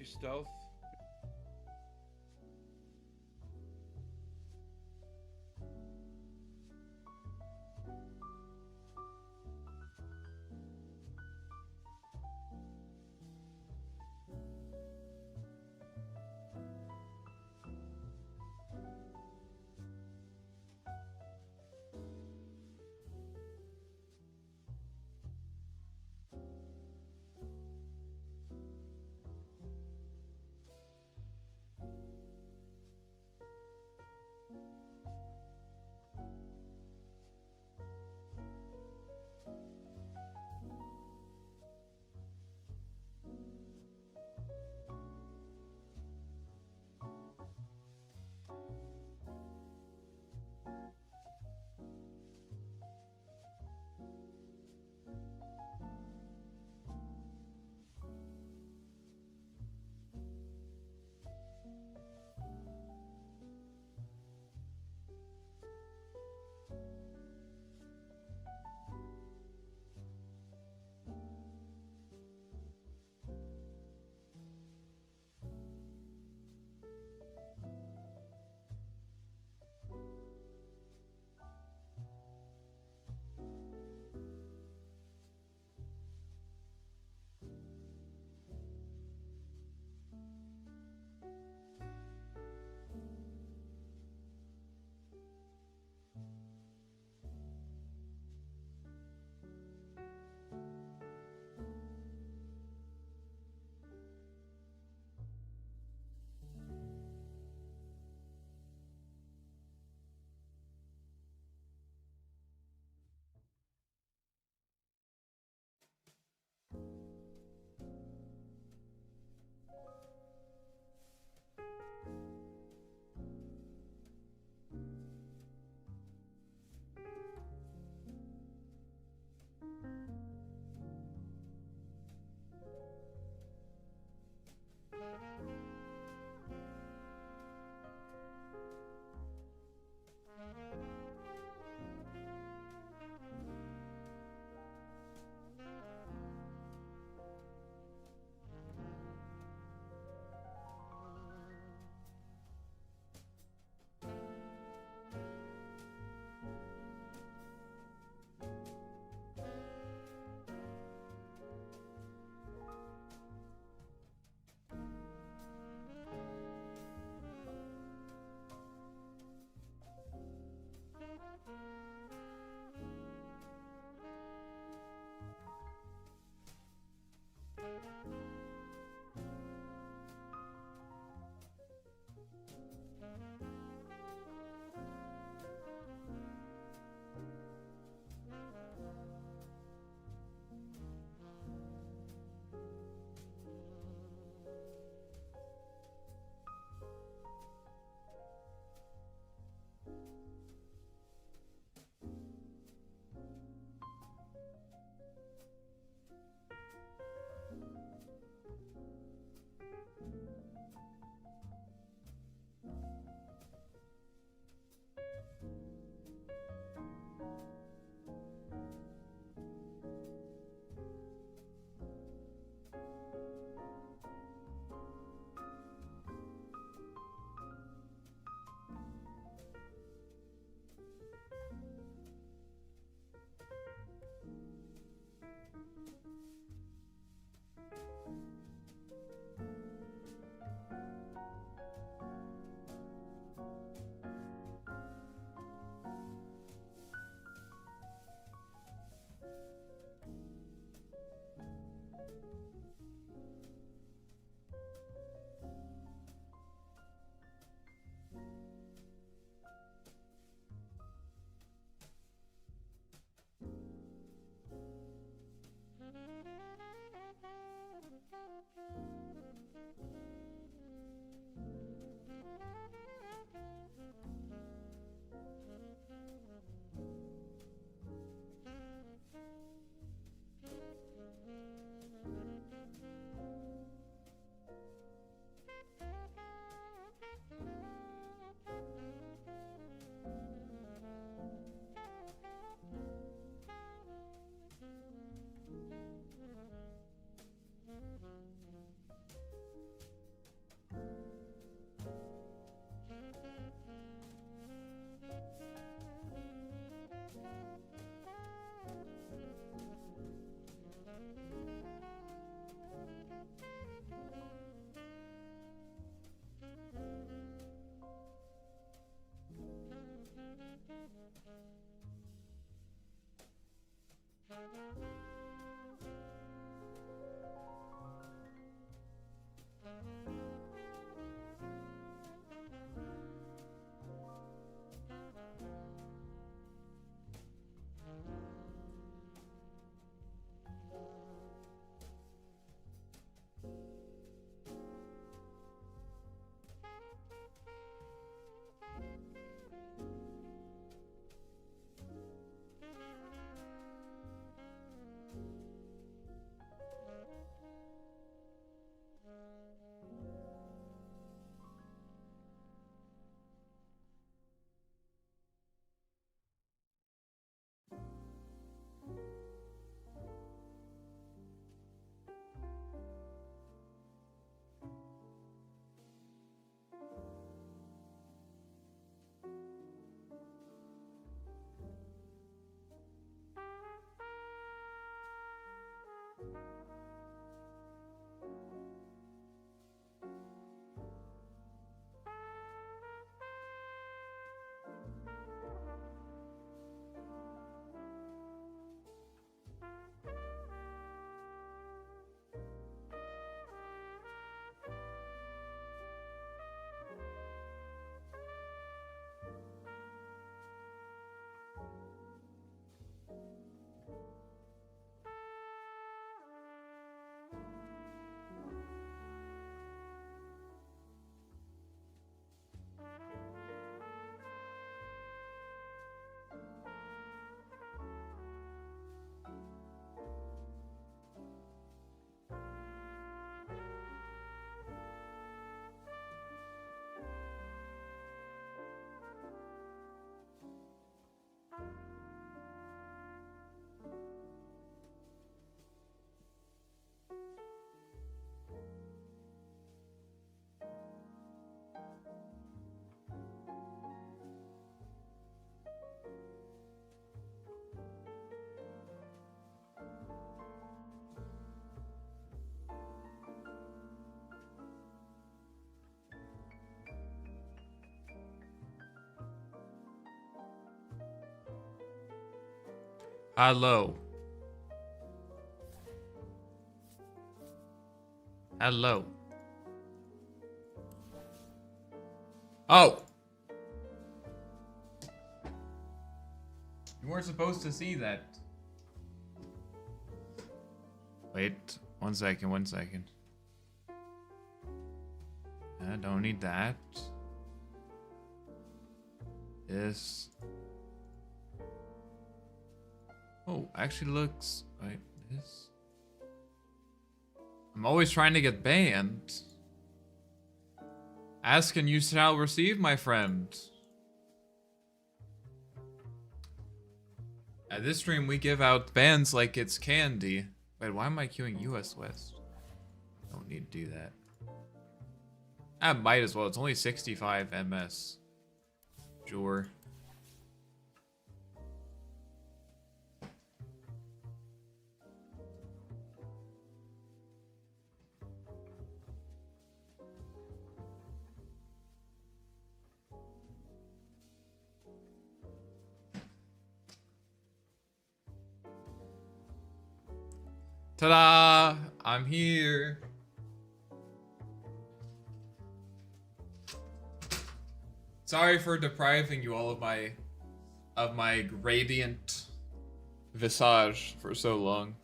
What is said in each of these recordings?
your stealth. Hello. Hello. Oh! You weren't supposed to see that. Wait, 1 second, 1 second. I don't need that. This. Oh, actually looks. Wait, this. I'm always trying to get banned. Ask and you shall receive, my friend. At this stream, we give out bans like it's candy. Wait, why am I queuing US West? Don't need to do that. I might as well. It's only 65 MS. Sure. Ta-da! I'm here. Sorry for depriving you all of my radiant visage for so long.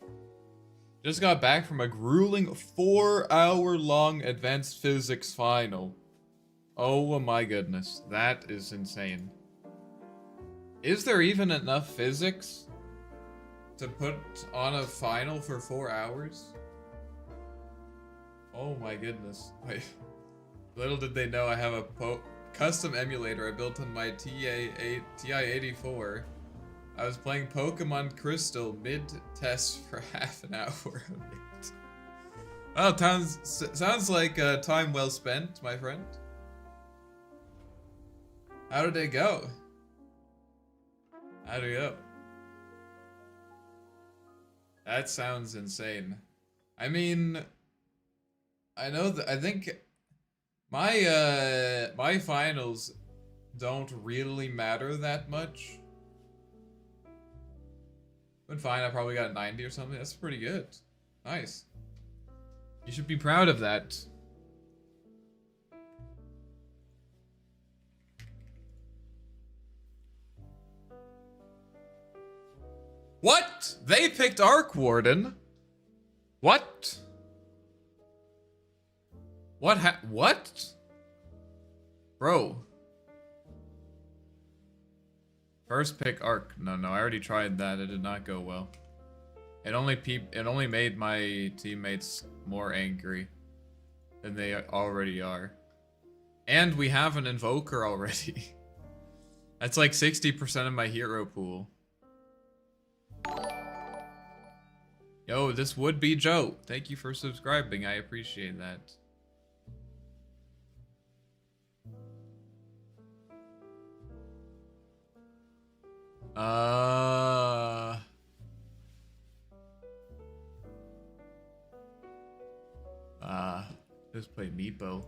Just got back from a grueling 4-hour-long advanced physics final. Oh my goodness, that is insane. Is there even enough physics to put on a final for 4 hours? Oh my goodness. Wait. Little did they know I have a custom emulator I built on my TI-84. I was playing Pokemon Crystal mid-test for half an hour. Well, sounds like time well spent, my friend. How did it go? How'd it go? That sounds insane. I mean, I know that I think my finals don't really matter that much. But fine, I probably got 90 or something. That's pretty good. Nice. You should be proud of that. What? They picked Arc Warden? What? What? Bro. First pick Arc. No, I already tried that. It did not go well. It only made my teammates more angry than they already are. And we have an Invoker already. That's like 60% of my hero pool. Yo, this would be Joe. Thank you for subscribing. I appreciate that. Just play Meepo.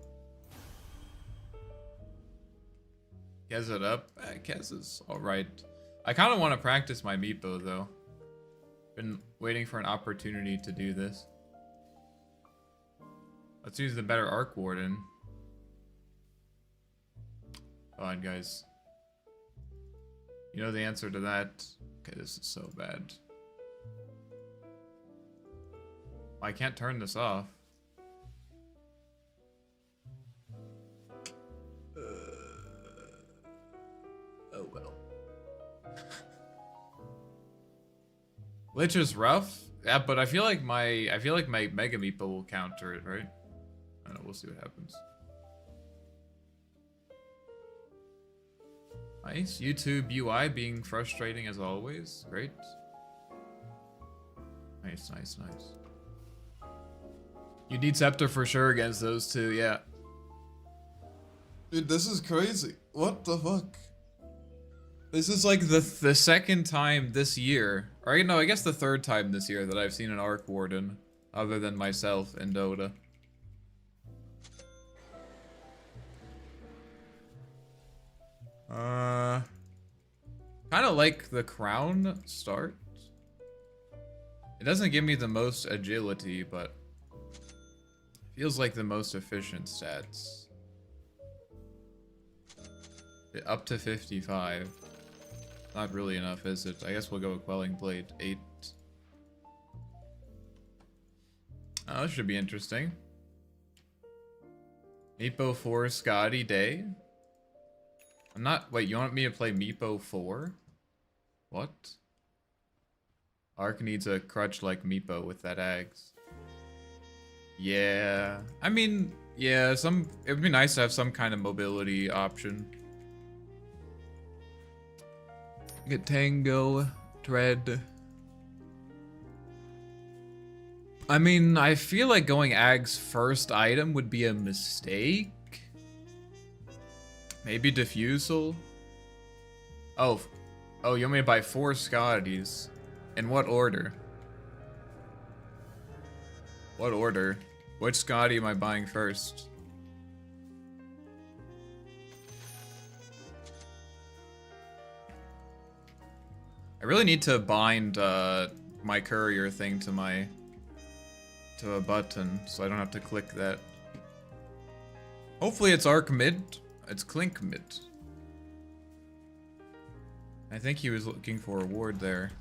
Kez it up. Kez is alright. I kind of want to practice my Meepo though. Been waiting for an opportunity to do this. Let's use the better Arc Warden. Come on, guys. You know the answer to that. Okay, this is so bad. I can't turn this off. Oh well. Lich is rough. Yeah, but I feel like my Mega Meepo will counter it, right? I don't know, we'll see what happens. Nice. YouTube UI being frustrating as always. Great. Nice. You need Scepter for sure against those two, yeah. Dude, this is crazy. What the fuck? This is like the second time this year, or no, I guess the third time this year that I've seen an Arc Warden, other than myself in Dota. Kind of like the Crown start. It doesn't give me the most agility, but feels like the most efficient stats. Up to 55. Not really enough, is it? I guess we'll go with Quelling Blade 8. Oh, this should be interesting. Meepo 4 Scotty Day. I'm not. Wait, you want me to play Meepo 4? What? Ark needs a crutch like Meepo with that axe. Yeah. I mean, yeah, it would be nice to have some kind of mobility option. Get Tango, Tread. I mean, I feel like going Ag's first item would be a mistake. Maybe Diffusal? Oh, you want me to buy 4 Scotties? In what order? What order? Which Scotty am I buying first? I really need to bind my courier thing to a button, so I don't have to click that. Hopefully it's Arc mid. It's Clink mid. I think he was looking for a ward there.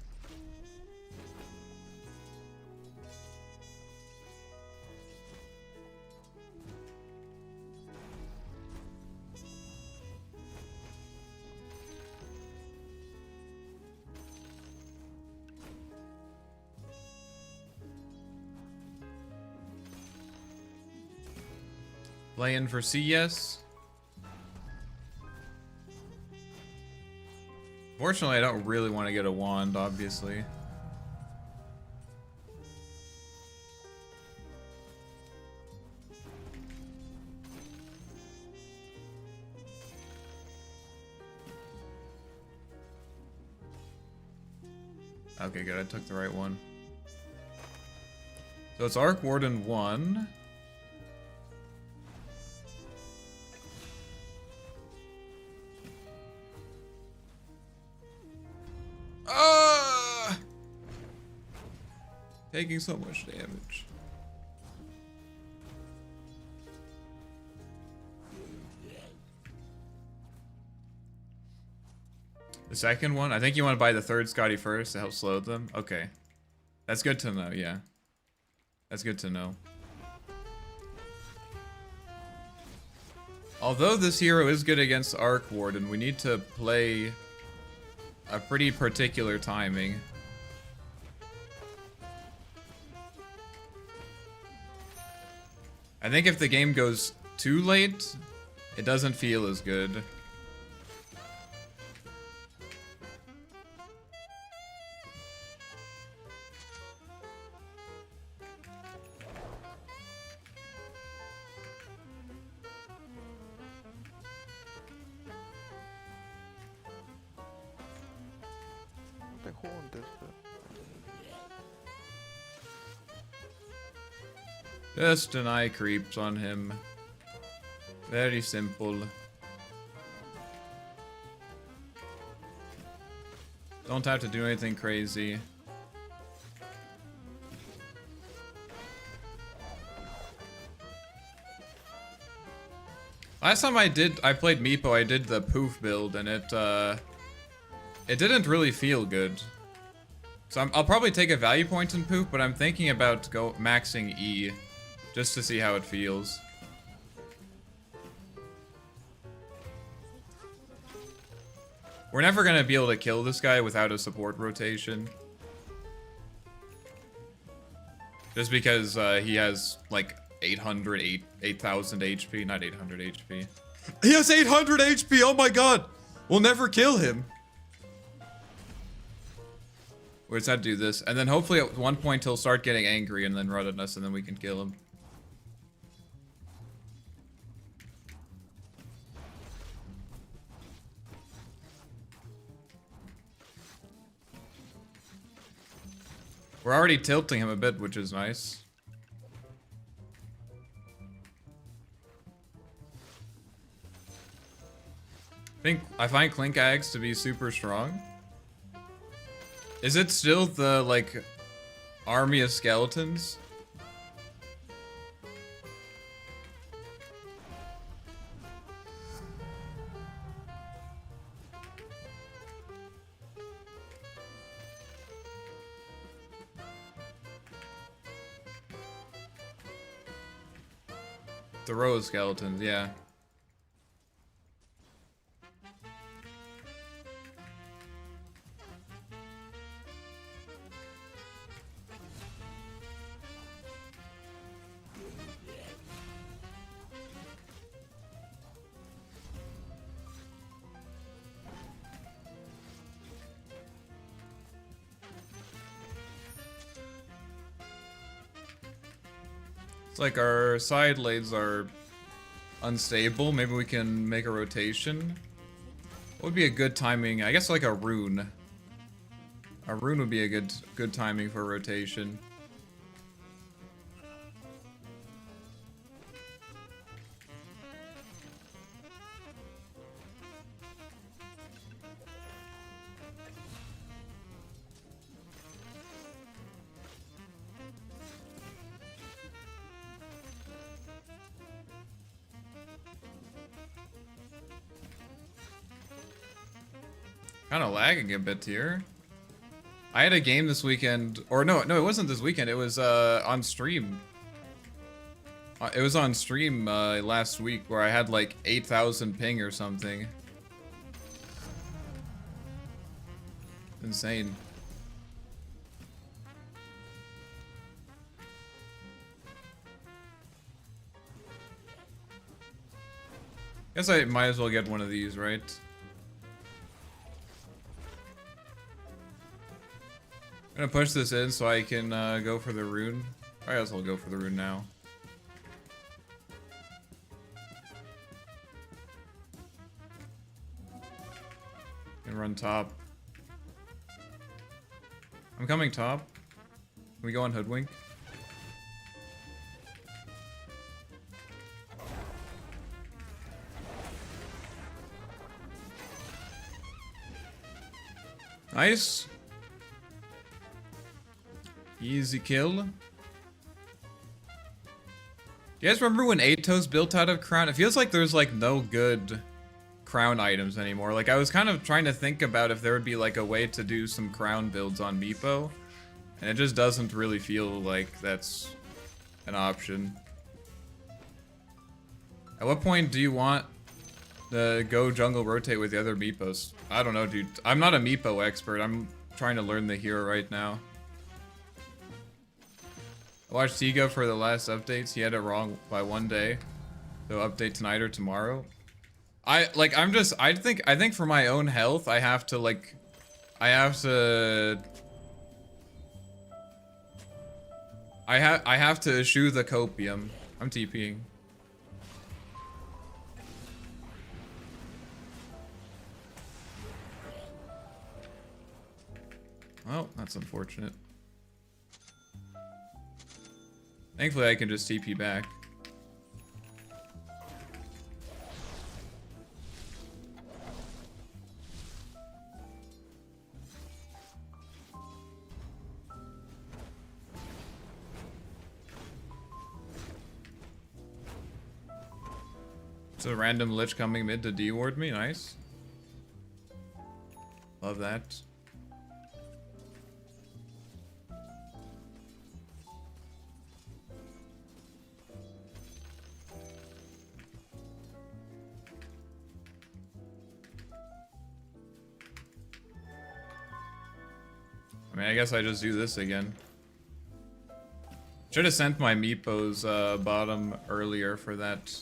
Playing for CS. Fortunately, I don't really want to get a wand, obviously. Okay, good. I took the right one. So it's Arc Warden 1. Taking so much damage. The second one? I think you want to buy the third Scotty first to help slow them. Okay. That's good to know, yeah. That's good to know. Although this hero is good against Arc Warden, we need to play a pretty particular timing. I think if the game goes too late, it doesn't feel as good. Just deny creeps on him. Very simple. Don't have to do anything crazy. Last time I played Meepo, I did the poof build, and it didn't really feel good. So I'll probably take a value point in poof, but I'm thinking about maxing E, just to see how it feels. We're never gonna be able to kill this guy without a support rotation. Just because he has like 8,000 HP, not 800 HP. He has 800 HP, oh my god! We'll never kill him. We're just have to do this, and then hopefully at one point he'll start getting angry and then run at us, and then we can kill him. We're already tilting him a bit, which is nice. I find Clink Ags to be super strong. Is it still the, like, army of skeletons. The row of skeletons, yeah. It's like our side lanes are unstable. Maybe we can make a rotation. What would be a good timing? I guess like a rune. A rune would be a good timing for rotation. Kind of lagging a bit here. I had a game this weekend, or no, it wasn't this weekend. It was on stream. It was on stream last week where I had like 8,000 ping or something. Insane. Guess I might as well get one of these, right? I'm gonna push this in so I can go for the rune. I guess I'll go for the rune now. And run top. I'm coming top. Can we go on Hoodwink? Nice. Easy kill. Do you guys remember when Atos built out of crown? It feels like there's like no good crown items anymore. Like I was kind of trying to think about if there would be like a way to do some crown builds on Meepo. And it just doesn't really feel like that's an option. At what point do you want to go jungle rotate with the other Meepos? I don't know, dude. I'm not a Meepo expert. I'm trying to learn the hero right now. I watched Tiga for the last updates. He had it wrong by one day. So update tonight or tomorrow. I think for my own health, I have to I have to eschew the copium. I'm TPing. Well, that's unfortunate. Thankfully, I can just TP back. It's a random lich coming mid to D-ward me. Nice. Love that. I mean, I guess I just do this again. Should have sent my Meepos bottom earlier for that.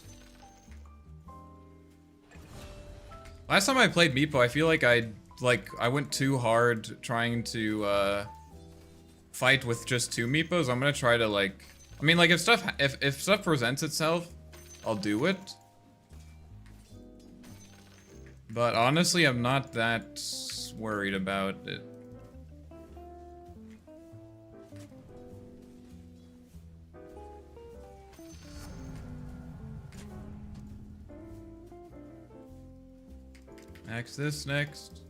Last time I played Meepo, I feel like I went too hard trying to fight with just two Meepos. I'm gonna try to I mean, like if stuff presents itself, I'll do it. But honestly, I'm not that worried about it. Axe this next.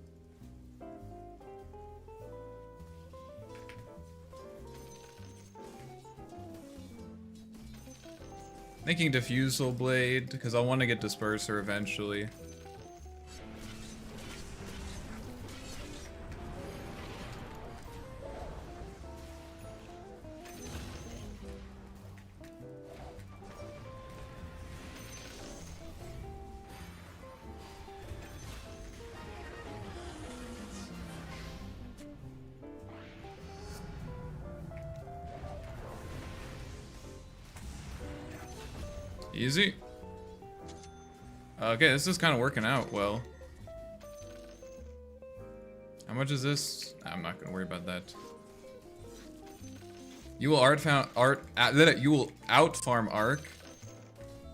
Thinking Diffusal Blade, because I'll want to get Disperser eventually. Easy. Okay, this is kind of working out well. How much is this? I'm not gonna worry about that. You will you will out farm Arc,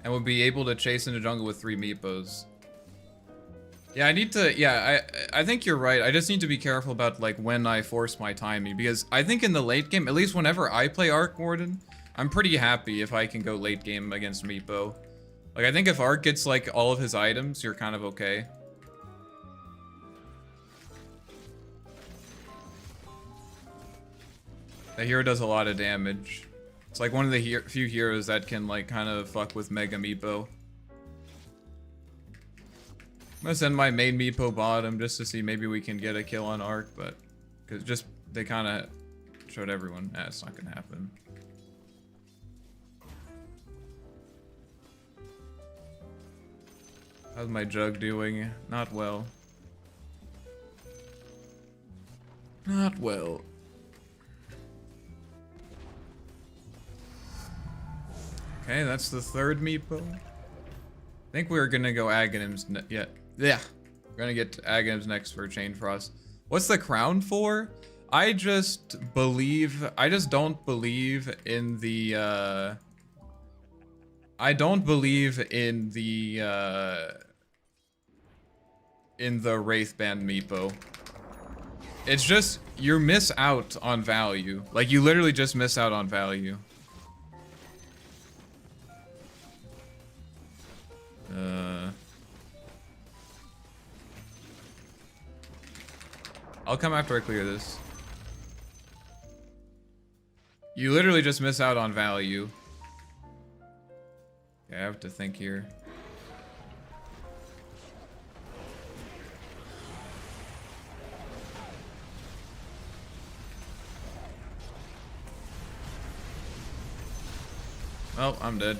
and will be able to chase into jungle with 3 Meepos. Yeah, I need to. Yeah, I think you're right. I just need to be careful about like when I force my timing, because I think in the late game, at least whenever I play Arc Warden, I'm pretty happy if I can go late game against Meepo. Like, I think if Arc gets, like, all of his items, you're kind of okay. The hero does a lot of damage. It's like one of the few heroes that can, like, kind of fuck with Mega Meepo. I'm gonna send my main Meepo bottom just to see maybe we can get a kill on Arc, but... Because just, they kind of showed everyone. Nah, it's not gonna happen. How's my jug doing? Not well. Not well. Okay, that's the 3rd Meepo. I think we're gonna go Aghanims yeah. We're gonna get Aghanims next for Chain Frost. What's the crown for? I just don't believe in the, I don't believe in the Wraithband Meepo. It's just, you miss out on value. Like, you literally just miss out on value. I'll come after I clear this. You literally just miss out on value. Okay, I have to think here. Oh, I'm dead.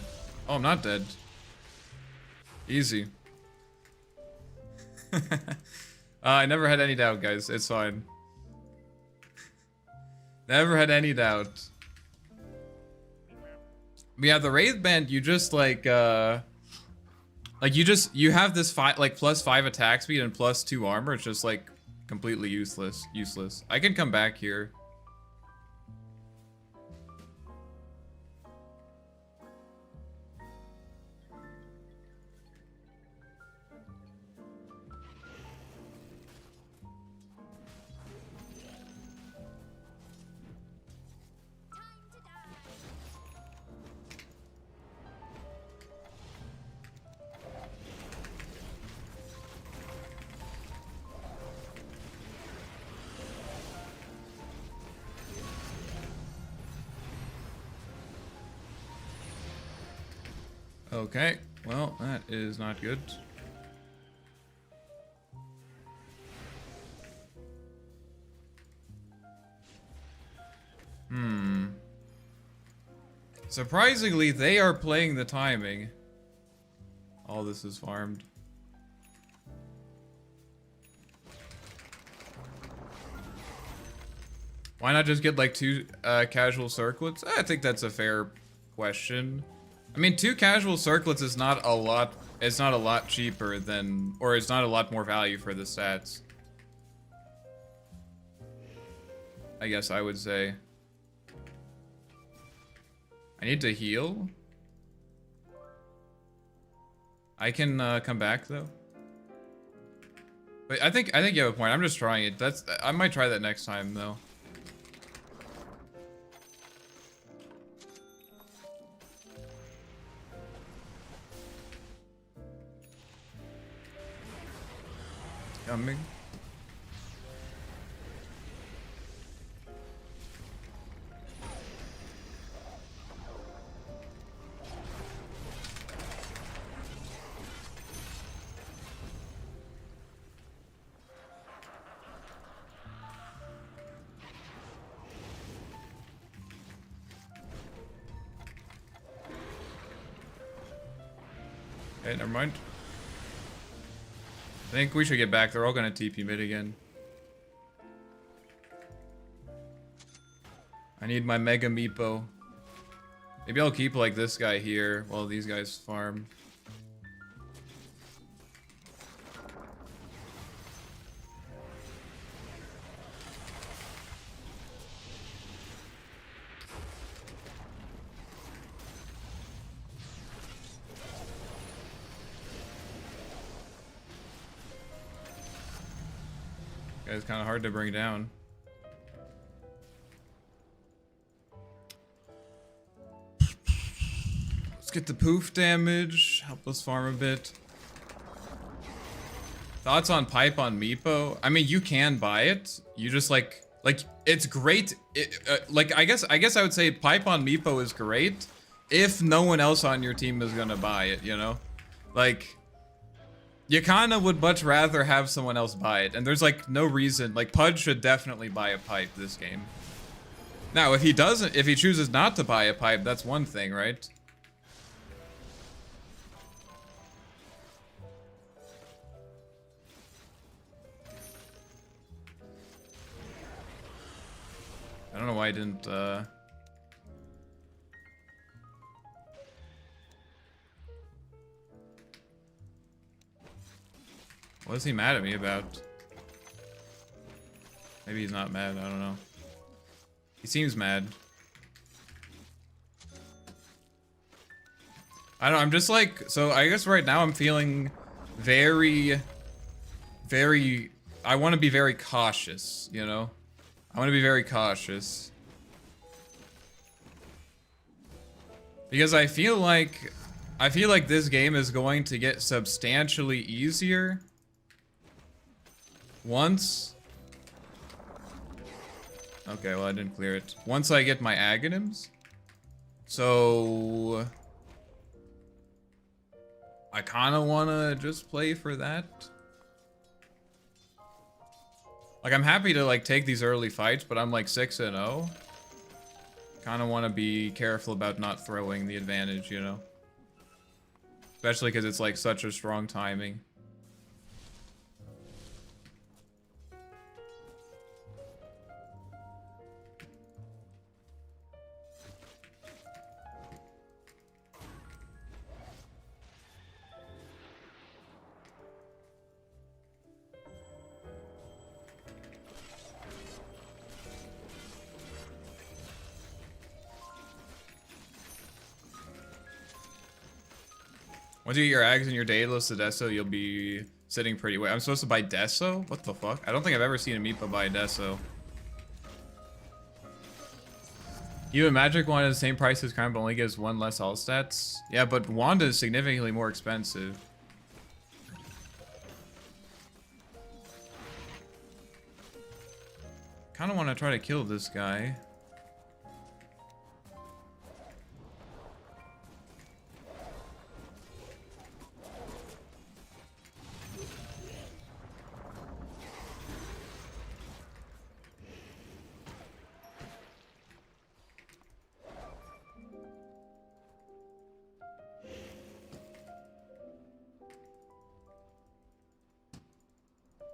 Oh, I'm not dead. Easy. I never had any doubt, guys. It's fine. Never had any doubt. But yeah, the Wraithband, you just like you have this like +5 attack speed and +2 armor. It's just like completely useless. I can come back here. Okay, well, that is not good. Surprisingly, they are playing the timing. All this is farmed. Why not just get like 2 casual circlets? I think that's a fair question. I mean, 2 casual circlets is not a lot. It's not a lot cheaper than, or it's not a lot more value for the stats. I guess I would say. I need to heal. I can come back though. But I think you have a point. I'm just trying it. I might try that next time though. Coming. Okay, never mind. I think we should get back. They're all gonna TP mid again. I need my Mega Meepo. Maybe I'll keep like this guy here while these guys farm. Guy's kind of hard to bring down. Let's get the poof damage. Help us farm a bit. Thoughts on pipe on Meepo? I mean, you can buy it. You just like it's great. Like I guess I would say pipe on Meepo is great if no one else on your team is gonna buy it. You know, like. You kinda would much rather have someone else buy it, and there's like no reason, like Pudge should definitely buy a pipe this game. Now, if he chooses not to buy a pipe, that's one thing, right? I don't know why I didn't, What is he mad at me about? Maybe he's not mad, I don't know. He seems mad. I don't know, I'm just like, so I guess right now I'm feeling very, I want to be very cautious, you know? I want to be very cautious. Because I feel like this game is going to get substantially easier. Once. Okay, well I didn't clear it. Once I get my Aghanims. So I kind of want to just play for that. Like I'm happy to like take these early fights, but I'm like 6-0. Kind of want to be careful about not throwing the advantage, you know. Especially because it's like such a strong timing. Once you get your Ags and your Daedalus to Deso, you'll be sitting pretty well. I'm supposed to buy Deso? What the fuck? I don't think I've ever seen a Meepo buy Deso. You and Magic Wand is the same price as Crown, but only gives one less all stats. Yeah, but Wanda is significantly more expensive. Kinda wanna try to kill this guy.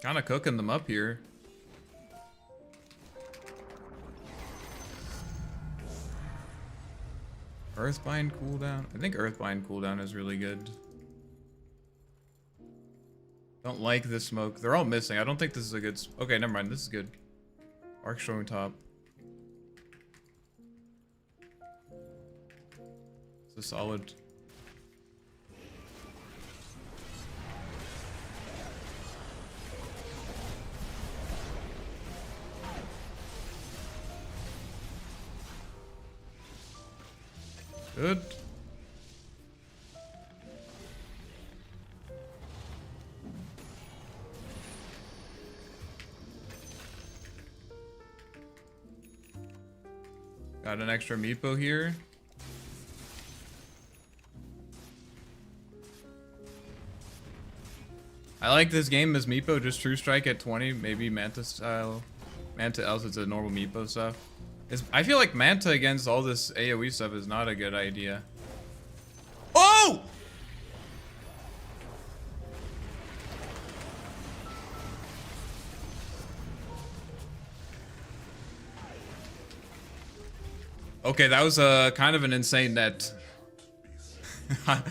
Kinda cooking them up here. Earthbind cooldown? I think Earthbind cooldown is really good. Don't like this smoke. They're all missing. I don't think this is a good... Okay, never mind. This is good. Arc showing top. It's a solid... Good. Got an extra Meepo here. I like this game as Meepo, just True Strike at 20, maybe Manta style. Manta else it's a normal Meepo stuff. I feel like Manta against all this AoE stuff is not a good idea. Oh! Okay, that was kind of an insane net. I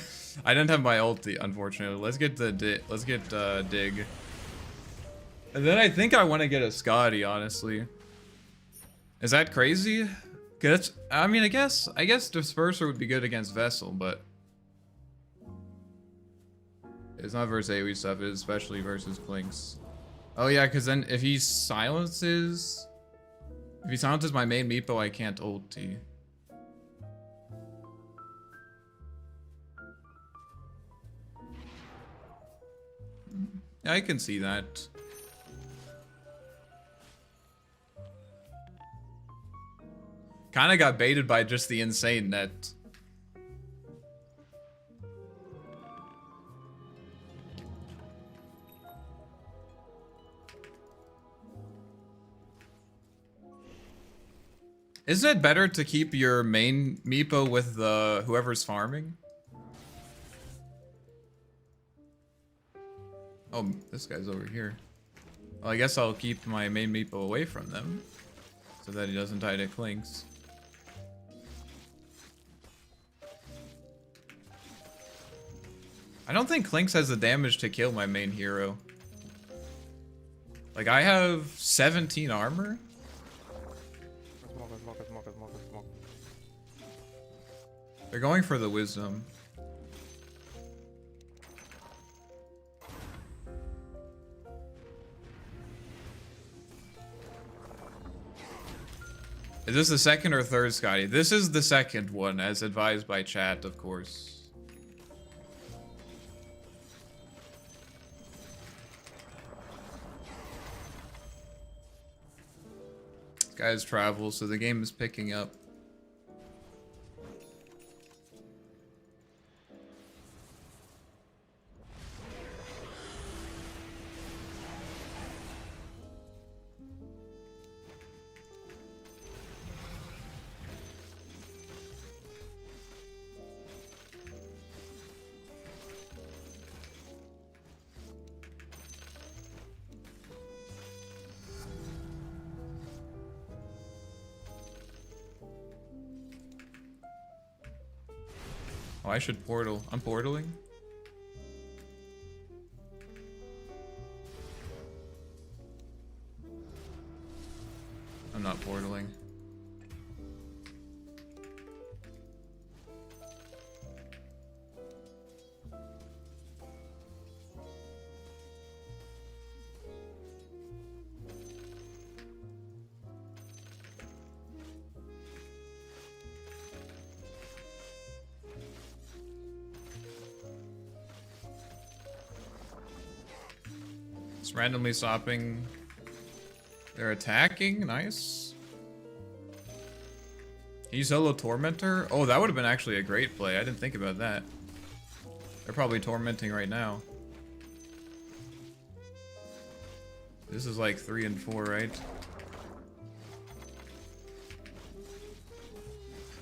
didn't have my ulti, unfortunately. Let's get the dig. And then I think I want to get a Scotty, honestly. Is that crazy? Cause I mean, I guess Disperser would be good against Vessel, but it's not versus AoE stuff. It's especially versus Clinks. Oh yeah, because then if he silences my main Meepo, I can't ulti. Yeah, I can see that. Kind of got baited by just the insane net. Isn't it better to keep your main Meepo with whoever's farming? Oh, this guy's over here. Well, I guess I'll keep my main Meepo away from them so that he doesn't die to Clinks. I don't think Clinks has the damage to kill my main hero. Like, I have 17 armor. They're going for the wisdom. Is this the second or third Scotty? This is the second one, as advised by chat, of course. Guys travel, so the game is picking up. Oh, I should portal. I'm portaling? I'm not portaling. It's randomly stopping. They're attacking. Nice. Can you solo Tormentor? Oh, that would have been actually a great play. I didn't think about that. They're probably tormenting right now. This is like 3 and 4, right?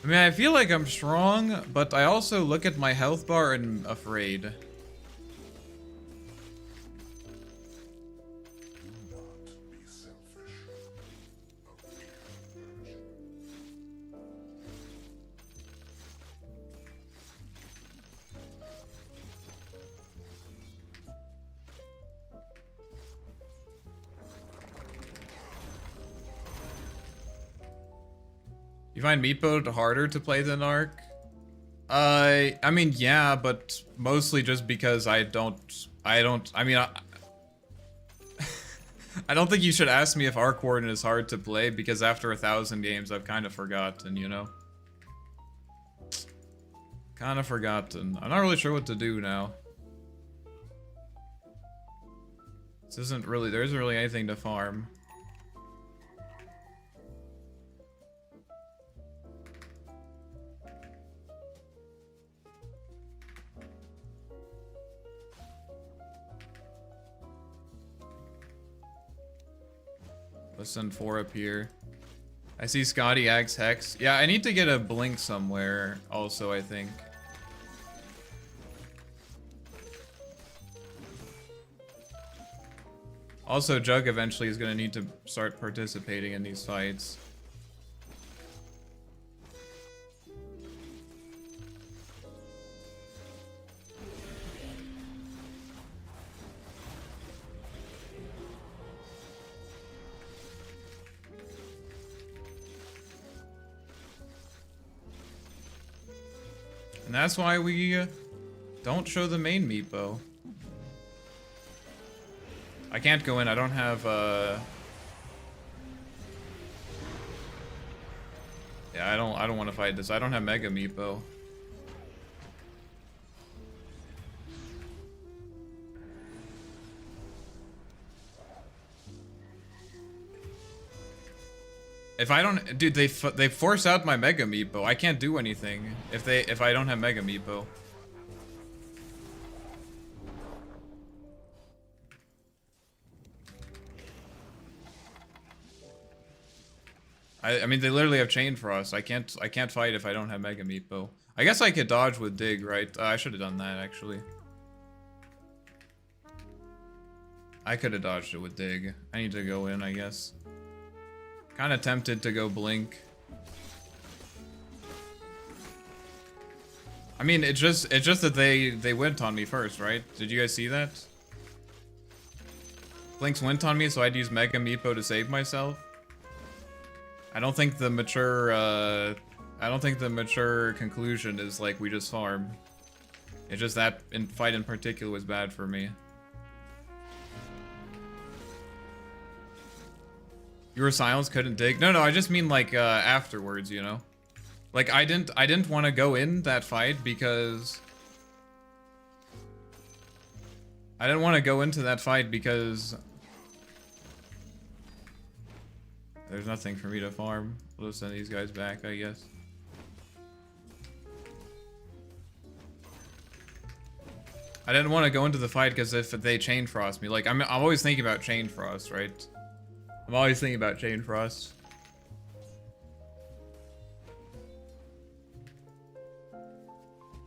I mean, I feel like I'm strong, but I also look at my health bar and I'm afraid. You find Meepo harder to play than Arc? I mean, yeah, but mostly just because I mean, I don't think you should ask me if Arc Warden is hard to play, because after 1,000 games, I've kind of forgotten, you know? Kind of forgotten. I'm not really sure what to do now. There isn't really anything to farm. Let's send 4 up here. I see Scotty, Axe, Hex. Yeah, I need to get a Blink somewhere also, I think. Also, Jug eventually is going to need to start participating in these fights. And that's why we don't show the main meepo. I can't go in, I don't have yeah, I don't want to fight this. I don't have Mega Meepo. If I don't, dude, they force out my Mega Meepo. I can't do anything if I don't have Mega Meepo. I mean, they literally have Chain Frost. I can't fight if I don't have Mega Meepo. I guess I could dodge with Dig, right? I should have done that, actually. I could have dodged it with Dig. I need to go in, I guess. Kind of tempted to go Blink. I mean, it's just that they went on me first, right? Did you guys see that? Blinks went on me, so I'd use Mega Meepo to save myself. I don't think the mature conclusion is like we just farm. It's just that fight in particular was bad for me. You were silenced, couldn't dig. No, I just mean like afterwards, you know. Like I didn't want to go in that fight because I didn't want to go into that fight because there's nothing for me to farm. We'll just send these guys back, I guess. I didn't want to go into the fight because if they Chain Frost me, like I'm always thinking about Chain Frost, right? I'm always thinking about Chain Frost.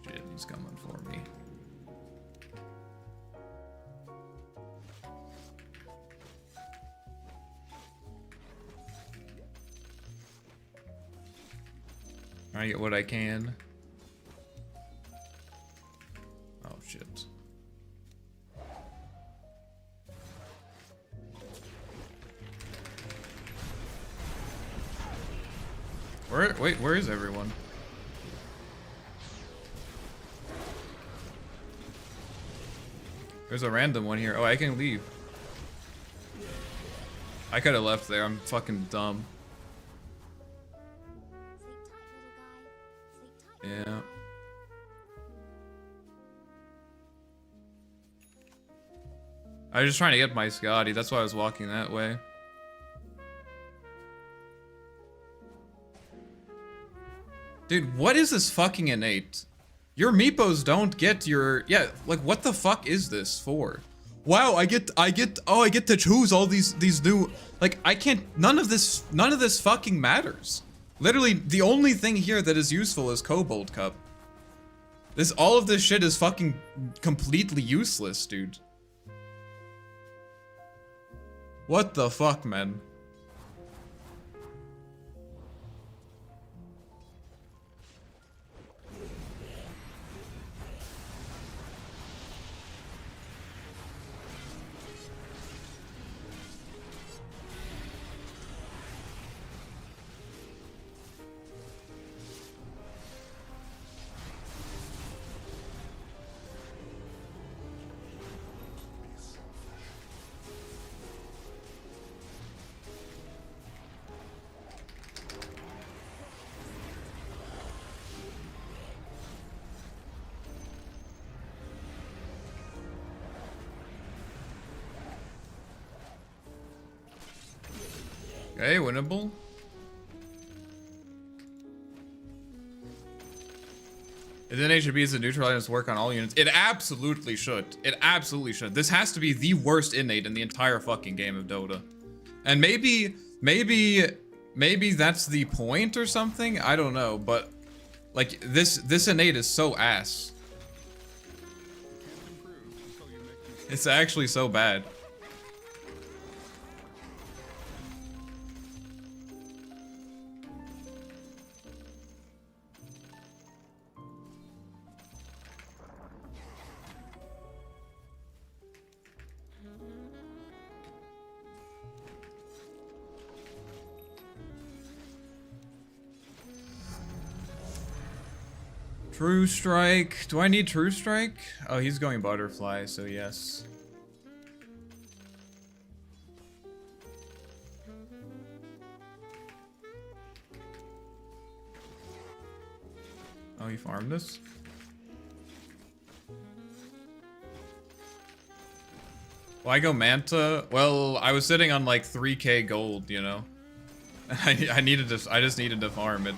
Shit, he's coming for me. I get what I can. Oh shit. Where is everyone? There's a random one here. Oh, I can leave. I could have left there. I'm fucking dumb. Yeah. I was just trying to get my Scotty. That's why I was walking that way. Dude, what is this fucking innate? Your meepos don't get your... Yeah, like, what the fuck is this for? Wow, I get to choose all these new... Like, I can't... None of this fucking matters. Literally, the only thing here that is useful is Cobalt Cup. All of this shit is fucking completely useless, dude. What the fuck, man? Okay, winnable. If innate should be as a neutral item to work on all units. It absolutely should. It absolutely should. This has to be the worst innate in the entire fucking game of Dota. And maybe that's the point or something. I don't know, but like this innate is so ass. It's actually so bad. True Strike. Do I need True Strike? Oh, he's going Butterfly, so yes. Oh, he farmed this? Well, I go Manta. Well, I was sitting on like 3k gold, you know? I just needed to farm it.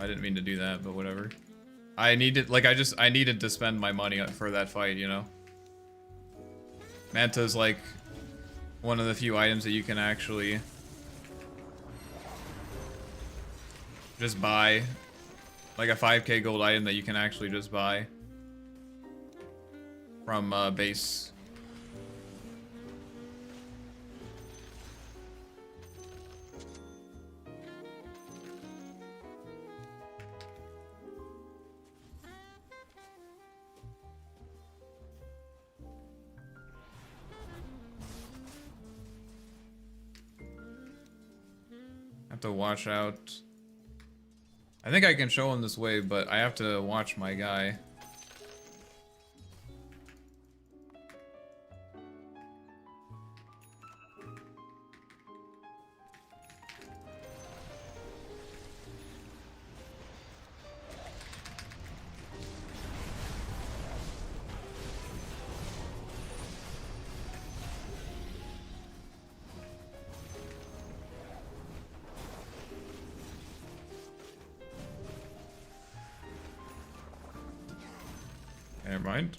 I didn't mean to do that, but whatever. I needed to spend my money for that fight, you know? Manta's like one of the few items that you can actually just buy. Like a 5k gold item that you can actually just buy from base. Have to watch out. I think I can show him this way, but I have to watch my guy. Never mind.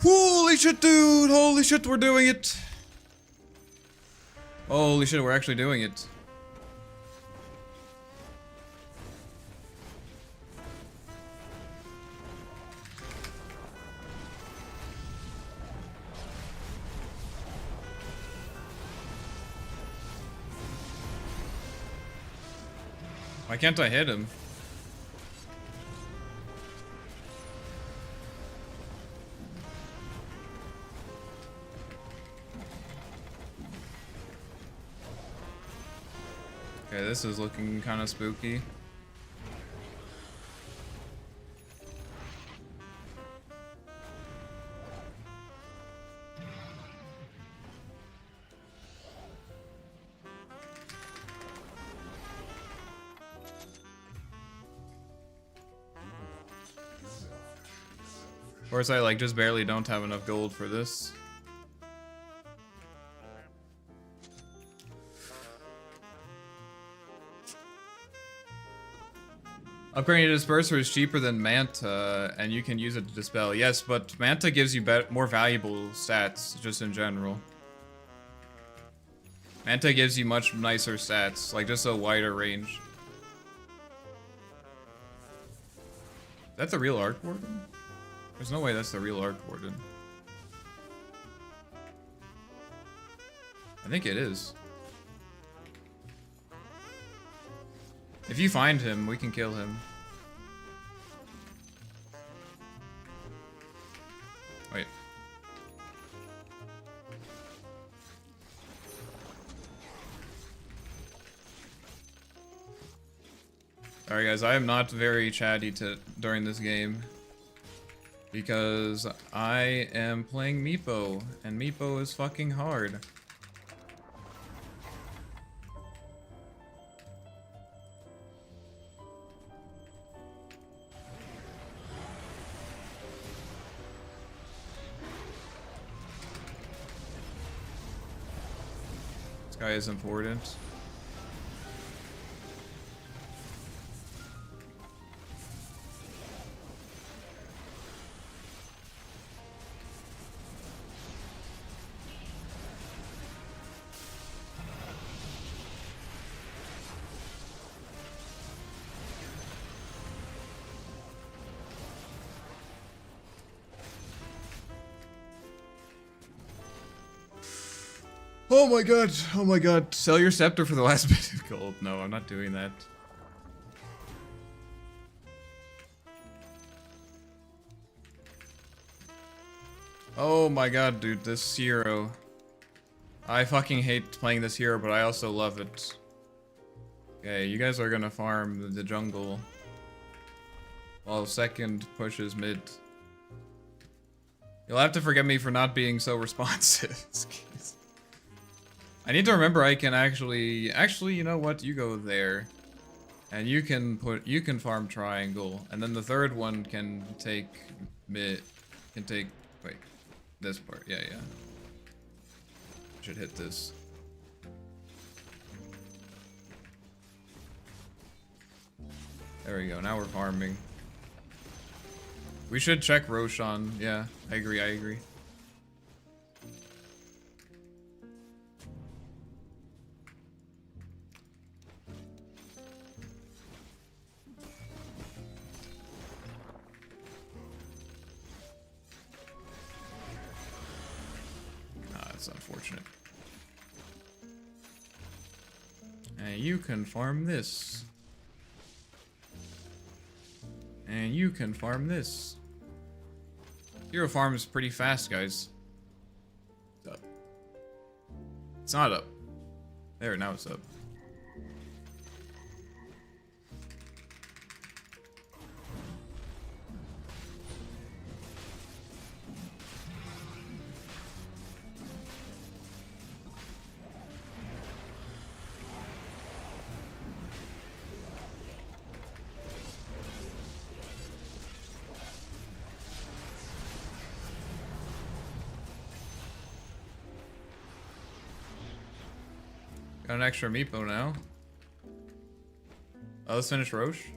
Holy shit, dude! Holy shit, we're doing it! Holy shit, we're actually doing it. Why can't I hit him? Okay, this is looking kind of spooky. Of course, I like just barely don't have enough gold for this. Upgrading to Disperser is cheaper than Manta, and you can use it to Dispel. Yes, but Manta gives you more valuable stats, just in general. Manta gives you much nicer stats, like just a wider range. Is that the real Arc Warden? There's no way that's the real Arc Warden. I think it is. If you find him, we can kill him. Wait. Sorry guys, I am not very chatty during this game. Because I am playing Meepo, and Meepo is fucking hard. guy is important. Oh my god, oh my god. Sell your scepter for the last bit of gold. No, I'm not doing that. Oh my god, dude, this hero. I fucking hate playing this hero, but I also love it. Okay, you guys are gonna farm the jungle. While second pushes mid. You'll have to forgive me for not being so responsive. I need to remember I can actually, you know what, you go there. And you can farm triangle. And then the third one can take wait, this part, yeah. Should hit this. There we go, now we're farming. We should check Roshan, yeah, I agree. That's unfortunate. And you can farm this. And you can farm this. Hero farm is pretty fast, guys. It's up. It's not up. There, now it's up. Got an extra meepo now. Oh, let's finish Roche.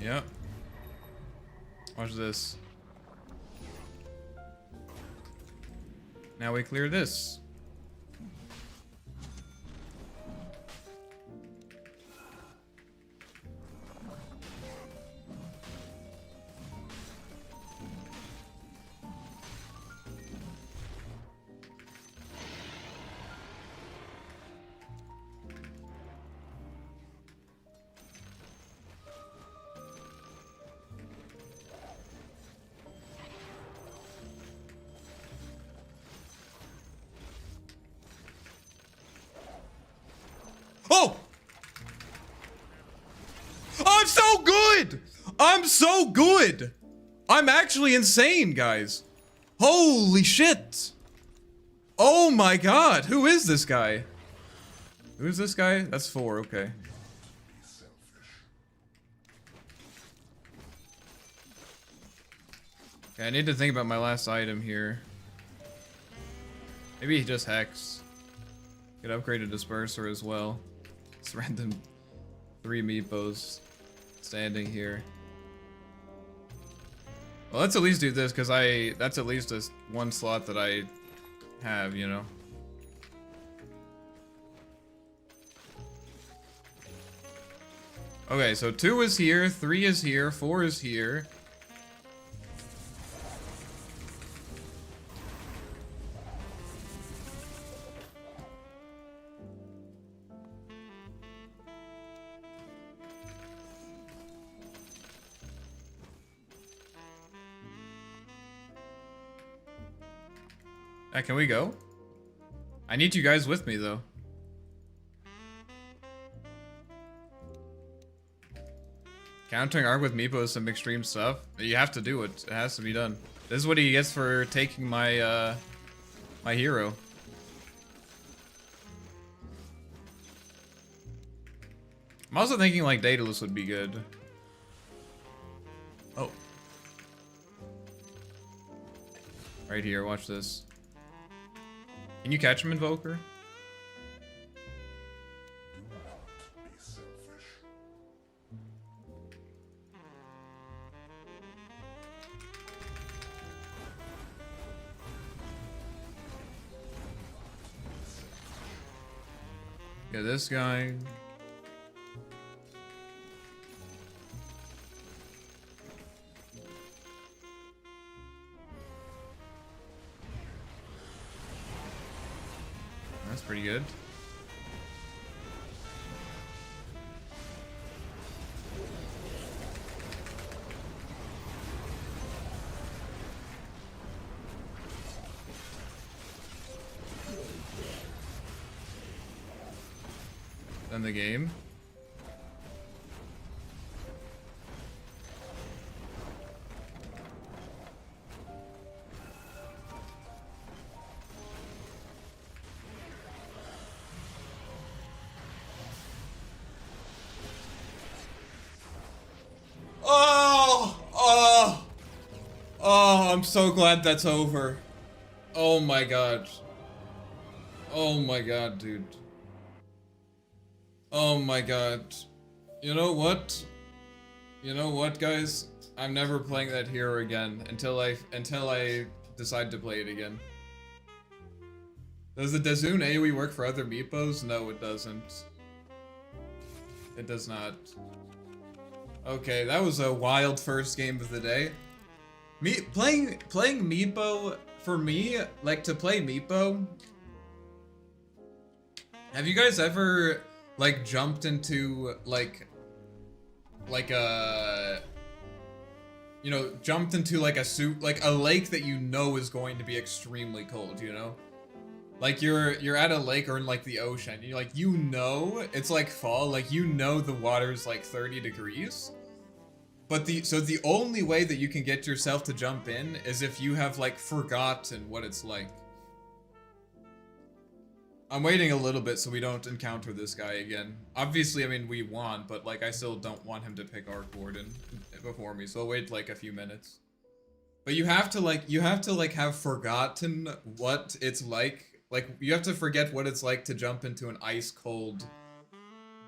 Yep. Watch this. Now we clear this. Oh! I'm so good! I'm so good! I'm actually insane, guys. Holy shit! Oh my god, who is this guy? Who is this guy? That's 4, okay. Okay, I need to think about my last item here. Maybe he just Hex. Could upgrade a Disperser as well. It's random 3 meepos standing here. Well, let's at least do this, because that's at least a 1 slot that I have, you know. Okay, so 2 is here, 3 is here, 4 is here. Can we go? I need you guys with me, though. Countering Arc with Meepo is some extreme stuff. You have to do it. It has to be done. This is what he gets for taking my, my hero. I'm also thinking, like, Daedalus would be good. Oh. Right here, watch this. Can you catch him, Invoker? Yeah, this guy. That's pretty good. Then the game. Oh, I'm so glad that's over. Oh my god. Oh my god, dude. Oh my god. You know what? You know what, guys? I'm never playing that hero again until I decide to play it again. Does the Dazoon AoE work for other Meepos? No, it doesn't. It does not. Okay, that was a wild first game of the day. Playing Meepo, for me, like, to play Meepo, have you guys ever, like, jumped into, like a, you know, jumped into, like, a lake that you know is going to be extremely cold, you know? Like, you're at a lake or in, like, the ocean, you're like, you know, it's, like, fall, like, you know the water's, like, 30 degrees. But so the only way that you can get yourself to jump in is if you have, like, forgotten what it's like. I'm waiting a little bit so we don't encounter this guy again. Obviously, I mean, we want, but, like, I still don't want him to pick Arc Warden before me, so I'll wait, like, a few minutes. But you have to, have forgotten what it's like. Like, you have to forget what it's like to jump into an ice-cold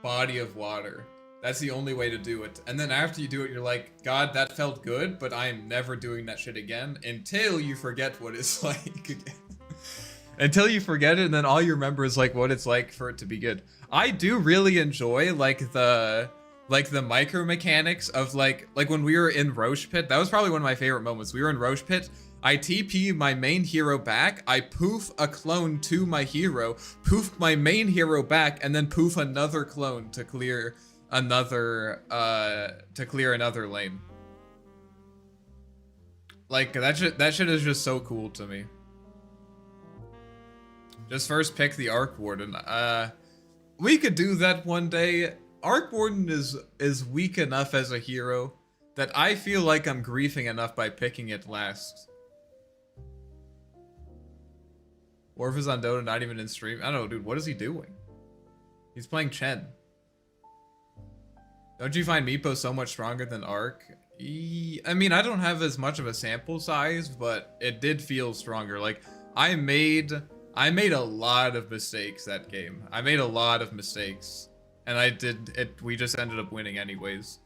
body of water. That's the only way to do it. And then after you do it, you're like, God, that felt good, but I am never doing that shit again until you forget what it's like again. Until you forget it, and then all you remember is, like, what it's like for it to be good. I do really enjoy, like, the micro mechanics of, like when we were in Roche Pit. That was probably one of my favorite moments. We were in Roche Pit. I TP my main hero back, I poof a clone to my hero, poof my main hero back, and then poof another clone to clear another lane. Like, that shit is just so cool to me. Just first pick the Arc Warden. We could do that one day. Arc Warden is weak enough as a hero that I feel like I'm griefing enough by picking it last. Worf is on Dota, not even in stream. I don't know, dude, what is he doing? He's playing Chen. Don't you find Meepo so much stronger than Arc? I mean, I don't have as much of a sample size, but it did feel stronger. Like, I made a lot of mistakes that game. I made a lot of mistakes. And we just ended up winning anyways.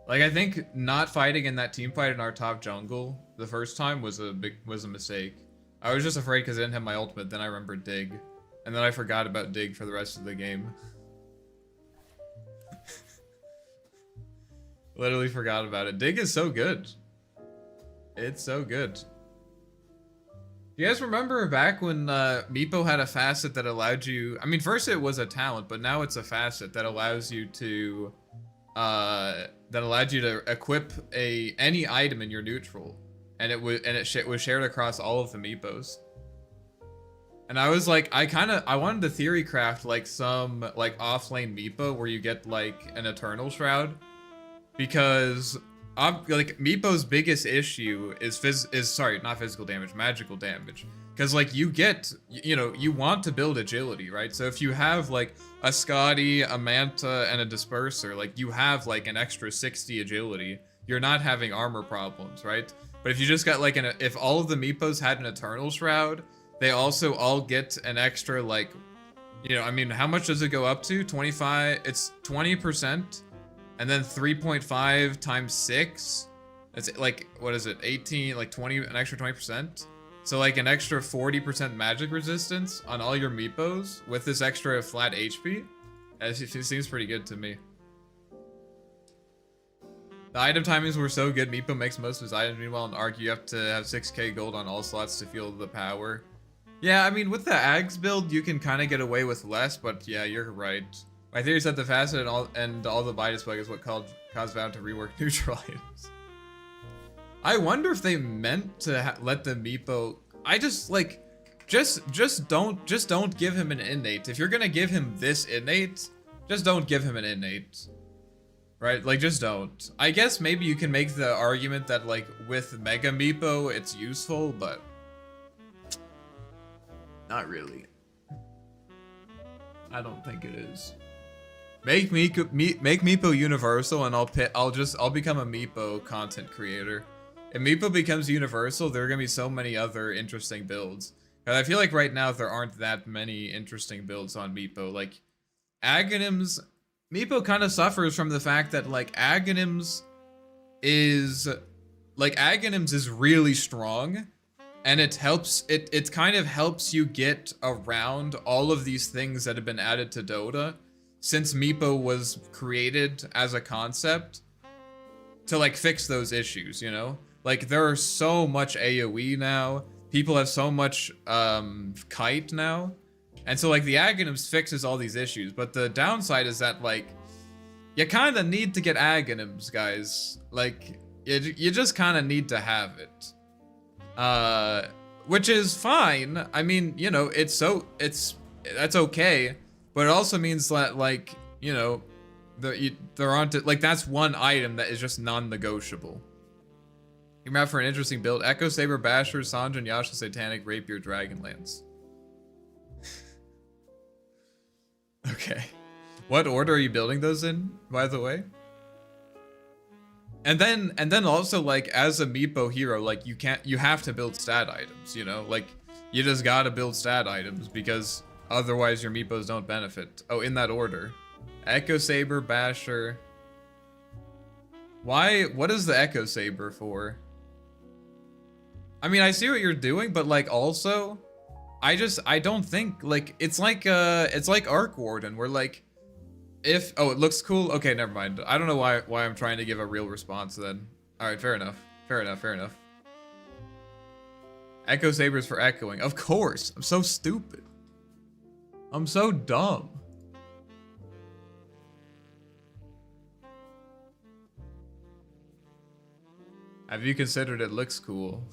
Like, I think not fighting in that team fight in our top jungle the first time was a mistake. I was just afraid because I didn't have my ultimate, then I remembered Dig. And then I forgot about Dig for the rest of the game. Literally forgot about it. Dig is so good. It's so good. You guys remember back when Meepo had a facet that allowed you... I mean, first it was a talent, but now it's a facet that allows you to... that allowed you to equip any item in your neutral. and it was shared across all of the meepos. And I was like, I wanted to theory craft like some like off-lane meepo where you get like an Eternal Shroud, because like Meepo's biggest issue is not physical damage, magical damage. Because like you get, you want to build agility, right? So if you have like a Scotty, a Manta, and a Disperser, like you have like an extra 60 agility. You're not having armor problems, right? But if you just got like if all of the Meepos had an Eternal Shroud, they also all get an extra like, I mean, how much does it go up to? 25, it's 20%. And then 3.5 times 6, it's like, what is it, 18, like 20, an extra 20%? So like an extra 40% magic resistance on all your meepos with this extra flat HP? It seems pretty good to me. The item timings were so good, Meepo makes most of his items. Meanwhile in Arc, you have to have 6k gold on all slots to feel the power. Yeah, I mean, with the Ags build, you can kind of get away with less, but yeah, you're right. My theory is that the facet and all the bias bug is what caused Valve to rework neutral items. I wonder if they meant to let the Meepo. I just like, just don't give him an innate. If you're gonna give him this innate, just don't give him an innate, right? Like, just don't. I guess maybe you can make the argument that like with Mega Meepo it's useful, but not really. I don't think it is. Make Meepo universal, and I'll become a Meepo content creator. If Meepo becomes universal, there are gonna be so many other interesting builds. Cause I feel like right now there aren't that many interesting builds on Meepo. Like Aghanims, Meepo kind of suffers from the fact that like Aghanims is really strong, and it kind of helps you get around all of these things that have been added to Dota. Since Meepo was created as a concept to like fix those issues, Like there are so much AoE now. People have so much kite now. And so like the Aghanims fixes all these issues, but the downside is that like you kind of need to get Aghanims, guys. Like you just kind of need to have it. Which is fine. I mean, that's okay. But it also means that, like, there aren't, like, that's one item that is just non-negotiable. You're mad for an interesting build. Echo Saber, Basher, Sanjin, Yasha, Satanic, Rapier, Dragonlance. Okay. What order are you building those in, by the way? And then also, like, as a Meepo hero, like, you have to build stat items, Like, you just gotta build stat items, because otherwise your Meepos don't benefit. Oh, in that order. Echo Saber, Basher. What is the Echo Saber for? I mean, I see what you're doing, but like also, I don't think, like, it's like Arc Warden, where like, oh, it looks cool? Okay, never mind. I don't know why I'm trying to give a real response then. Alright, fair enough. Fair enough. Echo Saber's for echoing. Of course! I'm so stupid. I'm so dumb. Have you considered it looks cool?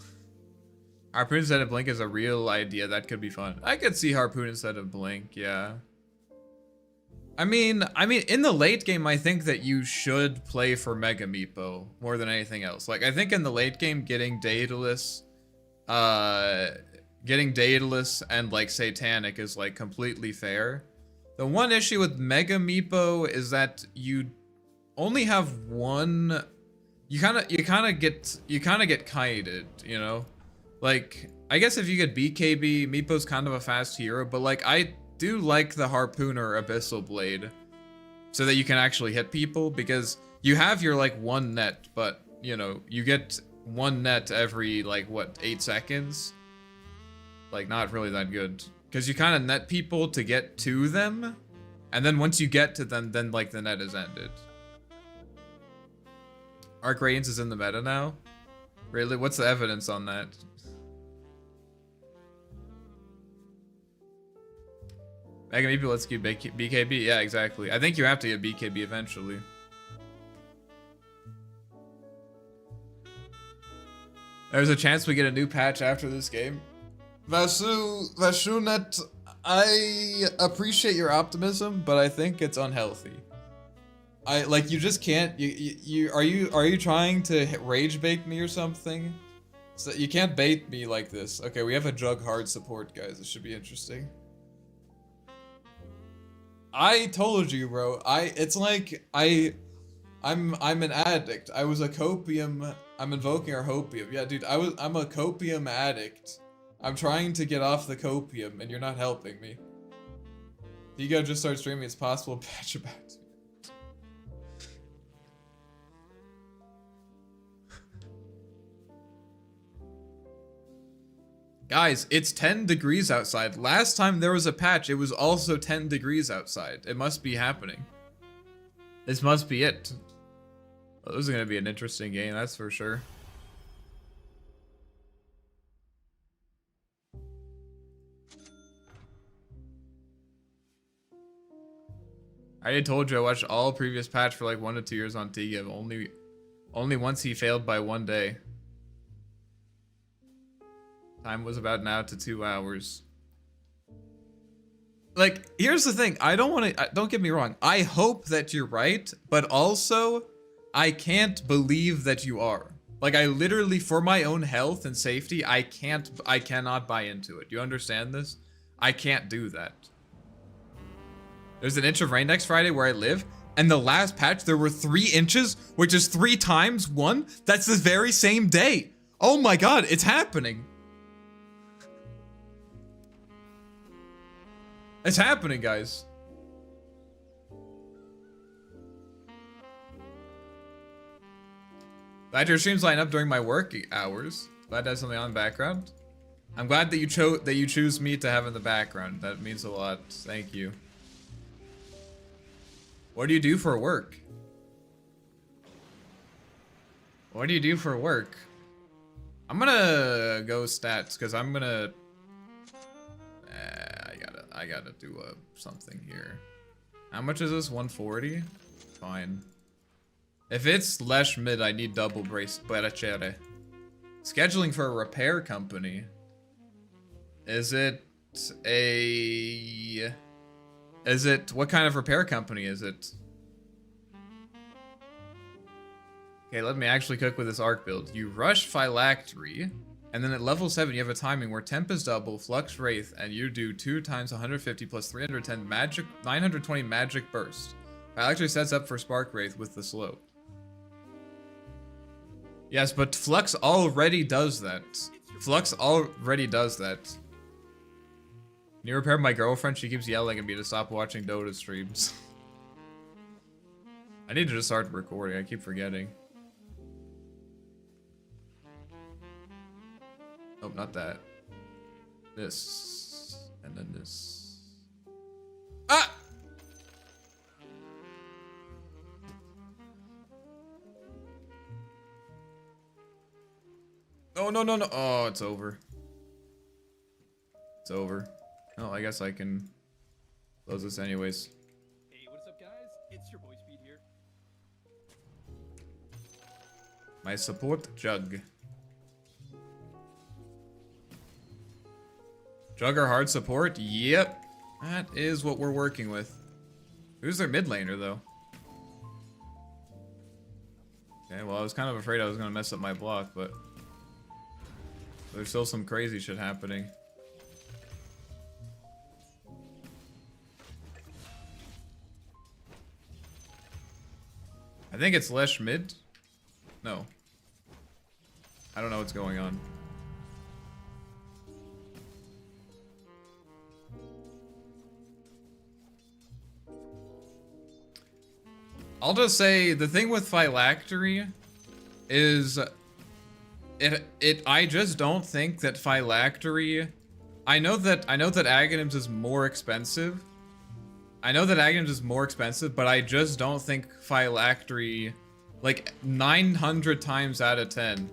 Harpoon instead of Blink is a real idea. That could be fun. I could see Harpoon instead of Blink, yeah. I mean, in the late game, I think that you should play for Mega Meepo more than anything else. Like, I think in the late game, getting Daedalus and like Satanic is like completely fair. The one issue with Mega Meepo is that you only have one. You kind of get kited, Like, I guess if you get BKB, Meepo's kind of a fast hero, but like I do like the Harpooner Abyssal Blade, so that you can actually hit people, because you have your like one net, but you get one net every like what, 8 seconds. Like, not really that good, because you kind of net people to get to them, and then once you get to them, then like the net is ended. Arc Radiance is in the meta now? Really? What's the evidence on that? Mega Meepo lets you get BKB? Yeah, exactly. I think you have to get BKB eventually. There's a chance we get a new patch after this game. Vashunet, I appreciate your optimism, but I think it's unhealthy. You just can't. Are you trying to rage bait me or something? So you can't bait me like this. Okay, we have a jug hard support, guys. It should be interesting. I told you, bro. It's like I'm an addict. I was a copium. I'm invoking our hopium. Yeah, dude. I'm a copium addict. I'm trying to get off the copium, and you're not helping me. You gotta just start streaming. It's possible. Patch about. Guys, it's 10 degrees outside. Last time there was a patch, it was also 10 degrees outside. It must be happening. This must be it. Well, this is gonna be an interesting game, that's for sure. I already told you I watched all previous patch for like 1 to 2 years on TGIV. Only once he failed by 1 day. Time was about now to 2 hours. Like, here's the thing. I don't want to. Don't get me wrong. I hope that you're right, but also, I can't believe that you are. Like, I literally, for my own health and safety, I cannot buy into it. You understand this? I can't do that. There's an inch of rain next Friday where I live, and the last patch there were 3 inches, which is 3 times 1. That's the very same day. Oh my god, it's happening. It's happening, guys. Glad your streams line up during my work hours. Glad to have something on in the background. I'm glad that you choose me to have in the background. That means a lot. Thank you. What do you do for work? What do you do for work? I'm gonna go stats because I'm gonna. I gotta do something here. How much is this? 140? Fine. If it's Lesh mid, I need double brace Baracere. Scheduling for a repair company. Is it what kind of repair company is it? Okay, let me actually cook with this arc build. You rush Phylactery. And then at level 7, you have a timing where temp is double, flux wraith, and you do 2 times 150 plus 310 magic, 920 magic burst. Phylactery sets up for spark wraith with the slow. Yes, but flux already does that. Flux already does that. Can you repair my girlfriend? She keeps yelling at me to stop watching Dota streams. I need to just start recording. I keep forgetting. Nope, not that. This. And then this. Ah! Oh, no, no, no. Oh, it's over. It's over. Oh, I guess I can close this anyways. Hey, what's up, guys? It's your boy Speed here. My support jug. Jugger hard support? Yep. That is what we're working with. Who's their mid laner, though? Okay, well, I was kind of afraid I was going to mess up my block, but there's still some crazy shit happening. I think it's Lesh mid. No. I don't know what's going on. I'll just say the thing with Phylactery is I just don't think that Phylactery. I know that Aghanims is more expensive. I know that Aghanims is more expensive, but I just don't think Phylactery, like 900 times out of 10,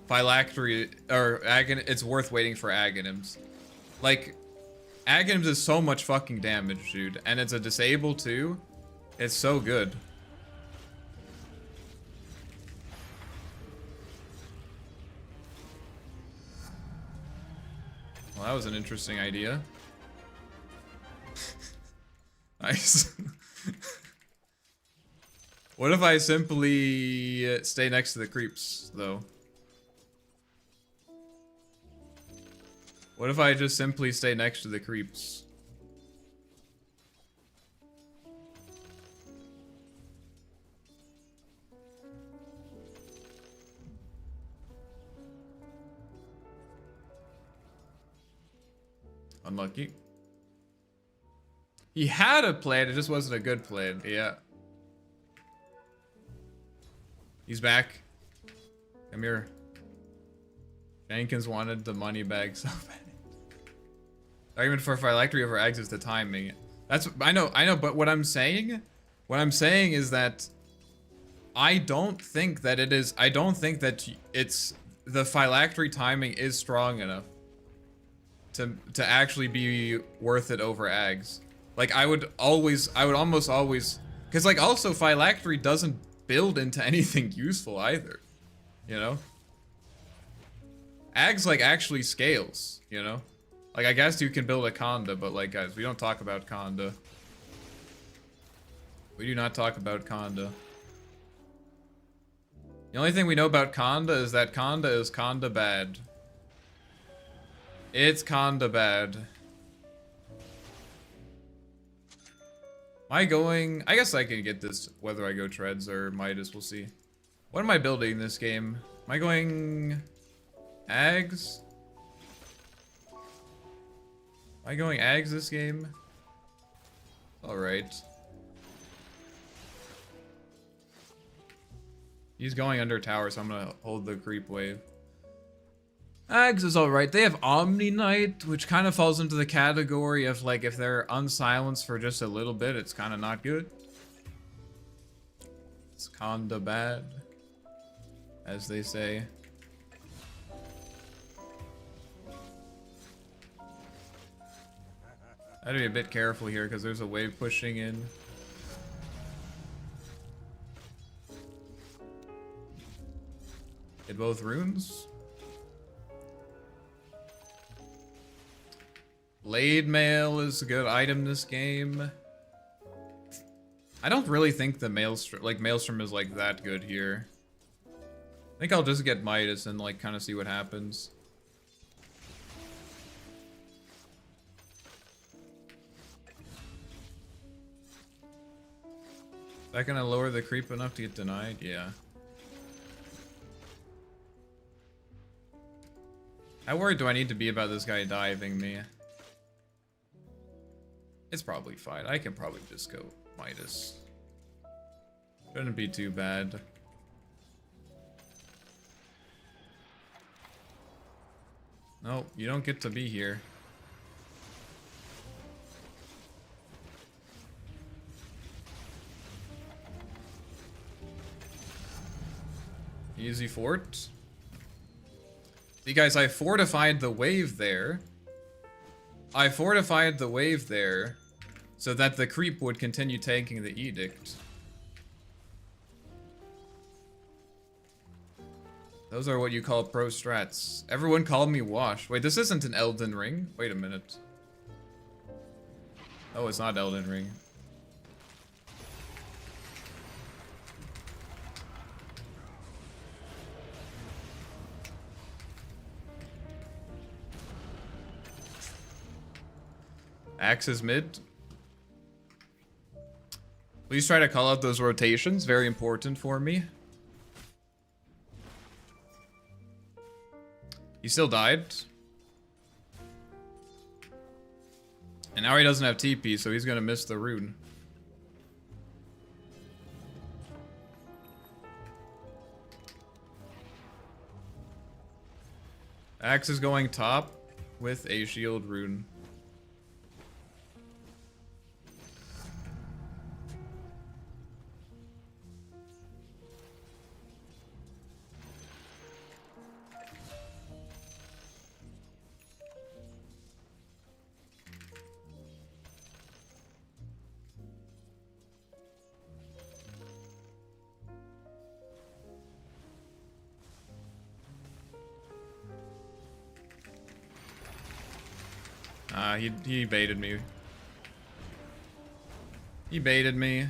Phylactery or it's worth waiting for Aghanims. Like, Aghanims is so much fucking damage, dude, and it's a disable too. It's so good. Well, that was an interesting idea. Nice. What if I simply stay next to the creeps, though? What if I just simply stay next to the creeps? Unlucky. He had a plan, it just wasn't a good plan. Yeah. He's back. Come here. Jenkins wanted the money bag so bad. Argument for phylactery over eggs is the timing. That's I know, but what I'm saying is that I don't think that it's the phylactery timing is strong enough to actually be worth it over eggs. Like I would almost always, because like also phylactery doesn't build into anything useful either, you know? Ags like actually scales, you know? Like I guess you can build a Conda, but like guys, we don't talk about Conda. We do not talk about Conda. The only thing we know about Conda is that Conda is Conda bad. It's Conda bad. Am I going? I guess I can get this whether I go Treads or Midas, we'll see. What am I building this game? Am I going Ags? Am I going Ags this game? Alright. He's going under tower, so I'm gonna hold the creep wave. Ags is alright. They have Omni Knight, which kind of falls into the category of like if they're unsilenced for just a little bit, it's kind of not good. It's kinda bad, as they say. I have to be a bit careful here because there's a wave pushing in. Get both runes. Blade Mail is a good item this game. I don't really think the Maelstrom is like that good here. I think I'll just get Midas and like kind of see what happens. Is that gonna lower the creep enough to get denied? Yeah. How worried do I need to be about this guy diving me? It's probably fine. I can probably just go Midas. Shouldn't be too bad. No, you don't get to be here. Easy fort. See guys, I fortified the wave there. I fortified the wave there so that the creep would continue taking the edict. Those are what you call pro strats. Everyone called me Wash. Wait, this isn't an Elden Ring. Wait a minute. Oh, it's not Elden Ring. Axe is mid. Please try to call out those rotations. Very important for me. He still died. And now he doesn't have TP, so he's gonna miss the rune. Axe is going top with a shield rune. Ah, he baited me. He baited me.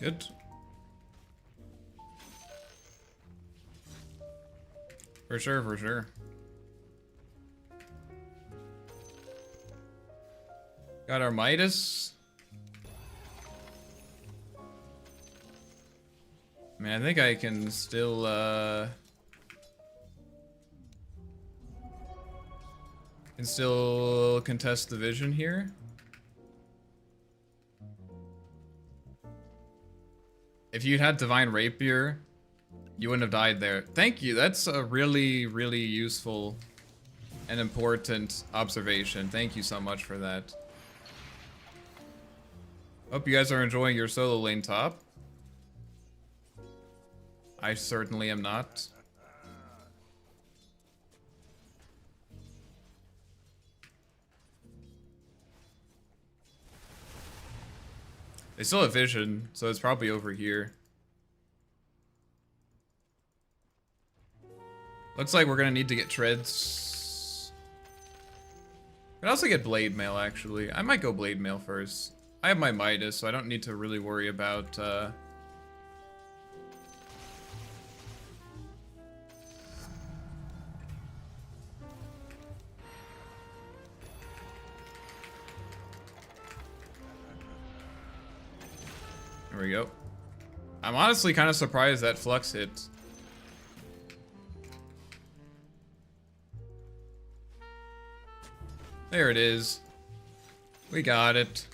Good. For sure, for sure. Got our Midas. Man, I think I can still, contest the vision here. If you'd had Divine Rapier, you wouldn't have died there. Thank you. That's a really, really useful and important observation. Thank you so much for that. Hope you guys are enjoying your solo lane top. I certainly am not. They still have vision, so it's probably over here. Looks like we're gonna need to get treads. Could also get blade mail, actually. I might go blade mail first. I have my Midas, so I don't need to really worry about, There we go. I'm honestly kind of surprised that Flux hit. There it is. We got it.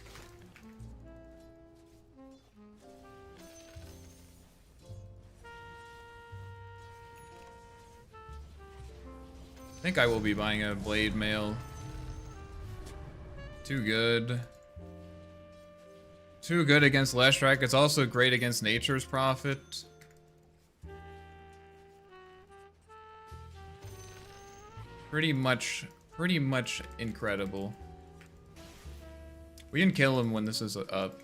I think I will be buying a blade mail. Too good. Too good against Leshrac. It's also great against Nature's Prophet. Pretty much incredible. We can kill him when this is up.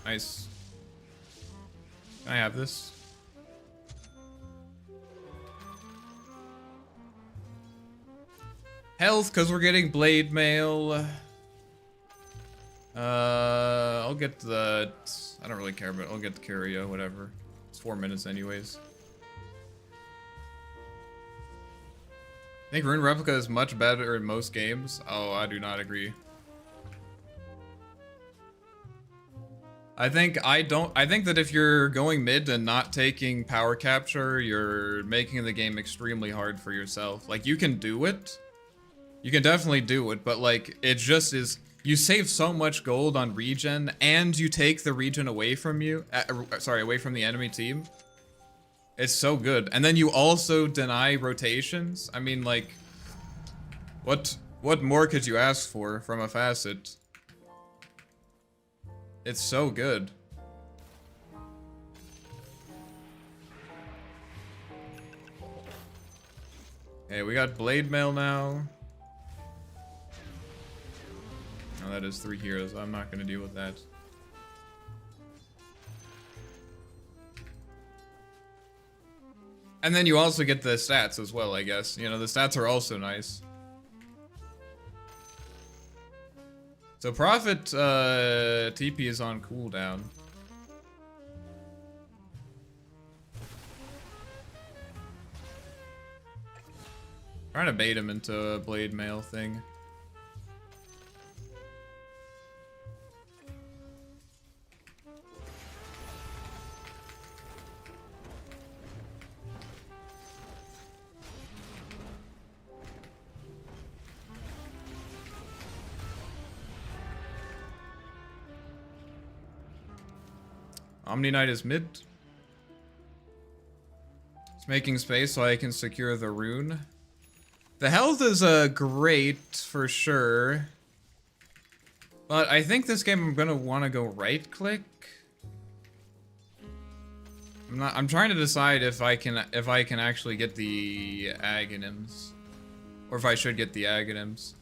Nice. Can I have this? Health, because we're getting blade mail. I'll get the... I don't really care, but I'll get the Curio, whatever. It's 4 minutes anyways. I think Rune Replica is much better in most games. Oh, I do not agree. I think that if you're going mid and not taking power capture, you're making the game extremely hard for yourself. Like, you can do it. You can definitely do it, but like, it just is, you save so much gold on regen, and you take the regen away from you, away from the enemy team. It's so good. And then you also deny rotations. I mean, like, what more could you ask for from a facet? It's so good. Okay, we got blade mail now. Oh, that is 3 heroes. I'm not gonna deal with that. And then you also get the stats as well, I guess. You know, the stats are also nice. So Prophet TP is on cooldown. Trying to bait him into a blade mail thing. Omni Knight is mid. It's making space so I can secure the rune. The health is great for sure. But I think this game I'm gonna wanna go right click. I'm trying to decide if I can actually get the Aghanims. Or if I should get the Aghanims.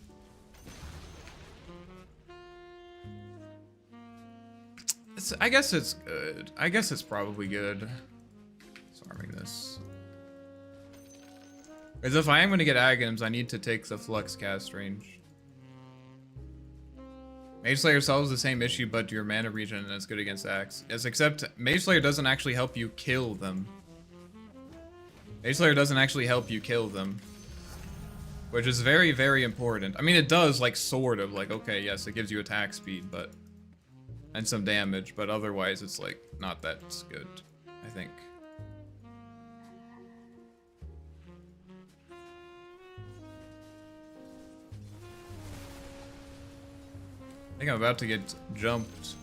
I guess it's good. I guess it's probably good. Farming this. Because if I am going to get Aghanims, I need to take the Flux cast range. Mage Slayer solves the same issue, but your mana regen is good against Axe. Yes, except Mage Slayer doesn't actually help you kill them. Mage Slayer doesn't actually help you kill them. Which is very, very important. I mean, it does, like, sort of. Like, okay, yes, it gives you attack speed, but... and some damage, but otherwise it's, like, not that good, I think. I think I'm about to get jumped.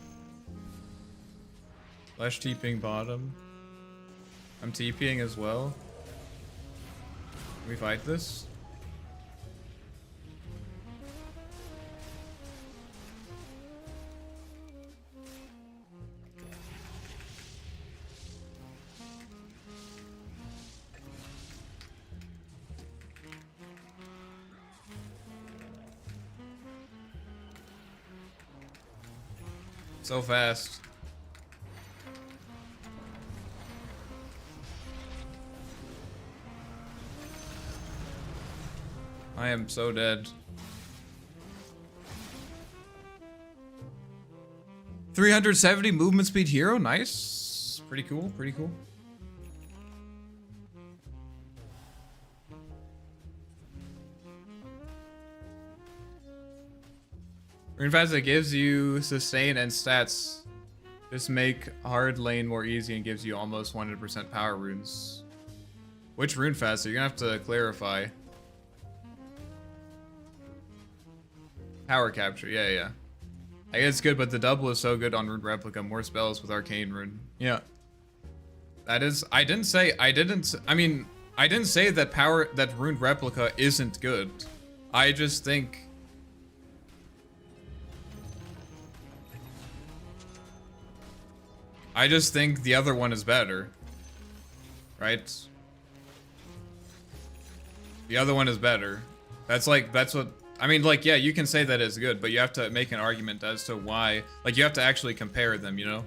Flash TPing bottom. I'm TPing as well. Can we fight this? So fast. I am so dead. 370 movement speed hero, nice. Pretty cool, pretty cool. Rune Facet gives you sustain and stats. Just make hard lane more easy and gives you almost 100% power runes. Which Rune Facet? You're gonna have to clarify. Power capture, yeah. I guess it's good, but the double is so good on Rune Replica. More spells with Arcane Rune. Yeah. That is, I didn't say that Rune Replica isn't good. I just think the other one is better. Right? The other one is better. That's what... I mean, like, yeah, you can say that it's good, but you have to make an argument as to why... Like, you have to actually compare them, you know?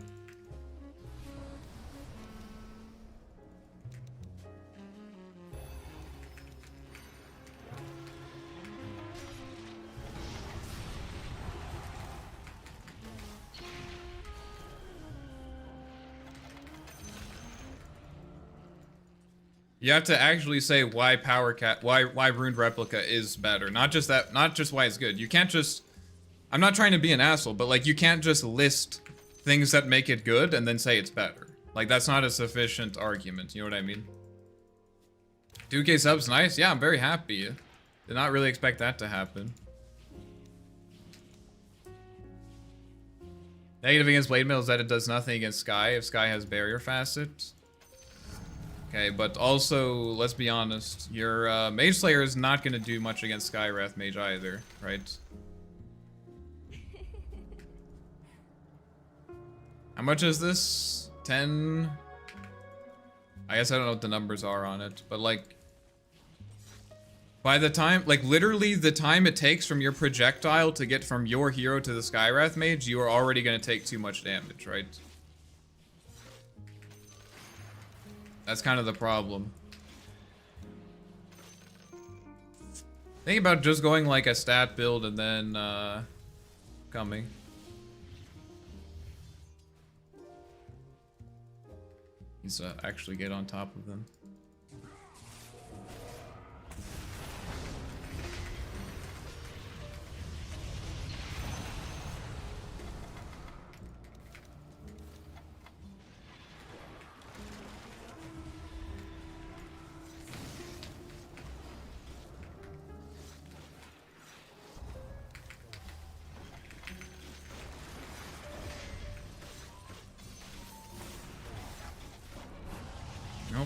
You have to actually say why why Rune Replica is better. Not just why it's good. You can't just... I'm not trying to be an asshole, but like you can't just list things that make it good and then say it's better. Like that's not a sufficient argument, you know what I mean? 2K subs, nice. Yeah, I'm very happy. Did not really expect that to happen. Negative against Blade Mail is that it does nothing against Sky if Sky has Barrier Facet. Okay, but also, let's be honest, your Mage Slayer is not going to do much against Skywrath Mage either, right? How much is this? 10? I guess I don't know what the numbers are on it, but like... By the time, like literally the time it takes from your projectile to get from your hero to the Skywrath Mage, you are already going to take too much damage, right? That's kind of the problem. Think about just going like a stat build and then coming. Needs to actually get on top of them.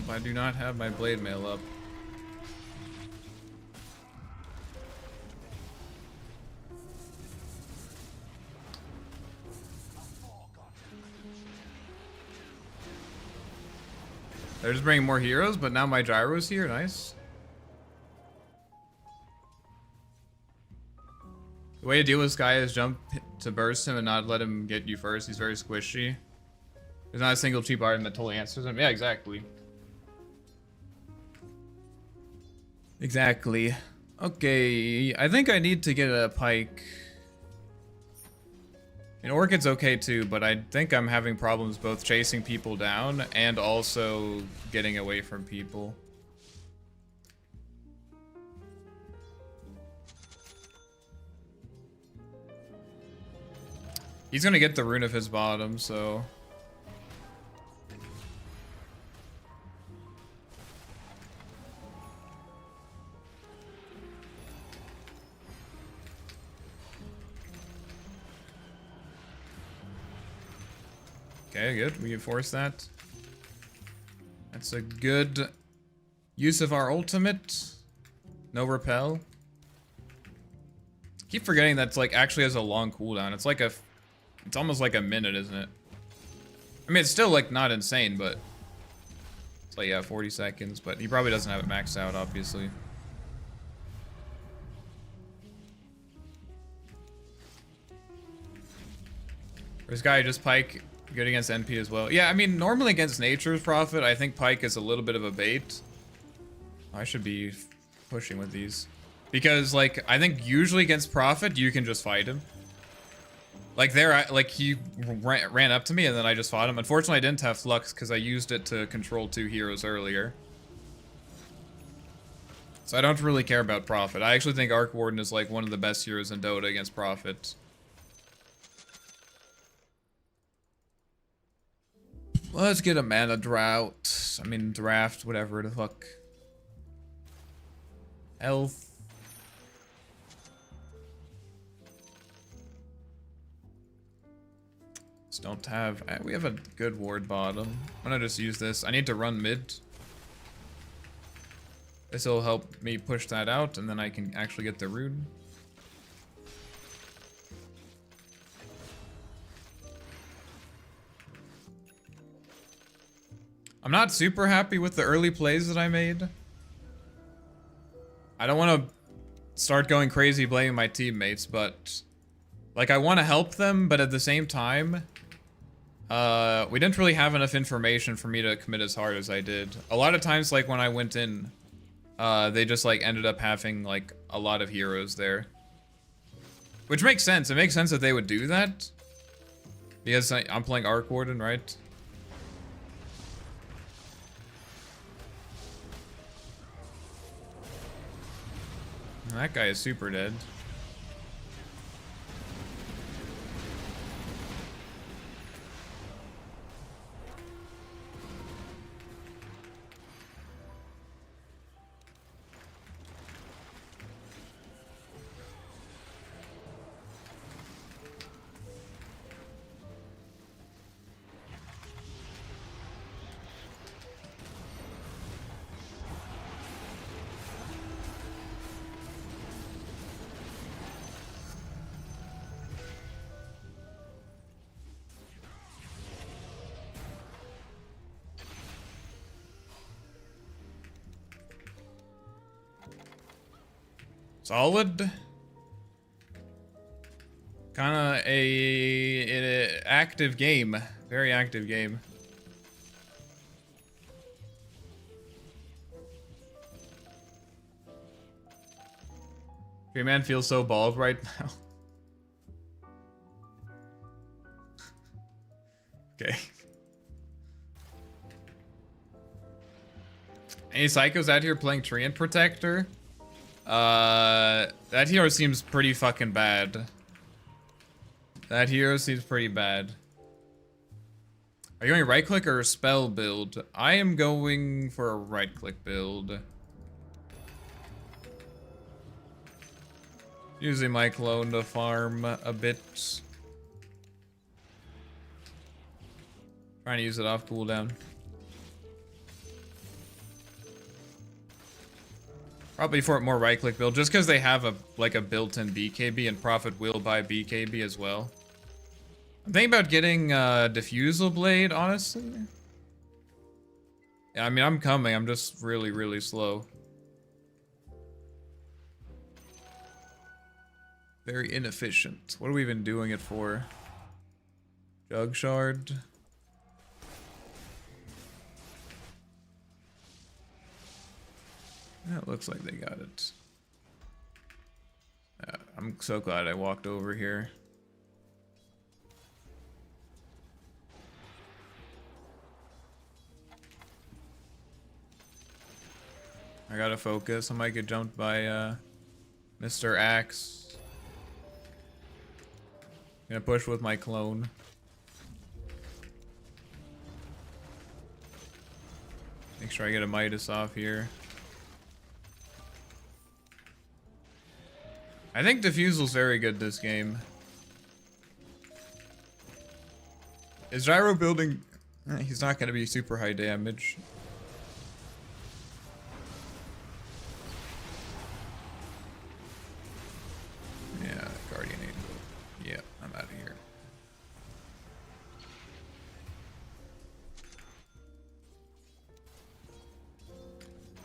Nope, I do not have my blade mail up. They're just bringing more heroes, but now my gyro's here. Nice. The way to deal with this guy is jump to burst him and not let him get you first. He's very squishy. There's not a single cheap item that totally answers him. Yeah, exactly. Exactly. Okay, I think I need to get a pike. And Orchid's okay too, but I think I'm having problems both chasing people down and also getting away from people. He's gonna get the rune of his bottom, so... Okay, good. We can force that. That's a good use of our ultimate. No repel. Keep forgetting that's like actually has a long cooldown. It's like a... It's almost like a minute, isn't it? I mean, it's still like not insane, but... It's like, yeah, 40 seconds, but he probably doesn't have it maxed out, obviously. This guy just pike... Good against NP as well. Yeah, I mean, normally against Nature's Prophet, I think Pike is a little bit of a bait. I should be pushing with these. Because, like, I think usually against Prophet, you can just fight him. Like, there, like, he ran up to me and then I just fought him. Unfortunately, I didn't have Flux because I used it to control 2 heroes earlier. So I don't really care about Prophet. I actually think Arc Warden is, like, one of the best heroes in Dota against Prophet. Let's get a mana drought. I mean, draft, whatever the fuck. Health. Just don't have... We have a good ward bottom. I'm gonna just use this. I need to run mid. This will help me push that out, and then I can actually get the rune. I'm not super happy with the early plays that I made. I don't want to start going crazy blaming my teammates, but... Like, I want to help them, but at the same time... we didn't really have enough information for me to commit as hard as I did. A lot of times, like, when I went in, they just, like, ended up having, like, a lot of heroes there. Which makes sense. It makes sense that they would do that. Because I'm playing Arc Warden, right? That guy is super dead. Solid. Kinda a active game. Very active game. Your man feels so bald right now. Okay. Any psychos out here playing Treant Protector? That hero seems pretty fucking bad. That hero seems pretty bad. Are you going right click or spell build? I am going for a right click build. Using my clone to farm a bit. Trying to use it off cooldown. Probably for a more right-click build, just because they have a like a built-in BKB and Prophet will buy BKB as well. I'm thinking about getting Diffusal Blade, honestly. Yeah, I mean, I'm coming. I'm just really, really slow. Very inefficient. What are we even doing it for? Jug Shard. Yeah, it looks like they got it. I'm so glad I walked over here. I gotta focus. I might get jumped by Mr. Axe. Gonna push with my clone. Make sure I get a Midas off here. I think Diffusal's very good this game. Is Gyro building... he's not going to be super high damage. Yeah, Guardian Angel. Yeah, I'm out of here.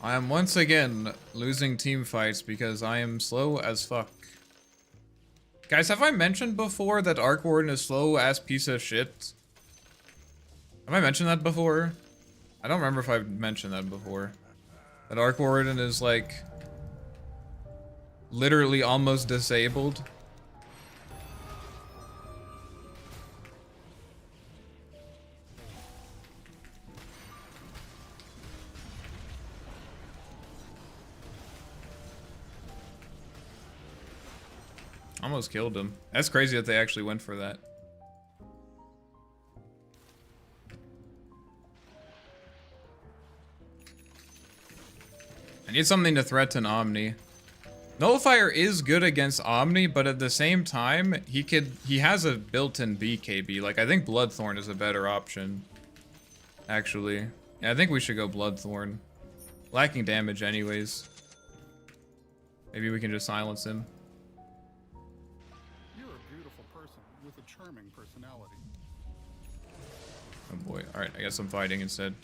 I am once again losing team fights because I am slow as fuck. Guys, have I mentioned before that Arc Warden is slow ass piece of shit? Have I mentioned that before? I don't remember if I've mentioned that before. That Arc Warden is like literally almost disabled. Almost killed him. That's crazy that they actually went for that. I need something to threaten Omni. Nullifier is good against Omni, but at the same time, he has a built-in BKB. Like, I think Bloodthorn is a better option. Actually. Yeah, I think we should go Bloodthorn. Lacking damage anyways. Maybe we can just silence him. Charming personality. Oh boy. Alright, I guess I'm fighting instead.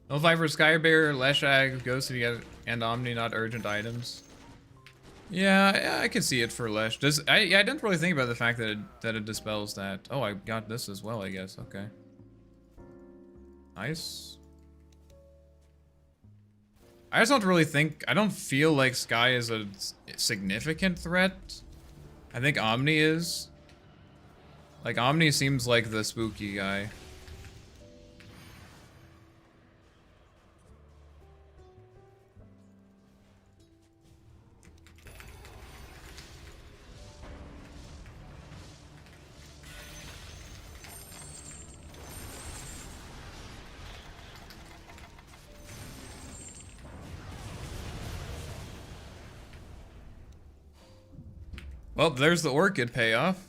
No fight for Skybear, Leshag, Ghosted, and Omni, not urgent items. Yeah, I can see it for Lesh. I didn't really think about the fact that it dispels that. Oh, I got this as well, I guess. Okay. Nice. I just don't really think... I don't feel like Sky is a significant threat. I think Omni is. Like, Omni seems like the spooky guy. Well, there's the Orchid payoff.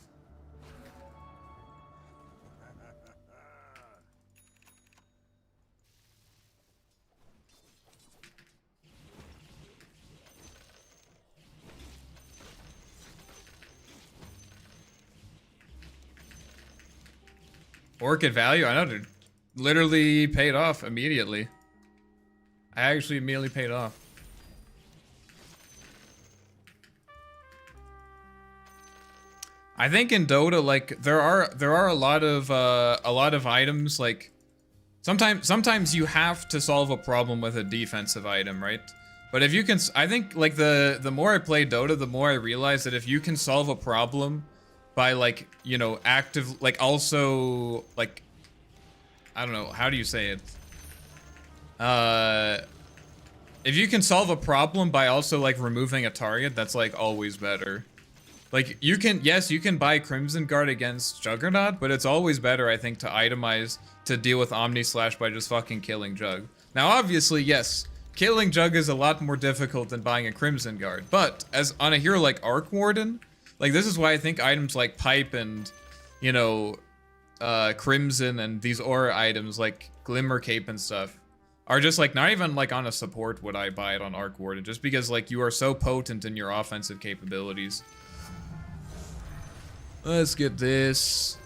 Orchid value? I know, dude. Literally paid off immediately. I actually immediately paid off. I think in Dota, like there are a lot of items. Like sometimes you have to solve a problem with a defensive item, right? But if you can, I think like the more I play Dota, the more I realize that if you can solve a problem by like, you know, active, like also like, I don't know, how do you say it? If you can solve a problem by also like removing a target, that's like always better. Like, you can, yes, you can buy Crimson Guard against Juggernaut, but it's always better, I think, to itemize to deal with Omni Slash by just fucking killing Jug. Now, obviously, yes, killing Jug is a lot more difficult than buying a Crimson Guard, but as on a hero like Arc Warden, like, this is why I think items like Pipe and, you know, Crimson and these aura items like Glimmer Cape and stuff are just like, not even like on a support would I buy it on Arc Warden, just because like you are so potent in your offensive capabilities. Let's get this.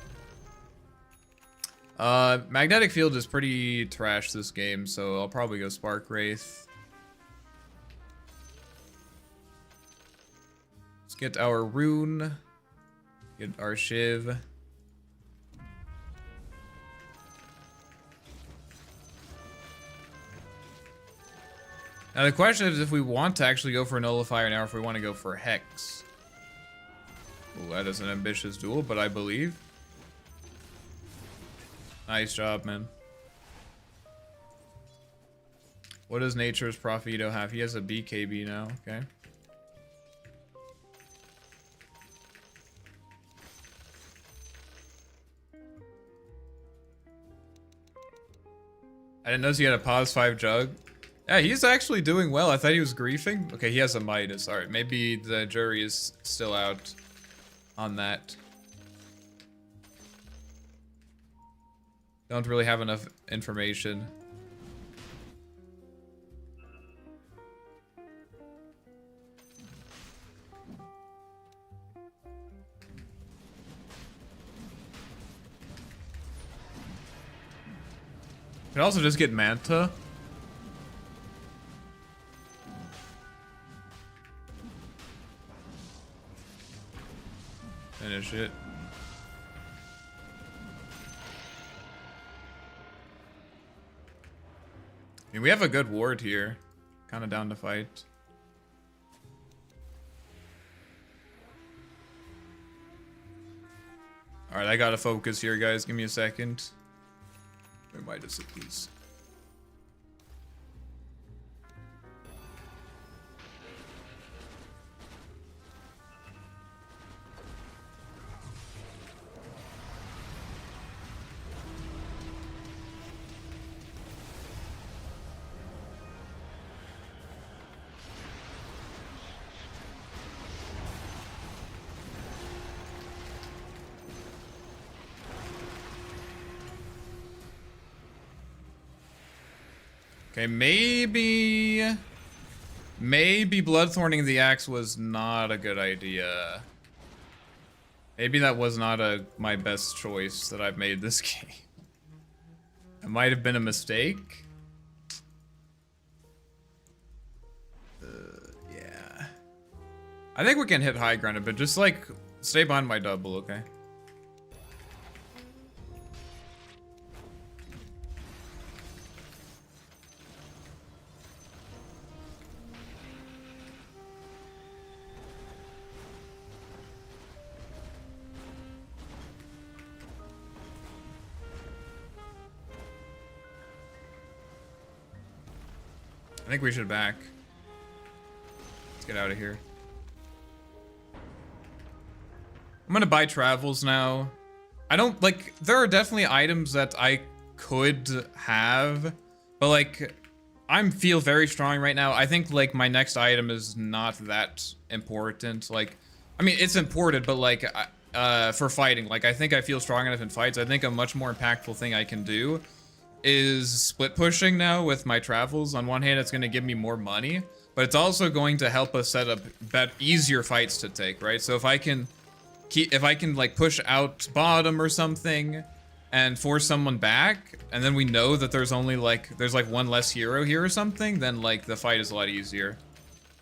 Magnetic Field is pretty trash this game, so I'll probably go Spark Wraith. Let's get our Rune. Get our Shiv. Now the question is if we want to actually go for a Nullifier now, or if we want to go for Hex. Ooh, that is an ambitious duel, but I believe. Nice job, man. What does Nature's Profito have? He has a BKB now, okay. I didn't notice he had a pause 5 Jug. Yeah, he's actually doing well. I thought he was griefing. Okay, he has a Midas. Alright, maybe the jury is still out on that. Don't really have enough information. Could also just get Manta. Finish it. I mean, we have a good ward here. Kind of down to fight. Alright, I gotta focus here, guys. Give me a second. Where might it please? Okay, maybe Bloodthorning the Axe was not a good idea. Maybe that was not my best choice that I've made this game. It might have been a mistake. Yeah. I think we can hit high ground a bit, just like stay behind my double, okay? I think we should back. Let's get out of here. I'm gonna buy travels now. I don't, like, there are definitely items that I could have, but like, I feel very strong right now. I think like my next item is not that important. Like, I mean, it's important, but like, for fighting, like, I think I feel strong enough in fights. I think a much more impactful thing I can do is split pushing now with my travels. On one hand, it's going to give me more money, but it's also going to help us set up easier fights to take, right? So if I can like push out bottom or something and force someone back, and then we know that there's only like, there's like one less hero here or something, then like the fight is a lot easier.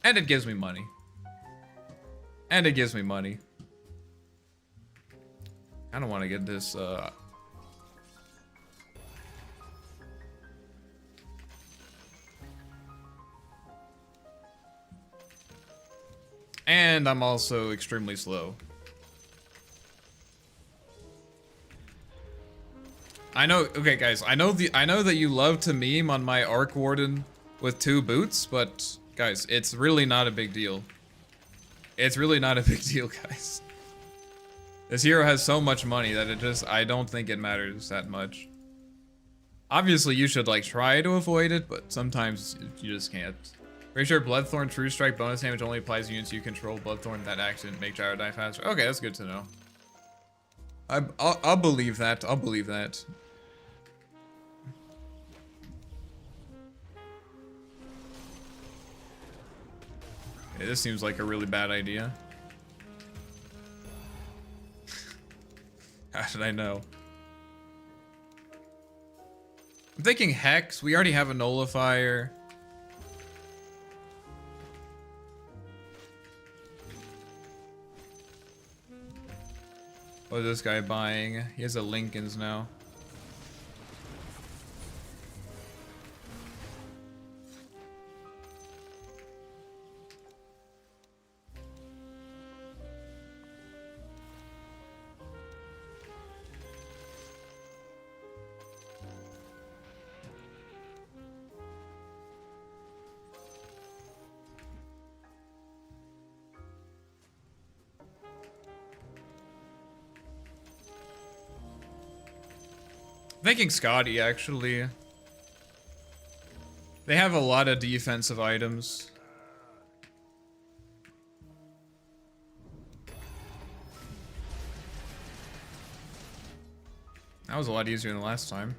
And it gives me money. And it gives me money. I don't want to get this, and I'm also extremely slow. I know, okay guys, I know that you love to meme on my Arc Warden with 2 boots, but guys, it's really not a big deal. It's really not a big deal, guys. This hero has so much money that I don't think it matters that much. Obviously, you should like try to avoid it, but sometimes you just can't. Pretty sure Bloodthorn True Strike bonus damage only applies to units you control. Bloodthorn that accident make Gyro die faster. Okay, that's good to know. I'll believe that. I'll believe that. Okay, this seems like a really bad idea. How did I know? I'm thinking Hex. We already have a Nullifier. What is this guy buying? He has a Lincoln's now. Thinking Scotty, actually. They have a lot of defensive items. That was a lot easier than last time.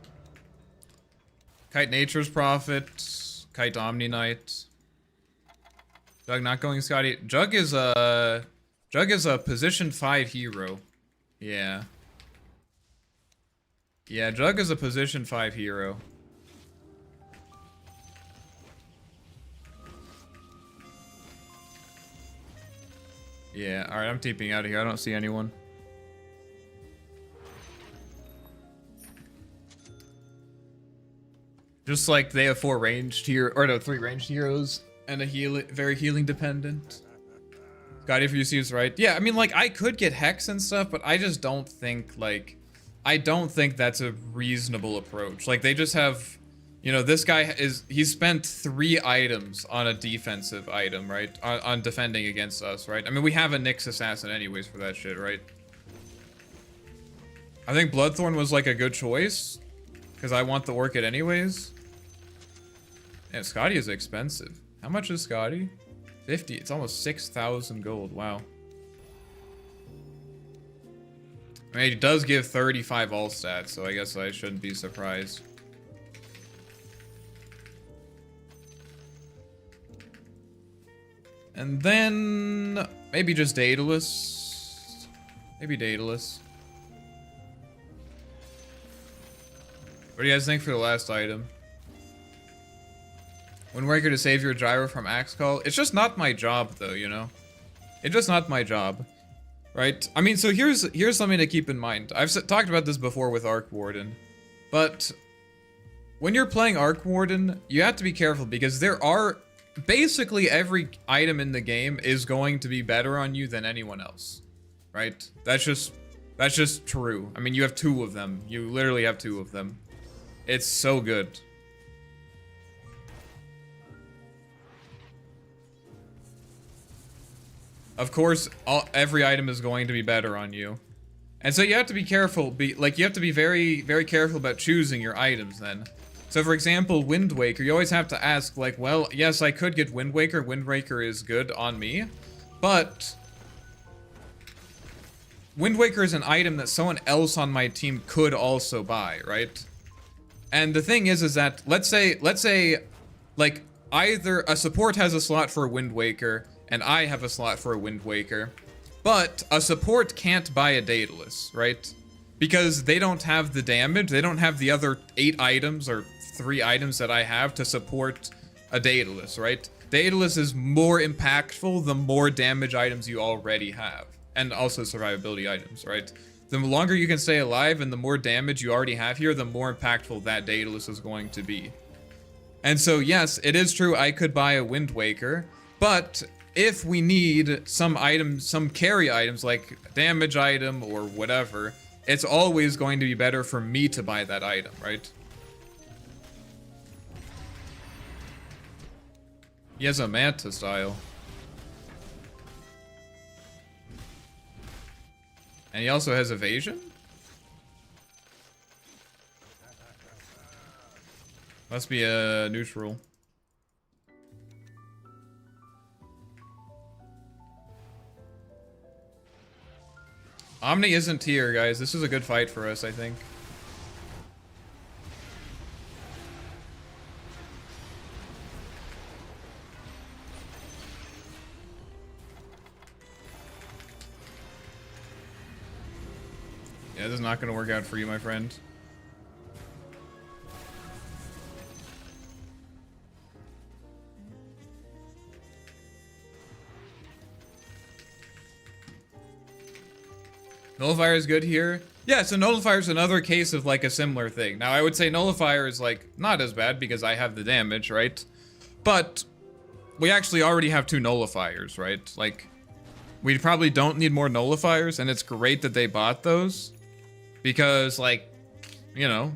Kite Nature's Prophet. Kite Omni Knight. Jug not going Scotty. Jug is a position 5 hero. Yeah. Yeah, Jug is a position 5 hero. Yeah, alright, I'm TPing out of here. I don't see anyone. Just like they have 4 ranged hero, or no, 3 ranged heroes and a very healing dependent. Scotty, if you see it's right. Yeah, I mean, like, I could get Hex and stuff, but I just don't think, like... I don't think that's a reasonable approach. Like, they just have, you know, this guy he spent 3 items on a defensive item, right? On defending against us, right? I mean, we have a Nyx Assassin anyways for that shit, right? I think Bloodthorn was, like, a good choice, because I want the Orchid anyways. Yeah, Scotty is expensive. How much is Scotty? 50. It's almost 6,000 gold. Wow. I mean, it does give 35 all stats, so I guess I shouldn't be surprised. And then... maybe just Daedalus. Maybe Daedalus. What do you guys think for the last item? Windwaker to save your gyro from Axe Call. It's just not my job, though, you know? It's just not my job. Right? I mean, so here's something to keep in mind. I've talked about this before with Arc Warden. But when you're playing Arc Warden, you have to be careful because there are... basically every item in the game is going to be better on you than anyone else. Right? That's just true. I mean, you have 2 of them. You literally have 2 of them. It's so good. Of course, every item is going to be better on you. And so you have to be careful, you have to be very, very careful about choosing your items then. So for example, Wind Waker, you always have to ask, like, well, yes, I could get Wind Waker. Wind Waker is good on me. But Wind Waker is an item that someone else on my team could also buy, right? And the thing is that, let's say, like, either a support has a slot for a Wind Waker, and I have a slot for a Wind Waker, but a support can't buy a Daedalus, right? Because they don't have the damage, they don't have the other 8 items or 3 items that I have to support a Daedalus, right? Daedalus is more impactful the more damage items you already have, and also survivability items, right? The longer you can stay alive and the more damage you already have here, the more impactful that Daedalus is going to be. And so yes, it is true I could buy a Wind Waker, but if we need some items, some carry items like damage item or whatever, it's always going to be better for me to buy that item, right? He has a Manta style. And he also has evasion? Must be a neutral. Omni isn't here, guys. This is a good fight for us, I think. Yeah, this is not going to work out for you, my friend. Nullifier is good here. Yeah, so Nullifier is another case of like a similar thing. Now, I would say Nullifier is like not as bad because I have the damage, right? But we actually already have 2 Nullifiers, right? Like, we probably don't need more Nullifiers, and it's great that they bought those. Because, like, you know,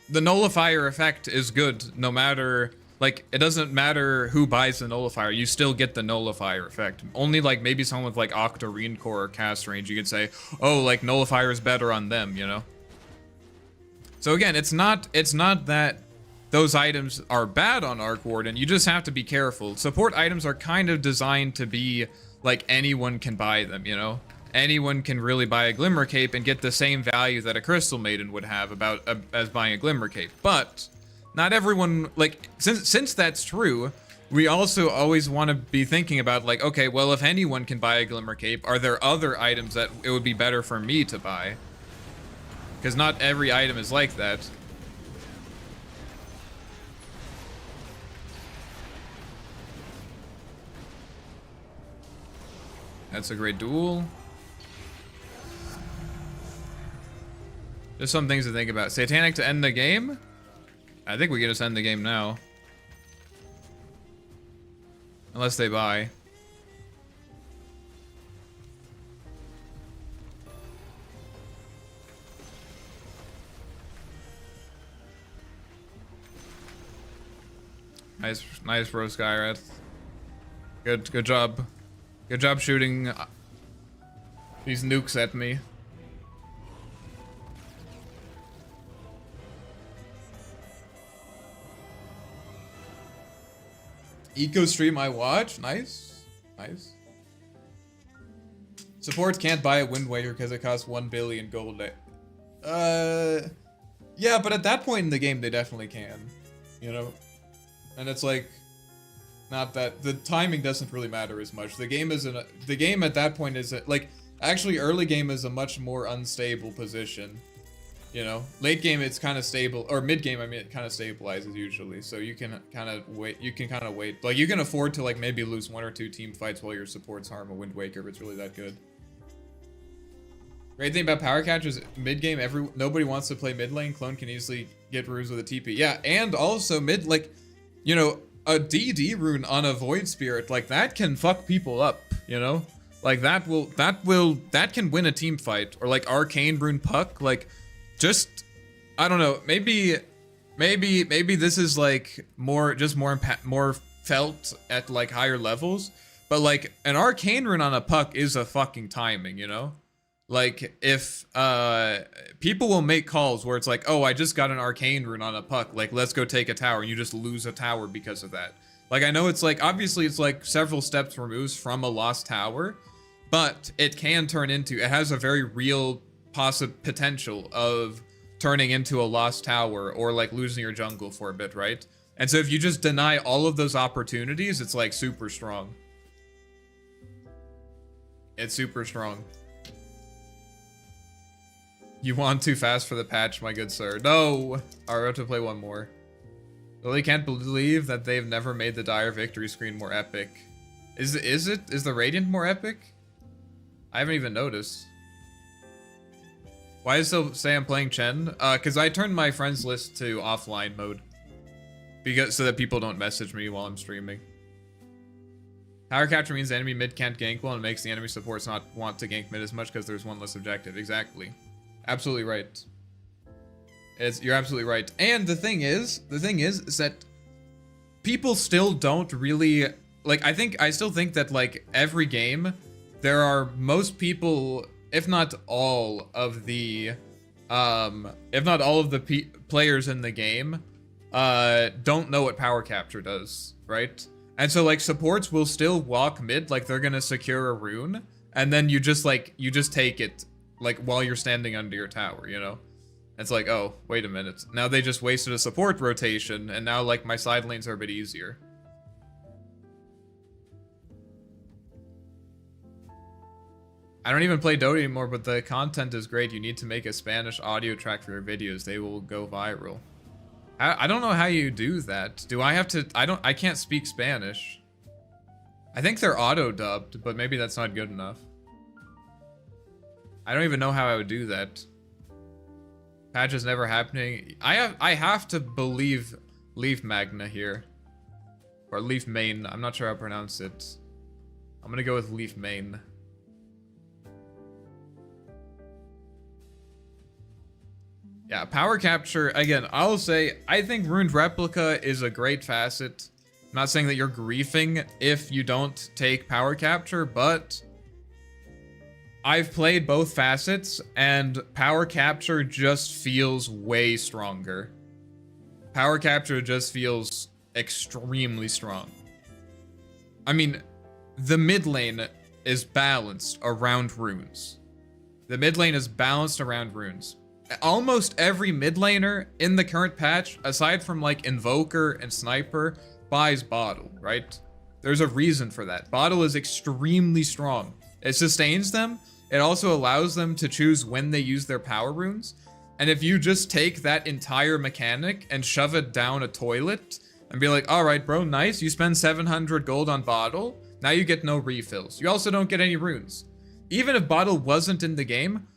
the Nullifier effect is good no matter, like, it doesn't matter who buys the Nullifier, you still get the Nullifier effect. Only, like, maybe someone with, like, Octarine Core or cast range, you could say, oh, like, Nullifier is better on them, you know? So again, it's not that those items are bad on Arc Warden, you just have to be careful. Support items are kind of designed to be, like, anyone can buy them, you know? Anyone can really buy a Glimmer Cape and get the same value that a Crystal Maiden would have as buying a Glimmer Cape. But not everyone, like, since that's true, we also always want to be thinking about, like, okay, well, if anyone can buy a Glimmer Cape, are there other items that it would be better for me to buy? Because not every item is like that. That's a great duel. Just some things to think about. Satanic to end the game? I think we can just end the game now. Unless they buy. Nice bro, Skywrath. Good job. Good job shooting these nukes at me. Eco stream I watch. Nice. Nice. Supports can't buy a Wind Waker because it costs 1 billion gold. Yeah, but at that point in the game, they definitely can. You know? And it's like, not that, the timing doesn't really matter as much. The game at that point is, like, actually early game is a much more unstable position. You know, late game it's kind of stable, or mid game I mean it kind of stabilizes usually, so you can kind of wait. Like you can afford to like maybe lose 1 or 2 team fights while your supports harm a Wind Waker if it's really that good. Great thing about Power Catch is mid game nobody wants to play mid lane. Clone can easily get runes with a TP. Yeah, and also mid, like, you know, a DD rune on a Void Spirit, like that can fuck people up, you know? Like that can win a team fight. Or like Arcane Rune Puck, like just, I don't know, maybe this is like more felt at like higher levels, but like an Arcane Rune on a Puck is a fucking timing, you know? Like if people will make calls where it's like, oh, I just got an Arcane Rune on a Puck, like let's go take a tower, and you just lose a tower because of that. Like I know it's like, obviously it's like several steps removed from a lost tower, but it can turn into, it has a very real potential of turning into a lost tower or like losing your jungle for a bit, right? And so if you just deny all of those opportunities, it's like super strong. It's super strong. You want too fast for the patch, my good sir. No! Alright, we have to play one more. Really can't believe that they've never made the Dire Victory screen more epic. Is the Radiant more epic? I haven't even noticed. Why does it say I'm playing Chen? Because I turned my friends list to offline mode. So that people don't message me while I'm streaming. Power capture means the enemy mid can't gank well and makes the enemy supports not want to gank mid as much because there's one less objective. Exactly. Absolutely right. You're absolutely right. And the thing is that people still don't really, like, I still think that like every game there are most people, if not all of the players in the game, don't know what power capture does, right? And so like supports will still walk mid like they're gonna secure a rune, and then you just take it like while you're standing under your tower, you know? It's like, oh, wait a minute. Now they just wasted a support rotation, and now like my side lanes are a bit easier. I don't even play Dota anymore, but the content is great. You need to make a Spanish audio track for your videos. They will go viral. I don't know how you do that. Do I have to? I can't speak Spanish. I think they're auto-dubbed, but maybe that's not good enough. I don't even know how I would do that. Patch is never happening. I have to believe Leaf Magna here. Or Leaf Main. I'm not sure how to pronounce it. I'm gonna go with Leaf Main. Yeah, power capture, again, I'll say, I think Ruined Replica is a great facet. I'm not saying that you're griefing if you don't take power capture, but I've played both facets, and power capture just feels way stronger. Power capture just feels extremely strong. I mean, the mid lane is balanced around runes. The mid lane is balanced around runes. Almost every mid laner in the current patch, aside from like Invoker and Sniper, buys Bottle, right? There's a reason for that. Bottle is extremely strong. It sustains them. It also allows them to choose when they use their power runes. And if you just take that entire mechanic and shove it down a toilet and be like, all right, bro, nice. You spend 700 gold on Bottle. Now you get no refills. You also don't get any runes. Even if Bottle wasn't in the game,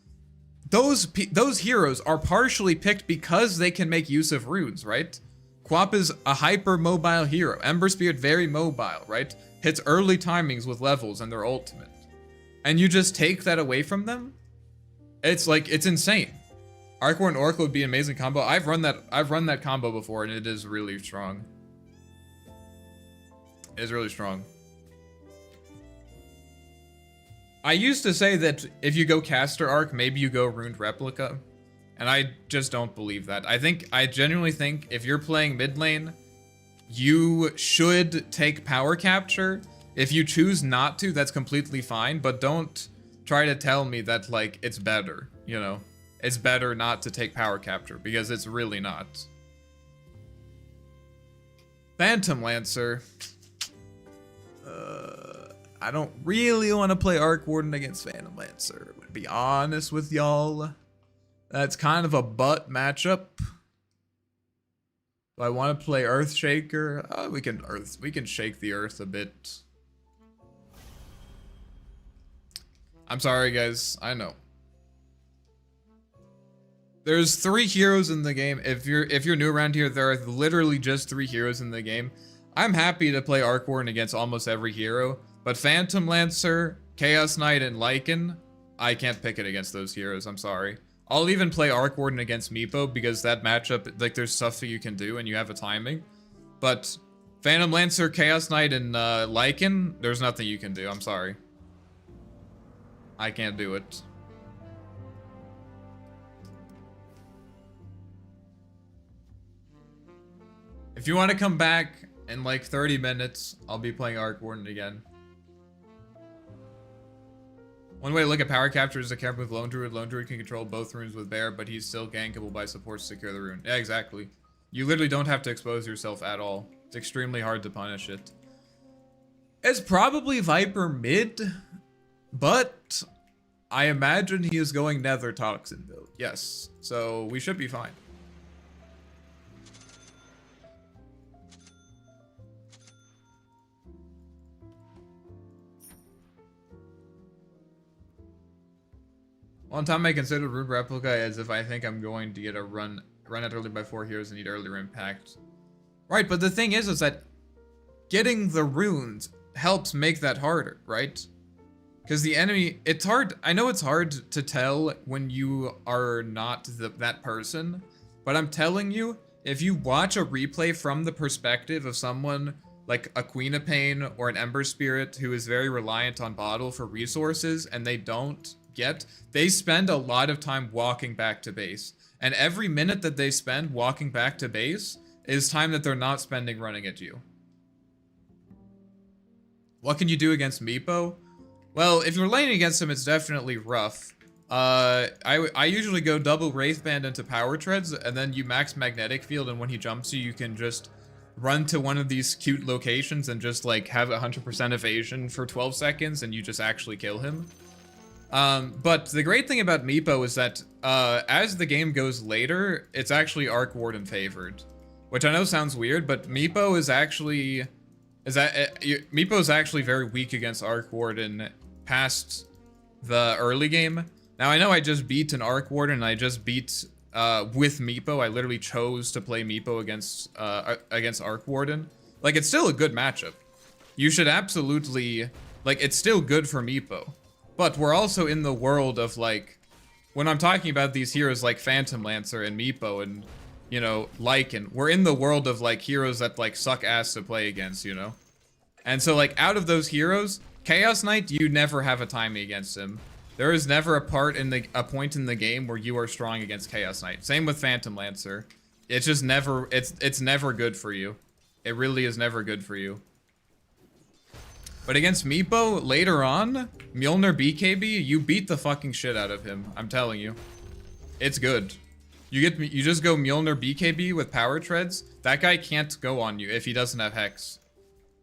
those heroes are partially picked because they can make use of runes, right? Quap is a hyper-mobile hero. Ember Spirit, very mobile, right? Hits early timings with levels and their ultimate. And you just take that away from them? It's like, it's insane. Arc Warden Oracle would be an amazing combo. I've run that combo before, and it is really strong. It is really strong. I used to say that if you go Caster Arc, maybe you go Ruined Replica. And I just don't believe that. I genuinely think if you're playing mid lane, you should take power capture. If you choose not to, that's completely fine. But don't try to tell me that, like, it's better, you know? It's better not to take power capture, because it's really not. Phantom Lancer. I don't really want to play Arc Warden against Phantom Lancer, to be honest with y'all. That's kind of a butt matchup. Do I want to play Earthshaker? We can shake the earth a bit. I'm sorry, guys. I know. There's 3 heroes in the game. If you're new around here, there are literally just 3 heroes in the game. I'm happy to play Arc Warden against almost every hero, but Phantom Lancer, Chaos Knight, and Lycan, I can't pick it against those heroes. I'm sorry. I'll even play Arc Warden against Meepo because that matchup, like, there's stuff that you can do and you have a timing. But Phantom Lancer, Chaos Knight, and Lycan, there's nothing you can do. I'm sorry. I can't do it. If you want to come back in like 30 minutes, I'll be playing Arc Warden again. One way to look at power capture is to camp with Lone Druid. Lone Druid can control both runes with Bear, but he's still gankable by support to secure the rune. Yeah, exactly. You literally don't have to expose yourself at all. It's extremely hard to punish it. It's probably Viper mid, but I imagine he is going Nether Toxin build. Yes, so we should be fine. One time I considered Ruined Replica as if I think I'm going to get a run it early by 4 heroes and need earlier impact. Right, but the thing is that getting the runes helps make that harder, right? Because the enemy, it's hard, I know it's hard to tell when you are not that person, but I'm telling you, if you watch a replay from the perspective of someone like a Queen of Pain or an Ember Spirit who is very reliant on bottle for resources and they don't get, they spend a lot of time walking back to base. And every minute that they spend walking back to base is time that they're not spending running at you. What can you do against Meepo? Well, if you're laning against him, it's definitely rough. I usually go double Wraithband into Power Treads, and then you max Magnetic Field, and when he jumps you can just run to one of these cute locations and just like have 100% evasion for 12 seconds and you just actually kill him. But the great thing about Meepo is that as the game goes later, it's actually Arc Warden favored. Which I know sounds weird, but Meepo is actually very weak against Arc Warden past the early game. Now I know I just beat an Arc Warden and I just beat with Meepo. I literally chose to play Meepo against Arc Warden. Like, it's still a good matchup. You should absolutely, like, it's still good for Meepo. But we're also in the world of, like, when I'm talking about these heroes like Phantom Lancer and Meepo and, you know, Lycan, we're in the world of, like, heroes that, like, suck ass to play against, you know? And so, like, out of those heroes, Chaos Knight, you never have a timing against him. There is never a point in the game where you are strong against Chaos Knight. Same with Phantom Lancer. It's just never, it's never good for you. It really is never good for you. But against Meepo, later on, Mjolnir BKB, you beat the fucking shit out of him. I'm telling you. It's good. You just go Mjolnir BKB with Power Treads. That guy can't go on you if he doesn't have Hex.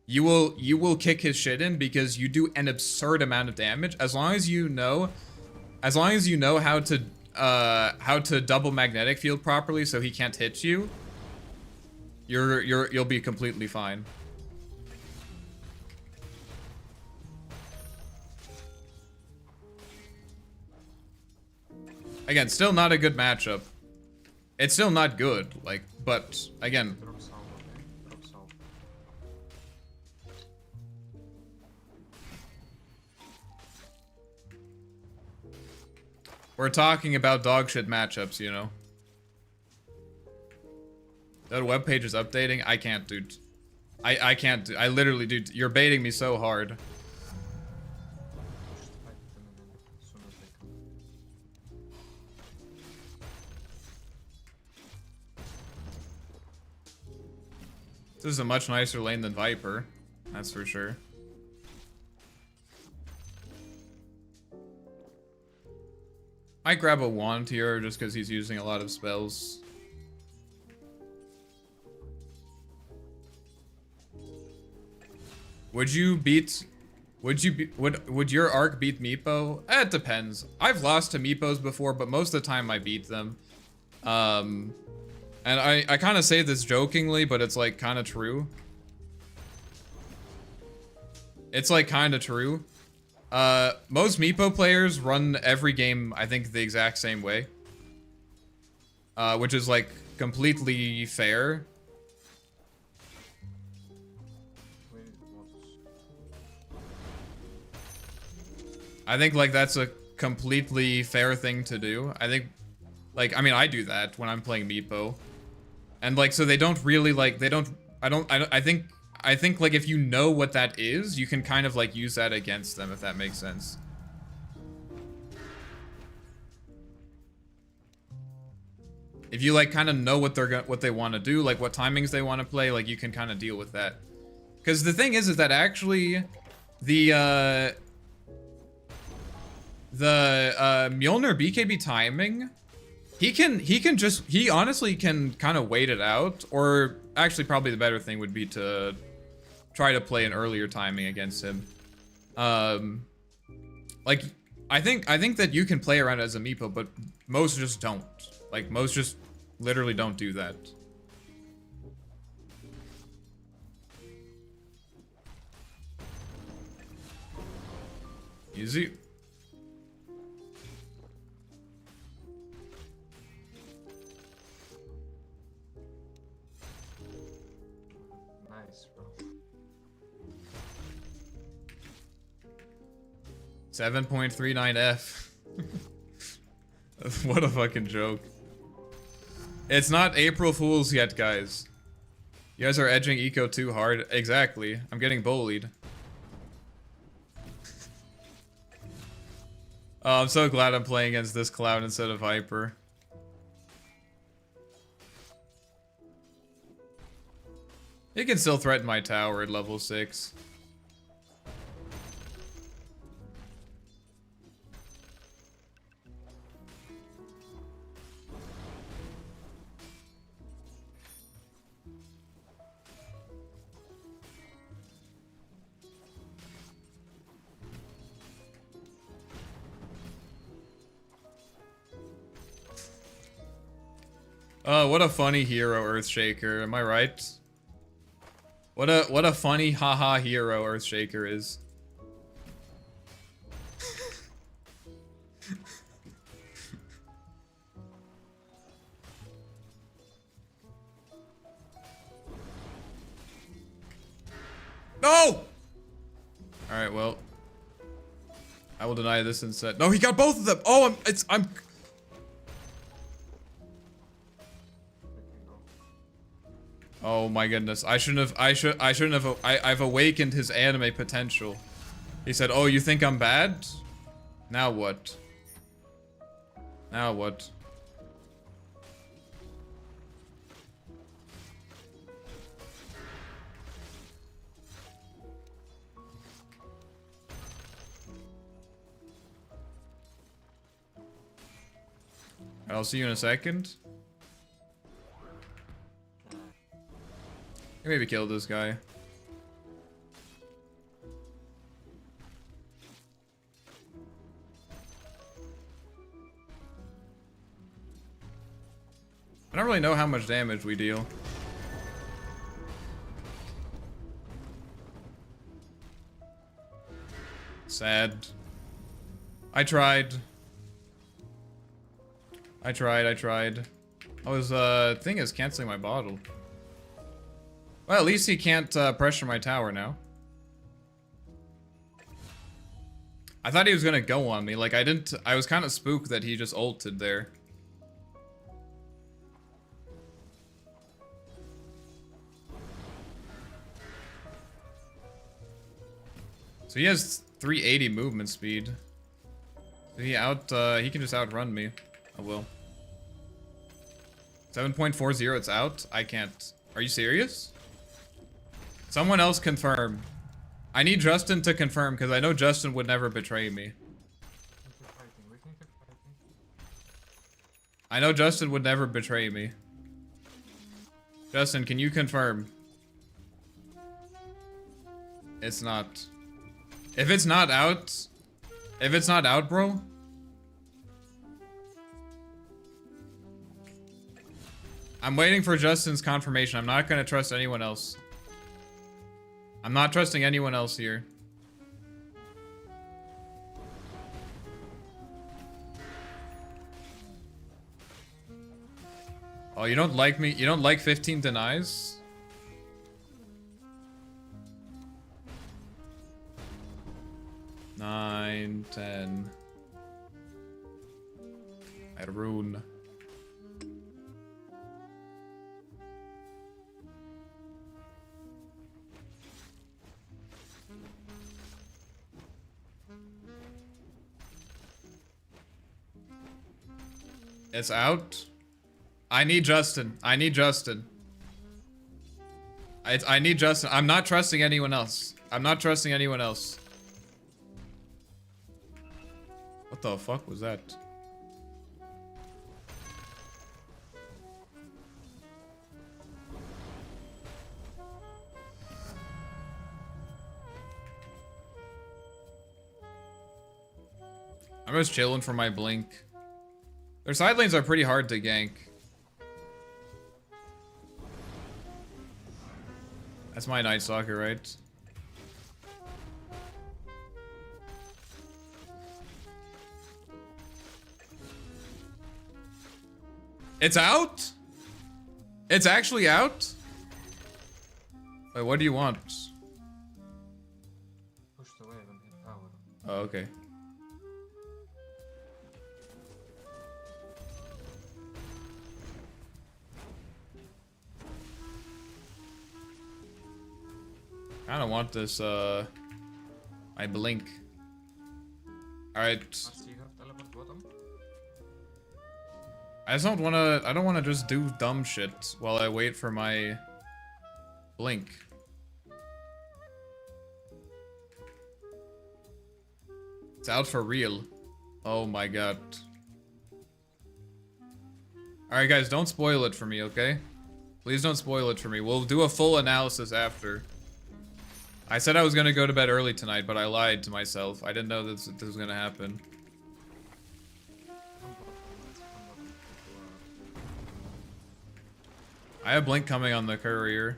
You will kick his shit in because you do an absurd amount of damage as long as you know how to double magnetic field properly so he can't hit you. You'll be completely fine. Again, still not a good matchup. It's still not good, like, but again. We're talking about dog shit matchups, you know. That webpage is updating. I can't, dude. I can't. I literally, dude. You're baiting me so hard. This is a much nicer lane than Viper. That's for sure. Might grab a wand here just because he's using a lot of spells. Would your arc beat Meepo? It depends. I've lost to Meepos before, but most of the time I beat them. And I kind of say this jokingly, but it's like kind of true. It's like kind of true. Most Meepo players run every game, I think, the exact same way. Which is, like, completely fair. I think, like, that's a completely fair thing to do. I think, like, I mean, I do that when I'm playing Meepo. And, like, so they don't really, like, I think, like, if you know what that is, you can kind of, like, use that against them, if that makes sense. If you, like, kind of know what they want to do, like, what timings they want to play, like, you can kind of deal with that. Because the thing is that actually, the Mjolnir BKB timing, he honestly can kind of wait it out, or actually probably the better thing would be to try to play an earlier timing against him. Like, I think that you can play around as a Meepo, but most just don't. Like, most just literally don't do that. Easy. Nice, bro. 7.39F. What a fucking joke. It's not April Fool's yet, guys. You guys are edging eco too hard. Exactly. I'm getting bullied. Oh, I'm so glad I'm playing against this cloud instead of Hyper. He can still threaten my tower at level 6. What a funny hero, Earthshaker. Am I right? What a funny haha hero Earthshaker is. No! Alright, well. I will deny this instead. No, he got both of them! Oh, I'm... Oh my goodness. I've awakened his anime potential. He said, "Oh, you think I'm bad? Now what? Now what?" I'll see you in a second. Maybe kill this guy. I don't really know how much damage we deal. Sad. I tried. I tried. Oh, his thing is canceling my bottle. Well, at least he can't pressure my tower now. I thought he was gonna go on me. Like, I was kind of spooked that he just ulted there. So he has 380 movement speed. He can just outrun me. Oh well. 7.40, it's out? I can't. Are you serious? Someone else confirm. I need Justin to confirm, because I know Justin would never betray me. I know Justin would never betray me. Justin, can you confirm? It's not. If it's not out, bro. I'm waiting for Justin's confirmation. I'm not gonna trust anyone else. I'm not trusting anyone else here. Oh, you don't like me? You don't like 15 denies? Nine, 10. I had a rune. It's out. I need Justin. I need Justin. I need Justin. I'm not trusting anyone else. I'm not trusting anyone else. What the fuck was that? I'm just chilling for my blink. Their side lanes are pretty hard to gank. That's my Night Stalker, right? It's out? It's actually out? Wait, what do you want? Pushed away when hit tower. Oh, okay. Kinda want this, my blink. Alright. Must you have teleport bottom? I don't wanna just do dumb shit while I wait for my blink. It's out for real. Oh my god. Alright guys, don't spoil it for me, okay? Please don't spoil it for me. We'll do a full analysis after. I said I was gonna go to bed early tonight, but I lied to myself. I didn't know this was gonna happen. I have blink coming on the courier.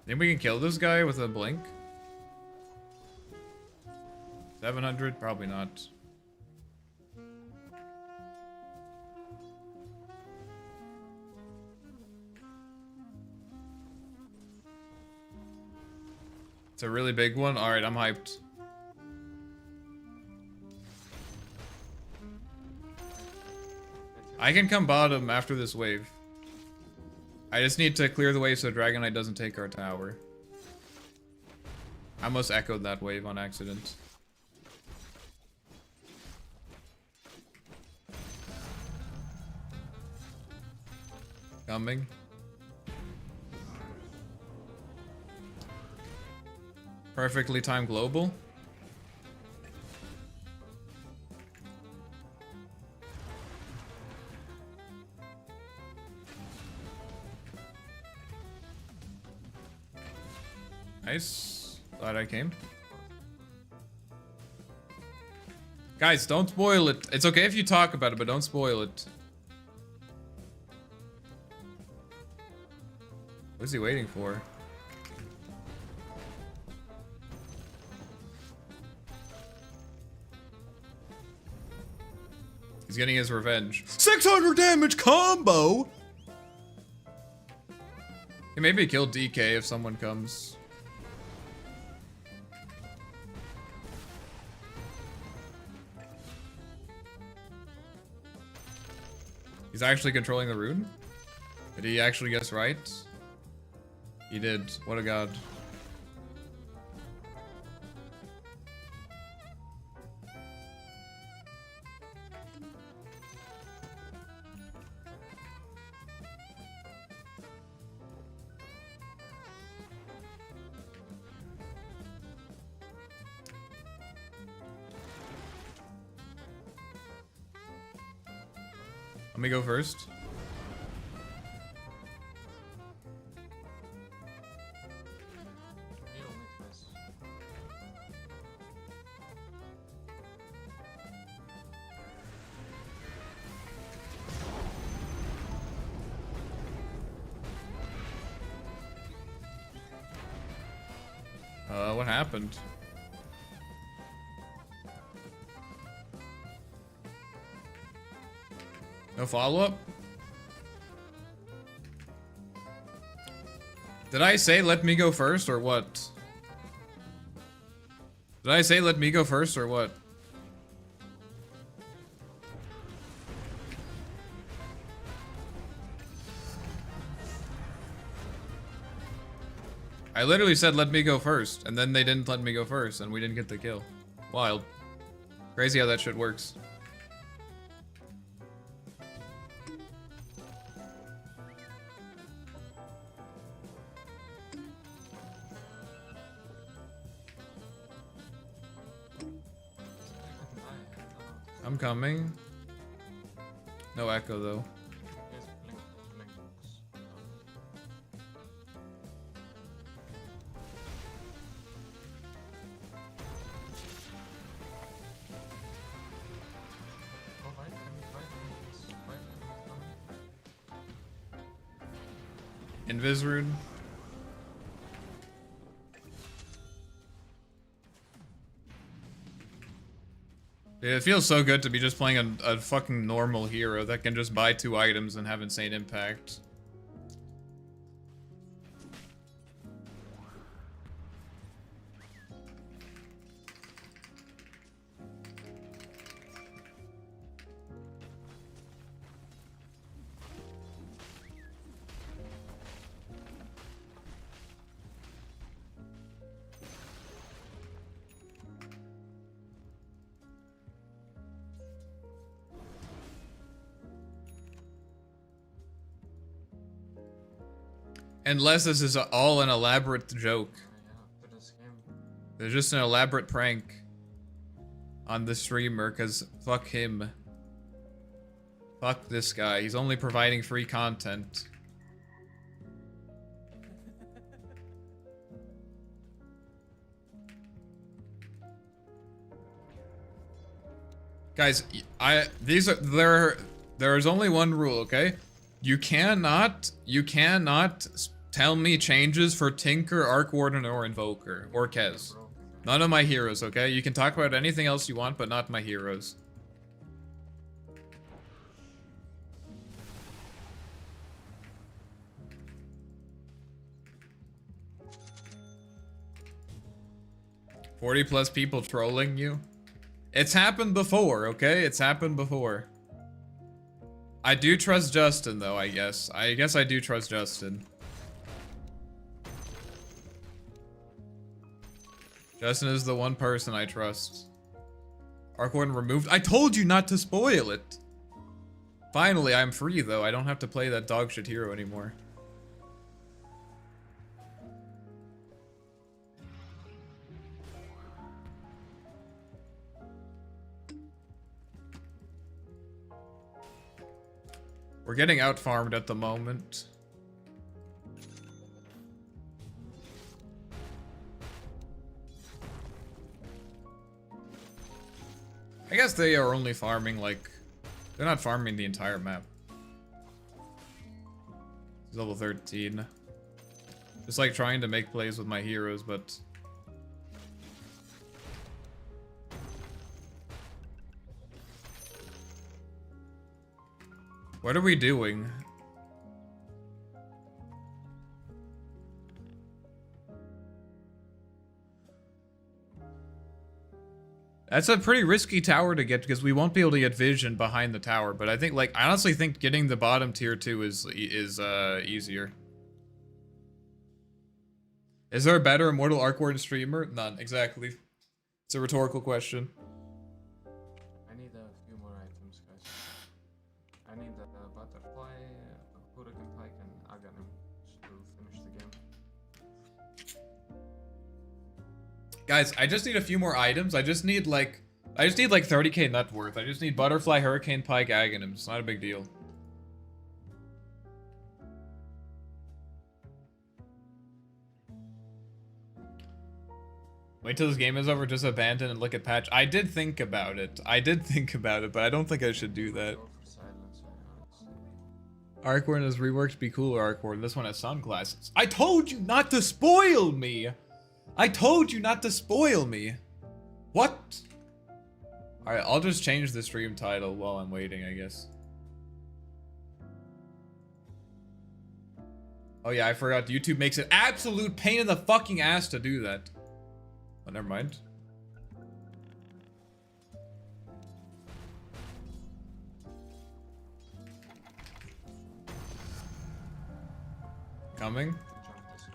Think we can kill this guy with a blink? 700? Probably not. It's a really big one? Alright, I'm hyped. I can come bottom after this wave. I just need to clear the wave so Dragon Knight doesn't take our tower. I almost echoed that wave on accident. Coming. Perfectly timed global. Nice. Glad I came. Guys, don't spoil it. It's okay if you talk about it, but don't spoil it. What is he waiting for? He's getting his revenge. 600 damage combo! He maybe kill DK if someone comes. He's actually controlling the rune? Did he actually guess right? He did. What a god. Let me go first. What happened? No follow-up? Did I say let me go first or what? Did I say let me go first or what? I literally said let me go first, and then they didn't let me go first, and we didn't get the kill. Wild. Crazy how that shit works. I'm coming. No echo though. Invis rune. Dude, it feels so good to be just playing a fucking normal hero that can just buy 2 items and have insane impact. Unless this is all an elaborate joke. Yeah, for this game. There's just an elaborate prank on the streamer, because fuck him. Fuck this guy. He's only providing free content. Guys, there's only one rule, okay? You cannot tell me changes for Tinker, Arc Warden, or Invoker, or Kez. None of my heroes, okay? You can talk about anything else you want, but not my heroes. +40 people trolling you? It's happened before, okay? It's happened before. I do trust Justin, though, I guess. I guess I do trust Justin. Justin is the one person I trust. Arc Warden removed. I told you not to spoil it! Finally, I'm free, though. I don't have to play that dogshit hero anymore. We're getting out-farmed at the moment. I guess they are only farming, like... They're not farming the entire map. It's level 13. Just like trying to make plays with my heroes, but... What are we doing? That's a pretty risky tower to get because we won't be able to get vision behind the tower. But I think, like, I honestly think getting the bottom tier 2 is easier. Is there a better Immortal Arc Warden streamer? None, exactly. It's a rhetorical question. I need a few more items, guys. I need a butterfly, a hurricane pike, and Aghanim to finish the game. Guys, I just need a few more items. I just need like 30k net worth. I just need butterfly, hurricane pike, Aghanim. It's not a big deal. Wait till this game is over, just abandon and look at patch. I did think about it. But I don't think I should do that. Go for silence, honestly. Arc Warden is reworked to be cooler, Arc Warden. This one has sunglasses. I told you not to spoil me! I told you not to spoil me! What? Alright, I'll just change the stream title while I'm waiting, I guess. Oh yeah, I forgot. YouTube makes it absolute pain in the fucking ass to do that. Oh, never mind. Coming. Jump this.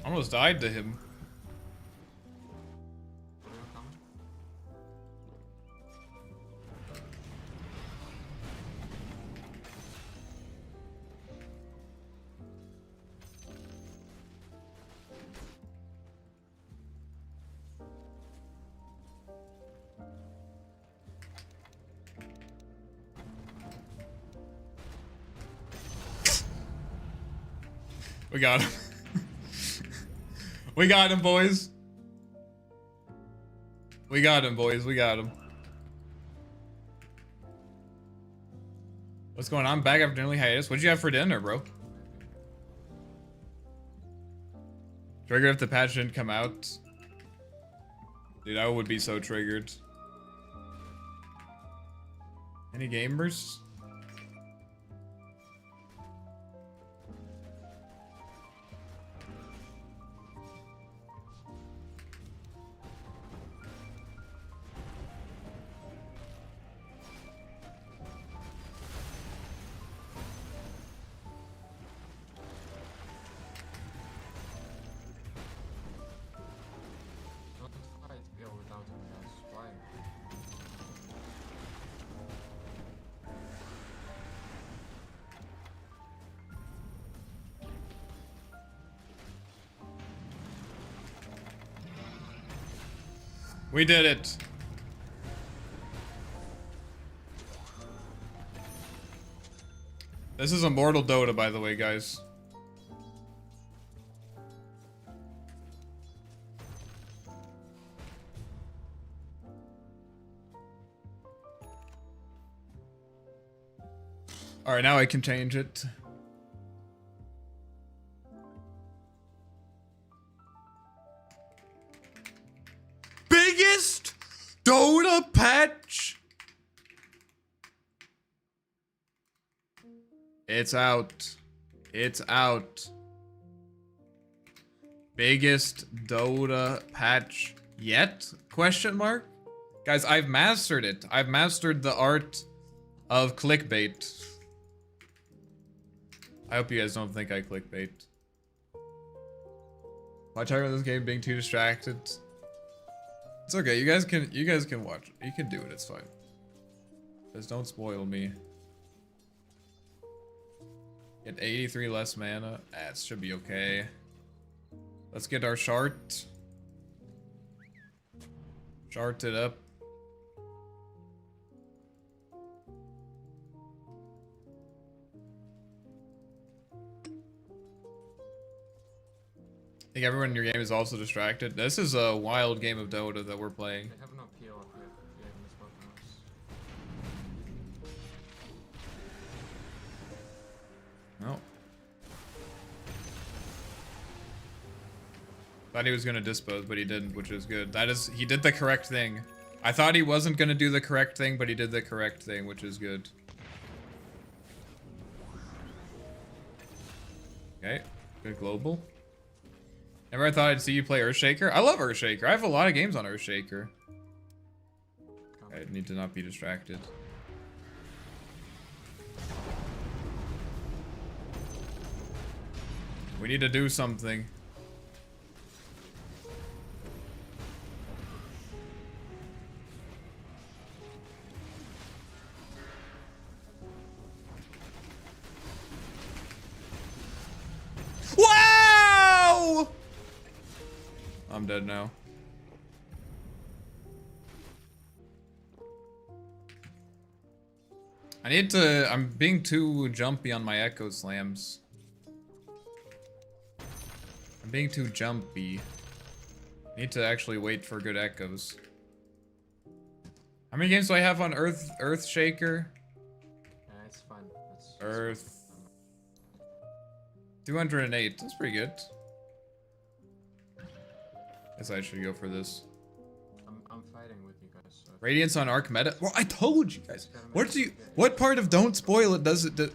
Almost died to him. Are you coming? We got him. We got him, boys. We got him, boys. We got him. What's going on? Back after early hiatus. What'd you have for dinner, bro? Triggered if the patch didn't come out. Dude, I would be so triggered. Any gamers? We did it. This is Immortal Dota, by the way, guys. Alright, now I can change it. Biggest Dota patch? It's out. It's out. Biggest Dota patch yet? Question mark? Guys, I've mastered it. I've mastered the art of clickbait. I hope you guys don't think I clickbait. Watch out for this game being too distracted. It's okay. You guys can watch. You can do it. It's fine. Just don't spoil me. Get 83 less mana. That should be okay. Let's get our shart. Shart it up. I think everyone in your game is also distracted. This is a wild game of Dota that we're playing. They have no PO up here. If you haven't spoken to us. No. Thought he was gonna dispose, but he didn't, which is good. He did the correct thing. I thought he wasn't gonna do the correct thing, but he did the correct thing, which is good. Okay, good global. Never thought I'd see you play Earthshaker. I love Earthshaker. I have a lot of games on Earthshaker. I need to not be distracted. We need to do something. Wow! I'm dead now. I'm being too jumpy on my echo slams. I'm being too jumpy. I need to actually wait for good echoes. How many games do I have on Earthshaker? Yeah, it's fine. Earth. 208. That's pretty good. Guess I should go for this. I'm fighting with you guys. So Radiance on Arc meta. Well, I told you guys. What part of don't spoil it does it?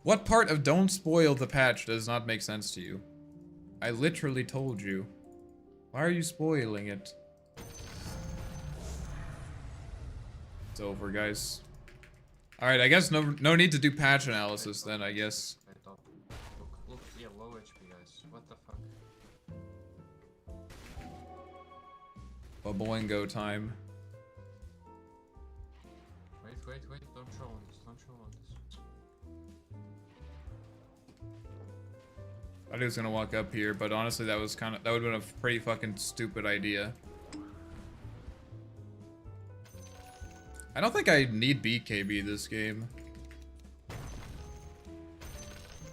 What part of don't spoil the patch does not make sense to you? I literally told you. Why are you spoiling it? It's over, guys. All right, I guess no need to do patch analysis then. I guess. Look, yeah, low HP guys. What the fuck? Boingo time. Wait, don't troll on this, don't troll on this. I thought he was gonna walk up here, but honestly, that would've been a pretty fucking stupid idea. I don't think I need BKB this game.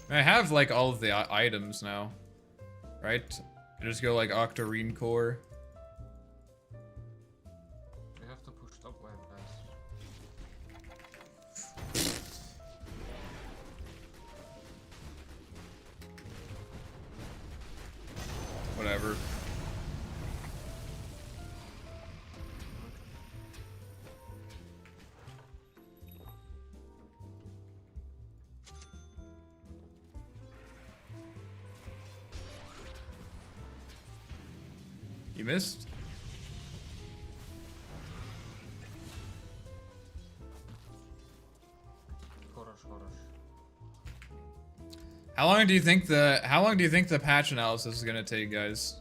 I have like all of the items now, right? I just go like Octarine Core. We have to push top lane, guys. Whatever. You missed? How long do you think the patch analysis is gonna take, guys?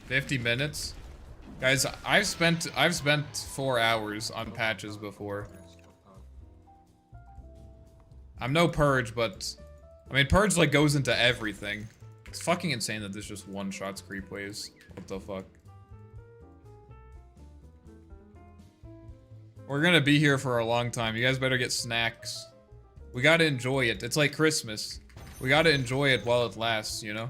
$50 minutes? Guys, I've spent 4 hours on patches before. I'm no Purge, but I mean Purge like goes into everything. It's fucking insane that this just one-shots creep waves. What the fuck? We're gonna be here for a long time. You guys better get snacks. We gotta enjoy it. It's like Christmas. We gotta enjoy it while it lasts, you know?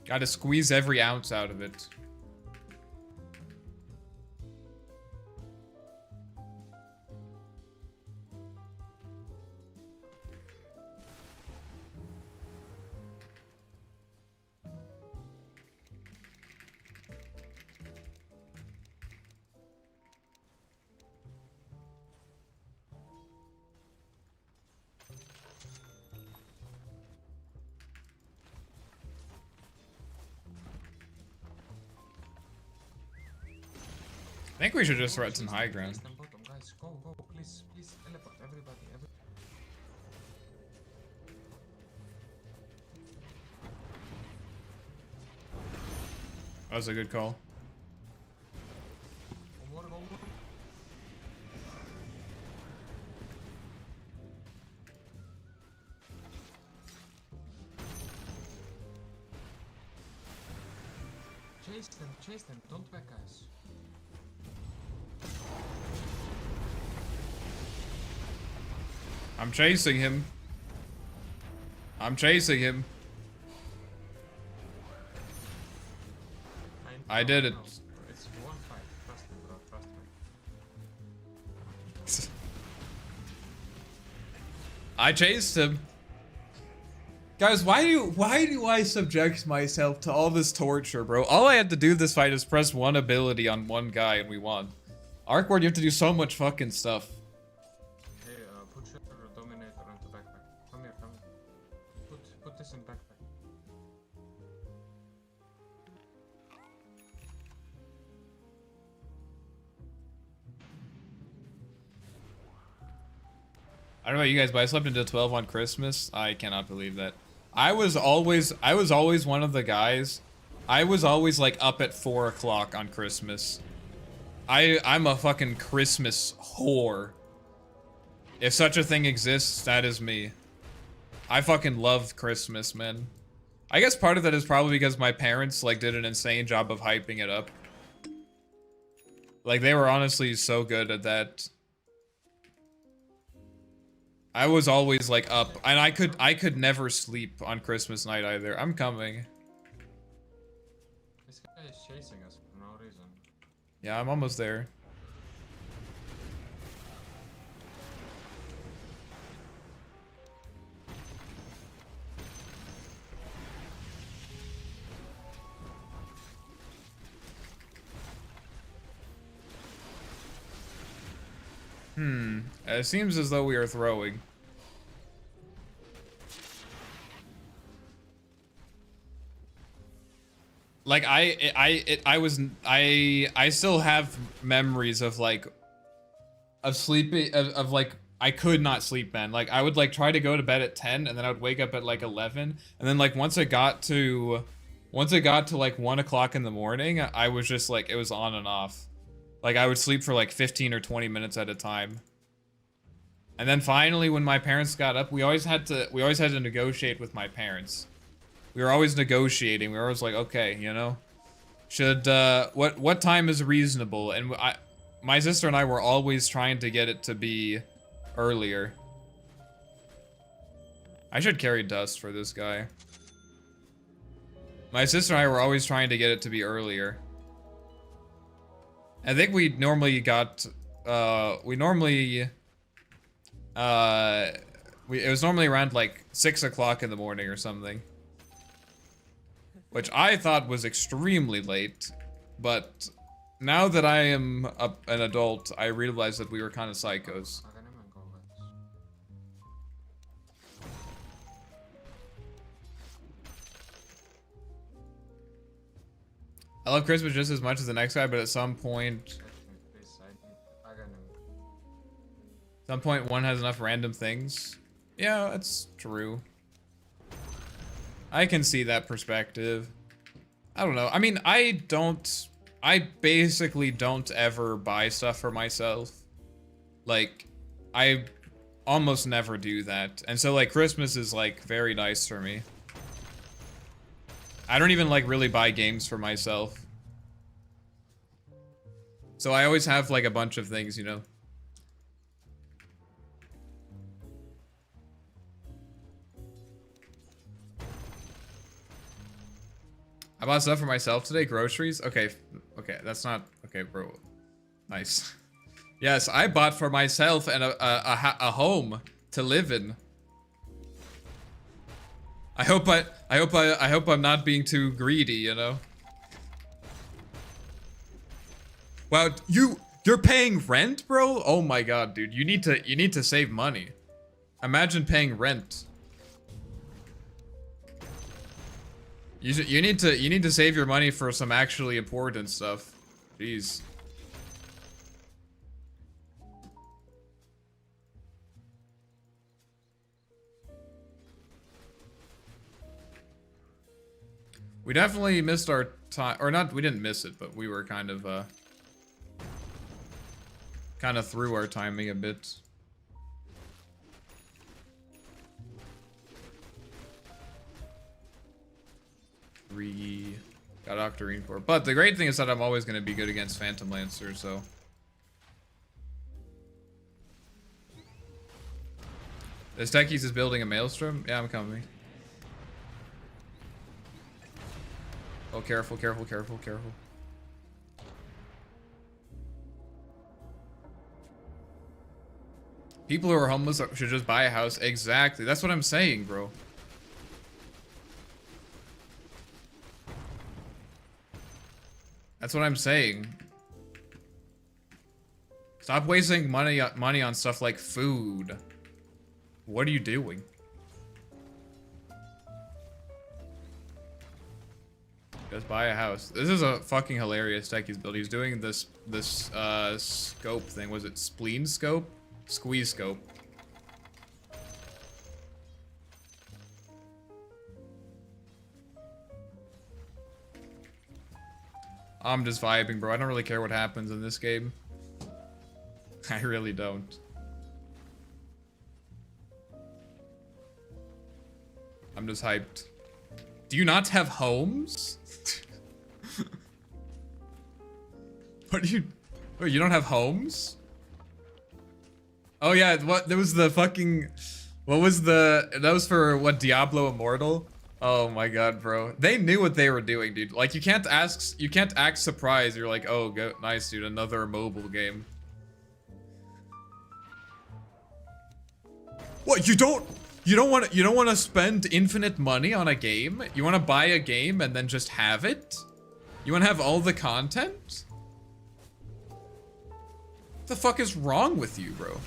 Gotta squeeze every ounce out of it. I think we should just threaten high ground. Guys, go, please, teleport, everybody. That was a good call. One more. Chase them, don't back guys. I'm chasing him. I did it. It's one fight. Trust me, bro. Trust me. I chased him. Guys, why do I subject myself to all this torture, bro? All I had to do this fight is press one ability on one guy and we won. Arc Warden, you have to do so much fucking stuff. Hey, put your Dominator into backpack. Come here. Put this in backpack. I don't know about you guys, but I slept until 12 on Christmas. I cannot believe that. I was always one of the guys. I was always like up at 4 o'clock on Christmas. I'm a fucking Christmas whore. If such a thing exists, that is me. I fucking love Christmas, man. I guess part of that is probably because my parents like did an insane job of hyping it up. Like they were honestly so good at that. I was always like up, and I could never sleep on Christmas night either. I'm coming. This guy is chasing us for no reason. Yeah, I'm almost there. It seems as though we are throwing. Like I still have memories of like sleeping of like I could not sleep, man. Like I would like try to go to bed at 10 and then I would wake up at like 11 and then like once it got to like 1 o'clock in the morning, I was just like it was on and off. Like I would sleep for like 15 or 20 minutes at a time. And then finally when my parents got up, we always had to negotiate with my parents. We were always negotiating. We were always like, okay, you know, should what time is reasonable? And my sister and I were always trying to get it to be earlier. I should carry dust for this guy. My sister and I were always trying to get it to be earlier. I think we normally got, it was normally around like 6 o'clock in the morning or something. Which I thought was extremely late, but now that I am an adult, I realize that we were kind of psychos. I love Christmas just as much as the next guy, but at some point one has enough random things. Yeah, that's true. I can see that perspective. I don't know. I mean, I basically don't ever buy stuff for myself. Like, I almost never do that. And so, like, Christmas is, like, very nice for me. I don't even, like, really buy games for myself. So I always have, like, a bunch of things, you know? I bought stuff for myself today, groceries. Okay, okay, that's not okay, bro. Nice. Yes, I bought for myself and a home to live in. I hope I'm not being too greedy, you know. Wow, you're paying rent, bro? Oh my god, dude, you need to save money. Imagine paying rent. You need to save your money for some actually important stuff. Jeez. We definitely missed our time, or not, we didn't miss it, but we were kind of through our timing a bit. Got Octarine for, but the great thing is that I'm always going to be good against Phantom Lancer, so. This Techies is building a Maelstrom? Yeah, I'm coming. Oh, careful, careful, careful, careful. People who are homeless should just buy a house. Exactly. That's what I'm saying, bro. That's what I'm saying. Stop wasting money on stuff like food. What are you doing? Just buy a house. This is a fucking hilarious deck he's built. He's doing this scope thing. Was it spleen scope? Squeeze scope. I'm just vibing, bro. I don't really care what happens in this game. I really don't. I'm just hyped. Do you not have homes? What do you... Oh, you don't have homes? Oh yeah, what? There was the fucking... What was the... That was for, what, Diablo Immortal? Oh my god, bro. They knew what they were doing, dude. Like, you can't act surprised. You're like, oh, nice, dude, another mobile game. What, you don't want to spend infinite money on a game? You want to buy a game and then just have it? You want to have all the content? What the fuck is wrong with you, bro?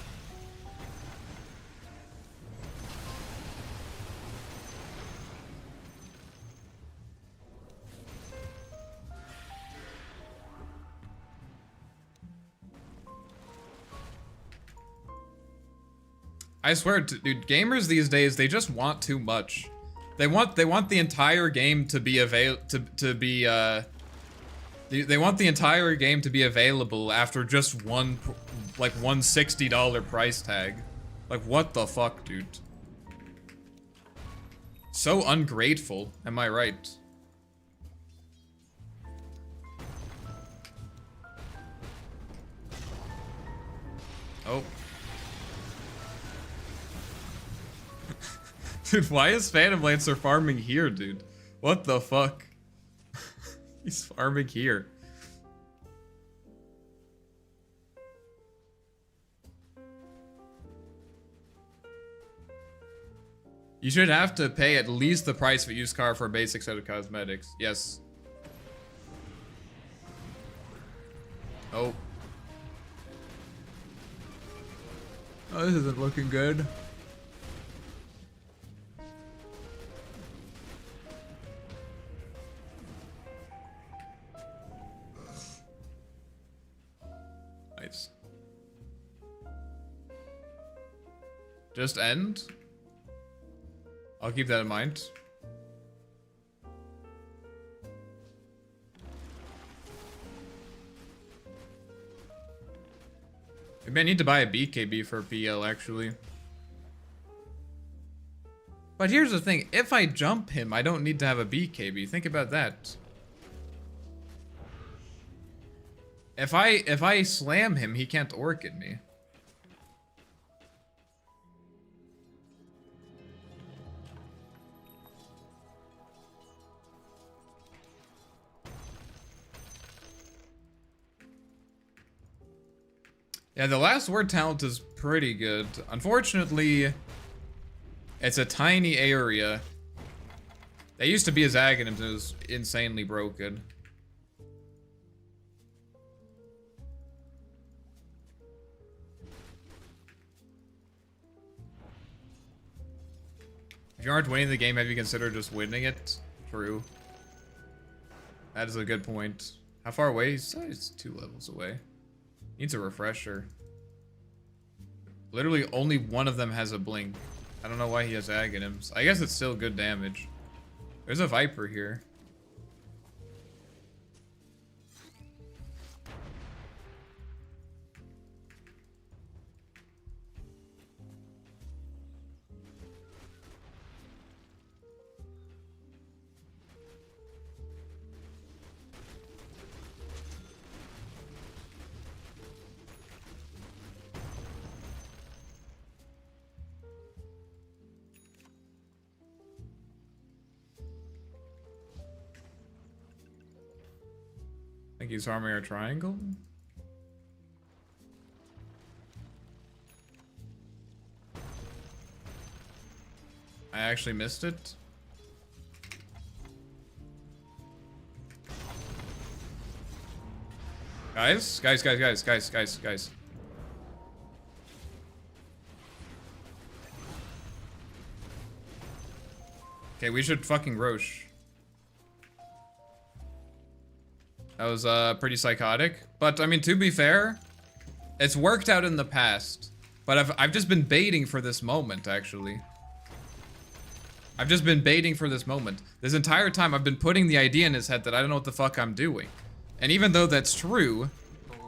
I swear, dude, gamers these days, they just want too much. They want the entire game to be they want the entire game to be available after just one $60 price tag. Like, what the fuck, dude? So ungrateful, am I right? Oh. Dude, why is Phantom Lancer farming here, dude? What the fuck? He's farming here. You should have to pay at least the price of a used car for a basic set of cosmetics. Yes. Oh. Oh, this isn't looking good. Nice. Just end? I'll keep that in mind. Maybe I need to buy a BKB for PL actually. But here's the thing, if I jump him, I don't need to have a BKB. Think about that. If I slam him, he can't orchid me. Yeah, the last word talent is pretty good. Unfortunately, it's a tiny area. They used to be his Aghanims and it was insanely broken. If you aren't winning the game, have you considered just winning it? True. That is a good point. How far away? He's 2 levels away. Needs a refresher. Literally only one of them has a blink. I don't know why he has Aghanims. I guess it's still good damage. There's a Viper here. I think he's harming our triangle. I actually missed it. Guys. Okay, we should fucking Roche. That was pretty psychotic. But I mean, to be fair, it's worked out in the past. But I've just been baiting for this moment, actually. I've just been baiting for this moment. This entire time I've been putting the idea in his head that I don't know what the fuck I'm doing. And even though that's true,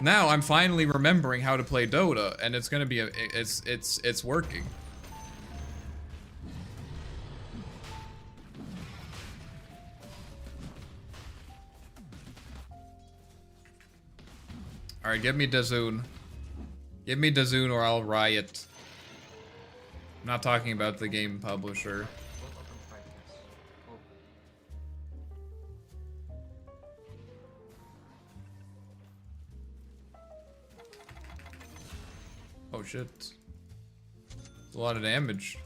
now I'm finally remembering how to play Dota, and it's gonna be it's working. Alright, give me Dazoon. Give me Dazoon or I'll riot. I'm not talking about the game publisher. Oh shit. It's a lot of damage.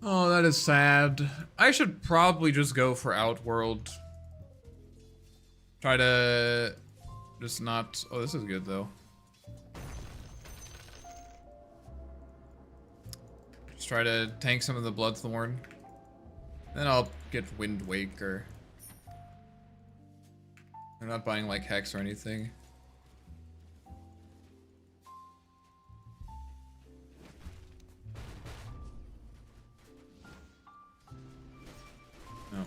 Oh, that is sad. I should probably just go for Outworld. Try to just not... Oh, this is good, though. Just try to tank some of the Bloodthorn. Then I'll get Wind Waker. I'm not buying, like, Hex or anything. No.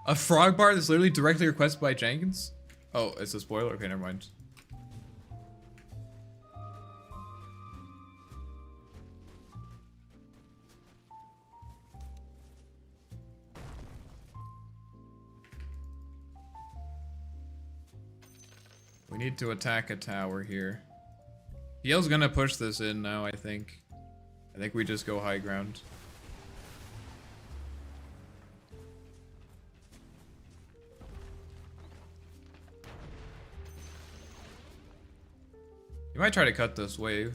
A frog bar that's literally directly requested by Jenkins? Oh, it's a spoiler? Okay, never mind. We need to attack a tower here. PL's gonna push this in now, I think. I think we just go high ground. You might try to cut this wave.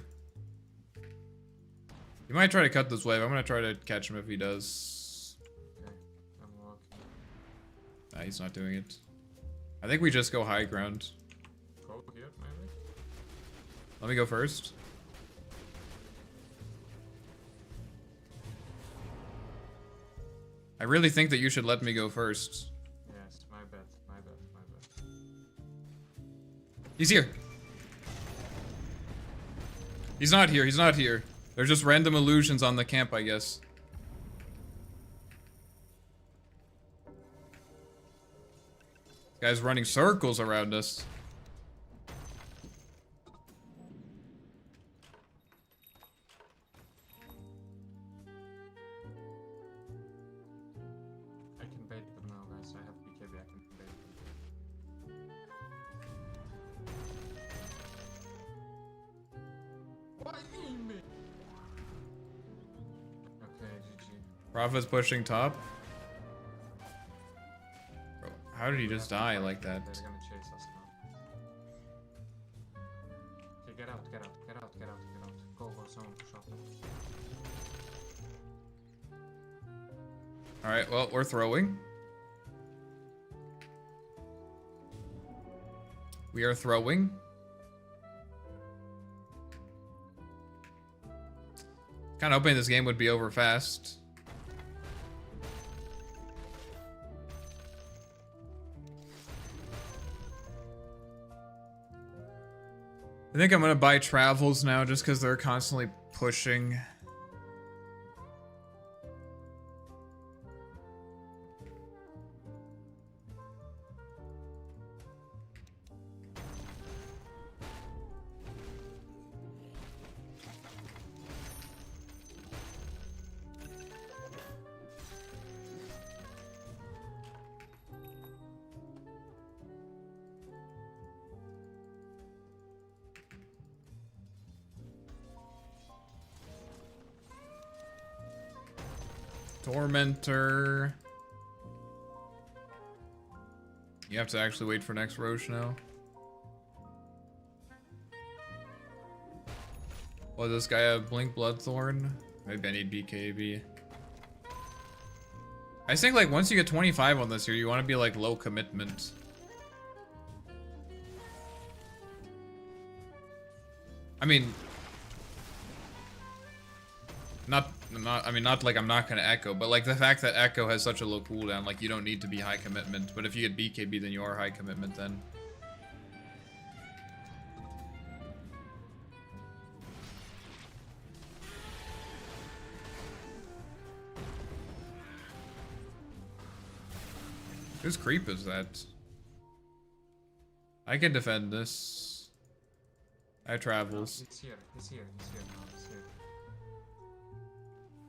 You might try to cut this wave. I'm gonna try to catch him if he does. Okay, I'm walking. Nah, he's not doing it. I think we just go high ground. Go here, maybe? Let me go first. I really think that you should let me go first. Yes, my bad, my bad, my bad. He's here. He's not here, he's not here. They're just random illusions on the camp, I guess. This guy's running circles around us. I can bait them now, guys. I have BKB, I can bait them. Why me? Okay, GG. Prophet's pushing top. Bro, how did he just die like that? They're gonna chase us now. Okay, get out, get out, get out, get out, get out. Go, someone push off them. Alright, well, we're throwing. We are throwing. Kind of hoping this game would be over fast. I think I'm gonna buy travels now just because they're constantly pushing. Tormentor. You have to actually wait for next Roche now. Well, does this guy have Blink Bloodthorn? Maybe I need BKB. I just think like once you get 25 on this here, you want to be like low commitment. I mean, not like I'm not gonna echo, but like the fact that echo has such a low cooldown, like you don't need to be high commitment. But if you get BKB, then you are high commitment then. Whose creep is that? I can defend this. I travels. He's here, he's here, he's here now, he's here.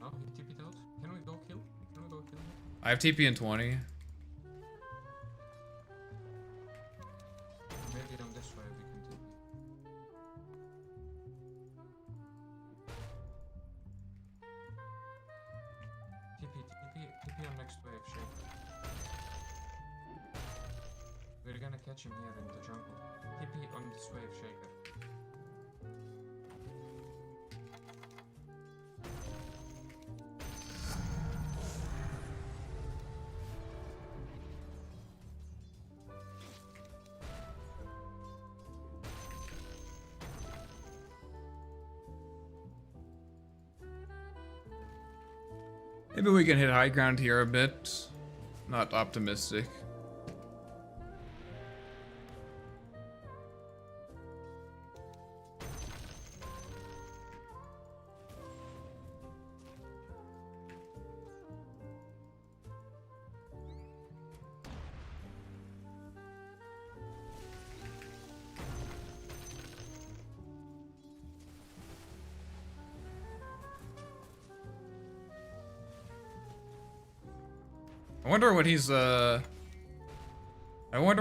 Oh, he TP'd out. Can we go kill? Can we go kill him? I have TP in 20. Maybe on this way we can TP. TP on next wave, Shaker. We're gonna catch him here in the jungle. TP on this wave, Shaker. Maybe we can hit high ground here a bit. Not optimistic. I wonder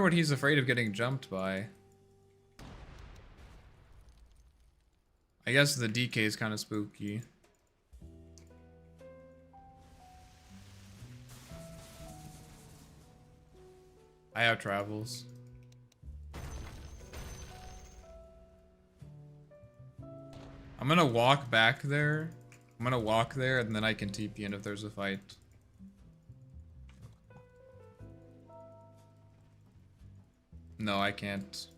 what he's afraid of getting jumped by. I guess the DK is kind of spooky. I have travels. I'm gonna walk back there. I'm gonna walk there and then I can TP in if there's a fight. No, I can't.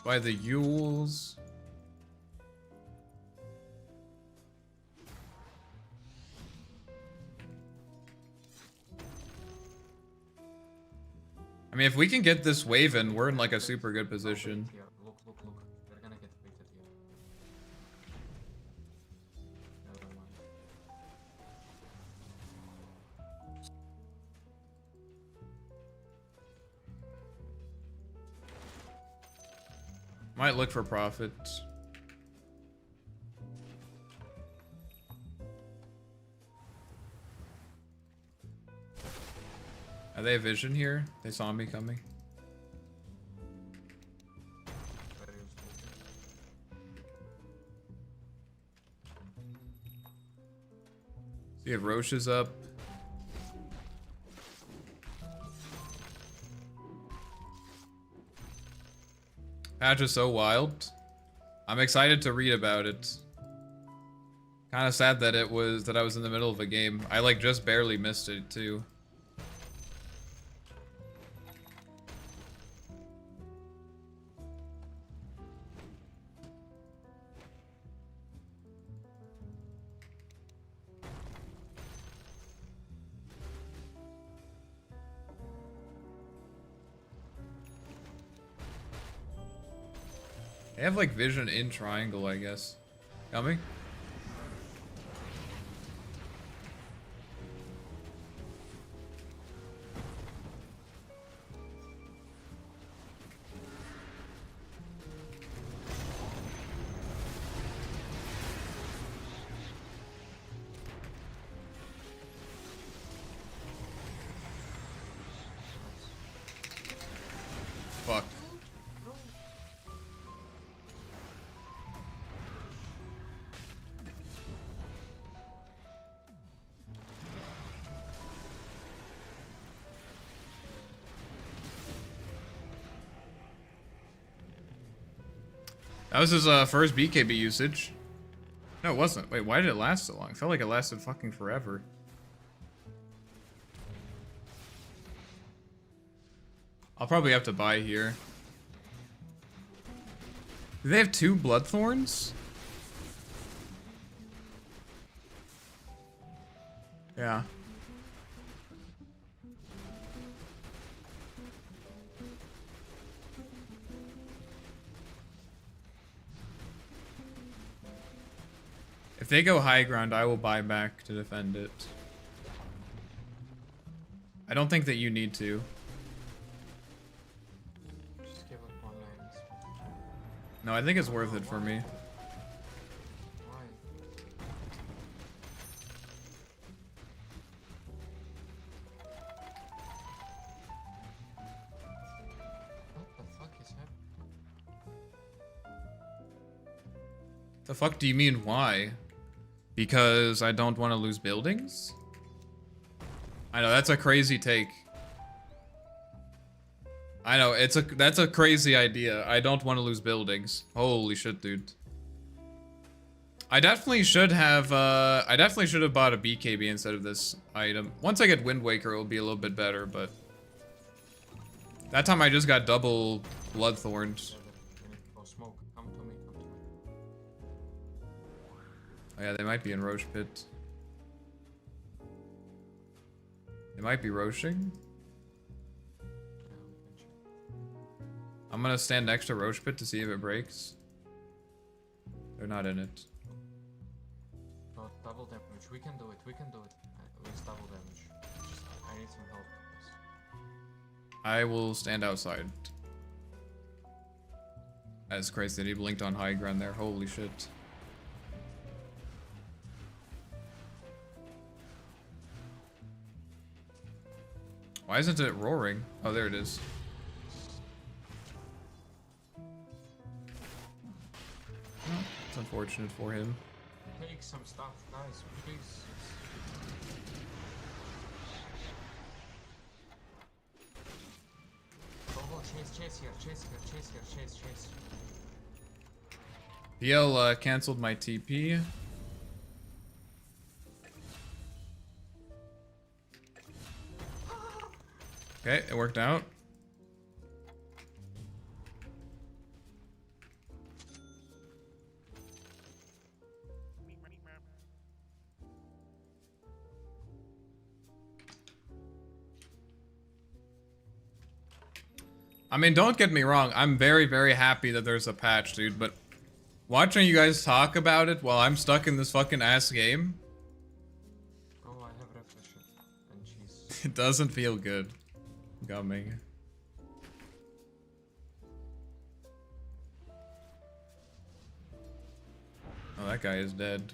By the Yules. I mean, if we can get this wave in, we're in like a super good position. Here, look, look, look. We're gonna get weighted here. Never mind. Might look for profit. Are they a vision here? They saw me coming. Very useful. See if Roche is up. Patch is so wild. I'm excited to read about it. Kind of sad that I was in the middle of a game. I like just barely missed it too. They have like vision in triangle, I guess. Coming? Fuck. That was his first BKB usage. No, it wasn't. Wait, why did it last so long? It felt like it lasted fucking forever. I'll probably have to buy here. Do they have 2 Bloodthorns? Yeah. If they go high ground, I will buy back to defend it. I don't think that you need to. Just give up one lane. No, I think it's worth it for me. Why? What the fuck is happening? The fuck do you mean why? Because I don't want to lose buildings? I know, that's a crazy take. I know, that's a crazy idea. I don't want to lose buildings. Holy shit, dude. I definitely should have bought a BKB instead of this item. Once I get Wind Waker, it'll be a little bit better, but that time I just got double Bloodthorns. Oh, smoke. Come to me, come to me. Oh yeah, they might be in Roche Pit. They might be roshing. Yeah, we can check. I'm gonna stand next to Roche Pit to see if it breaks. They're not in it. Oh, double damage. We can do it, we can do it. It's double damage. Just, I need some help. I will stand outside. That's crazy that he blinked on high ground there. Holy shit. Why isn't it roaring? Oh, there it is. Oh, it's unfortunate for him. Take some stuff, guys, please. Go, chase here, chase here, chase here, chase. PL canceled my TP. Okay, it worked out. I mean, don't get me wrong. I'm very, very happy that there's a patch, dude. But watching you guys talk about it while I'm stuck in this fucking ass game, Oh, I have refreshing and cheese. it doesn't feel good. Coming. Oh, that guy is dead.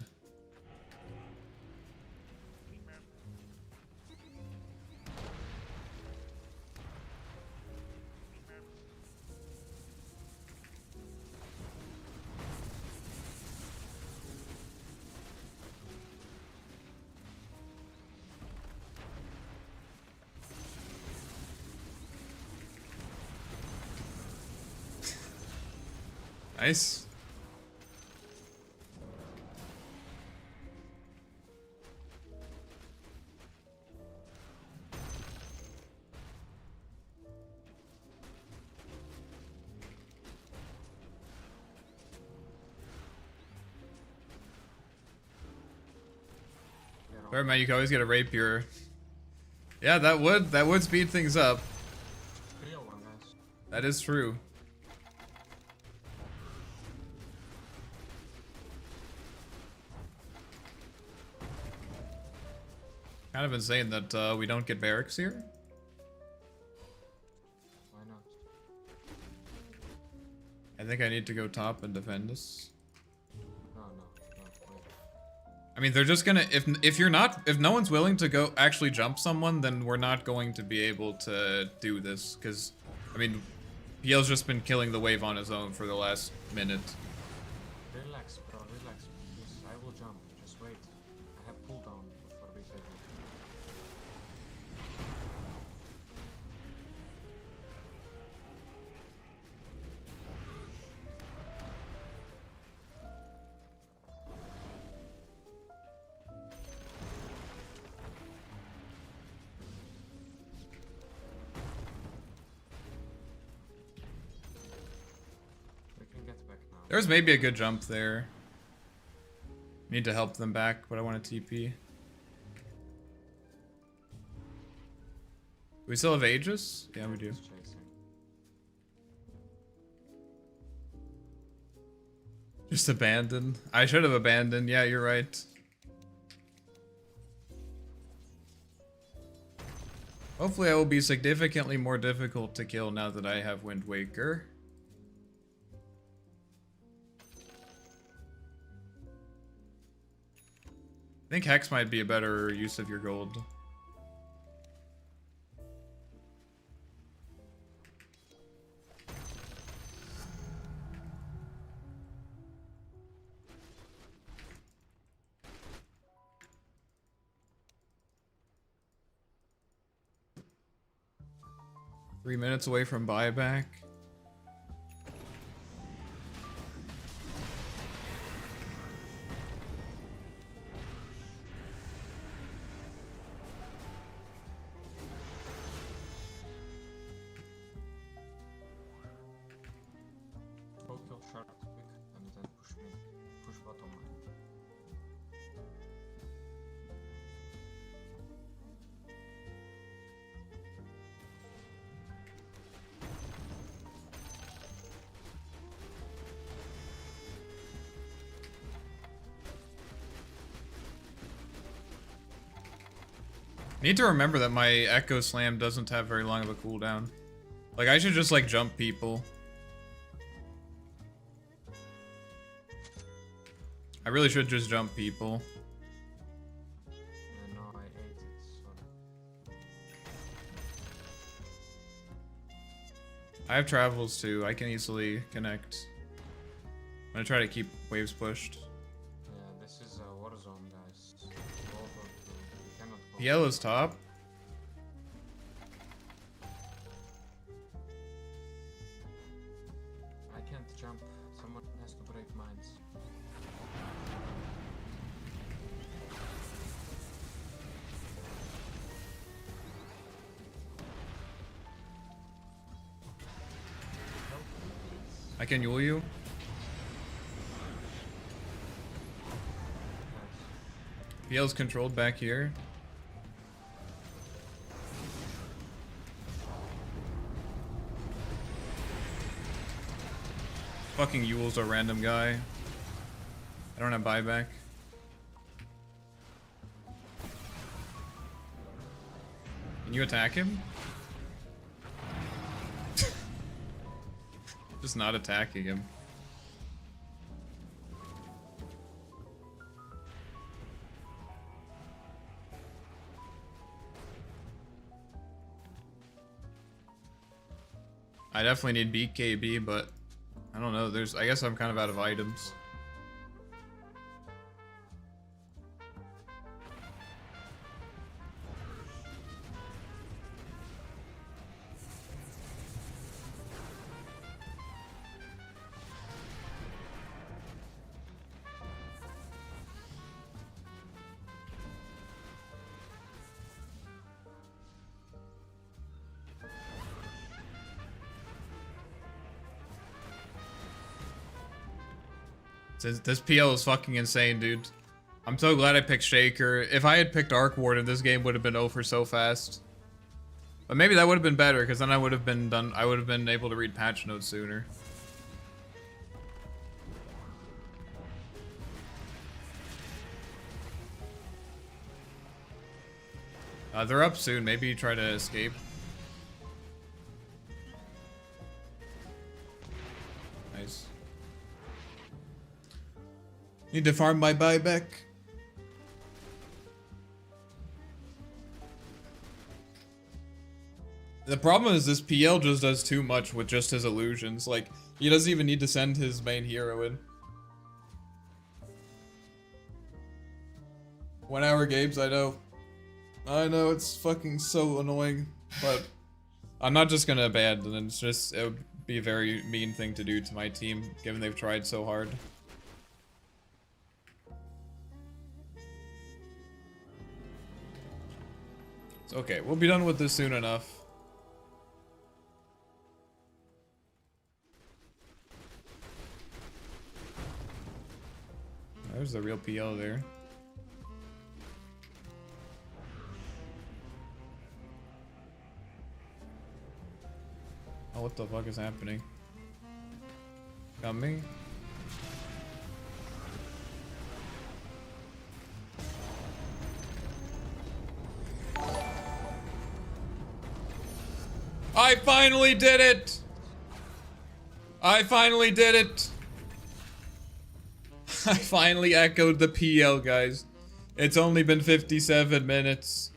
Nice. Alright, man, you can always get a rapier. Yeah, that would speed things up. Real one, guys. That is true. Kind of insane that we don't get barracks here. Why not? I think I need to go top and defend this. No, wait. I mean, they're just gonna if no one's willing to go actually jump someone, then we're not going to be able to do this. Because I mean, PL's just been killing the wave on his own for the last minute. Relax, bro, relax. Please, I will jump. Just wait. I have cooldown before we get it. We can get back now. There's maybe a good jump there. Need to help them back, but I want to TP. We still have Aegis? Yeah, we do. Just chasing. Just abandon. I should have abandoned. Yeah, you're right. Hopefully I will be significantly more difficult to kill now that I have Wind Waker. I think Hex might be a better use of your gold. Three minutes away from buyback. Go kill shark quick and then push mid. Push bottom line. Need to remember that my Echo Slam doesn't have very long of a cooldown. Like, I should just, like, jump people. I really should just jump people. No, I ate it, sorry. I have travels too. I can easily connect. I'm gonna try to keep waves pushed. Yeah, this is a war zone, guys. Go over to... You cannot go. Yellow's top. I can't jump. Someone has to break mines. Help me, please. I can Yule you. Guys. PL's controlled back here. Fucking Yule's a random guy. I don't have buyback. Can you attack him? Just not attacking him. I definitely need BKB, but I don't know. I guess I'm kind of out of items. This PL is fucking insane, dude. I'm so glad I picked Shaker. If I had picked Arc Warden, this game would have been over so fast. But maybe that would have been better, because then I would have been done. I would have been able to read patch notes sooner. They're up soon. Maybe you try to escape. Nice. Need to farm my buyback. The problem is this PL just does too much with just his illusions. Like, he doesn't even need to send his main hero in. 1 hour games, I know. I know, it's fucking so annoying. But I'm not just gonna abandon it. It's just, it would be a very mean thing to do to my team, given they've tried so hard. It's okay, we'll be done with this soon enough. There's the real PL there. Oh, what the fuck is happening? Coming? I finally did it! I finally did it! I finally echoed the PL, guys. It's only been 57 minutes.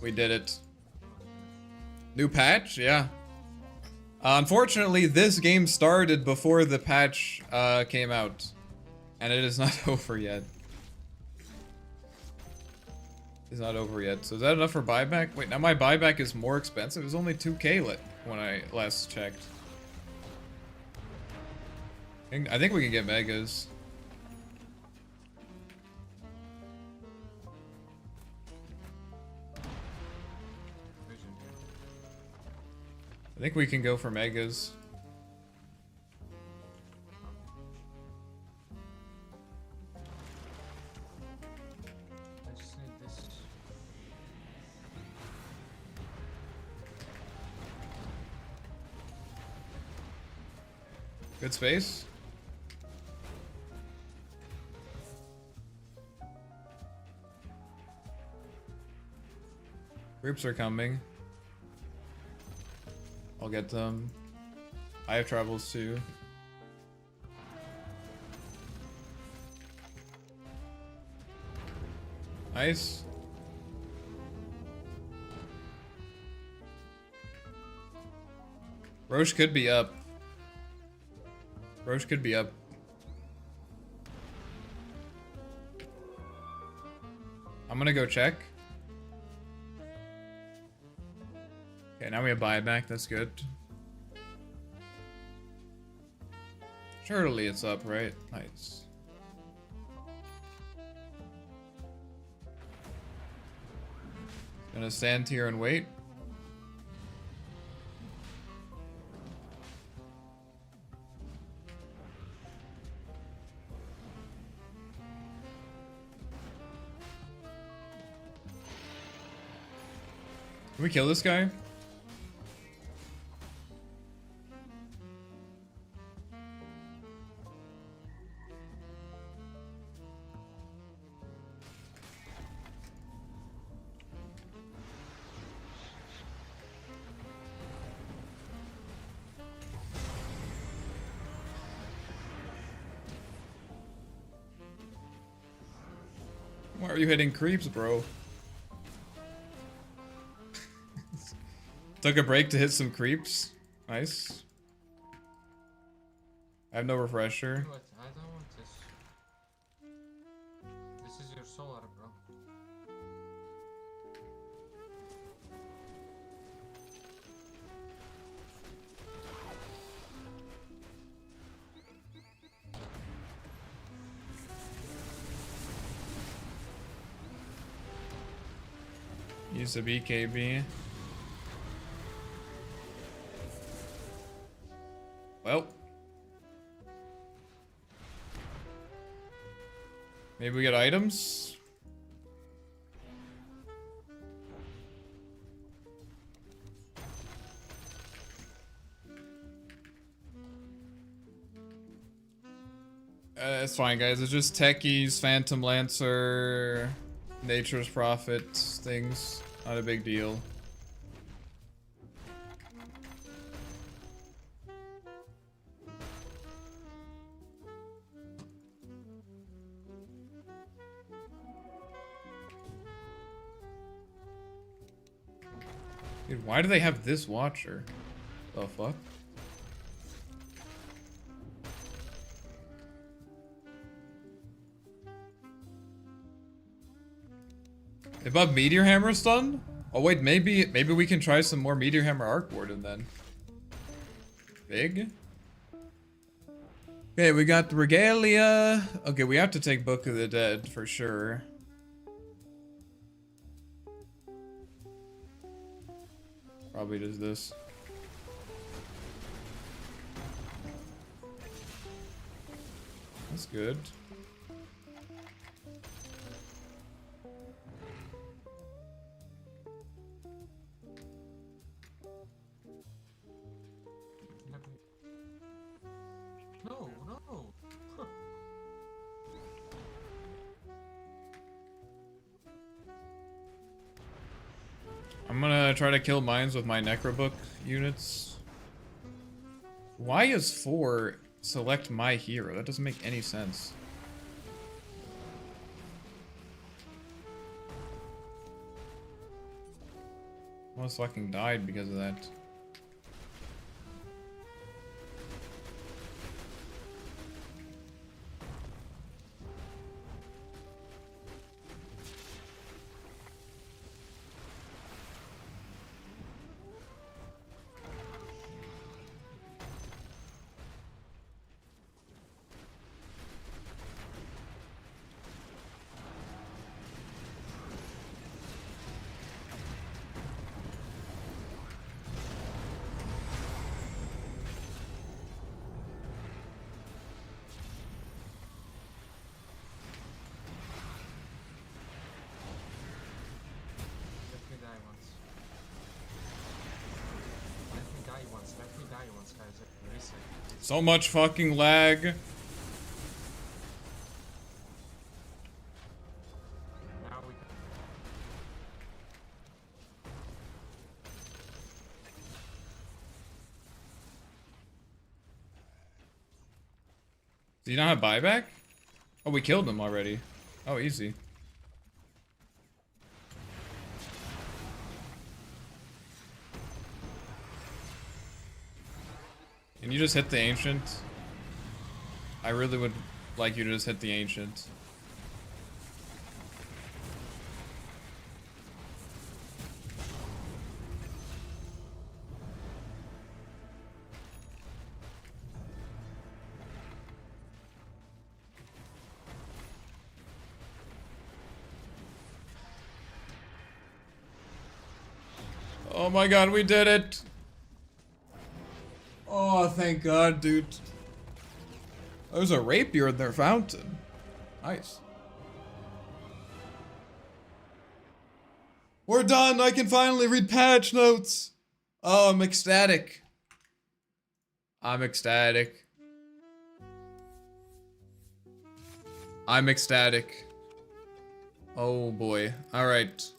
We did it. New patch? Yeah. Unfortunately, this game started before the patch came out. And it is not over yet. It's not over yet. So is that enough for buyback? Wait, now my buyback is more expensive? It was only 2k when I last checked. I think we can get megas. I think we can go for megas. I just need this. Good space. Groups are coming. I'll get them. I have travels too. Nice. Roche could be up. Roche could be up. I'm gonna go check. Okay, now we have buyback, that's good. Surely it's up, right? Nice. Gonna stand here and wait. Can we kill this guy? Why are you hitting creeps, bro? Took a break to hit some creeps. Nice. I have no refresher. What? I don't want this. This is your solar, bro. Use a BKB. Well. Maybe we get items? It's fine, guys. It's just techies, Phantom Lancer, Nature's Prophet things. Not a big deal. Dude, why do they have this watcher? The fuck? Above Meteor Hammer stun? Oh wait, maybe we can try some more Meteor Hammer Arc Warden then. Big? Okay, we got the Regalia. Okay, we have to take Book of the Dead for sure. Probably does this. That's good. No, no. I'm gonna try to kill mines with my Necrobook units. Why is 4 select my hero? That doesn't make any sense. Almost fucking died because of that. Let me die once. Let me die once. Let me die once, guys. Reset. So much fucking lag. Now we can. Do you not have buyback? Oh, we killed him already. Oh, easy. Can you just hit the ancient? I really would like you to just hit the ancient. Oh my god, we did it! Oh, thank god, dude. There's a rapier in their fountain. Nice. We're done! I can finally read patch notes! Oh, I'm ecstatic. I'm ecstatic. I'm ecstatic. Oh boy. Alright.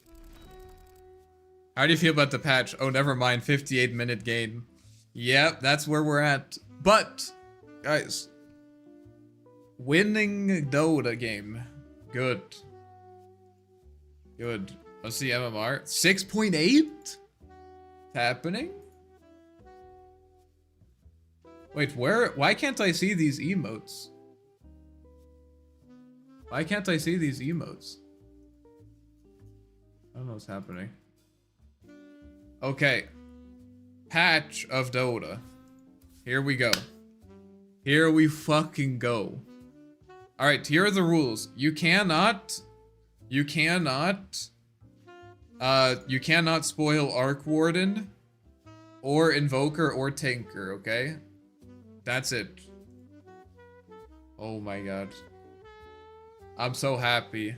How do you feel about the patch? Oh, never mind. 58-minute game. Yep, that's where we're at. But, guys, winning Dota game. Good. Good. What's the MMR? 6.8? Happening? Wait, why can't I see these emotes? Why can't I see these emotes? I don't know what's happening. Okay. Patch of Dota. Here we go. Here we fucking go. Alright, here are the rules. You cannot spoil Arc Warden or Invoker or Tinker, okay? That's it. Oh my god. I'm so happy.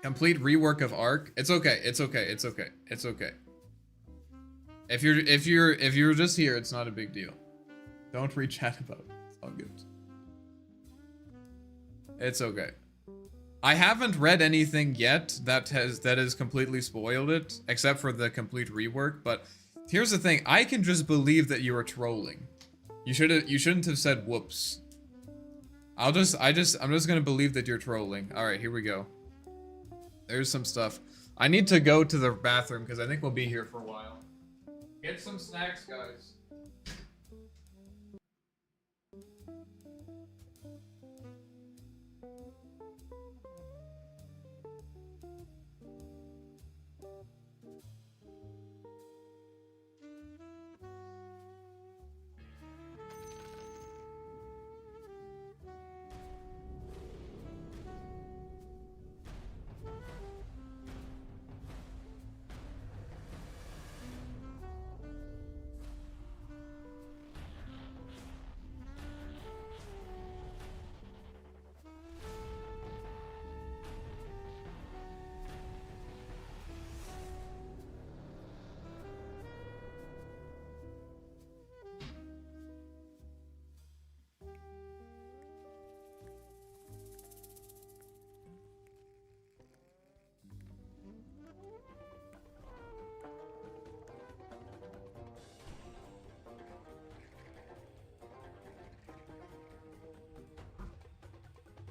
Complete rework of Arc. It's okay. It's okay. It's okay. It's okay. If you're just here, it's not a big deal. Don't read chat about it. It's all good. It's okay. I haven't read anything yet that has completely spoiled it, except for the complete rework, but here's the thing, I can just believe that you were trolling. You shouldn't have said whoops. I'm just gonna believe that you're trolling. Alright, here we go. There's some stuff. I need to go to the bathroom because I think we'll be here for a while. Get some snacks, guys.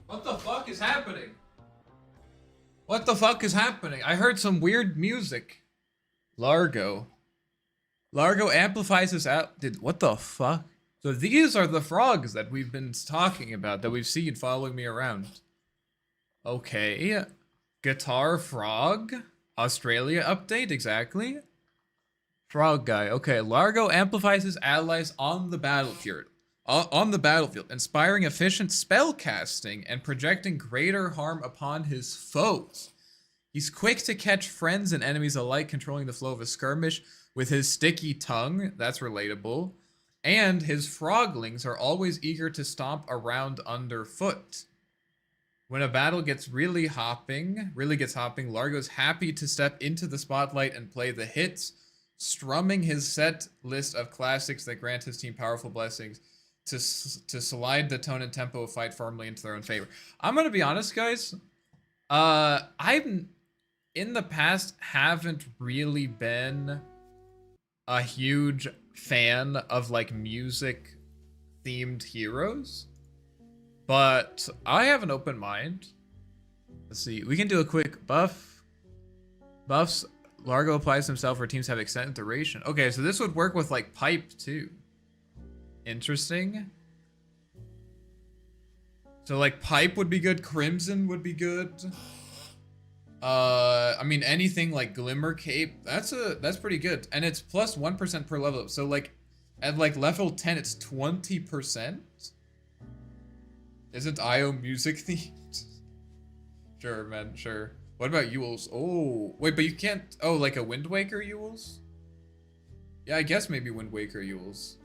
What the fuck is happening? What the fuck is happening? I heard some weird music. Largo. Largo amplifies his out. What the fuck? So these are the frogs that we've been talking about, that we've seen following me around. Okay. Guitar frog. Australia update, exactly. Frog guy. Okay, Largo amplifies his allies on the battlefield. Inspiring efficient spell casting and projecting greater harm upon his foes. He's quick to catch friends and enemies alike, controlling the flow of a skirmish with his sticky tongue. That's relatable. And his froglings are always eager to stomp around underfoot. When a battle gets really gets hopping, Largo's happy to step into the spotlight and play the hits, strumming his set list of classics that grant his team powerful blessings to slide the tone and tempo of fight firmly into their own favor. I'm gonna be honest, guys. I'm in the past haven't really been a huge fan of like music themed heroes, but I have an open mind. Let's see. We can do a quick buffs. Largo applies himself where teams have extended duration. Okay, so this would work with like pipe too. Interesting. So like pipe would be good, crimson would be good. I mean anything like glimmer cape, that's pretty good. And it's plus 1% per level up. So like at like level 10 it's 20%. Isn't IO music themed? Sure, man, sure. What about Yules? Oh, wait, but you can't, oh, like a Wind Waker Yules? Yeah, I guess maybe Wind Waker Yules.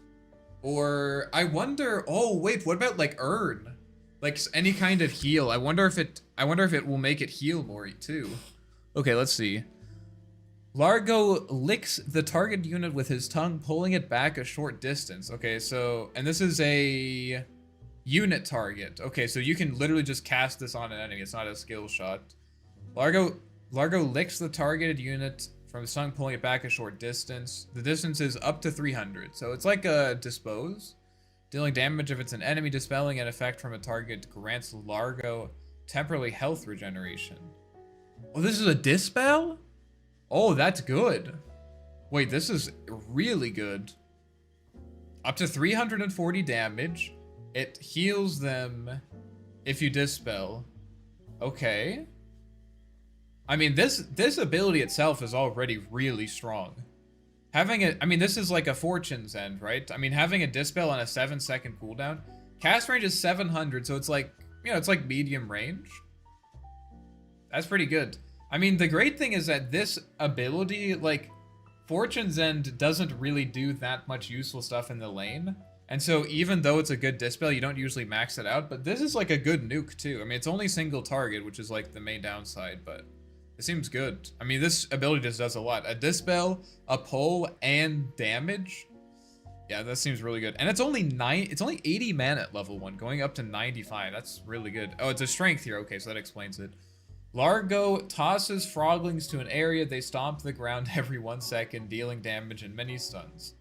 Or I wonder, oh wait, what about like Urn? Like any kind of heal. I wonder if it will make it heal more too. Okay, let's see. Largo licks the target unit with his tongue, pulling it back a short distance. Okay, so, and this is a unit target. Okay, so you can literally just cast this on an enemy. It's not a skill shot. Largo licks the targeted unit from his tongue, pulling it back a short distance. The distance is up to 300, so it's like a dispose. Dealing damage if it's an enemy, dispelling an effect from a target grants Largo temporarily health regeneration. Oh, this is a dispel? Oh, that's good. Wait, this is really good. Up to 340 damage. It heals them if you dispel. Okay. I mean, this ability itself is already really strong. Having it, I mean, this is like a Fortune's End, right? I mean, having a dispel on a 7-second cooldown. Cast range is 700, so it's like, you know, it's like medium range. That's pretty good. I mean, the great thing is that this ability, like, Fortune's End doesn't really do that much useful stuff in the lane. And so even though it's a good dispel, you don't usually max it out. But this is like a good nuke too. I mean, it's only single target, which is like the main downside, but it seems good. I mean, this ability just does a lot. A dispel, a pull, and damage. Yeah, that seems really good. And it's only 80 mana at level 1, going up to 95. That's really good. Oh, it's a strength here. Okay, so that explains it. Largo tosses froglings to an area. They stomp the ground every 1 second, dealing damage and many stuns.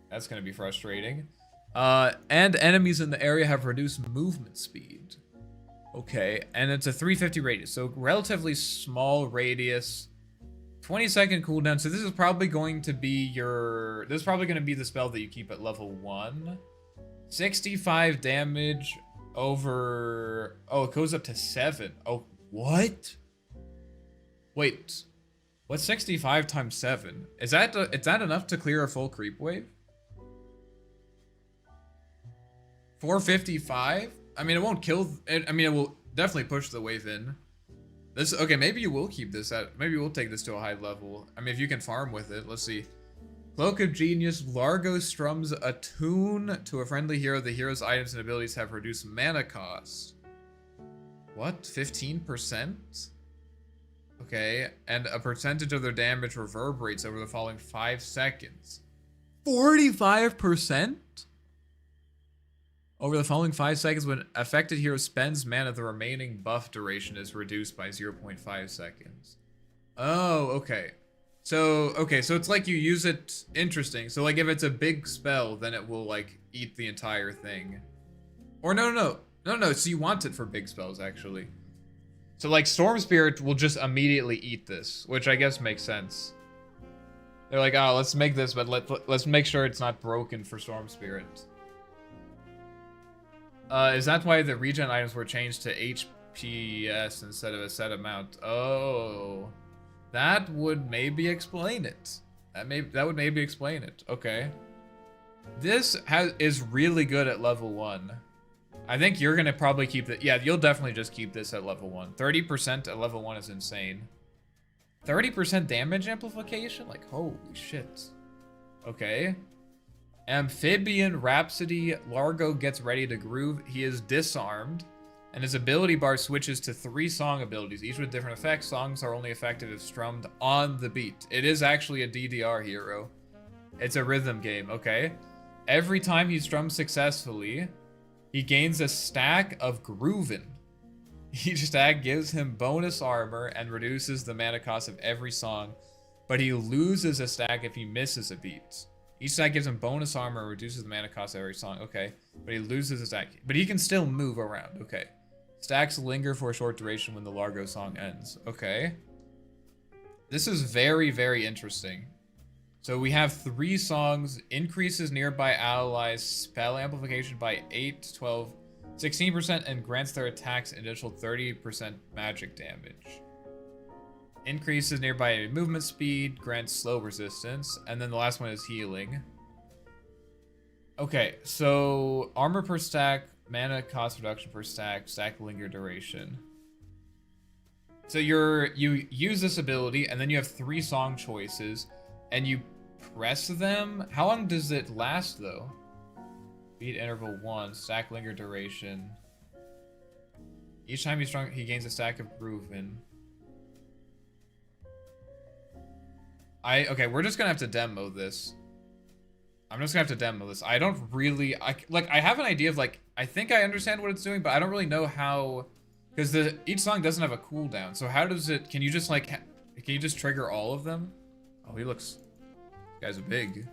That's going to be frustrating. And enemies in the area have reduced movement speed. Okay, and it's a 350 radius, so relatively small radius. 20-second cooldown, so this is probably going to be this is probably going to be the spell that you keep at level 1. 65 damage over... Oh, it goes up to 7. Oh, what? Wait, what's 65 times 7? Is that enough to clear a full creep wave? 455? I mean, it won't kill... I mean, it will definitely push the wave in. This... Okay, maybe you will keep this at... Maybe we'll take this to a high level. I mean, if you can farm with it. Let's see. Cloak of Genius. Largo strums a tune to a friendly hero. The hero's items and abilities have reduced mana cost. What? 15%? Okay. And a percentage of their damage reverberates over the following 5 seconds. 45%? Over the following 5 seconds, when affected hero spends mana, the remaining buff duration is reduced by 0.5 seconds. Oh, okay. So it's like you use it... Interesting. So, like, if it's a big spell, then it will, like, eat the entire thing. Or no, so you want it for big spells, actually. So, like, Storm Spirit will just immediately eat this, which I guess makes sense. They're like, oh, let's make this, but let's make sure it's not broken for Storm Spirit. Is that why the regen items were changed to HPS instead of a set amount? Oh, that would maybe explain it. That would maybe explain it. Okay. This is really good at level 1. I think you're gonna probably keep it. Yeah, you'll definitely just keep this at level 1. 30% at level 1 is insane. 30% damage amplification? Like, holy shit. Okay. Amphibian Rhapsody. Largo gets ready to groove. He is disarmed, and his ability bar switches to 3 song abilities, each with different effects. Songs are only effective if strummed on the beat. It is actually a DDR hero. It's a rhythm game, okay? Every time he strums successfully, he gains a stack of groovin. Each stack gives him bonus armor and reduces the mana cost of every song, but he loses a stack if he misses a beat. Each stack gives him bonus armor and reduces the mana cost of every song. Okay. But he loses his stack. But he can still move around. Okay. Stacks linger for a short duration when the Largo song ends. Okay. This is very, very interesting. So we have 3 songs. Increases nearby allies spell amplification by 8, 12, 16%, and grants their attacks an additional 30% magic damage. Increases nearby movement speed, grants slow resistance, and then the last one is healing. Okay, so armor per stack, mana cost reduction per stack, stack linger duration. So you use this ability, and then you have 3 song choices, and you press them. How long does it last, though? Beat interval 1, stack linger duration. Each time he's strong, he gains a stack of groovin. Okay, we're just gonna have to demo this. I'm just gonna have to demo this. I don't really... I have an idea of, like... I think I understand what it's doing, but I don't really know how... Because each song doesn't have a cooldown. So how does it... Can you just, like... Can you just trigger all of them? Oh, he looks... This guy's big.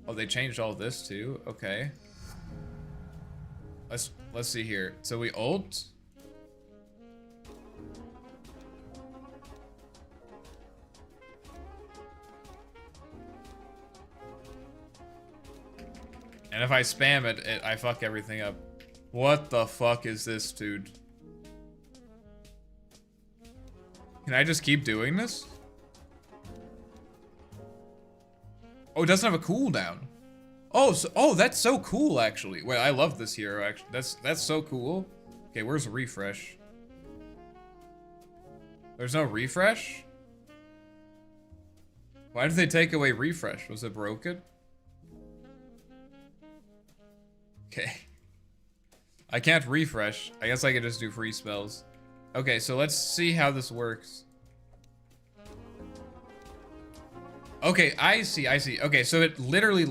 Oh, they changed all this, too? Okay. Let's see here. So we ult... And if I spam it, I fuck everything up. What the fuck is this, dude? Can I just keep doing this? Oh, it doesn't have a cooldown. Oh, that's so cool, actually. Wait, I love this hero, actually. That's so cool. Okay, where's refresh? There's no refresh? Why did they take away refresh? Was it broken? Okay. I can't refresh. I guess I could just do free spells. Okay, so let's see how this works. Okay, I see. Okay, so it literally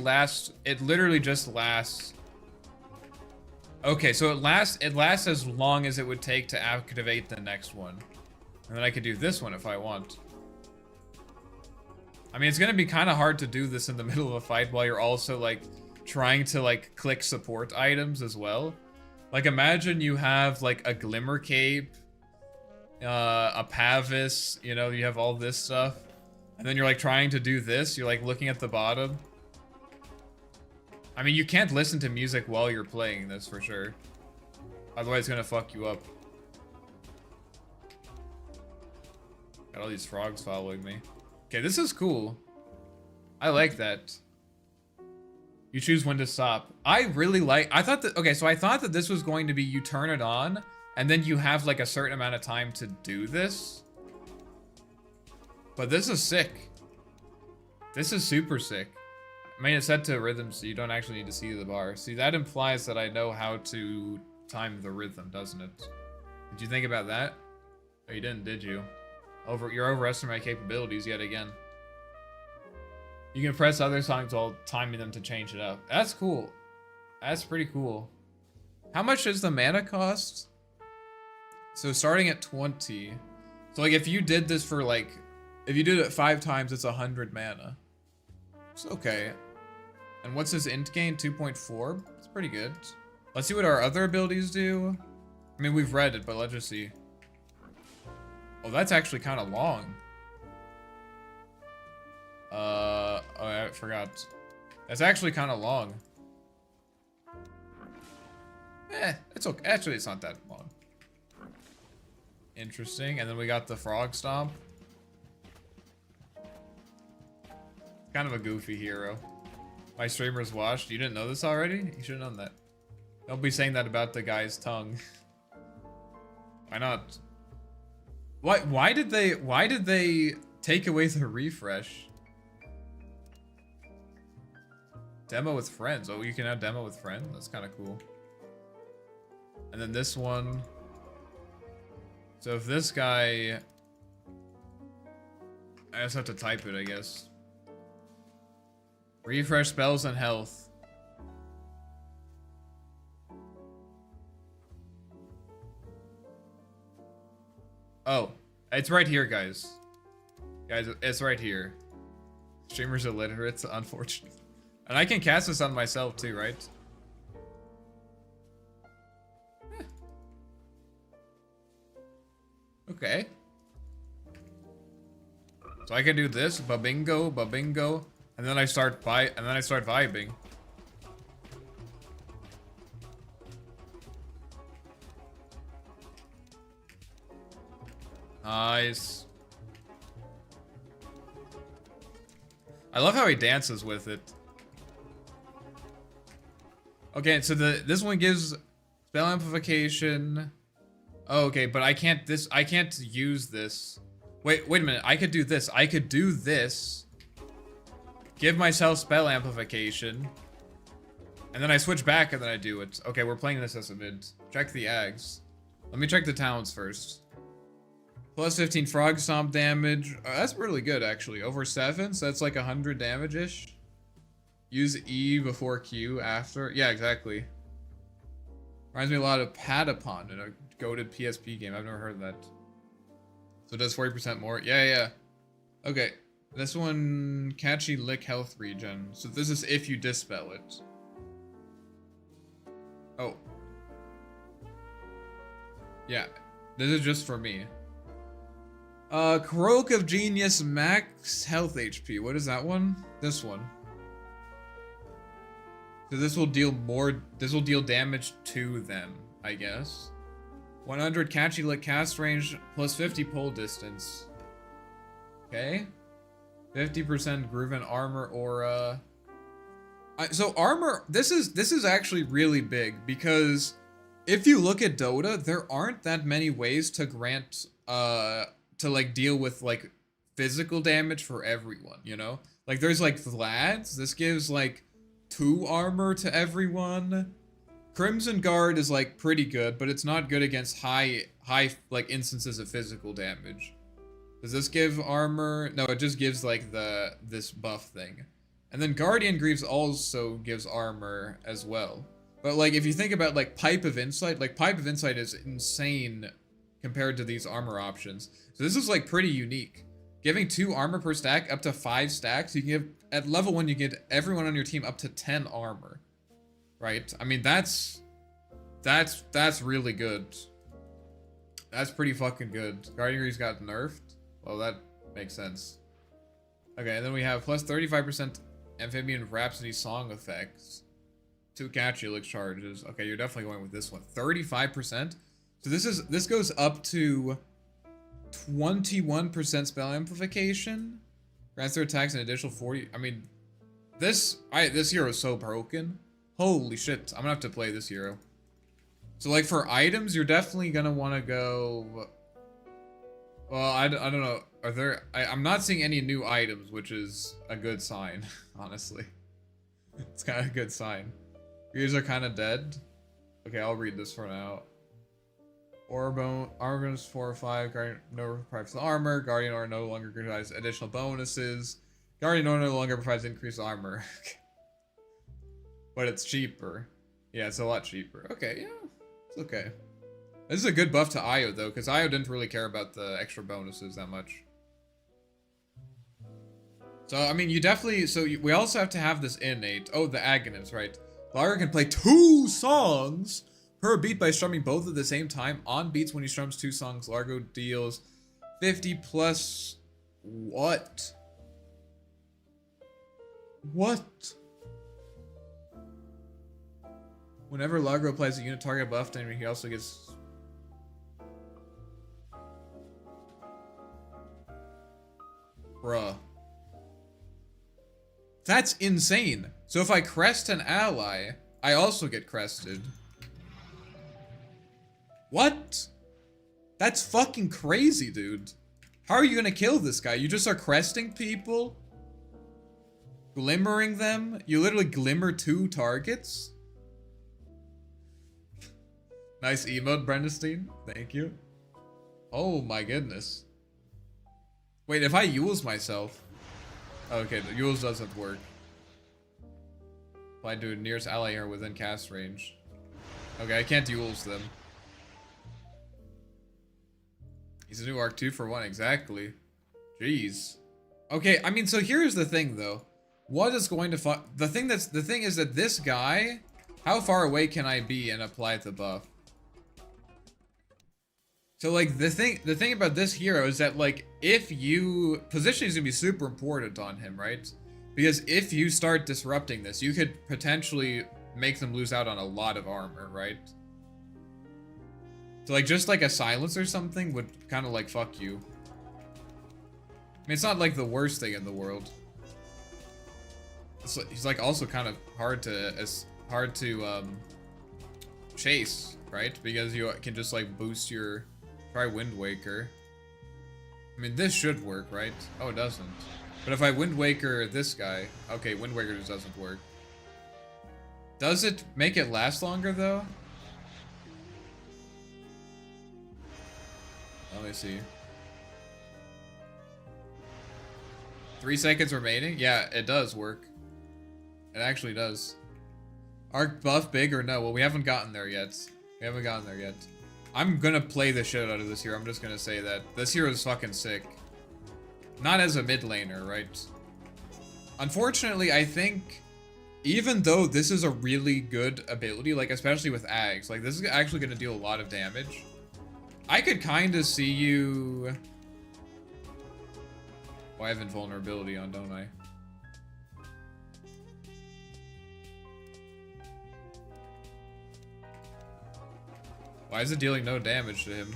just lasts. Okay, so it lasts as long as it would take to activate the next one. And then I could do this one if I want. I mean, it's gonna be kind of hard to do this in the middle of a fight while you're also, like, trying to, like, click support items as well. Like, imagine you have, like, a Glimmer Cape, a Pavis, you know, you have all this stuff. And then you're, like, trying to do this. You're, like, looking at the bottom. I mean, you can't listen to music while you're playing this, for sure. Otherwise, it's gonna fuck you up. Got all these frogs following me. Okay, this is cool. I like that. You choose when to stop. I really like... I thought that... Okay, so I thought that this was going to be you turn it on, and then you have, like, a certain amount of time to do this. But this is sick. This is super sick. I mean, it's set to rhythm, so you don't actually need to see the bar. See, that implies that I know how to time the rhythm, doesn't it? Did you think about that? Oh, you didn't, did you? You're overestimating my capabilities yet again. You can press other songs while timing them to change it up. That's cool. That's pretty cool. How much does the mana cost? So starting at 20. So like if you did this for like, if you did it 5 times, it's 100 mana. It's okay. And what's his int gain? 2.4? It's pretty good. Let's see what our other abilities do. I mean, we've read it, but let's just see. Oh, that's actually kind of long. Oh, I forgot. That's actually kind of long. It's okay. Actually, it's not that long. Interesting. And then we got the frog stomp. Kind of a goofy hero. My streamers watched. You didn't know this already? You should have known that. Don't be saying that about the guy's tongue. Why not? Why did they take away the refresh? Demo with friends. Oh, you can have demo with friends? That's kind of cool. And then this one. So if this guy... I just have to type it, I guess. Refresh spells and health. Oh, it's right here, guys. Guys, it's right here. Streamers illiterate, unfortunate. And I can cast this on myself too, right? Okay. So I can do this, babingo, babingo, and then I start vibing. Nice. I love how he dances with it. Okay, so this one gives spell amplification. Oh, okay, but I can't use this. Wait a minute. I could do this. I could do this. Give myself spell amplification. And then I switch back and then I do it. Okay, we're playing this as a mid. Check the ags. Let me check the towns first. Plus 15 frog stomp damage. That's really good, actually. Over 7, so that's like 100 damage-ish. Use E before Q after. Yeah, exactly. Reminds me a lot of Patapon in a goated PSP game. I've never heard of that. So it does 40% more. Yeah. Okay. This one, Catchy Lick Health Regen. So this is if you dispel it. Oh. Yeah. This is just for me. Croak of Genius Max Health HP. What is that one? This one. So this will deal more, this will deal damage to them, I guess. 100 catchy lit cast range plus 50 pull distance. Okay. 50% Grooven armor aura. So armor, this is actually really big because if you look at Dota, there aren't that many ways to grant, to like deal with like physical damage for everyone, you know? Like there's like Vlad's, this gives like 2 armor to everyone. Crimson Guard is like pretty good, but it's not good against high like instances of physical damage. Does this give armor? No, it just gives like this buff thing. And then Guardian Greaves also gives armor as well. But like if you think about like Pipe of Insight, like Pipe of Insight is insane compared to these armor options. So this is like pretty unique. Giving 2 armor per stack up to 5 stacks, you can give at level 1 you get everyone on your team up to 10 armor. Right? I mean that's really good. That's pretty fucking good. Guardian Greaves got nerfed. Well, that makes sense. Okay, and then we have plus 35% Amphibian Rhapsody song effects. 2 catchy elixir charges. Okay, you're definitely going with this one. 35%. So this goes up to 21% spell amplification. Grants their attacks an additional 40. I mean, this hero is so broken. Holy shit, I'm gonna have to play this hero. So like for items, you're definitely gonna want to go. Well, I don't know. Are there? I'm not seeing any new items, which is a good sign, honestly. It's kind of a good sign. Yours are kind of dead. Okay, I'll read this for now. Orbone, armor bonus 4 or 5. Guardian no provides armor. Guardian Aura no longer provides additional bonuses. Guardian Aura no longer provides increased armor. But it's cheaper. Yeah, it's a lot cheaper. Okay, yeah, it's okay. This is a good buff to Io though, because Io didn't really care about the extra bonuses that much. So I mean, you definitely. So we also have to have this innate. Oh, the agonists, right? Largo can play 2 songs per beat by strumming both at the same time. On beats when he strums 2 songs, Largo deals 50 plus what? What? Whenever Largo applies a unit target buff, then he also gets. Bruh. That's insane. So if I crest an ally, I also get crested. What? That's fucking crazy, dude. How are you gonna kill this guy? You just are cresting people? Glimmering them? You literally glimmer 2 targets? Nice emote, Brendestein. Thank you. Oh my goodness. Wait, if I use myself... Okay, the use doesn't work. Apply to nearest ally here within cast range. Okay, I can't use them. He's a new arc 2 for 1, exactly. Jeez. Okay, I mean, so here's the thing though. What is going to the thing is that this guy, how far away can I be and apply the buff? So like the thing about this hero is that like if you positioning is gonna be super important on him, right? Because if you start disrupting this, you could potentially make them lose out on a lot of armor, right? So like just like a silence or something would kind of like fuck you. I mean, it's not like the worst thing in the world. He's like also kind of hard to chase, right? Because you can just like boost your. Try Wind Waker. I mean, this should work, right? Oh, it doesn't. But if I Wind Waker this guy... Okay, Wind Waker just doesn't work. Does it make it last longer, though? Let me see. 3 seconds remaining? Yeah, it does work. It actually does. Arc buff big or no? Well, we haven't gotten there yet. We haven't gotten there yet. I'm gonna play the shit out of this hero. I'm just gonna say that. This hero is fucking sick. Not as a mid laner, right? Unfortunately, I think even though this is a really good ability, like especially with Ags, like this is actually gonna deal a lot of damage. I could kind of see you... Oh, I have invulnerability on, don't I? Why is it dealing no damage to him?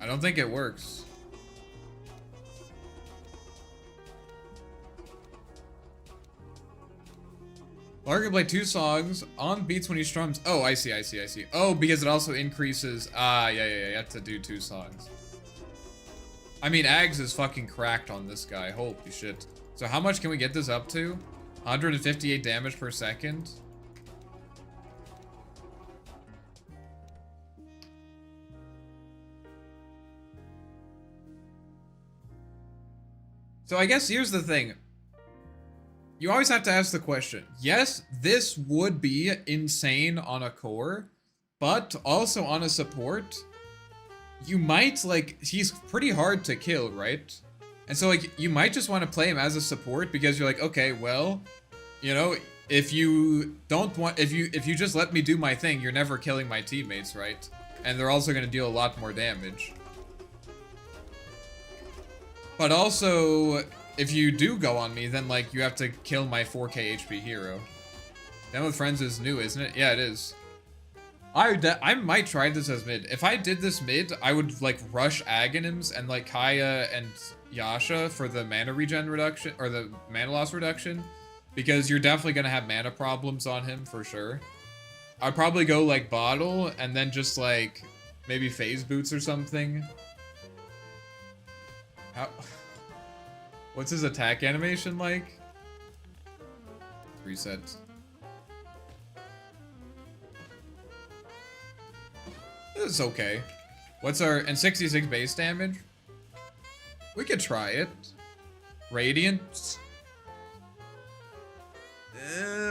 I don't think it works. Largo played 2 songs on beats when he strums. Oh, I see. Oh, because it also increases. Yeah, you have to do 2 songs. I mean, Ags is fucking cracked on this guy. Holy shit. So how much can we get this up to? 158 damage per second. So I guess here's the thing. You always have to ask the question. Yes, this would be insane on a core, but also on a support, you might, like, he's pretty hard to kill, right? And so, like, you might just want to play him as a support because you're like, okay, well, you know, if you don't want, if you just let me do my thing, you're never killing my teammates, right? And they're also going to deal a lot more damage. But also, if you do go on me, then, like, you have to kill my 4k HP hero. Them with Friends is new, isn't it? Yeah, it is. I might try this as mid. If I did this mid, I would, like, rush Aghanims and, like, Kaya and Yasha for the mana regen reduction, or the mana loss reduction, because you're definitely gonna have mana problems on him, for sure. I'd probably go, like, Bottle, and then just, like, maybe Phase Boots or something. How... What's his attack animation like? Reset. This is okay. What's our... and 66 base damage? We could try it. Radiance.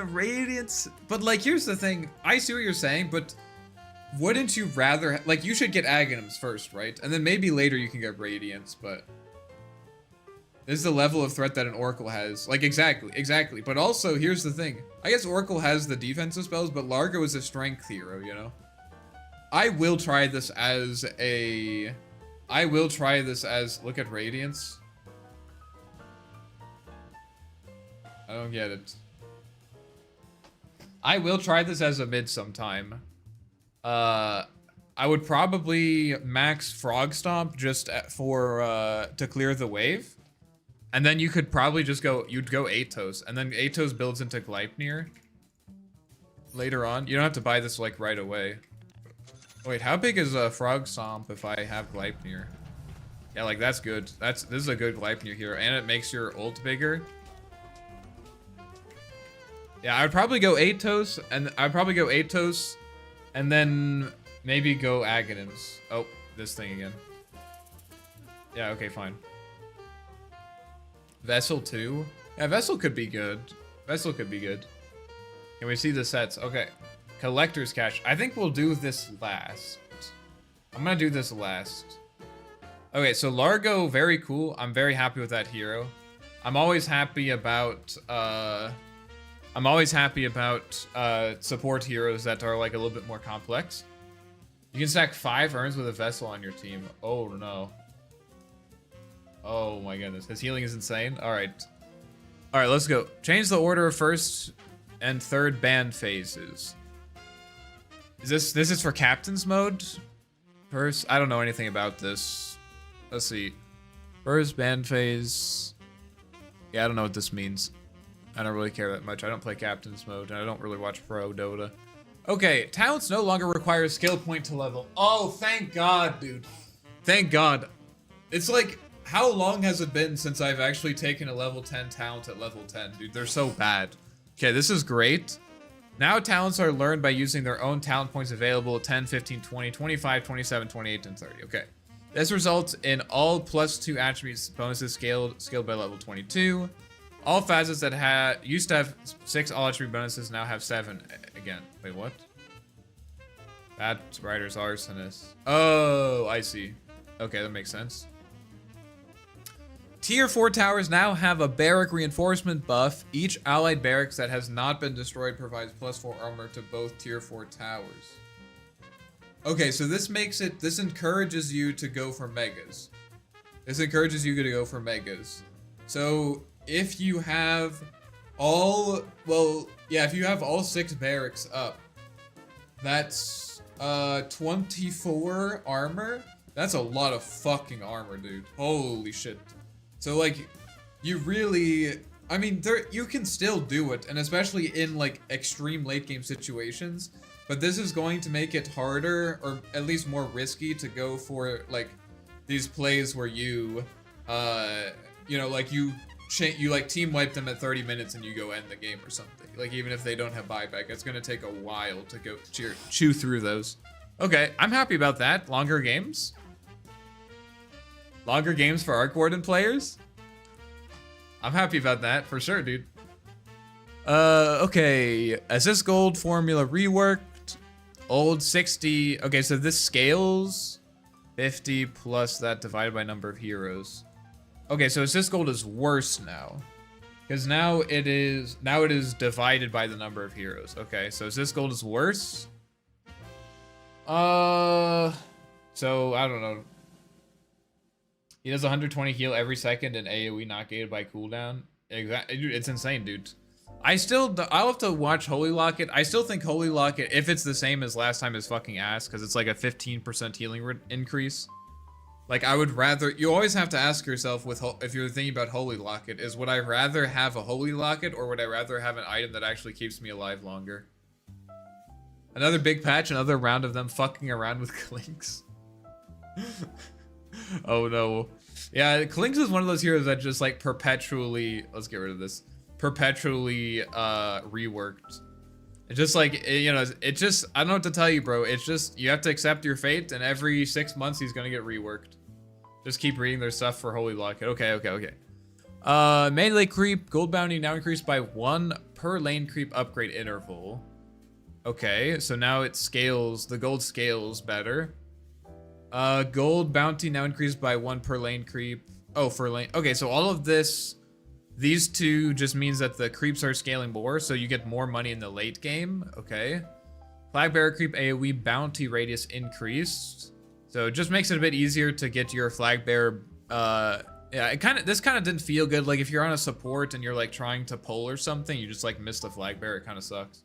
Radiance. But, like, here's the thing. I see what you're saying, but wouldn't you rather... like, you should get Aghanims first, right? And then maybe later you can get Radiance, but... this is the level of threat that an Oracle has. Like, exactly. But also, here's the thing. I guess Oracle has the defensive spells, but Largo is a strength hero, you know? I will try this as a... look at Radiance. I don't get it. I will try this as a mid sometime. I would probably max Frog Stomp just for, to clear the wave. And then you could probably just go, you'd go Atos, and then Atos builds into Gleipnir later on. You don't have to buy this, like, right away. Wait, how big is a Frog Stomp if I have Gleipnir? Yeah, like, that's good. This is a good Gleipnir here, and it makes your ult bigger. Yeah, I would probably go Atos, and then maybe go Aghanims. Oh, this thing again. Yeah, okay, fine. Vessel 2? Yeah, Vessel could be good. Can we see the sets? Okay. Collector's Cache. I think we'll do this last. I'm gonna do this last. Okay, so Largo, very cool. I'm very happy with that hero. I'm always happy about support heroes that are, like, a little bit more complex. You can stack 5 urns with a Vessel on your team. Oh no. Oh my goodness, his healing is insane. Alright, let's go. Change the order of first and third band phases. This is for captain's mode? First, I don't know anything about this. Let's see. First band phase. Yeah, I don't know what this means. I don't really care that much. I don't play captain's mode, and I don't really watch pro Dota. Okay, talents no longer require skill point to level. Oh, thank God, dude. Thank God. It's like, how long has it been since I've actually taken a level 10 talent at level 10? Dude, they're so bad. Okay, this is great. Now talents are learned by using their own talent points available at 10, 15, 20, 25, 27, 28, and 30. Okay. This results in all +2 attributes bonuses scaled by level 22. All facets that used to have 6 all attribute bonuses now have 7 again. Wait, what? Bad Rider's Arsonist. Oh, I see. Okay, that makes sense. Tier 4 towers now have a barrack reinforcement buff. Each allied barracks that has not been destroyed provides +4 armor to both tier 4 towers. Okay, so this encourages you to go for megas. So if you have Well, yeah, if you have all 6 barracks up, that's 24 armor. That's a lot of fucking armor, dude. Holy shit. So like, you really, I mean, you can still do it, and especially in like extreme late game situations, but this is going to make it harder, or at least more risky, to go for like these plays where you, you know, like you like team wipe them at 30 minutes and you go end the game or something. Like even if they don't have buyback, it's gonna take a while to go chew through those. Okay, I'm happy about that. Longer games. Longer games for Arc Warden players. I'm happy about that for sure, dude. Okay, assist gold formula reworked. Old 60. Okay, so this scales 50 plus that divided by number of heroes. Okay, so assist gold is worse now, because now it is divided by the number of heroes. Okay, so assist gold is worse. So I don't know. He does 120 heal every second and AoE not gated by cooldown. Exactly, it's insane, dude. I'll have to watch Holy Locket. I still think Holy Locket, if it's the same as last time, is fucking ass, because it's like a 15% healing increase. Like, I would rather, you always have to ask yourself if you're thinking about Holy Locket, is would I rather have a Holy Locket, or would I rather have an item that actually keeps me alive longer? Another big patch, another round of them fucking around with Clinks. Oh no. Yeah, Clinks is one of those heroes that just like perpetually, let's get rid of this, perpetually reworked. It's just like, you know, it's just, I don't know what to tell you, bro. It's just, you have to accept your fate, and every 6 months he's gonna get reworked. Just keep reading their stuff for Holy Locket. Okay. Melee creep, gold bounty now increased by 1 per lane creep upgrade interval. Okay, so now it scales, the gold scales better. Gold bounty now increased by 1 per lane creep. Oh, for lane, okay, so all of this, these two just means that the creeps are scaling more, so you get more money in the late game. Okay. Flag bearer creep AoE bounty radius increased. So it just makes it a bit easier to get your flag bearer. Yeah, this kind of didn't feel good. Like if you're on a support and you're like trying to pull or something, you just like miss the flag bearer. It kind of sucks.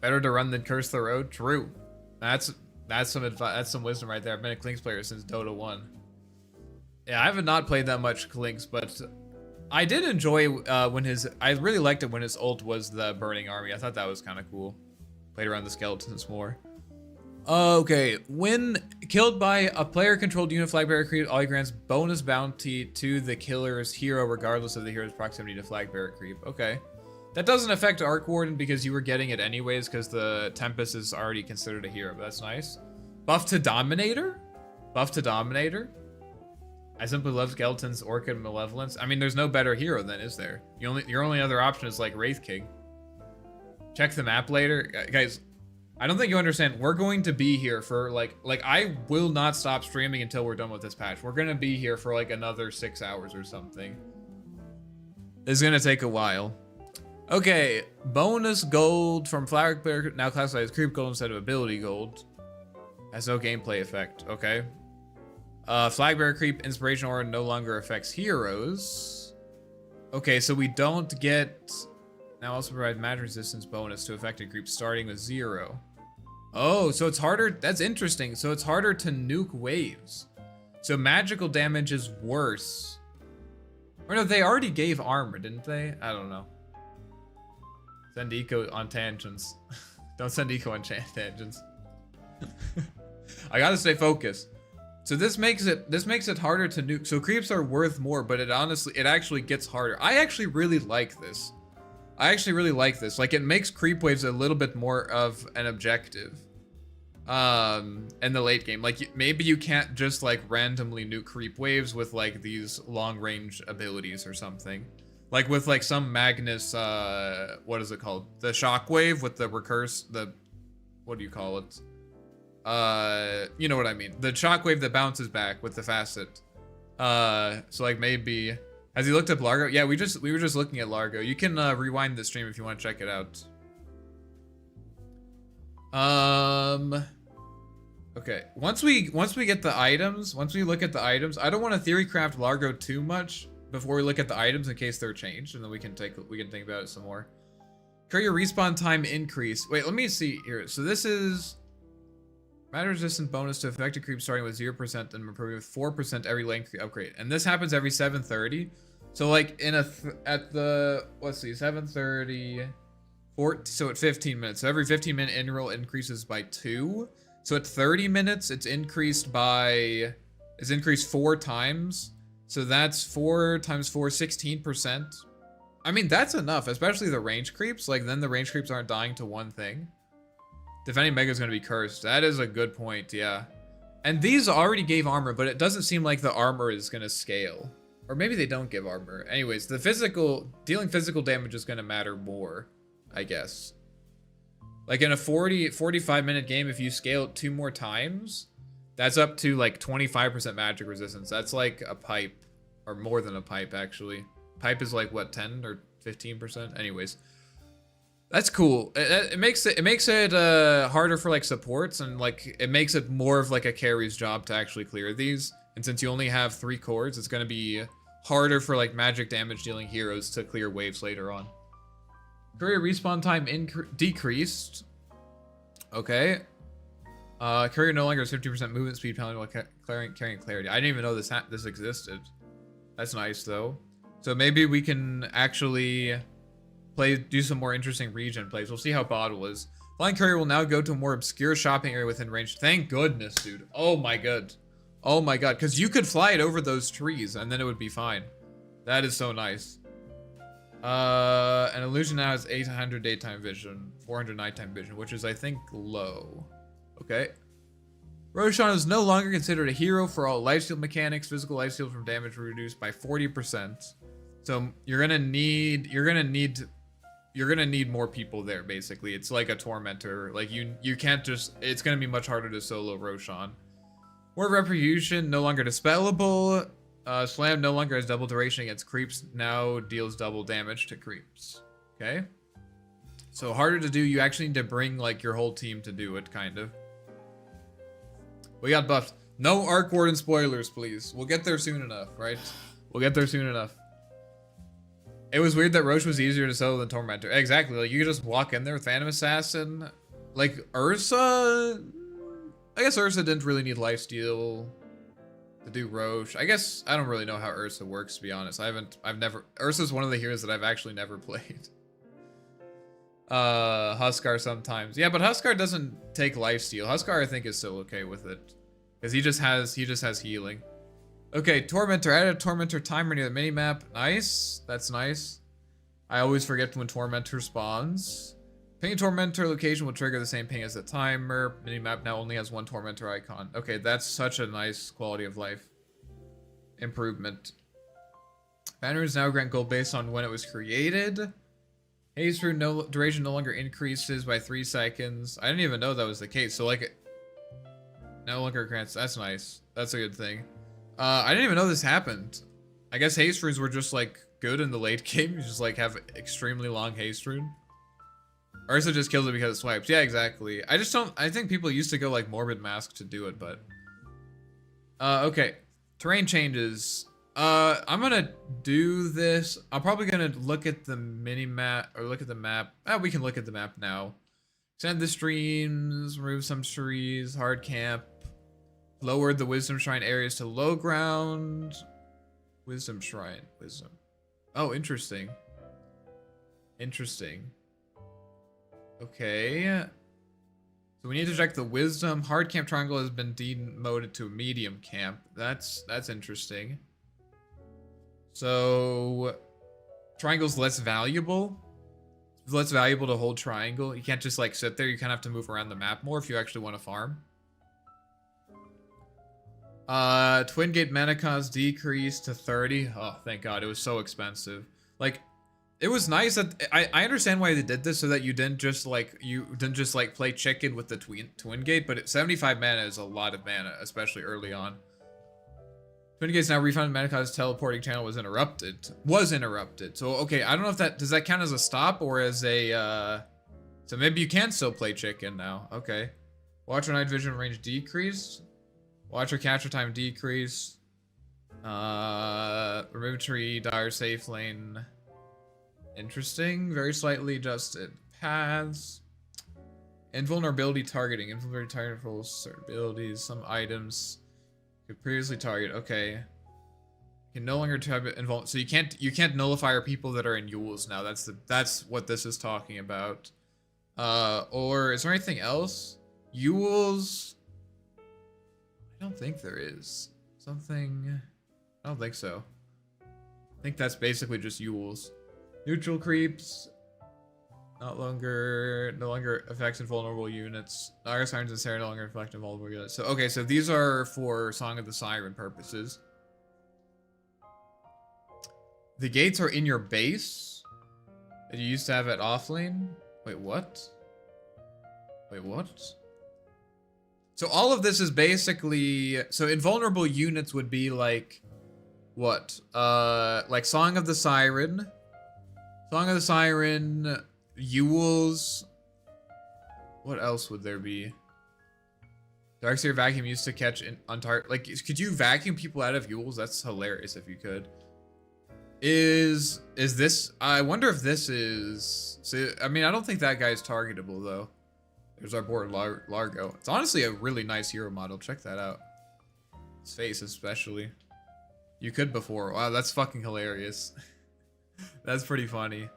Better to run than curse the road. True. That's some advice. That's some wisdom right there. I've been a Clinks player since Dota 1. Yeah, I have not played that much Clinks, but I did enjoy when I really liked it when his ult was the Burning Army. I thought that was kind of cool. Played around the skeletons more. Okay, when killed by a player-controlled unit flag bearer creep, all grants bonus bounty to the killer's hero regardless of the hero's proximity to flag bearer creep. Okay. That doesn't affect Arc Warden because you were getting it anyways because the Tempest is already considered a hero, but that's nice. Buff to Dominator? Buff to Dominator? I simply love Skeletons, Orchid, Malevolence. I mean, there's no better hero then, is there? Your only other option is like Wraith King. Check the map later. Guys, I don't think you understand. We're going to be here for like I will not stop streaming until we're done with this patch. We're gonna be here for like another 6 hours or something. It's gonna take a while. Okay, bonus gold from Flag Bearer now classified as creep gold instead of ability gold. Has no gameplay effect. Okay. Flag Bearer creep inspiration aura no longer affects heroes. Okay, so we don't get. Now also provide magic resistance bonus to affected creeps starting with 0. Oh, so it's harder. That's interesting. So it's harder to nuke waves. So magical damage is worse. Or no, they already gave armor, didn't they? I don't know. Send eco on tangents. Don't send eco on tangents. I gotta stay focused. So this makes it harder to nuke. So creeps are worth more, but it actually gets harder. I actually really like this. Like it makes creep waves a little bit more of an objective. In the late game. Like maybe you can't just like randomly nuke creep waves with like these long range abilities or something. Like with like some Magnus, what is it called? The shockwave with the what do you call it? You know what I mean. The shockwave that bounces back with the facet. So like maybe, has he looked up Largo? Yeah, we were just looking at Largo. You can rewind the stream if you want to check it out. Okay, once we get the items, once we look at the items, I don't want to theorycraft Largo too much. before we look at the items in case they're changed, and then we can think about it some more. Courier respawn time increase. Wait, let me see here. So this is matter resistant bonus to affected creep starting with 0% and improving with 4% every lane upgrade. And this happens every 7:30. So like in at the let's see, 7:30, so at 15 minutes. So every 15-minute interval increases by 2. So at 30 minutes, it's increased 4 times. So that's 4 times 4, 16%. I mean, that's enough, especially the range creeps. Like, then the range creeps aren't dying to one thing. Defending Mega is going to be cursed. That is a good point, yeah. And these already gave armor, but it doesn't seem like the armor is going to scale. Or maybe they don't give armor. Anyways, dealing physical damage is going to matter more, I guess. Like in a 45-minute game, if you scale it 2 more times, that's up to like 25% magic resistance. That's like a pipe, or more than a pipe, actually. Pipe is like what, 10 or 15%? Anyways, that's cool. It makes it harder for like supports, and like it makes it more of like a carry's job to actually clear these. And since you only have 3 cores, it's gonna be harder for like magic damage dealing heroes to clear waves later on. Courier respawn time decreased. Okay. Courier no longer has 50% movement speed penalty while carrying clarity. I didn't even know this existed. That's nice though. So maybe we can actually do some more interesting region plays. We'll see how Bottle is. Flying Courier will now go to a more obscure shopping area within range. Thank goodness, dude. Oh my god. Oh my god. Because you could fly it over those trees and then it would be fine. That is so nice. An illusion now has 800 daytime vision, 400 nighttime vision, which is, I think, low. Okay. Roshan is no longer considered a hero for all lifesteal mechanics. Physical lifesteal from damage reduced by 40%. So you're gonna need more people there, basically. It's like a Tormentor. Like you can't just, it's gonna be much harder to solo Roshan. Word of Retribution, no longer dispellable. Slam no longer has double duration against creeps, now deals double damage to creeps. Okay. So harder to do, you actually need to bring like your whole team to do it, kind of. We got buffed. No Arc Warden spoilers, please. We'll get there soon enough, right? We'll get there soon enough. It was weird that Roche was easier to solo than Tormentor. Exactly, like you could just walk in there with Phantom Assassin. Like Ursa, I guess Ursa didn't really need lifesteal to do Roche. I guess I don't really know how Ursa works, to be honest. Ursa's one of the heroes that I've actually never played. Huskar sometimes. Yeah, but Huskar doesn't take lifesteal. Huskar I think is still okay with it. Because he just has healing. Okay, Tormentor. Added a Tormentor timer near the minimap. Nice. That's nice. I always forget when Tormentor spawns. Ping Tormentor location will trigger the same ping as the timer. Minimap now only has 1 Tormentor icon. Okay, that's such a nice quality of life improvement. Banners now grant gold based on when it was created. Haste rune duration no longer increases by 3 seconds. I didn't even know that was the case. So like, no longer grants. That's nice. That's a good thing. I didn't even know this happened. I guess haste runes were just like good in the late game. You just like have extremely long haste rune. Ursa just kills it because it swipes. Yeah, exactly. I think people used to go like Morbid Mask to do it, but. Okay. Terrain changes. I'm gonna do this. I'm probably gonna look at the mini-map, or look at the map. We can look at the map now. Extend the streams, remove some trees, hard camp. Lowered the Wisdom Shrine areas to low ground. Wisdom Shrine, wisdom. Oh, interesting. Interesting. Okay. So we need to check the wisdom. Hard camp triangle has been demoted to medium camp. That's interesting. So triangle's less valuable. It's less valuable to hold triangle. You can't just like sit there. You kind of have to move around the map more if you actually want to farm. Twin gate mana cost decreased to 30. Oh, thank God. It was so expensive. Like, it was nice that I understand why they did this, so that you didn't just like play chicken with the twin gate, but 75 mana is a lot of mana, especially early on. Twin gate's now refunded mana cost teleporting channel was interrupted. So okay, I don't know if does that count as a stop or as a so maybe you can still play chicken now. Okay. Watcher night vision range decreased. Watcher capture time decreased. Remove tree, dire safe lane. Interesting. Very slightly adjusted paths. Invulnerability targeting. Invulnerability targeting for certain abilities. Some items could previously target. Okay. You can no longer target invul. So you can't nullify people that are in Yules now. That's what this is talking about. Or is there anything else? Yules. I don't think there is. Something. I don't think so. I think that's basically just Yules. Neutral creeps. No longer affects invulnerable units. Dire Sirens and Sarah no longer affect invulnerable units. So okay, so these are for Song of the Siren purposes. The gates are in your base that you used to have at offlane. Wait, what? Wait, what? So all of this is basically, so invulnerable units would be like what? Like Song of the Siren, Yules. What else would there be? Darkseer vacuum used to catch on target. Like, could you vacuum people out of Yules? That's hilarious if you could. Is this? I wonder if this is. So, I mean, I don't think that guy's targetable though. There's our board Largo. It's honestly a really nice hero model. Check that out. His face, especially. You could before. Wow, that's fucking hilarious. That's pretty funny.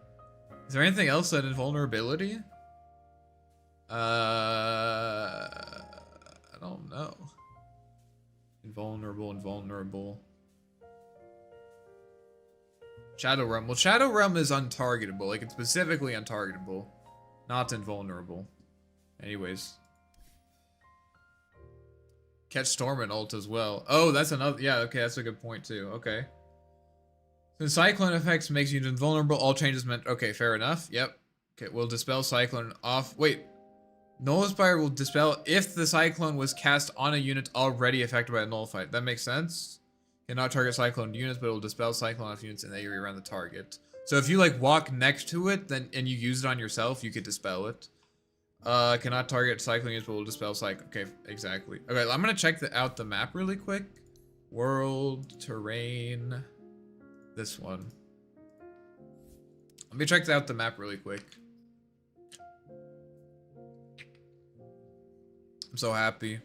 Is there anything else that invulnerability? I don't know. Invulnerable. Shadow Realm. Well, Shadow Realm is untargetable. Like, it's specifically untargetable. Not invulnerable. Anyways. Catch Storm and ult as well. Oh, that's another. Yeah, okay, that's a good point too. Okay. Since Cyclone effects makes you invulnerable, all changes meant. Okay, fair enough. Yep. Okay, we'll dispel Cyclone off. Wait. Nullifier will dispel if the Cyclone was cast on a unit already affected by a nullified. That makes sense. Cannot target Cyclone units, but it will dispel Cyclone off units in the area around the target. So if you like walk next to it, then and you use it on yourself, you could dispel it. Cannot target Cyclone units, but will dispel Cyclone. Okay, exactly. Okay, I'm gonna check out the map really quick. World, terrain, this one. Let me check out the map really quick. I'm so happy.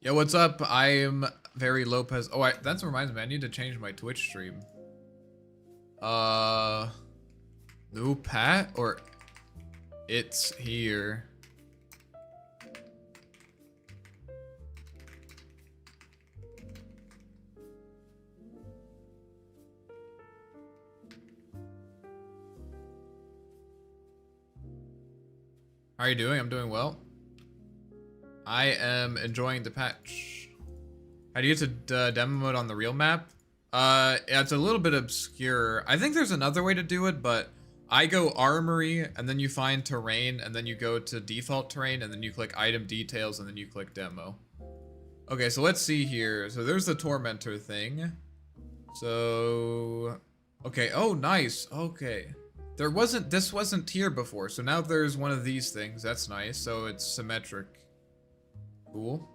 Yo, what's up? I am very Lopez. Oh, that reminds me. I need to change my Twitch stream. New Pat or it's here. How are you doing? I'm doing well. I am enjoying the patch. How do you get to demo mode on the real map? Yeah, it's a little bit obscure. I think there's another way to do it, but I go armory, and then you find terrain, and then you go to default terrain, and then you click item details, and then you click demo. Okay, so let's see here. So there's the Tormentor thing. So, okay, oh, nice, okay. This wasn't here before, so now there's one of these things. That's nice, so it's symmetric. Cool.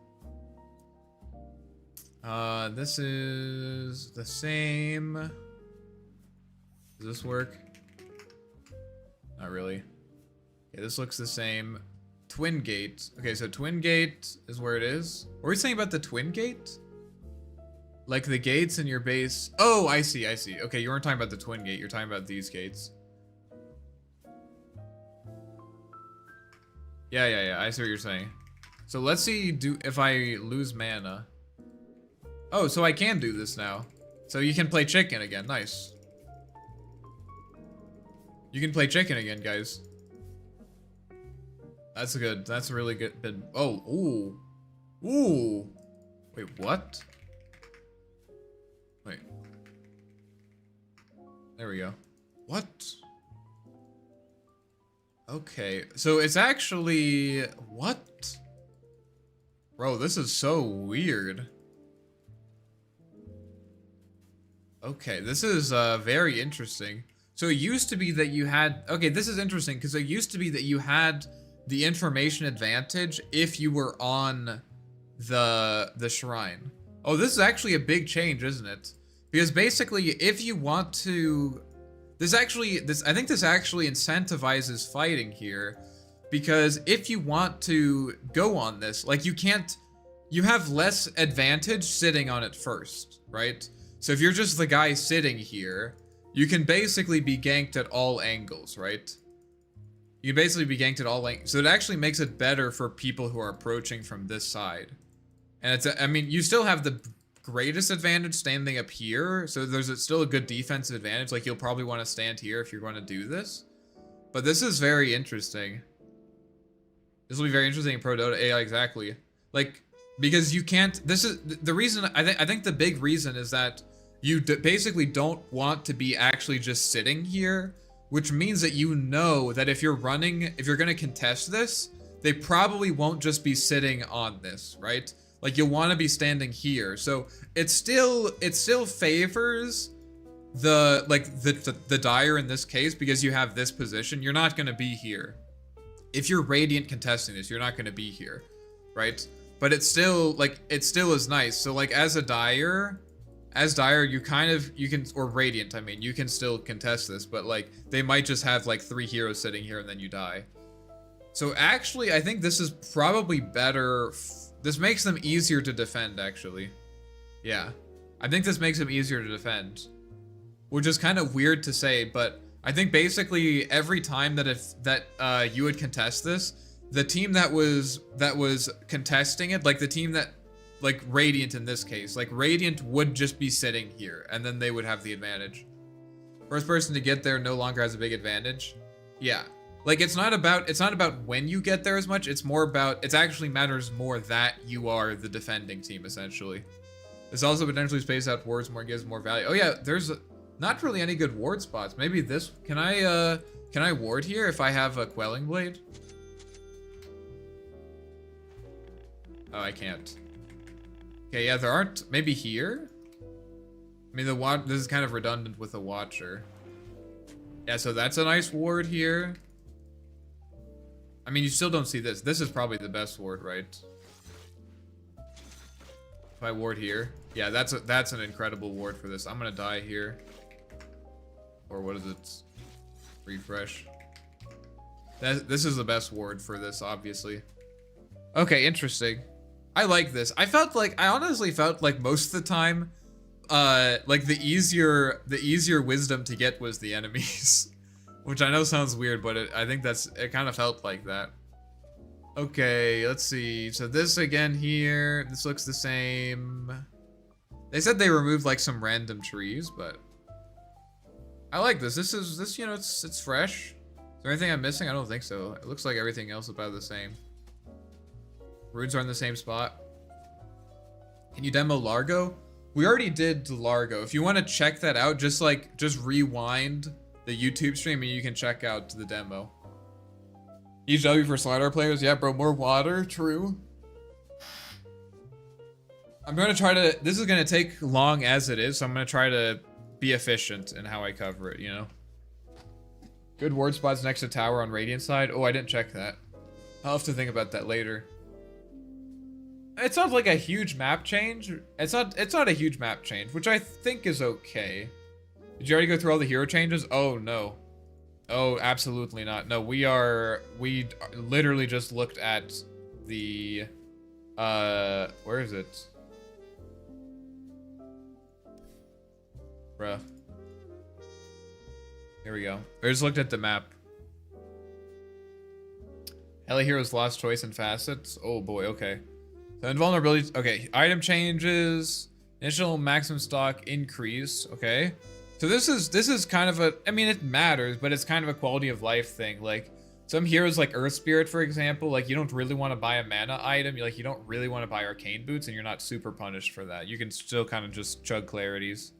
This is the same. Does this work? Not really. Okay, this looks the same. Twin gate. Okay, so twin gate is where it is. What were we saying about the twin gate? Like the gates in your base. Oh, I see. Okay, you weren't talking about the twin gate. You're talking about these gates. Yeah. I see what you're saying. So let's see if I lose mana. Oh, so I can do this now. So you can play chicken again. Nice. You can play chicken again, guys. That's good. That's a really good. Oh, ooh. Wait, what? Wait. There we go. What? Okay, so it's actually what? Bro, this is so weird. Okay, this is very interesting. So it used to be that you had, okay, this is interesting because it used to be that you had the information advantage if you were on the shrine. Oh, this is actually a big change, isn't it? Because basically, if you want to... I think this actually incentivizes fighting here. Because if you want to go on this, like you have less advantage sitting on it first, right? So if you're just the guy sitting here, you can basically be ganked at all angles, right? You can basically be ganked at all angles. So it actually makes it better for people who are approaching from this side. And I mean, you still have the greatest advantage standing up here. So there's still a good defensive advantage. Like you'll probably want to stand here if you're going to do this. But this is very interesting. This will be very interesting in Pro Dota. Yeah, exactly. Like, because you can't, this is, the reason, I think the big reason is that you basically don't want to be actually just sitting here, which means that you know that if you're going to contest this, they probably won't just be sitting on this, right? Like, you'll want to be standing here. So, it still favors the Dire in this case, because you have this position. You're not going to be here. If you're Radiant contesting this, you're not going to be here, right? But it's still, like, it still is nice. So, like, as Dire, you can, or Radiant, I mean, you can still contest this, but, like, they might just have, like, 3 heroes sitting here and then you die. So, actually, I think this is probably better. This makes them easier to defend, actually. Yeah. I think this makes them easier to defend. Which is kind of weird to say, but I think basically every time that you would contest this, the team that was contesting it, like the team that, like Radiant in this case, like Radiant would just be sitting here, and then they would have the advantage. First person to get there no longer has a big advantage. Yeah, like it's not about when you get there as much. It's more about, it actually matters more that you are the defending team essentially. This also potentially spaces out wards more, gives more value. Oh yeah, there's not really any good ward spots. Maybe this, can I ward here if I have a Quelling Blade? Oh, I can't. Okay, yeah, there aren't, maybe here? I mean, this is kind of redundant with the Watcher. Yeah, so that's a nice ward here. I mean, you still don't see this. This is probably the best ward, right? If I ward here. Yeah, that's an incredible ward for this. I'm gonna die here. Or what is it? Refresh. This is the best ward for this, obviously. Okay, interesting. I like this. I honestly felt like most of the time, like the easier wisdom to get was the enemies. Which I know sounds weird, but I think it kind of felt like that. Okay, let's see. So this again here, this looks the same. They said they removed like some random trees, but I like this. This, you know, it's fresh. Is there anything I'm missing? I don't think so. It looks like everything else is about the same. Runes are in the same spot. Can you demo Largo? We already did Largo. If you want to check that out, just rewind the YouTube stream and you can check out the demo. EW for slider players? Yeah, bro, more water, true. I'm going to try to, this is going to take long as it is, so I'm going to try to be efficient in how I cover it, you know? Good ward spots next to tower on Radiant side. Oh, I didn't check that. I'll have to think about that later. It's not like a huge map change. It's not a huge map change, which I think is okay. Did you already go through all the hero changes? Oh, no. Oh, absolutely not. No, we literally just looked at the, where is it? Bruh. Here we go. I just looked at the map. Hella Heroes lost choice and facets. Oh boy, okay. So invulnerability, okay. Item changes, initial maximum stock increase, okay. So this is kind of a, I mean, it matters, but it's kind of a quality of life thing. Like some heroes like Earth Spirit, for example, like you don't really want to buy a mana item. Like you don't really want to buy Arcane Boots and you're not super punished for that. You can still kind of just chug clarities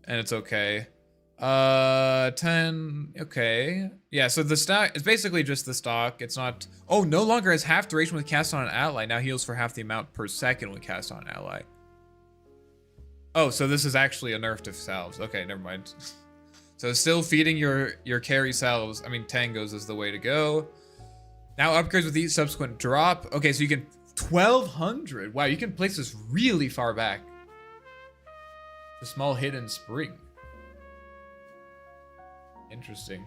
and it's okay. 10, okay. Yeah, so the stock, it's basically just the stock. It's not, oh, no longer has half duration with cast on an ally. Now heals for half the amount per second with cast on an ally. Oh, so this is actually a nerf to salves. Okay, never mind. So still feeding your carry salves, I mean tangos is the way to go. Now upgrades with each subsequent drop. Okay, so you can 1200. Wow, you can place this really far back. The small hidden spring. Interesting.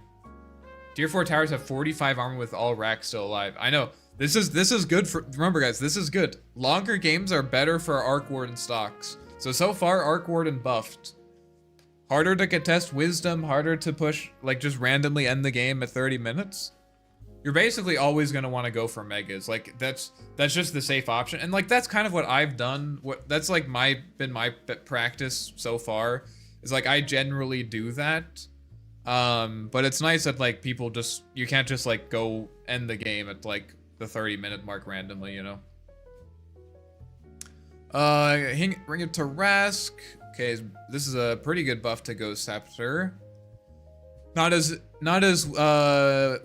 Tier 4 towers have 45 armor with all racks still alive. I know. This is good for, remember guys, this is good. Longer games are better for Arc Warden stocks. So far, Arc Warden buffed. Harder to contest Wisdom, harder to push, like just randomly end the game at 30 minutes. You're basically always gonna want to go for megas. Like that's just the safe option. And like that's kind of what I've done. That's like been my practice so far. Is like I generally do that. But it's nice that like people just, you can't just like go end the game at like the 30-minute mark randomly, you know. Ring of Tarask. Okay, this is a pretty good buff to Ghost Scepter. Not as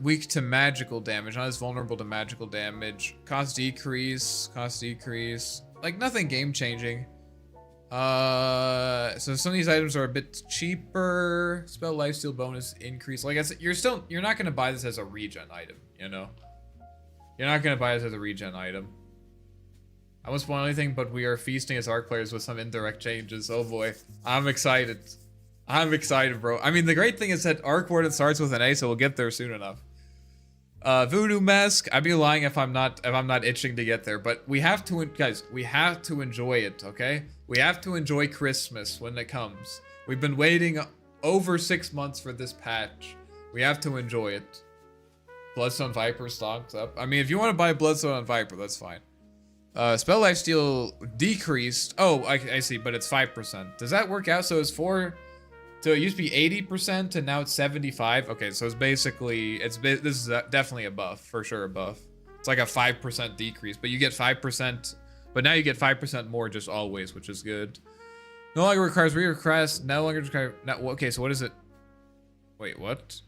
weak to magical damage, not as vulnerable to magical damage. Cost decrease. Like nothing game changing. So some of these items are a bit cheaper. Spell lifesteal bonus increase. Like I said, you're not gonna buy this as a regen item, you know? You're not gonna buy this as a regen item. I won't spoil anything, but we are feasting as Arc players with some indirect changes. Oh boy. I'm excited. I'm excited, bro. I mean, the great thing is that Arc Warden starts with an A, so we'll get there soon enough. Voodoo Mask. I'd be lying if I'm not itching to get there, but we have to, guys, we have to enjoy it, okay? We have to enjoy Christmas when it comes. We've been waiting over 6 months for this patch. We have to enjoy it. Bloodstone Viper stocks up. I mean, if you want to buy Bloodstone on Viper, that's fine. Spell lifesteal decreased. Oh, I see, but it's 5%. Does that work out? So it's 4. So it used to be 80% and now it's 75. Okay, so it's basically this is definitely a buff, for sure a buff. It's like a 5% decrease, but you get 5%. But now you get 5% more just always, which is good. No longer requires request. No longer requires. Okay, so what is it? Wait, what?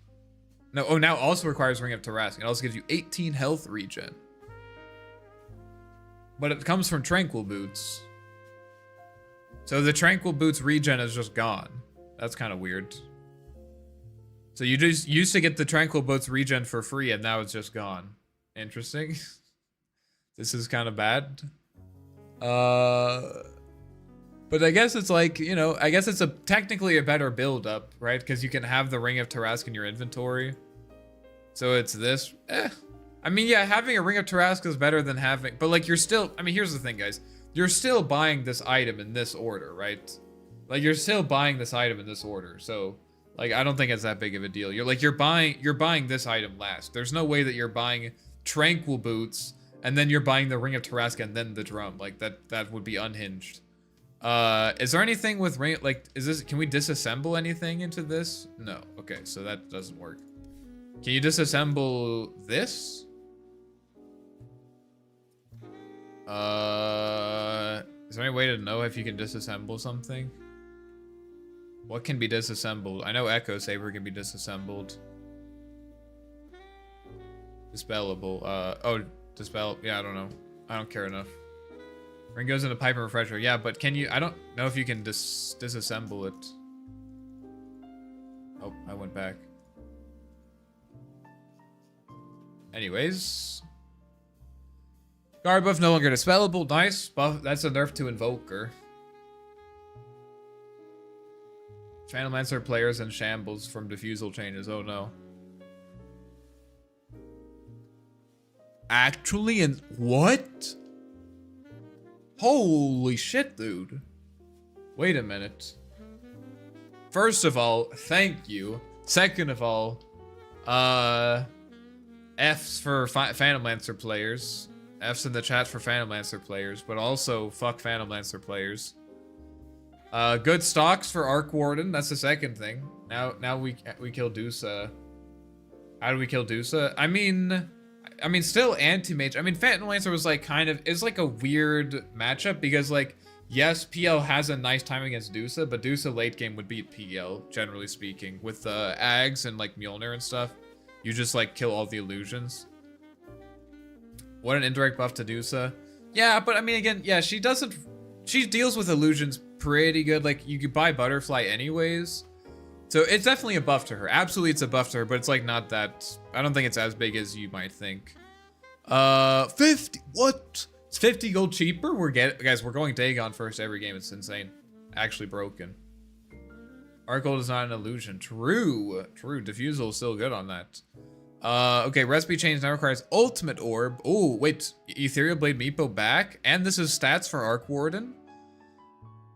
No. Oh, now also requires Ring of Tarask. It also gives you 18 health regen. But it comes from Tranquil Boots. So the Tranquil Boots regen is just gone. That's kind of weird. So you just used to get the Tranquil Boots regen for free, and now it's just gone. Interesting. This is kind of bad. But I guess it's like, you know, I guess it's technically a better build up, right? Because you can have the Ring of Tarask in your inventory. So it's this. I mean, yeah, having a Ring of Tarask is better than having, but like you're still, I mean, here's the thing, guys. You're still buying this item in this order, right? Like you're still buying this item in this order. So like, I don't think it's that big of a deal. You're buying this item last. There's no way that you're buying Tranquil Boots and then you're buying the Ring of Tarask and then the drum. Like that would be unhinged. Is there anything with ring, like, can we disassemble anything into this? No. Okay, so that doesn't work. Can you disassemble this? Is there any way to know if you can disassemble something? What can be disassembled? I know Echo Saber can be disassembled. Dispellable. Dispel. Yeah, I don't know. I don't care enough. Ring goes into pipe and refresher. Yeah, but can you? I don't know if you can disassemble it. Oh, I went back. Anyways. Guard buff no longer dispellable. Nice. Buff. That's a nerf to Invoker. Phantom Lancer players in shambles from diffusal changes. Oh no. Actually, and what? Holy shit, dude. Wait a minute. First of all, thank you. Second of all, F's for Phantom Lancer players. F's in the chat for Phantom Lancer players, but also fuck Phantom Lancer players. Good stocks for Arc Warden. That's the second thing. Now we kill Dusa. How do we kill Dusa? I mean, still anti-mage. I mean, Phantom Lancer was like is like a weird matchup because like, yes, PL has a nice time against Dusa, but Dusa late game would beat PL, generally speaking. With Ags and like Mjolnir and stuff, you just like kill all the illusions. What an indirect buff to Dusa. Yeah, but I mean, again, yeah, she deals with illusions pretty good. Like, you could buy Butterfly anyways. So it's definitely a buff to her. Absolutely, it's a buff to her, but it's like not that, I don't think it's as big as you might think. 50, what? It's 50 gold cheaper? Guys, we're going Dagon first every game. It's insane. Actually broken. Arc Gold is not an illusion. True. True. Diffusal is still good on that. Okay, recipe change now requires ultimate orb. Oh, wait. Ethereal Blade Meepo back? And this is stats for Arc Warden?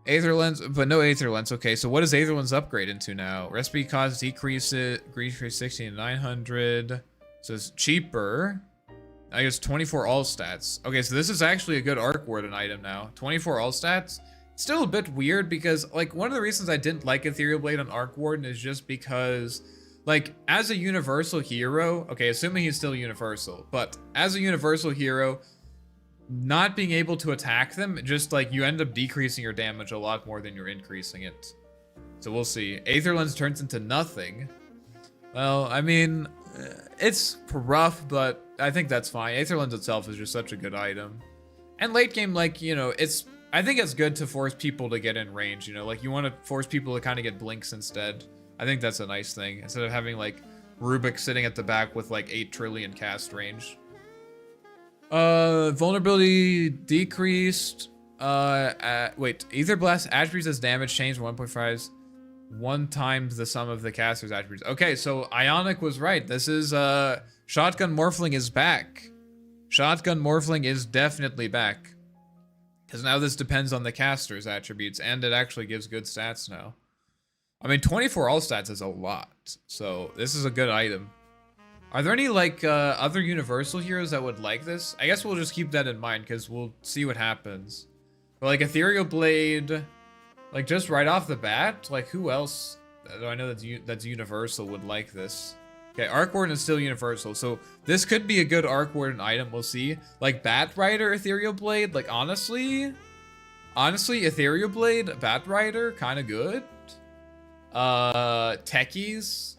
Aether Lens, but no Aether Lens. Okay, so what does Aether Lens upgrade into now? Recipe cost decrease 60 to 900. So it's cheaper. I guess 24 all stats. Okay, so this is actually a good Arc Warden item now. 24 all stats. Still a bit weird because, like, one of the reasons I didn't like Ethereal Blade on Arc Warden is just because, like, as a universal hero, okay, assuming he's still universal, but as a universal hero, not being able to attack them, just like you end up decreasing your damage a lot more than you're increasing it. So we'll see. Aether Lens turns into nothing. Well, I mean, it's rough, but I think that's fine. Aether Lens itself is just such a good item. And late game, like, you know, I think it's good to force people to get in range, you know, like you want to force people to kind of get blinks instead. I think that's a nice thing, instead of having like Rubik sitting at the back with like 8 trillion cast range. Vulnerability decreased. Wait, Ether Blast attributes as damage changed 1.5 1 times the sum of the caster's attributes. Okay, so Ionic was right. This is, Shotgun Morphling is back. Shotgun Morphling is definitely back. Because now this depends on the caster's attributes, and it actually gives good stats now. I mean, 24 all stats is a lot, so this is a good item. Are there any, like, other universal heroes that would like this? I guess we'll just keep that in mind, because we'll see what happens. But, like, Ethereal Blade, like, just right off the bat, like, who else do I know that's universal would like this? Okay, Arc Warden is still universal, so this could be a good Arc Warden item, we'll see. Like, Bat Rider, Ethereal Blade, like, honestly, Ethereal Blade, Bat Rider, kind of good. Techies?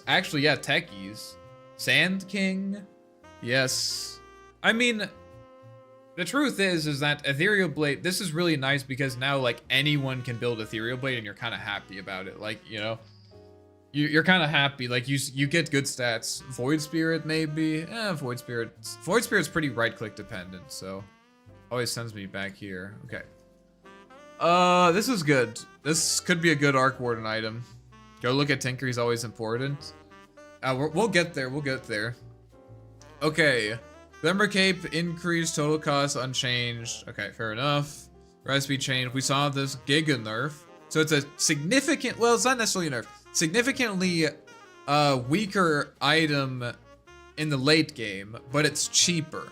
Actually, yeah, Techies. Sand King? Yes. I mean, the truth is that Ethereal Blade, this is really nice because now, like, anyone can build Ethereal Blade and you're kind of happy about it. Like, you know, you're kind of happy. Like, you get good stats. Void Spirit, maybe? Void Spirit's pretty right-click dependent, so always sends me back here. Okay. This is good. This could be a good Arc Warden item. Go look at Tinker, he's always important. We'll get there, Okay. Glimmer Cape, increased total cost, unchanged. Okay, fair enough. Recipe change, we saw this Giga nerf. So it's a significant, well, it's not necessarily a nerf. Significantly weaker item in the late game, but it's cheaper.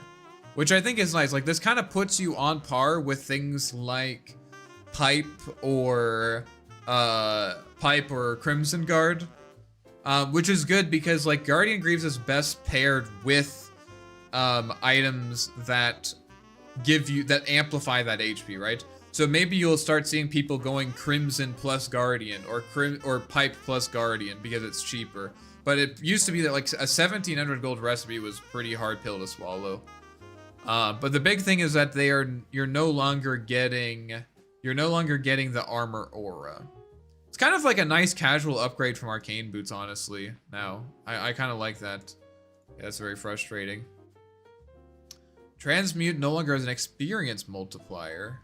Which I think is nice. Like, this kind of puts you on par with things like Pipe or Crimson Guard, which is good because, like, Guardian Greaves is best paired with items that amplify that HP, right? So maybe you'll start seeing people going Crimson plus Guardian or Pipe plus Guardian because it's cheaper. But it used to be that, like, a 1700 gold recipe was pretty hard pill to swallow. But the big thing is that you're no longer getting the armor aura. It's kind of like a nice casual upgrade from Arcane Boots, honestly, now. I kind of like that. Yeah, that's very frustrating. Transmute no longer has an experience multiplier.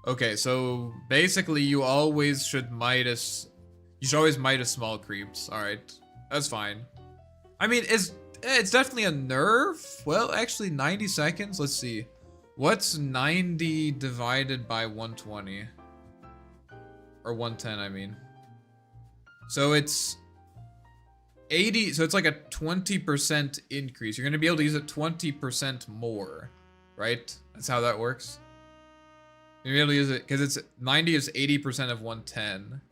Okay, so basically you always should always Midas small creeps. Alright, that's fine. I mean, it's definitely a nerf. Well, actually 90 seconds, let's see. What's 90 divided by 120? Or 110, I mean. So it's 80, so it's like a 20% increase. You're gonna be able to use it 20% more, right? That's how that works. You're able to use it, because it's 90 is 80% of 110.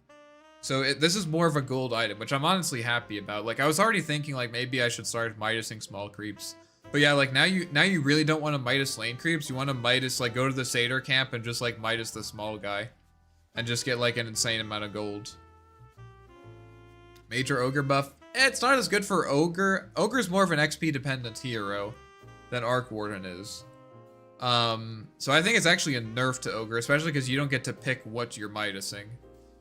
So this is more of a gold item, which I'm honestly happy about. Like, I was already thinking, like, maybe I should start Midasing small creeps. But yeah, like, now you really don't want to Midas lane creeps. You want to Midas, like, go to the Satyr camp and just, like, Midas the small guy. And just get, like, an insane amount of gold. Major Ogre buff. It's not as good for Ogre. Ogre's more of an XP dependent hero than Arc Warden is. So I think it's actually a nerf to Ogre, especially because you don't get to pick what you're Midasing.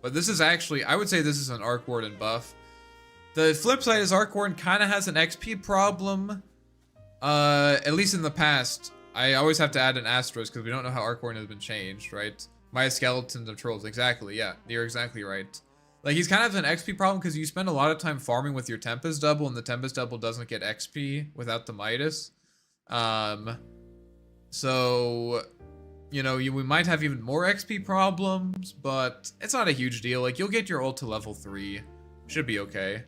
But this is actually, I would say this is an Arc Warden buff. The flip side is Arc Warden kind of has an XP problem. At least in the past. I always have to add an asterisk because we don't know how Arc Warden has been changed, right? My skeletons of trolls, exactly, yeah. You're exactly right. Like, he's kind of an XP problem because you spend a lot of time farming with your Tempest Double, and the Tempest Double doesn't get XP without the Midas. So, you know, we might have even more XP problems, but it's not a huge deal. Like, you'll get your ult to level 3. Should be okay.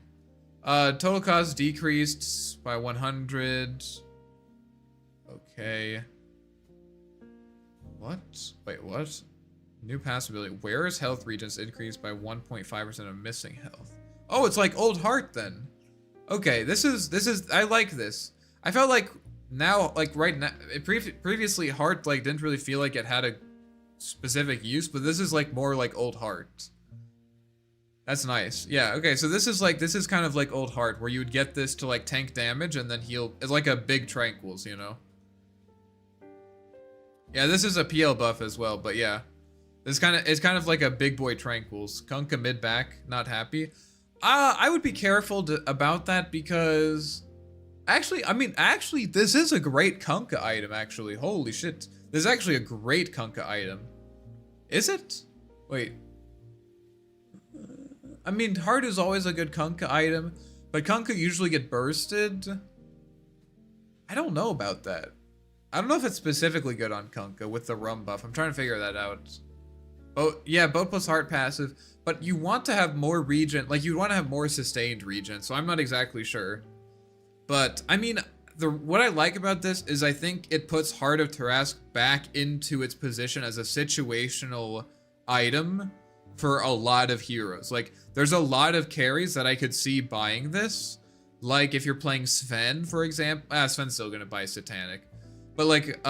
Total cost decreased by 100. Okay. What? Wait, what? New passive ability. Wearer's health regions increased by 1.5% of missing health. Oh, it's like Old Heart then. Okay, this is I like this. I felt like now, like right now, previously Heart like didn't really feel like it had a specific use, but this is like more like Old Heart. That's nice. Yeah, okay, so this is kind of like Old Heart, where you would get this to like tank damage and then heal. It's like a big Tranquils, you know? Yeah, this is a PL buff as well, but yeah. It's kind of like a big boy Tranquils. Kunkka mid back, not happy. I would be careful about that because actually, this is a great Kunkka item, actually. Holy shit. This is actually a great Kunkka item. Is it? Wait. I mean, Heart is always a good Kunkka item, but Kunkka usually get bursted. I don't know about that. I don't know if it's specifically good on Kunkka with the rum buff. I'm trying to figure that out. Oh, yeah, boat plus Heart passive, but you want to have more regen, like you want to have more sustained regen, so I'm not exactly sure. But, I mean, what I like about this is I think it puts Heart of Tarrasque back into its position as a situational item for a lot of heroes. Like, there's a lot of carries that I could see buying this. Like, if you're playing Sven, for example. Sven's still gonna buy Satanic. But, like,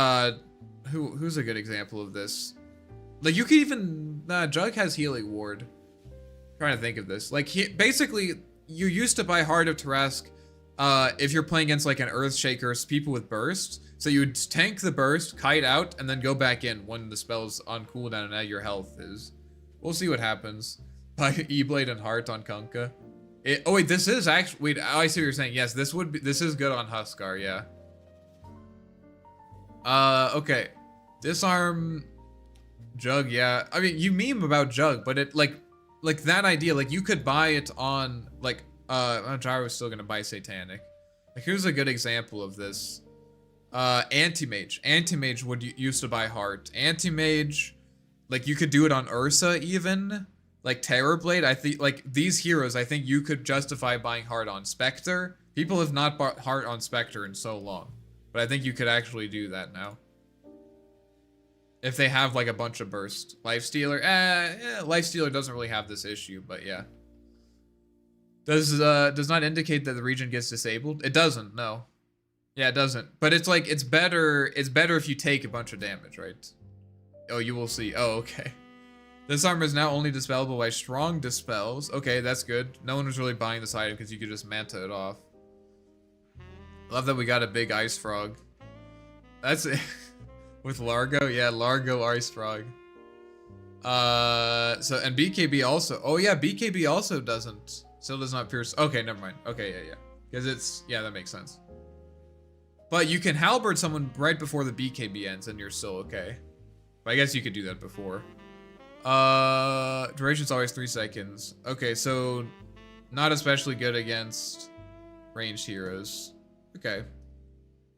who's a good example of this? Like, you could even... Jug has Healing Ward. I'm trying to think of this. Like, basically, you used to buy Heart of Tarrasque if you're playing against, like, an Earthshaker, people with Burst. So you would tank the Burst, kite out, and then go back in when the spell's on cooldown and your health is. We'll see what happens. Buy E-Blade and Heart on Kunkka. Oh, wait, this is actually... Wait, I see what you're saying. Yes, this is good on Huskar, yeah. Okay. Disarm... Jug, yeah. I mean, you meme about Jug, but it, like that idea, like, you could buy it on, like, Gyro's still gonna buy Satanic. Like, here's a good example of this. Anti-Mage. Anti-Mage used to buy Heart. Anti-Mage, like, you could do it on Ursa, even. Like, Terrorblade, I think, like, these heroes, I think you could justify buying Heart on. Spectre, people have not bought Heart on Spectre in so long. But I think you could actually do that now. If they have, like, a bunch of burst. Lifestealer, Lifestealer doesn't really have this issue, but yeah. Does not indicate that the region gets disabled? It doesn't, no. Yeah, it doesn't. But it's like, it's better if you take a bunch of damage, right? Oh, you will see. Oh, okay. This armor is now only dispellable by strong dispels. Okay, that's good. No one was really buying this item because you could just manta it off. Love that we got a big ice frog. That's it. With Largo? Yeah, Largo Ice Frog. So, and BKB also. Oh, yeah, BKB also still does not pierce. Okay, never mind. Okay, yeah. Because it's, yeah, that makes sense. But you can halberd someone right before the BKB ends and you're still okay. But I guess you could do that before. Duration's always 3 seconds. Okay, so not especially good against ranged heroes. Okay.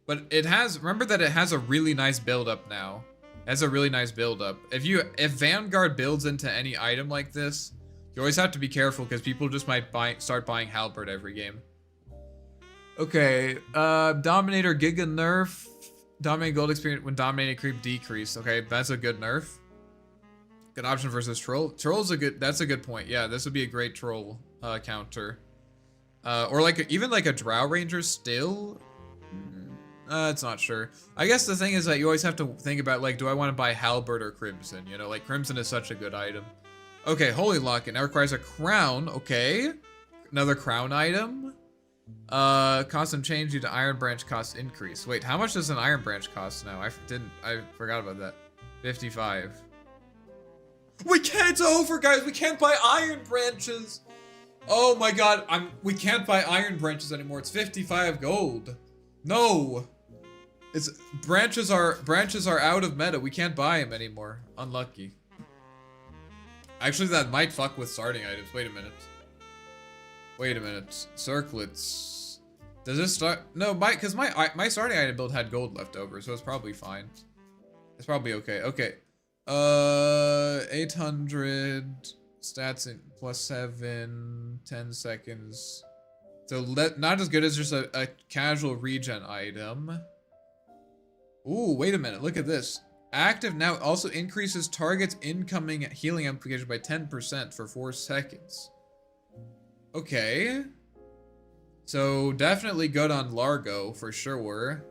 But it has, remember that it has a really nice build-up now. It has a really nice build-up. If Vanguard builds into any item like this, you always have to be careful because people just might start buying Halberd every game. Okay, Dominator Giga nerf. Dominating gold experience when dominating creep decrease. Okay, that's a good nerf. Good option versus Troll. Troll's that's a good point. Yeah, this would be a great Troll counter. Or like even like a Drow Ranger still. It's not sure. I guess the thing is that you always have to think about, like, do I want to buy Halberd or Crimson? You know, like, Crimson is such a good item. Okay, Holy Locket now requires a crown. Okay. Another crown item. Cost and change due to Iron Branch cost increase. Wait, how much does an Iron Branch cost now? I forgot about that. 55. It's over, guys! We can't buy Iron Branches! Oh my god, we can't buy Iron Branches anymore. It's 55 gold. No! Branches are out of meta. We can't buy them anymore. Unlucky. Actually, that might fuck with starting items. Wait a minute. Wait a minute. Circlets. Does this start? No, because my starting item build had gold left over, so it's probably fine. It's probably okay. Okay. 800 stats in +7, 10 seconds. So not as good as just a casual regen item. Ooh, wait a minute. Look at this. Active now also increases target's incoming healing amplification by 10% for 4 seconds. Okay. So definitely good on Largo for sure.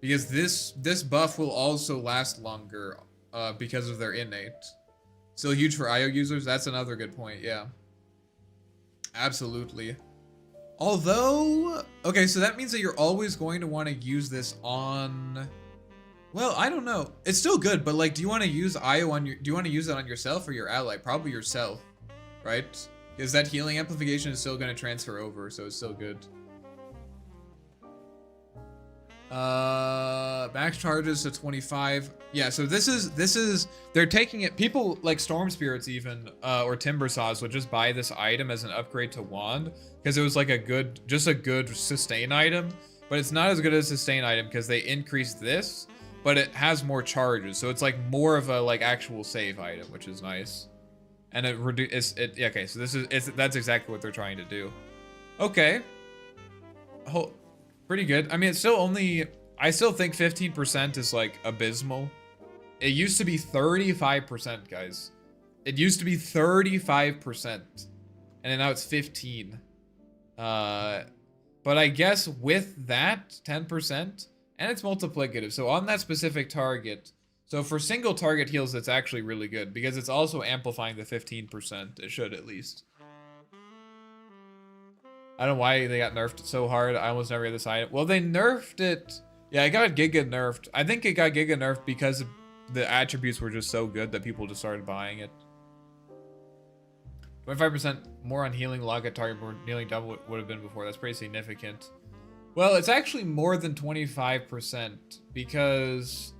Because this buff will also last longer because of their innate. Still huge for IO users. That's another good point. Yeah. Absolutely. Although, okay, so that means that you're always going to want to use this on. Well, I don't know. It's still good, but like, do you want to use IO on your? Do you want to use it on yourself or your ally? Probably yourself, right? Because that healing amplification is still going to transfer over, so it's still good. Max charges to 25. Yeah, so this is they're taking it. People like Storm Spirits even or Timber Saws would just buy this item as an upgrade to Wand because it was like a good sustain item, but it's not as good as a sustain item because they increased this, but it has more charges, so it's like more of a like actual save item, which is nice. And it okay, so that's exactly what they're trying to do. Okay. Pretty good. I mean, it's still only, I still think 15% is like abysmal. It used to be 35%, guys. It used to be 35%. And now it's 15. But I guess with that 10%, and it's multiplicative. So on that specific target, so for single target heals, it's actually really good because it's also amplifying the 15%. It should at least. I don't know why they got nerfed so hard. I almost never get this item. Well, they nerfed it. Yeah, it got Giga nerfed. I think it got Giga nerfed because the attributes were just so good that people just started buying it. 25% more on healing Locket target, more nearly double what would have been before. That's pretty significant. Well, it's actually more than 25% because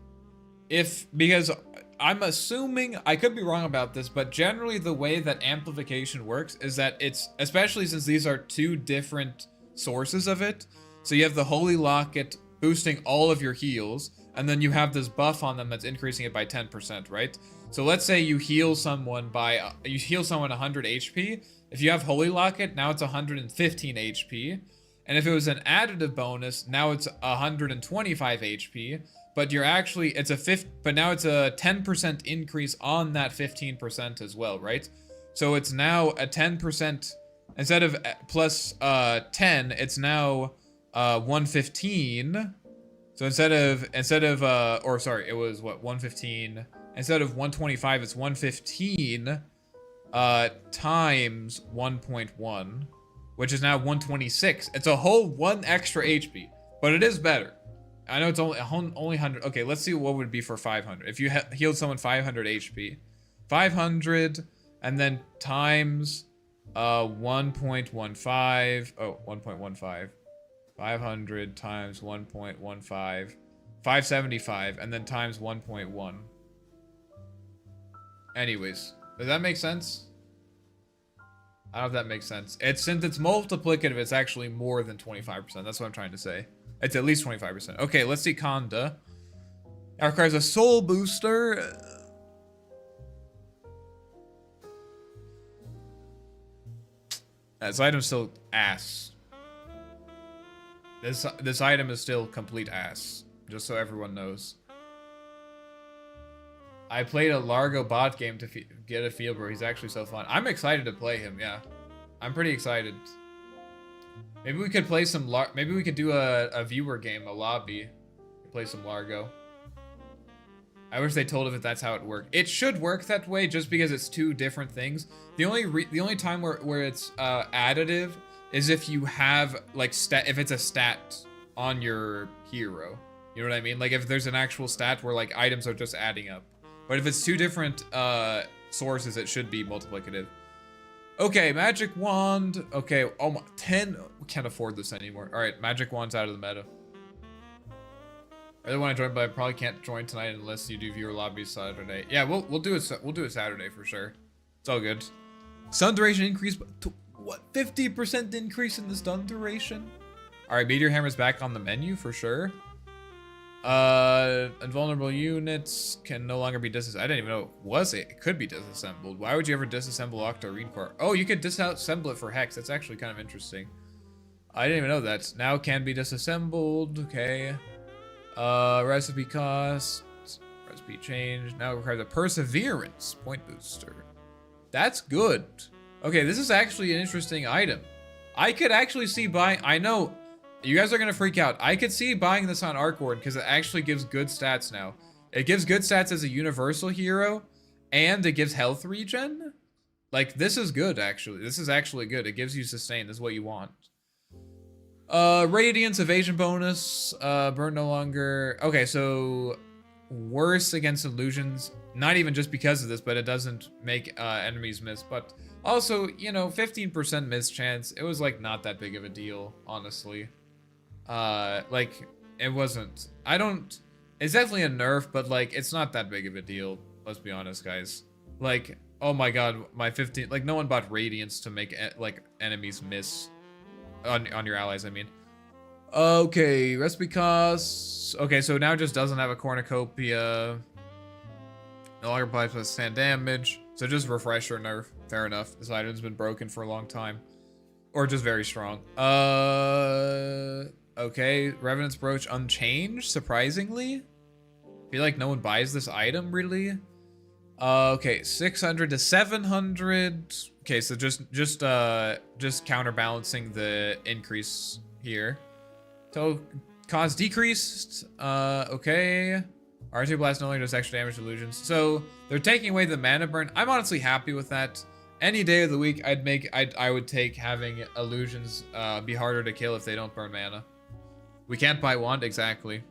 I'm assuming, I could be wrong about this, but generally the way that amplification works is that it's, especially since these are two different sources of it, so you have the Holy Locket boosting all of your heals, and then you have this buff on them that's increasing it by 10%, right? So let's say you heal someone 100 HP. If you have Holy Locket, now it's 115 HP. And if it was an additive bonus, now it's 125 HP. But you're actually, but now it's a 10% increase on that 15% as well, right? So it's now a 10%, instead of plus 10, it's now 115. So instead of or sorry, it was what, 115, instead of 125, it's 115 times 1.1, which is now 126. It's a whole 1 extra HP, but it is better. I know it's only 100. Okay, let's see what would be for 500. If you healed someone 500 HP, 500 and then times 1.15. Oh, 1.15. 500 times 1.15. 575 and then times 1.1. Anyways, does that make sense? I don't know if that makes sense. Since it's multiplicative, it's actually more than 25%. That's what I'm trying to say. It's at least 25%. Okay, let's see Conda. It requires a soul booster. This item's still ass. This item is still complete ass. Just so everyone knows. I played a Largo bot game to get a feel, bro. He's actually so fun. I'm excited to play him, yeah. I'm pretty excited. Maybe we could play some maybe we could do a viewer game, a lobby. Play some Largo. I wish they told us if that's how it worked. It should work that way just because it's two different things. The only time where it's additive is if you have like if it's a stat on your hero. You know what I mean? Like if there's an actual stat where like items are just adding up. But if it's two different sources, it should be multiplicative. Okay, magic wand. Okay, oh my, 10. We can't afford this anymore. All right, magic wand's out of the meta. I really want to join, but I probably can't join tonight unless you do viewer lobbies Saturday. Yeah, we'll do it. We'll do it Saturday for sure. It's all good. Stun duration increase, what? 50% increase in the stun duration? Alright, Meteor Hammer's back on the menu for sure. Invulnerable units can no longer be disassembled. I didn't even know it could be disassembled. Why would you ever disassemble Octarine Core? Oh, you could disassemble it for Hex. That's actually kind of interesting. I didn't even know that. Now can be disassembled. Okay. Recipe cost. Recipe change. Now requires a Perseverance point booster. That's good. Okay, this is actually an interesting item. I could actually see buying. I know you guys are gonna freak out. I could see buying this on Arc Warden because it actually gives good stats now. It gives good stats as a universal hero, and it gives health regen. Like, this is good, actually. This is actually good. It gives you sustain. This is what you want. Radiance, evasion bonus, burn no longer. Okay, so worse against illusions. Not even just because of this, but it doesn't make enemies miss. But also, you know, 15% miss chance. It was like not that big of a deal, honestly. Like, it wasn't. It's definitely a nerf, but like, it's not that big of a deal. Let's be honest, guys. Like, oh my god, my 15, like, no one bought Radiance to make, like, enemies miss. On your allies, I mean. Okay, recipe costs. Okay, so now it just doesn't have a cornucopia. No longer applies plus stand damage. So just refresher nerf. Fair enough. This item's been broken for a long time. Or just very strong. Okay, Revenant's Brooch unchanged, surprisingly. I feel like no one buys this item, really. Okay, 600 to 700. Okay, so just counterbalancing the increase here. So cost decreased. Okay. R2 Blast no longer does extra damage to illusions. So they're taking away the mana burn. I'm honestly happy with that. Any day of the week, I would take having illusions be harder to kill if they don't burn mana. We can't buy wand, exactly.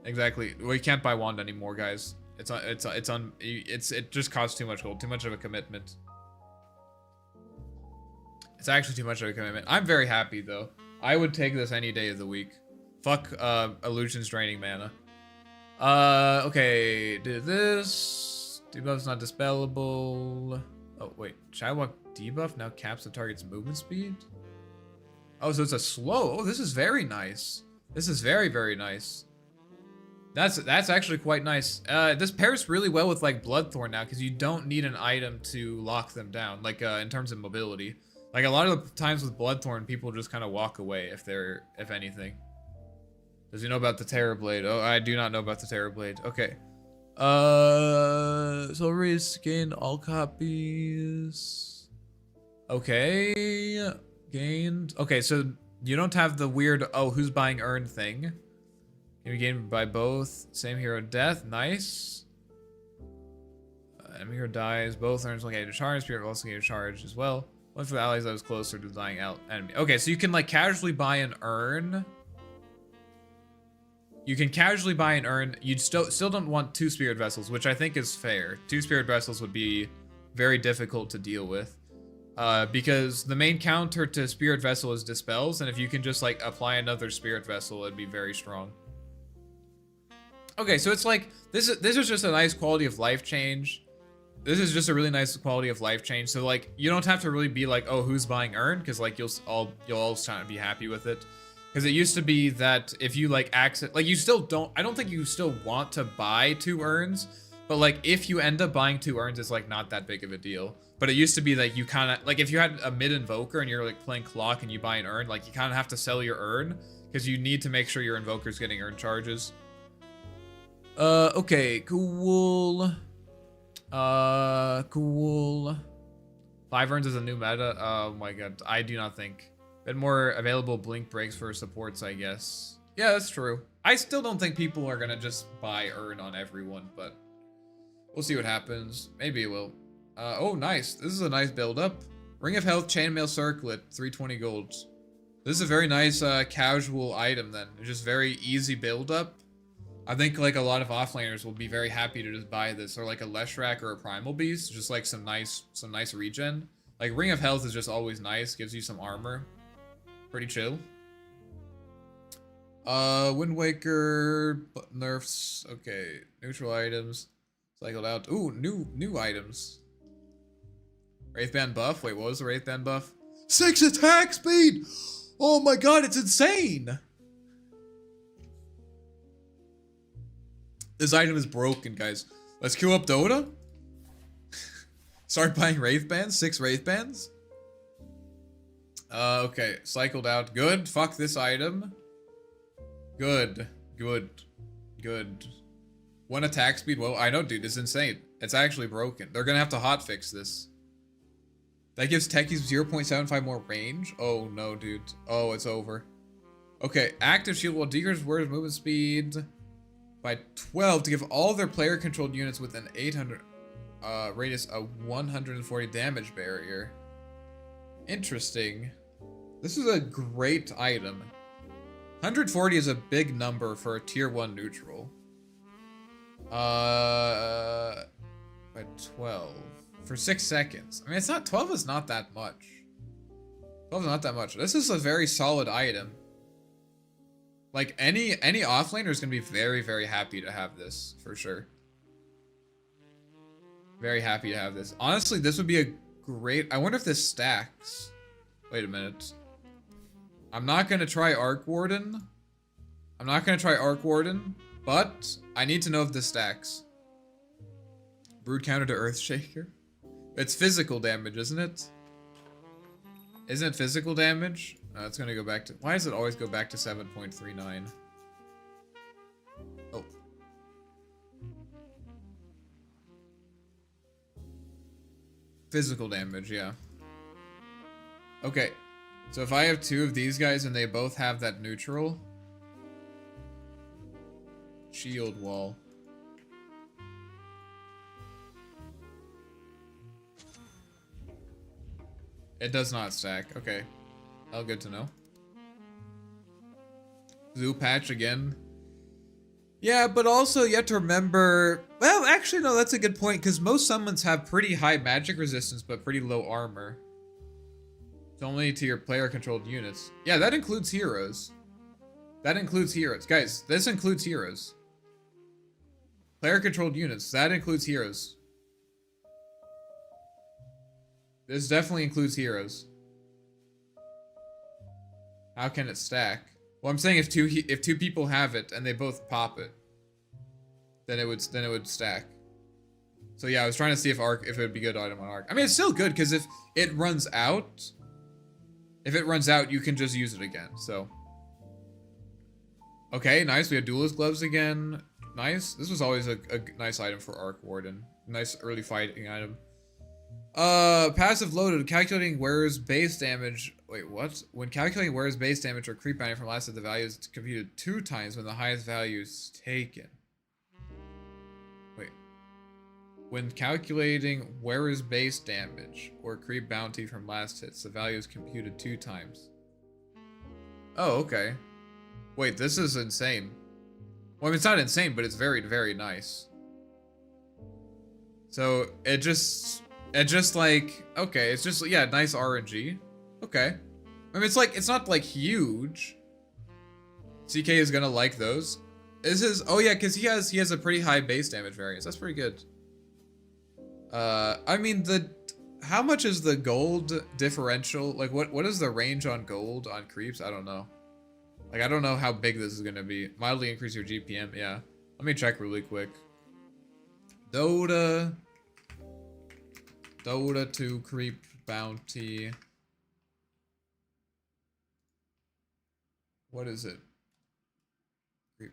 We can't buy wand anymore, guys. It just costs too much gold, too much of a commitment. It's actually too much of a commitment. I'm very happy though. I would take this any day of the week. Fuck illusions draining mana. Okay, did this. Debuff's not dispellable. Oh wait, Shadowwalk debuff now caps the target's movement speed? Oh, so it's a slow. Oh, this is very nice. This is very, very nice. That's actually quite nice. This pairs really well with like Bloodthorn now because you don't need an item to lock them down, like in terms of mobility. Like a lot of the times with Bloodthorn, people just kind of walk away if anything. Does he know about the Terrorblade? Oh, I do not know about the Terrorblade. Okay. So risk gain all copies. Okay. Gained. Okay, so you don't have the weird, oh, who's buying earn thing. Can be gained by both. Same hero death. Nice. Enemy hero dies. Both earns will gain a charge. Spirit will also gain a charge as well. One for the allies that was closer to the dying enemy. Okay, so you can like casually buy an urn. You can casually buy an urn. You still don't want 2 spirit vessels, which I think is fair. 2 spirit vessels would be very difficult to deal with. Because the main counter to spirit vessel is dispels, and if you can just like apply another spirit vessel, it'd be very strong. Okay, so it's like this is just a nice quality of life change. This is just a really nice quality of life change. So like you don't have to really be like, oh, who's buying urn, because like you'll all try to be happy with it. Because it used to be that if you like access, like you still don't, I don't think you still want to buy 2 urns, but like if you end up buying 2 urns, it's like not that big of a deal. But it used to be like you kind of, like if you had a mid invoker and you're like playing clock and you buy an urn, like you kind of have to sell your urn because you need to make sure your invoker's getting urn charges. Okay, cool. Cool. 5 urns is a new meta. Oh my god, I do not think. Bit more available blink breaks for supports, I guess. Yeah, that's true. I still don't think people are gonna just buy urn on everyone, but we'll see what happens. Maybe it will. Oh, nice. This is a nice build-up. Ring of Health, Chainmail Circlet, 320 gold. This is a very nice casual item then. It's just very easy build-up. I think like a lot of offlaners will be very happy to just buy this, or like a Leshrac or a Primal Beast, just like some nice regen. Like Ring of Health is just always nice, gives you some armor. Pretty chill. Wind Waker, nerfs. Okay, neutral items. Cycled out. Ooh, new items. Wraithband buff? Wait, what was the Wraithband buff? 6 attack speed! Oh my god, it's insane! This item is broken, guys. Let's queue up Dota. Start buying Wraithbands. 6 Wraithbands. Okay. Cycled out. Good. Fuck this item. Good. Good. Good. 1 attack speed. Well, I know, dude. It's insane. It's actually broken. They're gonna have to hotfix this. That gives techies 0.75 more range? Oh, no, dude. Oh, it's over. Okay. Active shield will decrease warrior's movement speed by 12 to give all their player-controlled units with an 800 radius a 140 damage barrier. Interesting. This is a great item. 140 is a big number for a tier 1 neutral. By 12. For 6 seconds. I mean, it's not... 12 is not that much. 12 is not that much. This is a very solid item. Like, any offlaner is going to be very, very happy to have this, for sure. Very happy to have this. Honestly, this would be a great... I wonder if this stacks. Wait a minute. I'm not going to try Arc Warden. I'm not going to try Arc Warden, but I need to know if this stacks. Brood counter to Earthshaker. It's physical damage, isn't it? Isn't it physical damage? It's going to go back to... Why does it always go back to 7.39? Oh. Physical damage, yeah. Okay. So if I have 2 of these guys and they both have that neutral... Shield wall. It does not stack. Okay. Oh, good to know. Zoo patch again. Yeah, but also you have to remember... Well, actually, no, that's a good point, because most summons have pretty high magic resistance, but pretty low armor. It's only to your player-controlled units. Yeah, that includes heroes. That includes heroes. Guys, this includes heroes. Player-controlled units. That includes heroes. This definitely includes heroes. How can it stack? Well, I'm saying if two people have it and they both pop it, then it would stack. So yeah, I was trying to see if it would be a good item on Arc. I mean, it's still good because if it runs out, you can just use it again. So okay, nice. We have duelist gloves again. Nice. This was always a nice item for Arc Warden. Nice early fighting item. Passive loaded, calculating wearer's base damage. Wait, what? When calculating wearer's base damage or creep bounty from last of the value is computed 2 times when the highest value is taken. Wait. When calculating wearer's base damage or creep bounty from last hits, the value is computed 2 times. Oh, okay. Wait, this is insane. Well, I mean, it's not insane, but it's very, very nice. So, it just like, okay, it's just, yeah, nice RNG. Okay. I mean, it's not like huge. CK is gonna like those. This is, oh yeah, because he has a pretty high base damage variance. That's pretty good. I mean, how much is the gold differential? Like, what is the range on gold on creeps? I don't know. Like, I don't know how big this is gonna be. Mildly increase your GPM, yeah. Let me check really quick. Dota 2 creep bounty. What is it? Creep.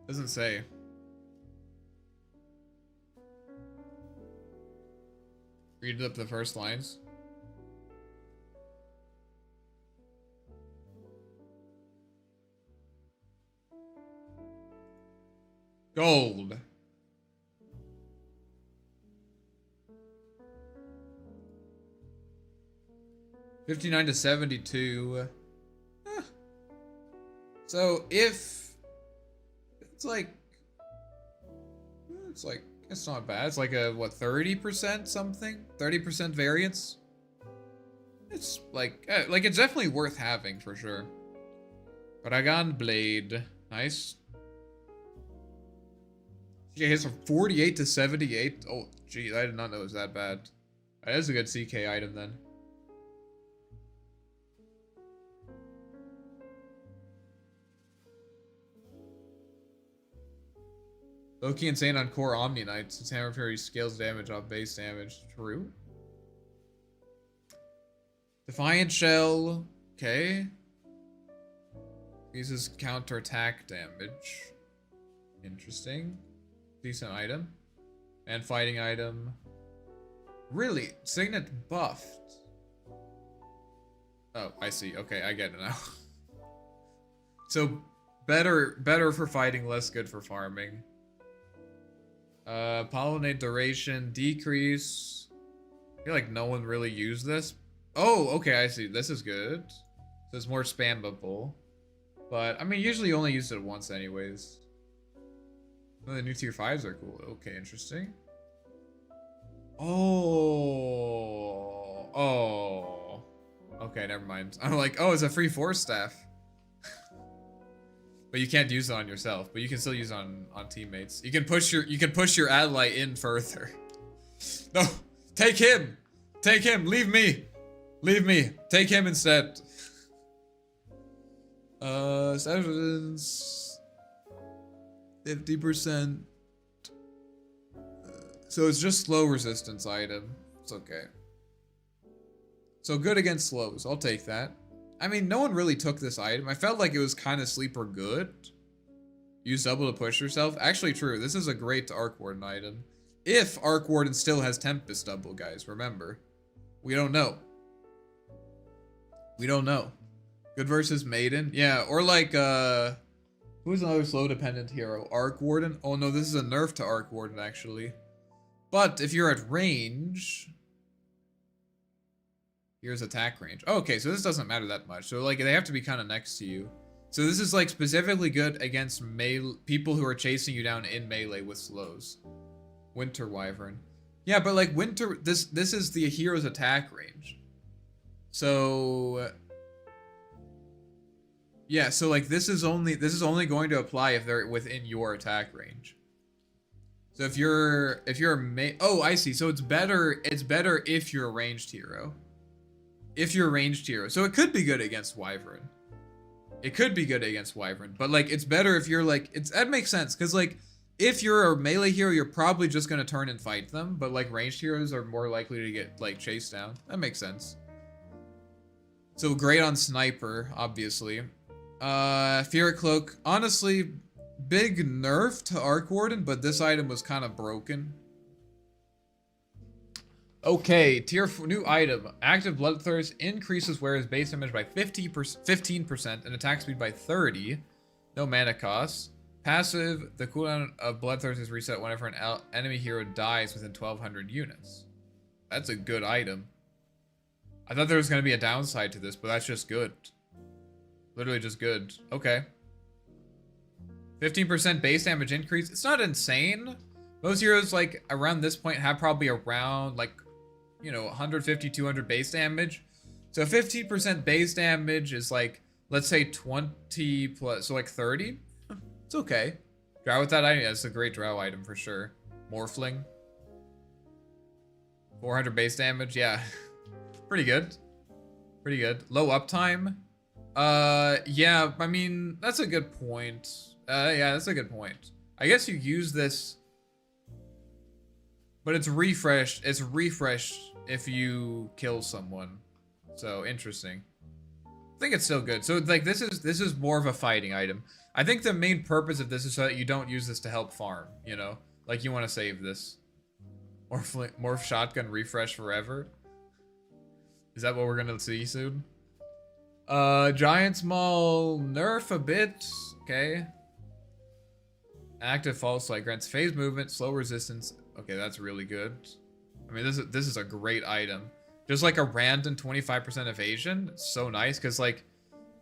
Doesn't say. Read up the first lines. Gold. $59 to $72. So if it's like it's not bad. It's like a what, 30% something? 30% variance? It's like it's definitely worth having for sure. Dragon Blade. Nice. CK hits from 48 to 78. Oh, geez, I did not know it was that bad. That is a good CK item then. Low-key insane on core Omni Knights. Its hammer parry scales damage off base damage. True. Defiant Shell. Okay. Uses counter-attack damage. Interesting. Decent item. And fighting item. Really? Signet buffed. Oh, I see. Okay, I get it now. So, better for fighting, less good for farming. Pollinate duration, decrease. I feel like no one really used this. Oh, okay, I see. This is good. So it's more spammable. But, I mean, usually you only use it once anyways. Oh, the new tier 5s are cool. Okay, interesting. Oh. Oh. Okay, never mind. I'm like, oh, it's a free 4 staff. But you can't use it on yourself, but you can still use it on teammates. You can push your ally in further. No, take him. Take him. Leave me. Leave me. Take him instead. Sessions 50%. So it's just slow resistance item. It's okay. So good against slows. I'll take that. I mean, no one really took this item. I felt like it was kind of sleeper good. Use double to push yourself. Actually true. This is a great Arc Warden item. If Arc Warden still has Tempest double, guys. Remember. We don't know. We don't know. Good versus Maiden. Yeah, or like, who's another slow dependent hero? Arc Warden? Oh no, this is a nerf to Arc Warden, actually. But if you're at range... Here's attack range. Oh, okay, so this doesn't matter that much. So, like, they have to be kind of next to you. So this is, like, specifically good against people who are chasing you down in melee with slows. Winter Wyvern. Yeah, but, like, Winter... This is the hero's attack range. So... Yeah, so, like, this is only going to apply if they're within your attack range. So if you're oh, I see. So it's better if you're a ranged hero. If you're a ranged hero. So it could be good against Wyvern. It could be good against Wyvern. But, like, it's better if you're, like... That makes sense. Because, like, if you're a melee hero, you're probably just going to turn and fight them. But, like, ranged heroes are more likely to get, like, chased down. That makes sense. So great on Sniper, obviously. Fear Cloak. Honestly, big nerf to Arc Warden, but this item was kind of broken. Okay, new item. Active Bloodthirst increases wearer's base damage by 15% and attack speed by 30. No mana cost. Passive, the cooldown of Bloodthirst is reset whenever an enemy hero dies within 1,200 units. That's a good item. I thought there was going to be a downside to this, but that's just good. Literally just good. Okay. 15% base damage increase. It's not insane. Most heroes, like, around this point have probably around, like, you know, 150, 200 base damage. So 15% base damage is, like, let's say 20 plus, so like 30. It's okay. Drow with that item, yeah, it's a great drow item for sure. Morphling. 400 base damage, yeah. Pretty good. Pretty good. Low uptime. Yeah, I mean, that's a good point. Yeah, that's a good point. I guess you use this, but it's refreshed. It's refreshed if you kill someone. So interesting. I think it's still good. So like this is more of a fighting item. I think the main purpose of this is so that you don't use this to help farm. You know, like you want to save this. Morph shotgun refresh forever. Is that what we're gonna see soon? Giant Maul nerf a bit. Okay. Active false light grants phase movement, slow resistance. Okay, that's really good. I mean, this is a great item. Just like a random 25% evasion. It's so nice because, like,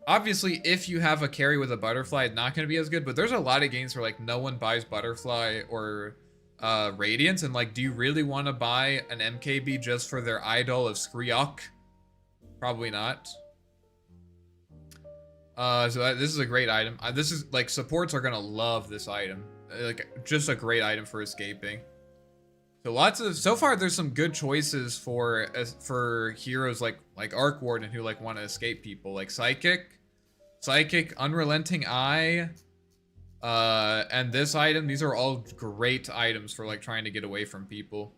obviously if you have a carry with a butterfly, it's not going to be as good. But there's a lot of games where, like, no one buys butterfly or radiance, and, like, do you really want to buy an MKB just for their idol of Skriok? Probably not. This is a great item. This is like supports are gonna love this item. Like just a great item for escaping. So far there's some good choices for heroes like Arc Warden who like want to escape people, like Psychic, Unrelenting Eye, and this item. These are all great items for like trying to get away from people.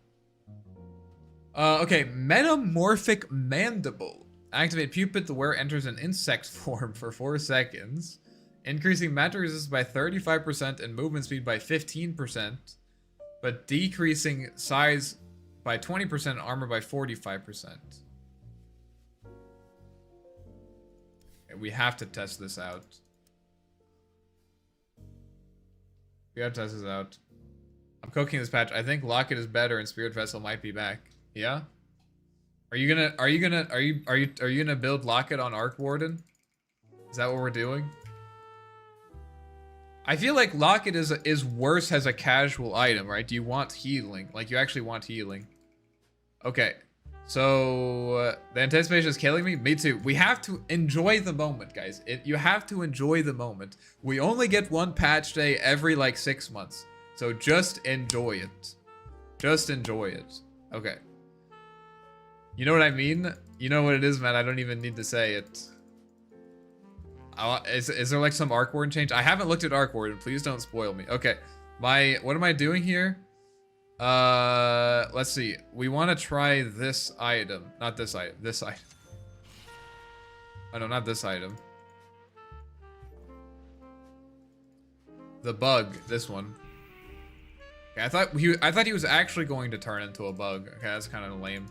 Okay, Metamorphic Mandible. Activate Pupil. The wearer enters an insect form for 4 seconds, increasing magic resistance by 35% and movement speed by 15%, but decreasing size by 20% and armor by 45%. Okay, we have to test this out. We gotta test this out. I'm cooking this patch. I think Locket is better and Spirit Vessel might be back. Yeah? Are you gonna build Locket on Arc Warden? Is that what we're doing? I feel like Locket is worse as a casual item, right? Do you want healing? Like you actually want healing. Okay. So the anticipation is killing me. Me too. We have to enjoy the moment, guys. You have to enjoy the moment. We only get one patch day every like 6 months. So just enjoy it. Just enjoy it. Okay. You know what I mean? You know what it is, man. I don't even need to say it. Is there like some Arc Warden change? I haven't looked at Arc Warden. Please don't spoil me. Okay. What am I doing here? Let's see. We want to try this item. Not this item. This item. Oh no, not this item. The bug. This one. Okay, I thought he was actually going to turn into a bug. Okay, that's kind of lame.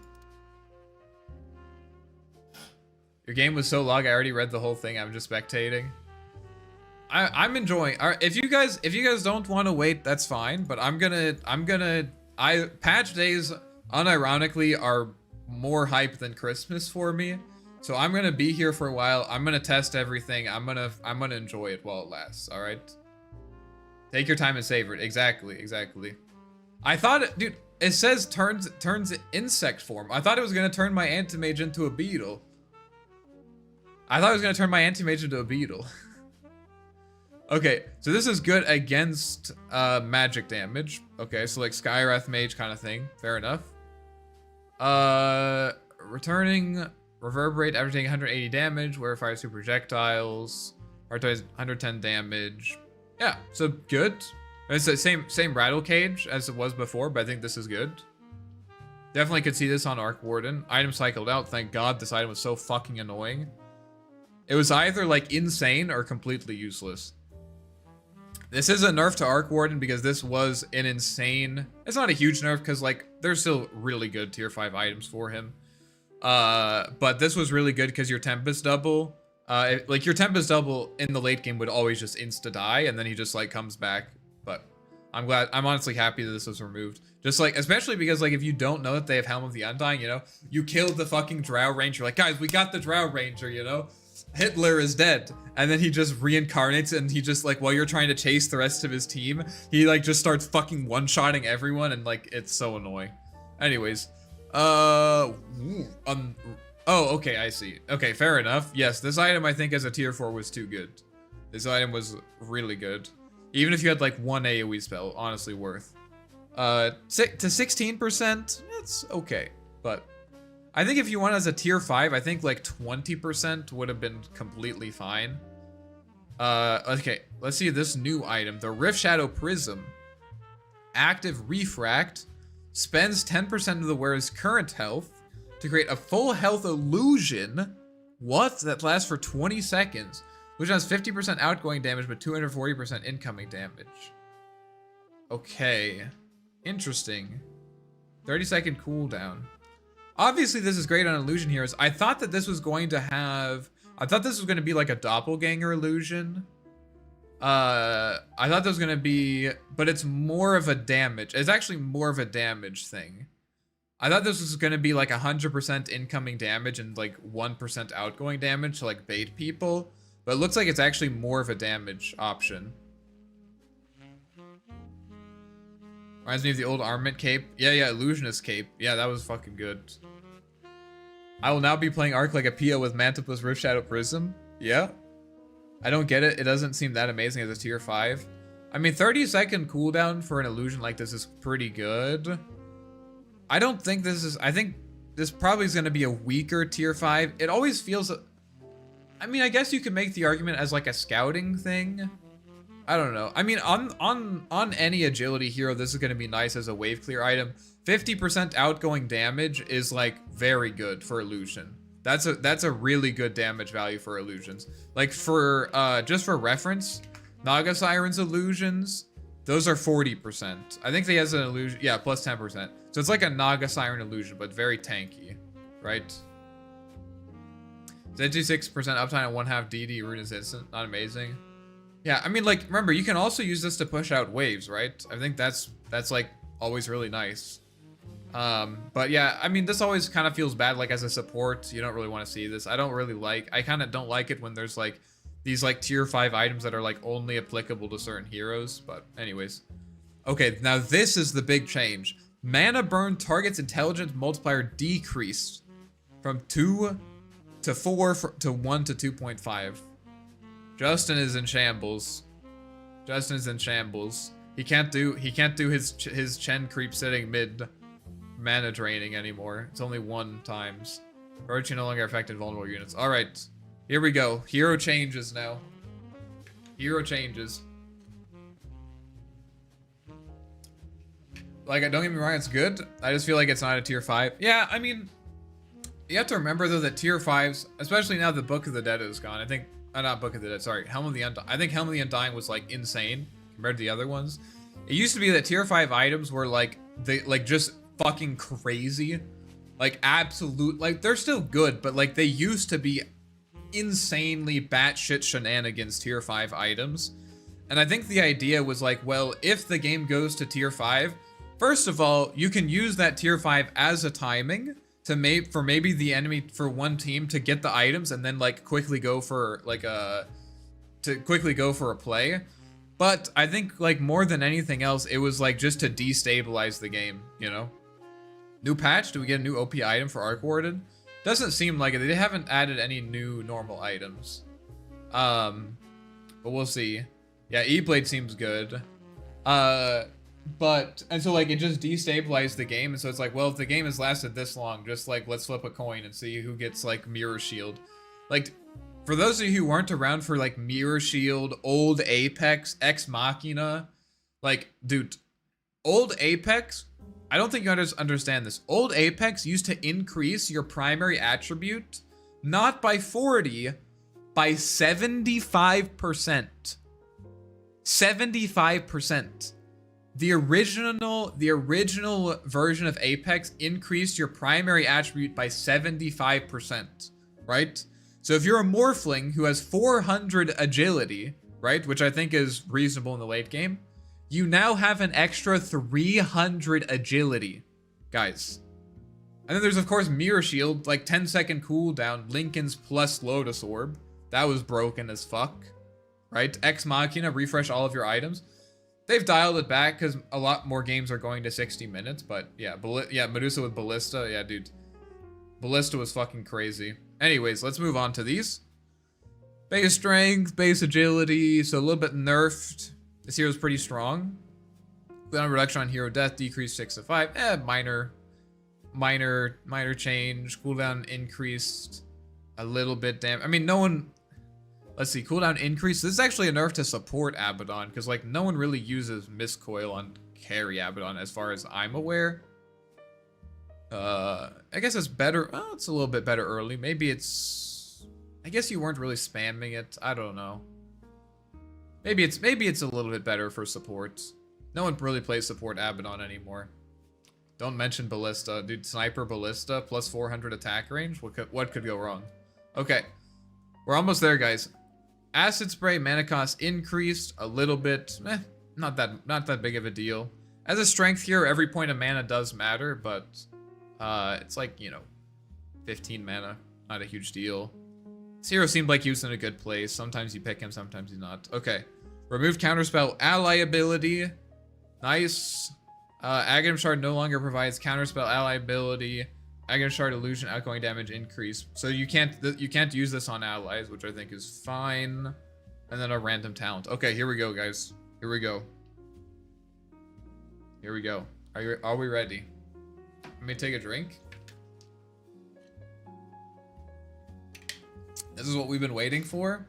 Your game was so long, I already read the whole thing. I'm just spectating. I'm enjoying. If you guys don't want to wait, that's fine. But patch days unironically are more hype than Christmas for me. So I'm gonna be here for a while. I'm gonna test everything. I'm gonna enjoy it while it lasts. All right. Take your time and savor it. Exactly. I thought it, dude. It says turns insect form. I thought it was gonna turn my anti-mage into a beetle. Okay, so this is good against magic damage. Okay, so like Skywrath Mage kind of thing. Fair enough. Returning Reverberate after taking 180 damage, where fires 2 projectiles. Hard toys 110 damage. Yeah, so good. It's the same rattle cage as it was before, but I think this is good. Definitely could see this on Arc Warden. Item cycled out. Thank God this item was so fucking annoying. It was either like insane or completely useless. This is a nerf to Arc Warden because this was an insane... It's not a huge nerf because like there's still really good tier 5 items for him. But this was really good because your Tempest double... like your Tempest double in the late game would always just insta-die and then he just like comes back. But I'm honestly happy that this was removed. Just like, especially because like if you don't know that they have Helm of the Undying, you know? You killed the fucking Drow Ranger. Like, guys, we got the Drow Ranger, you know? Hitler is dead, and then he just reincarnates and he just like while you're trying to chase the rest of his team, he like just starts fucking one-shotting everyone and like it's so annoying. Anyways, oh, okay, I see. Okay, fair enough. Yes, this item I think as a tier 4 was too good. This item was really good. Even if you had like one AoE spell, honestly worth. To 16%, it's okay, but I think if you want as a tier 5, I think like 20% would have been completely fine. Okay, let's see this new item. The Rift Shadow Prism. Active Refract. Spends 10% of the wearer's current health to create a full health illusion. What? That lasts for 20 seconds. Which has 50% outgoing damage, but 240% incoming damage. Okay. Interesting. 30-second cooldown. Obviously, this is great on illusion heroes. I thought that this was going to have... I thought this was going to be like a doppelganger illusion. I thought this was going to be... But it's more of a damage. It's actually more of a damage thing. I thought this was going to be like 100% incoming damage and like 1% outgoing damage to like bait people. But it looks like it's actually more of a damage option. Reminds me of the old armament cape. Yeah, illusionist cape. Yeah, that was fucking good. I will now be playing Arc like a PO with Mantipus Rift Shadow Prism. Yeah. I don't get it. It doesn't seem that amazing as a tier 5. I mean, 30-second cooldown for an illusion like this is pretty good. I don't think this is... I think this probably is going to be a weaker tier 5. It always feels... I mean, I guess you could make the argument as like a scouting thing. I don't know. I mean, on any agility hero, this is going to be nice as a wave clear item. 50% outgoing damage is like very good for illusion. That's a really good damage value for illusions. Like for just for reference, Naga Siren's illusions, those are 40%. I think he has an illusion, yeah, plus 10%. So it's like a Naga Siren illusion, but very tanky, right? 76% uptime and 1/2 DD rune is instant, not amazing. Yeah, I mean, like, remember, you can also use this to push out waves, right? I think that's like always really nice. But yeah, I mean, this always kind of feels bad, like as a support. You don't really want to see this. I kind of don't like it when there's like these like tier 5 items that are like only applicable to certain heroes. But anyways, okay, now this is the big change. Mana burn target's intelligence multiplier decreased from 2 to 4 to 1 to 2.5. Justin is in shambles. Justin is in shambles. He can't do his Chen creep sitting mid mana draining anymore. It's only 1 times. Virtue no longer affected vulnerable units. Alright. Here we go. Hero changes now. Hero changes. Like, don't get me wrong, it's good. I just feel like it's not a tier 5. Yeah, I mean, you have to remember though that tier 5s, especially now the Book of the Dead is gone. I think, not Book of the Dead, sorry. Helm of the Undying. I think Helm of the Undying was like insane compared to the other ones. It used to be that tier 5 items were like, just fucking crazy. Like absolute, like they're still good, but like they used to be insanely batshit shenanigans tier 5 items. And I think the idea was like, well, if the game goes to tier 5, first of all, you can use that tier 5 as a timing to maybe the enemy for one team to get the items and then like quickly go for like a play. But I think like more than anything else, it was like just to destabilize the game, you know? New patch? Do we get a new OP item for Arc Warden? Doesn't seem like it. They haven't added any new normal items. But we'll see. Yeah, E-Blade seems good. And so like it just destabilized the game, and so it's like, well, if the game has lasted this long, just like let's flip a coin and see who gets like Mirror Shield. Like, for those of you who weren't around for like Mirror Shield, old Apex, Ex Machina, like, dude, old Apex, I don't think you understand this. Old Apex used to increase your primary attribute, not by 40, by 75%. 75%. The original version of Apex increased your primary attribute by 75%, right? So if you're a Morphling who has 400 agility, right, which I think is reasonable in the late game, you now have an extra 300 agility, guys. And then there's, of course, Mirror Shield, like 10-second cooldown, Lincoln's plus Lotus Orb. That was broken as fuck, right? Ex Machina, refresh all of your items. They've dialed it back because a lot more games are going to 60 minutes, but yeah, Medusa with Ballista, yeah, dude. Ballista was fucking crazy. Anyways, let's move on to these. Base strength, base agility, so a little bit nerfed. This hero's pretty strong. Cooldown reduction on hero death, decreased 6 to 5. Minor change. Cooldown increased a little bit. I mean, no one... Let's see, cooldown increase. This is actually a nerf to support Abaddon, because like no one really uses Mistcoil on carry Abaddon as far as I'm aware. I guess it's better. Oh, it's a little bit better early. Maybe it's... I guess you weren't really spamming it. I don't know. Maybe it's a little bit better for support. No one really plays support Abaddon anymore. Don't mention Ballista. Dude, Sniper Ballista plus 400 attack range? What could go wrong? Okay. We're almost there, guys. Acid Spray mana cost increased a little bit. Not that big of a deal. As a strength hero, every point of mana does matter, but it's like, you know, 15 mana. Not a huge deal. This hero seemed like he was in a good place. Sometimes you pick him, sometimes you not. Okay. Remove counterspell ally ability. Nice. Aghanim Shard no longer provides counterspell ally ability. Aghanim Shard illusion outgoing damage increase. So you can't use this on allies, which I think is fine. And then a random talent. Okay, here we go, guys. Here we go. Here we go. Are we ready? Let me take a drink. This is what we've been waiting for.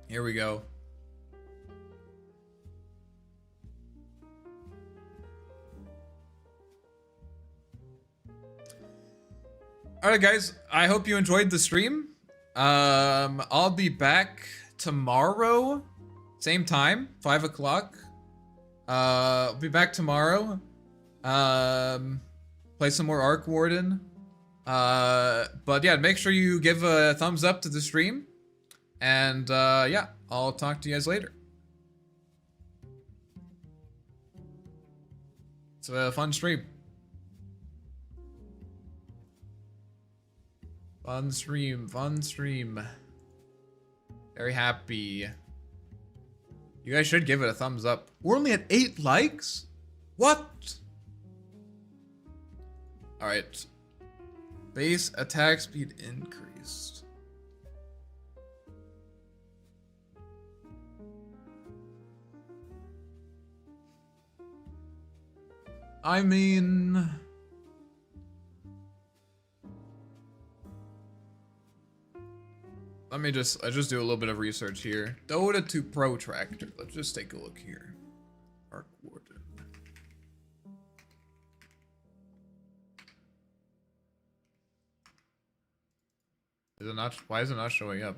Here we go. Alright guys, I hope you enjoyed the stream. I'll be back tomorrow, same time, 5 o'clock. I'll be back tomorrow. Play some more Arc Warden. But yeah, make sure you give a thumbs up to the stream. And yeah, I'll talk to you guys later. It's a fun stream. Fun stream, fun stream. Very happy. You guys should give it a thumbs up. We're only at 8 likes? What? Alright. Base attack speed increased. I mean... I just do a little bit of research here. Dota 2 Protractor. Let's just take a look here. Arc Warden. Is it not? Why is it not showing up?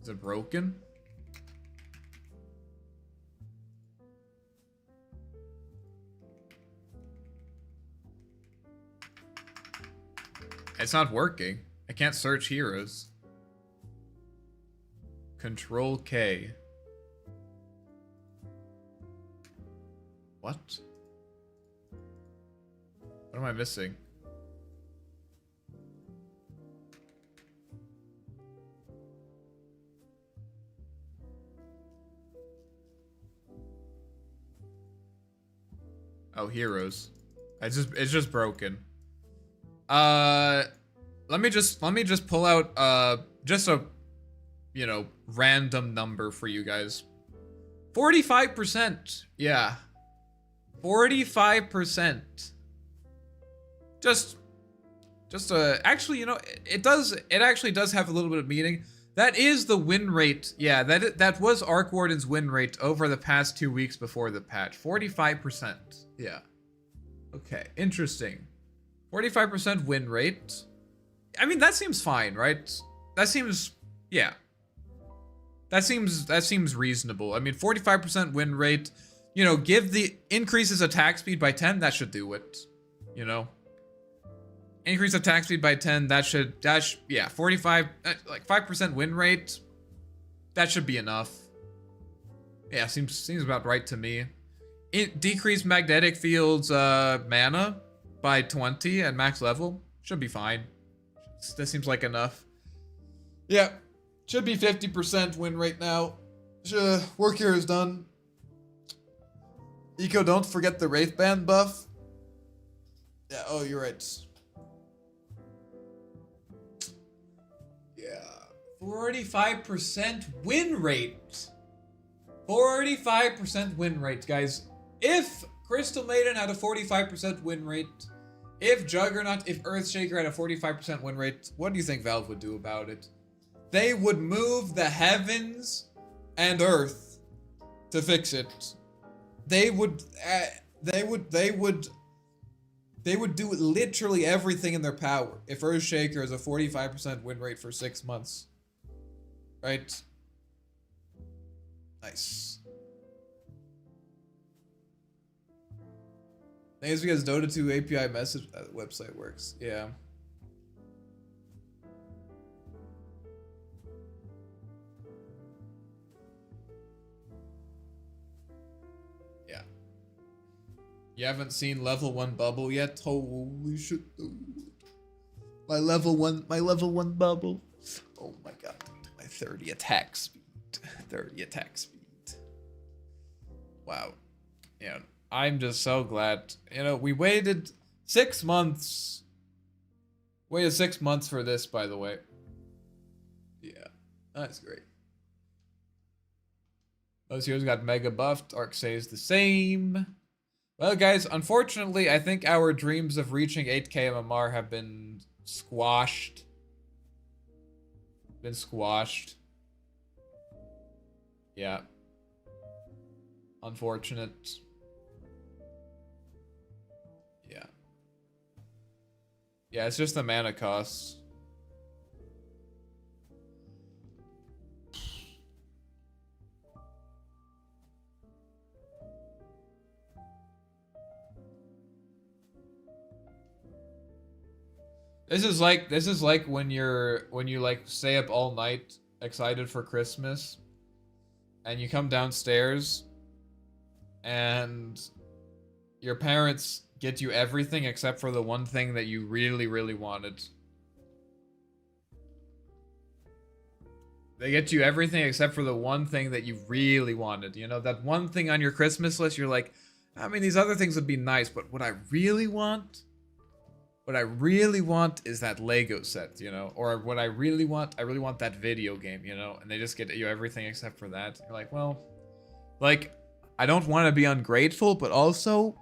Is it broken? It's not working. I can't search heroes. Control K. What? What am I missing? Oh, heroes. It's just broken. Let me just pull out just a, you know, random number for you guys. 45%. Yeah. 45%. Just actually, you know, it actually does have a little bit of meaning. That is the win rate. Yeah, that was Arc Warden's win rate over the past 2 weeks before the patch. 45%. Yeah. Okay, interesting. 45% win rate. I mean, that seems fine, right? That seems, yeah. That seems reasonable. I mean, 45% win rate. You know, give the increases attack speed by 10. That should do it. You know, increase attack speed by 10. That should yeah. 45, like 5% win rate. That should be enough. Yeah, seems about right to me. Decrease magnetic field's mana by 20 at max level. Should be fine. That seems like enough. Yeah. Should be 50% win rate now. Work here is done. Eco, don't forget the Wraith Band buff. Yeah, oh, you're right. Yeah. 45% win rate. 45% win rate, guys. If Crystal Maiden had a 45% win rate, if Juggernaut, if Earthshaker had a 45% win rate, what do you think Valve would do about it? They would move the heavens and earth to fix it. They would do literally everything in their power if Earthshaker is a 45% win rate for 6 months. Right? Nice. I think it's because Dota 2 API message website works. Yeah. Yeah. You haven't seen level 1 bubble yet? Holy shit, dude. My level 1 bubble. Oh my god. My 30 attack speed. 30 attack speed. Wow. Yeah. I'm just so glad. You know, we waited 6 months. Waited 6 months for this, by the way. Yeah, that's great. Most heroes got mega buffed. Arc stays the same. Well, guys, unfortunately, I think our dreams of reaching 8k MMR have been squashed. Yeah. Unfortunate. Yeah. Yeah, it's just the mana costs. This is like when you like stay up all night excited for Christmas and you come downstairs and your parents get you everything except for the one thing that you really, really wanted. They get you everything except for the one thing that you really wanted. You know, that one thing on your Christmas list, you're like, I mean, these other things would be nice, but what I really want is that Lego set, you know? Or what I really want that video game, you know? And they just get you everything except for that. You're like, well, like, I don't want to be ungrateful, but also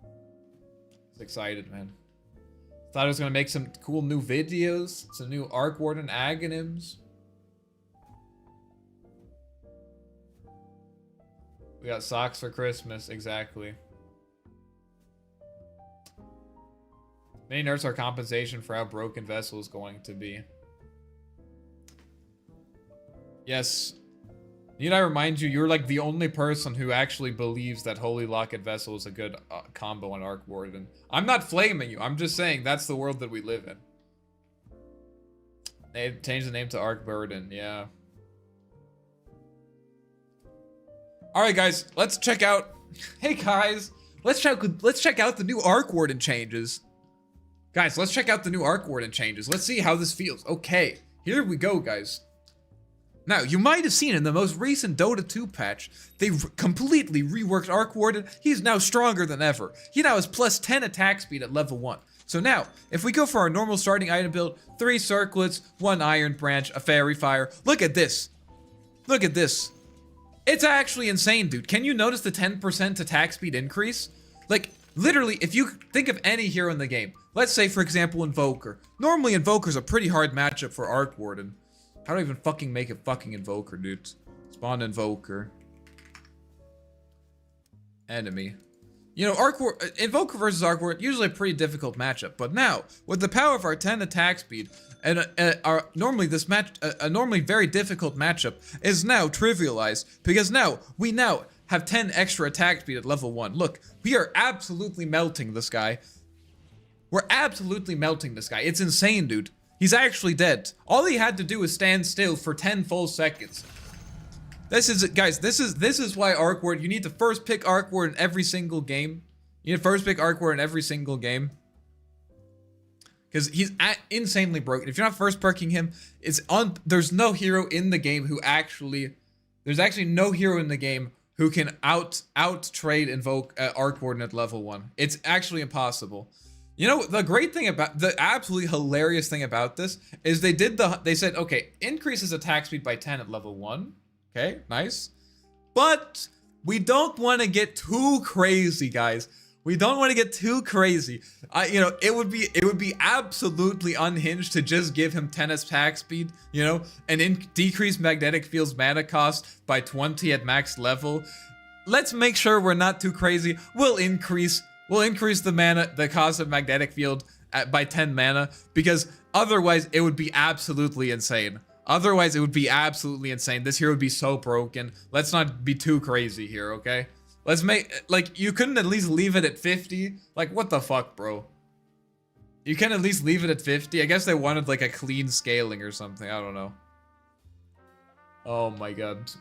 I was excited, man. Thought I was gonna make some cool new videos, some new Arc Warden agonyms. We got socks for Christmas, exactly. Many nerfs are compensation for how broken Vessel is going to be. Yes. Need I remind you, you're like the only person who actually believes that Holy Locket Vessel is a good combo on Arc Warden. I'm not flaming you, I'm just saying that's the world that we live in. They changed the name to Arc Burden, yeah. Alright guys, let's check out... Hey guys, let's check out the new Arc Warden changes. Guys, let's check out the new Arc Warden changes. Let's see how this feels. Okay, here we go, guys. Now, you might have seen in the most recent Dota 2 patch, they completely reworked Arc Warden. He's now stronger than ever. He now has plus 10 attack speed at level 1. So now, if we go for our normal starting item build, 3 circlets, 1 iron branch, a fairy fire, look at this. Look at this. It's actually insane, dude. Can you notice the 10% attack speed increase? Like, literally, if you think of any hero in the game, let's say, for example, Invoker. Normally, Invoker's a pretty hard matchup for Arc Warden. How do I even fucking make a fucking Invoker, dude? Spawn Invoker. Enemy. You know, Invoker versus Arc Warden, usually a pretty difficult matchup. But now, with the power of our 10 attack speed, and normally this match, a normally very difficult matchup, is now trivialized. Because now, we now have 10 extra attack speed at level 1. Look, we are absolutely melting this guy. We're absolutely melting this guy. It's insane, dude. He's actually dead. All he had to do was stand still for 10 full seconds. This is, guys, this is why Arc Warden, you need to first pick Arc Warden every single game. You need to first pick Arc Warden every single game. Because he's insanely broken. If you're not first perking him, there's no hero in the game who actually, there's actually no hero in the game who can out trade invoke Arc Warden at level 1. It's actually impossible. You know, the great thing about, the absolutely hilarious thing about this is they said, okay, increase his attack speed by 10 at level 1. Okay, nice. But we don't want to get too crazy, guys. We don't want to get too crazy. You know, it would be absolutely unhinged to just give him 10 attack speed, you know, and decrease magnetic field's mana cost by 20 at max level. Let's make sure we're not too crazy. We'll increase the mana, the cost of magnetic field by 10 mana, because otherwise it would be absolutely insane. Otherwise it would be absolutely insane. This hero would be so broken. Let's not be too crazy here, okay? Let's make, like, you couldn't at least leave it at 50? Like, what the fuck, bro? You can at least leave it at 50? I guess they wanted, like, a clean scaling or something. I don't know. Oh my god.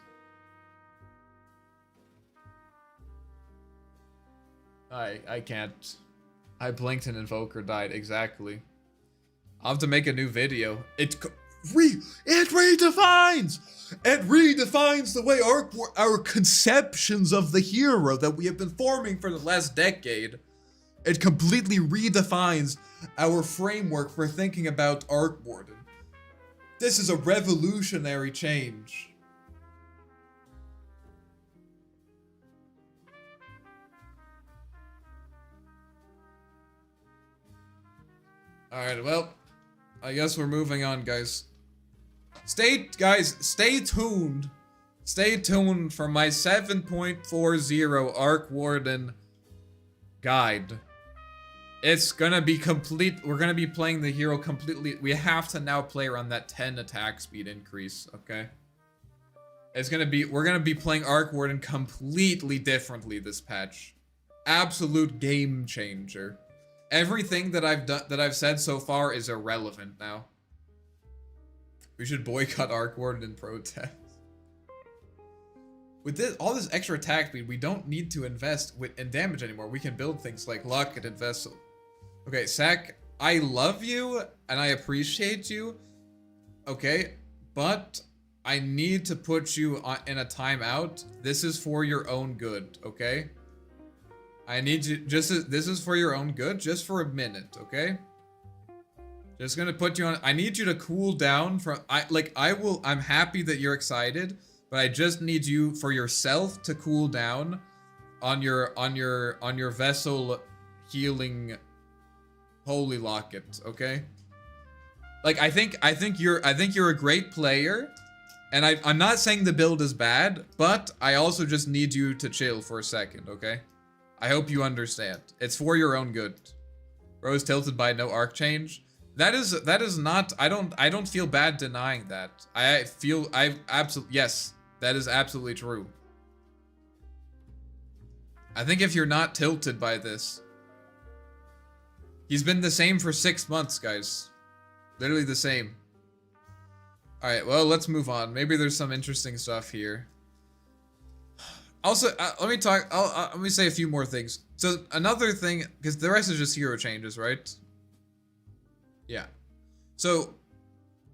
I can't. I blinked and Invoker died. Exactly. I'll have to make a new video. It redefines the way our conceptions of the hero that we have been forming for the last decade. It completely redefines our framework for thinking about Arc Warden. This is a revolutionary change. Alright, well, I guess we're moving on, guys. Stay tuned. Stay tuned for my 7.40 Arc Warden guide. It's gonna be complete. We're gonna be playing the hero completely. We have to now play around that 10 attack speed increase, okay? It's gonna be, we're gonna be playing Arc Warden completely differently this patch. Absolute game changer. Everything that I've said so far is irrelevant now. We should boycott Arc Warden in protest. With this, all this extra attack speed, we don't need to invest in damage anymore. We can build things like Locket and Vessel. Okay, Sack, I love you and I appreciate you. Okay, but I need to put you in a timeout. This is for your own good, okay? I need you, this is for your own good, just for a minute, okay? Just gonna put you on, I need you to cool down from, I'm happy that you're excited, but I just need you, for yourself, to cool down on your Vessel healing Holy Locket, okay? Like, I think you're a great player, and I'm not saying the build is bad, but I also just need you to chill for a second, okay? I hope you understand. It's for your own good. Rose tilted by no arc change. That is not, I don't feel bad denying that. Yes, that is absolutely true. I think if you're not tilted by this, he's been the same for 6 months, guys. Literally the same. Alright, well, let's move on. Maybe there's some interesting stuff here. Also, let me say a few more things. So, another thing, because the rest is just hero changes, right? Yeah. So,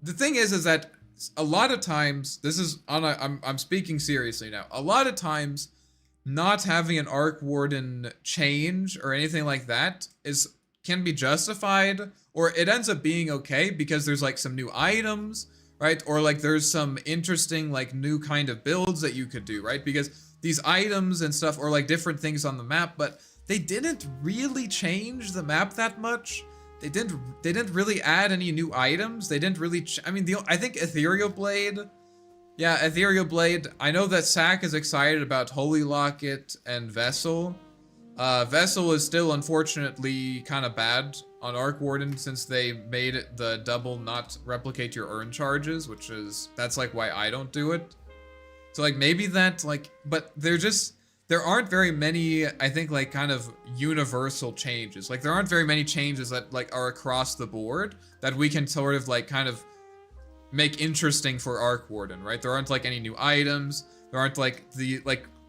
the thing is that a lot of times, this is, I'm speaking seriously now. A lot of times, not having an Arc Warden change or anything like that can be justified, or it ends up being okay because there's like some new items, right? Or like there's some interesting like new kind of builds that you could do, right? Because these items and stuff are like different things on the map, but they didn't really change the map that much. They didn't really add any new items. They didn't really, I think Ethereal Blade, yeah, Ethereal Blade. I know that Sack is excited about Holy Locket and Vessel. Vessel is still unfortunately kind of bad on Arc Warden since they made it the double not replicate your earn charges, that's like why I don't do it. So like maybe that like, but there aren't very many, I think, like kind of universal changes. Like there aren't very many changes that like are across the board that we can sort of like kind of make interesting for Arc Warden, right? There aren't like any new items. There aren't like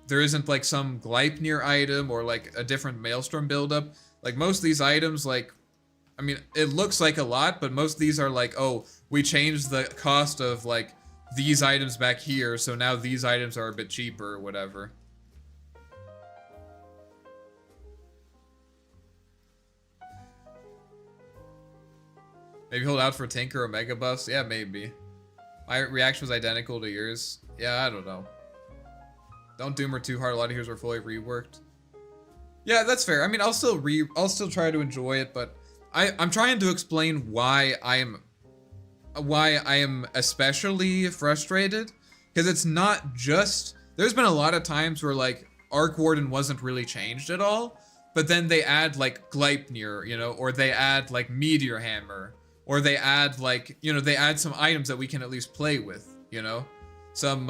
there isn't like some Gleipnir item or like a different Maelstrom buildup. Like most of these items, like, I mean, it looks like a lot, but most of these are like, oh, we changed the cost of like these items back here, so now these items are a bit cheaper or whatever. Maybe hold out for Tinker or Mega Buffs? Yeah, maybe. My reaction was identical to yours. Yeah, I don't know. Don't doom her too hard. A lot of heroes are fully reworked. Yeah, that's fair. I mean, I'll still try to enjoy it, but I'm trying to explain why I am especially frustrated, because it's not just, there's been a lot of times where like Arc Warden wasn't really changed at all, but then they add like Gleipnir, you know, or they add like Meteor Hammer, or they add like, you know, they add some items that we can at least play with, you know, some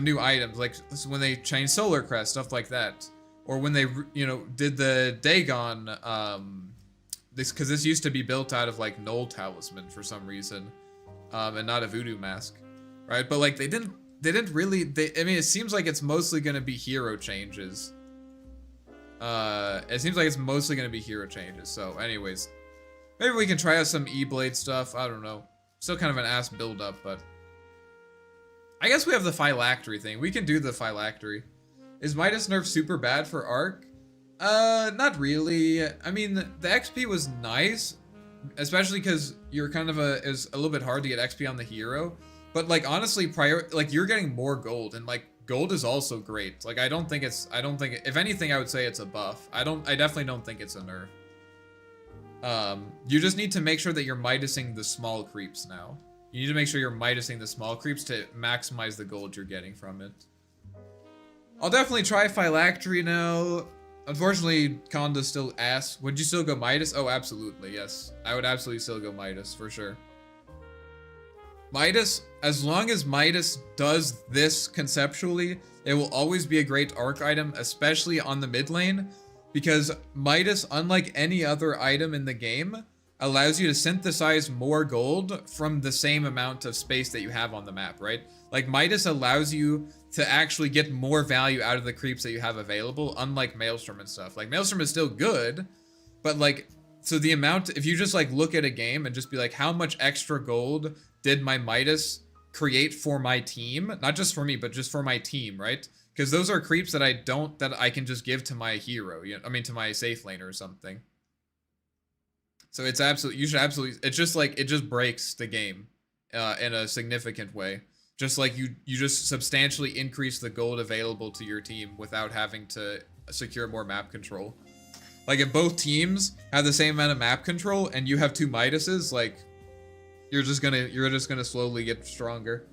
new items, like when they changed Solar Crest, stuff like that, or when they, you know, did the Dagon, because this used to be built out of like Null Talisman for some reason, and not a Voodoo Mask, right? But like they didn't really, I mean, it seems like it's mostly gonna be hero changes. It seems like it's mostly gonna be hero changes. So, anyways, maybe we can try out some E-Blade stuff. I don't know. Still kind of an ass build up, but I guess we have the Phylactery thing. We can do the Phylactery. Is Midas nerf super bad for Arc? Not really. I mean, the XP was nice, especially because you're kind of is a little bit hard to get XP on the hero. But like honestly, like you're getting more gold, and like gold is also great. Like I don't think if anything I would say it's a buff. I definitely don't think it's a nerf. You just need to make sure that you're Midasing the small creeps now. You need to make sure you're Midasing the small creeps to maximize the gold you're getting from it. I'll definitely try Phylactery now. Unfortunately, Conda still asks, would you still go Midas? Oh, absolutely, yes. I would absolutely still go Midas, for sure. Midas, as long as Midas does this conceptually, it will always be a great arc item, especially on the mid lane, because Midas, unlike any other item in the game, allows you to synthesize more gold from the same amount of space that you have on the map, right? Like, Midas allows you to actually get more value out of the creeps that you have available, unlike Maelstrom and stuff. Like, Maelstrom is still good, but, like, so the amount, if you just, like, look at a game and just be like, how much extra gold did my Midas create for my team? Not just for me, but just for my team, right? Because those are creeps that I can just give to my hero, you know, I mean, to my safe laner or something. So it's absolutely, you should absolutely, it's just like, it just breaks the game in a significant way. Just like you just substantially increase the gold available to your team without having to secure more map control. Like if both teams have the same amount of map control and you have two Midases, like you're just gonna slowly get stronger.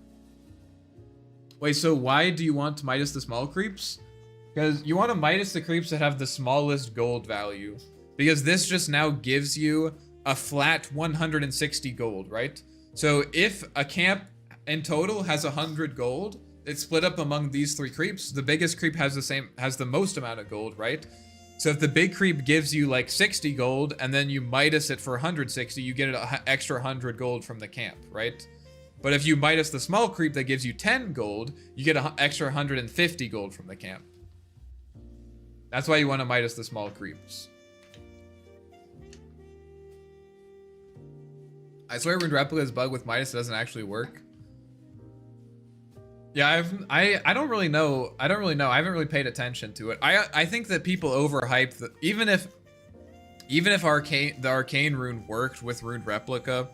Wait, so why do you want to Midas the small creeps? Because you want to Midas the creeps that have the smallest gold value. Because this just now gives you a flat 160 gold, right? So if a camp in total has 100 gold, it's split up among these three creeps. The biggest creep has the most amount of gold, right? So if the big creep gives you like 60 gold and then you Midas it for 160, you get an extra 100 gold from the camp, right? But if you Midas the small creep that gives you 10 gold, you get an extra 150 gold from the camp. That's why you want to Midas the small creeps. I swear Rune Replica's bug with Midas doesn't actually work. Yeah, I don't really know. I haven't really paid attention to it. I think that people overhype the, even if the arcane rune worked with Rune Replica,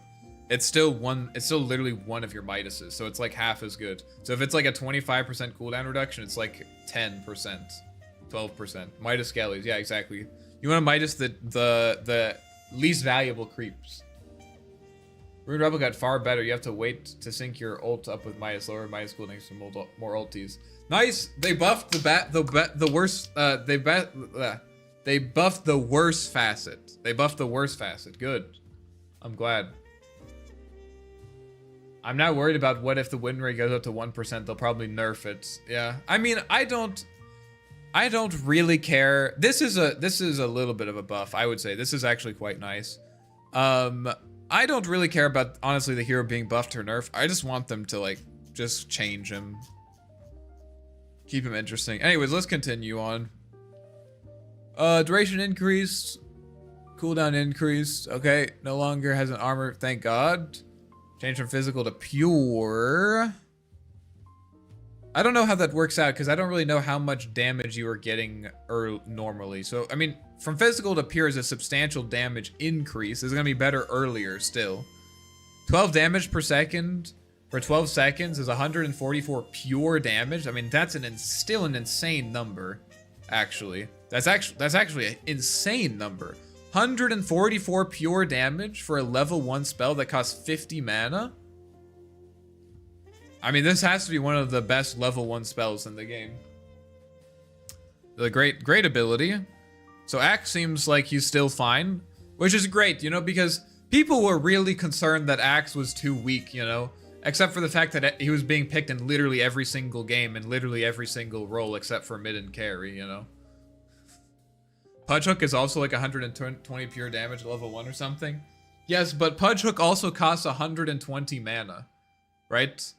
it's still literally one of your Midases, so it's like half as good. So if it's like a 25% cooldown reduction, it's like 10%, 12%. Midas Skellies, yeah, exactly. You want to Midas the least valuable creeps. Rune Replica got far better. You have to wait to sync your ult up with Midas, lower Midas cooldown for more ultis. Nice. They buffed the worst. They buffed the worst facet. They buffed the worst facet. Good. I'm glad. I'm not worried about what if the win rate goes up to 1%. They'll probably nerf it. Yeah. I mean, I don't really care. This is a little bit of a buff, I would say. This is actually quite nice. I don't really care about, honestly, the hero being buffed or nerfed. I just want them to, like, just change him. Keep him interesting. Anyways, let's continue on. Duration increased. Cooldown increased. Okay, no longer has an armor, thank God. Change from physical to pure. I don't know how that works out, because I don't really know how much damage you are getting normally. So, I mean, from physical to pure is a substantial damage increase. It's going to be better earlier still. 12 damage per second for 12 seconds is 144 pure damage. I mean, that's still an insane number, actually. That's actually an insane number. 144 pure damage for a level 1 spell that costs 50 mana? I mean, this has to be one of the best level 1 spells in the game. The great ability. So Axe seems like he's still fine, which is great, you know, because people were really concerned that Axe was too weak, you know, except for the fact that he was being picked in literally every single game and literally every single role except for mid and carry, you know. Pudge Hook is also like 120 pure damage at level 1 or something. Yes, but Pudge Hook also costs 120 mana, right?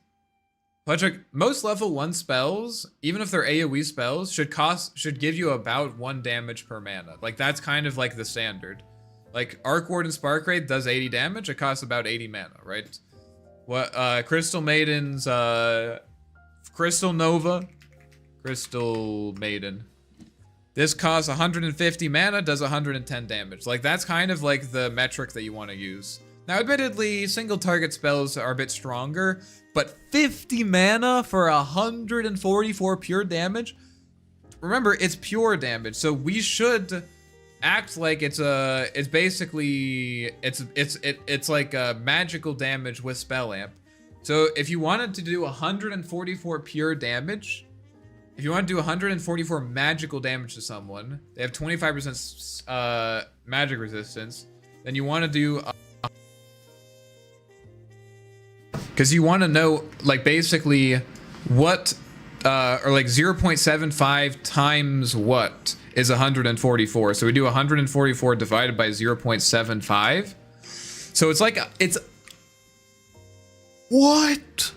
Pudge Hook, most level 1 spells, even if they're AoE spells, should give you about 1 damage per mana. Like, that's kind of like the standard. Like, Arc Warden Spark Raid does 80 damage, it costs about 80 mana, right? What, Crystal Maiden's, Crystal Nova? Crystal Maiden. This costs 150 mana, does 110 damage. Like, that's kind of like the metric that you want to use. Now, admittedly, single target spells are a bit stronger, but 50 mana for 144 pure damage? Remember, it's pure damage, so we should act like it's basically like a magical damage with spell amp. So if you wanted to do 144 pure damage, if you want to do 144 magical damage to someone, they have 25% magic resistance, then you want to do... Because you want to know, like, basically what, or like 0.75 times what is 144. So we do 144 divided by 0.75. So it's like, it's... What?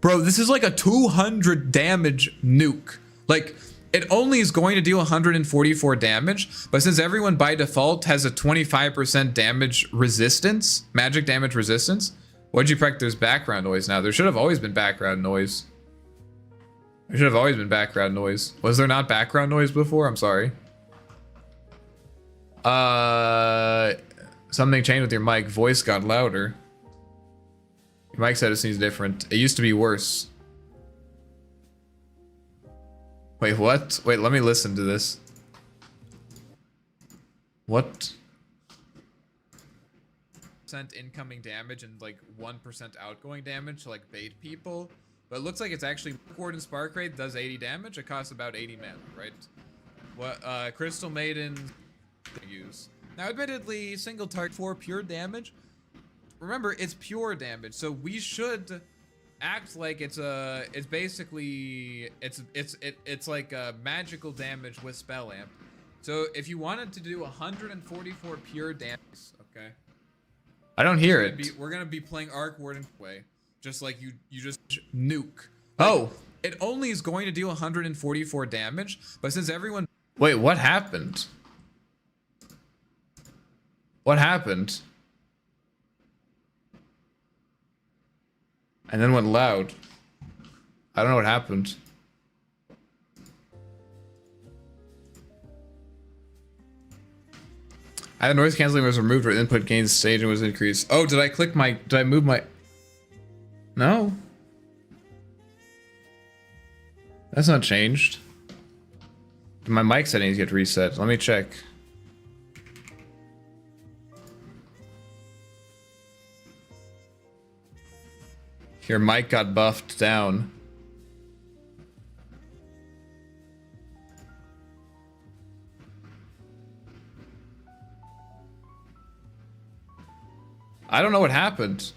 Bro, this is like a 200 damage nuke. Like, it only is going to deal 144 damage, but since everyone by default has a 25% damage resistance, magic damage resistance, what'd you practice? There's background noise now. There should have always been background noise. There should have always been background noise. Was there not background noise before? I'm sorry. Something changed with your mic. Voice got louder. Your mic said it seems different. It used to be worse. Wait, what? Wait, let me listen to this. What? Incoming damage and like 1% outgoing damage to like bait people. But it looks like it's actually Warden Spark Rate does 80 damage. It costs about 80 mana, right? What Crystal Maiden use. Now admittedly, single target for pure damage. Remember, it's pure damage, so we should act like it's basically it's like a magical damage with spell amp. So if you wanted to do 144 pure damage, okay. I don't hear it. We're gonna be playing Arc Warden way, just like you just nuke. Oh, it only is going to deal 144 damage, but since everyone... Wait, what happened? What happened? And then went loud. I don't know what happened. I had noise canceling was removed where input gains staging was increased. Oh, did I click my... Did I move my... No. That's not changed. Did my mic settings get reset? Let me check. Your mic got buffed down. I don't know what happened.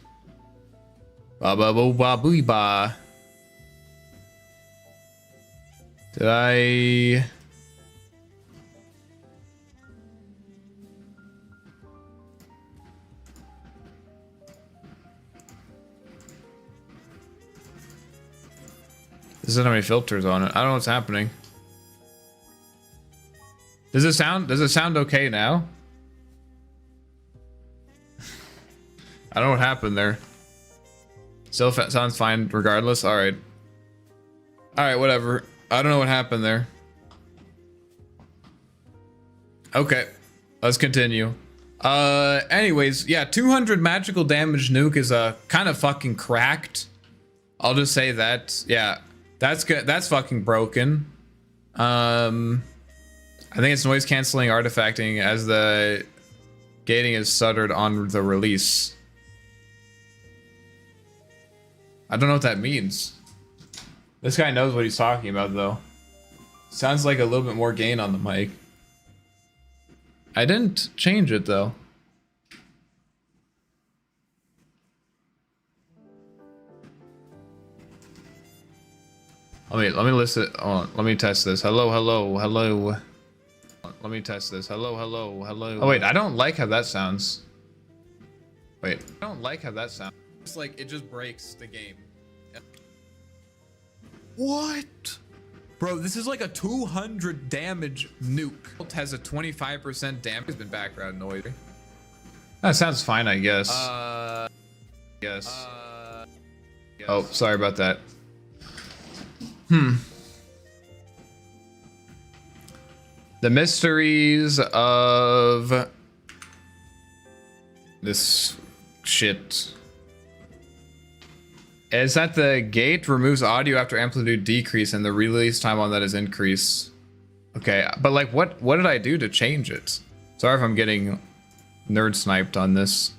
Ba ba boo ba boo ba. Did I... This doesn't have any filters on it. I don't know what's happening. Does it sound okay now? I don't know what happened there. Still sounds fine regardless. All right. All right, whatever. I don't know what happened there. Okay, let's continue. Anyways, yeah, 200 magical damage nuke is kind of fucking cracked. I'll just say that. Yeah, that's good. That's fucking broken. I think it's noise canceling artifacting as the gating is stuttered on the release. I don't know what that means. This guy knows what he's talking about, though. Sounds like a little bit more gain on the mic. I didn't change it, though. Let me listen. Oh, let me test this. Hello, hello, hello. Let me test this. Hello, hello, hello. Oh wait, I don't like how that sounds. Wait, I don't like how that sounds. It's like it just breaks the game. What? Bro, this is like a 200 damage nuke. It has a 25% damage. It's been background noise. That sounds fine, I guess. Yes. Oh, sorry about that. The mysteries of this shit. Is that the gate removes audio after amplitude decrease and the release time on that is increase. Okay, but like what did I do to change it? Sorry if I'm getting nerd sniped on this.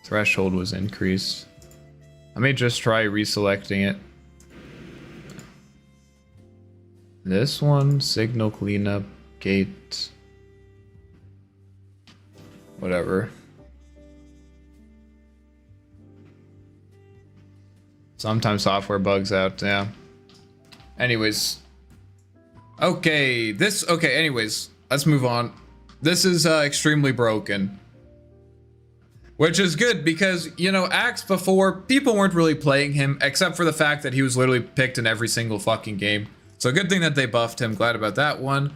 Threshold was increased. Let me just try reselecting it. This one, signal cleanup, gate. Whatever. Sometimes software bugs out, yeah. Anyways. Okay, anyways, let's move on. This is extremely broken. Which is good because, you know, Axe before, people weren't really playing him except for the fact that he was literally picked in every single fucking game. So good thing that they buffed him, glad about that one.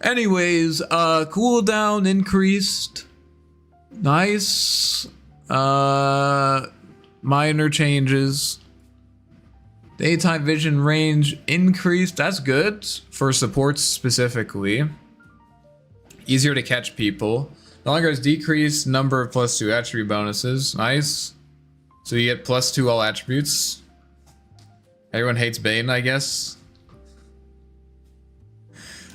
Anyways, cooldown increased. Nice. Minor changes. Daytime vision range increased. That's good for supports specifically. Easier to catch people. No longer has decreased number of +2 attribute bonuses. Nice. So you get +2 all attributes. Everyone hates Bane, I guess.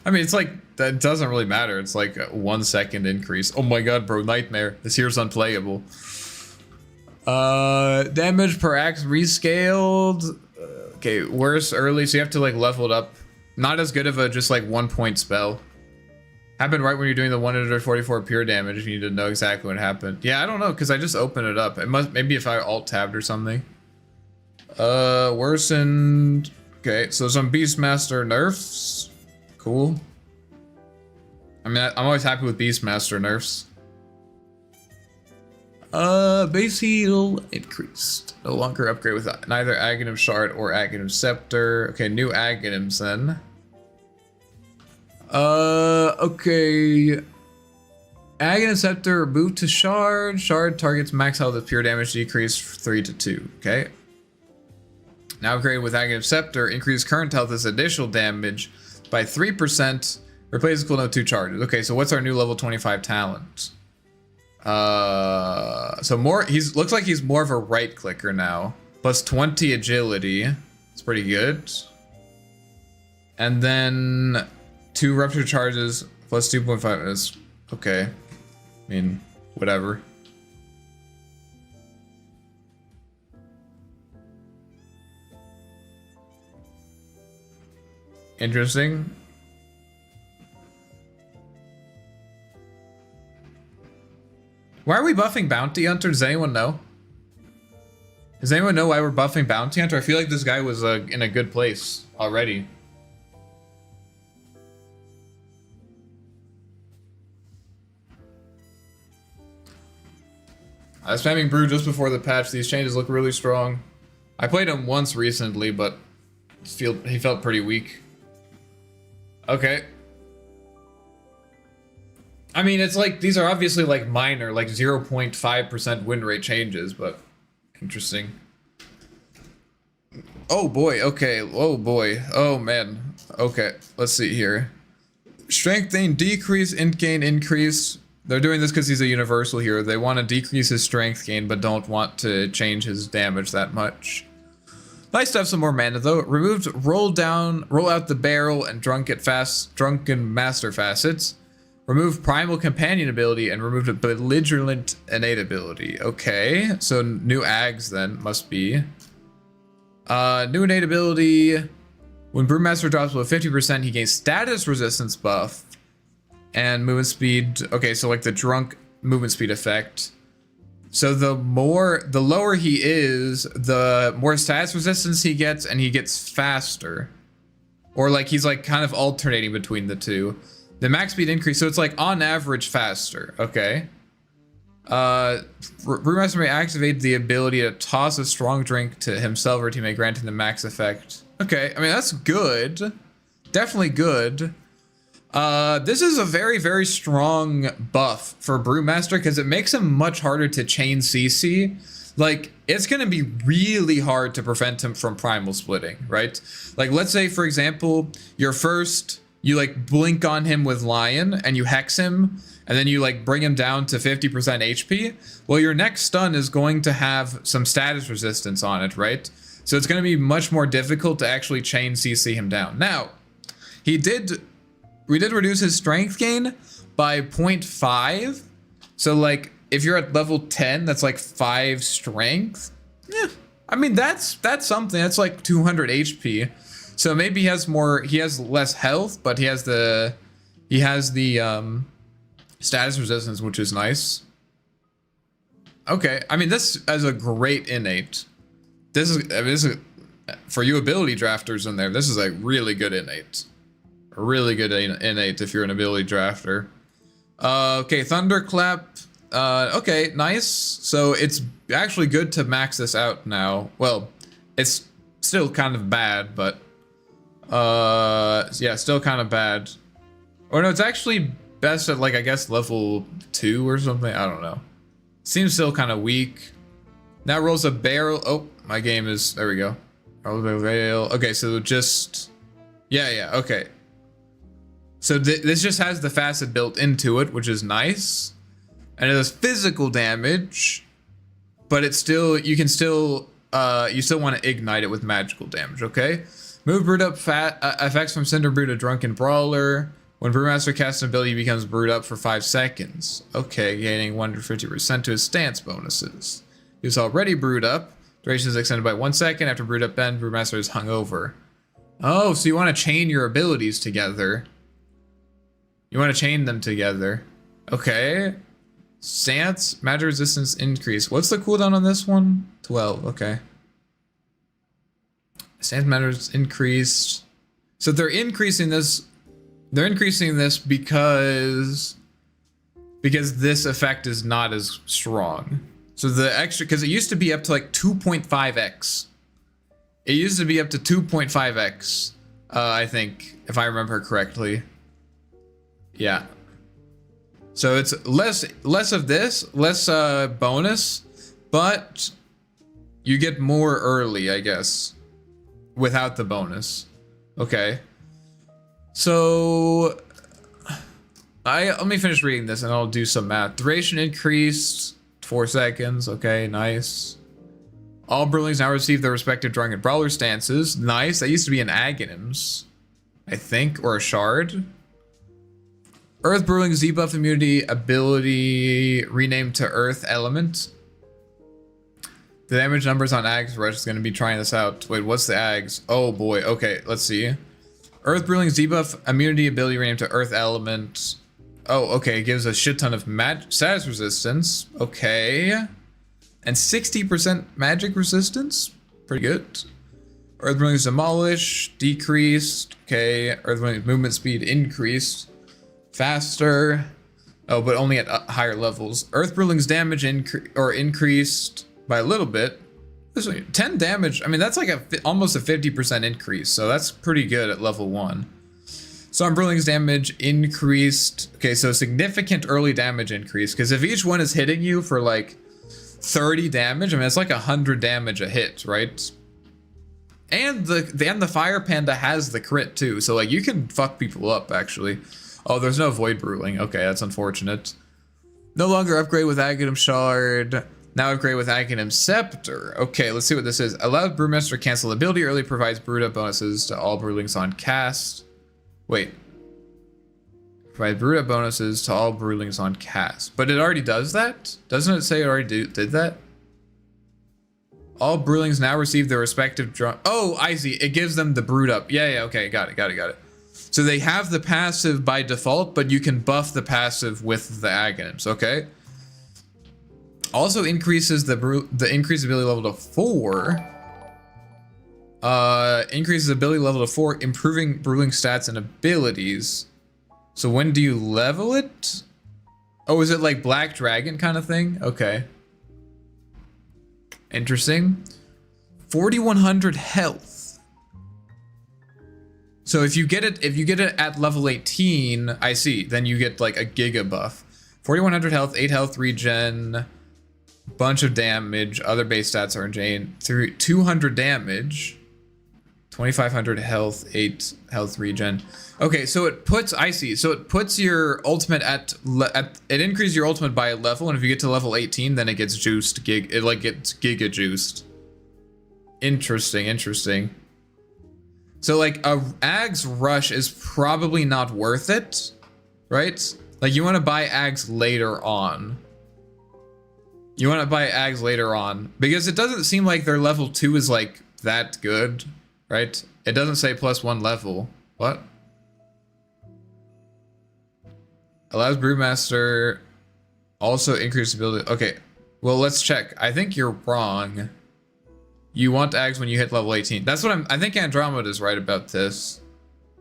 I mean, it's like, that doesn't really matter. It's like a 1 second increase. Oh my god, bro, nightmare. This here's unplayable. Damage per axe rescaled. Okay, worse early, so you have to like level it up. Not as good of a just like 1 point spell. Happened right when you're doing the 144 pure damage if you need to know exactly what happened. Yeah, I don't know, because I just opened it up. It must, maybe if I alt-tabbed or something. Worsened. Okay, so some Beastmaster nerfs. Cool. I mean, I'm always happy with Beastmaster nerfs. Base heal increased. No longer upgrade with neither Aghanim Shard or Aghanim Scepter. Okay, new Aghanims then. Okay. Aghanim Scepter, move to Shard. Shard targets max health with pure damage decrease 3 to 2. Okay. Now upgrade with Aghanim Scepter, increase current health as additional damage by 3%. Replace cooldown with 2 charges. Okay, so what's our new level 25 talent? So more, looks like he's more of a right clicker now. Plus 20 agility. It's pretty good. And then 2 rupture charges plus 2.5 is okay. I mean, whatever. Interesting. Why are we buffing Bounty Hunter? Does anyone know? Does anyone know why we're buffing Bounty Hunter? I feel like this guy was in a good place already. I was spamming Brew just before the patch. These changes look really strong. I played him once recently, but he felt pretty weak. Okay. I mean, it's like, these are obviously like minor, like 0.5% win rate changes, but interesting. Oh boy, okay, oh boy, oh man. Okay, let's see here. Strength gain decrease, int gain increase. They're doing this because he's a universal hero. They want to decrease his strength gain, but don't want to change his damage that much. Nice to have some more mana though. Removed roll out the barrel and drunken master facets. Remove primal companion ability and remove a belligerent innate ability. Okay, so new ags then must be. New innate ability. When Brewmaster drops below 50%, he gains status resistance buff and movement speed. Okay, so like the drunk movement speed effect. So the lower he is, the more status resistance he gets, and he gets faster. Or like he's like kind of alternating between the two. The max speed increase, so it's like on average faster. Okay. Brewmaster may activate the ability to toss a strong drink to himself or teammate, granting the max effect. Okay, I mean that's good. Definitely good. This is a very, very strong buff for Brewmaster because it makes him much harder to chain CC. like it's gonna be really hard to prevent him from primal splitting, right? Like let's say for example, you like blink on him with Lion and you hex him, and then you like bring him down to 50% HP. Well, your next stun is going to have some status resistance on it, right? So it's going to be much more difficult to actually chain CC him down. Now, we did reduce his strength gain by 0.5. So like if you're at level 10, that's like 5 strength. Yeah, I mean that's something. That's like 200 HP. So maybe he has less health, but he has the status resistance, which is nice. Okay, I mean this is a great innate. This is for you ability drafters in there. This is like really good innate. A really good innate if you're an ability drafter. Okay, Thunderclap. Okay, nice. So it's actually good to max this out now. Well, it's still kind of bad, but yeah, still kind of bad. Or no, it's actually best at like I guess level 2 or something. I don't know. Seems still kind of weak. Now rolls a barrel. Oh, my game is there. We go. Rolls a barrel. Okay, so just yeah. Okay. So this just has the facet built into it, which is nice, and it does physical damage, but it's still you still want to ignite it with magical damage. Okay. Move Brewed Up effects from Cinder Brew to Drunken Brawler. When Brewmaster casts an ability, he becomes Brewed Up for 5 seconds. Okay, gaining 150% to his stance bonuses. He was already Brewed Up. Duration is extended by 1 second. After Brewed Up end, Brewmaster is hungover. Oh, so you want to chain your abilities together. You want to chain them together. Okay. Stance, magic resistance increase. What's the cooldown on this one? 12, okay. Stance matters increased. So they're increasing this. They're increasing this because this effect is not as strong. So the extra, because it used to be up to like 2.5x. It used to be up to 2.5x. I think, if I remember correctly. Yeah. So it's less of this, less bonus, but you get more early, I guess. Without the bonus. Okay. So let me finish reading this and I'll do some math. Duration increased 4 seconds. Okay, nice. All Brewlings now receive their respective Drunken Brawler stances. Nice. That used to be an Aghanims, I think, or a Shard. Earth Brewling's debuff immunity ability renamed to Earth Element. The damage numbers on Ags Rush is going to be trying this out. Wait, what's the Ags? Oh boy. Okay, let's see. Earth Brewling's debuff immunity ability renamed to Earth Element. Oh, okay. It gives a shit ton of status resistance. Okay. And 60% magic resistance. Pretty good. Earth Brewling's Demolish decreased. Okay. Earth Brewling's movement speed increased. Faster. Oh, but only at higher levels. Earth Brewling's damage increased by a little bit. This one, 10 damage. I mean, that's like almost a 50% increase. So that's pretty good at level 1. Storm Brewling's damage increased. Okay, so significant early damage increase. Because if each one is hitting you for like 30 damage, I mean, it's like 100 damage a hit, right? And the Fire Panda has the crit too. So like you can fuck people up actually. Oh, there's no Void Brewling. Okay, that's unfortunate. No longer upgrade with Aghanim Shard. Now upgrade with Aghanim Scepter. Okay, let's see what this is. Allows Brewmaster to cancel ability early, provides Brewed Up bonuses to all Brewlings on cast. Wait. Provide Brewed Up bonuses to all Brewlings on cast. But it already does that? Doesn't it say it already did that? All Brewlings now receive their respective Oh, I see. It gives them the Brewed Up. Yeah, okay. Got it. So they have the passive by default, but you can buff the passive with the Aghanims. Okay. Also increases the increased ability level to 4. Increases ability level to 4, improving Brewling stats and abilities. So when do you level it? Oh, is it like Black Dragon kind of thing? Okay. Interesting. 4,100 health. So if you get it at level 18, I see, then you get like a Giga buff. 4,100 health, 8 health regen. bunch of damage. Other base stats are insane. 200 damage, 2500 health, 8 health regen. Okay, so it puts, I see. So it puts your ultimate it increases your ultimate by a level, and if you get to level 18, then it gets juiced. It like gets giga juiced. Interesting, interesting. So like a Ag's Rush is probably not worth it, right? Like you want to buy Ags later on. You want to buy Ags later on because it doesn't seem like their level 2 is like that good, right? It doesn't say +1 level. What? Allows Brewmaster also increase ability. Okay, well let's check. I think you're wrong. You want Ags when you hit level 18. That's what I think Andromeda is right about this.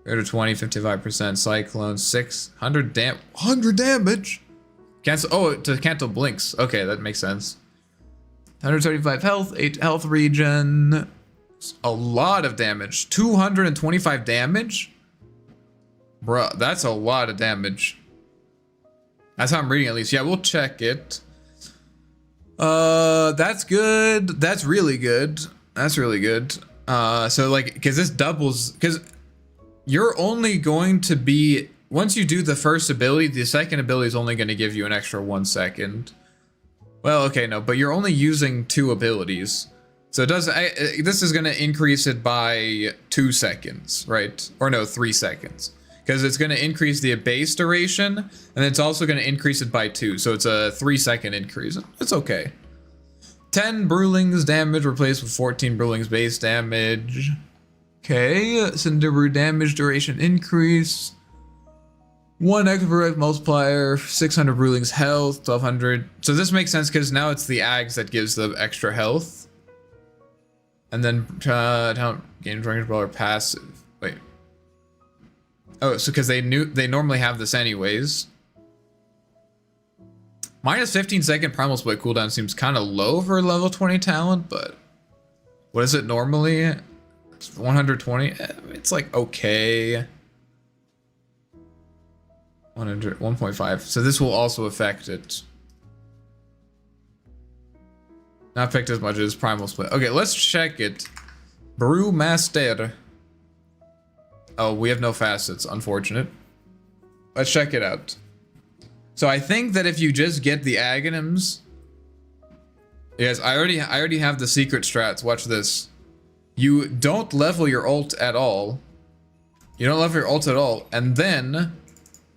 Go to 20, 55%, Cyclone, 600 100 damage. Cancel, oh, to cancel blinks. Okay, that makes sense. 135 health, 8 health regen. A lot of damage. 225 damage? Bruh, that's a lot of damage. That's how I'm reading at least. Yeah, we'll check it. That's good. That's really good. That's really good. So like, because this doubles, because you're only going to be, once you do the first ability, the second ability is only going to give you an extra 1 second. Well, okay, no, but you're only using 2 abilities. So it does, this is going to increase it by 2 seconds, right? Or no, 3 seconds. Because it's going to increase the base duration, and it's also going to increase it by 2. So it's a 3-second increase. It's okay. 10 Brewlings damage replaced with 14 Brewlings base damage. Okay, Cinder Brew damage duration increase. 1 extra multiplier, 600 Brewlings health, 1200. So this makes sense because now it's the Ags that gives the extra health. And then gain Drunken Brawler passive. Wait. Oh, so because they normally have this anyways. Minus 15-second Primal Split cooldown seems kind of low for a level 20 talent, but what is it normally? It's 120. It's like okay. 1.5. So this will also affect it. Not affect as much as Primal Split. Okay, let's check it. Brewmaster. Oh, we have no facets, unfortunate. Let's check it out. So I think that if you just get the Aghanims, yes, I already have the secret strats. Watch this. You don't level your ult at all. You don't level your ult at all, and then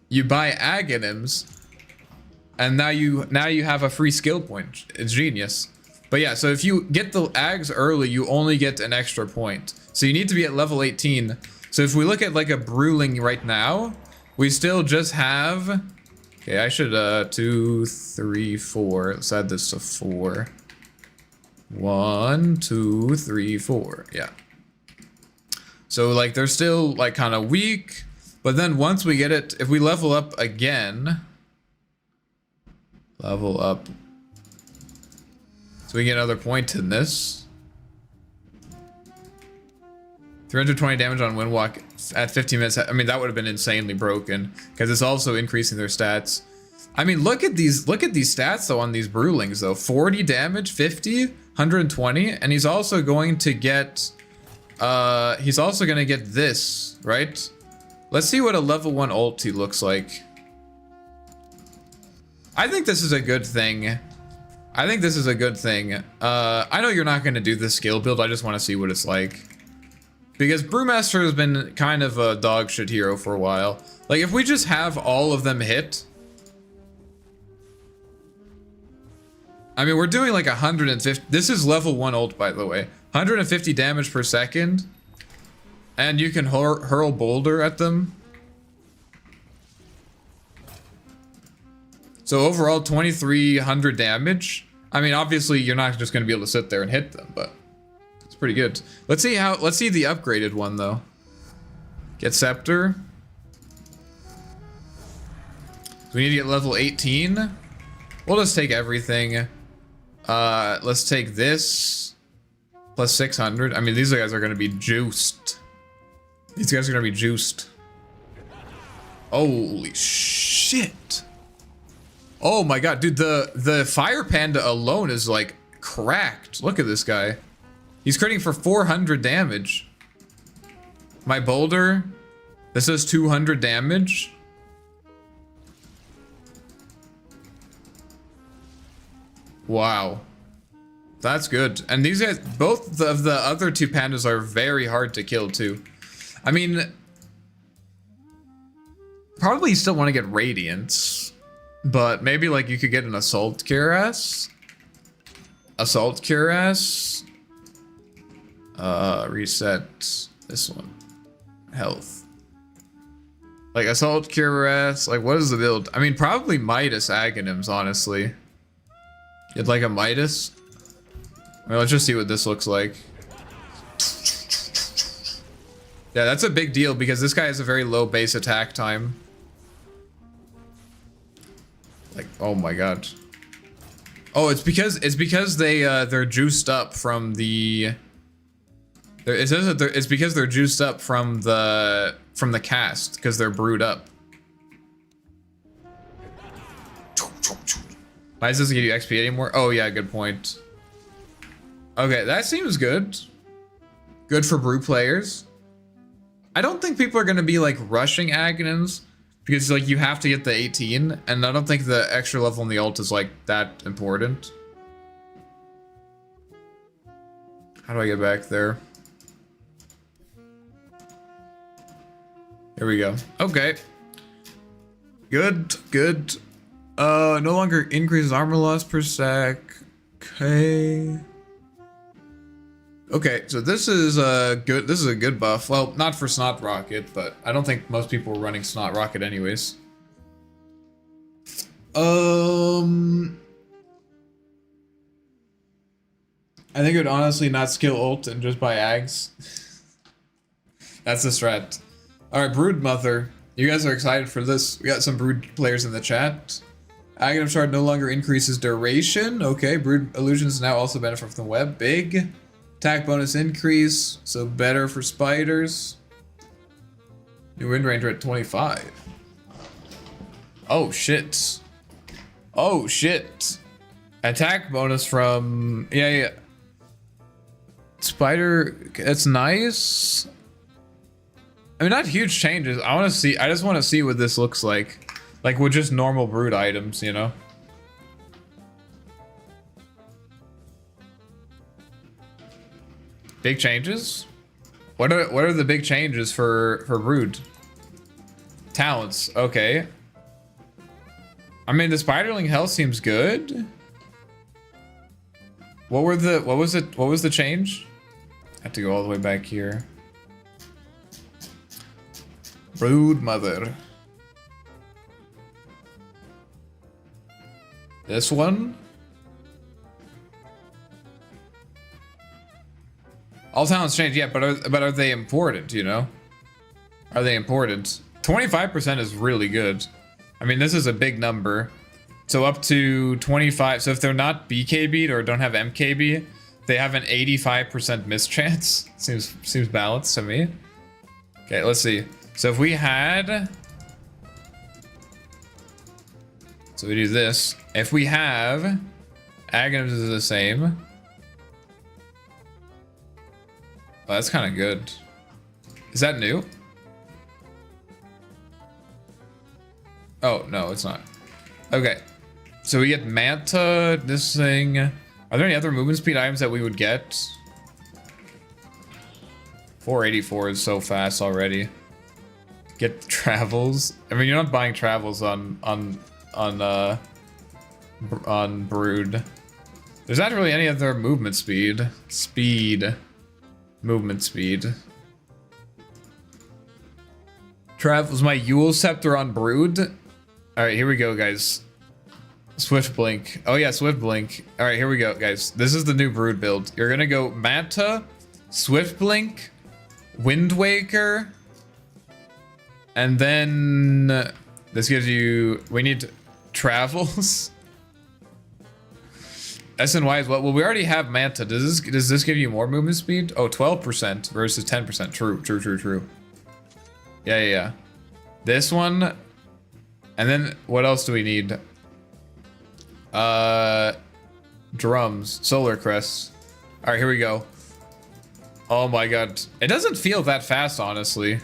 you buy Aghanims, and now you have a free skill point. It's genius. But yeah, so if you get the Ags early, you only get an extra point. So you need to be at level 18. So if we look at like a Brewling right now, we still just have. Okay, I should 2, 3, 4. Let's add this to 4. 1, 2, 3, 4. Yeah. So like they're still like kind of weak, but then once we get it, if we level up again, level up, so we get another point in this. 320 damage on Windwalk at 15 minutes. I mean, that would have been insanely broken because it's also increasing their stats. I mean, look at these stats though on these Brewlings though. 40 damage, 50, 120, and he's also going to get this, right? Let's see what a level 1 ulti looks like. I think this is a good thing. I think this is a good thing. I know you're not going to do this skill build. I just want to see what it's like. Because Brewmaster has been kind of a dog shit hero for a while. Like, if we just have all of them hit. I mean, we're doing like 150. This is level 1 ult, by the way. 150 damage per second. And you can hurl boulder at them. So overall, 2300 damage. I mean, obviously, you're not just going to be able to sit there and hit them, but it's pretty good. Let's see the upgraded one though. Get Scepter. So we need to get level 18. We'll just take everything. Let's take this plus 600. I mean, these guys are going to be juiced. These guys are going to be juiced. Holy shit. Oh my god, dude, the Fire Panda alone is like cracked. Look at this guy. He's critting for 400 damage. My boulder, this does 200 damage. Wow. That's good. And these guys, both of the other two pandas are very hard to kill too. I mean, probably you still want to get Radiance, but maybe like you could get an Assault Cuirass. Assault Cuirass. Reset this one. Health. Like Assault Cuirass, like what is the build? I mean, probably Midas Aghanims, honestly. You'd like a Midas? Well, let's just see what this looks like. Yeah, that's a big deal because this guy has a very low base attack time. Like, oh my god. Oh, it's because they're juiced up from the. It says that it's because they're juiced up from the cast because they're brewed up. Why does this give you XP anymore? Oh yeah, good point. Okay, that seems good. Good for brew players. I don't think people are gonna be like rushing Aghanims because like you have to get the 18, and I don't think the extra level in the ult is like that important. How do I get back there? Here we go. Okay. Good, good. No longer increases armor loss per sec. Okay. Okay, so this is a good buff. Well, not for Snot Rocket, but I don't think most people were running Snot Rocket anyways. I think it would honestly not skill ult and just buy Ags. That's the strat. Alright, Brood Mother. You guys are excited for this. We got some Brood players in the chat. Aghanim Shard no longer increases duration. Okay, Brood Illusions now also benefit from the web. Big. Attack bonus increase, so better for spiders. New wind ranger at 25. Oh shit. Oh shit. Attack bonus from yeah. Spider, that's nice. I mean, not huge changes. I just want to see what this looks like. Like with just normal brood items, you know? Big changes? What are the big changes for brood? Talents, okay. I mean, the spiderling health seems good. What was the change? I have to go all the way back here. Brood Mother. This one? All talents change, yeah, but are they important, you know? Are they important? 25% is really good. I mean, this is a big number. So up to 25, so if they're not BKB'd or don't have MKB, they have an 85% miss chance. Seems balanced to me. Okay, let's see. So if we had... So we do this. If we have... Aghanims is the same. Oh, that's kind of good. Is that new? Oh, no, it's not. Okay. So we get Manta, this thing. Are there any other movement speed items that we would get? 484 is so fast already. Get travels. I mean, you're not buying travels on Brood. There's not really any other movement speed. Movement speed. Travels my Yule Scepter on Brood. Alright, here we go, guys. Swift Blink. Oh yeah, Swift Blink. Alright, here we go, guys. This is the new Brood build. You're gonna go Manta, Swift Blink, Wind Waker, and then this gives you... We need travels. SNY as well. Well, we already have Manta. Does this give you more movement speed? Oh, 12% versus 10%. True. Yeah. This one. And then what else do we need? Drums. Solar Crest. Alright, here we go. Oh my god. It doesn't feel that fast, honestly.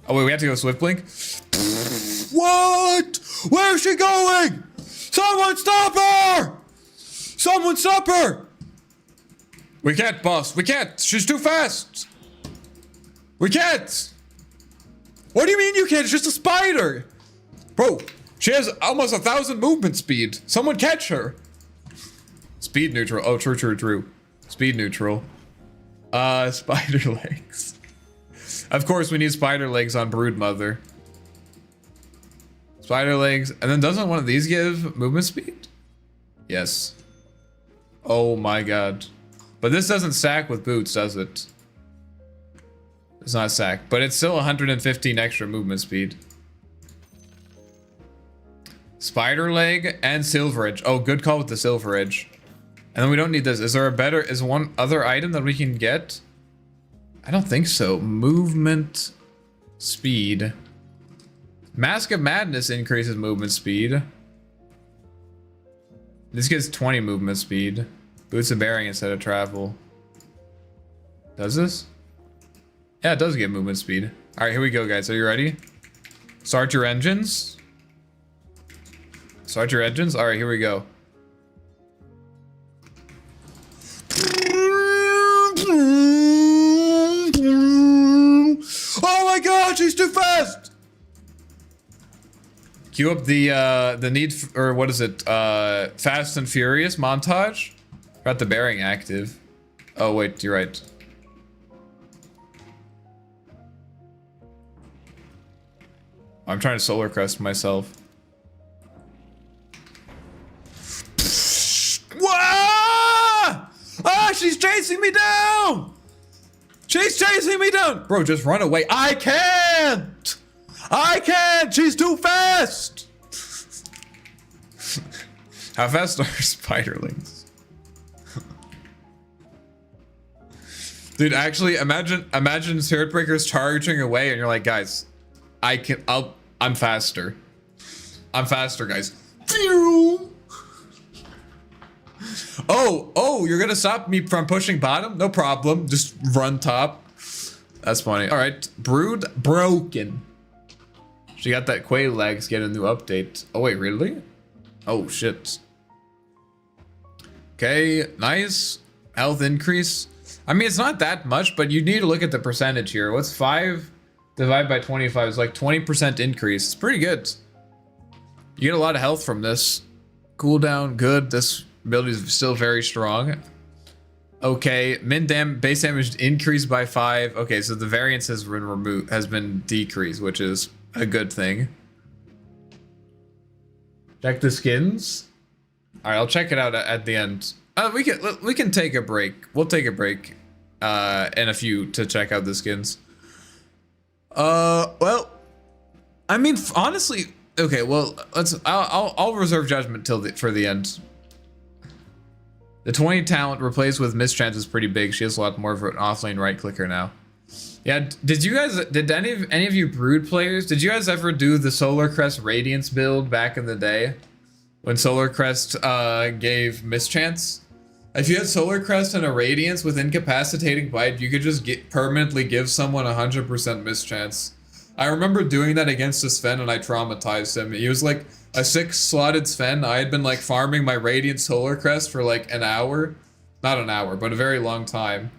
Oh wait, we have to go Swift Blink? What? Where's she going? Someone stop her! Someone stop her! We can't, boss. We can't. She's too fast. We can't. What do you mean you can't? It's just a spider. Bro, she has almost 1,000 movement speed. Someone catch her. Speed neutral. Oh, true. Speed neutral. Spider legs. Of course, we need spider legs on Broodmother. Spider legs. And then doesn't one of these give movement speed? Yes. Oh my god. But this doesn't stack with boots, does it? It's not stacked, but it's still 115 extra movement speed. Spider leg and silver edge. Oh, good call with the silver edge. And then we don't need this. Is there a better, is one other item that we can get? I don't think so. Movement speed. Mask of Madness increases movement speed. This gives 20 movement speed. Boots of Bearing instead of travel. Does this? Yeah, it does give movement speed. Alright, here we go, guys. Are you ready? Start your engines. Start your engines. Alright, here we go. Oh my god, she's too fast! Cue up the need or what is it? Fast and Furious montage. Got the bearing active. Oh wait, you're right. I'm trying to solar crest myself. Wah! Ah, she's chasing me down! She's chasing me down! Bro, just run away. I can't! I can't! She's too fast! How fast are spiderlings? Dude, actually, imagine Spirit Breakers charging away and you're like, guys, I'm faster. I'm faster, guys. Oh, you're gonna stop me from pushing bottom? No problem. Just run top. That's funny. All right, Brood broken. She got that Quay legs. Get a new update. Oh wait, really? Oh shit. Okay, nice health increase. I mean, it's not that much, but you need to look at the percentage here. What's 5 divided by 25? It's like 20% increase. It's pretty good. You get a lot of health from this. Cooldown, good. This ability is still very strong. Okay, base damage increased by 5. Okay, so the variance has been removed, has been decreased, which is a good thing. Check the skins. All right, I'll check it out at the end. We can take a break. We'll take a break in a few to check out the skins. Well, I mean, honestly, okay. Well, I'll reserve judgment for the end. The 20 talent replaced with mischance is pretty big. She has a lot more of an offlane right clicker now. Yeah, did any of you Brood players, did you guys ever do the Solar Crest Radiance build back in the day? When Solar Crest gave mischance? If you had Solar Crest and a Radiance with incapacitating bite, you could just permanently give someone 100% mischance. I remember doing that against a Sven and I traumatized him. He was like a 6-slotted Sven. I had been like farming my Radiant Solar Crest for like an hour. Not an hour, but a very long time.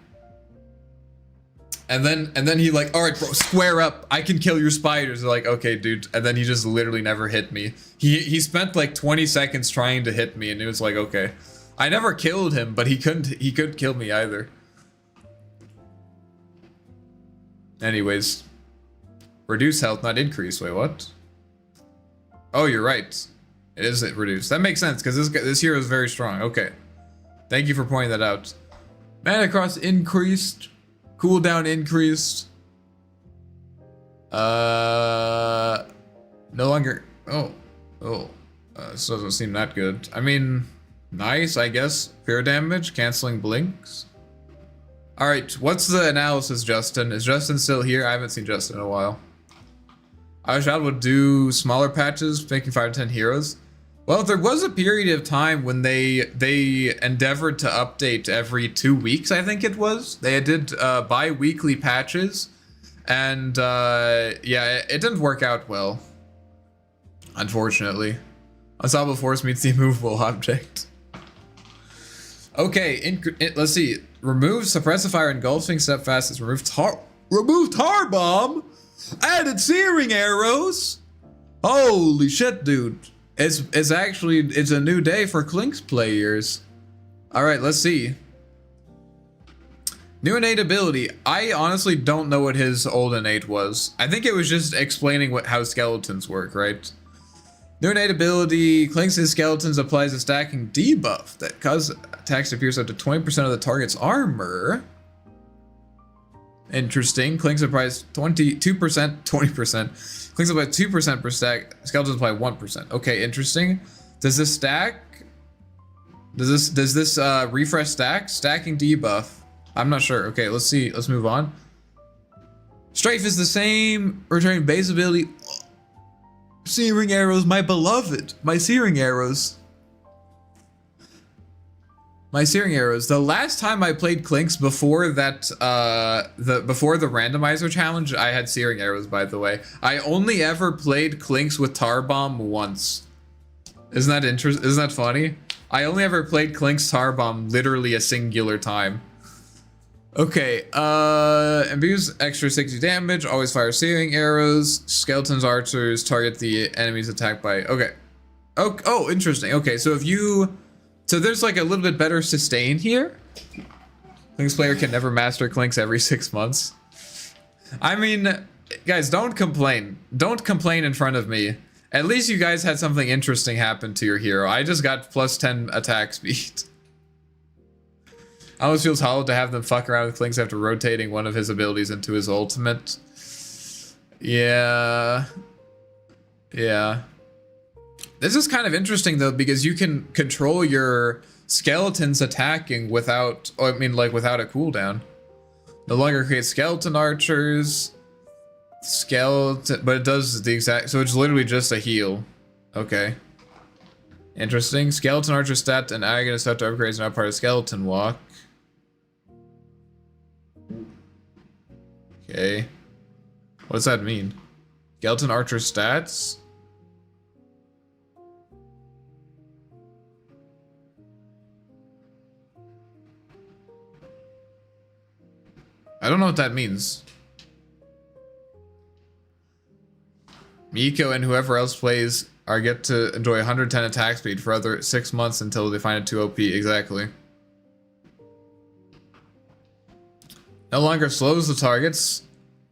And then he like, alright bro, square up. I can kill your spiders. They're like, okay dude. And then he just literally never hit me. He spent like 20 seconds trying to hit me and it was like, okay. I never killed him, but he couldn't kill me either. Anyways. Reduce health, not increase. Wait, what? Oh, you're right. It is reduced. That makes sense, because this hero is very strong. Okay. Thank you for pointing that out. Mana cost increased. Cooldown increased. No longer... this doesn't seem that good. I mean... Nice, I guess. Fear damage, canceling blinks. Alright, what's the analysis, Justin? Is Justin still here? I haven't seen Justin in a while. I wish I would do smaller patches, making 5 to 10 heroes. Well, there was a period of time when they endeavored to update every 2 weeks, I think it was. They did bi-weekly patches, and yeah, it didn't work out well, unfortunately. Ensemble force meets the immovable object. Okay, let's see. Remove suppressifier engulfing step fastest. Remove tar bomb. Added searing arrows. Holy shit, dude. It's actually a new day for Clink's players. All right, let's see. New innate ability. I honestly don't know what his old innate was. I think it was just explaining how skeletons work, right? New innate ability. Clink's skeletons applies a stacking debuff that causes attacks to pierce up to 20% of the target's armor. Interesting. Clink's applies 22%, 20%. Clink's applies 2% per stack. Skeletons apply 1%. Okay, interesting. Does this stack? Does this refresh stack? Stacking debuff. I'm not sure. Okay, let's see. Let's move on. Strafe is the same. Returning base ability. Searing arrows, my beloved. My searing arrows. My searing arrows. The last time I played Clink's before that, before the randomizer challenge, I had searing arrows. By the way, I only ever played Clink's with tar bomb once. Isn't that interesting? Isn't that funny? I only ever played Clink's tar bomb literally a singular time. Okay, imbues extra 60 damage. Always fire searing arrows. Skeletons, archers target the enemies attacked by. Okay. Oh, interesting. Okay, so if you. So there's like a little bit better sustain here. Clink's player can never master Clink's every 6 months. I mean, guys, don't complain. Don't complain in front of me. At least you guys had something interesting happen to your hero. I just got plus 10 attack speed. Almost feels hollow to have them fuck around with Clink's after rotating one of his abilities into his ultimate. Yeah. Yeah. This is kind of interesting though, because you can control your skeletons attacking without, I mean, like without a cooldown. No longer creates skeleton archers. Skeleton, but it does the exact, so it's literally just a heal. Okay. Interesting. Skeleton archer stat and agonist stat to upgrades are not part of skeleton walk. Okay. What does that mean? Skeleton archer stats? I don't know what that means. Miko and whoever else plays are get to enjoy 110 attack speed for other 6 months until they find it too OP. Exactly. No longer slows the targets.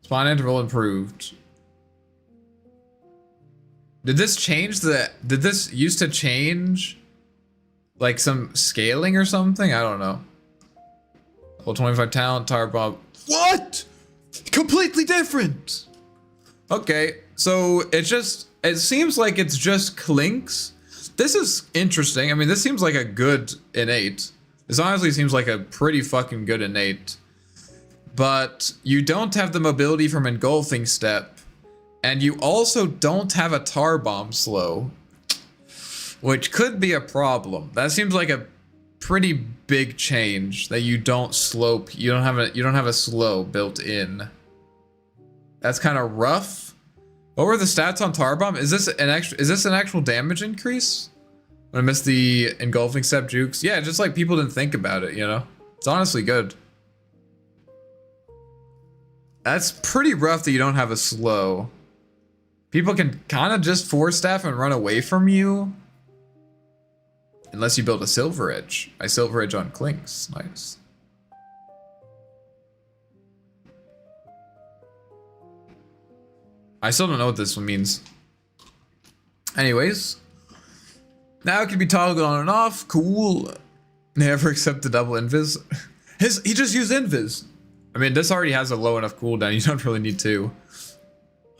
Spawn interval improved. Did this change the... Did this used to change... like some scaling or something? I don't know. Level 25 talent, tar bomb. What? Completely different! Okay, so it's just... It seems like it's just Clink's. This is interesting. I mean, this seems like a good innate. This honestly seems like a pretty fucking good innate. But you don't have the mobility from engulfing step, and you also don't have a tar bomb slow, which could be a problem. That seems like a pretty big change, that you don't slope. You don't have a slow built in. That's kind of rough. What were the stats on tar bomb? Is this an actual damage increase? When I missed the engulfing step jukes. Yeah, just like people didn't think about it, you know? It's honestly good. That's pretty rough that you don't have a slow. People can kind of just force staff and run away from you. Unless you build a silver edge. I silver edge on Clink's. Nice. I still don't know what this one means. Anyways. Now it can be toggled on and off. Cool. Never accept the double invis. He just used invis. I mean, this already has a low enough cooldown. You don't really need to.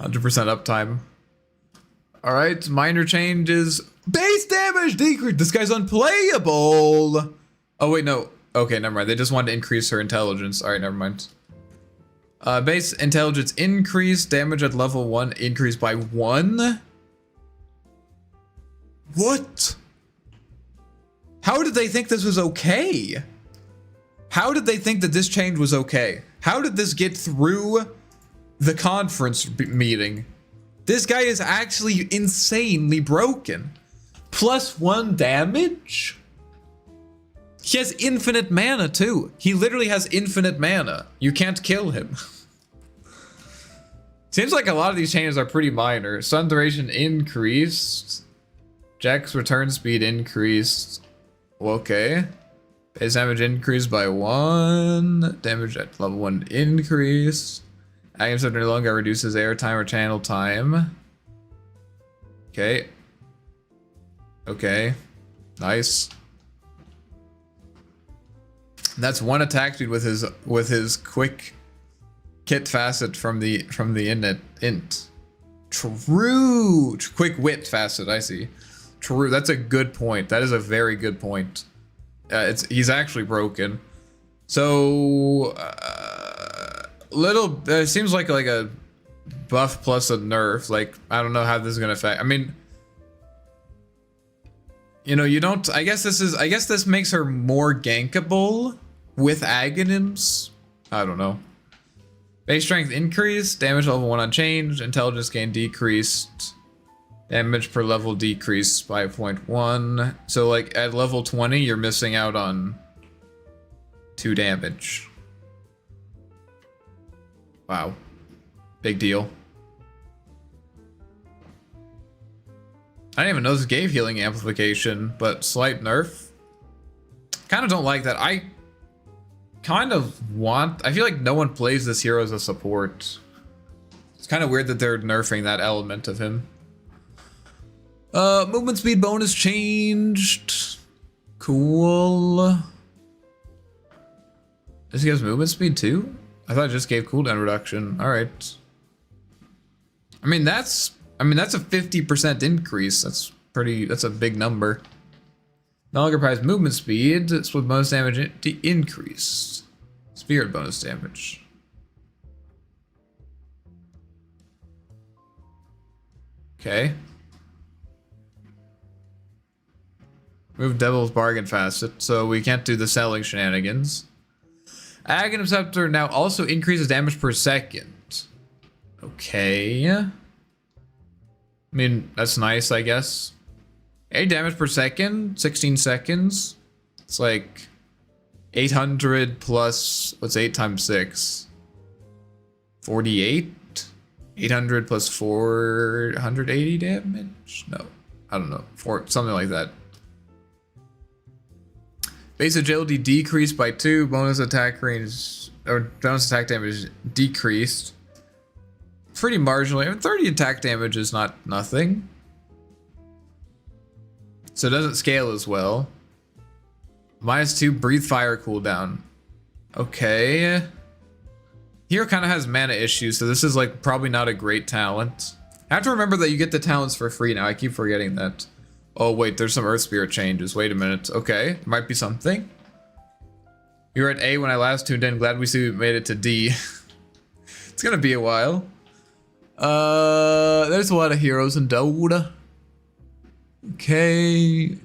100% uptime. Alright, minor changes. Base damage decrease. This guy's unplayable. Oh, wait, no. Okay, never mind. They just wanted to increase her intelligence. Alright, never mind. Base intelligence increase. Damage at level 1 increased by 1. What? How did they think this was okay? How did they think that this change was okay? How did this get through the conference meeting? This guy is actually insanely broken. +1 damage? He has infinite mana too. He literally has infinite mana. You can't kill him. Seems like a lot of these changes are pretty minor. Stun duration increased. Jack's return speed increased. Okay. Base damage increased by 1. Damage at level 1 increased. Items that no longer reduces airtime or channel time. Okay. Okay. Nice. That's 1 attack speed with his quick kit facet from the innate int. True. Quick wit facet, I see. True. That's a good point. That is a very good point. He's actually broken. So it seems like a buff plus a nerf. Like, I don't know how this is gonna affect. I mean, you know, you don't. I guess this makes her more gankable with Aghanims. I don't know. Base strength increased, damage level 1 unchanged, intelligence gain decreased, damage per level decreased by 0.1. So like at level 20, you're missing out on 2 damage. Wow. Big deal. I didn't even know this gave healing amplification, but slight nerf. Kind of don't like that. I feel like no one plays this hero as a support. It's kind of weird that they're nerfing that element of him. Movement speed bonus changed. Cool. Does he have movement speed too? I thought it just gave cooldown reduction. All right. I mean that's a 50% increase. That's a big number. No longer provides movement speed. It's with bonus damage increased. Spirit bonus damage. Okay. Move Devil's Bargain Facet, so we can't do the selling shenanigans. Aghanim Scepter now also increases damage per second. Okay. I mean, that's nice, I guess. 8 damage per second, 16 seconds. It's like 800 plus, what's 8 times 6? 48? 800 plus 480 damage? No, I don't know. Something like that. Base agility decreased by 2. Bonus attack range, or bonus attack damage decreased. Pretty marginally. I mean, 30 attack damage is not nothing. So it doesn't scale as well. -2 breathe fire cooldown. Okay. Hero kind of has mana issues, so this is like probably not a great talent. I have to remember that you get the talents for free now. I keep forgetting that. Oh wait, there's some Earth Spirit changes. Wait a minute. Okay, might be something. You were at A when I last tuned in. Glad we made it to D. It's gonna be a while. There's a lot of heroes in Dota. Okay.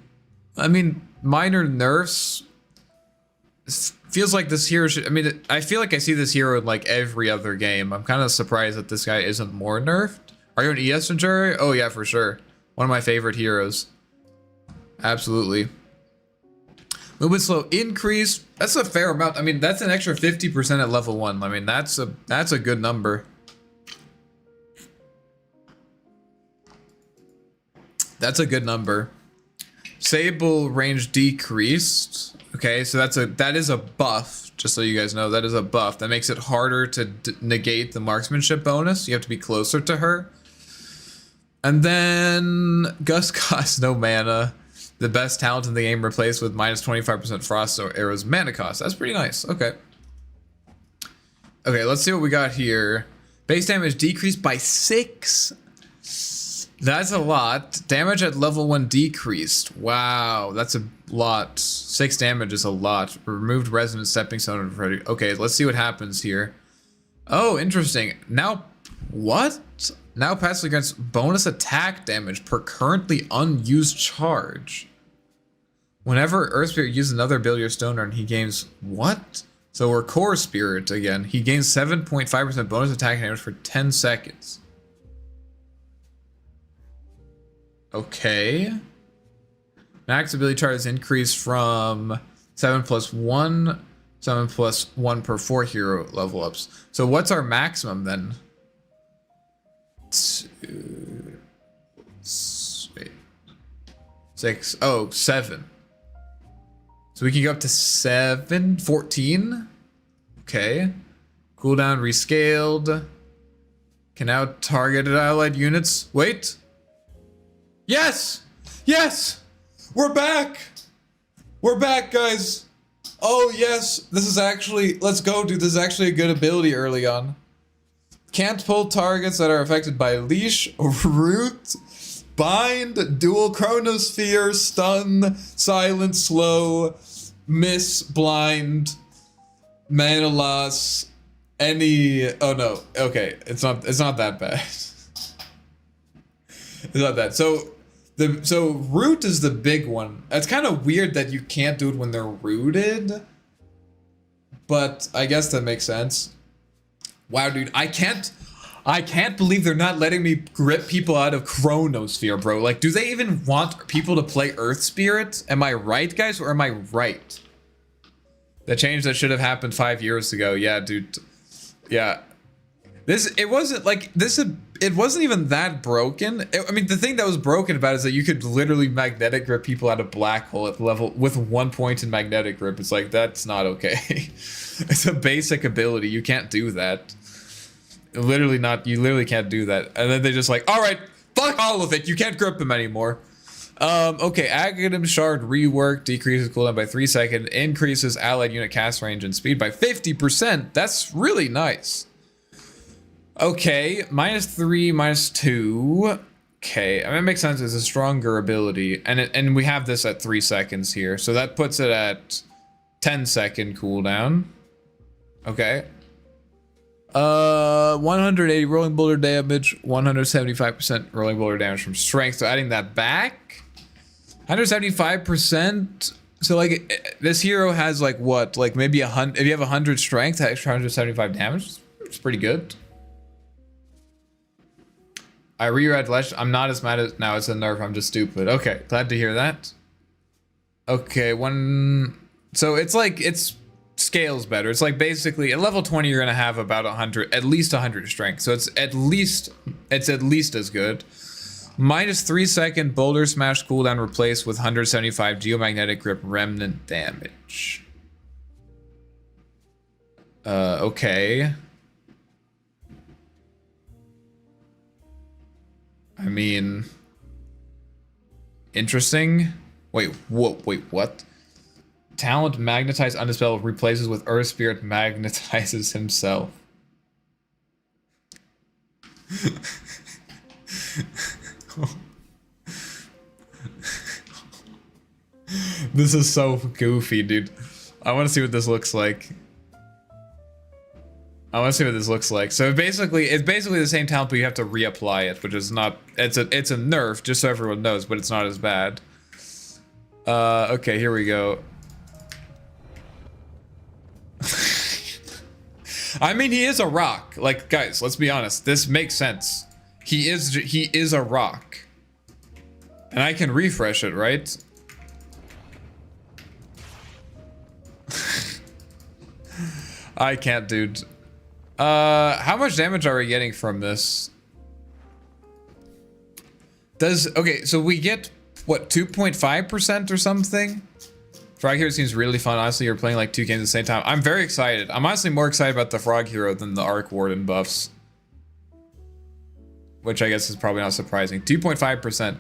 I mean, minor nerfs. Feels like this hero should. I mean, I feel like I see this hero in like every other game. I'm kind of surprised that this guy isn't more nerfed. Are you an ES Centurion? Oh yeah, for sure. One of my favorite heroes. Absolutely. Movement slow increase. That's a fair amount. I mean, that's an extra 50% at level 1. I mean, that's a good number. That's a good number. Sable range decreased. Okay, so that is a buff. Just so you guys know, that is a buff. That makes it harder to negate the marksmanship bonus. You have to be closer to her. And then Gus costs no mana. The best talent in the game replaced with -25% frost arrows mana cost. That's pretty nice. Okay. Okay, let's see what we got here. Base damage decreased by 6. That's a lot. Damage at level 1 decreased. Wow, that's a lot. 6 damage is a lot. Removed resonant stepping stone. Okay, let's see what happens here. Oh, interesting. Now, what? Now passively grants bonus attack damage per currently unused charge. Whenever Earth Spirit uses another ability or stone turn, he gains what? So we're Core Spirit again. He gains 7.5% bonus attack damage for 10 seconds. Okay. Max ability charges increase from 7 plus 1, 7 plus 1 per 4 hero level ups. So what's our maximum then? 2, 6, oh, 7. So we can go up to 7, 14. Okay. Cooldown rescaled. Can now target allied units. Wait. Yes! Yes! We're back! We're back, guys! Oh, yes. This is actually... Let's go, dude. This is actually a good ability early on. Can't pull targets that are affected by Leash, Root, Bind, Dual Chronosphere, Stun, Silent, Slow, Miss, Blind, Mana Loss, any... Oh, no. Okay. It's not that bad. It's not that. So Root is the big one. It's kind of weird that you can't do it when they're rooted. But I guess that makes sense. Wow, dude, I can't believe they're not letting me grip people out of Chronosphere, bro. Like, do they even want people to play Earth Spirit? Am I right, guys, or am I right? The change that should have happened 5 years ago. Yeah, dude. Yeah. It wasn't even that broken. I mean, the thing that was broken about it is that you could literally magnetic grip people out of Black Hole at level with 1 point in magnetic grip. It's like, that's not okay. It's a basic ability. You can't do that. Literally not. You literally can't do that. And then they're just like, all right, fuck all of it. You can't grip them anymore. Okay, Aghanim Shard rework decreases cooldown by 3 seconds, increases allied unit cast range and speed by 50%. That's really nice. Okay, -3, -2. Okay, I mean, it makes sense. It's a stronger ability, and we have this at 3 seconds here, so that puts it at 10-second cooldown. Okay. 180 rolling boulder damage, 175% rolling boulder damage from strength. So adding that back, 175%. So like this hero has like what? Like maybe 100. If you have 100 strength, extra 175 damage. It's pretty good. I reread Legend. I'm not as mad as now. It's a nerf. I'm just stupid. Okay, glad to hear that. Okay, so it's like scales better. It's like basically at level 20 you're gonna have about 100, at least 100 strength. So it's at least as good. -3 second boulder smash cooldown replaced with 175 geomagnetic grip remnant damage. Okay. I mean, interesting. Wait, what? Talent magnetize undispel replaces with Earth Spirit magnetizes himself. This is so goofy, dude. I want to see what this looks like. So it's basically the same talent, but you have to reapply it, which is not. It's a nerf, just so everyone knows, but it's not as bad. Okay, here we go. I mean, he is a rock. Like, guys, let's be honest. This makes sense. He is a rock. And I can refresh it, right? I can't, dude. How much damage are we getting from this? Okay, so we get, what, 2.5% or something? Frog Hero seems really fun. Honestly, you're playing like 2 games at the same time. I'm very excited. I'm honestly more excited about the Frog Hero than the Arc Warden buffs. Which I guess is probably not surprising. 2.5%.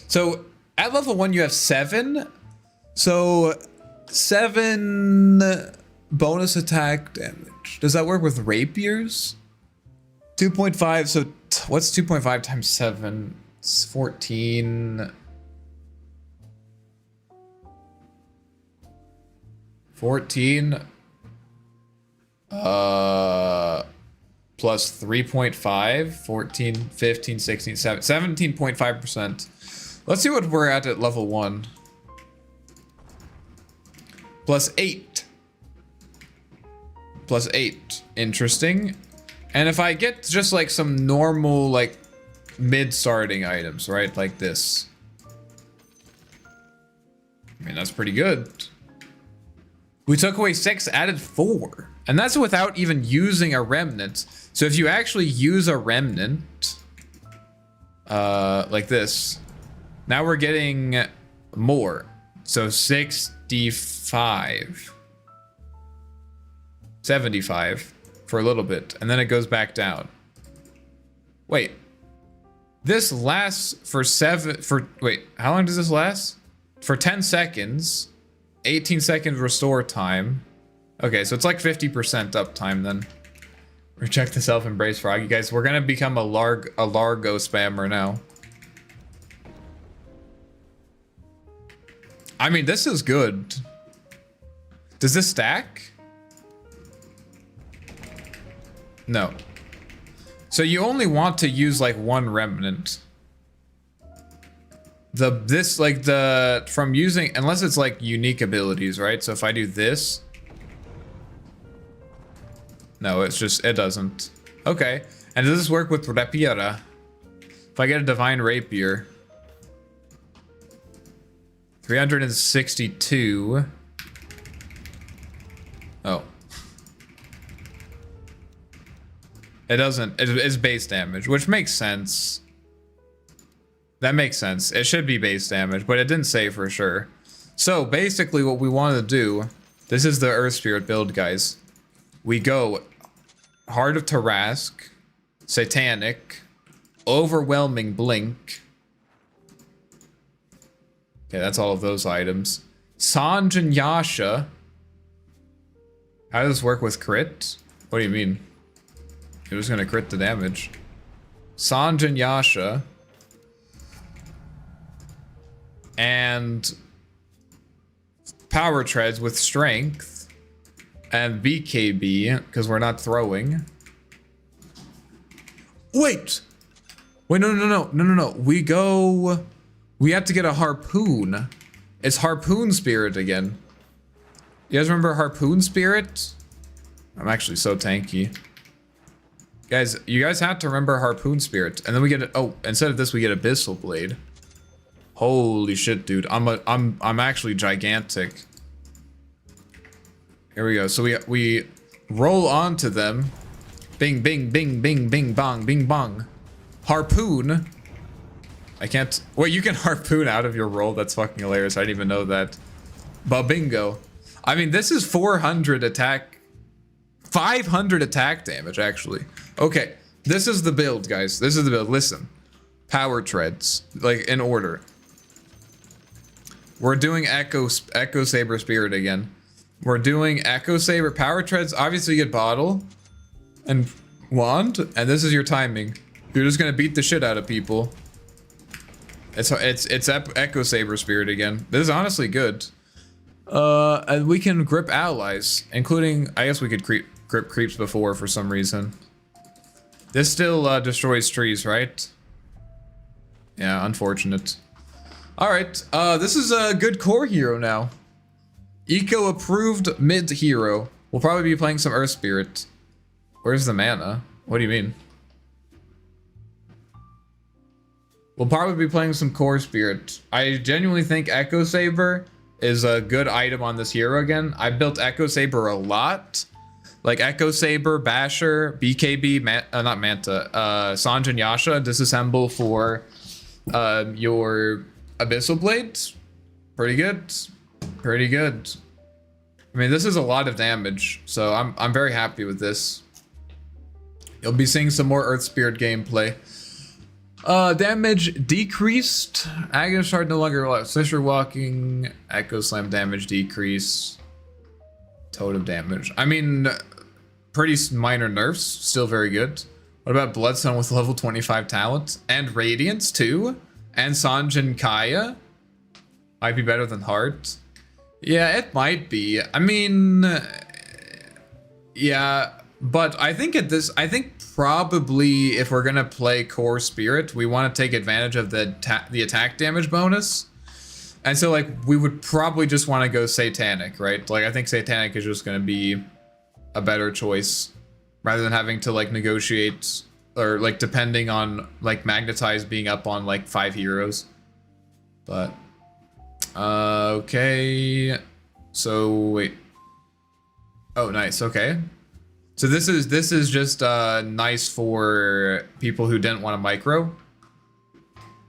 So, at level 1 you have 7. So, 7 bonus attack damage. Does that work with rapiers? 2.5, so what's 2.5 times 7? It's 14... 14 plus 3.5, 14, 15, 16, 17.5%. Let's see what we're at level 1. Plus 8. Plus 8. Interesting. And if I get just like some normal, like, mid-starting items, right? Like this. I mean, that's pretty good. We took away 6, added 4. And that's without even using a remnant. So if you actually use a remnant, like this, now we're getting more. So 65. 75 for a little bit. And then it goes back down. Wait. This lasts for wait, how long does this last? For 10 seconds. 18 seconds restore time. Okay, so it's like 50% uptime then. Reject the self-embrace frog. You guys, we're gonna become a Largo spammer now. I mean, this is good. Does this stack? No. So you only want to use like one remnant. From using, unless it's like unique abilities, right? So if I do this. No, it's just, it doesn't. Okay. And does this work with Rapiera? If I get a Divine Rapier. 362. Oh. It doesn't, it's base damage, which makes sense. That makes sense. It should be base damage, but it didn't say for sure. So basically what we want to do, this is the Earth Spirit build, guys. We go Heart of Tarask, Satanic, Overwhelming Blink. Okay, that's all of those items. Sanj and Yasha. How does this work with crit? What do you mean? It was gonna crit the damage. Sanj and Yasha. And Power Treads with Strength. And BKB, because we're not throwing. Wait! Wait, no. We have to get a Harpoon. It's Harpoon Spirit again. You guys remember Harpoon Spirit? I'm actually so tanky. Guys, you guys have to remember Harpoon Spirit. And then we get it. Oh, instead of this, we get Abyssal Blade. Holy shit, dude. I'm actually gigantic. Here we go. So we roll onto them. Bing, bing, bing, bing, bing, bong, bing, bong. Harpoon. I can't. Wait, you can harpoon out of your roll? That's fucking hilarious. I didn't even know that. But bingo. I mean, this is 400 attack. 500 attack damage, actually. Okay. This is the build, guys. This is the build. Listen. Power Treads. Like, in order. We're doing Echo Saber Spirit again. We're doing Echo Saber Power Treads. Obviously, you get Bottle and Wand, and this is your timing. You're just gonna beat the shit out of people. It's Echo Saber Spirit again. This is honestly good. And we can grip allies, including, I guess we could grip creeps before for some reason. This still destroys trees, right? Yeah, unfortunate. Alright, this is a good core hero now. Eco approved mid hero. We'll probably be playing some Earth Spirit. Where's the mana? What do you mean? We'll probably be playing some Core Spirit. I genuinely think Echo Saber is a good item on this hero again. I built Echo Saber a lot. Like Echo Saber, Basher, BKB, not Manta, Sanj and Yasha, disassemble for your Abyssal Blade. Pretty good. Pretty good. I mean, this is a lot of damage, so I'm very happy with this. You'll be seeing some more Earth Spirit gameplay. Damage decreased. Aghanim Shard no longer allows Fisher Walking. Echo Slam damage decrease. Totem damage. I mean, pretty minor nerfs. Still very good. What about Bloodstone with level 25 talent? And Radiance too? And Sanj and Kaya? Might be better than Heart. Yeah, it might be. I mean, yeah, But I think I think probably if we're gonna play core spirit, we want to take advantage of the attack damage bonus. And so like we would probably just want to go satanic, right? Like I think satanic is just gonna be a better choice rather than having to like negotiate or like depending on like magnetize being up on like 5 heroes. But okay. So wait. Oh, nice. Okay. So this is just nice for people who didn't want a micro.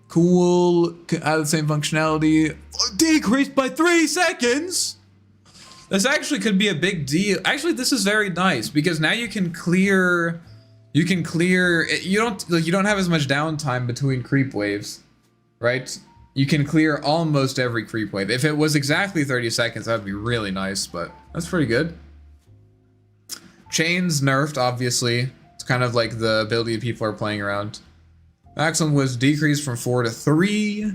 Cool. Add the same functionality. Decreased by 3 seconds. This actually could be a big deal. Actually, this is very nice because now you can clear. You don't have as much downtime between creep waves, right? You can clear almost every creep wave. If it was exactly 30 seconds, that would be really nice, but that's pretty good. Chains nerfed, obviously. It's kind of like the ability people are playing around. Maximum was decreased from 4 to 3.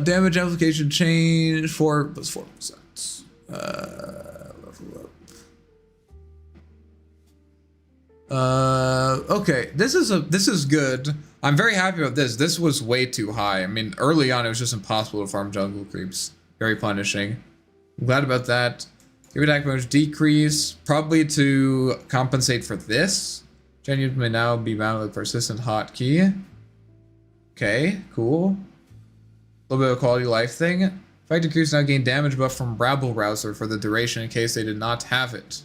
Damage application change 4 plus 4%. Level up. Okay, this is good. I'm very happy about this. This was way too high. I mean, early on it was just impossible to farm jungle creeps. Very punishing. I'm glad about that. Give attack bonus decrease, probably to compensate for this. Genuine may now be mounted with persistent hotkey. Okay, cool. A little bit of a quality of life thing. Fighting creeps now gain damage buff from Rabble Rouser for the duration in case they did not have it.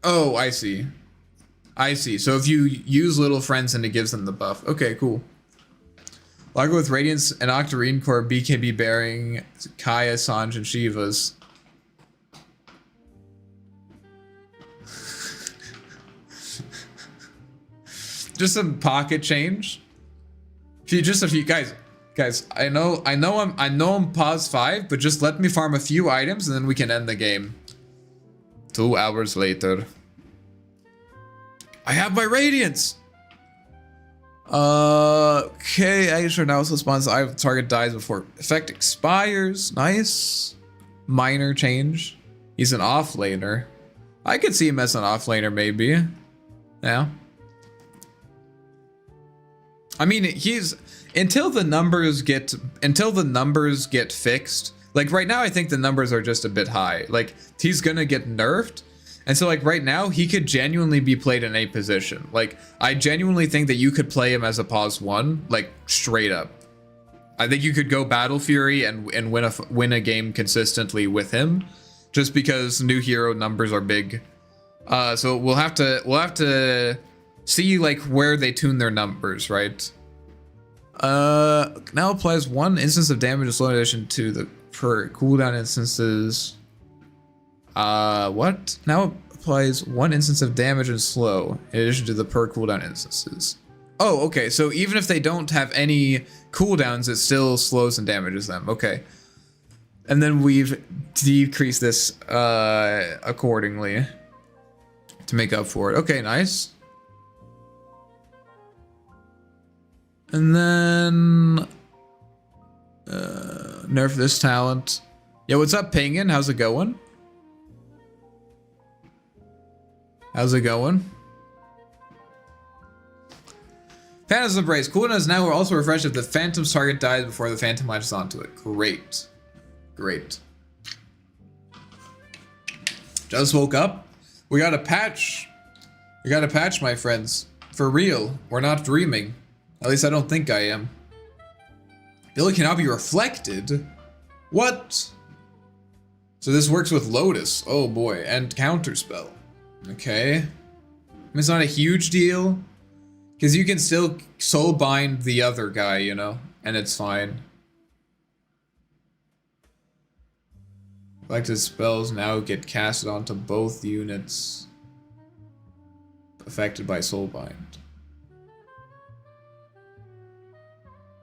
Oh, I see. I see. So if you use Little Friends and it gives them the buff. Okay, cool. Largo with Radiance and Octarine Core, BKB bearing Kaya, Sanj, and Shivas. Just some pocket change. Just a few guys, I know I'm pause 5, but just let me farm a few items and then we can end the game. 2 hours later. I have my Radiance! Okay, Aisha now responds to target dies before effect expires. Nice. Minor change. He's an offlaner. I could see him as an offlaner, maybe. Yeah. I mean, he's until the numbers get fixed. Like right now, I think the numbers are just a bit high. Like he's gonna get nerfed, and so like right now, he could genuinely be played in a position. Like I genuinely think that you could play him as a pause 1, like straight up. I think you could go Battle Fury and win a game consistently with him, just because new hero numbers are big. So we'll have to see like where they tune their numbers, right? Now applies 1 instance of damage in slow in addition to the per cooldown instances. What? Now applies 1 instance of damage in slow in addition to the per cooldown instances. Oh, okay. So even if they don't have any cooldowns, it still slows and damages them. Okay. And then we've decreased this accordingly to make up for it. Okay, nice. And then nerf this talent. Yo, what's up, Pingin? How's it going? How's it going? Phantom's Embrace. Cooldown is now also refreshed if the Phantom's target dies before the Phantom latches onto it. Great. Great. Just woke up. We got a patch. We got a patch, my friends. For real. We're not dreaming. At least I don't think I am. Ability cannot be reflected? What? So this works with Lotus. Oh boy. And Counterspell. Okay. I mean, it's not a huge deal. Because you can still soul bind the other guy, you know? And it's fine. Selected spells now get casted onto both units affected by soulbind.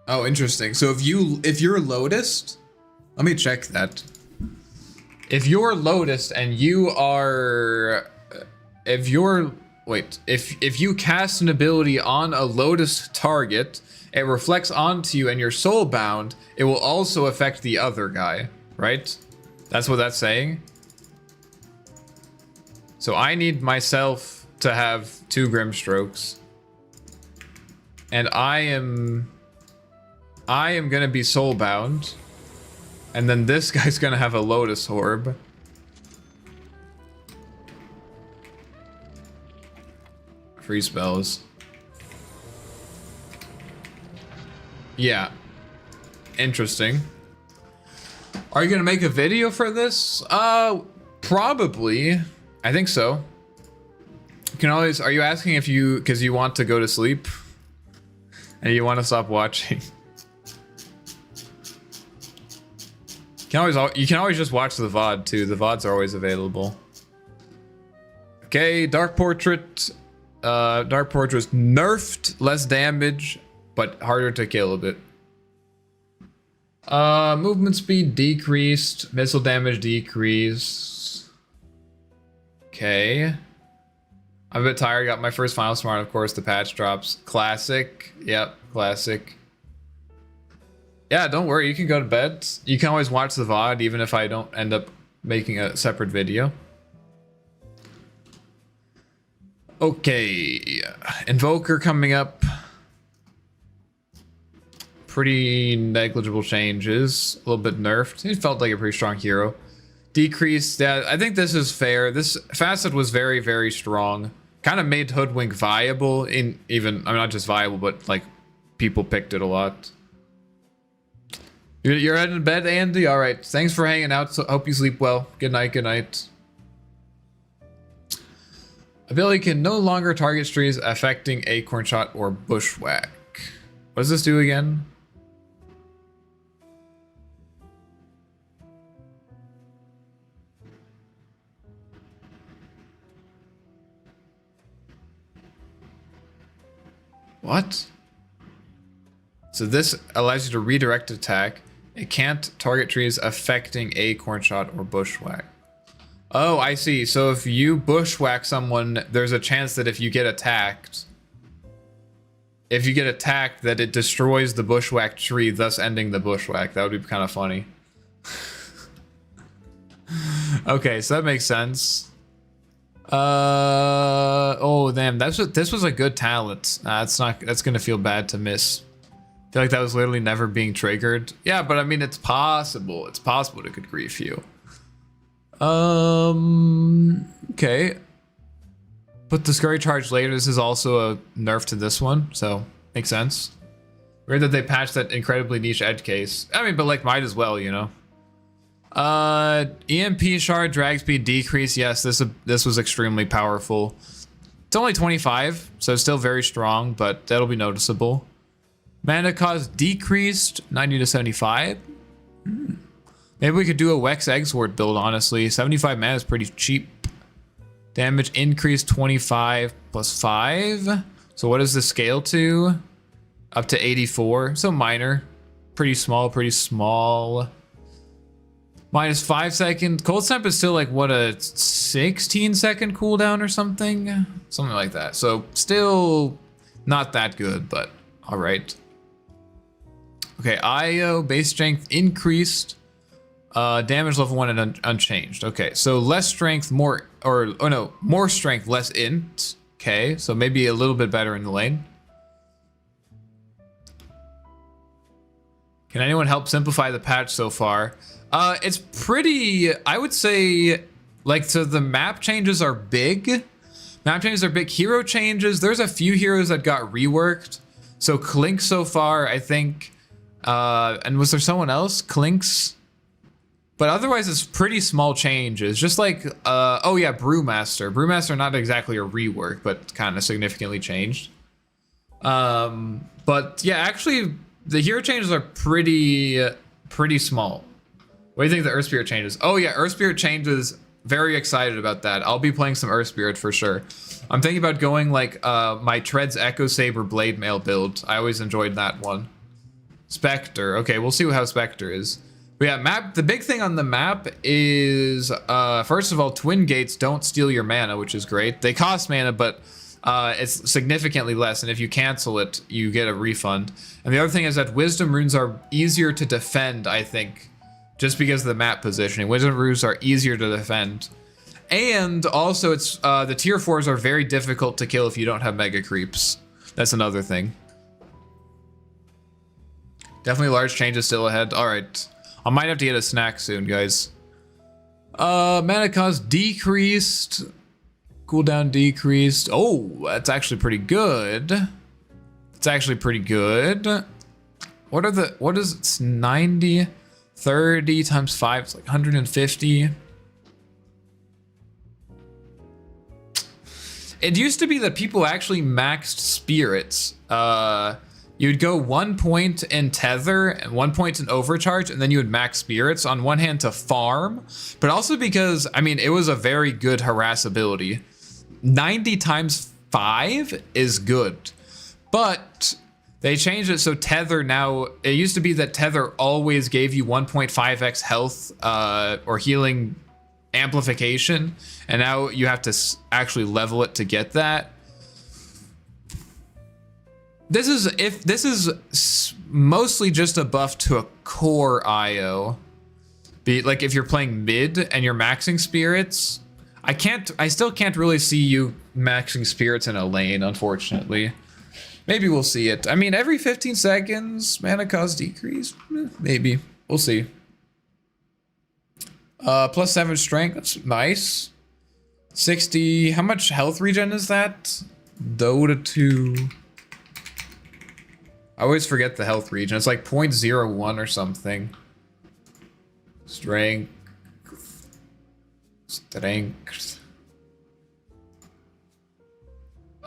Oh, interesting. So if you're Lotused, let me check that. If you're Lotused and you are, if you're wait. If you cast an ability on a Lotus target, it reflects onto you and you're soulbound, it will also affect the other guy, right? That's what that's saying. So I need myself to have 2 Grimstrokes. And I am gonna be soulbound. And then this guy's gonna have a Lotus Orb. Free spells. Yeah. Interesting. Are you gonna make a video for this? Probably. I think so. You can always, are you asking if you, because you want to go to sleep? And you want to stop watching? You can always just watch the VOD too. The VODs are always available. Okay, Dark Portrait. Dark Portrait was nerfed, less damage, but harder to kill a bit. Movement speed decreased, missile damage decreased. Okay. I'm a bit tired. Got my first Final Smart, of course. The patch drops. Classic. Yep, classic. Yeah, don't worry. You can go to bed. You can always watch the VOD, even if I don't end up making a separate video. Okay. Invoker coming up. Pretty negligible changes. A little bit nerfed. He felt like a pretty strong hero. Decreased. Yeah, I think this is fair. This facet was very, very strong. Kind of made Hoodwink viable in even, I mean, not just viable, but like people picked it a lot. You're heading to bed, Andy? All right. Thanks for hanging out. So hope you sleep well. Good night. Good night. Ability can no longer target trees affecting Acorn Shot or Bushwhack. What does this do again? What? So this allows you to redirect attack. It can't target trees affecting Acorn Shot or Bushwhack. Oh, I see. So if you bushwhack someone, there's a chance that if you get attacked, that it destroys the bushwhack tree, thus ending the bushwhack. That would be kind of funny. Okay, so that makes sense. Oh damn, this was a good talent. That's gonna feel bad to miss. I feel like that was literally never being triggered. Yeah, but I mean, it's possible. It's possible it could grief you. Okay. Put the Scurry Charge later. This is also a nerf to this one, so makes sense. Weird that they patched that incredibly niche edge case. I mean, but like, might as well, you know. EMP Shard drag speed decrease. Yes, this was extremely powerful. It's only 25, so still very strong, but that'll be noticeable. Mana cost decreased 90 to 75. Maybe we could do a Wex Eggsword build, honestly. 75 mana is pretty cheap. Damage increase 25 plus 5. So what does this scale to? Up to 84. So minor. Pretty small, pretty small. Minus 5 seconds. Cold Snap is still like, what, a 16-second cooldown or something? Something like that. So still not that good, but all right. Okay, IO, base strength increased. Damage level 1 and unchanged. Okay, so less strength, more strength, less int. Okay, so maybe a little bit better in the lane. Can anyone help simplify the patch so far? It's pretty, I would say, like, so the map changes are big. Map changes are big. Hero changes, there's a few heroes that got reworked. So Clink so far, I think, and was there someone else? Clink's? But otherwise, it's pretty small changes. Just like, oh yeah, Brewmaster. Brewmaster, not exactly a rework, but kind of significantly changed. But yeah, actually, the hero changes are pretty small. What do you think of the Earth Spirit changes? Oh yeah, Earth Spirit changes. Very excited about that. I'll be playing some Earth Spirit for sure. I'm thinking about going like my Treads Echo Saber Blade Mail build. I always enjoyed that one. Spectre. Okay, we'll see how Spectre is. But yeah, map. The big thing on the map is, first of all, twin gates don't steal your mana, which is great. They cost mana, but it's significantly less, and if you cancel it, you get a refund. And the other thing is that wisdom runes are easier to defend, I think, just because of the map positioning. Wisdom runes are easier to defend. And also, it's the tier 4s are very difficult to kill if you don't have mega creeps. That's another thing. Definitely large changes still ahead. All right. I might have to get a snack soon, guys. Mana cost decreased. Cooldown decreased. Oh, that's actually pretty good. It's actually pretty good. What is it? It's 90, 30 times 5. It's like 150. It used to be that people actually maxed spirits. You'd go 1 point in tether and 1 point in overcharge, and then you would max spirits on one hand to farm, but also because, I mean, it was a very good harass ability. 90 times 5 is good, but they changed it so tether now, it used to be that tether always gave you 1.5x health or healing amplification, and now you have to actually level it to get that. This is mostly just a buff to a core IO. Like if you're playing mid and you're maxing spirits, I still can't really see you maxing spirits in a lane, unfortunately. Maybe we'll see it. I mean, every 15 seconds, mana cost decrease. Maybe. We'll see. +7 strength, that's nice. 60, how much health regen is that? Dota 2. I always forget the health regen. It's like 0.01 or something. Strength.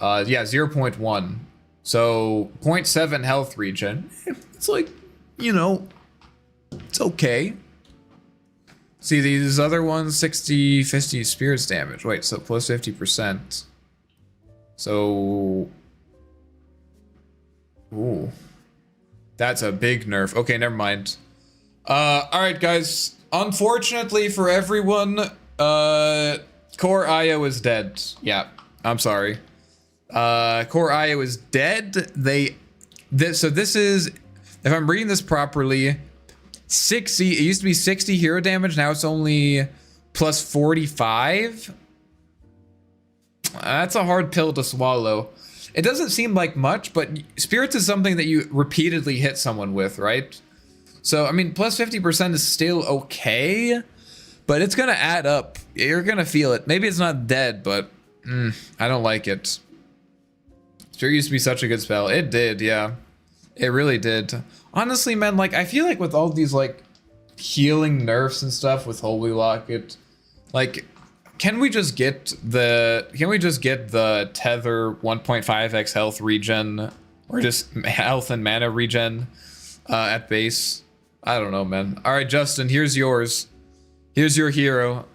Yeah, 0.1. So 0.7 health regen. It's like, you know, it's okay. See these other ones, 60, 50 spirits damage. Wait, so plus 50%. So, ooh, that's a big nerf. Okay, never mind. All right, guys. Unfortunately for everyone, Core IO is dead. Yeah, I'm sorry. Core IO is dead. So this is, if I'm reading this properly, 60. It used to be 60 hero damage. Now it's only plus 45. That's a hard pill to swallow. It doesn't seem like much, but spirits is something that you repeatedly hit someone with, right? So, I mean, plus 50% is still okay, but it's gonna add up. You're gonna feel it. Maybe it's not dead, but I don't like it. Sure used to be such a good spell. It did, yeah. It really did. Honestly, man, like, I feel like with all these, like, healing nerfs and stuff with Holy Locket, like, can we just get the tether 1.5x health regen, or just health and mana regen at base? I don't know, man. All right, Justin, here's yours. Here's your hero.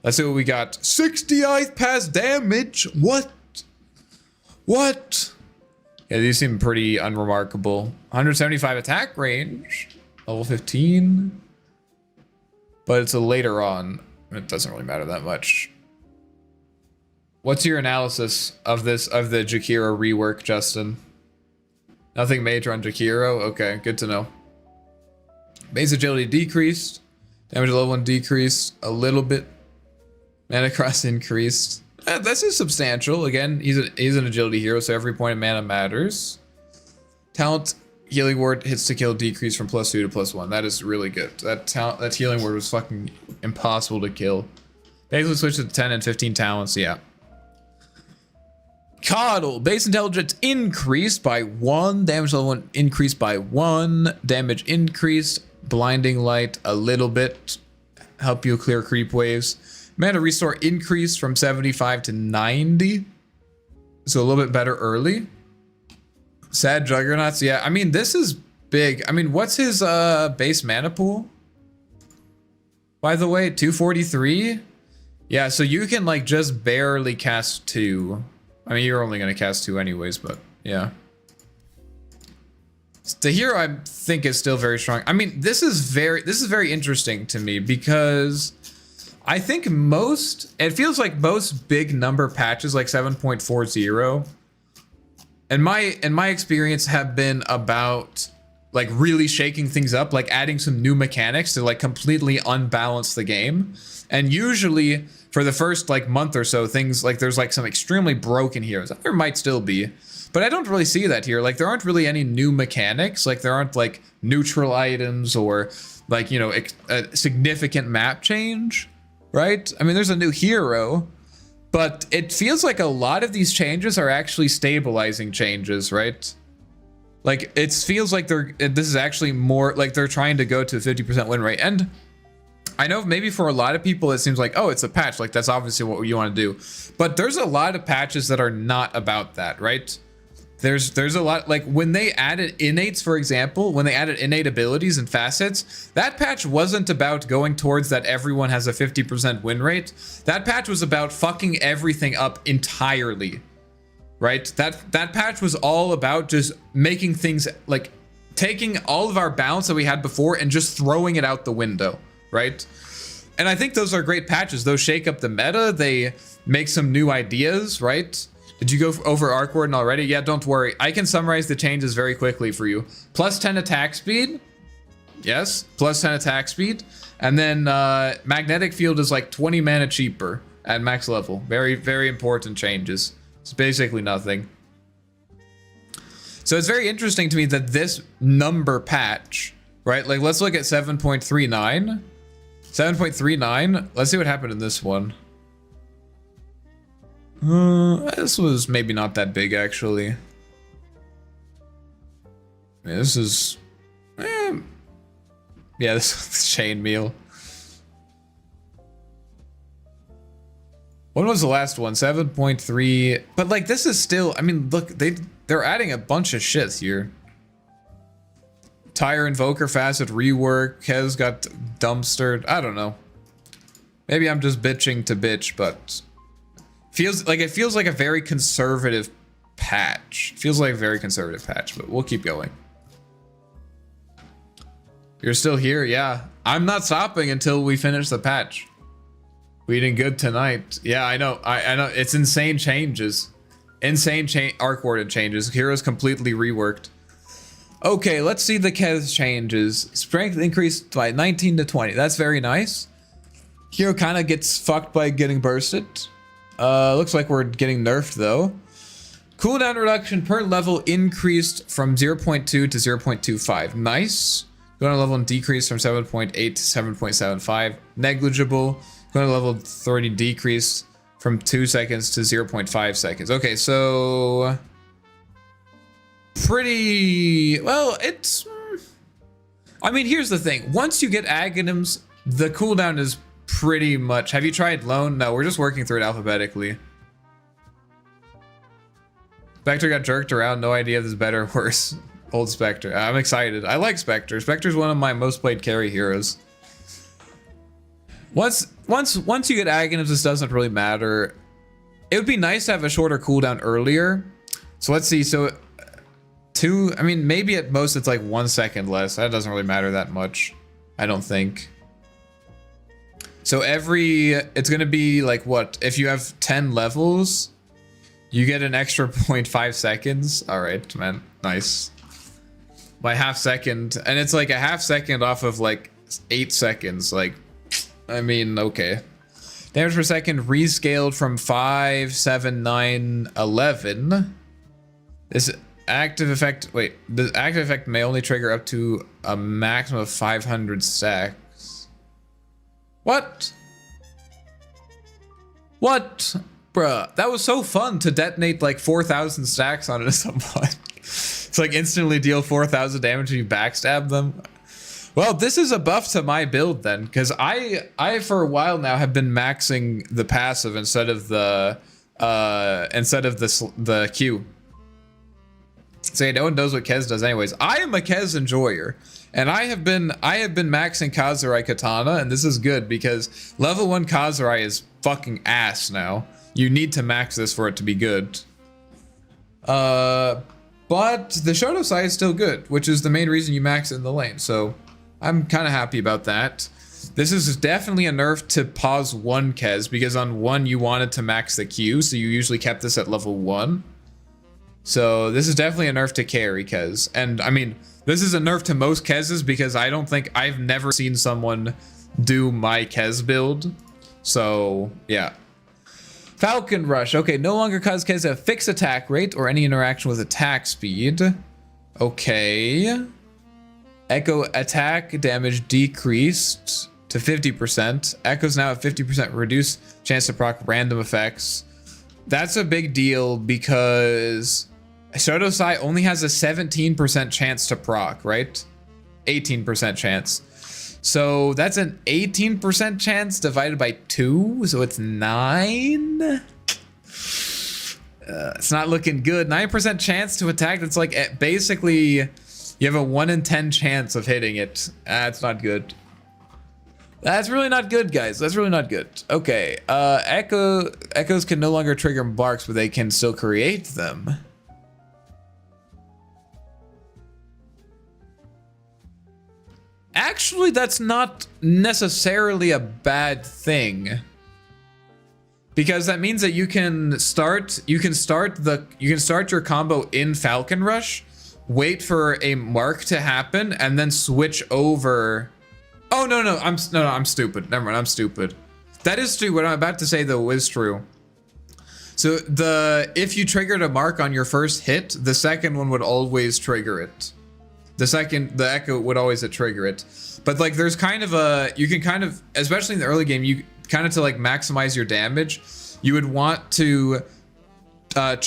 Let's see what we got. 60th pass damage. What? Yeah, these seem pretty unremarkable. 175 attack range, level 15, but it's a later on. It doesn't really matter that much. What's your analysis of the Jakiro rework, Justin? Nothing major on Jakiro? Okay, good to know. Base agility decreased. Damage level 1 decreased a little bit. Mana cost increased. This is substantial. Again, he's an agility hero, so every point of mana matters. Talent healing ward hits to kill decrease from +2 to +1. That is really good. That healing word was fucking impossible to kill. Basically switch to 10 and 15 talents, yeah. Coddle, base intelligence increased by 1, damage level 1 increased by 1, damage increased, blinding light a little bit, help you clear creep waves. Mana restore increased from 75 to 90, so a little bit better early. Sad Juggernauts, yeah, I mean, this is big. I mean, what's his base mana pool? By the way, 243? Yeah, so you can like just barely cast 2. I mean, you're only gonna cast 2 anyways, but yeah. The hero I think is still very strong. I mean, this is very interesting to me because I think it feels like most big number patches like 7.40 in my experience have been about like really shaking things up, like adding some new mechanics to like completely unbalance the game. And usually for the first like month or so, things like there's like some extremely broken heroes. There might still be, but I don't really see that here. Like there aren't really any new mechanics. Like there aren't like neutral items or like, you know, a significant map change, right? I mean, there's a new hero, but it feels like a lot of these changes are actually stabilizing changes, right? Like it feels like this is actually more like they're trying to go to a 50% win rate. And I know maybe for a lot of people it seems like, oh, it's a patch, like that's obviously what you want to do. But there's a lot of patches that are not about that, right? There's a lot, like when they added innates, for example, when they added innate abilities and facets, that patch wasn't about going towards that everyone has a 50% win rate. That patch was about fucking everything up entirely, right? That patch was all about just making things like taking all of our balance that we had before and just throwing it out the window, right? And I think those are great patches. Those shake up the meta. They make some new ideas, right? Did you go over Arc Warden already? Yeah, don't worry. I can summarize the changes very quickly for you. Plus 10 attack speed. Yes, plus 10 attack speed. And then magnetic field is like 20 mana cheaper at max level. Very, very important changes. It's basically nothing. So it's very interesting to me that this number patch, right? Like let's look at 7.39. 7.39. Let's see what happened in this one. This was maybe not that big, actually. I mean, this is... yeah, this is chain meal. When was the last one? 7.3. But, like, this is still... I mean, look, they're adding a bunch of shit here. Tire Invoker Facet Rework has got dumpstered. I don't know. Maybe I'm just bitching to bitch, but... it feels like a very conservative patch. Feels like a very conservative patch, but we'll keep going. You're still here? Yeah. I'm not stopping until we finish the patch. We did good tonight. Yeah, I know. I know. It's insane changes. Insane Arc Warden changes. Heroes completely reworked. Okay, let's see the Kez changes. Strength increased by 19 to 20. That's very nice. Hero kind of gets fucked by getting bursted. Looks like we're getting nerfed though. Cooldown reduction per level increased from 0.2 to 0.25. Nice. Cooldown level decreased from 7.8 to 7.75. Negligible. Cooldown level 30 decreased from 2 seconds to 0.5 seconds. Okay, so pretty well. It's. I mean, here's the thing. Once you get Aghanims, the cooldown is pretty much. Have you tried Lone? No, we're just working through it alphabetically. Spectre got jerked around. No idea if this is better or worse. Old Spectre. I'm excited. I like Spectre. Spectre's one of my most played carry heroes. Once you get Aghanims, this doesn't really matter. It would be nice to have a shorter cooldown earlier. So let's see. So I mean, maybe at most it's like 1 second less. That doesn't really matter that much, I don't think. So it's gonna be like what? If you have 10 levels, you get an extra 0.5 seconds. All right, man, nice. By half second, and it's like a half second off of like 8 seconds. Like, I mean, okay. Damage per second rescaled from 5, 7, 9, 11. This active effect. Wait, the active effect may only trigger up to a maximum of 500 stacks. What? What? Bruh, that was so fun to detonate like 4,000 stacks on it at some point. It's like instantly deal 4,000 damage if you backstab them. Well, this is a buff to my build then, because I for a while now have been maxing the passive instead of the Q. Say no one knows what Kez does anyways. I am a Kez enjoyer. And I have been maxing Kazurai Katana, and this is good because level 1 Kazurai is fucking ass now. You need to max this for it to be good. But But the Shodosai is still good, which is the main reason you max in the lane. So I'm kind of happy about that. This is definitely a nerf to pause 1 Kez, because on 1 you wanted to max the Q, so you usually kept this at level 1. So this is definitely a nerf to carry Kez. And I mean, this is a nerf to most Kez's, because I've never seen someone do my Kez build. So yeah. Falcon Rush. Okay, no longer cause Kez a fixed attack rate or any interaction with attack speed. Okay. Echo attack damage decreased to 50%. Echo's now at 50% reduced chance to proc random effects. That's a big deal because Shodosai only has a 17% chance to proc, right? 18% chance. So that's an 18% chance divided by 2, so it's 9. It's not looking good. 9% chance to attack. That's like basically you have a 1 in 10 chance of hitting it. That's not good. That's really not good, guys. That's really not good. Okay. Echoes can no longer trigger barks, but they can still create them. Actually, that's not necessarily a bad thing, because that means that you can start your combo in Falcon Rush, wait for a mark to happen, and then switch over. Oh no, I'm stupid. Never mind, I'm stupid. That is true. What I'm about to say though is true. So if you triggered a mark on your first hit, the second one would always trigger it. The echo would always trigger it. But like there's kind of you can kind of, especially in the early game, you kind of to like maximize your damage, you would want to not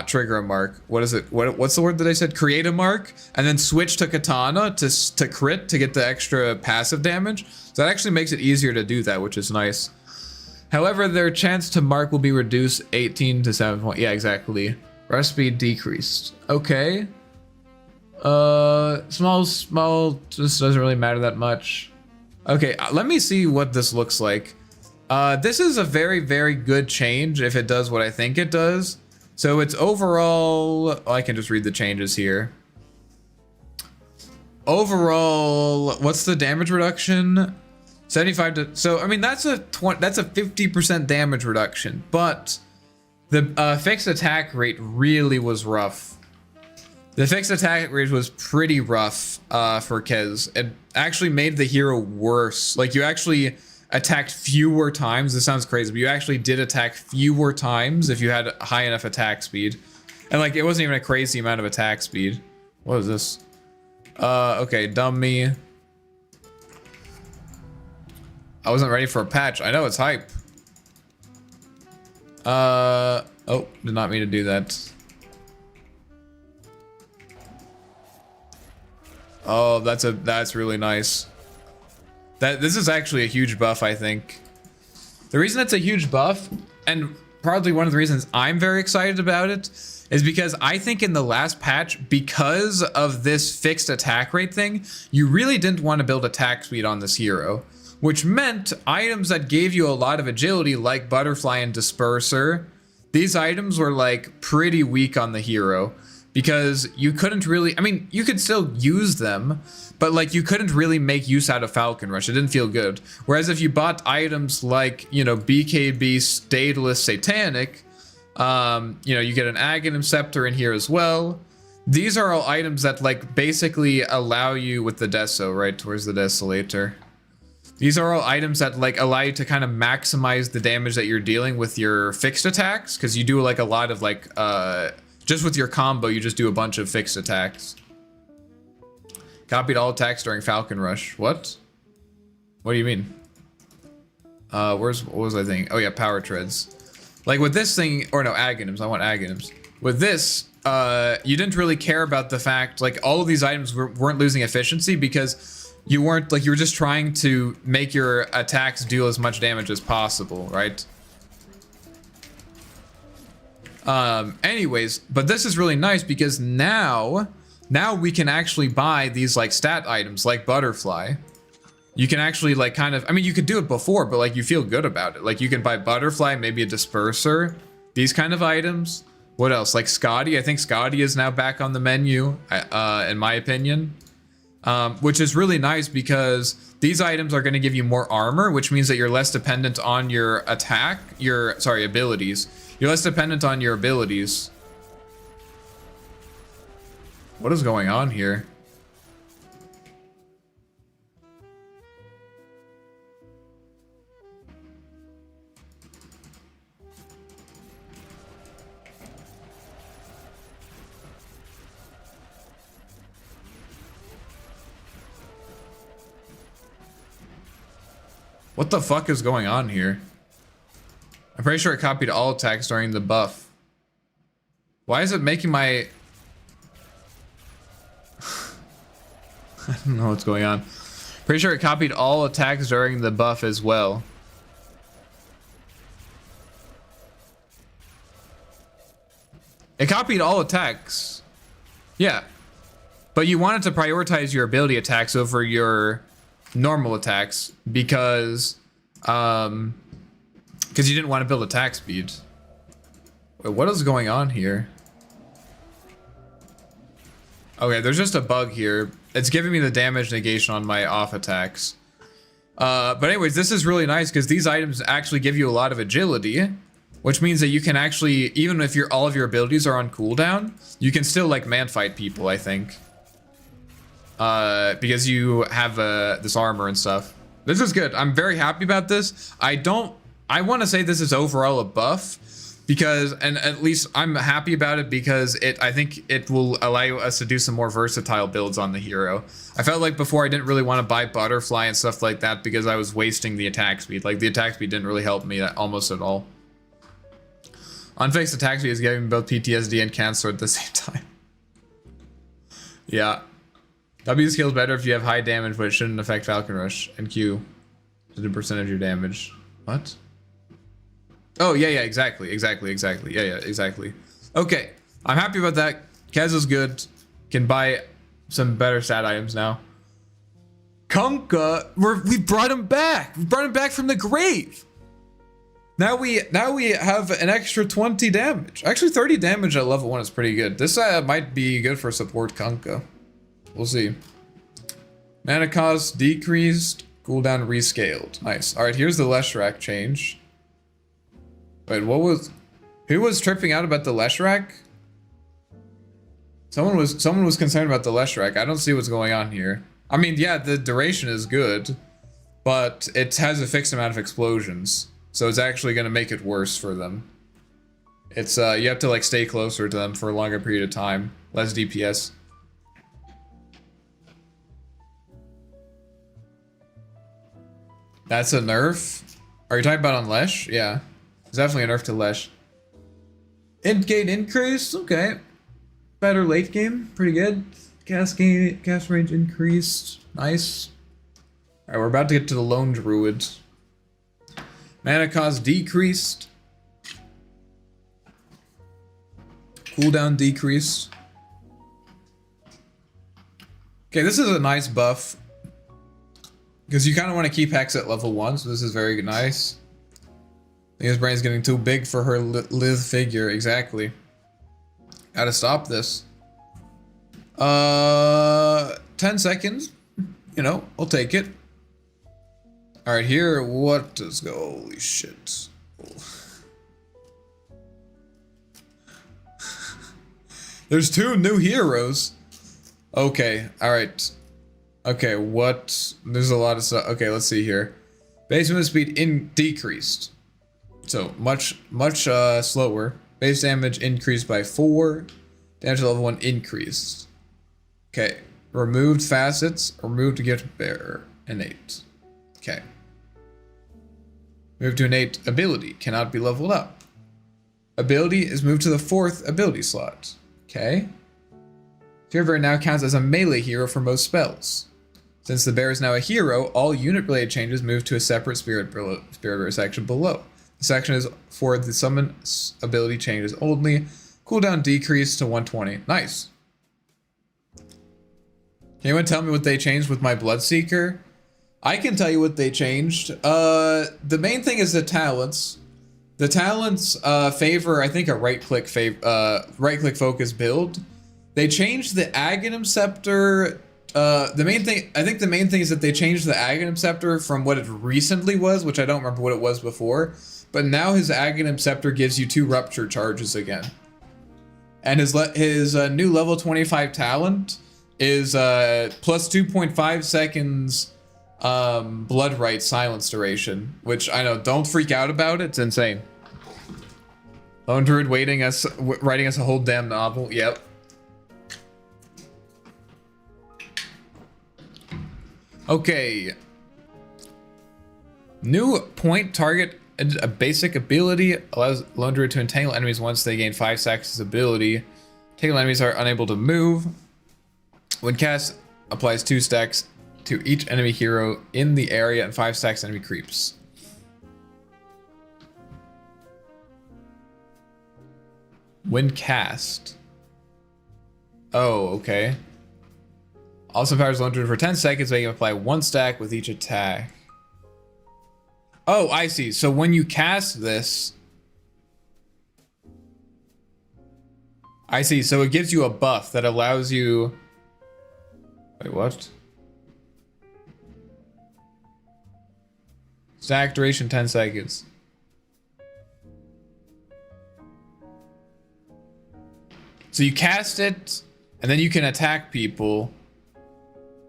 trigger a mark. What is it? What's the word that I said? Create a mark and then switch to katana to crit to get the extra passive damage. So that actually makes it easier to do that, which is nice. However, their chance to mark will be reduced 18 to 7. Yeah, exactly. Rush speed decreased. Okay. Small, just doesn't really matter that much. Okay, let me see what this looks like. This is a very, very good change if it does what I think it does. So it's overall, I can just read the changes here. Overall, what's the damage reduction? 75 to, so I mean that's a 50% damage reduction, but the fixed attack rate really was rough. The fixed attack rate was pretty rough for Kez. It actually made the hero worse. Like you actually attacked fewer times. This sounds crazy, but you actually did attack fewer times if you had high enough attack speed. And like it wasn't even a crazy amount of attack speed. What is this? Okay, dummy. I wasn't ready for a patch. I know, it's hype. Oh, did not mean to do that. Oh, that's really nice. This is actually a huge buff, I think. The reason it's a huge buff, and probably one of the reasons I'm very excited about it, is because I think in the last patch, because of this fixed attack rate thing, you really didn't want to build attack speed on this hero, which meant items that gave you a lot of agility, like Butterfly and Disperser, these items were like pretty weak on the hero, because you couldn't really, I mean, you could still use them, but like you couldn't really make use out of Falcon Rush. It didn't feel good. Whereas if you bought items like, you know, BKB, Stateless, Satanic, you know, you get an Aghanim Scepter in here as well. These are all items that like basically allow you with the Deso, right? Towards the Desolator. These are all items that like allow you to kind of maximize the damage that you're dealing with your fixed attacks, because you do like a lot of like just with your combo you just do a bunch of fixed attacks. Copied all attacks during Falcon Rush. What do you mean? What was I thinking? Oh yeah, Power Treads. Like with this thing, or no, Aghanims. I want Aghanims. With this, you didn't really care about the fact like all of these items weren't losing efficiency, because you weren't like, you were just trying to make your attacks deal as much damage as possible, right? Anyways, but this is really nice because now we can actually buy these like stat items like Butterfly. You can actually like kind of, I mean, you could do it before, but like you feel good about it. Like you can buy Butterfly, maybe a Disperser, these kind of items. What else? Like Scotty. I think Scotty is now back on the menu, in my opinion. Which is really nice because these items are going to give you more armor, which means that you're less dependent on your attack, abilities. You're less dependent on your abilities. What is going on here? What the fuck is going on here? I'm pretty sure it copied all attacks during the buff. Why is it making my... I don't know what's going on. Pretty sure it copied all attacks during the buff as well. It copied all attacks. Yeah. But you wanted to prioritize your ability attacks over your normal attacks because you didn't want to build attack speed. Wait, what is going on here? Okay, there's just a bug here. It's giving me the damage negation on my off attacks. But anyways, this is really nice because these items actually give you a lot of agility, which means that you can actually, even if all of your abilities are on cooldown, you can still like man fight people, I think. Because you have this armor and stuff. This is good. I'm very happy about this. I want to say this is overall a buff because, and at least I'm happy about it because I think it will allow us to do some more versatile builds on the hero. I felt like before I didn't really want to buy butterfly and stuff like that because I was wasting the attack speed. Like the attack speed didn't really help me almost at all. Unfixed attack speed is giving me both PTSD and cancer at the same time. Yeah. W skill is better if you have high damage, but it shouldn't affect Falcon Rush. And Q to the percentage of your damage. What? Oh, yeah, exactly. Yeah, exactly. Okay, I'm happy about that. Kez is good. Can buy some better stat items now. Kunkka, we brought him back. We brought him back from the grave. Now we have an extra 20 damage. Actually, 30 damage at level 1 is pretty good. This might be good for support Kunkka. We'll see. Mana cost decreased, cooldown rescaled. Nice. All right, here's the Leshrac change. Wait, who was tripping out about the Leshrac? Someone was concerned about the Leshrac. I don't see what's going on here. I mean, yeah, the duration is good, but it has a fixed amount of explosions, so it's actually going to make it worse for them. It's you have to like stay closer to them for a longer period of time, less DPS. That's a nerf? Are you talking about on Lesh? Yeah. It's definitely a nerf to Lesh. Endgame increase? Okay. Better late game. Pretty good. Cast range increased. Nice. Alright, we're about to get to the Lone Druid. Mana cost decreased. Cooldown decreased. Okay, this is a nice buff. Because you kind of want to keep Hex at level 1, so this is very nice. I think his brain's getting too big for her lithe figure. Exactly. Gotta stop this. 10 seconds. You know, I'll take it. Alright, here, what does go? Holy shit. There's 2 new heroes. Okay, alright. Okay, what? There's a lot of stuff. Okay, let's see here. Base movement speed decreased. So, much slower. Base damage increased by 4. Damage to level 1 increased. Okay. Removed facets. Removed to gift bearer. Innate. Okay. Move to innate ability. Cannot be leveled up. Ability is moved to the 4th ability slot. Okay. Fearbearer now counts as a melee hero for most spells. Since the bear is now a hero, all unit-related changes move to a separate Spirit Bearer section below. The section is for the summon ability changes only. Cooldown decreased to 120. Nice. Can anyone tell me what they changed with my Bloodseeker? I can tell you what they changed. The main thing is the talents. The talents favor, I think, a right-click focus build. They changed the Aghanim Scepter. The main thing is that they changed the Aghanim Scepter from what it recently was, which I don't remember what it was before. But now his Aghanim Scepter gives you 2 rupture charges again. And his new level 25 talent is plus 2.5 seconds blood right silence duration, which I know, don't freak out about it, it's insane. Lone Druid writing us a whole damn novel. Yep. Okay. New point target, a basic ability allows Lone Druid to entangle enemies once they gain 5 stacks of ability. Entangled enemies are unable to move. When cast, applies 2 stacks to each enemy hero in the area and 5 stacks enemy creeps. When cast. Oh, okay. Also powers Lone Druid for 10 seconds, making him apply 1 stack with each attack. Oh, I see. So when you cast this... I see. So it gives you a buff that allows you... Wait, what? Stack duration 10 seconds. So you cast it, and then you can attack people.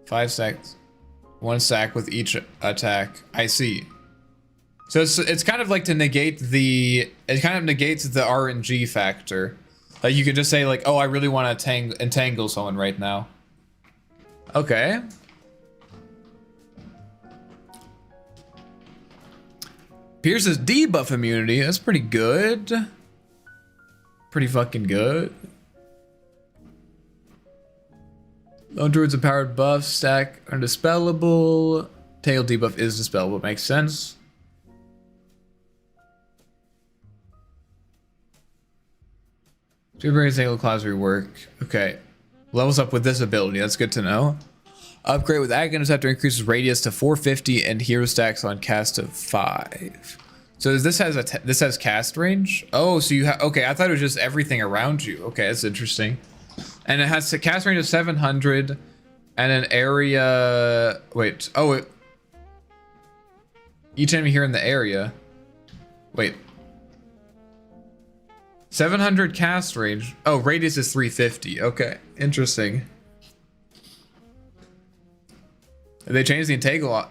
5 stacks. 1 stack with each attack. I see. So it's kind of like to negate the... It kind of negates the RNG factor. Like you could just say like, oh, I really want to entangle someone right now. Okay. Pierce's debuff immunity. That's pretty good. Pretty fucking good. Lone Druid's empowered buff stack are dispellable. Tail debuff is dispellable. Makes sense. Super Entangle class rework. Okay. Levels up with this ability. That's good to know. Upgrade with Aghanim Scepter increases radius to 450 and hero stacks on cast of 5. So this has cast range? Oh, so you okay, I thought it was just everything around you. Okay, that's interesting. And it has a cast range of 700 and an area... Wait, oh, each enemy here in the area. Wait. 700 cast range. Oh, radius is 350. Okay, interesting. They changed the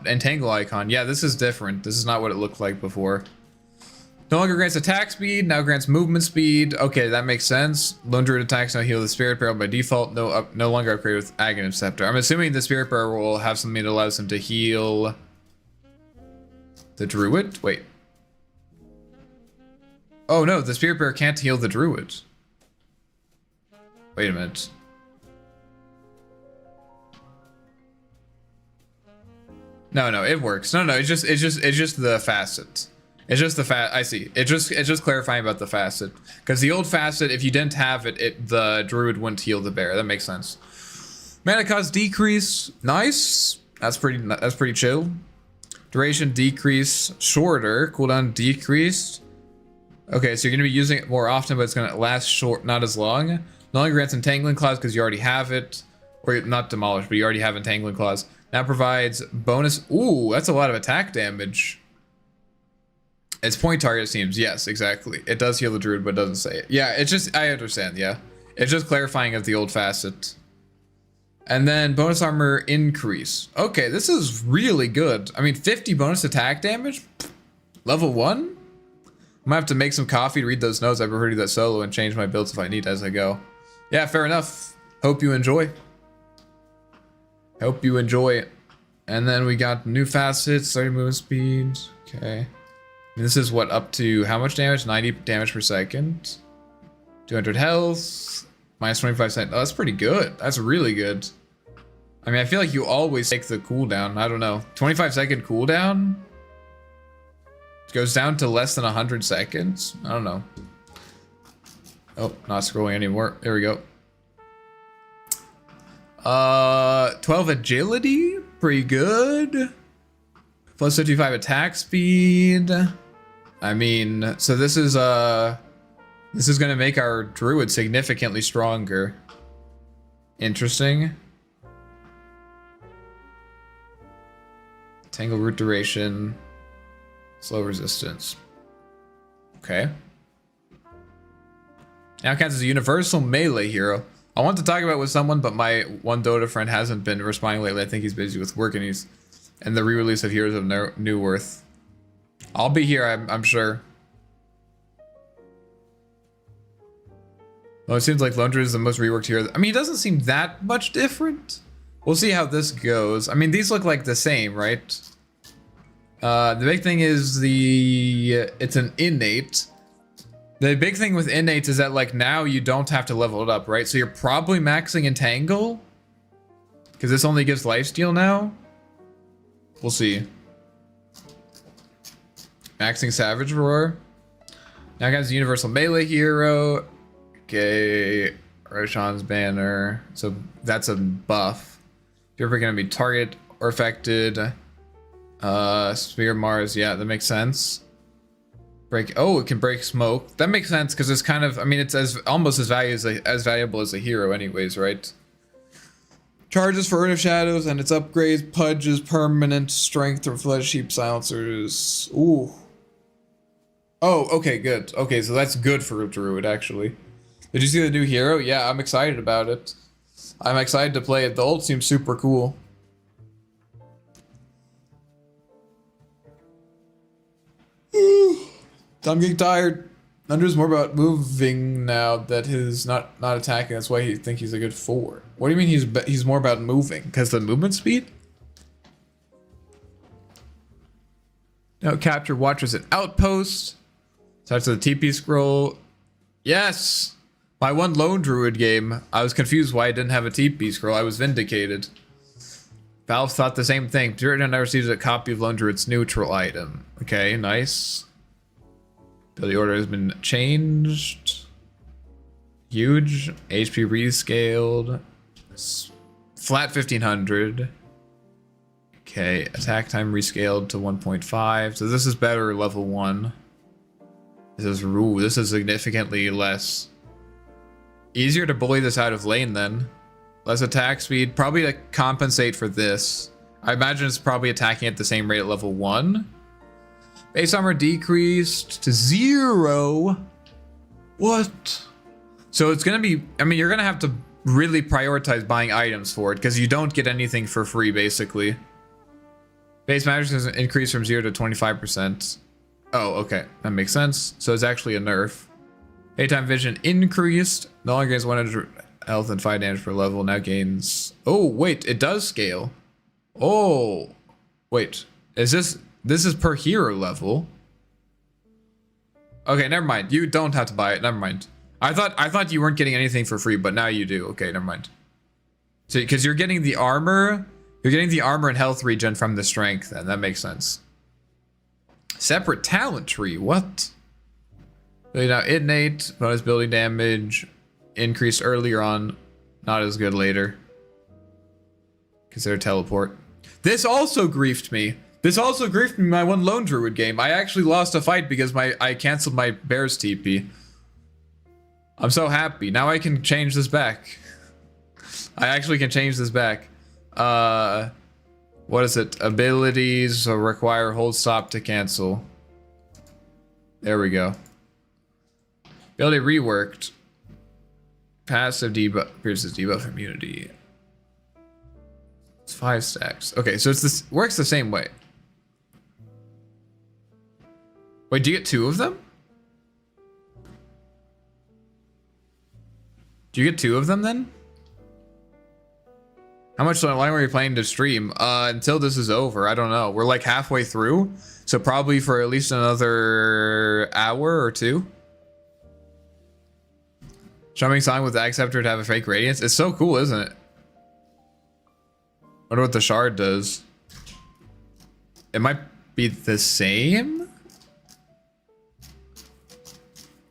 entangle icon. Yeah, this is different. This is not what it looked like before. No longer grants attack speed, now grants movement speed. Okay, that makes sense. Lone Druid attacks now heal the Spirit Barrel by default. No longer upgrade with Aghanim Scepter. I'm assuming the Spirit Barrel will have something that allows him to heal the Druid. Wait. Oh no, the Spirit Bearer can't heal the Druid. Wait a minute. No, it works. No, it's just the facet. It's just the I see. It's just clarifying about the facet. Because the old facet, if you didn't have it, the Druid wouldn't heal the bear. That makes sense. Mana cost decrease. Nice. That's pretty chill. Duration decrease. Shorter. Cooldown decreased. Okay, so you're gonna be using it more often, but it's gonna last short, not as long. No longer grants Entangling Claws because you already have it. Or not demolished, but you already have Entangling Claws. Now provides bonus. Ooh, that's a lot of attack damage. It's point target seems. Yes, exactly. It does heal the Druid, but it doesn't say it. Yeah, it's just, I understand, yeah. It's just clarifying of the old facet. And then bonus armor increase. Okay, this is really good. I mean, 50 bonus attack damage? Level 1? I'm gonna have to make some coffee to read those notes. I've been reading that solo and change my builds if I need as I go. Yeah, fair enough. Hope you enjoy. Hope you enjoy it. And then we got new facets, 30 movement speed. Okay. And this is what, up to how much damage? 90 damage per second. 200 health. Minus 25%. Oh, that's pretty good. That's really good. I mean, I feel like you always take the cooldown. I don't know. 25-second cooldown? It goes down to less than 100 seconds? I don't know. Oh, not scrolling anymore. There we go. 12 agility? Pretty good. Plus 55 attack speed. I mean, so this is gonna make our Druid significantly stronger. Interesting. Tangle root duration. Slow resistance. Okay. Now counts as a universal melee hero. I want to talk about it with someone, but my one Dota friend hasn't been responding lately. I think he's busy with work and the re-release of Heroes of New Worth. I'll be here, I'm sure. Well, it seems like Lone Druid is the most reworked hero. I mean, he doesn't seem that much different. We'll see how this goes. I mean, these look like the same, right? The big thing is it's an innate. The big thing with innates is that like now you don't have to level it up, right? So you're probably maxing Entangle because this only gives lifesteal now. We'll see. Maxing Savage Roar. Now guys, Universal Melee Hero. Okay, Roshan's Banner. So that's a buff. If you're ever gonna be target or affected. Spear Mars, yeah, that makes sense. Oh, it can break smoke. That makes sense because it's kind of, I mean, it's almost as valuable as a hero anyways, right? Charges for Urn of Shadows and its upgrades. Pudge is permanent. Strength or Flesh Heap Silencers. Ooh. Oh, okay, good. Okay, so that's good for a Druid, actually. Did you see the new hero? Yeah, I'm excited about it. I'm excited to play it. The ult seems super cool. I'm getting tired. Under's more about moving now that he's not attacking. That's why he think he's a good 4. What do you mean he's more about moving? Because the movement speed? No, capture watchers at outpost. Starts with the TP scroll. Yes! My one lone druid game, I was confused why I didn't have a TP scroll. I was vindicated. Valve thought the same thing. Druid never receives a copy of lone druid's neutral item. Okay, nice. The order has been changed. Huge. HP rescaled. Flat 1500. Okay, attack time rescaled to 1.5. So this is better level 1. This is significantly less. Easier to bully this out of lane then. Less attack speed. Probably to compensate for this. I imagine it's probably attacking at the same rate at level 1. Base armor decreased to 0. What? So it's gonna be, I mean, you're gonna have to really prioritize buying items for it because you don't get anything for free, basically. Base magic is increased from 0 to 25%. Oh, okay, that makes sense. So it's actually a nerf. Daytime vision increased. No longer gains 100 health and 5 damage per level. Now gains. Oh, wait, it does scale. Oh, wait, is this? This is per hero level. Okay, never mind. You don't have to buy it. Never mind. I thought you weren't getting anything for free, but now you do. Okay, never mind. So because you're getting the armor, and health regen from the strength, and that makes sense. Separate talent tree. What? So now innate bonus building damage increased earlier on, not as good later. Consider teleport. This also griefed me. This also griefed me my one lone druid game. I actually lost a fight because I canceled my bear's TP. I'm so happy. Now I can change this back. I actually can change this back. What is it? Abilities require hold stop to cancel. There we go. Ability reworked. Passive debuff pierces debuff immunity. It's 5 stacks. Okay, so it's this works the same way. Wait, do you get 2 of them? Do you get 2 of them then? How much longer were you planning to stream? Until this is over, I don't know. We're like halfway through, so probably for at least another hour or 2. Jumping song with the Acceptor to have a fake radiance. It's so cool, isn't it? Wonder what the shard does. It might be the same?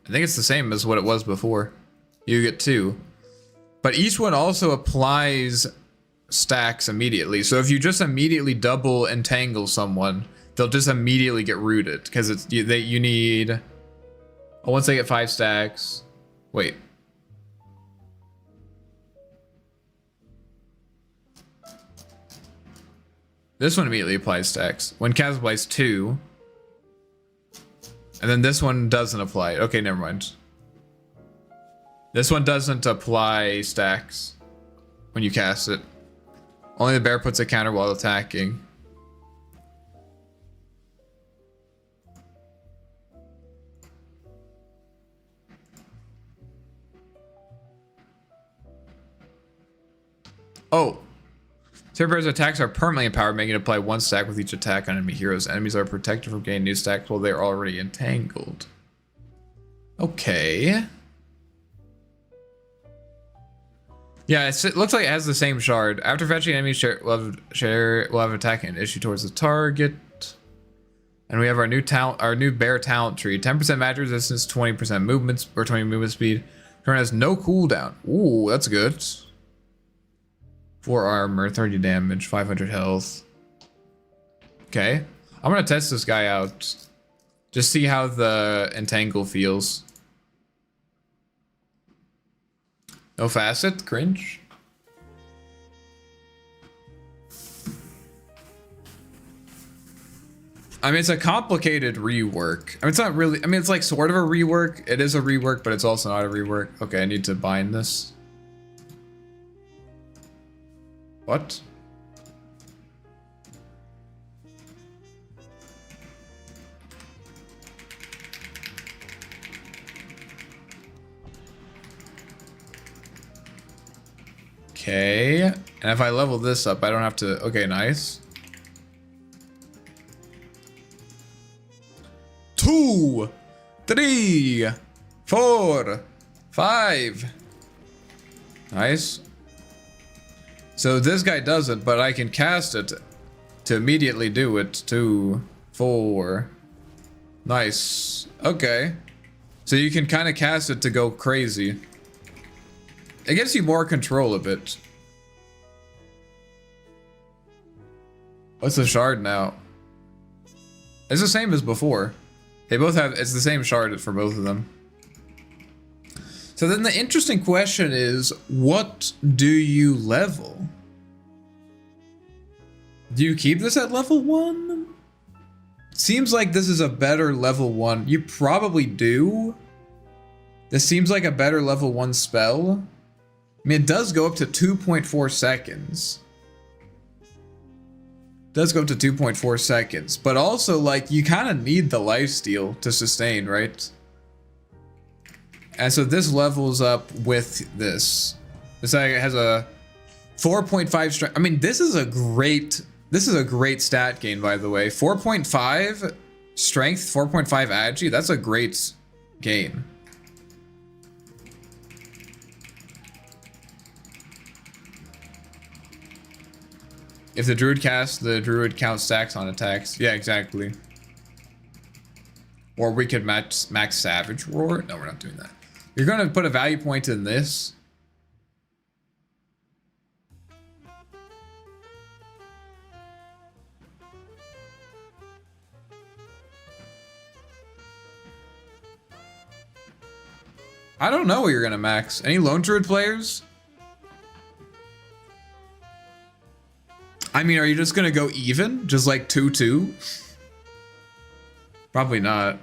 I think it's the same as what it was before. You get 2. But each one also applies stacks immediately. So if you just immediately double entangle someone, they'll just immediately get rooted because it's you need. Oh, once they get 5 stacks. Wait. This one immediately applies stacks. When cast applies 2. And then this one doesn't apply. Okay, never mind. This one doesn't apply stacks when you cast it. Only the bear puts a counter while attacking. Oh. Terrorblade attacks are permanently empowered, making it apply 1 stack with each attack on enemy heroes. Enemies are protected from gaining new stacks while they're already entangled. Okay. Yeah, it looks like it has the same shard. After fetching, enemies will have attacking an issue towards the target. And we have our new bear talent tree. 10% magic resistance, 20% movement, or 20 movement speed. Turn has no cooldown. Ooh, that's good. 4 armor, 30 damage, 500 health. Okay. I'm gonna test this guy out. Just see how the entangle feels. No facet, cringe. I mean, it's a complicated rework. I mean, it's not really, I mean, it's like sort of a rework. It is a rework, but it's also not a rework. Okay, I need to bind this. What? Okay, and if I level this up, I don't have to, okay, nice. 2, 3, 4, 5. Nice. So this guy does it, but I can cast it to immediately do it. 2, 4. Nice. Okay. So you can kind of cast it to go crazy. It gives you more control of it. What's the shard now? It's the same as before. They both have, it's the same shard for both of them. So then the interesting question is, what do you level? Do you keep this at level 1? Seems like this is a better level 1. You probably do. This seems like a better level 1 spell. I mean, it does go up to 2.4 seconds. It does go up to 2.4 seconds. But also, like, you kind of need the lifesteal to sustain, right? And so this levels up with this. This has a 4.5 strength. I mean, this is a great stat gain, by the way. 4.5 strength, 4.5 agi. That's a great gain. If the druid casts, the druid counts stacks on attacks. Yeah, exactly. Or we could max Savage Roar. No, we're not doing that. You're gonna put a value point in this. I don't know what you're gonna max. Any lone druid players? I mean, are you just gonna go even? Just like 2-2? Probably not.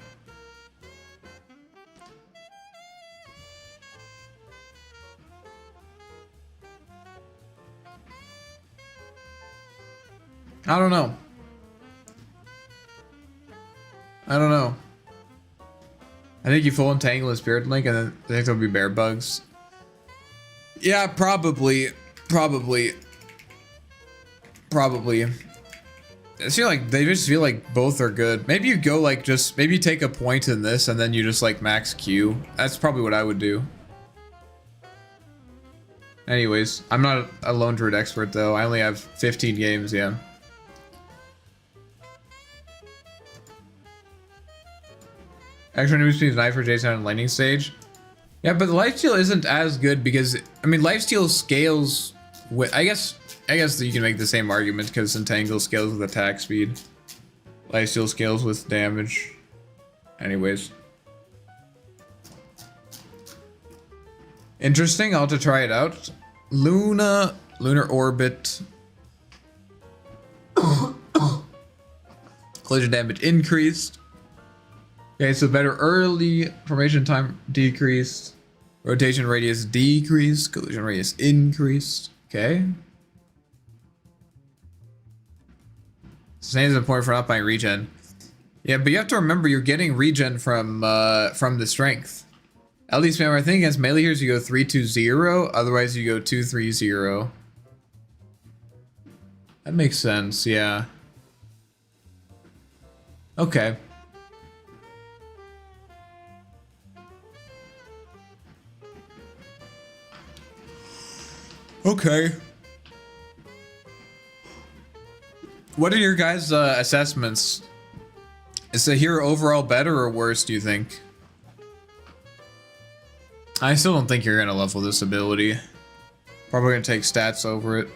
I don't know. I don't know. I think you full entangle a Spirit Link and then I think there'll be bear bugs. Yeah, probably. Probably. I feel like they just feel like both are good. Maybe you go like just, maybe you take a point in this and then you just like max Q. That's probably what I would do. Anyways, I'm not a lone druid expert though. I only have 15 games, yeah. Extra new speed knife for Jason on lightning stage. Yeah, but the lifesteal isn't as good because, I mean, lifesteal scales with, I guess that you can make the same argument because entangle scales with attack speed. Lifesteal scales with damage. Anyways. Interesting, I'll have to try it out. Lunar Orbit. Collision damage increased. Okay, so better early, formation time decreased. Rotation radius decreased. Collision radius increased. Okay. Sustains a point for not buying regen. Yeah, but you have to remember you're getting regen from the strength. At least, remember, I think against melee heroes you go 3-2-0. Otherwise, you go 2-3-0. That makes sense. Yeah. Okay. Okay. What are your guys' assessments? Is the hero overall better or worse, do you think? I still don't think you're gonna level this ability. Probably gonna take stats over it.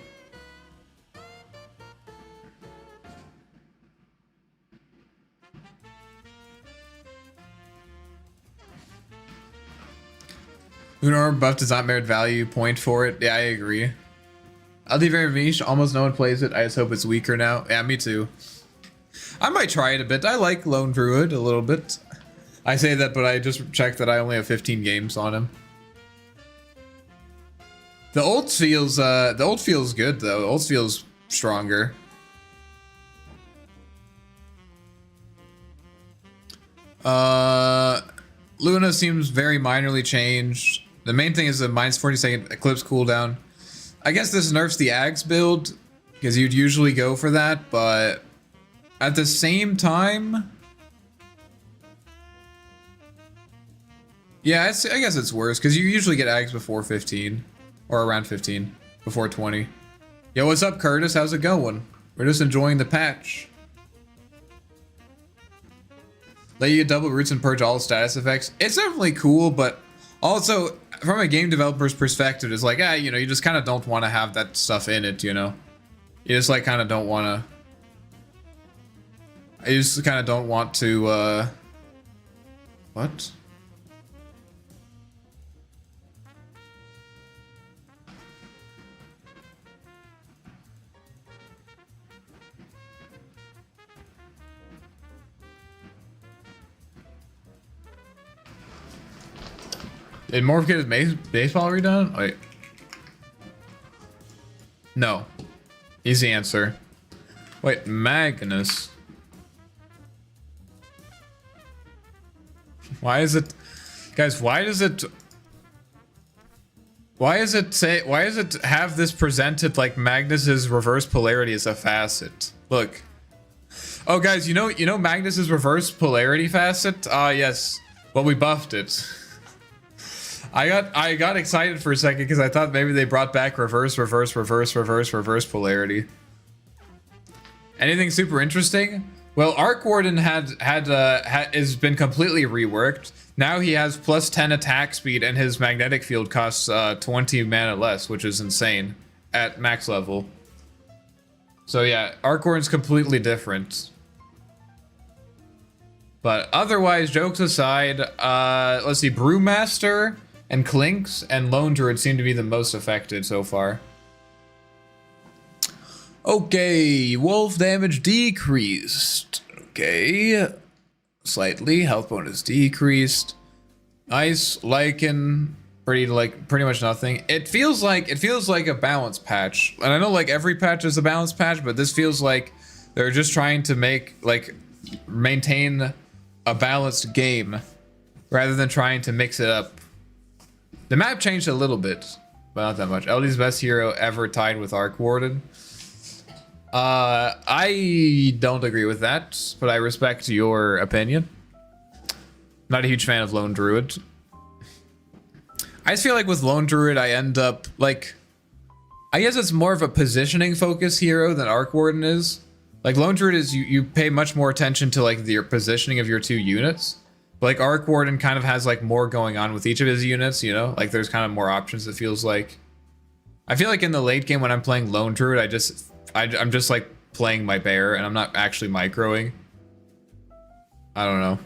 Lunar buff does not merit value point for it. Yeah, I agree. I'll be very niche. Almost no one plays it. I just hope it's weaker now. Yeah, me too. I might try it a bit. I like Lone Druid a little bit. I say that, but I just checked that I only have 15 games on him. The ult feels good though. The ult feels stronger. Luna seems very minorly changed. The main thing is the minus 40-second eclipse cooldown. I guess this nerfs the Ags build because you'd usually go for that, but at the same time, yeah, I guess it's worse because you usually get Ags before 15 or around 15, before 20. Yo, what's up, Curtis? How's it going? We're just enjoying the patch. Let you get double roots and purge all status effects. It's definitely cool, but also from a game developer's perspective, it's like, you know, you just kind of don't want to have that stuff in it, you know? You just like kind of don't want to. You just kind of don't want to, what? Did Morph get his baseball redone? Wait. No. Easy answer. Wait, Magnus. Why is it... Guys, why does it have this presented like Magnus's reverse polarity as a facet? Look. Oh, guys, you know Magnus's reverse polarity facet? Ah, yes. Well, we buffed it. I got excited for a second because I thought maybe they brought back reverse polarity. Anything super interesting? Well, Arc Warden has been completely reworked. Now he has plus 10 attack speed and his magnetic field costs 20 mana less, which is insane at max level. So yeah, Arc Warden's completely different. But otherwise, jokes aside, let's see, Brewmaster and Clinks and Lone Druid seem to be the most affected so far. Okay, wolf damage decreased. Okay, slightly. Health bonus decreased. Ice, Lichen, pretty much nothing. It feels like a balance patch, and I know like every patch is a balance patch, but this feels like they're just trying to maintain a balanced game rather than trying to mix it up. The map changed a little bit, but not that much. LD's best hero ever tied with Arc Warden. I don't agree with that, but I respect your opinion. Not a huge fan of Lone Druid. I just feel like with Lone Druid, I end up like, I guess it's more of a positioning focus hero than Arc Warden is. Like Lone Druid is, you pay much more attention to like your positioning of your two units. But like Arc Warden kind of has like more going on with each of his units, you know? Like there's kind of more options, it feels like. I feel like in the late game when I'm playing Lone Druid, I'm just like playing my bear and I'm not actually microing. I don't know.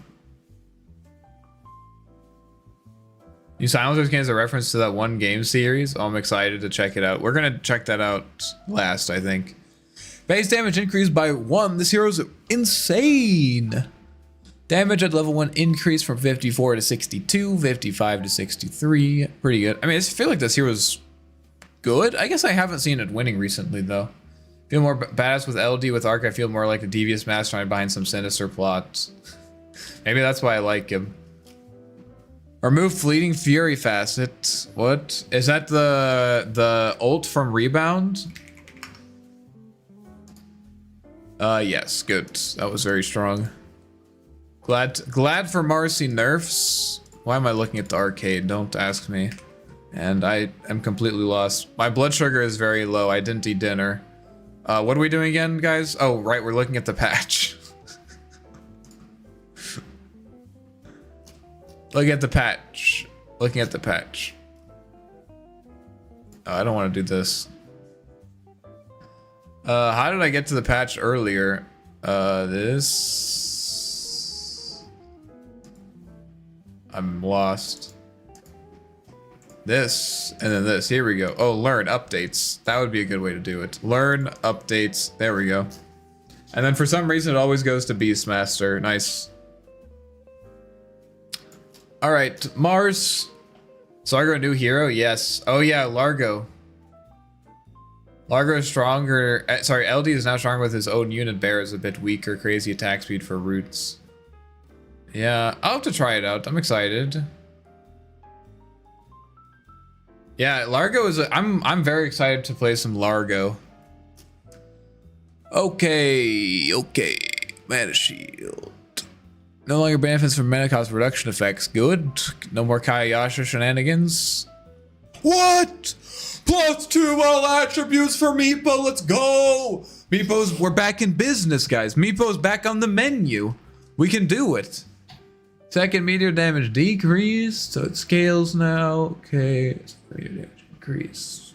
New Silencers game is a reference to that one game series. Oh, I'm excited to check it out. We're gonna check that out last, I think. Base damage increased by 1. This hero's insane. Damage at level 1 increased from 54 to 62, 55 to 63. Pretty good. I mean, I feel like this hero's good. I guess I haven't seen it winning recently, though. Feel more badass with LD. With Arc, I feel more like a devious mastermind behind some sinister plot. Maybe that's why I like him. Remove Fleeting Fury Facet. What? Is that the ult from Rebound? Yes, good. That was very strong. Glad for Marcy nerfs. Why am I looking at the arcade? Don't ask me. And I am completely lost. My blood sugar is very low. I didn't eat dinner. What are we doing again, guys? Oh, right, we're looking at the patch. Looking at the patch. Looking at the patch. Oh, I don't want to do this. How did I get to the patch earlier? This. I'm lost. This, and then this. Here we go. Oh, learn updates. That would be a good way to do it. Learn updates. There we go. And then for some reason, it always goes to Beastmaster. Nice. All right, Mars. Largo a new hero? Yes. Oh yeah, Largo. Largo is stronger. Sorry, LD is now stronger with his own unit. Bear is a bit weaker. Crazy attack speed for roots. Yeah, I'll have to try it out. I'm excited. Yeah, Largo is. I'm very excited to play some Largo. Okay. Mana shield. No longer benefits from mana cost reduction effects. Good. No more Kayasha shenanigans. What? +2 all attributes for Meepo. Let's go. We're back in business, guys. Meepo's back on the menu. We can do it. Second meteor damage decreased, so it scales now. Okay. Meteor damage increased.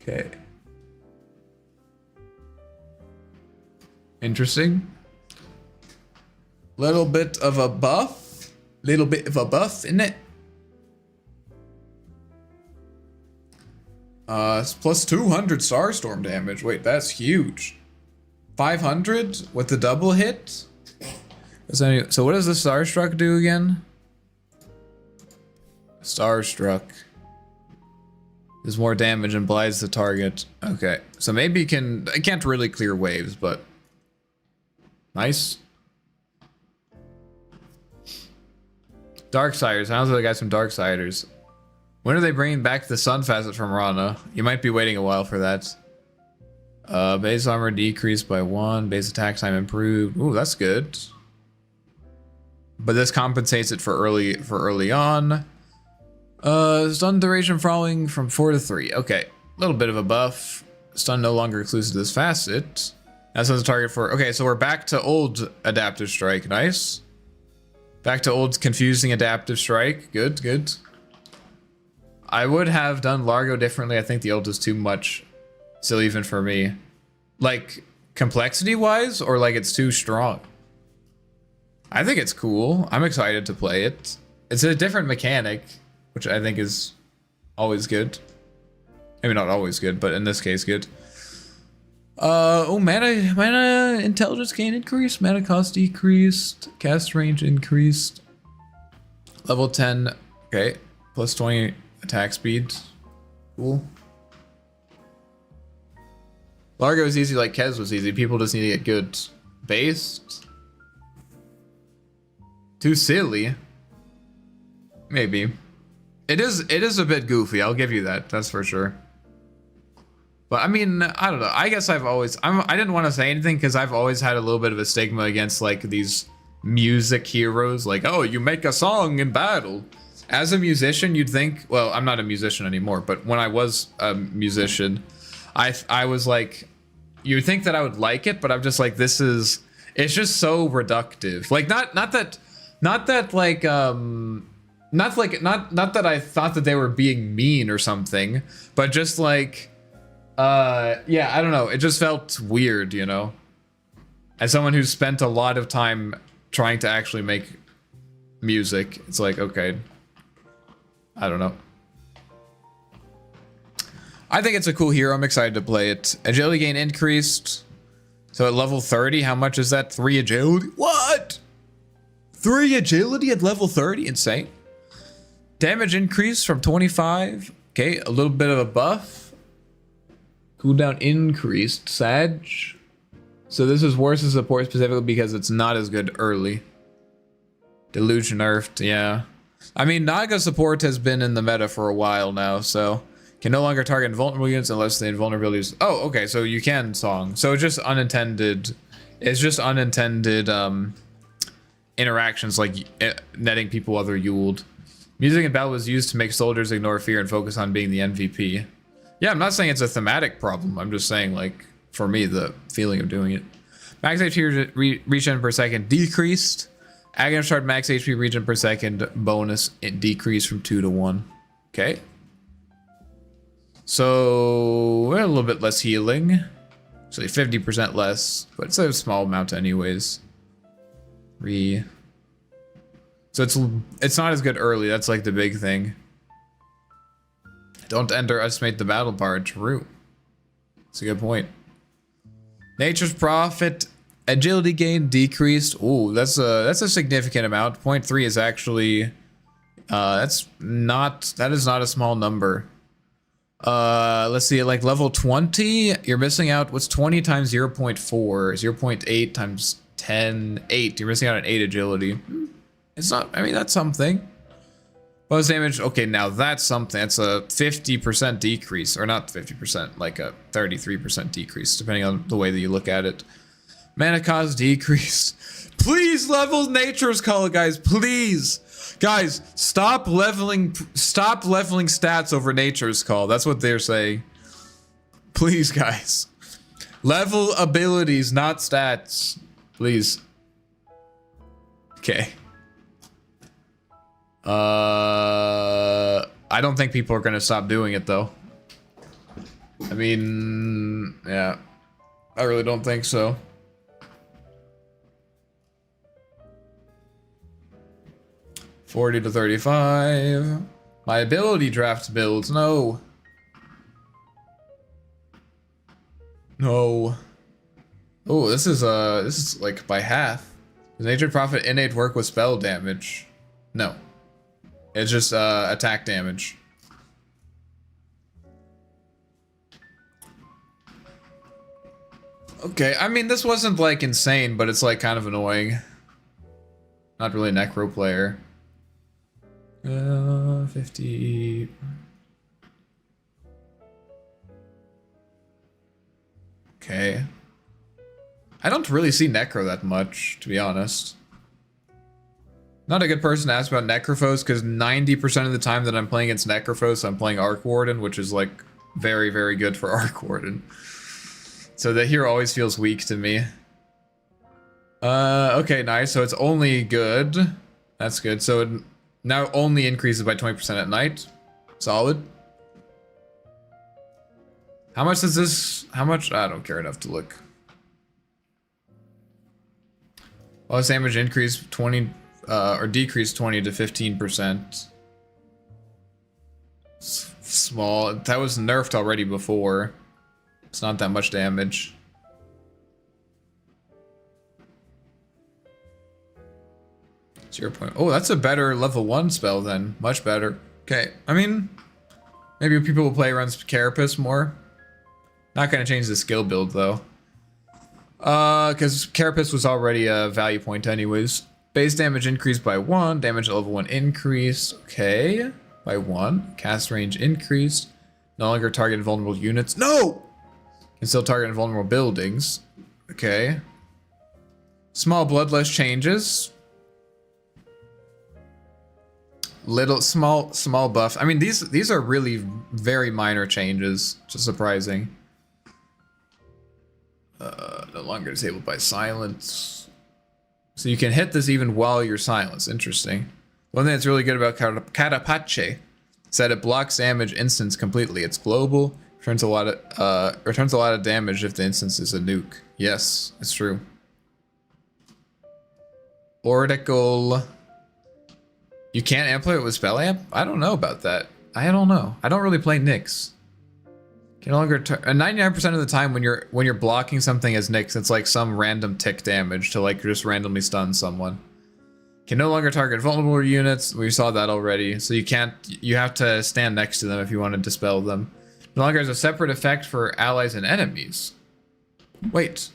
Okay. Interesting. Little bit of a buff. Little bit of a buff, isn't it? It's +200 Starstorm damage. Wait, that's huge. 500 with the double hit? So what does the Starstruck do again? Starstruck. Does more damage and blinds the target. Okay, so maybe it can't really clear waves, but nice. Darksiders. Sounds like I got some Darksiders. When are they bringing back the Sun Facet from Rana? You might be waiting a while for that. Base armor decreased by 1. Base attack time improved. Ooh, that's good. But this compensates it for early on. Stun duration falling from 4 to 3. Okay, a little bit of a buff. Stun no longer exclusive to this facet. That's the target for. Okay, so we're back to old adaptive strike. Nice. Back to old confusing adaptive strike. Good, good. I would have done Largo differently. I think the ult is too much. Still even for me. Like, complexity-wise, or like it's too strong? I think it's cool. I'm excited to play it. It's a different mechanic, which I think is always good. Maybe not always good, but in this case, good. Oh, mana intelligence gain increased, mana cost decreased, cast range increased. Level 10, okay, plus 20 attack speed. Cool. Largo is easy like Kez was easy. People just need to get good based. Too silly. Maybe. It is a bit goofy, I'll give you that. That's for sure. But I mean, I don't know. I guess I didn't want to say anything because I've always had a little bit of a stigma against like these music heroes. Like, oh, you make a song in battle. As a musician, you'd think, well, I'm not a musician anymore, but when I was a musician, I was like, you'd think that I would like it, but I'm just like, it's just so reductive. Like, not that I thought that they were being mean or something, but just like, yeah, I don't know. It just felt weird, you know? As someone who's spent a lot of time trying to actually make music, it's like, okay, I don't know. I think it's a cool hero. I'm excited to play it. Agility gain increased. So at level 30, how much is that? 3 agility? What? 3 agility at level 30? Insane. Damage increase from 25. Okay, a little bit of a buff. Cooldown increased. Sag. So this is worse as support specifically because it's not as good early. Deluge nerfed, yeah. I mean, Naga support has been in the meta for a while now, so can no longer target invulnerable units unless the invulnerabilities. Oh, okay, so you can song. So it's just unintended. It's just unintended interactions like netting people while they're Yuled. Music in battle was used to make soldiers ignore fear and focus on being the MVP. Yeah, I'm not saying it's a thematic problem. I'm just saying, like, for me, the feeling of doing it. Max HP regen per second decreased. Aghanim Shard max HP regen per second bonus it decreased from 2 to 1. Okay. So we're a little bit less healing. Actually 50% less, but it's a small amount anyways. So it's not as good early. That's like the big thing. Don't underestimate the battle part. True. That's a good point. Nature's Prophet agility gain decreased. Ooh, that's a significant amount. 0.3 is actually that is not a small number. Let's see, like level 20, you're missing out. What's 20 times 0.4? 0.8 times 10, 8. You're missing out on 8 agility. It's not, I mean, that's something. Bonus damage, okay, now that's something. That's a 50% decrease, or not 50%, like a 33% decrease, depending on the way that you look at it. Mana cost decrease. Please level Nature's Call, guys, please. Guys, stop leveling stats over Nature's Call. That's what they're saying. Please, guys. Level abilities, not stats. Please. Okay. I don't think people are gonna stop doing it though. I mean, yeah. I really don't think so. $40 to $35. My ability draft builds. No. No. Oh, this is like by half. Does Nature Prophet innate work with spell damage? No. It's just attack damage. Okay, I mean this wasn't like insane, but it's like kind of annoying. Not really a necro player. 50. Okay. I don't really see necro that much, to be honest. Not a good person to ask about Necrophos, because 90% of the time that I'm playing against Necrophos, I'm playing Arc Warden, which is like very, very good for Arc Warden. So the hero always feels weak to me. Okay, nice. So it's only good. That's good. So it now only increases by 20% at night. Solid. How much does this... How much? I don't care enough to look. Well, this damage increase 20... or decrease 20 to 15%. Small. That was nerfed already before. It's not that much damage. Oh, that's a better level 1 spell then. Much better. Okay, I mean, maybe people will play around Carapace more. Not gonna change the skill build though. Because Carapace was already a value point anyways. Base damage increased by 1. Damage at level 1 increased. Okay. By 1. Cast range increased. No longer target invulnerable units. No! Can still target invulnerable buildings. Okay. Small bloodlust changes. Little small buff. I mean these are really very minor changes. Just surprising. No longer disabled by silence. So you can hit this even while you're silenced. Interesting. One thing that's really good about Catapache is that it blocks damage instance completely. It's global. Returns a lot of damage if the instance is a nuke. Yes, it's true. Oracle. You can't amplify it with spell amp? I don't know about that. I don't know. I don't really play Nyx. Can no longer 99% of the time when you're blocking something as Nyx, it's like some random tick damage to like just randomly stun someone. Can no longer target vulnerable units. We saw that already. So you have to stand next to them if you want to dispel them. No longer has a separate effect for allies and enemies. Wait.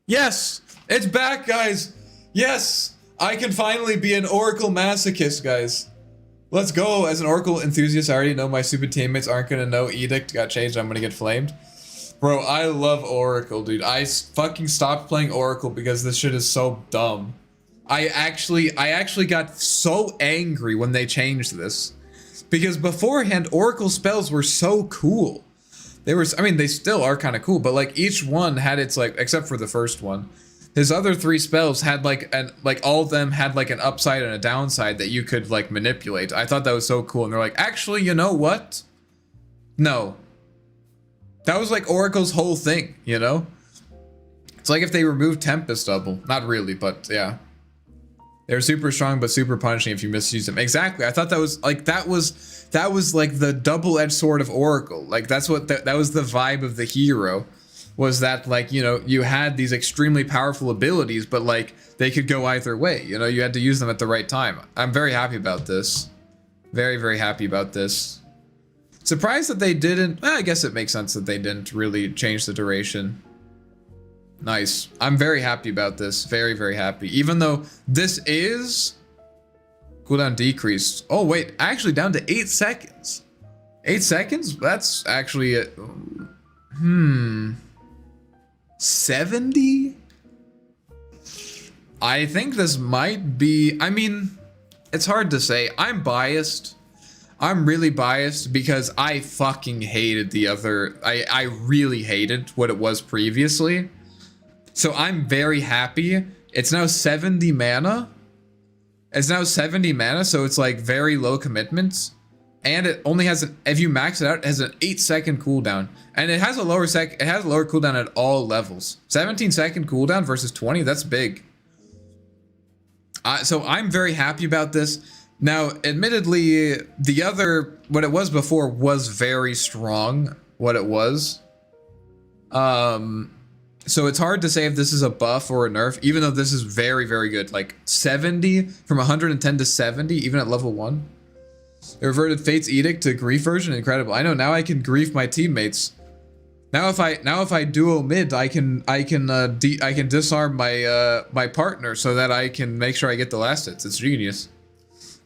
Yes! It's back, guys! Yes! I can finally be an Oracle masochist, guys. Let's go. As an Oracle enthusiast, I already know my stupid teammates aren't gonna know Edict got changed. I'm gonna get flamed. Bro, I love Oracle, dude. I fucking stopped playing Oracle because this shit is so dumb. I actually got so angry when they changed this. Because beforehand, Oracle spells were so cool. They were, I mean, they still are kind of cool, but like each one had its like, except for the first one. His other 3 spells had like all of them had like an upside and a downside that you could like manipulate. I thought that was so cool. And they're like, actually, you know what? No. That was like Oracle's whole thing, you know? It's like if they removed Tempest Double. Not really, but yeah. They're super strong, but super punishing if you misuse them. Exactly. I thought that was like, that was like the double-edged sword of Oracle. Like that's what, that was the vibe of the hero. Was that like, you know, you had these extremely powerful abilities, but like they could go either way, you know, you had to use them at the right time. I'm very happy about this. Very, very happy about this. Surprised that they didn't, well, I guess it makes sense that they didn't really change the duration. Nice. I'm very happy about this. Very, very happy. Even though this is cooldown decreased. Oh wait, actually down to 8 seconds. 8 seconds? That's actually it. 70? I think this might be, I mean, it's hard to say. I'm biased. I'm really biased because I fucking hated the other, I really hated what it was previously. So I'm very happy. It's now 70 mana. It's now 70 mana, so it's like very low commitments. And it only has an, if you max it out, it has an 8-second cooldown. And it has a lower cooldown at all levels. 17-second cooldown versus 20, that's big. So I'm very happy about this. Now, admittedly, the other, what it was before was very strong, what it was. So it's hard to say if this is a buff or a nerf, even though this is very, very good. Like 70, from 110 to 70, even at level 1. They reverted Fate's Edict to grief version. Incredible. I know, now I can grief my teammates. Now if I duo mid, I can disarm my my partner so that I can make sure I get the last hits. It's genius.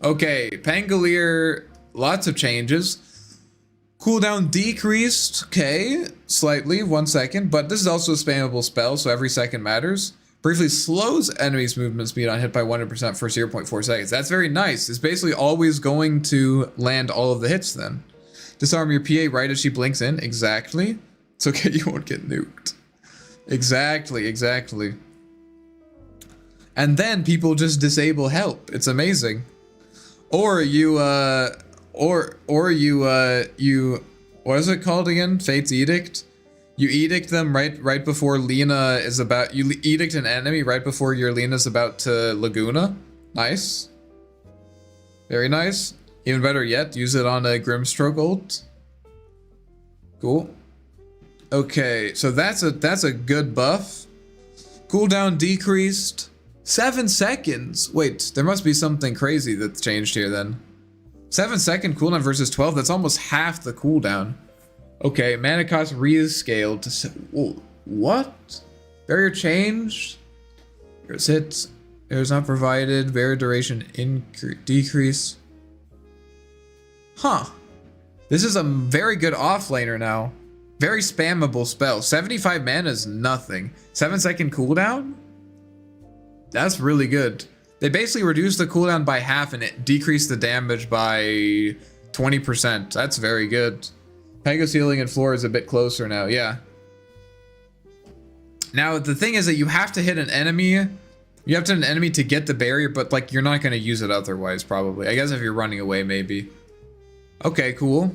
Okay, Pangolier, lots of changes. Cooldown decreased, okay, slightly, 1 second, but this is also a spammable spell, so every second matters. Briefly slows enemies' movement speed on hit by 100% for 0.4 seconds. That's very nice. It's basically always going to land all of the hits then. Disarm your PA right as she blinks in. Exactly. It's okay, you won't get nuked. Exactly, exactly. And then people just disable help. It's amazing. Or you, you, what is it called again? Fate's Edict? You edict them right before Lina is about, you edict an enemy right before your Lina's about to Laguna. Nice. Very nice. Even better yet, use it on a Grimstroke ult. Cool. Okay, so that's a good buff. Cooldown decreased. 7 seconds. Wait, there must be something crazy that's changed here then. 7-second cooldown versus 12. That's almost half the cooldown. Okay, mana cost rescaled to. Whoa, what? Barrier changed. Here's hits. Here's not provided. Barrier duration decrease. Huh. This is a very good offlaner now. Very spammable spell. 75 mana is nothing. 7-second cooldown? That's really good. They basically reduced the cooldown by half and it decreased the damage by 20%. That's very good. Pango ceiling and floor is a bit closer now, yeah. Now, the thing is that you have to hit an enemy. You have to hit an enemy to get the barrier, but like you're not going to use it otherwise, probably. I guess if you're running away, maybe. Okay, cool.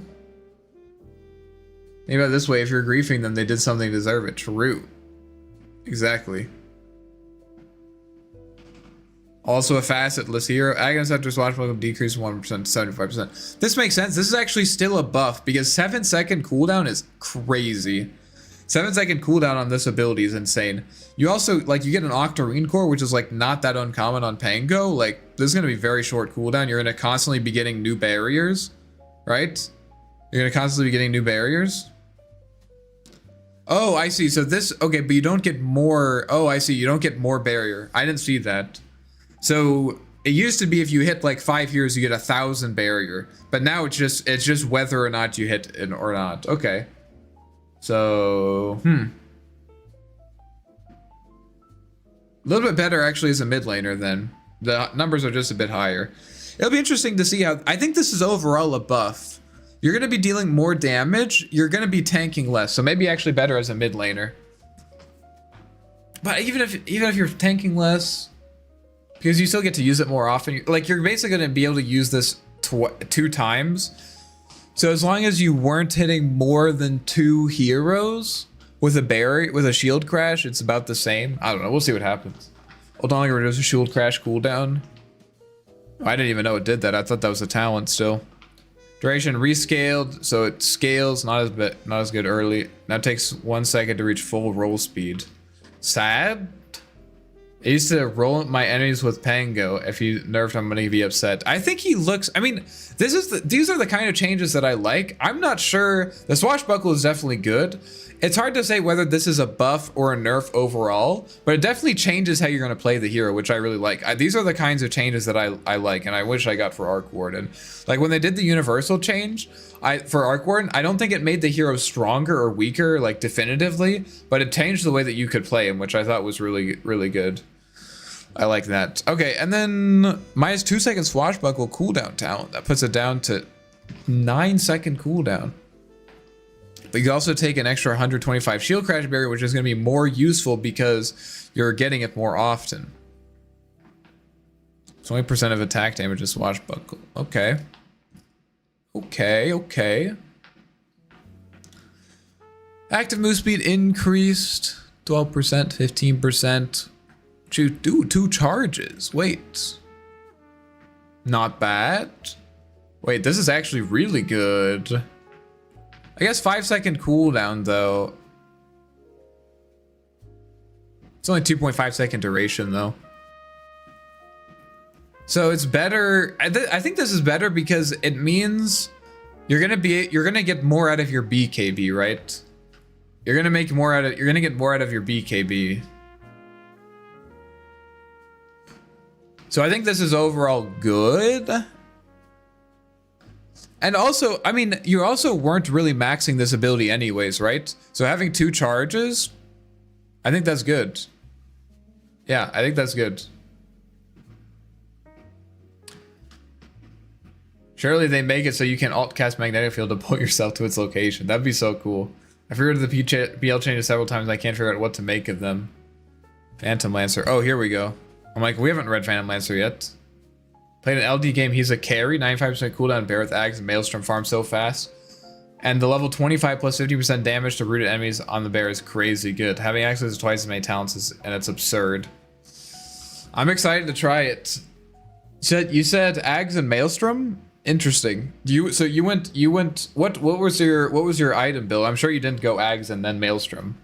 Maybe this way, if you're griefing them, they did something to deserve it. True. Exactly. Also a facetless hero. Aghanim after swashbuckle decrease 1% to 75%. This makes sense. This is actually still a buff because 7-second cooldown is crazy. 7-second cooldown on this ability is insane. You also, like, you get an Octarine core, which is, like, not that uncommon on Pango. Like, this is going to be very short cooldown. You're going to constantly be getting new barriers, right? You're going to constantly be getting new barriers. Oh, I see. So this, okay, but you don't get more. Oh, I see. You don't get more barrier. I didn't see that. So it used to be if you hit like 5 years, you get 1,000 barrier, but now it's just whether or not you hit it or not. Okay. So, a little bit better actually as a mid laner then. The numbers are just a bit higher. It'll be interesting to see how, I think this is overall a buff. You're going to be dealing more damage. You're going to be tanking less. So maybe actually better as a mid laner. But even if you're tanking less, because you still get to use it more often, like you're basically going to be able to use this 2 times. So as long as you weren't hitting more than 2 heroes with a barrier, with a shield crash, it's about the same. I don't know. We'll see what happens. Hold on, reduce a shield crash cooldown. Oh, I didn't even know it did that. I thought that was a talent still. Duration rescaled, so it scales not as good early. Now it takes 1 second to reach full roll speed. Sad. I used to roll my enemies with Pango. If you nerfed, I'm gonna be upset. I think he looks. I mean, these are the kind of changes that I like. I'm not sure. The swashbuckle is definitely good. It's hard to say whether this is a buff or a nerf overall, but it definitely changes how you're gonna play the hero, which I really like. These are the kinds of changes that I like, and I wish I got for Arc Warden. Like when they did the universal change, for Arc Warden, I don't think it made the hero stronger or weaker, like definitively, but it changed the way that you could play him, which I thought was really, really good. I like that. Okay, and then minus 2 second swashbuckle cooldown talent. That puts it down to 9 second cooldown. But you can also take an extra 125 shield crash barrier, which is going to be more useful because you're getting it more often. 20% of attack damage is swashbuckle. Okay. Okay. Active move speed increased 12%, 15%. Do 2 charges. Wait. Not bad. Wait, this is actually really good. I guess 5 second cooldown though. It's only 2.5 second duration though. So it's better. I think this is better because it means you're gonna get more out of your BKB, right? You're gonna get more out of your BKB. So I think this is overall good. And also, I mean, you also weren't really maxing this ability anyways, right? So having 2 charges, I think that's good. Yeah, I think that's good. Surely they make it so you can alt cast magnetic field to pull yourself to its location. That'd be so cool. I've heard of the PL changes several times. I can't figure out what to make of them. Phantom Lancer. Oh, here we go. I'm like, we haven't read Phantom Lancer yet. Played an LD game, he's a carry, 95% cooldown, bear with Ags and Maelstrom farm so fast. And the level 25 plus 50% damage to rooted enemies on the bear is crazy good. Having access to twice as many talents and it's absurd. I'm excited to try it. You said Ags and Maelstrom? Interesting. You went what was your item build? I'm sure you didn't go Ags and then Maelstrom.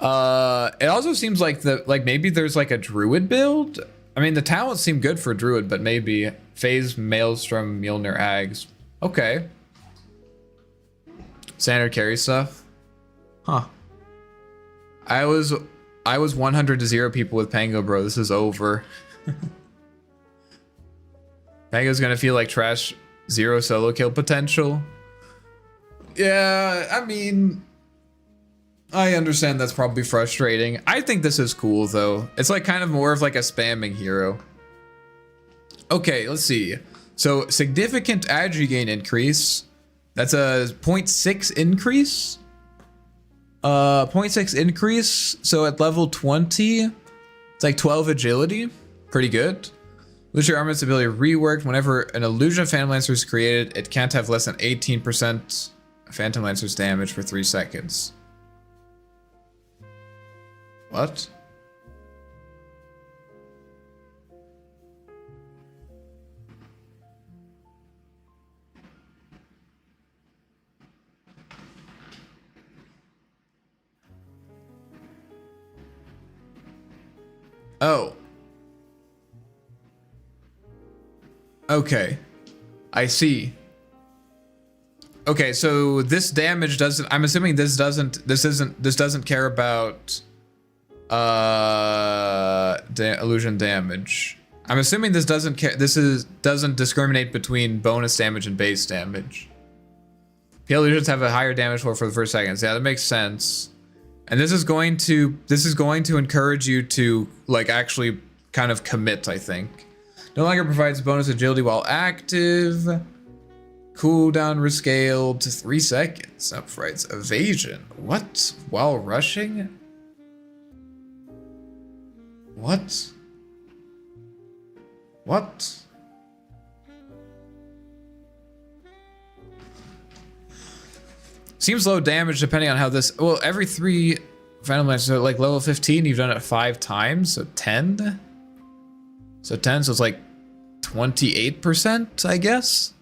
It also seems like maybe there's like a Druid build. I mean, the talents seem good for Druid, but maybe Phase, Maelstrom, Mjolnir, Ags. Okay. Standard carry stuff. Huh. I was 100 to 0 people with Pango, bro. This is over. Pango's gonna feel like trash. 0 solo kill potential. Yeah, I mean, I understand that's probably frustrating. I think this is cool though. It's like kind of more of like a spamming hero. Okay, let's see. So significant agi gain increase. That's a 0.6 increase. 0.6 increase. So at level 20, it's like 12 agility. Pretty good. Lose your armor's ability reworked. Whenever an illusion of Phantom Lancer is created, it can't have less than 18% Phantom Lancer's damage for 3 seconds. What? Oh. Okay. I see. Okay, so this damage doesn't, I'm assuming this doesn't care about illusion damage. I'm assuming this doesn't care, doesn't discriminate between bonus damage and base damage. PL illusions have a higher damage floor for the first seconds. Yeah, that makes sense. And this is going to encourage you to like actually kind of commit, I think. No longer provides bonus agility while active. Cooldown rescaled to 3 seconds. Uprights evasion. What? While rushing? What? What? Seems low damage depending on how this. Well, every 3 final matches, so like level 15, you've done it 5 times, so 10. So 10, so it's like 28%, I guess.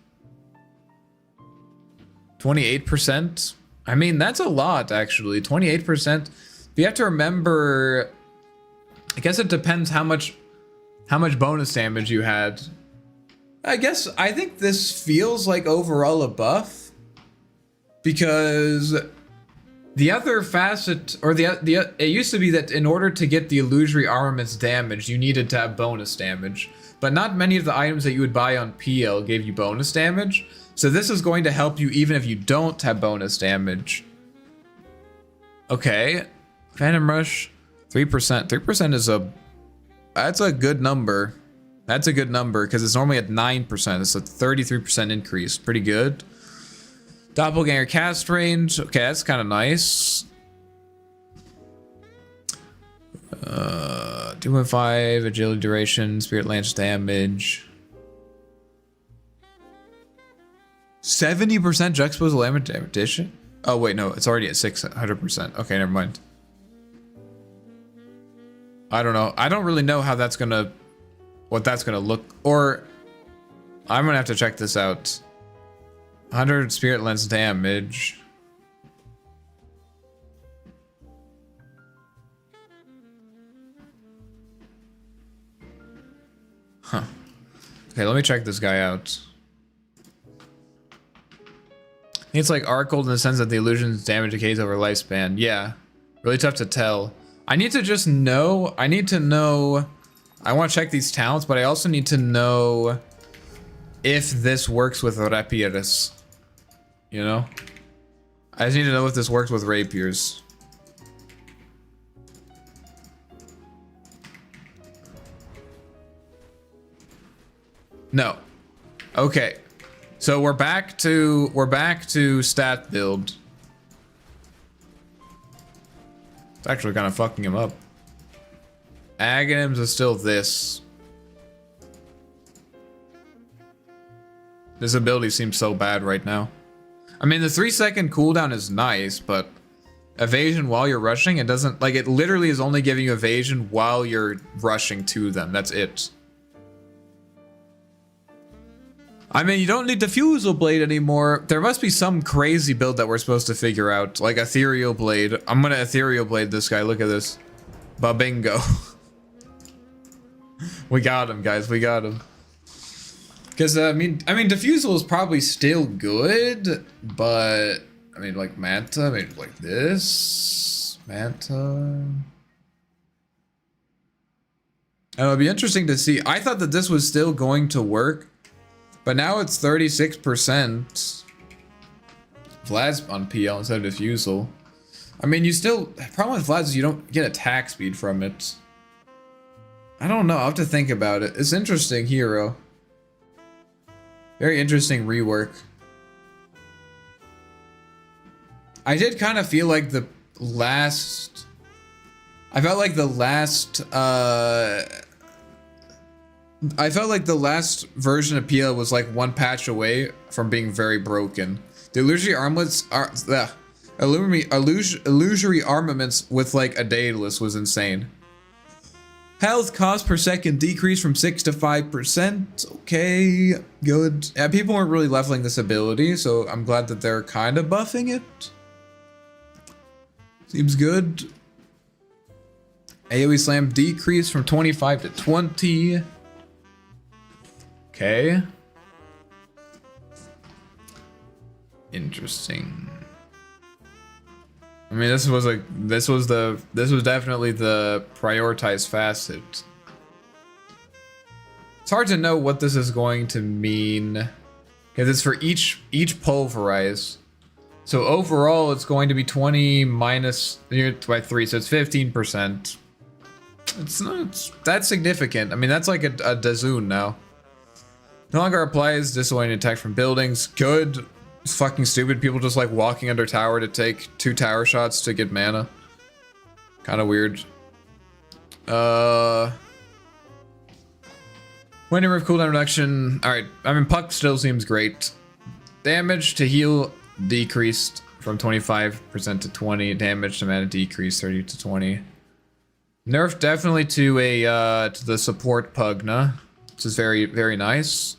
28%. I mean, that's a lot, actually. 28%. But you have to remember, I guess it depends how much bonus damage you had. I think this feels like overall a buff, because the other facet, or it used to be that in order to get the illusory armament's damage, you needed to have bonus damage. But not many of the items that you would buy on PL gave you bonus damage. So this is going to help you even if you don't have bonus damage. Okay. Phantom Rush, 3%. 3% is that's a good number. That's a good number because it's normally at 9%. It's a 33% increase. Pretty good. Doppelganger cast range. Okay, that's kind of nice. 2.5 agility duration, spirit lance damage. 70% juxtaposal addition? Oh wait, no, it's already at 600%. Okay, never mind. I don't know. I don't really know how that's gonna, what that's gonna look, or I'm gonna have to check this out. 100 spirit lens damage. Huh. Okay, let me check this guy out. It's like Archold in the sense that the illusion's damage decays over lifespan. Yeah, really tough to tell. I need to just know. I need to know. I want to check these talents, but I also need to know if this works with rapiers. You know? I just need to know if this works with rapiers. No. Okay. So we're back to stat build. It's actually kind of fucking him up. Aghanims is still this. This ability seems so bad right now. I mean, the 3-second cooldown is nice, but evasion while you're rushing, it doesn't, like, it literally is only giving you evasion while you're rushing to them. That's it. I mean, you don't need Ethereal Blade anymore. There must be some crazy build that we're supposed to figure out, like Ethereal Blade. I'm gonna Ethereal Blade this guy. Look at this. Babingo. We got him, guys. We got him. Because I mean, Diffusal is probably still good, but I mean, like Manta, maybe like this Manta. It'd be interesting to see. I thought that this was still going to work, but now it's 36%. Vlad's on PL instead of Diffusal. I mean, you still, problem with Vlad's is you don't get attack speed from it. I don't know, I'll have to think about it. It's interesting hero. Very interesting rework. I did kind of feel like the last... I felt like the last version of PL was like one patch away from being very broken. The illusory armlets are... illusory armaments with like a Daedalus was insane. Health cost per second decreased from 6 to 5%. Okay, good. Yeah, people weren't really leveling this ability, so I'm glad that they're kind of buffing it. Seems good. AoE slam decrease from 25 to 20. Okay. Interesting. I mean, this was definitely the prioritized facet. It's hard to know what this is going to mean because it's for each pulverize. So overall, it's going to be 20 minus by 3, so it's 15%. It's not that significant. I mean, that's like a Dazoon now. No longer applies disorienting attack from buildings. Good. It's fucking stupid. People just like walking under tower to take 2 tower shots to get mana. Kind of weird. When you remove cooldown reduction. Alright, I mean, Puck still seems great. Damage to heal decreased from 25% to 20. Damage to mana decreased 30 to 20. Nerf definitely to a to the support Pugna, which is very, very nice.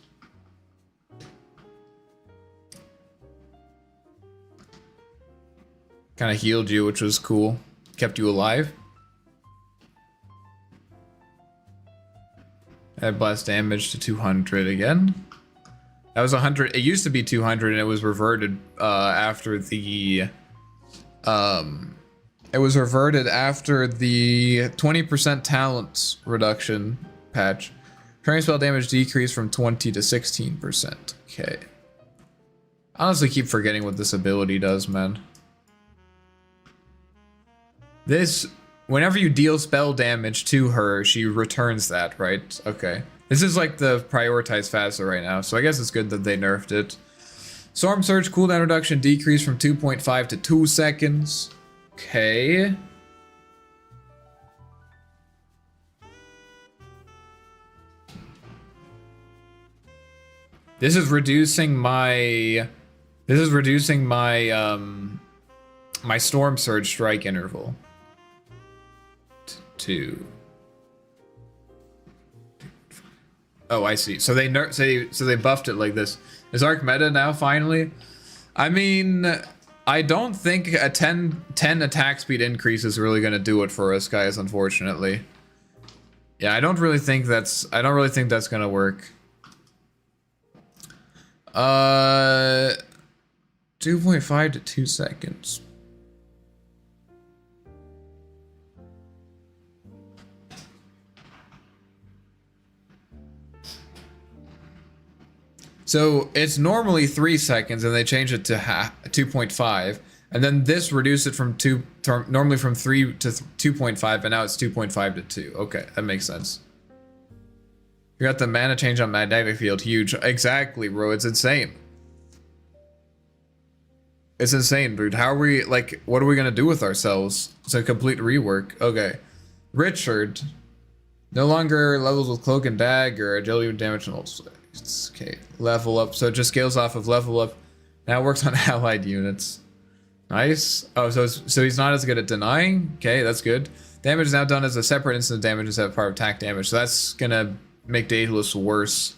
Kind of healed you, which was cool. Kept you alive. Add blast damage to 200 again. That was 100. It used to be 200, and it was reverted after the. It was reverted after the 20% talent reduction patch. Turning spell damage decreased from 20 to 16%. Okay. I honestly keep forgetting what this ability does, man. This, whenever you deal spell damage to her, she returns that, right? Okay. This is like the prioritized facet right now, so I guess it's good that they nerfed it. Storm Surge cooldown reduction decreased from 2.5 to 2 seconds. Okay. This is reducing my my Storm Surge strike interval. 2. Oh, I see. So they buffed it like this. Is Arc meta now finally? I mean, I don't think a 10 attack speed increase is really gonna do it for us guys, unfortunately. Yeah, I don't really think that's gonna work. 2.5 to 2 seconds. So it's normally 3 seconds, and they changed it to 2.5, and then this reduced it from normally from 3 to 2.5, and now it's 2.5 to 2. Okay, that makes sense. You got the mana change on magnetic field, huge. Exactly, bro. It's insane. It's insane, dude. How are we like? What are we gonna do with ourselves? It's a complete rework. Okay, Richard, no longer levels with cloak and dagger, agility and damage and ultimate. Okay, level up. So it just scales off of level up. Now it works on allied units. Nice. Oh, so he's not as good at denying. Okay, that's good. Damage is now done as a separate instant damage instead of part of attack damage. So that's gonna make Daedalus worse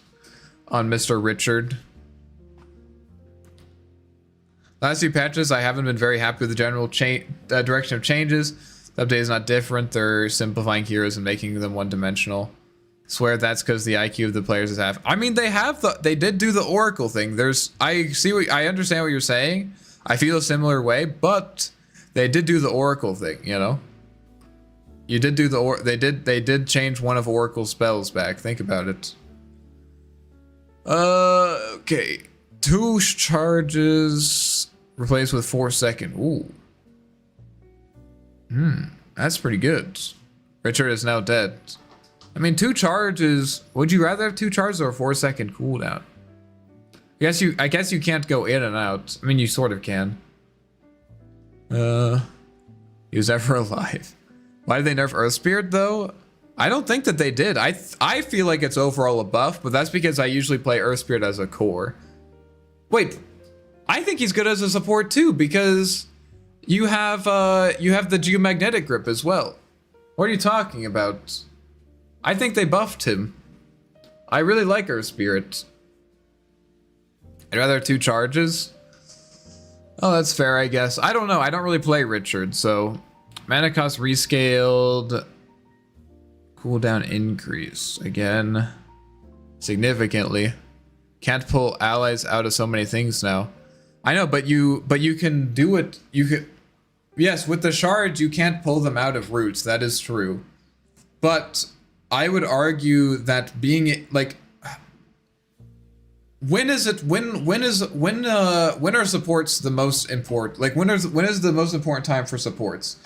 on Mr. Richard. Last few patches, I haven't been very happy with the general direction of changes. The update is not different. They're simplifying heroes and making them one-dimensional. Swear that's because the IQ of the players is half. I mean, they did do the Oracle thing. I understand what you're saying. I feel a similar way, but they did do the Oracle thing, you know? You did do they did change one of Oracle's spells back. Think about it. Okay. 2 charges replaced with 4-second. Ooh. That's pretty good. Richard is now dead. I mean, 2 charges. Would you rather have 2 charges or a 4-second cooldown? I guess you can't go in and out. I mean, you sort of can. He was ever alive. Why did they nerf Earth Spirit though? I don't think that they did. I feel like it's overall a buff, but that's because I usually play Earth Spirit as a core. Wait, I think he's good as a support too because you have the geomagnetic grip as well. What are you talking about? I think they buffed him. I really like Earth Spirit. I'd rather have 2 charges. Oh, that's fair, I guess. I don't know. I don't really play Richard, so mana cost rescaled. Cooldown increase again significantly. Can't pull allies out of so many things now. I know, but you can do it. You could, yes, with the shards you can't pull them out of roots. That is true. But I would argue that being like, when are supports the most important? Like when is the most important time for supports?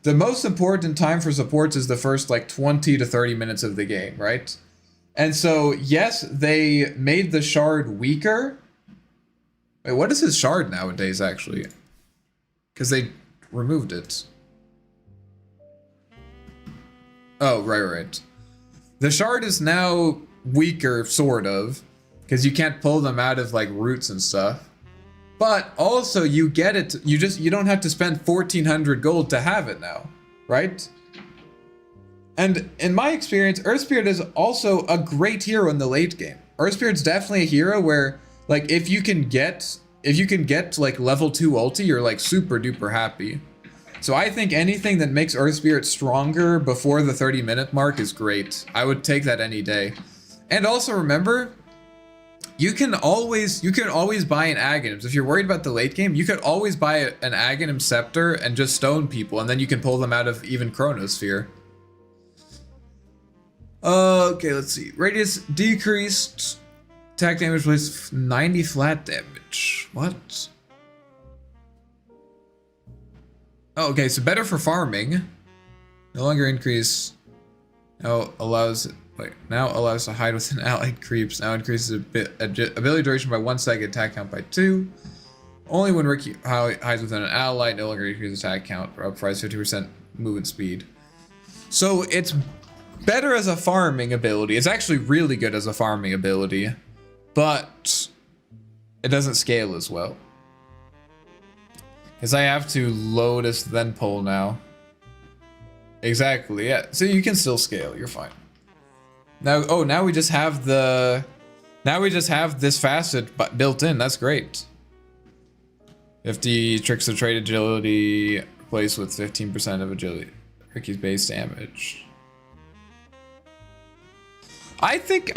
The most important time for supports is the first like 20 to 30 minutes of the game, right? And so, yes, they made the shard weaker. Wait, what is his shard nowadays, actually? Because they removed it. Oh, right. The shard is now weaker, sort of, because you can't pull them out of like roots and stuff. But also you get it, you don't have to spend 1400 gold to have it now, right? And in my experience, Earth Spirit is also a great hero in the late game. Earth Spirit's definitely a hero where like if you can get like level 2 ulti, you're like super duper happy. So I think anything that makes Earth Spirit stronger before the 30-minute mark is great. I would take that any day. And also remember, you can always buy an Aghanim. If you're worried about the late game, you could always buy an Aghanim Scepter and just stone people, and then you can pull them out of even Chronosphere. Okay, let's see. Radius decreased. Attack damage was 90 flat damage. What? Oh, okay, so better for farming. No longer increase. Now allows to hide within allied creeps. Now increases ability duration by 1 second, attack count by 2. Only when Ricky hides within an ally, no longer increases attack count, or up price 50% movement speed. So it's better as a farming ability. It's actually really good as a farming ability, but it doesn't scale as well. Because I have to Lotus then pull now. Exactly, yeah. So you can still scale, you're fine. Now, oh, now we just have the... Now we just have this facet built in, that's great. 50 tricks of trade agility replaced with 15% of agility. Ricky's base damage. I think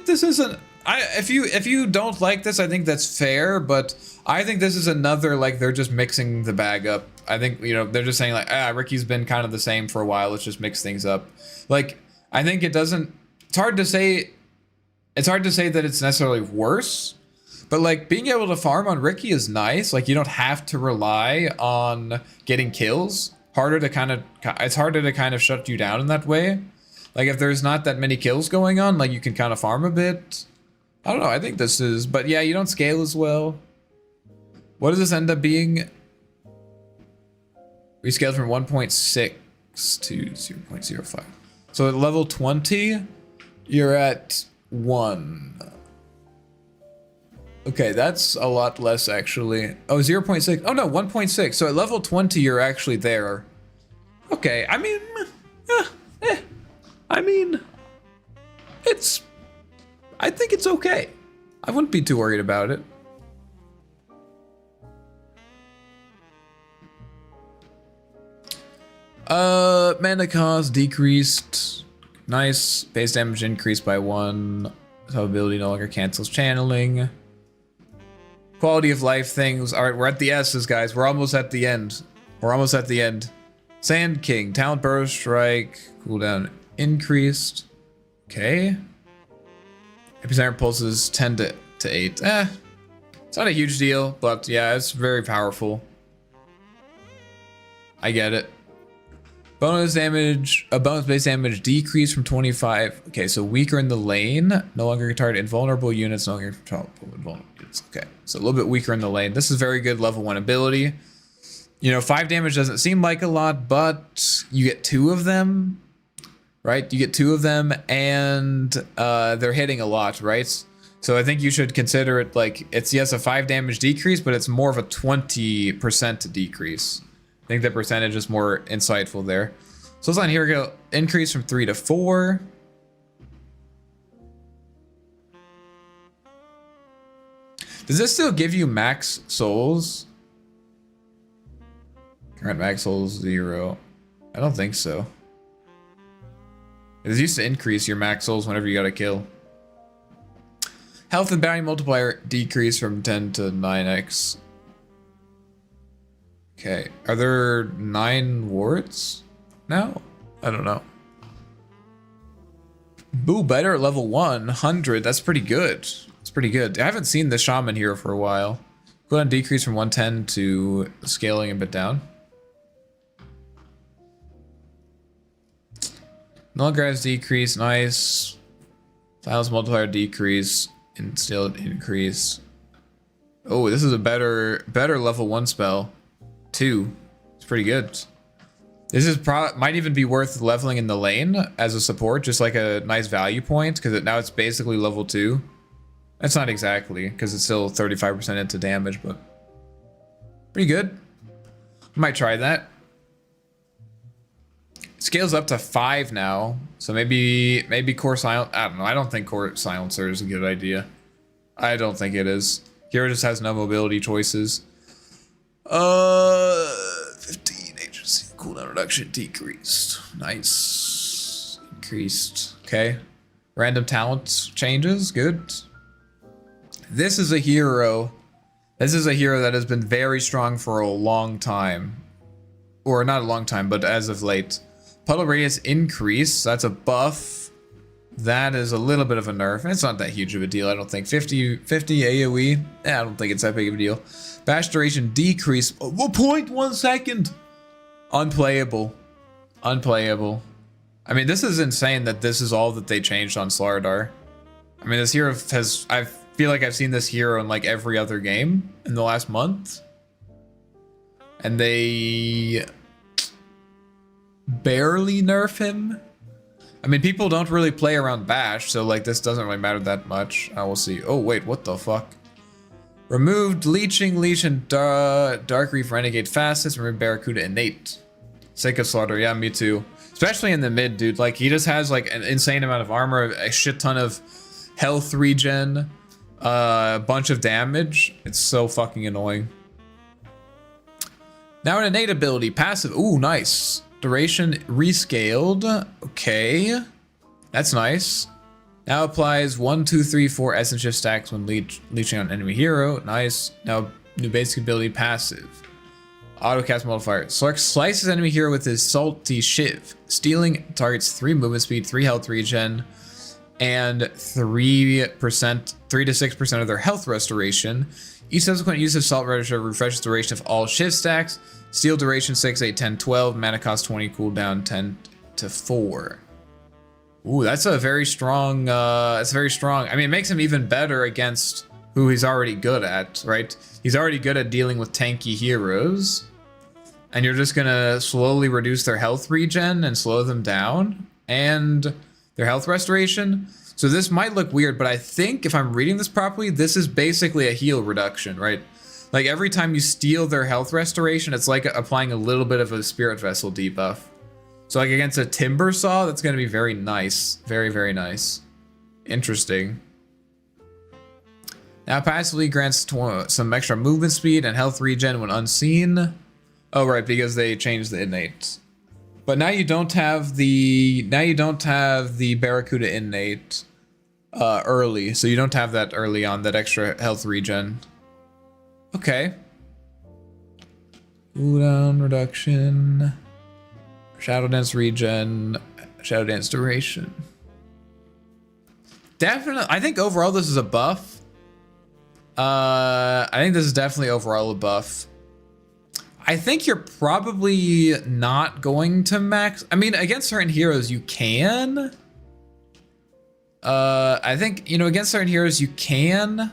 this is an... if you don't like this, I think that's fair, but I think this is another, like, they're just mixing the bag up. I think, you know, they're just saying, like, Ricky's been kind of the same for a while, let's just mix things up. Like, I think it doesn't... It's hard to say that it's necessarily worse, but, like, being able to farm on Ricky is nice. Like, you don't have to rely on getting kills. It's harder to kind of shut you down in that way. Like, if there's not that many kills going on, like, you can kind of farm a bit. I don't know, I think this is... But yeah, you don't scale as well. What does this end up being? We scaled from 1.6 to 0.05. So at level 20, you're at 1. Okay, that's a lot less, actually. Oh, 0.6. Oh, no, 1.6. So at level 20, you're actually there. Okay, I mean... I think it's okay. I wouldn't be too worried about it. Mana cost decreased. Nice. Base damage increased by 1. So ability no longer cancels channeling. Quality of life things. Alright, we're at the S's, guys. We're almost at the end. Sand King. Talent Burrow Strike. Cooldown increased. Okay. Epicenter pulses 10 to 8. It's not a huge deal, but yeah, it's very powerful. I get it. Bonus base damage decrease from 25. Okay, so weaker in the lane. No longer can target invulnerable units. No longer can target invulnerable units. Okay, so a little bit weaker in the lane. This is very good level 1 ability. You know, 5 damage doesn't seem like a lot, but you get 2 of them. Right, you get 2 of them, and they're hitting a lot, right? So I think you should consider it like it's, yes, a 5 damage decrease, but it's more of a 20% decrease. I think the percentage is more insightful there. So let's on here we go. Increase from 3 to 4. Does this still give you max souls? Current max souls 0. I don't think so. This used to increase your max souls whenever you got a kill. Health and bounty multiplier decrease from 10 to 9x. Okay, are there 9 wards now? I don't know. Boo, better at level 100. That's pretty good. That's pretty good. I haven't seen the shaman here for a while. Go ahead and decrease from 110 to scaling a bit down. Null grabs decrease, nice. Files multiplier decrease, and still increase. Oh, this is a better level 1 spell. 2. It's pretty good. This is might even be worth leveling in the lane as a support, just like a nice value point, because now it's basically level 2. That's not exactly, because it's still 35% into damage, but pretty good. Might try that. Scales up to 5 now, so maybe core silence. I don't know. I don't think core silencer is a good idea. I don't think it is. Hero just has no mobility choices. 15 agency cooldown reduction decreased. Nice. Increased. Okay. Random talent changes. Good. This is a hero. This is a hero that has been very strong for a long time. Or not a long time, but as of late. Puddle radius increase. That's a buff. That is a little bit of a nerf. It's not that huge of a deal, I don't think. 50 AoE. I don't think it's that big of a deal. Bash duration decrease. 0.1 second. Unplayable. Unplayable. I mean, this is insane that this is all that they changed on Slardar. I mean, this hero has... I feel like I've seen this hero in like every other game in the last month. And they... barely nerf him. I mean, people don't really play around Bash, so like this doesn't really matter that much. I will see. Oh wait, what the fuck? Removed leeching, leech, and dark reef renegade facets. Remove Barracuda innate. Sick of slaughter. Yeah, me too. Especially in the mid, dude. Like he just has like an insane amount of armor, a shit ton of health regen, a bunch of damage. It's so fucking annoying. Now an innate ability, passive. Ooh, nice. Duration rescaled. Okay, that's nice. Now applies 1, 2, 3, 4 essence shift stacks when leeching on enemy hero. Nice. Now new basic ability, passive. Autocast modifier. Slices enemy hero with his salty shiv. Stealing targets 3 movement speed, 3 health regen, and 3%, 3 to 6% of their health restoration. Each subsequent use of salt register refreshes duration of all shift stacks. Steal duration 6, 8, 10, 12. Mana cost 20. Cooldown 10 to 4. Ooh, that's a very strong. That's very strong. I mean, it makes him even better against who he's already good at, right? He's already good at dealing with tanky heroes, and you're just gonna slowly reduce their health regen and slow them down and their health restoration. So this might look weird, but I think if I'm reading this properly, this is basically a heal reduction, right? Like every time you steal their health restoration, it's like applying a little bit of a spirit vessel debuff. So like against a timber saw, that's going to be very nice. Very, very nice. Interesting. Now passively grants some extra movement speed and health regen when unseen. Oh, right, because they changed the innate. But now you don't have the Barracuda innate early, so you don't have that early on, that extra health regen. Okay. Cooldown reduction. Shadow Dance regen. Shadow Dance duration. Definitely, I think overall this is a buff. I think this is definitely overall a buff. I think you're probably not going to max. I mean, against certain heroes you can. I think, you know, against certain heroes you can.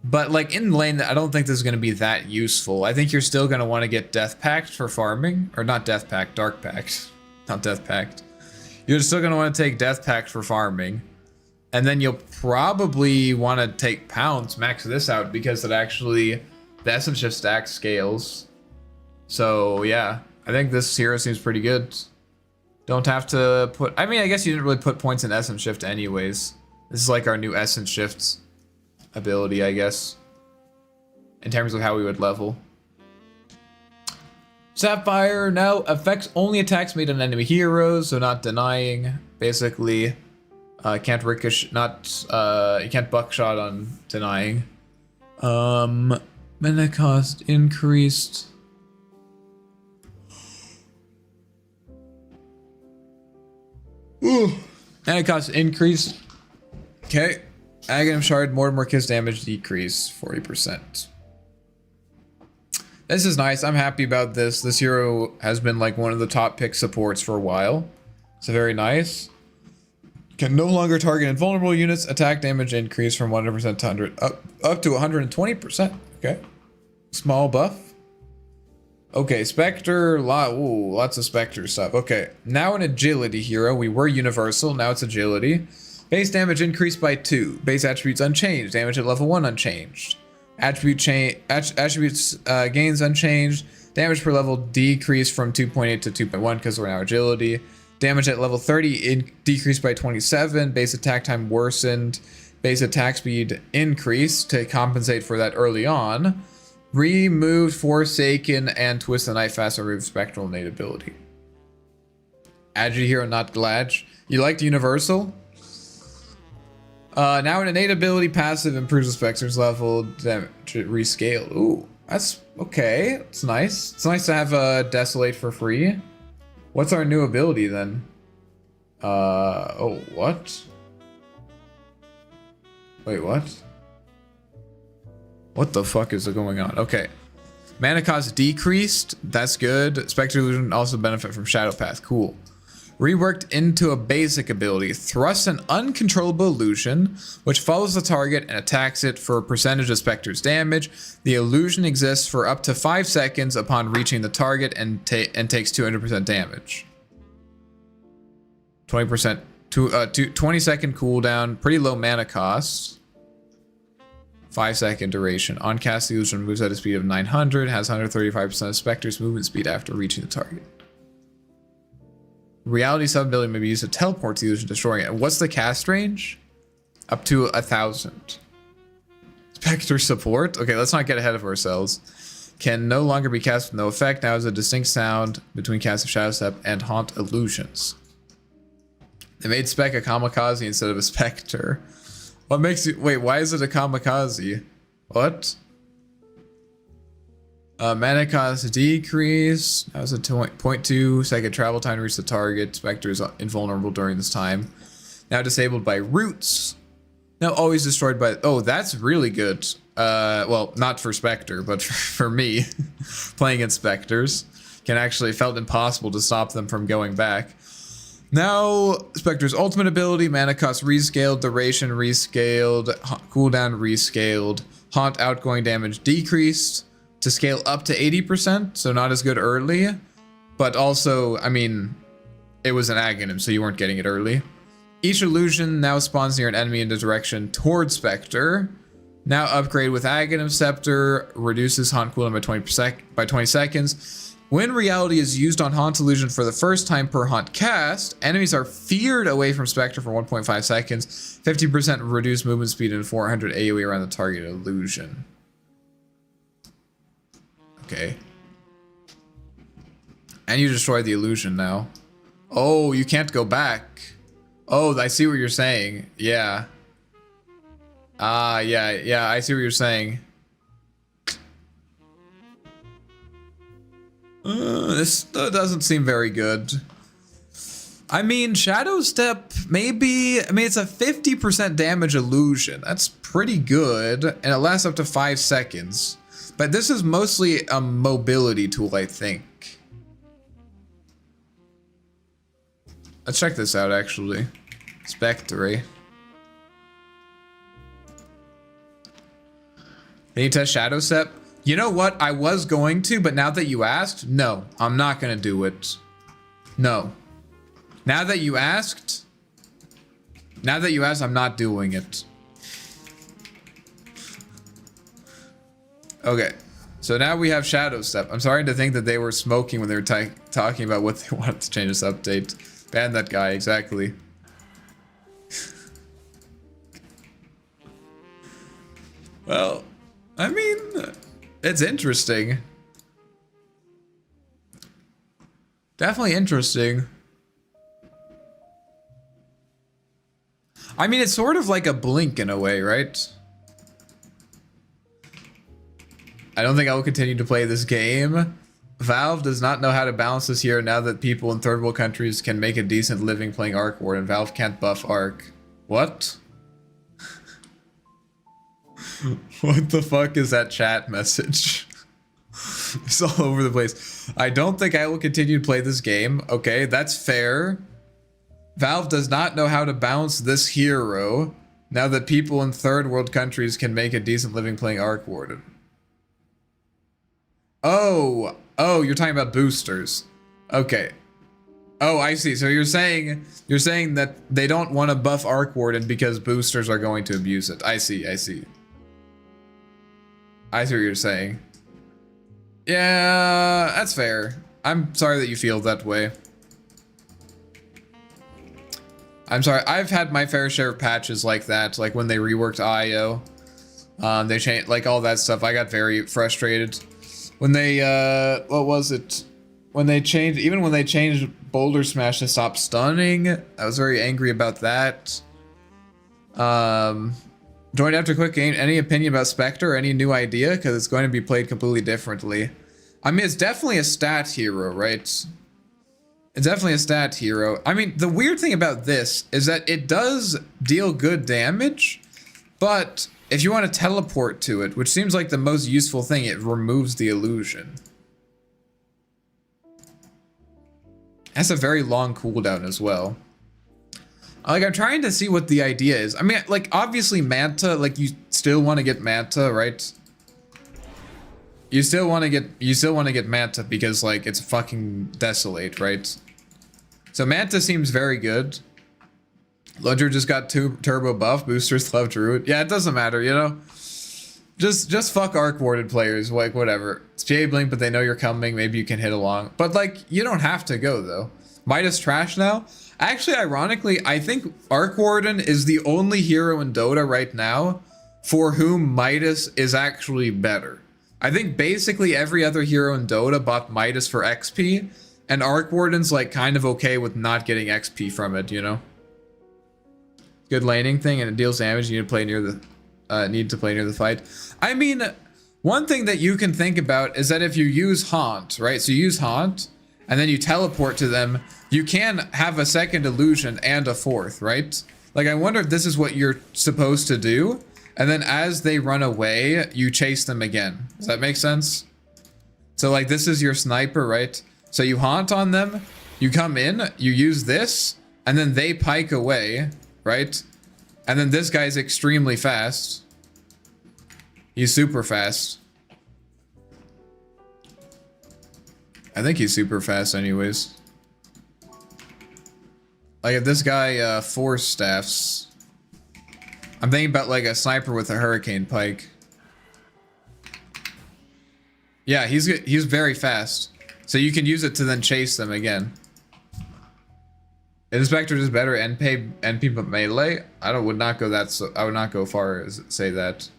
But like in lane, I don't think this is going to be that useful. I think you're still going to want to get Death Pact for farming. Or not Death Pact, Dark Pact. Not Death Pact. You're still going to want to take Death Pact for farming. And then you'll probably want to take Pounce, max this out, because it actually, the essence shift stack scales. So yeah, I think this hero seems pretty good. Don't have to put, I mean, I guess you didn't really put points in essence shift anyways. This is like our new essence shifts ability, I guess, in terms of how we would level. Sapphire now affects only attacks made on enemy heroes, so not denying. Basically, can't ricochet, you can't buckshot on denying. Mana cost increased. Ooh. Mana cost increased. Okay. Aghanim Shard, more kiss damage decrease 40%. This is nice. I'm happy about this. This hero has been like one of the top pick supports for a while. So very nice. Can no longer target invulnerable units. Attack damage increase from 100% to 100 up to 120%. Okay. Small buff. Okay, Spectre, lots of Spectre stuff. Okay, now an agility hero. We were universal, now it's agility. Base damage increased by 2. Base attributes unchanged. Damage at level 1 unchanged. Attributes gains unchanged. Damage per level decreased from 2.8 to 2.1 because we're now agility. Damage at level 30 decreased by 27. Base attack time worsened. Base attack speed increased to compensate for that early on. Removed Forsaken and Twist the Knife Fast and removed Spectral innate ability. Agi hero, not Gladge. You liked Universal? Now an innate ability passive improves the Spectre's level. Damage rescaled. Ooh, that's okay. It's nice. It's nice to have Desolate for free. What's our new ability then? Oh, what? Wait, what? What the fuck is going on? Okay. Mana cost decreased. That's good. Spectre Illusion also benefit from Shadow Path. Cool. Reworked into a basic ability. Thrust an uncontrollable illusion, which follows the target and attacks it for a percentage of Spectre's damage. The illusion exists for up to 5 seconds upon reaching the target and takes 200% damage. 20%, 20-second cooldown. Pretty low mana cost. 5-second duration. On cast, the illusion moves at a speed of 900, has 135% of Spectre's movement speed after reaching the target. Reality sub-ability may be used to teleport the illusion, destroying it. What's the cast range? Up to 1,000. Spectre support? Okay, let's not get ahead of ourselves. Can no longer be cast with no effect. Now is a distinct sound between cast of Shadow Step and Haunt illusions. They made Spec a kamikaze instead of a Spectre. What makes you... Wait, why is it a kamikaze? What? Mana cost decrease. That was a 0.2 second travel time to reach the target. Spectre is invulnerable during this time. Now disabled by roots. Now always destroyed by... Oh, that's really good. Well, not for Spectre, but for me. Playing against Spectres. Can actually... Felt impossible to stop them from going back. Now, Spectre's ultimate ability, mana cost rescaled, duration rescaled, cooldown rescaled, haunt outgoing damage decreased to scale up to 80%, so not as good early, but also, I mean, it was an Aghanim, so you weren't getting it early. Each illusion now spawns near an enemy in the direction towards Spectre. Now upgrade with Aghanim Scepter, reduces haunt cooldown by 20 seconds. When reality is used on Haunt Illusion for the first time per Haunt cast, enemies are feared away from Spectre for 1.5 seconds, 50% reduced movement speed, and 400 AoE around the target illusion. Okay. And you destroy the illusion now. Oh, you can't go back. Oh, I see what you're saying. Yeah. Yeah, I see what you're saying. This doesn't seem very good. I mean, Shadow Step, maybe... I mean, it's a 50% damage illusion. That's pretty good, and it lasts up to 5 seconds. But this is mostly a mobility tool, I think. Let's check this out, actually. Spectre. Can you test Shadow Step? You know what? I was going to, but now that you asked, no, I'm not gonna do it. No. Now that you asked, I'm not doing it. Okay, so now we have Shadow Step. I'm sorry to think that they were smoking when they were talking about what they wanted to change this update. Ban that guy, exactly. Well, I mean... It's interesting. Definitely interesting. I mean, it's sort of like a blink in a way, right? I don't think I will continue to play this game. Valve does not know how to balance this here now that people in third world countries can make a decent living playing Arc Warden. Valve can't buff Arc. What? What the fuck is that chat message? It's all over the place. I don't think I will continue to play this game. Okay, that's fair. Valve does not know how to balance this hero now that people in third world countries can make a decent living playing Arc Warden. Oh, you're talking about boosters. Okay. Oh, I see. So you're saying that they don't want to buff Arc Warden because boosters are going to abuse it. I see. I see what you're saying. Yeah, that's fair. I'm sorry that you feel that way. I'm sorry. I've had my fair share of patches like that, like when they reworked IO. They changed like all that stuff. I got very frustrated when they what was it? When they changed, even when they changed Boulder Smash to stop stunning, I was very angry about that. Joined after quick game. Any opinion about Spectre? Any new idea? Because it's going to be played completely differently. I mean, it's definitely a stat hero, right? It's definitely a stat hero. I mean, the weird thing about this is that it does deal good damage, but if you want to teleport to it, which seems like the most useful thing, it removes the illusion. That's a very long cooldown as well. Like, I'm trying to see what the idea is. I mean, like, obviously Manta, like, you still want to get Manta, right? You still want to get Manta because, like, it's fucking desolate, right? So Manta seems very good. Ludger just got turbo buff. Boosters love Druid. Yeah, it doesn't matter, you know? Just fuck Arc Warden players, like, whatever. It's PA Blink, but they know you're coming. Maybe you can hit along. But, like, you don't have to go, though. Midas trash now? Actually, ironically, I think Arc Warden is the only hero in Dota right now for whom Midas is actually better. I think basically every other hero in Dota bought Midas for XP, and Arc Warden's like kind of okay with not getting XP from it, you know? Good laning thing, and it deals damage. You need to play near the fight. I mean, one thing that you can think about is that if you use Haunt, right? So you use Haunt, and then you teleport to them, you can have a second illusion and a fourth, right? Like, I wonder if this is what you're supposed to do, and then as they run away, you chase them again. Does that make sense? So, like, this is your sniper, right? So you Haunt on them, you come in, you use this, and then they pike away, right? And then this guy's extremely fast. He's super fast. I think he's super fast anyways. Like, if this guy force staffs, I'm thinking about like a sniper with a hurricane pike. Yeah, he's very fast. So you can use it to then chase them again. Inspector is better NP but melee. I would not go that, so I would not go far as say that.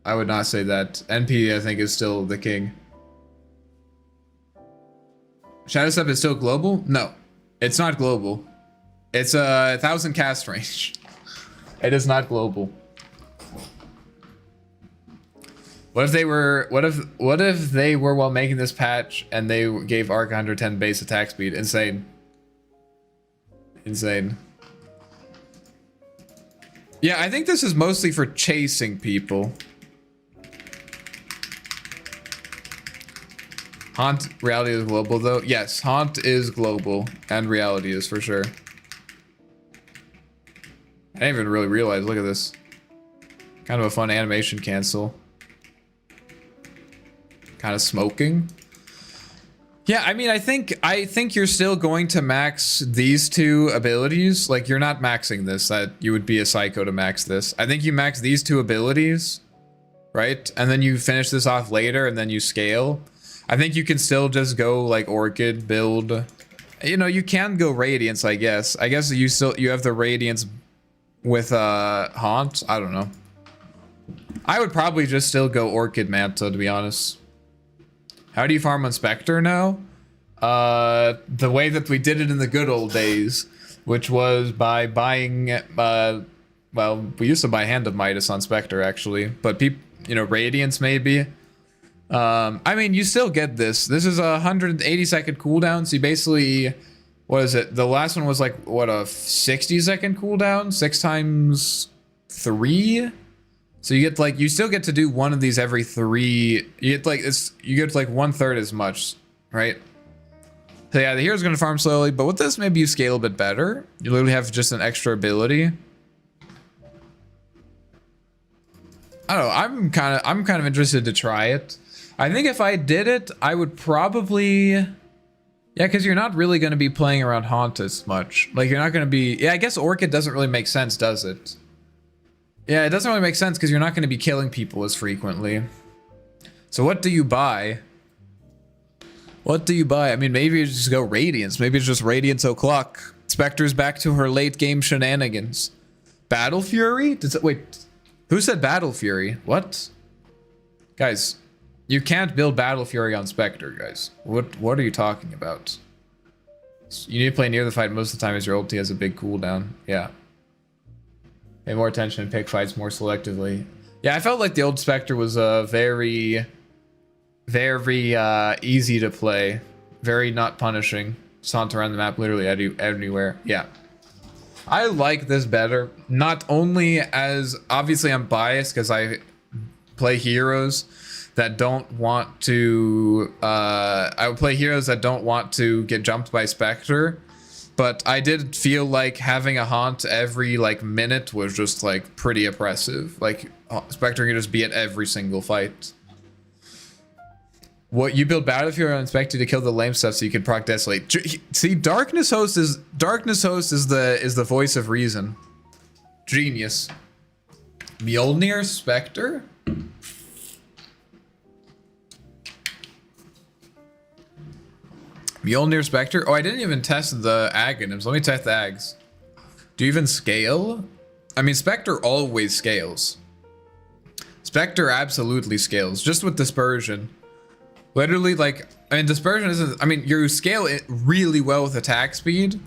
I would not say that. NP I think is still the king. Shadow Step is still global? No, it's not global. It's a 1,000 cast range. It is not global. What if they were? What if they were while making this patch and they gave Arc 110 base attack speed? Insane. Insane. Yeah, I think this is mostly for chasing people. Haunt reality is global though. Yes, Haunt is global and reality is for sure. I didn't even really realize. Look at this. Kind of a fun animation cancel. Kind of smoking. Yeah, I mean, I think you're still going to max these two abilities. Like, you're not maxing this. That you would be a psycho to max this. I think you max these two abilities, right? And then you finish this off later, and then you scale. I think you can still just go like Orchid build. You know, you can go Radiance, I guess. I guess you have the Radiance with Haunt. I don't know. I would probably just still go Orchid Manta, to be honest. How do you farm on Spectre now? the way that we did it in the good old days, which was by buying, well, we used to buy Hand of Midas on Spectre actually, but Radiance maybe. I mean, you still get this. This is a 180-second cooldown, so you basically, what is it? The last one was like, what, a 60-second cooldown? 6 times 3? So you get like, you still get to do one of these every 3. You get like, you get like 1/3 as much, right? So yeah, the hero's gonna farm slowly, but with this, maybe you scale a bit better. You literally have just an extra ability. I don't know, I'm kind of interested to try it. I think if I did it, I would probably, yeah, because you're not really going to be playing around Haunt as much. Like, you're not going to be, yeah, I guess Orchid doesn't really make sense, does it? Yeah, it doesn't really make sense because you're not going to be killing people as frequently. So what do you buy? What do you buy? I mean, maybe you just go Radiance. Maybe it's just Radiance O'Clock. Spectre's back to her late game shenanigans. Battle Fury? Wait, who said Battle Fury? What? Guys, you can't build Battle Fury on Spectre, guys. What are you talking about? You need to play near the fight most of the time as your ulti has a big cooldown. Yeah. Pay more attention and pick fights more selectively. Yeah, I felt like the old Spectre was very easy to play. Very not punishing. Saunt around the map literally anywhere. Yeah. I like this better. Not only as, obviously I'm biased because I play heroes that don't want to, I would play heroes that don't want to get jumped by Spectre. But I did feel like having a Haunt every like minute was just like pretty oppressive. Like Spectre can just be at every single fight. What, you build Battlefield on Spectre to kill the lame stuff so you can proc Desolate. See, Darkness Host is the voice of reason. Genius. Mjolnir Spectre? Mjolnir Spectre? Oh, I didn't even test the Aghanim's. Let me test the Ags. Do you even scale? I mean, Spectre always scales. Spectre absolutely scales, just with Dispersion. Literally, like, I mean, Dispersion isn't, I mean, you scale it really well with attack speed.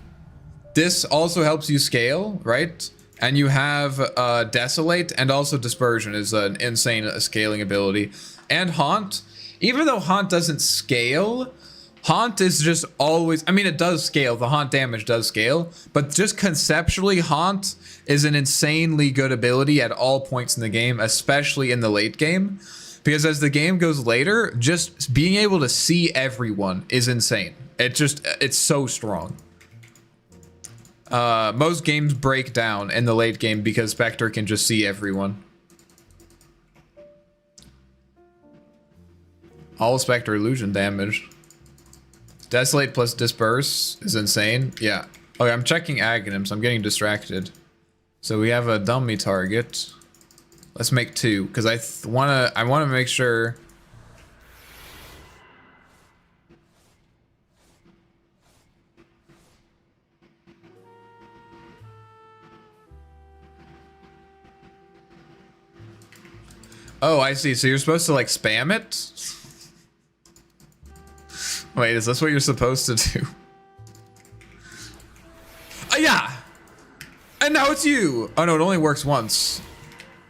This also helps you scale, right? And you have Desolate, and also Dispersion is an insane scaling ability. And Haunt, even though Haunt doesn't scale, Haunt is just always, I mean, it does scale, the Haunt damage does scale, but just conceptually, Haunt is an insanely good ability at all points in the game, especially in the late game. Because as the game goes later, just being able to see everyone is insane. It's so strong. Most games break down in the late game because Spectre can just see everyone. All Spectre illusion damage. Desolate plus Disperse is insane. Yeah. Okay, I'm checking Aghanim, so I'm getting distracted. So we have a dummy target. Let's make 2, because I wanna make sure. Oh, I see. So you're supposed to like spam it? Wait, is this what you're supposed to do? Yeah! And now it's you! Oh no, it only works once.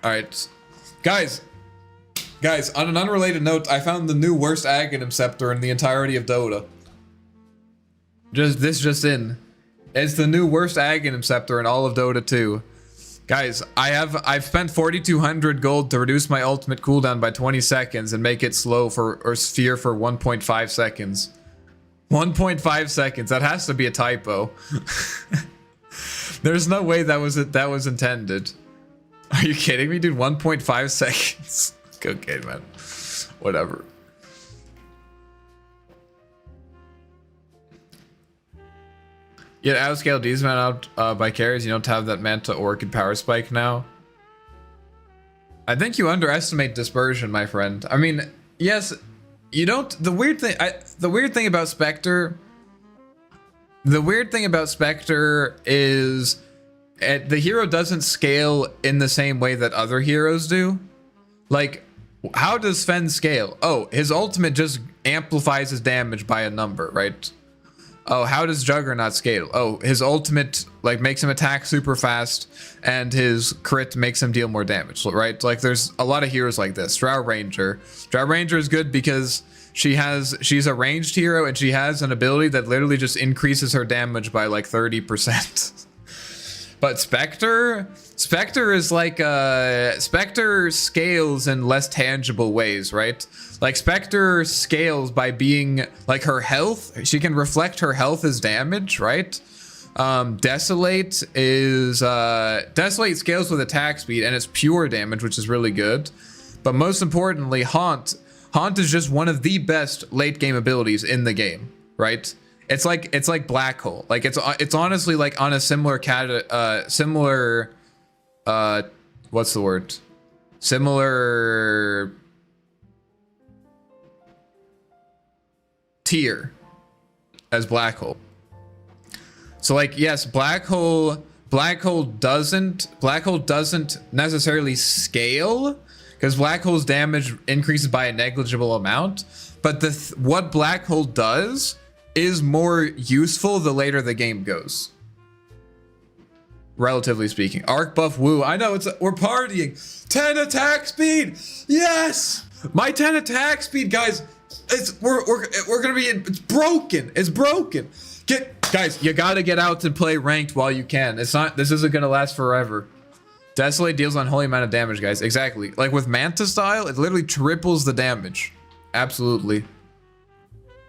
Alright. Guys, on an unrelated note, I found the new worst Aghanim Scepter in the entirety of Dota. Just in. It's the new worst Aghanim Scepter in all of Dota 2. Guys, I've spent 4,200 gold to reduce my ultimate cooldown by 20 seconds and make it slow or sphere for 1.5 seconds. 1.5 seconds. That has to be a typo. There's no way that was intended. Are you kidding me, dude? 1.5 seconds. Okay, man. Whatever. Yet outscale these men out by carries. You don't have that Manta Orchid power spike now. I think you underestimate Dispersion, my friend. I mean, yes, you don't. The weird thing about Spectre. The weird thing about Spectre is the hero doesn't scale in the same way that other heroes do. Like, How does Sven scale? Oh, his ultimate just amplifies his damage by a number, right? Oh, how does Juggernaut scale? Oh, his ultimate like makes him attack super fast, and his crit makes him deal more damage, right? Like there's a lot of heroes like this. Drow Ranger. Drow Ranger is good because she's a ranged hero and she has an ability that literally just increases her damage by like 30%. But Spectre is like Spectre scales in less tangible ways, right? Like Spectre scales by being like her health. She can reflect her health as damage, right? Desolate scales with attack speed and it's pure damage, which is really good. But most importantly, Haunt is just one of the best late game abilities in the game, right? It's like Black Hole. Like it's honestly like on a similar what's the word? Similar tier as Black Hole. So like yes, Black Hole doesn't necessarily scale because Black Hole's damage increases by a negligible amount, but what Black Hole does is more useful the later the game goes. Relatively speaking. Arc buff woo. I know we're partying. 10 attack speed. Yes. My 10 attack speed, guys. We're gonna be it's broken. It's broken. Guys, you gotta get out and play ranked while you can. This isn't gonna last forever. Desolate deals an unholy amount of damage, guys. Exactly. Like with Manta style, it literally triples the damage. Absolutely.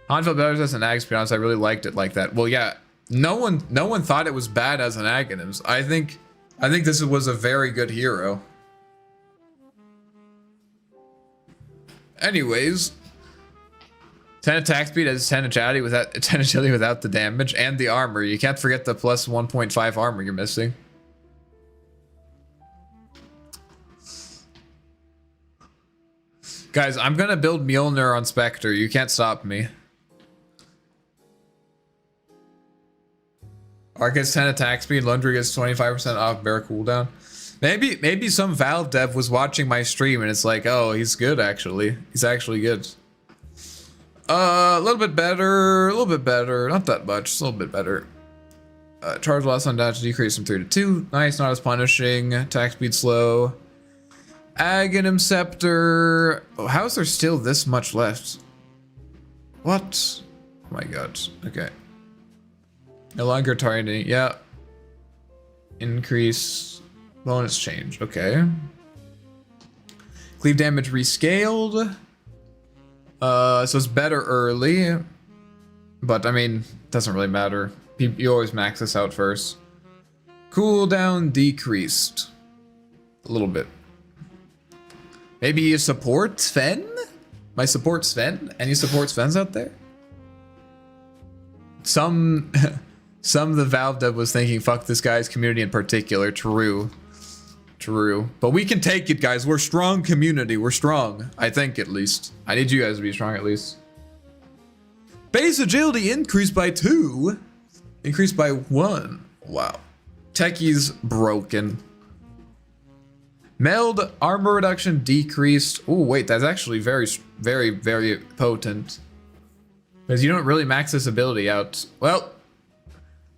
Han felt better as an ag, to be honest. I really liked it like that. Well, yeah, no one thought it was bad as an Aghanims. I think this was a very good hero. Anyways, 10 attack speed as 10 agility without the damage and the armor. You can't forget the plus 1.5 armor you're missing. Guys, I'm gonna build Mjolnir on Spectre. You can't stop me. Arc gets 10 attack speed, Lundry gets 25% off bear cooldown. Maybe some Valve dev was watching my stream and it's like, oh, he's good actually. He's actually good. A little bit better, not that much, just a little bit better. Charge loss on dodge decrease from 3 to 2. Nice, not as punishing. Attack speed slow. Aghanim Scepter. Oh, how is there still this much left? What? Oh my god. Okay. No longer targeting. Yeah. Increase bonus change. Okay. Cleave damage rescaled. So it's better early. But I mean, it doesn't really matter. You always max this out first. Cooldown decreased. A little bit. Maybe you support Sven? My support Sven? Any support Svens out there? Some of the Valve dev was thinking, fuck this guy's community in particular. True. But we can take it, guys. We're strong community. We're strong. I think, at least. I need you guys to be strong, at least. Base agility increased by 2. Increased by 1. Wow. Techie's broken. Meld armor reduction decreased. Oh, wait. That's actually very, very, very potent. Because you don't really max this ability out. Well...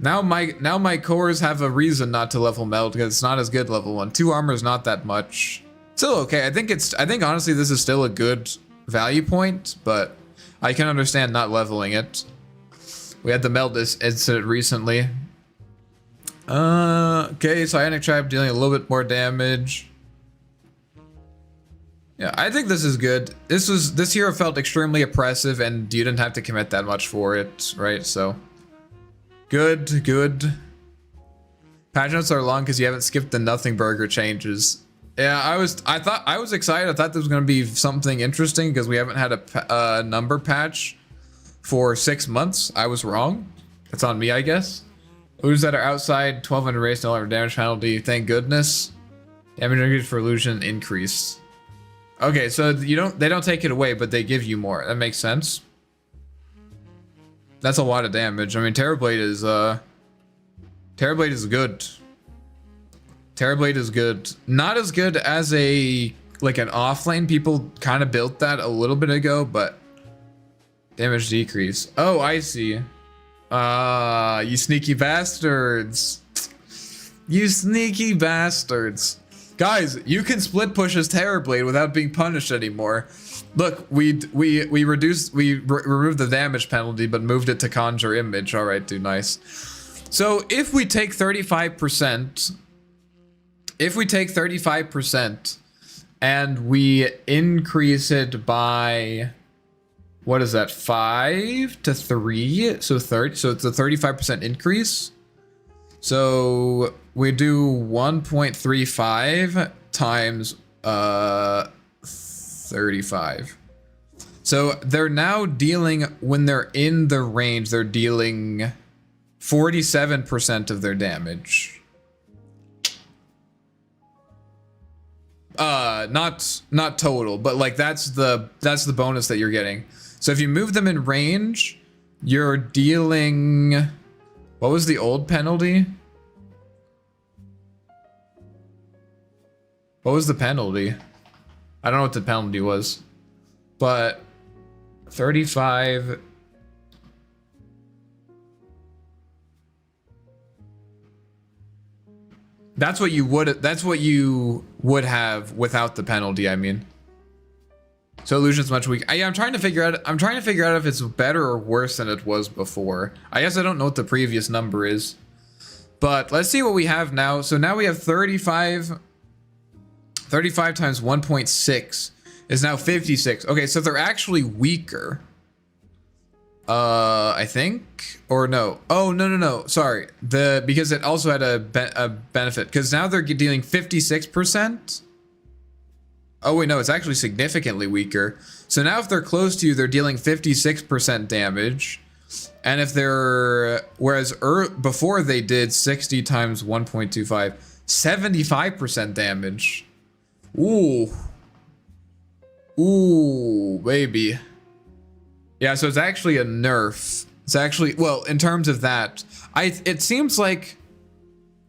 Now my cores have a reason not to level Meld because it's not as good level 1. 2 armor is not that much. Still okay. I think honestly this is still a good value point, but I can understand not leveling it. We had the Meld incident recently. Okay, Cyanic Trap dealing a little bit more damage. Yeah, I think this is good. This hero felt extremely oppressive and you didn't have to commit that much for it, right? So Good. Patch notes are long because you haven't skipped the Nothing Burger changes. Yeah, I was excited. I thought there was going to be something interesting because we haven't had a number patch for 6 months. I was wrong. That's on me, I guess. Illusions that are outside 1200 race, no longer damage penalty. Thank goodness. Damage increase for illusion increased. Okay, so they don't take it away, but they give you more. That makes sense. That's a lot of damage. I mean, Terrorblade is good. Terrorblade is good. Not as good as a like an offlane. People kind of built that a little bit ago, but damage decrease. Oh, I see. You sneaky bastards. You sneaky bastards. Guys, you can split push as Terrorblade without being punished anymore. Look, we removed the damage penalty, but moved it to conjure image. All right, dude, nice. So if we take 35%, and we increase it by, what is that, 5 to 3? So 30. So it's a 35% increase. So we do 1.35 times 35. So they're now dealing, when they're in the range, they're dealing 47% of their damage. Not total, but like that's the bonus that you're getting. So if you move them in range, you're dealing, what was the old penalty? What was the penalty? I don't know what the penalty was, but 35. That's what you would have without the penalty, I mean. So illusion's much weaker. I'm trying to figure out if it's better or worse than it was before. I guess I don't know what the previous number is. But let's see what we have now. So now we have 35 times 1.6 is now 56. Okay, so they're actually weaker. I think, or no. Oh, no. Sorry. Because it also had a benefit, because now they're dealing 56%. Oh wait, no, it's actually significantly weaker. So now if they're close to you, they're dealing 56% damage. And if they're, whereas before they did 60 times 1.25, 75% damage. Ooh, baby. Yeah, so it's actually a nerf. It's actually, well, in terms of that, it seems like,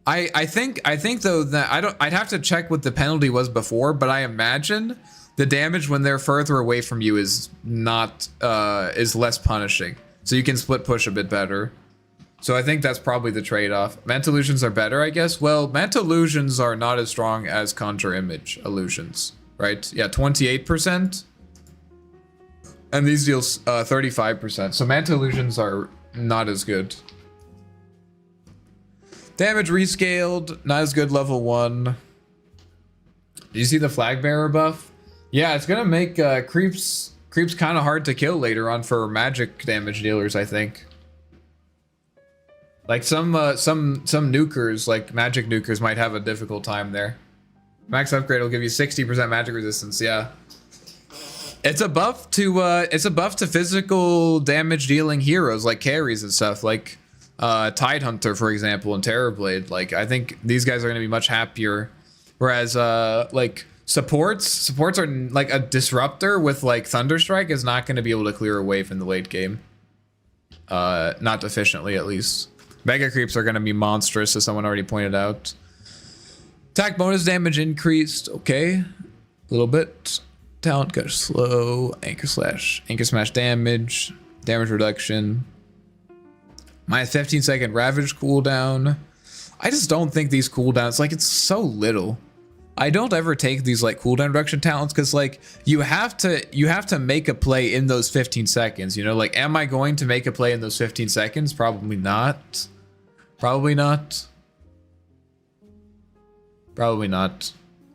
I think though that I'd have to check what the penalty was before, but I imagine the damage when they're further away from you is not, is less punishing. So you can split push a bit better. So I think that's probably the trade-off. Mental illusions are better, I guess. Well, mental illusions are not as strong as conjure image illusions, right? Yeah, 28%. And these deals 35%. So mental illusions are not as good. Damage rescaled, not as good level 1. Do you see the flag bearer buff? Yeah, it's gonna make creeps kind of hard to kill later on for magic damage dealers, I think. Like some nukers, like magic nukers, might have a difficult time there. Max upgrade will give you 60% magic resistance. Yeah, it's a buff to physical damage dealing heroes like carries and stuff, like Tidehunter, for example, and Terrorblade. Like, I think these guys are going to be much happier. Whereas like supports are like a disruptor with like Thunderstrike is not going to be able to clear a wave in the late game. Not efficiently, at least. Mega creeps are going to be monstrous, as someone already pointed out. Attack bonus damage increased. Okay, a little bit. Talent got slow. Anchor smash damage reduction. My 15-second ravage cooldown. I just don't think these cooldowns, like, it's so little. I don't ever take these like cooldown reduction talents because like you have to make a play in those 15 seconds, you know, like, am I going to make a play in those 15 seconds? Probably not. Probably not.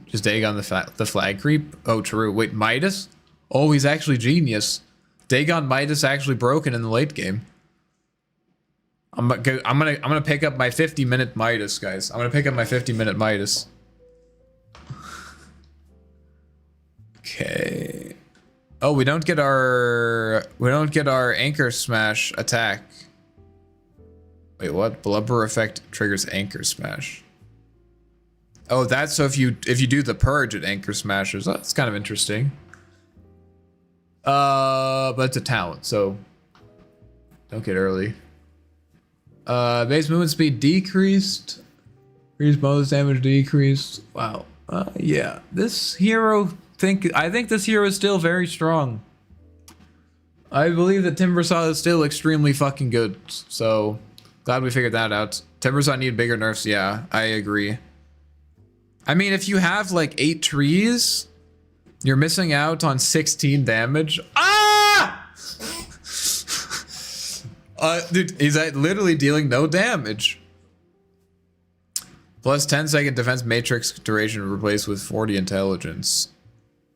Just Dagon the flag creep. Oh, true. Wait, Midas? Oh, he's actually genius. Dagon Midas actually broken in the late game. I'm gonna pick up my 50-minute Midas, guys. I'm gonna pick up my 50-minute Midas. Okay. Oh, we don't get our anchor smash attack. Wait, what? Blubber effect triggers anchor smash. Oh, that's so if you do the purge, it anchor smashes. Oh, that's kind of interesting. But it's a talent, so don't get early. Base movement speed decreased. Increased bonus damage decreased. Wow. Yeah, this hero think this hero is still very strong. I believe that Timbersaw is still extremely fucking good. So glad we figured that out. Timbersaw need bigger nerfs. Yeah, I agree. I mean, if you have like 8 trees, you're missing out on 16 damage. Ah! Dude, he's literally dealing no damage. Plus 10-second defense matrix duration replaced with 40 intelligence.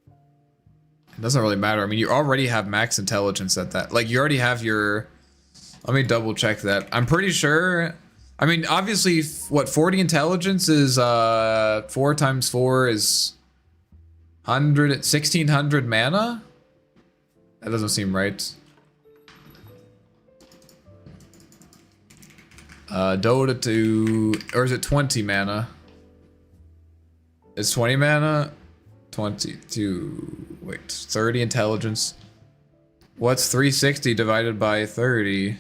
It doesn't really matter. I mean, you already have max intelligence at that. Like, you already have your... Let me double check that. I'm pretty sure... I mean, obviously, what, 40 intelligence is, 4 times 4 is 1600 mana? That doesn't seem right. Dota to... Or is it 20 mana? Is 20 mana? 22... Wait, 30 intelligence. What's 360 divided by 30?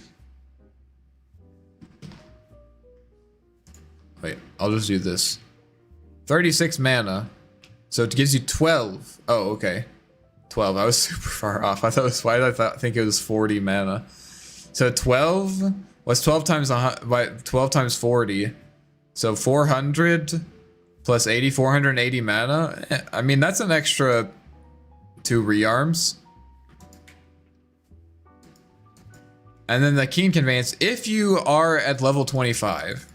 Wait, I'll just do this. 36 mana. So it gives you 12. Oh, okay. 12. I was super far off. I thought it was... Why did I think it was 40 mana? So 12... What's 12 times 12 times 40? So 400 plus 80, 480 mana. I mean, that's an extra 2 rearms. And then the Keen Conveyance. If you are at level 25,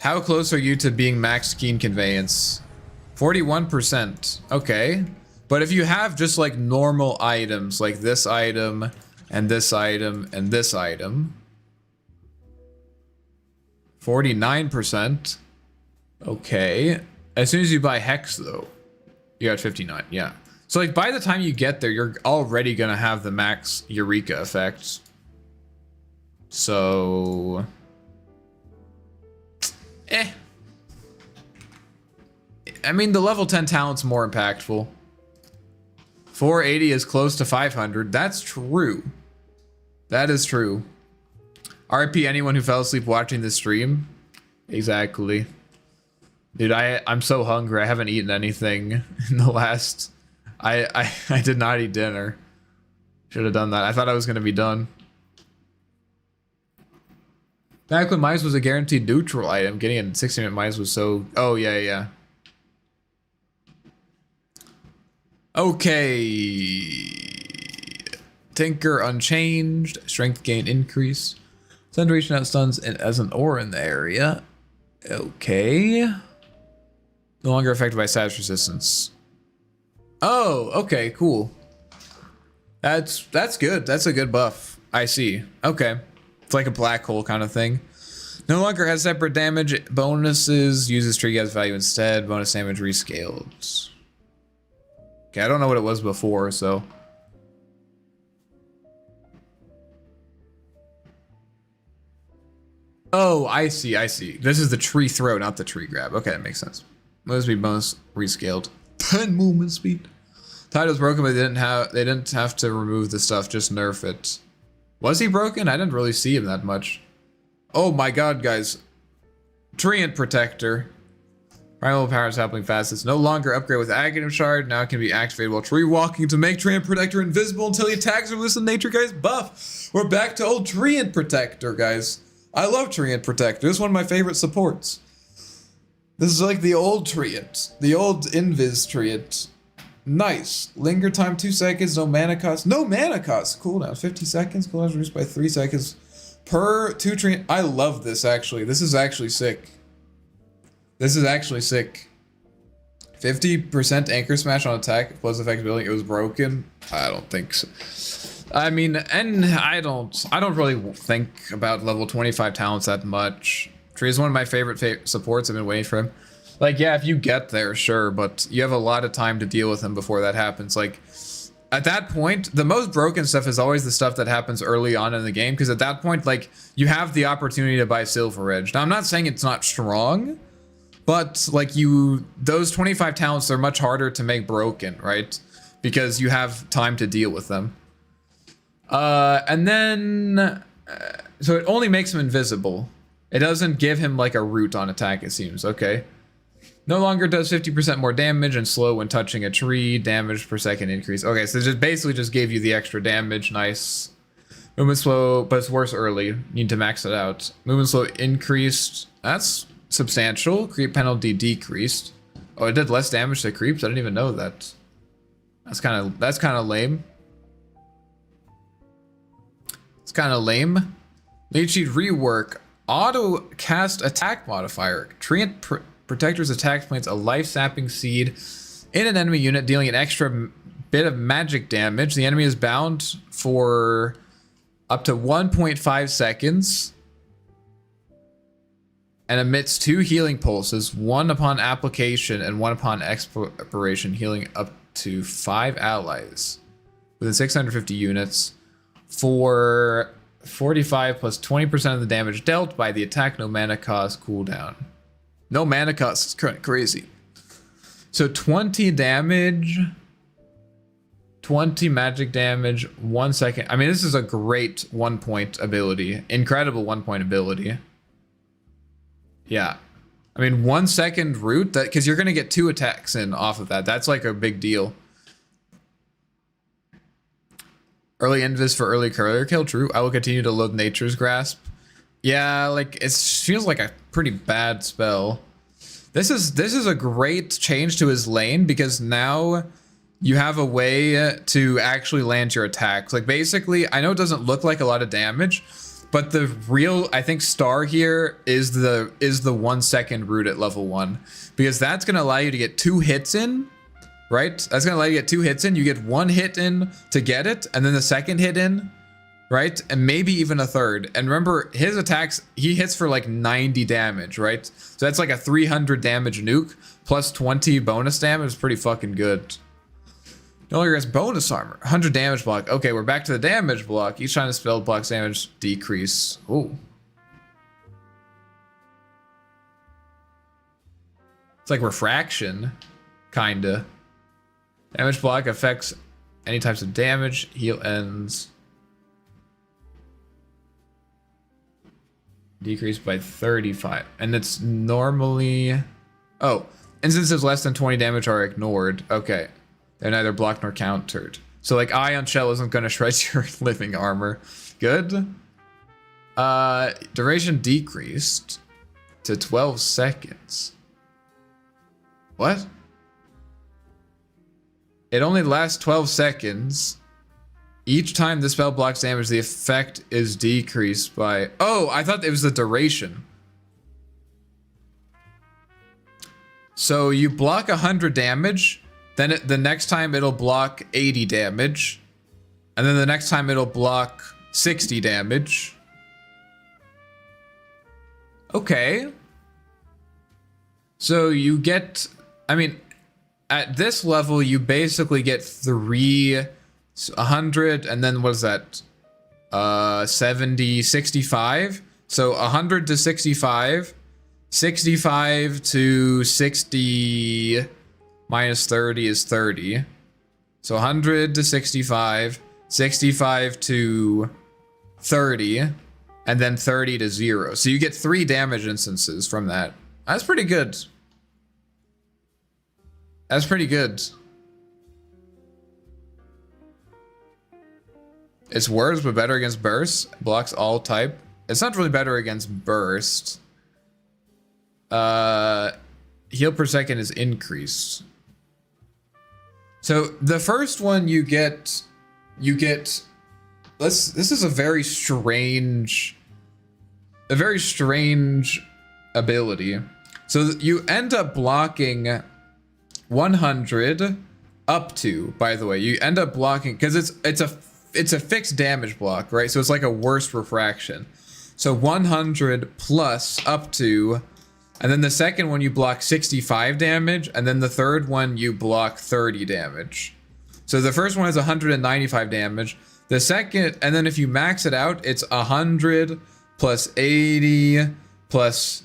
how close are you to being max Keen Conveyance? 41%. Okay. But if you have just like normal items, like this item, and this item, and this item. 49%. Okay. As soon as you buy Hex, though, you got 59. Yeah. So, like, by the time you get there, you're already gonna have the max Eureka effect. So... I mean, the level 10 talent's more impactful. 480 is close to 500. That's true. That is true. RP anyone who fell asleep watching this stream. Exactly. Dude, I'm so hungry. I haven't eaten anything in the last... I did not eat dinner. Should have done that. I thought I was going to be done. Back when Mice was a guaranteed neutral item, getting a 60-minute Mice was so... Oh, yeah. Okay. Tinker unchanged. Strength gain increase. Send duration out stuns as an aura in the area. Okay. No longer affected by status resistance. Oh, okay, cool. That's good. That's a good buff. I see. Okay. It's like a black hole kind of thing. No longer has separate damage bonuses. Uses tree gas value instead. Bonus damage rescaled. Okay, I don't know what it was before, so. Oh, I see. This is the tree throw, not the tree grab. Okay, that makes sense. Must be bonus rescaled. 10 movement speed. Title's broken, but they didn't have to remove the stuff, just nerf it. Was he broken? I didn't really see him that much. Oh my god, guys. Treant Protector. Primal power is happening fast. It's no longer upgrade with Aghanim Shard. Now it can be activated while tree walking to make Treant Protector invisible until he attacks or loses nature guy's buff. We're back to old Treant Protector, guys. I love Treant Protector. This is one of my favorite supports. This is like the old Treant. The old Invis Treant. Nice. Linger time 2 seconds. No mana cost. No mana cost. Cooldown 50 seconds. Cooldown reduced by 3 seconds per 2 Treant. I love this actually. This is actually sick. 50% anchor smash on attack plus effect building. It was broken. I don't think so. I mean, and I don't really think about level 25 talents that much. Tree is one of my favorite supports. I've been waiting for him. Like, yeah, if you get there, sure, but you have a lot of time to deal with him before that happens. Like, at that point, the most broken stuff is always the stuff that happens early on in the game, because at that point, like, you have the opportunity to buy Silver Edge. Now, I'm not saying it's not strong, but, like, those 25 talents, they're much harder to make broken, right? Because you have time to deal with them. And then, so it only makes him invisible. It doesn't give him, like, a root on attack, it seems. Okay. No longer does 50% more damage and slow when touching a tree. Damage per second increase. Okay, so just basically just gave you the extra damage. Nice. Movement slow, but it's worse early. Need to max it out. Movement slow increased. That's substantial. Creep penalty decreased. Oh, it did less damage to creeps? I didn't even know that. That's kind of lame. It's kind of lame. Lead sheet rework. Auto cast attack modifier. Treant Protector's attack plants a life sapping seed in an enemy unit, dealing an extra bit of magic damage. The enemy is bound for up to 1.5 seconds and emits 2 healing pulses, one upon application and one upon expiration, healing up to 5 allies within 650 units for 45 plus 20% of the damage dealt by the attack. No mana cost cooldown. No mana cost is kind of crazy. So 20 damage, 20 magic damage, 1 second. I mean, this is a great 1-point ability. Incredible 1-point ability. Yeah. I mean, 1 second root, that because you're going to get 2 attacks in off of that. That's like a big deal. Early invis for early career kill. True. I will continue to load Nature's Grasp. Yeah, like it feels like a pretty bad spell. This is a great change to his lane because now you have a way to actually land your attacks. Like basically, I know it doesn't look like a lot of damage, but the real, I think, star here is the 1 second root at level 1, because that's gonna allow you to get 2 hits in. Right? That's gonna allow you to get 2 hits in. You get 1 hit in to get it, and then the second hit in, right? And maybe even a third. And remember, his attacks, he hits for like 90 damage, right? So that's like a 300 damage nuke, plus 20 bonus damage. Is pretty fucking good. No longer has bonus armor. 100 damage block. Okay, we're back to the damage block. Each time the spell blocks damage decrease. Ooh. It's like refraction, kinda. Damage block affects any types of damage. Heal ends. Decreased by 35. And it's normally... Oh. Instances less than 20 damage are ignored. Okay. They're neither blocked nor countered. So like Ion Shell isn't going to shred your living armor. Good. Duration decreased to 12 seconds. What? It only lasts 12 seconds. Each time the spell blocks damage, the effect is decreased by... Oh, I thought it was the duration. So you block 100 damage, then the next time it'll block 80 damage, and then the next time it'll block 60 damage. Okay. So you get... I mean... At this level, you basically get 100, and then what is that? 70, 65. So 100 to 65, 65 to 60 minus 30 is 30. So 100 to 65, 65 to 30, and then 30 to 0. So you get 3 damage instances from that. That's pretty good. That's pretty good. It's worse, but better against burst. Blocks all type. It's not really better against burst. Heal per second is increased. So the first one you get. This is a very strange ability. So you end up blocking 100 up to, by the way, you end up blocking because it's a fixed damage block, right? So it's like a worst refraction. So 100 plus up to, and then the second one you block 65 damage, and then the third one you block 30 damage. So the first one is 195 damage. The second, and then if you max it out, it's 100 plus 80 plus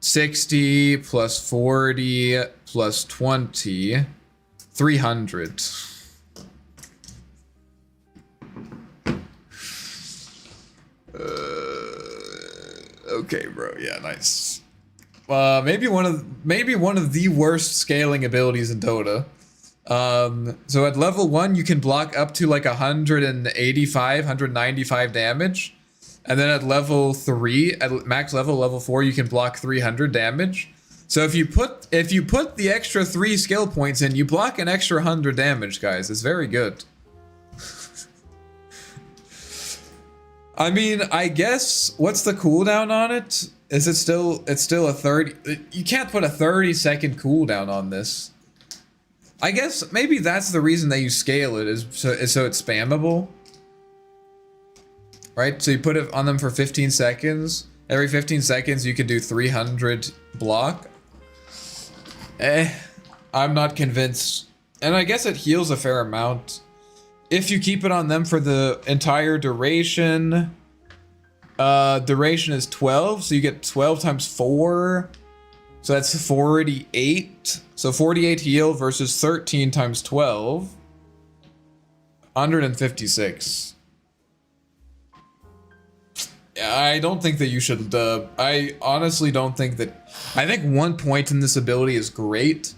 60 plus 40 plus 20, 300. Okay, bro. Yeah, nice. maybe one of the worst scaling abilities in Dota. So at level 1 you can block up to like 185, 195 damage. And then at level 3, at max level 4, you can block 300 damage. So if you put the extra 3 skill points in, you block an extra 100 damage, guys. It's very good. I mean, I guess what's the cooldown on it? Is it still it's still a 30? You can't put a 30-second cooldown on this. I guess maybe that's the reason that you scale it is so it's spammable. Right? So you put it on them for 15 seconds. Every 15 seconds you can do 300 block. I'm not convinced. And I guess it heals a fair amount. If you keep it on them for the entire duration. Duration is 12, so you get 12 times 4. So that's 48. So 48 heal versus 13 times 12. 156. I don't think that you should, I honestly don't think that, I think 1 point in this ability is great.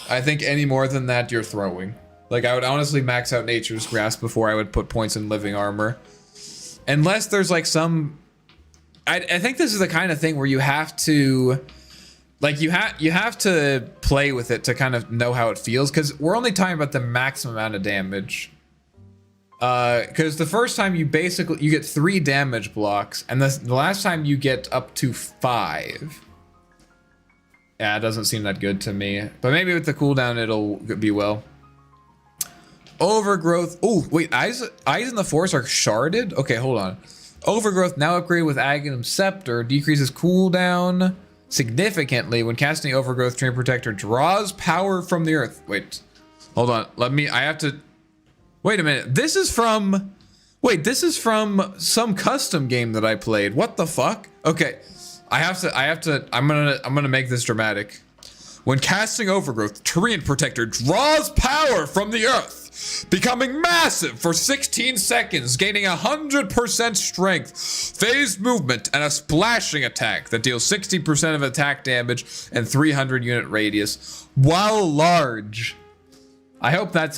I think any more than that, you're throwing. Like, I would honestly max out Nature's Grasp before I would put points in Living Armor. Unless there's like some, I think this is the kind of thing where you have to, like, you have to play with it to kind of know how it feels, because we're only talking about the maximum amount of damage. Because the first time you get 3 damage blocks, and the last time you get up to 5. Yeah, it doesn't seem that good to me. But maybe with the cooldown it'll be well. Overgrowth. Oh, wait, eyes in the forest are sharded? Okay, hold on. Overgrowth now upgraded with Aghanim Scepter decreases cooldown significantly when casting Overgrowth. Treant Protector draws power from the earth. Wait, hold on. I have to. Wait a minute. This is from some custom game that I played. What the fuck? Okay, I'm gonna make this dramatic. When casting Overgrowth, Treant Protector draws power from the earth, becoming massive for 16 seconds, gaining 100% strength, phased movement, and a splashing attack that deals 60% of attack damage and 300 unit radius, while large. I hope that's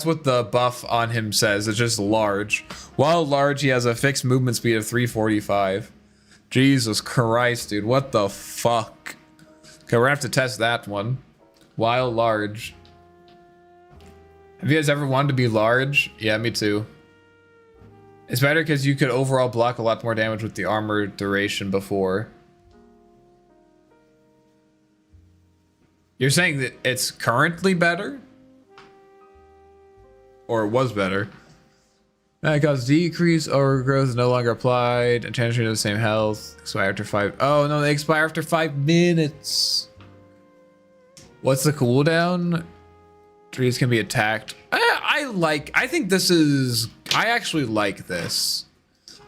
what the buff on him says. It's just large. While large, he has a fixed movement speed of 345. Jesus Christ, dude. What the fuck? Okay, we're gonna have to test that one. While large. Have you guys ever wanted to be large? Yeah, me too. It's better because you could overall block a lot more damage with the armor duration before. You're saying that it's currently better? Or it was better. That caused decrease, overgrowth is no longer applied. Attention to the same health. Expire after 5. Oh no, they expire after 5 minutes. What's the cooldown? Trees can be attacked. I think this is. I actually like this.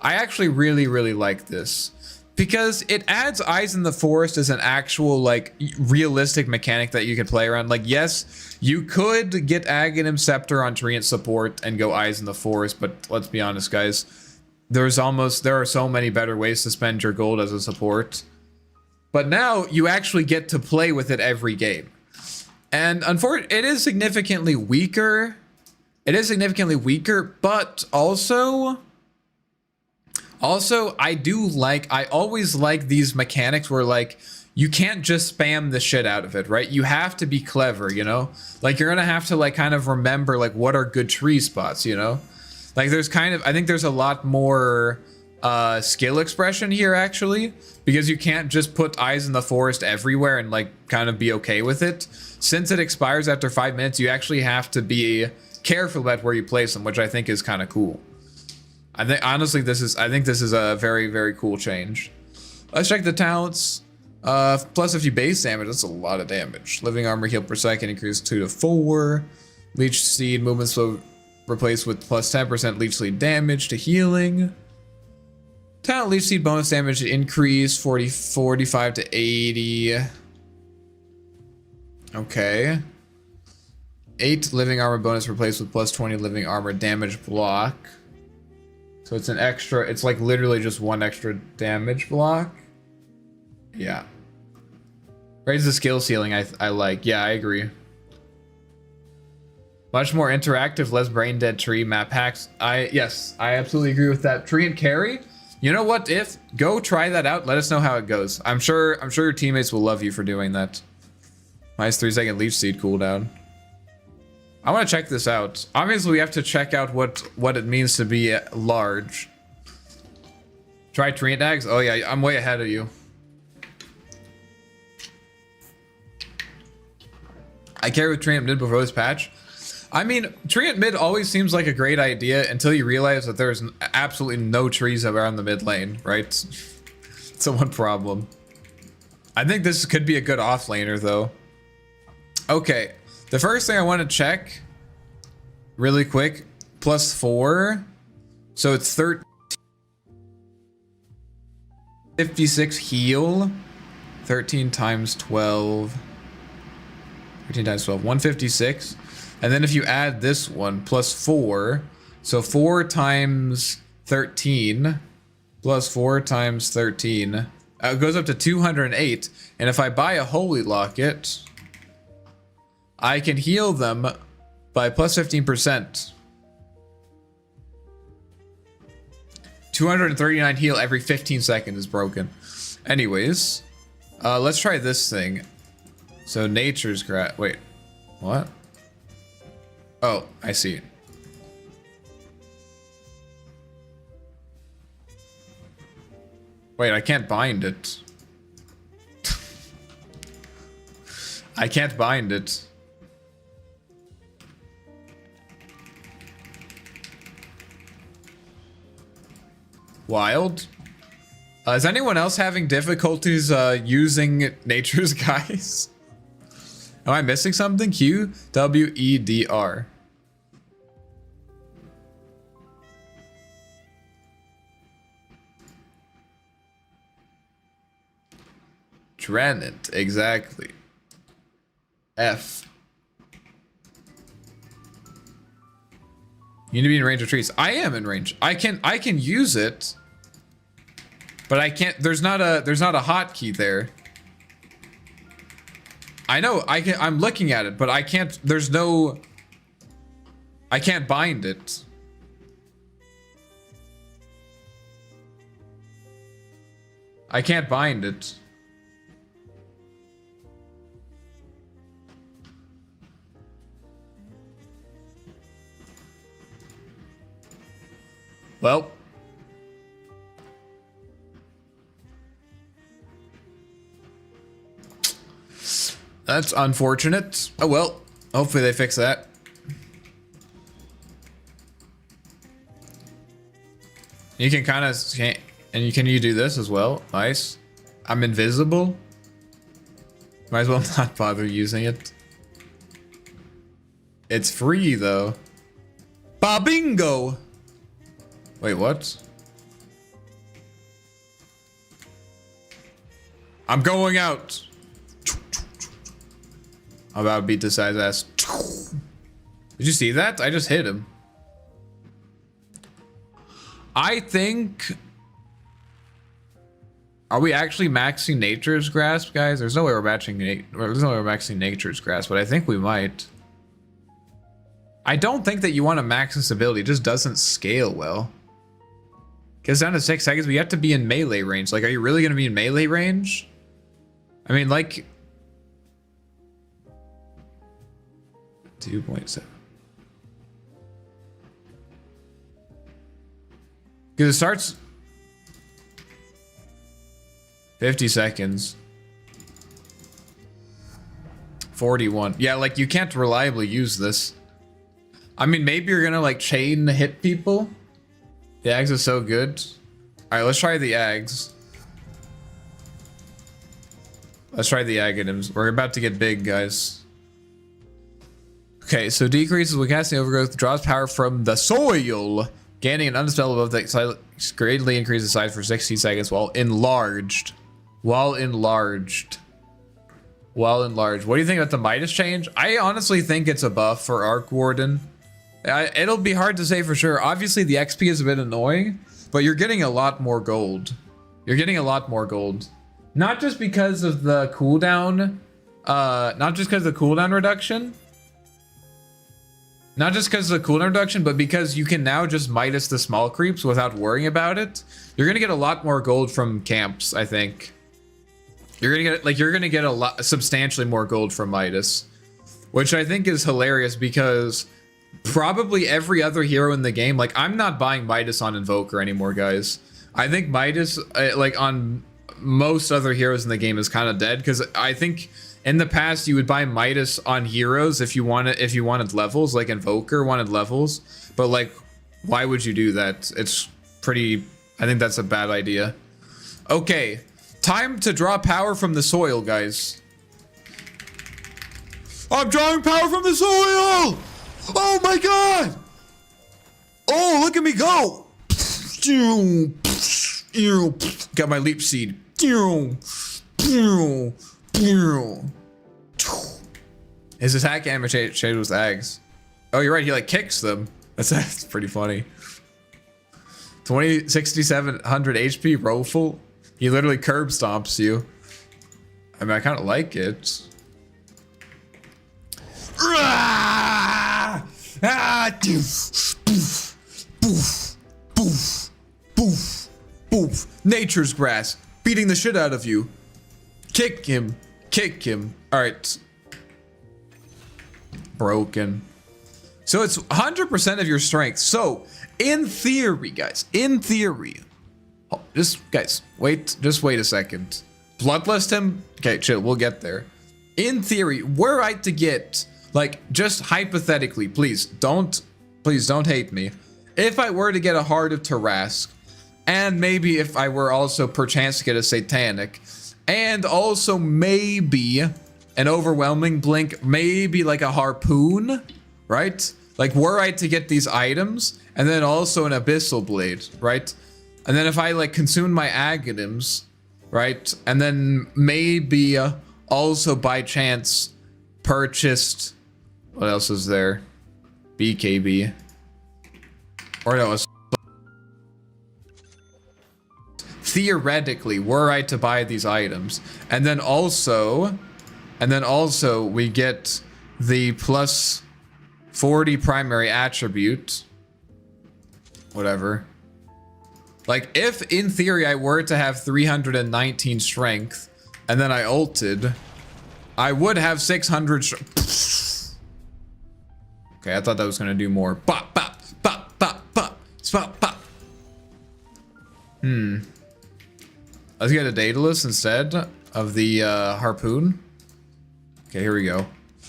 I actually really like this. Because it adds Eyes in the Forest as an actual, like, realistic mechanic that you can play around. Like, yes, you could get Aghanim Scepter on Treant support and go Eyes in the Forest, but let's be honest, guys. There are so many better ways to spend your gold as a support. But now, you actually get to play with it every game. And unfortunately, it is significantly weaker. But also, I always like these mechanics where, like, you can't just spam the shit out of it, right? You have to be clever, you know? Like, you're gonna have to, like, kind of remember, like, what are good tree spots, you know? Like, I think there's a lot more skill expression here, actually, because you can't just put Eyes in the Forest everywhere and, like, kind of be okay with it. Since it expires after 5 minutes, you actually have to be careful about where you place them, which I think is kind of cool. I think honestly this is a very cool change. Let's check the talents. Plus 50 base damage, that's a lot of damage. Living armor heal per second increase 2 to 4. Leech seed movement slow replaced with plus 10% leech seed damage to healing. Talent leech seed bonus damage increase 45 to 80. Okay. 8 living armor bonus replaced with plus 20 living armor damage block. So it's an extra, it's like literally just 1 extra damage block. Yeah. Raise the skill ceiling, I like. Yeah, I agree. Much more interactive, less brain dead tree map hacks. Yes, I absolutely agree with that. Tree and carry. You know what? Go try that out. Let us know how it goes. I'm sure your teammates will love you for doing that. Minus 3-second leech seed cooldown. I want to check this out. Obviously, we have to check out what it means to be large. Try Treant Dags? Oh yeah, I'm way ahead of you. I carry with Treant mid before this patch. I mean, Treant mid always seems like a great idea until you realize that there's absolutely no trees around the mid lane, right? It's the one problem. I think this could be a good off laner though. Okay, the first thing I want to check really quick, +4. So it's 56 heal, 13 times 12. 13 times 12, 156. And then if you add this one, +4, so 4 times 13, +4 times 13, it goes up to 208. And if I buy a Holy Locket, I can heal them by +15%. 239 heal every 15 seconds is broken. Anyways, let's try this thing. So nature's grass. Wait, what? Oh, I see. Wait, I can't bind it. I can't bind it. Wild? Is anyone else having difficulties using nature's guys? Am I missing something? QWEDR. Treant, exactly. F. You need to be in range of trees. I am in range. I can use it, but I can't. There's not a hotkey there. I know. I'm looking at it, but I can't. There's no. I can't bind it. I can't bind it. Well. That's unfortunate. Oh well. Hopefully they fix that. You can kind of... And can you do this as well? Nice. I'm invisible. Might as well not bother using it. It's free though. Babingo! Wait, what? I'm going out. I'm about to beat this guy's ass. Did you see that? I just hit him. I think... Are we actually maxing Nature's Grasp, guys? There's no way we're maxing Nature's Grasp, but I think we might. I don't think that you want to max this ability. It just doesn't scale well. Gets down to 6 seconds, but you have to be in melee range. Like, are you really going to be in melee range? I mean, like... 2.7. Because it starts... 50 seconds. 41. Yeah, like, you can't reliably use this. I mean, maybe you're gonna, like, chain hit people. The Ags is so good. Alright, let's try the Ags. Let's try the Ag items. We're about to get big, guys. Okay, so decreases when casting overgrowth, draws power from the soil. Gaining an undispelled above the greatly increases size for 60 seconds while enlarged. While enlarged. What do you think about the Midas change? I honestly think it's a buff for Arc Warden. It'll be hard to say for sure. Obviously, the XP is a bit annoying, but you're getting a lot more gold. Not just because of the cooldown, not just because of the cooldown reduction. Not just because of the cooldown reduction, but because you can now just Midas the small creeps without worrying about it. You're gonna get a lot more gold from camps, I think. You're gonna get a lot, substantially more gold from Midas, which I think is hilarious because probably every other hero in the game, like I'm not buying Midas on Invoker anymore, guys. I think Midas, like on most other heroes in the game, is kind of dead because I think in the past you would buy Midas on heroes if you wanted levels, like Invoker wanted levels, but like why would you do that? It's pretty, I think that's a bad idea. Okay, time to draw power from the soil, guys. I'm drawing power from the soil! Oh my god! Oh, look at me go! Got my leap seed. His attack animation was Ags. Oh, you're right, he like kicks them. That's pretty funny. 6,700 HP, Roful. He literally curb stomps you. I mean, I kind of like it. Nature's grass, beating the shit out of you. Kick him, kick him. All right. Broken. So it's 100% of your strength. So in theory, guys, in theory, just wait a second. Bloodlust him. Okay, chill. We'll get there. In theory, were I to get, like, just hypothetically, please don't hate me. If I were to get a Heart of Tarask, and maybe if I were also perchance to get a Satanic, and also maybe an Overwhelming Blink, maybe like a Harpoon, right? Like, were I to get these items, and then also an Abyssal Blade, right? And then if I, like, consumed my Aghanims, right? And then maybe also by chance purchased, what else is there? BKB. Or no, theoretically, were I to buy these items, and then also we get the plus 40 primary attribute, whatever. Like, if in theory I were to have 319 strength, and then I ulted, I would have 600. Okay, I thought that was gonna do more. Bop, bop, bop, bop, bop, bop, bop. Let's get a Daedalus instead of the Harpoon. Okay, here we go.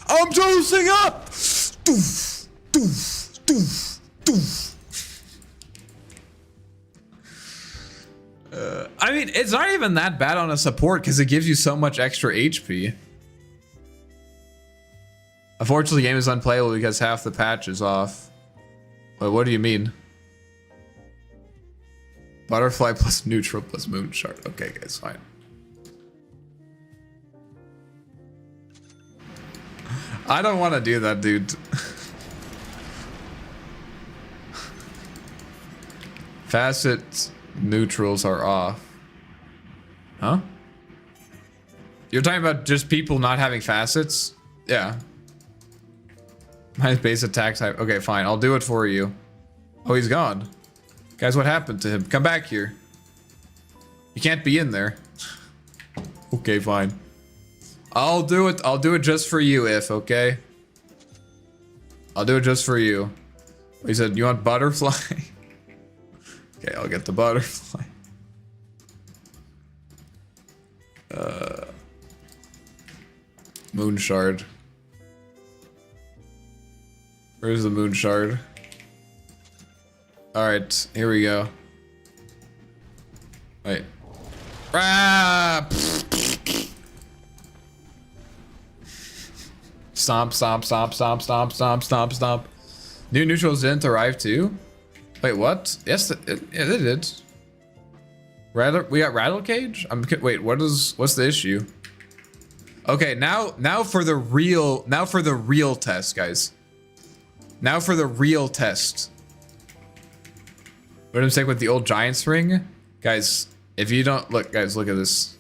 I'm dosing up! Doof, doof, doof, doof. I mean, it's not even that bad on a support because it gives you so much extra HP. Unfortunately, the game is unplayable because half the patch is off. Wait, what do you mean? Butterfly plus neutral plus moon shard. Okay, guys, fine. I don't want to do that, dude. Facet neutrals are off. Huh? You're talking about just people not having facets? Yeah. Minus base attack type. Okay, fine. I'll do it for you. Oh, he's gone. Guys, what happened to him? Come back here. You can't be in there. Okay, fine. I'll do it. I'll do it just for you, okay? I'll do it just for you. He said, you want butterfly? Okay, I'll get the butterfly. Moon shard. Where's the moon shard? Alright, here we go. Wait. Ah! Stomp, stomp, stomp, stomp, stomp, stomp, stomp, stomp. New neutrals didn't arrive too? Wait, what? Yes, yeah, they did. We got Rattle Cage? Wait, what's the issue? Okay, now for the real test, guys. Now for the real test. What did I say with the old Giant's Ring? Guys, if you don't look, guys, look at this.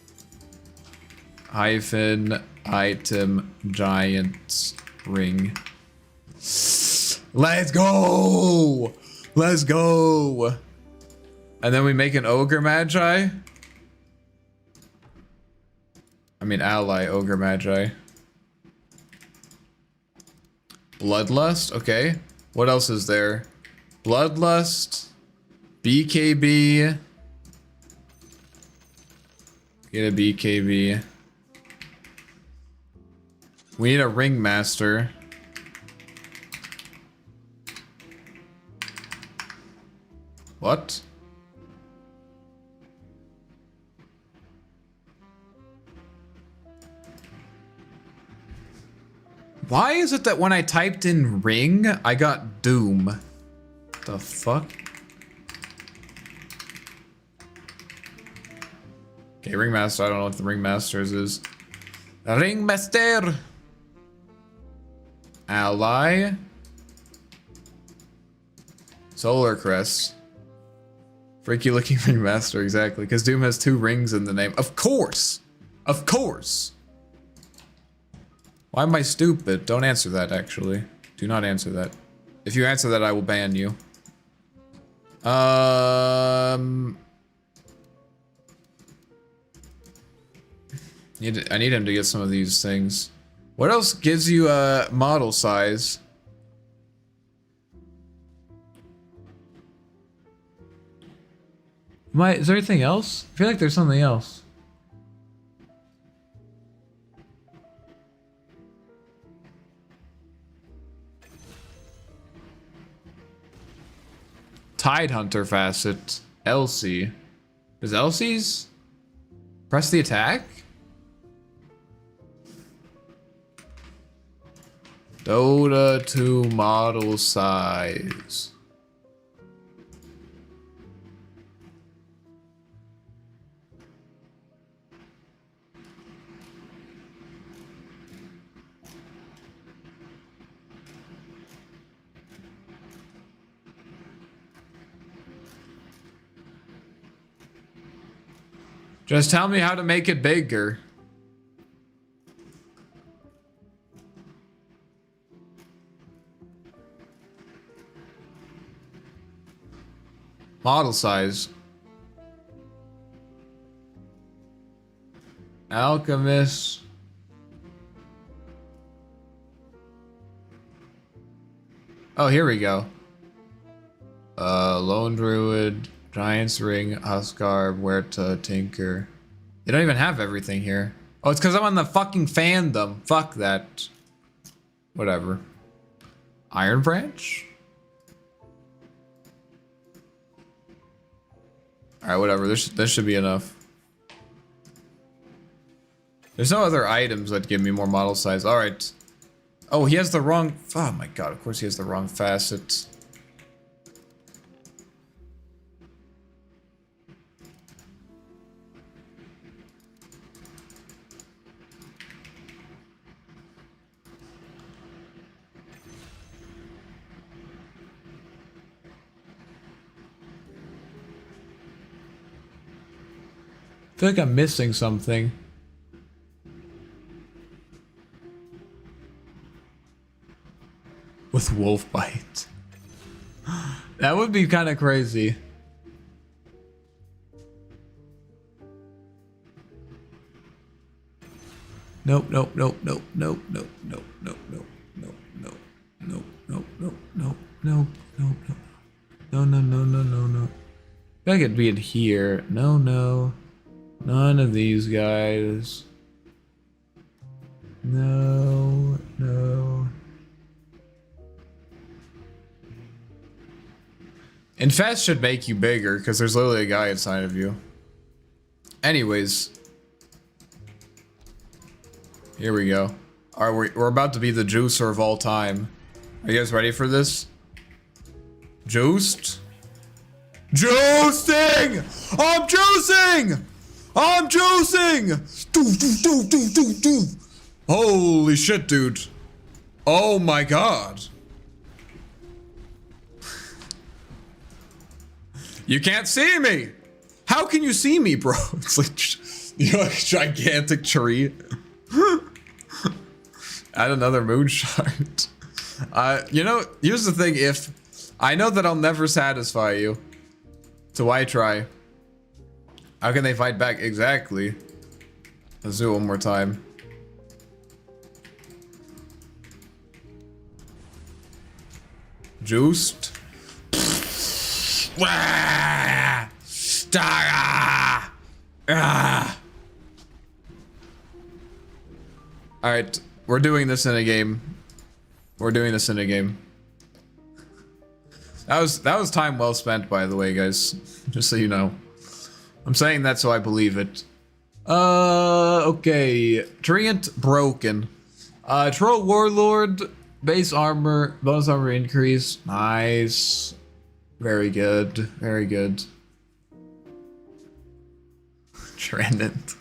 hyphen item giant ring. Let's go! Let's go! And then we make an ogre magi. I mean ally ogre magi. Bloodlust, okay. What else is there? Bloodlust, BKB. Get a BKB. We need a ringmaster. What? Why is it that when I typed in ring, I got doom? The fuck? Okay, ringmaster. I don't know what the ringmasters is. Ringmaster. Ally. Solar crest. Freaky looking ringmaster, exactly. Because Doom has 2 rings in the name. Of course! Of course! Why am I stupid? Don't answer that, actually. Do not answer that. If you answer that, I will ban you. I need him to get some of these things. What else gives you a model size? Is there anything else? I feel like there's something else. Tide Hunter facet. Elsie. Does Elsie's press the attack? Dota 2 model size. Just tell me how to make it bigger. Model size. Alchemist. Oh, here we go. Lone Druid, Giant's Ring, Huskar, Huerta, Tinker. They don't even have everything here. Oh, it's because I'm on the fucking fandom. Fuck that. Whatever. Iron Branch? Alright, whatever. This should be enough. There's no other items that give me more model size. Alright. Oh, he has the wrong... Oh my god, of course he has the wrong facets. I feel like I'm missing something. With wolf bite. That would be kind of crazy. Nope, nope, nope, nope, nope, nope, nope, nope, nope, nope, nope, nope, nope, nope, nope, nope, nope, nope. No, no, no, no, no, no. I could be in here. No, no. None of these guys. No, no. Infest should make you bigger because there's literally a guy inside of you. Anyways. Here we go. Alright, we're about to be the juicer of all time. Are you guys ready for this? Juiced? Juicing! I'm juicing! I'm juicing! Do. Holy shit, dude. Oh my god. You can't see me! How can you see me, bro? It's like, You're like a gigantic tree. Add another moon shard. You know, here's the thing, if I know that I'll never satisfy you, so why try? How can they fight back? Exactly. Let's do it one more time. Juiced. Alright, we're doing this in a game. We're doing this in a game. That was time well spent, by the way, guys. Just so you know. I'm saying that so I believe it. Okay. Treant broken. Troll Warlord, base armor, bonus armor increase. Nice. Very good. Very good. Treant.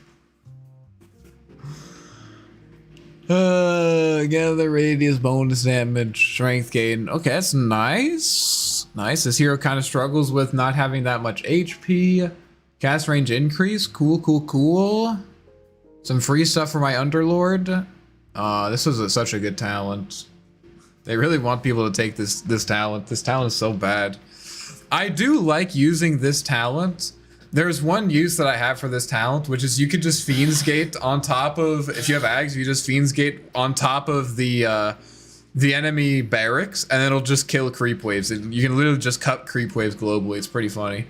Gather radius, bonus damage, strength gain. Okay, that's nice. Nice. This hero kind of struggles with not having that much HP. Cast range increase. Cool, cool, cool. Some free stuff for my Underlord. This was such a good talent. They really want people to take this talent. This talent is so bad. I do like using this talent. There's one use that I have for this talent, which is you could just Fiend's Gate on top of, if you have Ags, you just Fiend's Gate on top of the enemy barracks, and it'll just kill creep waves. You can literally just cut creep waves globally. It's pretty funny.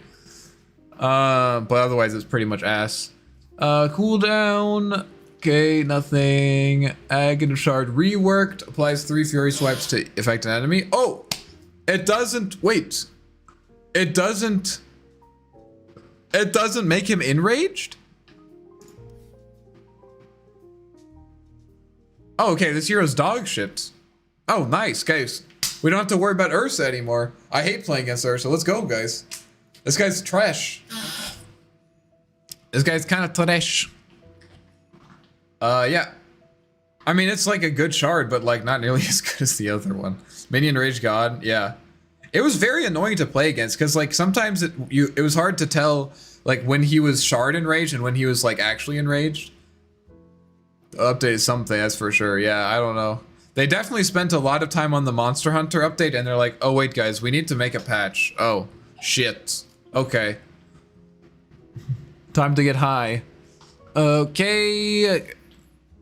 But otherwise it's pretty much ass. Cooldown. Okay, nothing. Aghanim Shard reworked. Applies 3 Fury Swipes to affect an enemy. Oh! It doesn't... Wait. It doesn't make him enraged? Oh, okay, this hero's dog shit. Oh, nice, guys. We don't have to worry about Ursa anymore. I hate playing against Ursa. Let's go, guys. This guy's trash. This guy's kind of trash. Yeah. I mean, it's like a good shard, but like not nearly as good as the other one. Minion Rage God, yeah. It was very annoying to play against because like sometimes it was hard to tell like when he was shard enraged and when he was like actually enraged. Update something, that's for sure. Yeah, I don't know. They definitely spent a lot of time on the Monster Hunter update and they're like, oh wait guys, we need to make a patch. Oh, shit. Okay. Time to get high. Okay.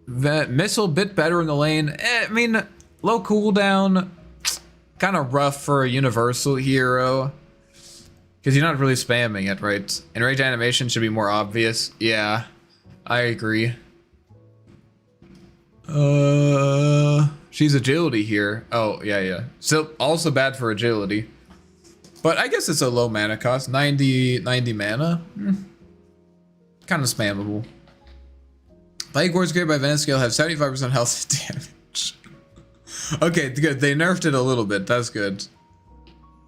That missile bit better in the lane. I mean, low cooldown. Kind of rough for a universal hero. Because you're not really spamming it, right? Enrage animation should be more obvious. Yeah, I agree. She's agility here. Oh, yeah. Still also bad for agility. But I guess it's a low mana cost. 90 mana. Kind of spammable. Plague Ward's created by Venice Scale have 75% health damage. Okay, good. They nerfed it a little bit. That's good.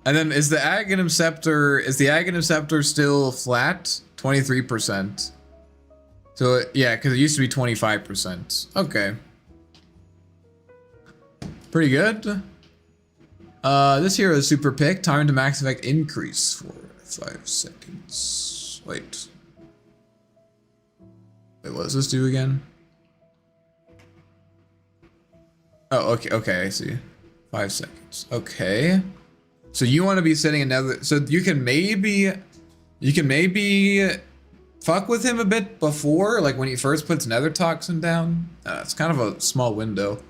And then is the Aghanim Scepter still flat? 23%. So yeah, because it used to be 25%. Okay. Pretty good. This hero is super pick. Time to max effect increase for 5 seconds. Wait, what does this do again? Oh, okay, I see. 5 seconds. Okay. So you want to be setting another, so you can maybe fuck with him a bit before, like when he first puts Nether Toxin down. It's kind of a small window.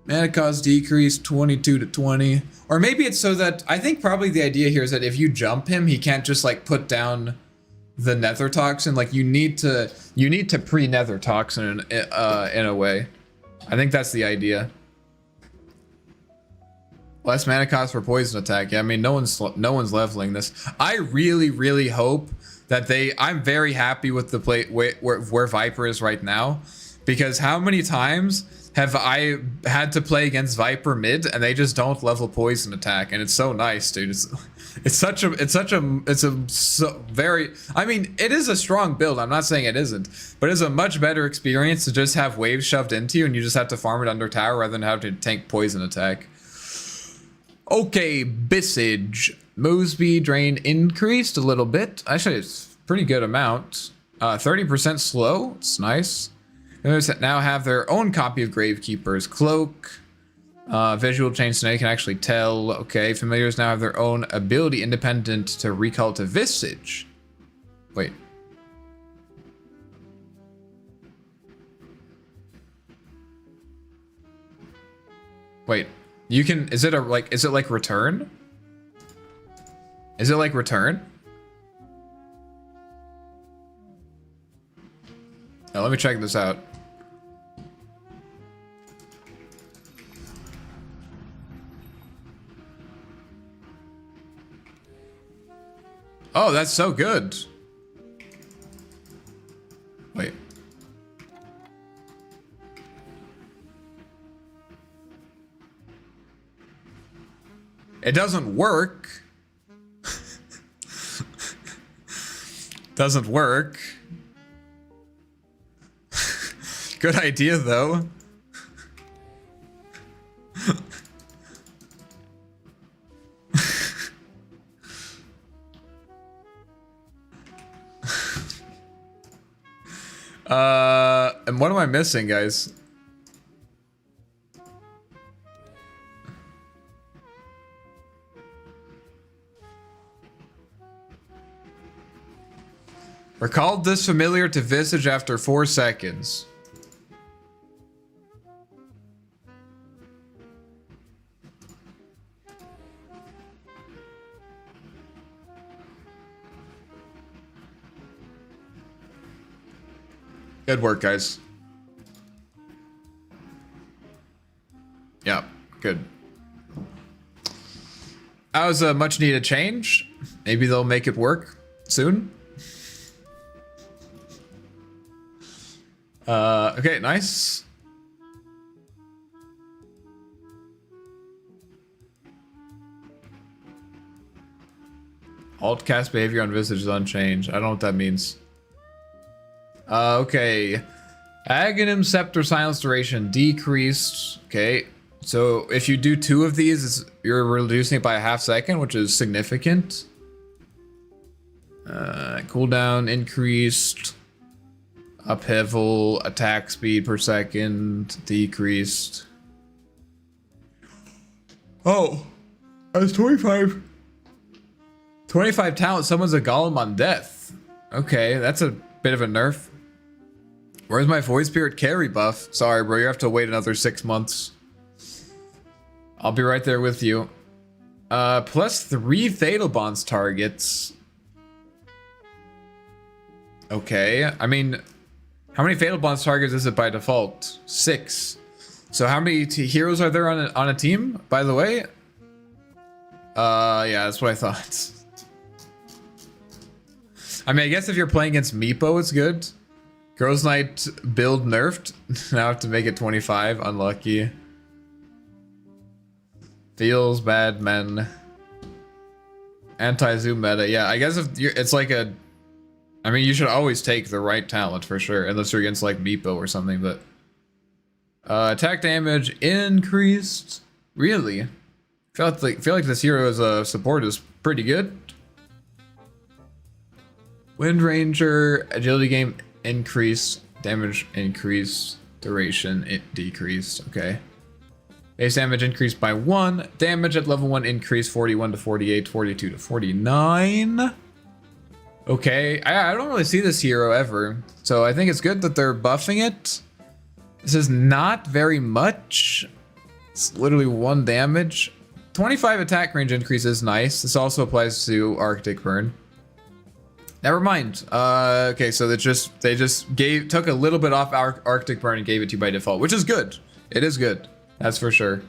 Mana cost decrease 22 to 20. Or maybe it's so that, I think probably the idea here is that if you jump him, he can't just like put down the Nether Toxin. Like you need to pre-Nether Toxin in a way. I think that's the idea. Less mana cost for poison attack. Yeah, I mean no one's leveling this. I really hope that I'm very happy with the play where Viper is right now, because how many times have I had to play against Viper mid and they just don't level poison attack, and it's so nice, dude. I mean, it is a strong build. I'm not saying it isn't, but it's a much better experience to just have waves shoved into you and you just have to farm it under tower rather than have to tank poison attack. Okay, Bissage. Move speed drain increased a little bit. Actually, it's a pretty good amount. 30% slow. It's nice. Those that now have their own copy of Gravekeeper's Cloak. Visual change so now you can actually tell. Okay, familiars now have their own ability independent to recall to Visage. Wait. Wait. You can, is it like return? Is it like return? Now let me check this out. Oh, that's so good. Wait. It doesn't work. Doesn't work. Good idea, though. And what am I missing, guys? Recalled this familiar to Visage after 4 seconds. Good work, guys. Yeah, good. That was a much needed change. Maybe they'll make it work soon. Okay, nice. Alt cast behavior on Visage is unchanged. I don't know what that means. Okay. Aghanim Scepter silence duration decreased. Okay. So if you do 2 of these, you're reducing it by a half second, which is significant. Cooldown increased. Upheaval, attack speed per second decreased. Oh, that's 25. 25 talent summons a golem on death. Okay, that's a bit of a nerf. Where's my Void Spirit carry buff? Sorry, bro, you have to wait another 6 months. I'll be right there with you. Plus 3 Fatal Bonds targets. Okay, I mean, how many Fatal Bonds targets is it by default? 6. So how many heroes are there on a team, by the way? Yeah, that's what I thought. I mean, I guess if you're playing against Meepo, it's good. Girls Night build nerfed. Now I have to make it 25. Unlucky. Feels bad, men. Anti-zoom meta. Yeah, I guess if you're, it's like a... I mean, you should always take the right talent for sure. Unless you're against like Meepo or something, but... attack damage increased. Really? Feel like this hero as a support is pretty good. Wind Ranger, agility game increased, damage increased, duration it decreased. Okay. Base damage increased by 1. Damage at level 1 increased 41 to 48, 42 to 49. Okay, I don't really see this hero ever, so I think it's good that they're buffing it. This is not very much. It's literally 1 damage. 25 attack range increase is nice. This also applies to Arctic Burn. Never mind. Okay, so they just took a little bit off our Arctic Burn and gave it to you by default, which is good. It is good. That's for sure.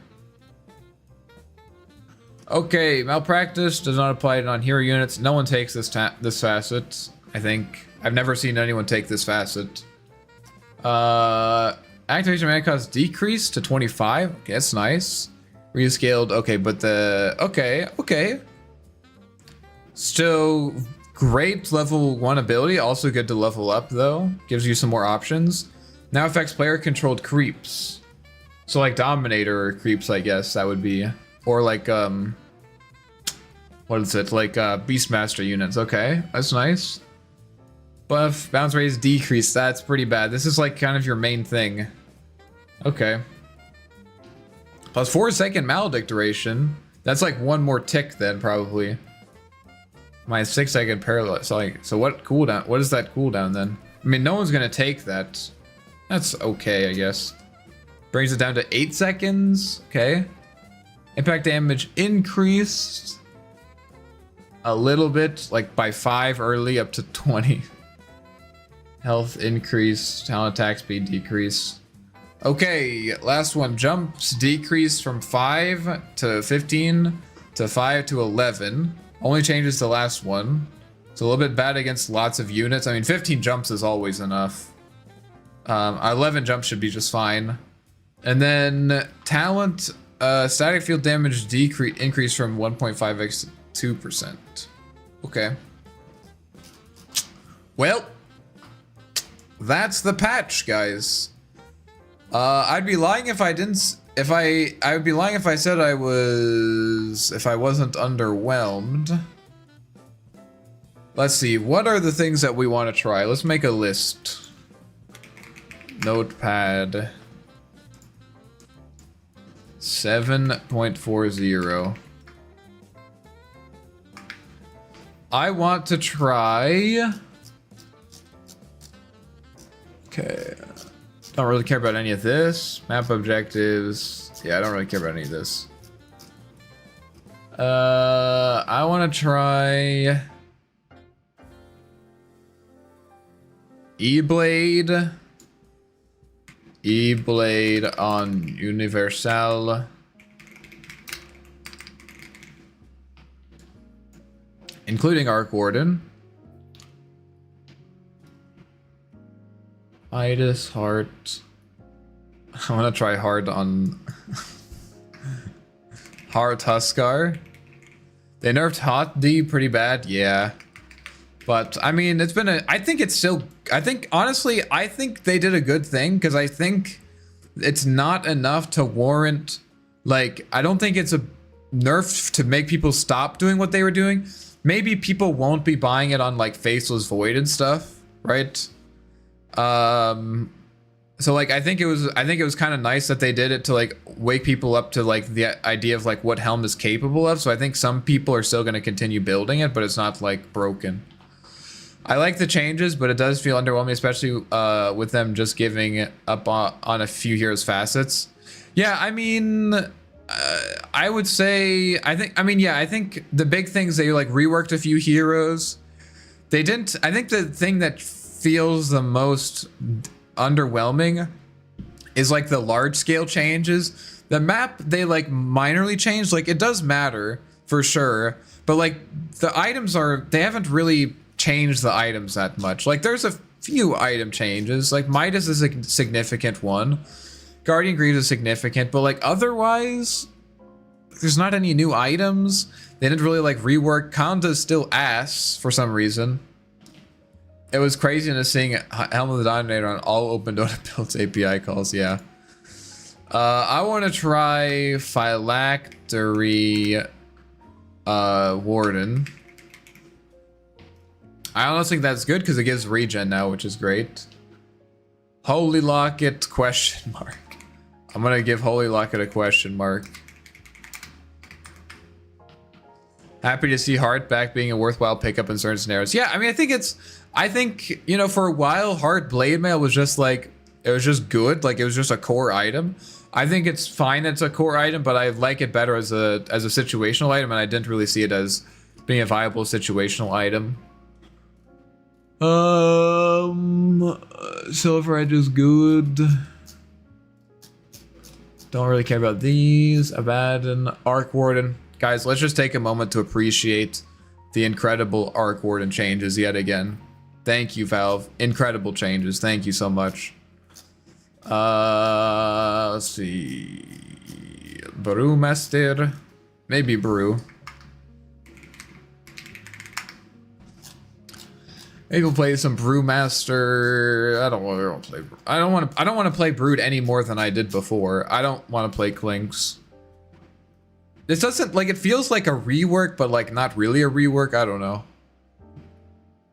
Okay, malpractice does not apply to non-hero units. No one takes this facet. I think I've never seen anyone take this facet. Activation mana cost decreased to 25. Okay, that's nice. Rescaled. Okay, but the okay. Still great level 1 ability. Also good to level up though. Gives you some more options. Now affects player controlled creeps. So like Dominator creeps, I guess that would be, or like what is it? Like Beastmaster units. Okay, that's nice. Buff, bounce rate is decreased. That's pretty bad. This is like kind of your main thing. Okay. Plus 4-second maledict duration. That's like one more tick then, probably. My 6-second parallel. So what cooldown? What is that cooldown then? I mean, no one's gonna take that. That's okay, I guess. Brings it down to 8 seconds. Okay. Impact damage increased a little bit, like by 5 early up to 20. Health increase, talent attack speed decrease. Okay, last one. Jumps decrease from 5 to 15 to 5 to 11. Only changes the last one. It's a little bit bad against lots of units. I mean, 15 jumps is always enough. 11 jumps should be just fine. And then talent, static field damage increase from 1.5x to 2%. Okay. Well, that's the patch, guys. I'd be lying if I didn't. I would be lying if I said I was. If I wasn't underwhelmed. Let's see. What are the things that we want to try? Let's make a list. Notepad. 7.40. I want to try. Okay. Don't really care about any of this. Map objectives. Yeah, I don't really care about any of this. I want to try E-Blade. E-Blade on Universal. Including Arc Warden. Itis, Heart. I want to try hard on Heart Huskar. They nerfed Hot D pretty bad, yeah. But I mean, it's been a. I think it's still. I think honestly, I think they did a good thing because I think it's not enough to warrant. Like, I don't think it's a nerf to make people stop doing what they were doing. Maybe people won't be buying it on like Faceless Void and stuff, right? So like I think it was kind of nice that they did it to like wake people up to like the idea of like what Helm is capable of. So I think some people are still going to continue building it, but it's not like broken. I like the changes, but it does feel underwhelming, especially with them just giving up on a few heroes facets. Yeah, I mean, I would say I think the big things they like reworked a few heroes. They didn't. I think the thing that feels the most underwhelming is like the large scale changes. The map they like minorly changed, like it does matter for sure, but like the items they haven't really changed the items that much. Like there's a few item changes, like Midas is a significant one, Guardian Greaves is significant, but like otherwise there's not any new items. They didn't really like rework. Conda's still ass for some reason. It was craziness seeing Helm of the Dominator on all open Dota builds API calls, yeah. I want to try Phylactery Warden. I honestly think that's good because it gives regen now, which is great. Holy Locket question mark. I'm going to give Holy Locket a question mark. Happy to see Heart back being a worthwhile pickup in certain scenarios. Yeah, I mean, I think, you know, for a while, Heart Blade Mail was just like, it was just good. Like, it was just a core item. I think it's fine it's a core item, but I like it better as a situational item, and I didn't really see it as being a viable situational item. Silver Edge is good. Don't really care about these. Abaddon, Arc Warden. Guys, let's just take a moment to appreciate the incredible Arc Warden changes yet again. Thank you, Valve. Incredible changes. Thank you so much. Let's see. Brewmaster. Maybe Brew. Maybe we'll play some Brewmaster. I don't want to play. I don't want to play Brood any more than I did before. I don't want to play Clinks. This doesn't like. It feels like a rework, but like not really a rework. I don't know.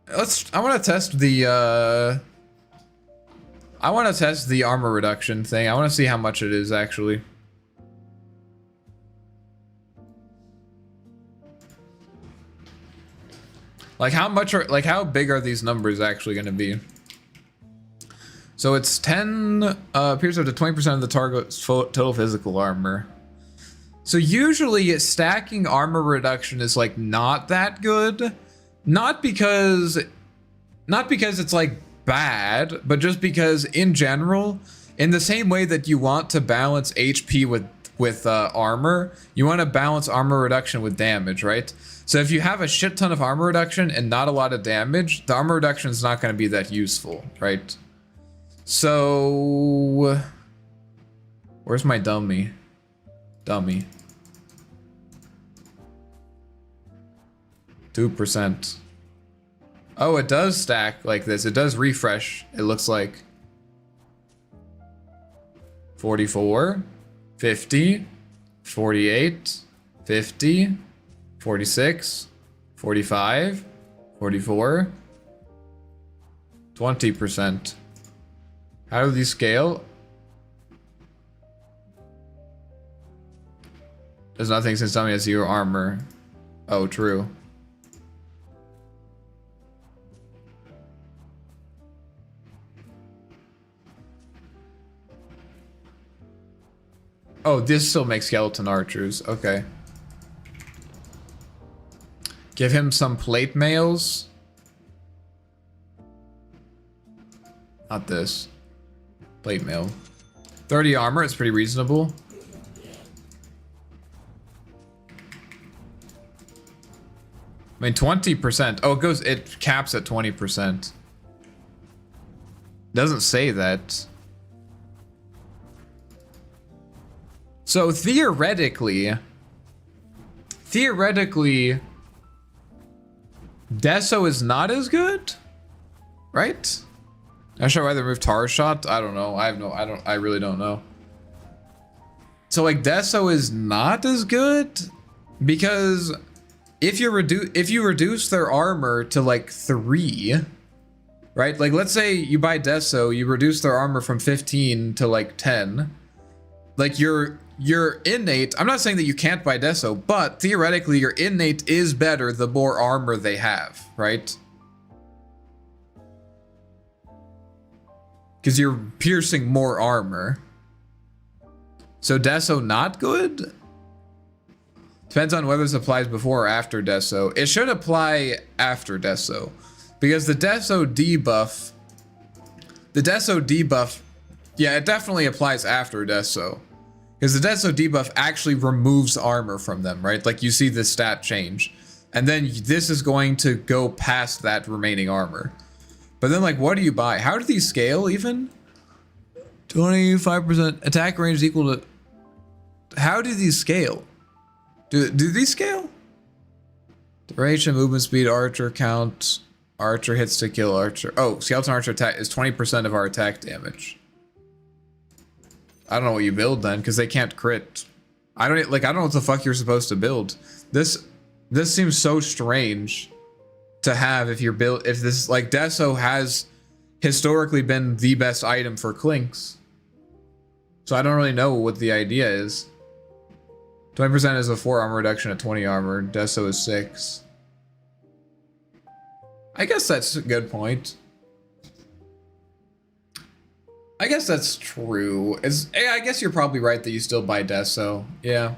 I want to test the armor reduction thing. I want to see how much it is actually. Like how much are, like how big are these numbers actually going to be? So it's 10 appears up to 20% of the target's total physical armor. So usually stacking armor reduction is like not that good. Not because it's like bad, but just because in general, in the same way that you want to balance HP with armor, you want to balance armor reduction with damage, right? So if you have a shit ton of armor reduction and not a lot of damage, the armor reduction is not going to be that useful, right? So where's my dummy? Dummy. 2%. Oh, it does stack like this. It does refresh, it looks like. 44, 50, 48, 50, 46, 45, 44, 20%. How do these scale? There's nothing since dummy has 0 armor. Oh, true. Oh, this still makes skeleton archers. Okay. Give him some plate mails. Not this. Plate mail. 30 armor, it's pretty reasonable. I mean, 20%. Oh, it caps at 20%. Doesn't say that. So theoretically, Deso is not as good, right? I should either move Tar Shot. I don't know. I really don't know. So like Deso is not as good because if you reduce their armor to like 3, right? Like let's say you buy Deso, you reduce their armor from 15 to like 10. Like your innate, I'm not saying that you can't buy Deso, but theoretically your innate is better the more armor they have, right? Because you're piercing more armor. So Deso not good? Depends on whether this applies before or after Deso. It should apply after Deso. Because the Deso debuff, yeah, it definitely applies after Deso. Because the Deso debuff actually removes armor from them, right? Like you see the stat change. And then this is going to go past that remaining armor. But then like, what do you buy? How do these scale even? 25% attack range is equal to... How do these scale? Do these scale? Duration, movement speed, archer count. Archer hits to kill archer. Oh, skeleton archer attack is 20% of our attack damage. I don't know what you build then, because they can't crit. I don't know what the fuck you're supposed to build. This seems so strange to have if this like Deso has historically been the best item for Clinks. So I don't really know what the idea is. 20% is a 4 armor reduction at 20 armor. Deso is 6. I guess that's a good point. I guess that's true. I guess you're probably right that you still buy Deso. Yeah.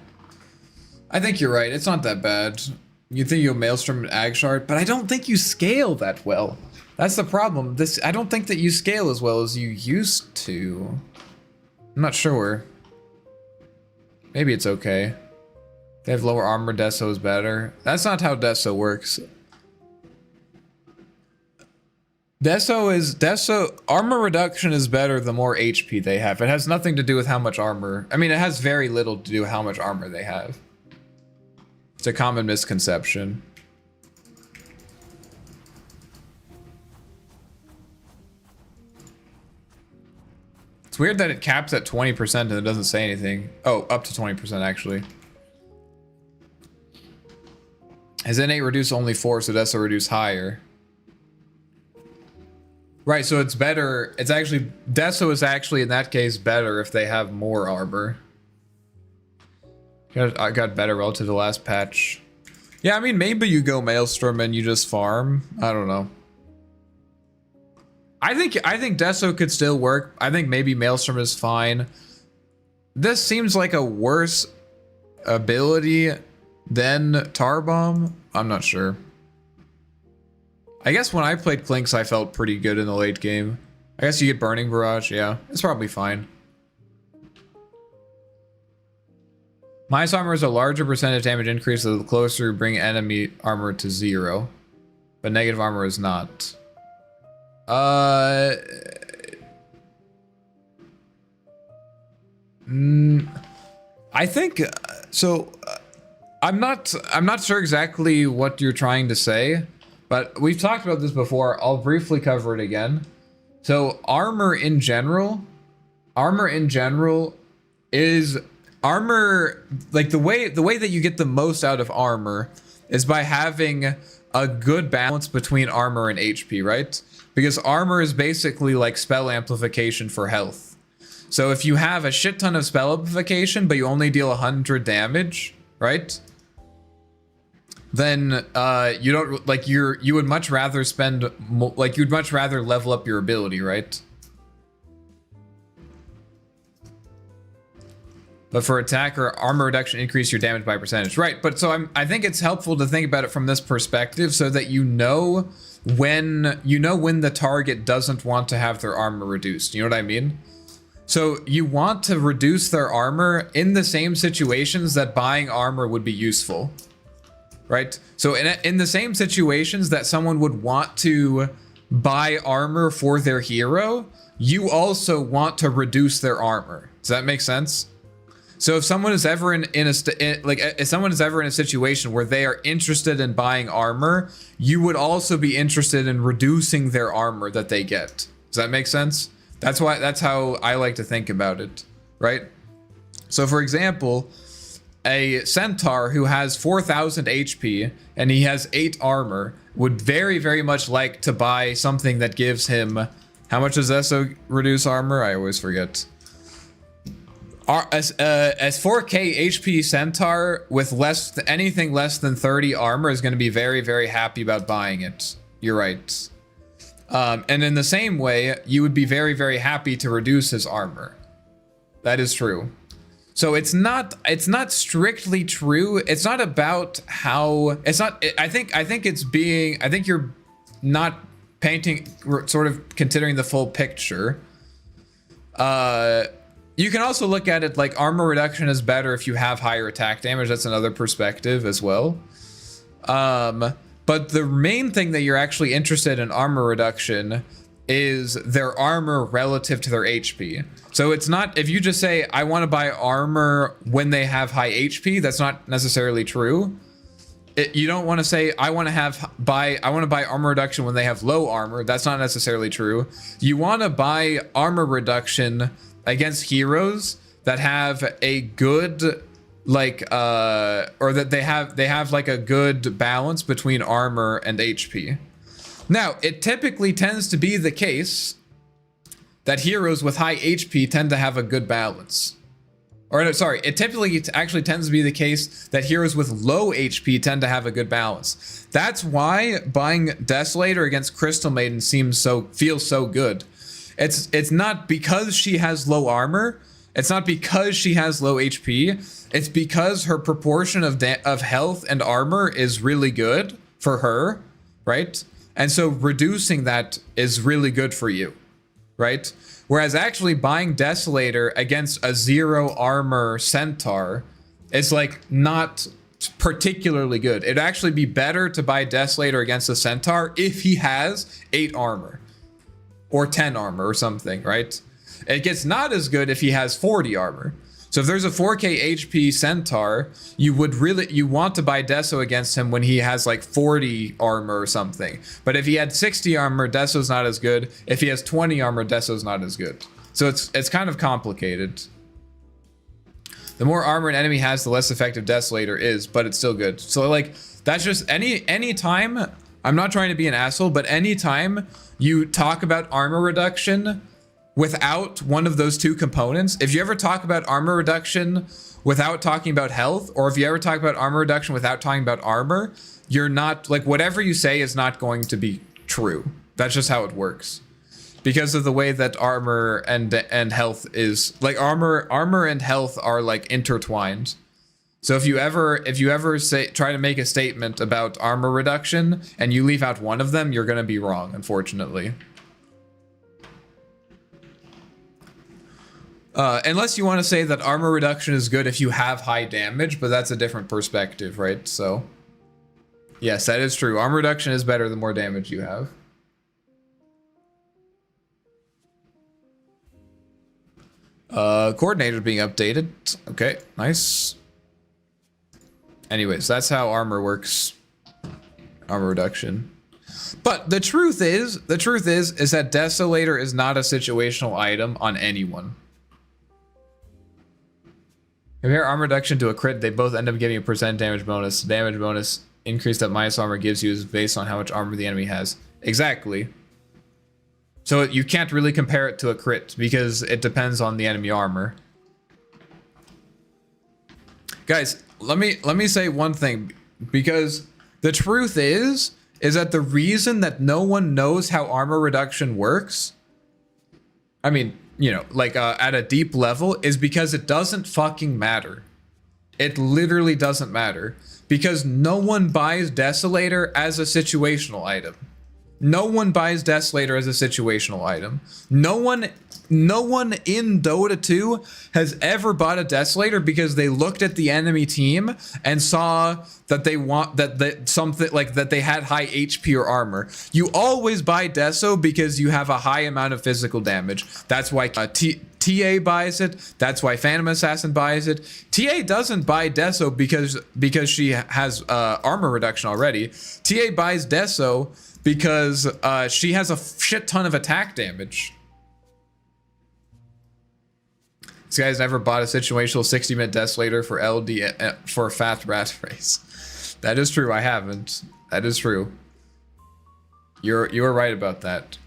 I think you're right. It's not that bad. You think you'll Maelstrom and Agshard, but I don't think you scale that well. That's the problem. I don't think that you scale as well as you used to. I'm not sure. Maybe it's okay. They have lower armor, Deso is better. That's not how Deso works. Deso armor reduction is better the more HP they have. It has nothing to do with how much armor. I mean, it has very little to do with how much armor they have. It's a common misconception. It's weird that it caps at 20% and it doesn't say anything. Oh, up to 20% actually. Has innate reduced only 4, so Deso reduce higher. Right, so it's better. It's actually Deso is actually in that case better if they have more armor. I got better relative to the last patch. Yeah, I mean maybe you go Maelstrom and you just farm. I don't know. I think Deso could still work. I think maybe Maelstrom is fine. This seems like a worse ability than Tarbomb. I'm not sure. I guess when I played Clinks, I felt pretty good in the late game. I guess you get Burning Barrage. Yeah, it's probably fine. Minus armor is a larger percentage damage increase the closer you bring enemy armor to 0. But negative armor is not. I think so. I'm not sure exactly what you're trying to say, but we've talked about this before. I'll briefly cover it again. So armor in general is armor, like the way that you get the most out of armor is by having a good balance between armor and HP, right? Because armor is basically like spell amplification for health. So if you have a shit ton of spell amplification, but you only deal 100 damage, right? Then you don't like you would much rather spend you'd much rather level up your ability, right? But for attacker, armor reduction increase your damage by percentage, right? But so I think it's helpful to think about it from this perspective, so that you know when the target doesn't want to have their armor reduced. You know what I mean? So you want to reduce their armor in the same situations that buying armor would be useful, right? So in the same situations that someone would want to buy armor for their hero, you also want to reduce their armor. Does that make sense? So if someone is ever if someone is ever in a situation where they are interested in buying armor, you would also be interested in reducing their armor that they get. Does that make sense? That's how I like to think about it, right? So for example, a centaur who has 4,000 HP and he has 8 armor would very, very much like to buy something that gives him, how much does Eso reduce armor? I always forget. As 4k HP centaur with anything less than 30 armor is going to be very, very happy about buying it. You're right. And in the same way, you would be very, very happy to reduce his armor. That is true. So it's not strictly true. It's not about how it's not. I think you're not painting, sort of considering the full picture. You can also look at it like armor reduction is better if you have higher attack damage. That's another perspective as well. But the main thing that you're actually interested in armor reduction is their armor relative to their HP. So it's not, if you just say, I want to buy armor when they have high HP, that's not necessarily true. You don't want to say, I want to buy armor reduction when they have low armor. That's not necessarily true. You want to buy armor reduction against heroes that have a good or that they have like a good balance between armor and HP. Now, it typically tends to be the case that heroes with high HP tend to have a good balance. Or no, sorry, it typically actually tends to be the case that heroes with low HP tend to have a good balance. That's why buying Desolator against Crystal Maiden feels so good. It's not because she has low armor. It's not because she has low HP. It's because her proportion of health and armor is really good for her, right? And so reducing that is really good for you, right? Whereas actually buying Desolator against a 0 armor centaur is like not particularly good. It'd actually be better to buy Desolator against a centaur if he has 8 armor. Or 10 armor or something, right? It gets not as good if he has 40 armor. So if there's a 4k HP centaur, you want to buy Deso against him when he has like 40 armor or something. But if he had 60 armor, Deso's not as good. If he has 20 armor, Deso's not as good. So it's kind of complicated. The more armor an enemy has, the less effective Desolator is, but it's still good. So like that's just any time I'm not trying to be an asshole, but anytime you talk about armor reduction without one of those two components, if you ever talk about armor reduction without talking about health, or if you ever talk about armor reduction without talking about armor, you're not, like, whatever you say is not going to be true. That's just how it works. Because of the way that armor and health is, like, armor and health are, like, intertwined. So if you ever try to make a statement about armor reduction and you leave out one of them, you're gonna be wrong, unfortunately. Unless you want to say that armor reduction is good if you have high damage, but that's a different perspective, right? So, yes, that is true. Armor reduction is better the more damage you have. Coordinator being updated. Okay, nice. Anyways, that's how armor works. Armor reduction. But the truth is that Desolator is not a situational item on anyone. Compare armor reduction to a crit, they both end up giving a percent damage bonus. The damage bonus increase that minus armor gives you is based on how much armor the enemy has. Exactly. So you can't really compare it to a crit because it depends on the enemy armor. Guys, let me say one thing, because the truth is that the reason that no one knows how armor reduction works, I mean, you know, like at a deep level, is because it doesn't fucking matter. It literally doesn't matter, because no one buys Desolator as a situational item. No one buys Desolator as a situational item. No one in Dota 2 has ever bought a Desolator because they looked at the enemy team and saw that they had high HP or armor. You always buy Deso because you have a high amount of physical damage. That's why TA buys it. That's why Phantom Assassin buys it. TA doesn't buy Deso because she has armor reduction already. TA buys Deso because she has a shit ton of attack damage. This guy's never bought a situational 60-minute Desolator for LD for a fast rat race. That is true. I haven't. That is true. You are right about that.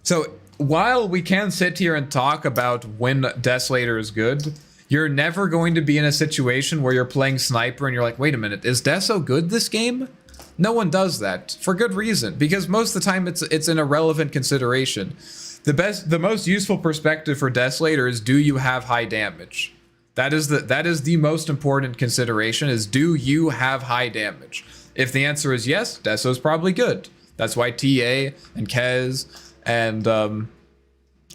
So while we can sit here and talk about when Desolator is good, you're never going to be in a situation where you're playing sniper and you're like, wait a minute, is Deso good this game? No one does that, for good reason, because most of the time it's an irrelevant consideration. The most useful perspective for Desolator is, do you have high damage? That is the most important consideration, is, do you have high damage? If the answer is yes, Deso's probably good. That's why TA and Kez and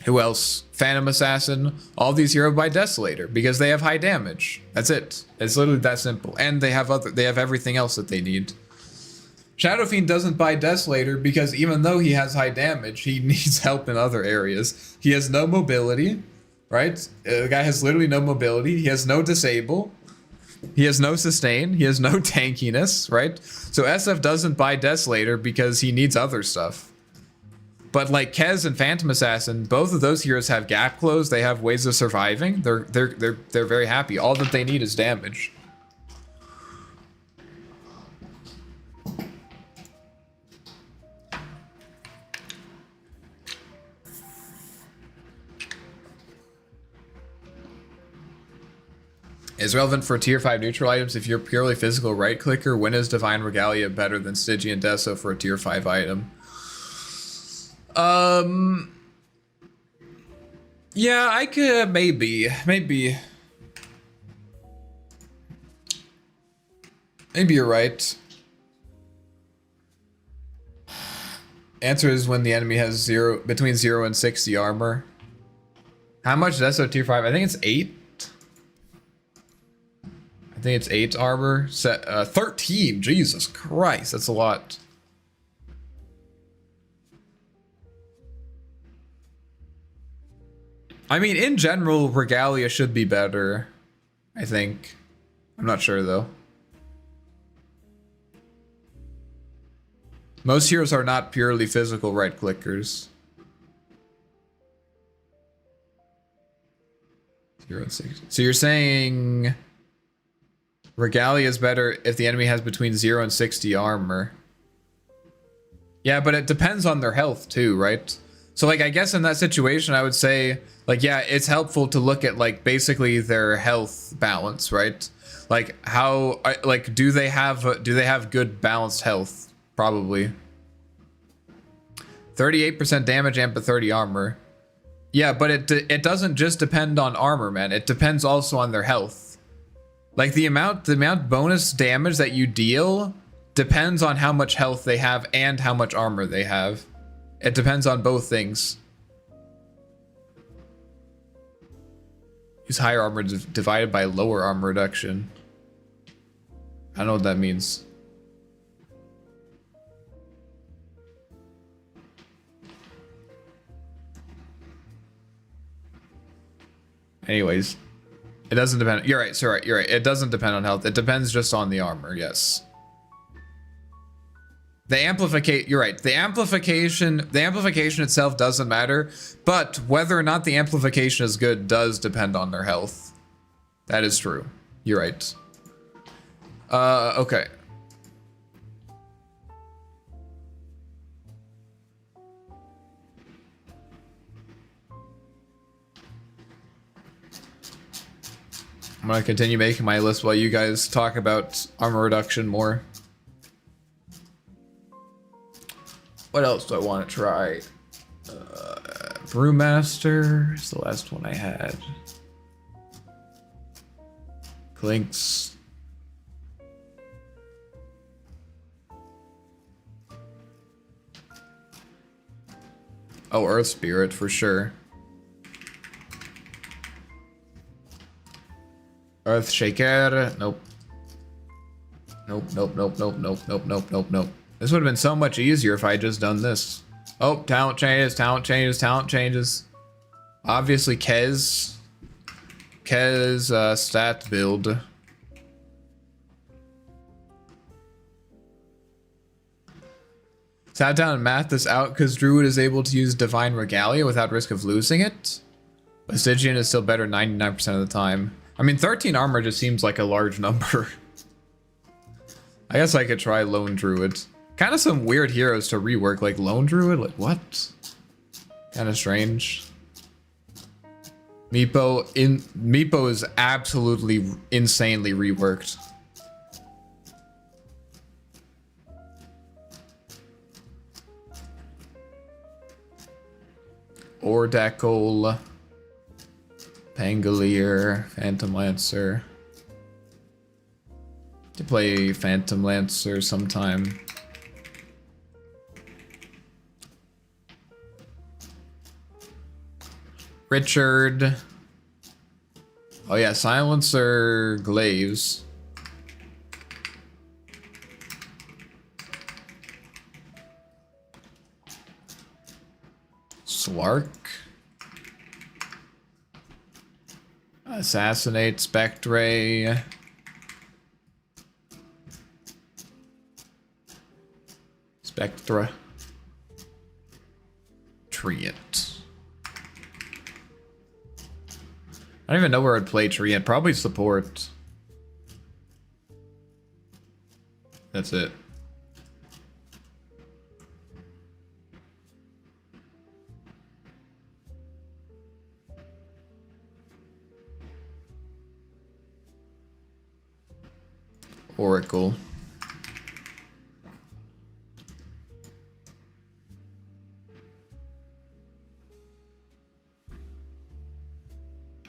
who else? Phantom Assassin, all these heroes buy Desolator because they have high damage. That's it. It's literally that simple. And they have everything else that they need. Shadow Fiend doesn't buy Desolator because even though he has high damage, he needs help in other areas. He has no mobility, right? The guy has literally no mobility. He has no disable. He has no sustain. He has no tankiness, right? So SF doesn't buy Desolator because he needs other stuff. But like Kez and Phantom Assassin, both of those heroes have gap close. They have ways of surviving. They're very happy. All that they need is damage. Is relevant for tier 5 neutral items if you're purely physical right clicker. When is Divine Regalia better than Stygian Deso for a tier 5 item? Yeah, I could maybe you're right. Answer is when the enemy has between 0 and 60 armor. How much Deso tier 5? I think it's 8. I think it's 8 armor. 13. Jesus Christ, that's a lot. I mean, in general, Regalia should be better, I think. I'm not sure, though. Most heroes are not purely physical right-clickers. 0 and 60. So you're saying Regalia is better if the enemy has between 0 and 60 armor. Yeah, but it depends on their health too, right? So like I guess in that situation I would say like yeah, it's helpful to look at like basically their health balance, right? Like how like do they have good balanced health? Probably. 38% damage and 30 armor. Yeah, but it doesn't just depend on armor, man. It depends also on their health. Like the amount bonus damage that you deal depends on how much health they have and how much armor they have. It depends on both things. Use higher armor divided by lower armor reduction. I don't know what that means. Anyways, it doesn't depend. You're right. Sorry, you're right. It doesn't depend on health. It depends just on the armor. Yes. The amplificate. You're right. The amplification itself doesn't matter, but whether or not the amplification is good does depend on their health. That is true. You're right. Okay. I'm gonna continue making my list while you guys talk about armor reduction more. What else do I want to try? Brewmaster is the last one I had. Clinks. Oh, Earth Spirit for sure. Earth Shaker. Nope. Nope, nope, nope, nope, nope, nope, nope, nope, nope. This would have been so much easier if I had just done this. Oh, talent changes, talent changes, talent changes. Obviously, Kez. Kez stat build. Sat down and mathed this out because Druid is able to use Divine Regalia without risk of losing it. But Stygian is still better 99% of the time. I mean, 13 armor just seems like a large number. I guess I could try Lone Druid. Kind of some weird heroes to rework, like Lone Druid? Like, what? Kind of strange. Meepo is absolutely insanely reworked. Ordacle, Pangolier, Phantom Lancer. To play Phantom Lancer sometime. Richard. Oh yeah, Silencer Glaives. Slark. Assassinate Spectre. Spectra. Treant. I don't even know where I'd play Treant. Probably support. That's it. Oracle.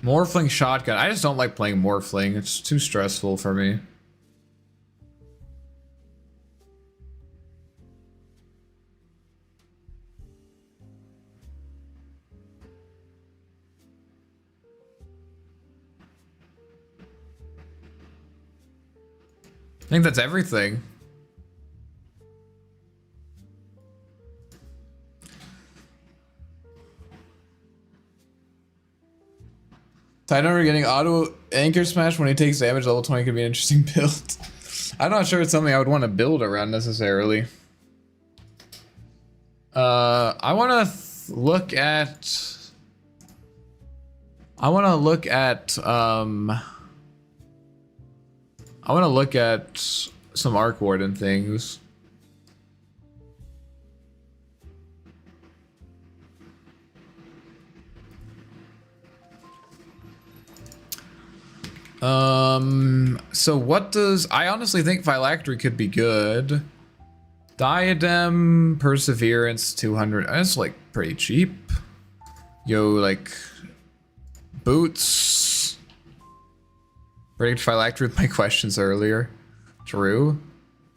Morphling Shotgun. I just don't like playing Morphling. It's too stressful for me. I think that's everything. Tidenover getting auto anchor smash when he takes damage level 20 could be an interesting build. I'm not sure it's something I would want to build around necessarily. I want to look at. I want to look at some Arc Warden things. So what does... I honestly think Phylactery could be good. Diadem, Perseverance, 200. That's like pretty cheap. Yo, like... Boots. Predict Phylactery with my questions earlier. True.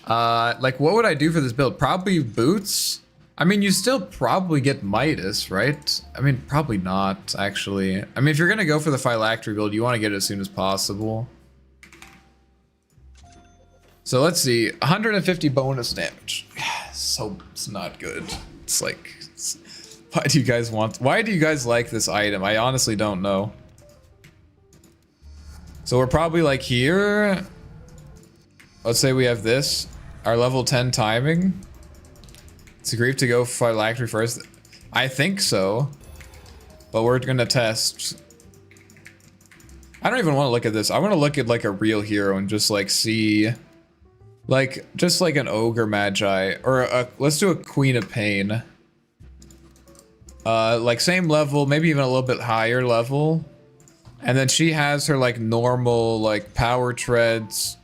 Like what would I do for this build? Probably boots. I mean, you still probably get Midas, right? I mean, probably not, actually. I mean, if you're gonna go for the Phylactery build, you want to get it as soon as possible. So let's see, 150 bonus damage. So it's not good. It's like, why do you guys like this item? I honestly don't know. So we're probably like here. Let's say we have this, our level 10 timing. It's agreed to go for Phylactery first. I think so, but we're gonna test. I don't even want to look at this. I want to look at like a real hero and just like see, like just like an Ogre Magi or let's do a Queen of Pain. Like same level, maybe even a little bit higher level, and then she has her like normal like power treads.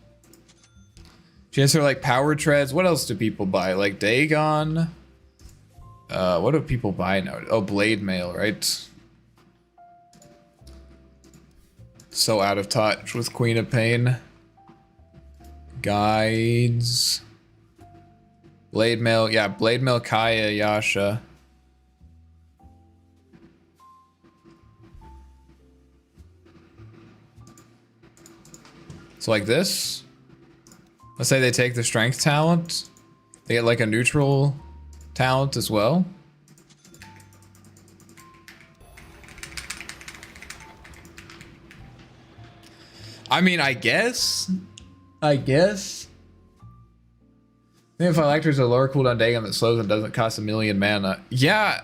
She has her like power treads. What else do people buy? Like Dagon. What do people buy now? Oh, Blade Mail, right? So out of touch with Queen of Pain. Guides. Blade Mail, yeah, Blade Mail, Kaya, Yasha. So like this. Let's say they take the strength talent. They get like a neutral talent as well. I mean, I guess. I think if Phylactery is a lower cooldown Dagon that slows and doesn't cost 1,000,000 mana. Yeah,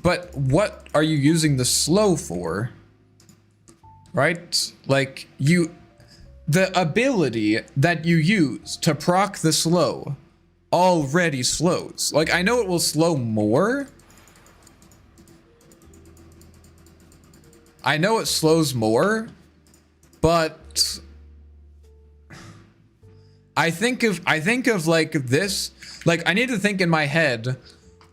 but what are you using the slow for? Right? Like, the ability that you use to proc the slow already slows. Like, I know it will slow more. I know it slows more, but I think of like this, like I need to think in my head,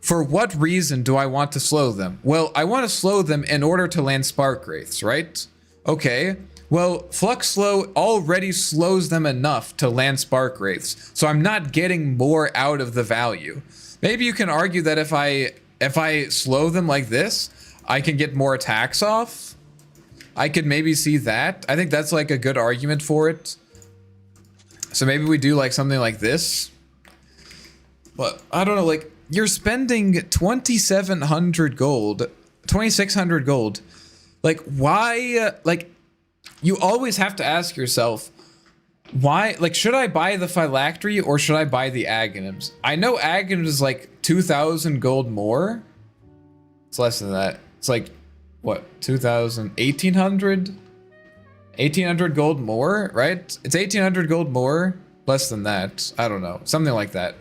for what reason do I want to slow them? Well, I want to slow them in order to land Spark Wraiths, right? Okay. Well, Flux Slow already slows them enough to land Spark Wraiths, so I'm not getting more out of the value. Maybe you can argue that if I slow them like this, I can get more attacks off. I could maybe see that. I think that's like a good argument for it. So maybe we do like something like this. But I don't know, like you're spending 2,700 gold, 2,600 gold. Like why, like you always have to ask yourself, why, like, should I buy the Phylactery or should I buy the Aghanims? I know Aghanims is like 2,000 gold more. It's less than that. It's like, what, 2,000, 1,800? 1,800 gold more, right? It's 1,800 gold more, less than that. I don't know, something like that.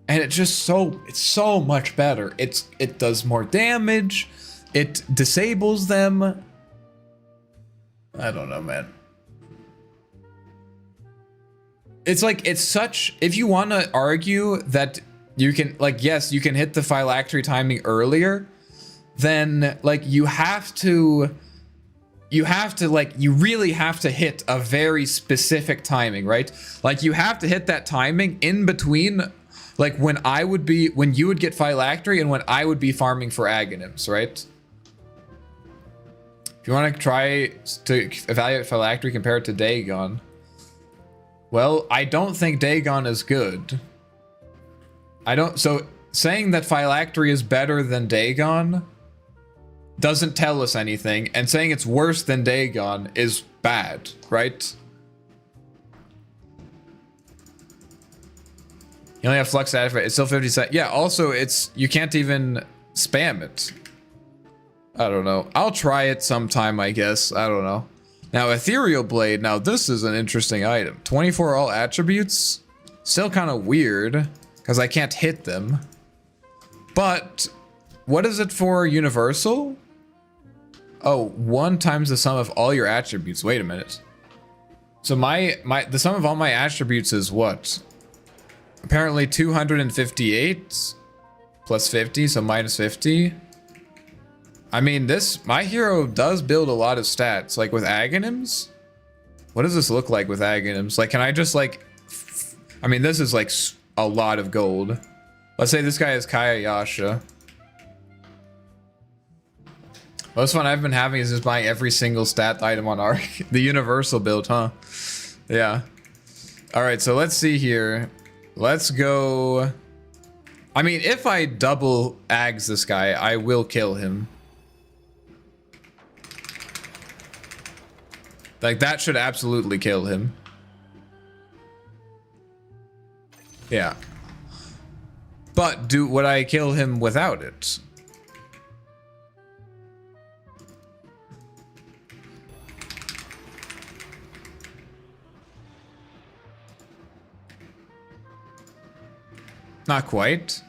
And it's just it's so much better. It does more damage. It disables them. I don't know, man. It's like, it's such, if you want to argue that you can, like, yes, you can hit the Phylactery timing earlier, then, like, you have to, like, you really have to hit a very specific timing, right? Like, you have to hit that timing in between, like, when you would get Phylactery and when I would be farming for Aghanims, right? If you want to try to evaluate Phylactery compared to Dagon, well, I don't think Dagon is good. So saying that Phylactery is better than Dagon doesn't tell us anything, and saying it's worse than Dagon is bad, right? You only have Flux to activate. It's still 50 seconds. Yeah, also, you can't even spam it. I don't know. I'll try it sometime, I guess. I don't know. Now, Ethereal Blade. Now, this is an interesting item. 24 all attributes. Still kind of weird, because I can't hit them. But, what is it for universal? Oh, 1 times the sum of all your attributes. Wait a minute. So the sum of all my attributes is what? Apparently 258 plus 50, so minus 50. I mean, my hero does build a lot of stats, like with Aghanims. What does this look like with Aghanims? Like, can I just like, I mean, this is like a lot of gold. Let's say this guy is Kayayasha. Most fun I've been having is just buying every single stat item on Arc. The universal build, huh? Yeah. All right, so let's see here. Let's go. I mean, if I double Ags this guy, I will kill him. Like, that should absolutely kill him. Yeah. But would I kill him without it? Not quite.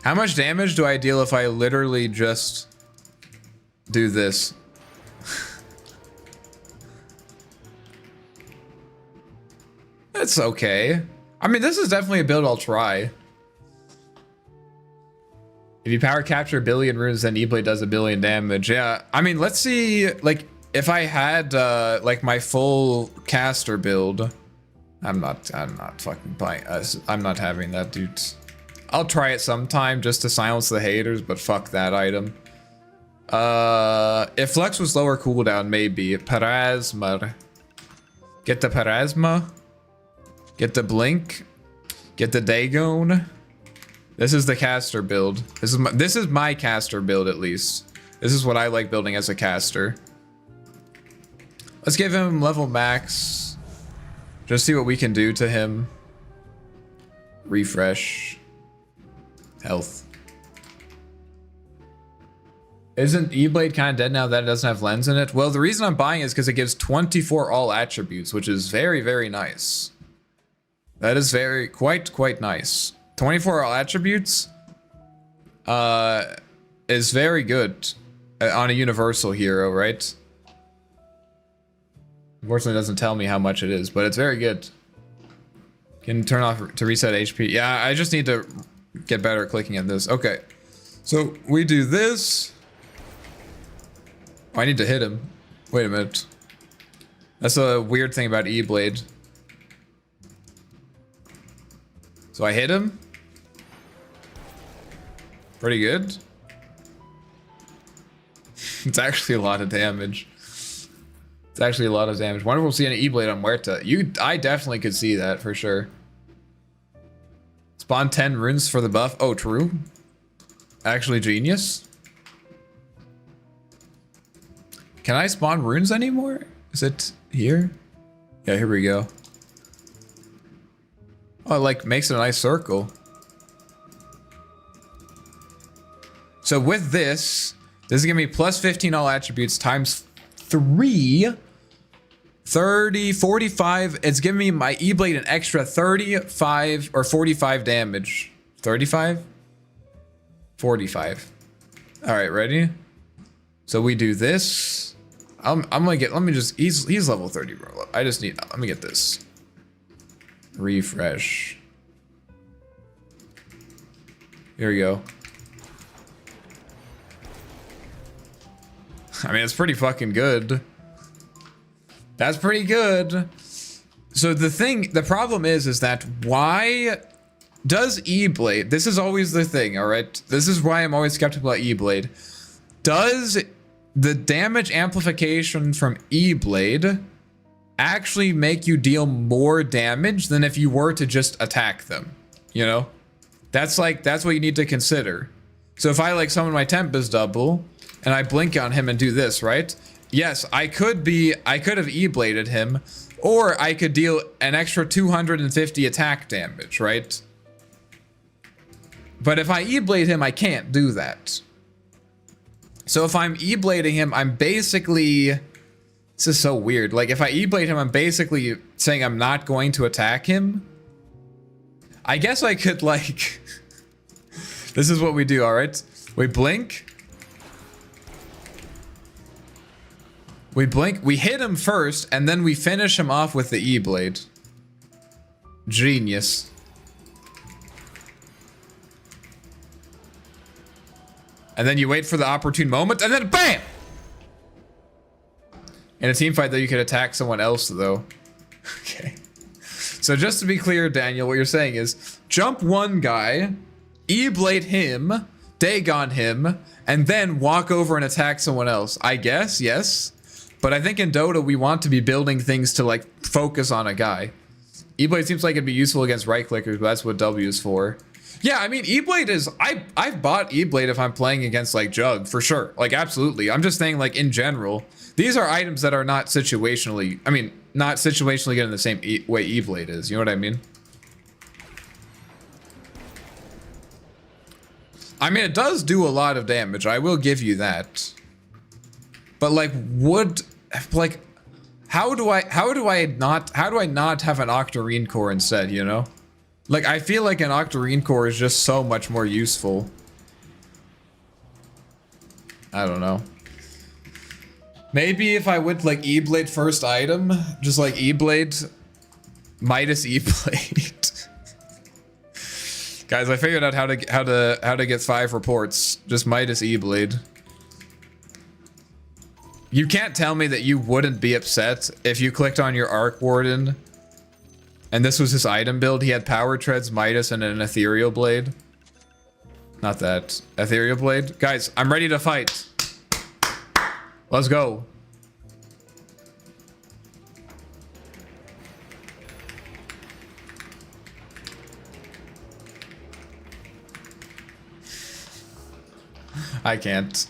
How much damage do I deal if I literally just do this? It's okay. I mean, this is definitely a build I'll try. If you power capture a billion runes, then E-Blade does a billion damage. Yeah, I mean, let's see, like, if I had, like, my full caster build. I'm not fucking buying, I'm not having that, dude. I'll try it sometime just to silence the haters, but fuck that item. If Flux was lower cooldown, maybe. Parasma. Get the Parasma. Get the Blink. Get the Dagon. This is the caster build. This is my caster build, at least. This is what I like building as a caster. Let's give him level max. Just see what we can do to him. Refresh. Health. Isn't E-Blade kind of dead now that it doesn't have lens in it? Well, the reason I'm buying is because it gives 24 all attributes, which is very, very nice. That is quite nice. 24 all attributes is very good on a universal hero, right? Unfortunately, it doesn't tell me how much it is, but it's very good. Can turn off to reset HP. Yeah, I just need to get better at clicking at this. Okay, so we do this. Oh, I need to hit him. Wait a minute. That's a weird thing about E-Blade. So I hit him. Pretty good. It's actually a lot of damage. It's actually a lot of damage. Wonder if we'll see an E-Blade on Muerta. I definitely could see that for sure. Spawn 10 runes for the buff. Oh, true. Actually genius. Can I spawn runes anymore? Is it here? Yeah, here we go. Oh, it like makes it a nice circle. So with this is gonna be plus 15 all attributes times 3. 30, 45. It's giving me my E-Blade an extra 35 or 45 damage. 35? 45. All right, ready? So we do this. I'm gonna get, let me just, he's level 30, bro. I just need, let me get this. Refresh. Here we go. I mean, it's pretty fucking good. That's pretty good. So the problem is that why does E-Blade, this is always the thing, all right? This is why I'm always skeptical about E-Blade. Does the damage amplification from E-Blade actually make you deal more damage than if you were to just attack them? You know? That's what you need to consider. So if I like summon my Tempest double and I blink on him and do this, right? Yes, I could have E-Bladed him, or I could deal an extra 250 attack damage, right? But if I E-Blade him, I can't do that. So if I'm E-Blading him, I'm basically, this is so weird. Like if I E-Blade him, I'm basically saying I'm not going to attack him. I guess I could like, this is what we do, all right? We blink. We blink, we hit him first, and then we finish him off with the E-Blade. Genius. And then you wait for the opportune moment, and then BAM! In a team fight, though, you could attack someone else, though. Okay. So just to be clear, Daniel, what you're saying is, jump one guy, E-Blade him, Dagon him, and then walk over and attack someone else. I guess, yes. But I think in Dota, we want to be building things to, like, focus on a guy. E-Blade seems like it'd be useful against right-clickers, but that's what W is for. Yeah, I mean, E-Blade is... I've bought E-Blade if I'm playing against, like, Jug, for sure. Like, absolutely. I'm just saying, like, in general, these are items that are not situationally... I mean, not situationally good in the same way E-Blade is. You know what I mean? I mean, it does do a lot of damage. I will give you that. But, like, like... How do I not have an Octarine core instead, you know? Like, I feel like an Octarine core is just so much more useful. I don't know. Maybe if I went like E-Blade first item, just like E-Blade, Midas E-Blade. Guys, I figured out how to get 5 reports. Just Midas E-Blade. You can't tell me that you wouldn't be upset if you clicked on your Arc Warden and this was his item build. He had Power Treads, Midas, and an Ethereal Blade. Not that. Ethereal Blade. Guys, I'm ready to fight. Let's go. I can't.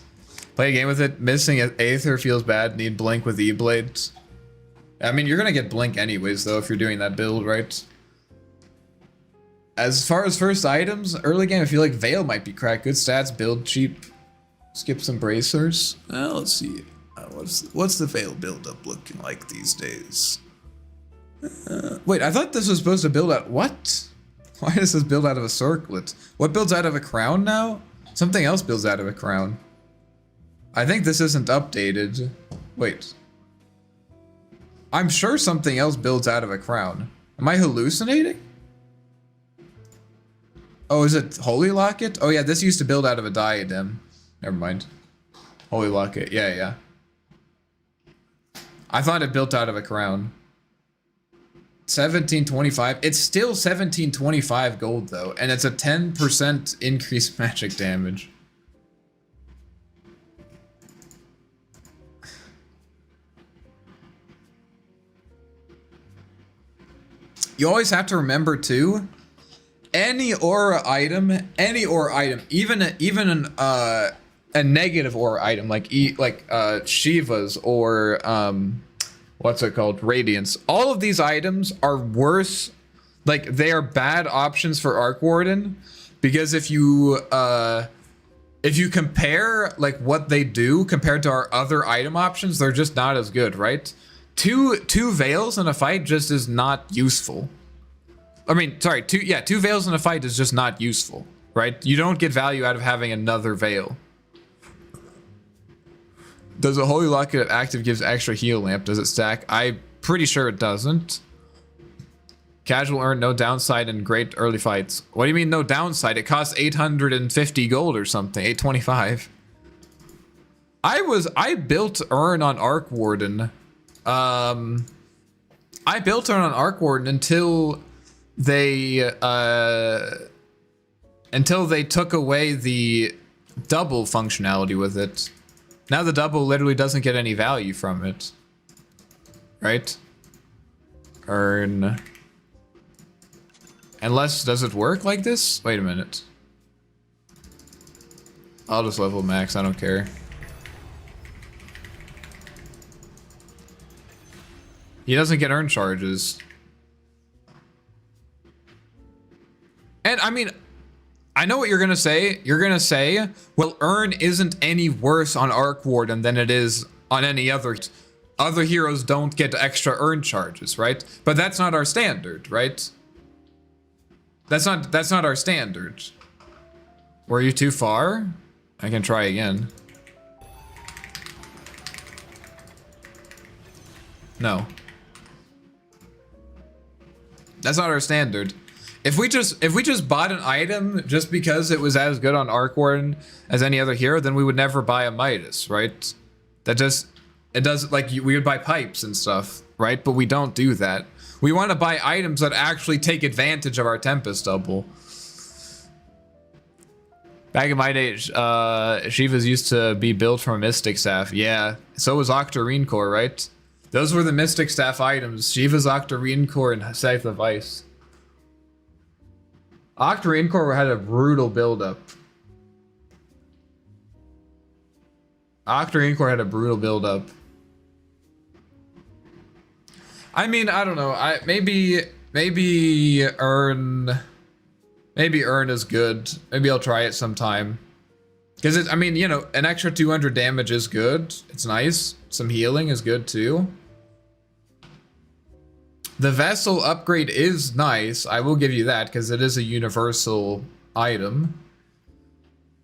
Play a game with it. Missing an Aether feels bad. Need Blink with E-Blade. I mean, you're gonna get Blink anyways, though, if you're doing that build, right? As far as first items, early game, I feel like Veil might be cracked. Good stats, build cheap. Skip some bracers. Let's see. What's the Veil build-up looking like these days? Wait, I thought this was supposed to build out... What? Why does this build out of a circlet? What builds out of a crown now? Something else builds out of a crown. I think this isn't updated. Wait. I'm sure something else builds out of a crown. Am I hallucinating? Oh, is it Holy Locket? Oh yeah, this used to build out of a diadem. Never mind. Holy Locket, yeah. I thought it built out of a crown. 1725. It's still 1725 gold though, and it's a 10% increased magic damage. You always have to remember too, any aura item, even a negative aura item like Shiva's or what's it called, Radiance. All of these items are worse, like they are bad options for Arc Warden, because if you compare like what they do compared to our other item options, they're just not as good, right? Two veils in a fight just is not useful. I mean, sorry, two veils in a fight is just not useful, right? You don't get value out of having another veil. Does a Holy Locket active gives extra heal lamp? Does it stack? I'm pretty sure it doesn't. Casual earn, no downside in great early fights. What do you mean no downside? It costs 850 gold or something, 825. I built earn on Arc Warden. I built earn on Arc Warden until they took away the double functionality with it. Now the double literally doesn't get any value from it. Right? Earn. Unless, does it work like this? Wait a minute. I'll just level max, I don't care. He doesn't get earn charges. And I mean, I know what you're gonna say. You're gonna say, well, earn isn't any worse on Arc Warden than it is on any other. Other heroes don't get extra earn charges, right? But that's not our standard, right? That's not our standard. Were you too far? I can try again. No. That's not our standard. If we just bought an item just because it was as good on Arc Warden as any other hero, then we would never buy a Midas, right? It does, like, we would buy pipes and stuff, right? But we don't do that. We want to buy items that actually take advantage of our Tempest double. Back in my day, Shivas used to be built from a Mystic Staff. Yeah, so was Octarine Core, right? Those were the Mystic Staff items. Shiva's Octarine Core and Scythe of Ice. Octarine Core had a brutal build-up. Octarine Core had a brutal build-up. I mean, I don't know. Maybe Urn is good. Maybe I'll try it sometime. Because I mean, you know, an extra 200 damage is good. It's nice. Some healing is good too. The Vessel upgrade is nice. I will give you that because it is a universal item.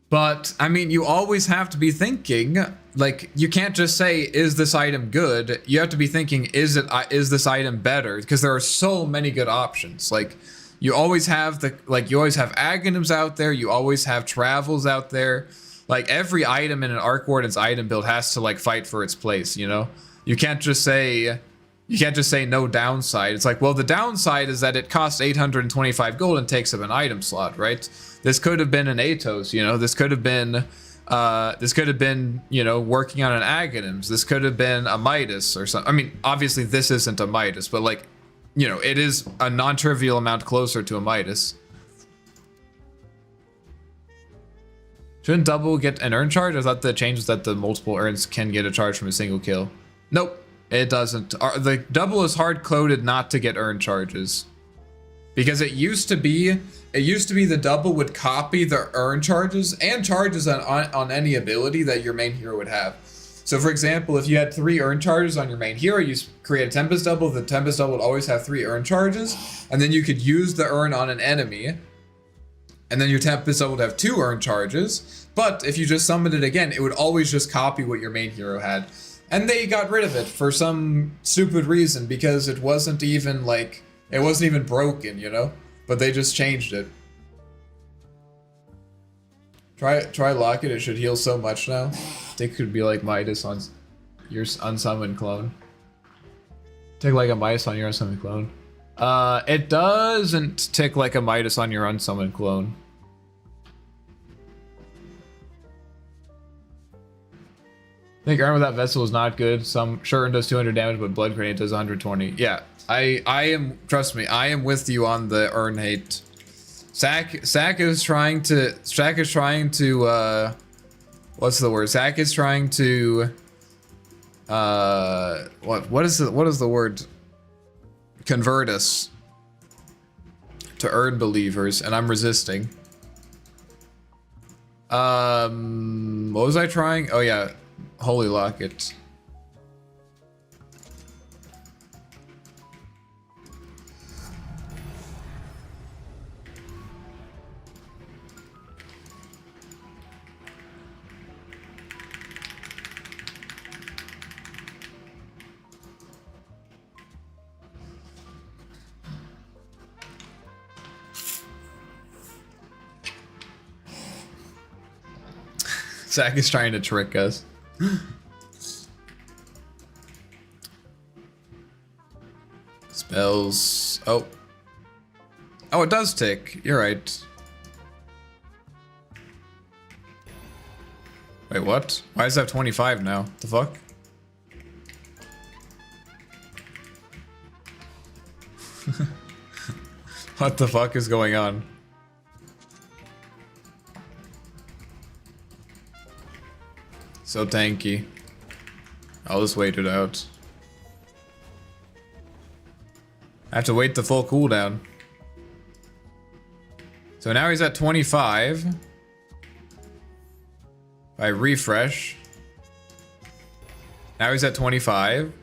But I mean, you always have to be thinking, like, you can't just say, is this item good? You have to be thinking, is this item better? Because there are so many good options. Like, you always have you always have Aghanims out there. You always have Travels out there. Like, every item in an Arc Warden's item build has to, like, fight for its place, you know? You can't just say no downside. It's like, well, the downside is that it costs 825 gold and takes up an item slot, right? This could have been an Atos, you know? This could have been, you know, working on an Aghanims. This could have been a Midas or something. I mean, obviously this isn't a Midas, but, like, you know, it is a non-trivial amount closer to a Midas. Shouldn't double get an urn charge? I thought the change was that the multiple urns can get a charge from a single kill. Nope, it doesn't. The double is hard-coded not to get urn charges. Because it used to be the double would copy the urn charges and charges on any ability that your main hero would have. So for example, if you had 3 urn charges on your main hero, you create a Tempest double, the Tempest double would always have 3 urn charges, and then you could use the urn on an enemy, and then your Tempest double would have 2 urn charges, but if you just summoned it again, it would always just copy what your main hero had. And they got rid of it for some stupid reason, because it wasn't even like, it wasn't even broken, you know? But they just changed it. Try Locket, it should heal so much now. It could be like Midas on your unsummoned clone. Tick like a Midas on your unsummoned clone. It doesn't tick like a Midas on your unsummoned clone. I think Urn with that Vessel is not good. Some Urn does 200 damage, but Blood Grenade does 120. Yeah, I am, trust me, I am with you on the Urn hate. Zach is trying to, what's the word? Zach is trying to, what is the word? Convert us to Urn believers, and I'm resisting. What was I trying? Oh yeah, Holy Locket. Zach is trying to trick us. Spells. Oh, it does tick. You're right. Wait, what? Why does it have 25 now? The fuck? What the fuck is going on? So tanky. I'll just wait it out. I have to wait the full cooldown. So now he's at 25. If I refresh. Now he's at 25.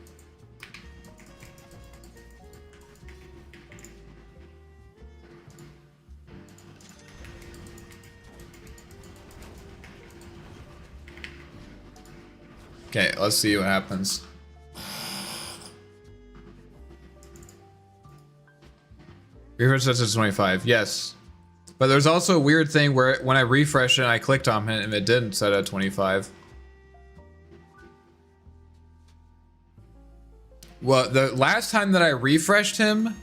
Okay, let's see what happens. Refresh sets it to 25. Yes. But there's also a weird thing where when I refreshed it and I clicked on it and it didn't set at 25. Well, the last time that I refreshed him,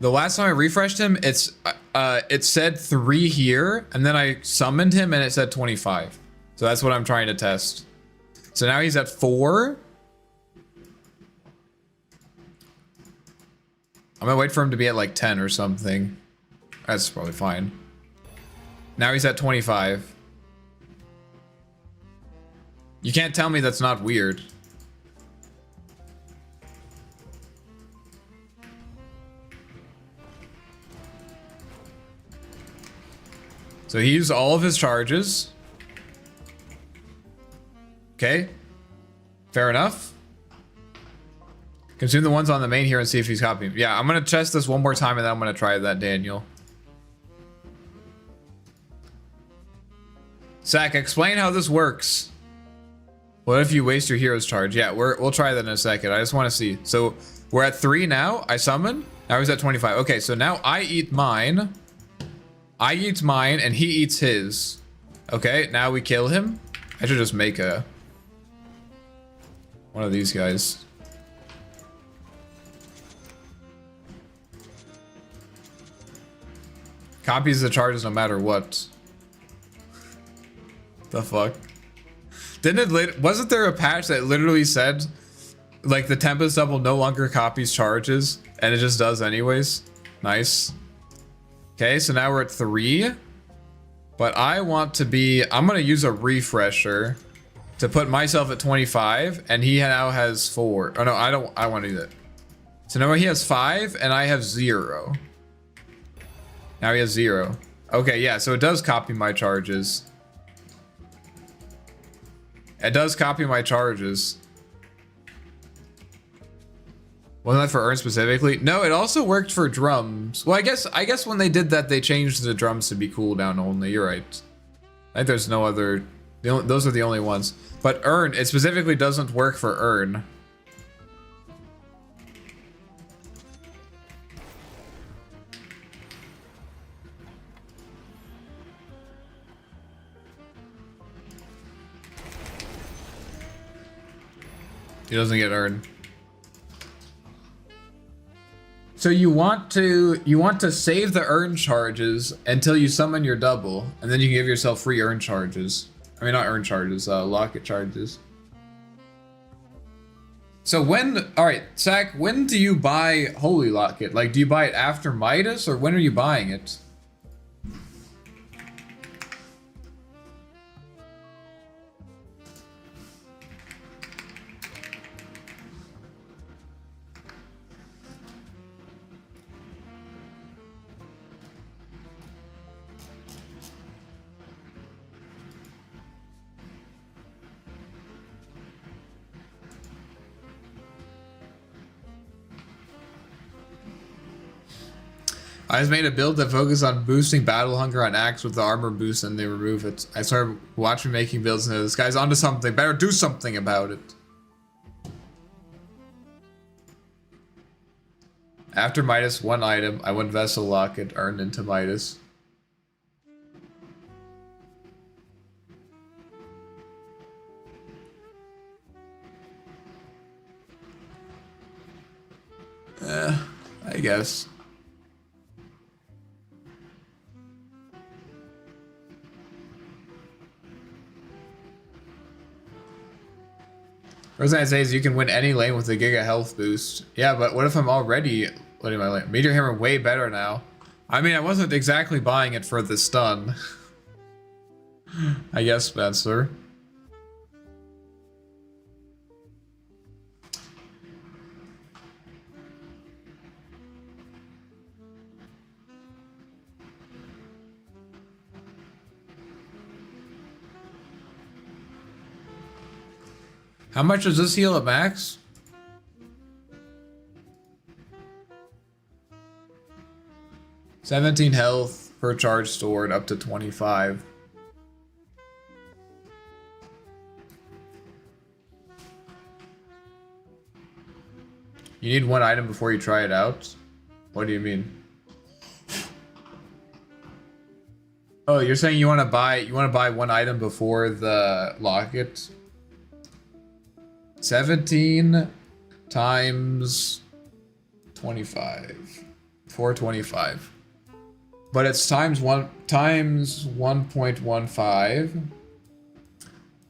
it said 3 here, and then I summoned him and it said 25. So that's what I'm trying to test. So now he's at 4. I'm gonna wait for him to be at like 10 or something. That's probably fine. Now he's at 25. You can't tell me that's not weird. So he used all of his charges. Okay. Fair enough. Consume the ones on the main here and see if he's copying. Yeah, I'm gonna test this one more time and then I'm gonna try that, Daniel. Zach, explain how this works. What if you waste your hero's charge? Yeah, we'll try that in a second. I just want to see. So we're at 3 now. I summon. Now he's at 25. Okay, so now I eat mine. I eat mine and he eats his. Okay, now we kill him. I should just make one of these guys. Copies the charges no matter what. The fuck? Wasn't there a patch that literally said like the Tempest double no longer copies charges and it just does anyways? Nice. Okay, so now we're at 3. But I want to be, I'm gonna use a refresher to put myself at 25 and he now has 4. Oh no, I want to do that. So now he has 5 and I have 0. Now he has 0. Okay, yeah, so it does copy my charges. It does copy my charges. Wasn't that for Urn specifically? No, it also worked for drums. Well, I guess when they did that, they changed the drums to be cooldown only. You're right. I think there's no other. Those are the only ones. But Urn, it specifically doesn't work for Urn. He doesn't get Urn. So you want to save the Urn charges until you summon your double, and then you can give yourself free Urn charges. I mean, not Urn charges, Locket charges. So alright, Zach, when do you buy Holy Locket? Like, do you buy it after Midas, or when are you buying it? I just made a build that focused on boosting battle hunger on Axe with the armor boost and they remove it. I started watching making builds and this guy's onto something. Better do something about it. After Midas, 1 item. I went Vessel Locket, earned into Midas. I guess. First thing I say is you can win any lane with a Giga health boost. Yeah, but what if I'm already letting my lane? Meteor Hammer way better now. I mean, I wasn't exactly buying it for the stun. I guess, Spencer. How much does this heal at max? $17 health per charge stored up to 25. You need 1 item before you try it out? What do you mean? Oh, you're saying you want to buy one item before the Locket? 17 times 25. 425. But it's times 1.15.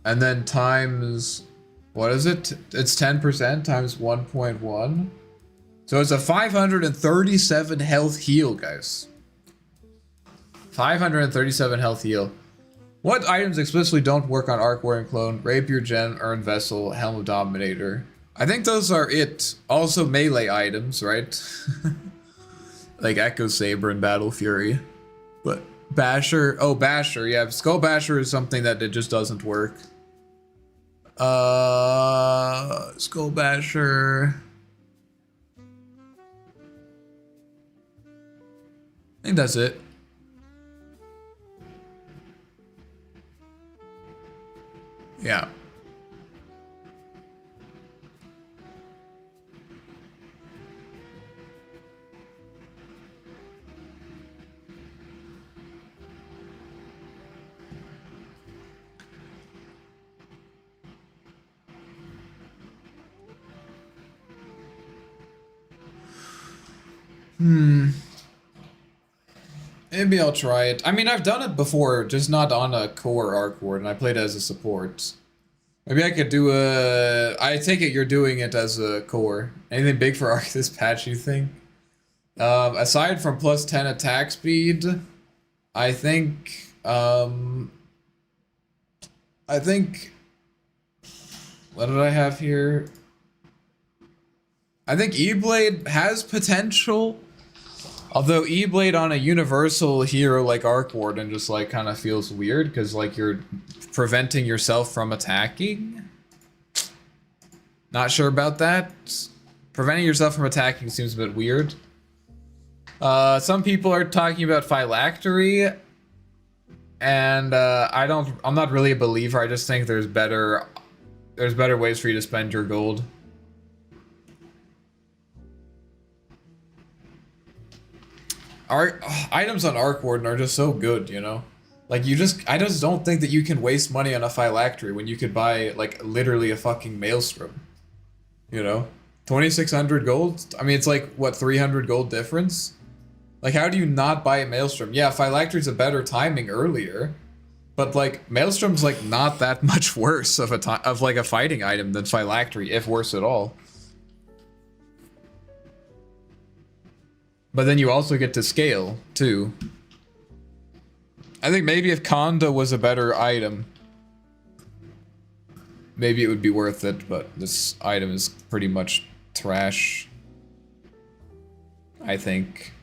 And then times, what is it? It's 10% times 1.1. So it's a 537 health heal, guys. 537 health heal. What items explicitly don't work on Arc Warden Clone? Rapier, Gem, Urn Vessel, Helm of Dominator. I think those are it. Also melee items, right? Like Echo Saber and Battle Fury. But Basher, oh Basher, yeah, Skull Basher is something that it just doesn't work. Skull Basher. I think that's it. Yeah. Maybe I'll try it. I mean, I've done it before, just not on a core Arc Warden. I played it as a support. Maybe I could do a... I take it you're doing it as a core. Anything big for Arc this patch, you think? Aside from plus 10 attack speed, I think... What did I have here? I think E-Blade has potential. Although E-Blade on a universal hero like Arc Warden just like kind of feels weird because like you're preventing yourself from attacking. Not sure about that. Preventing yourself from attacking seems a bit weird. Some people are talking about phylactery, and I'm not really a believer. I just think there's better ways for you to spend your gold. Items on Arc Warden are just so good, you know? Like, I just don't think that you can waste money on a phylactery when you could buy, like, literally a fucking maelstrom. You know? 2,600 gold? I mean, it's like, what, 300 gold difference? Like, how do you not buy a maelstrom? Yeah, phylactery's a better timing earlier, but, like, maelstrom's, like, not that much worse of a fighting item than phylactery, if worse at all. But then you also get to scale, too. I think maybe if Conda was a better item, maybe it would be worth it, but this item is pretty much trash, I think.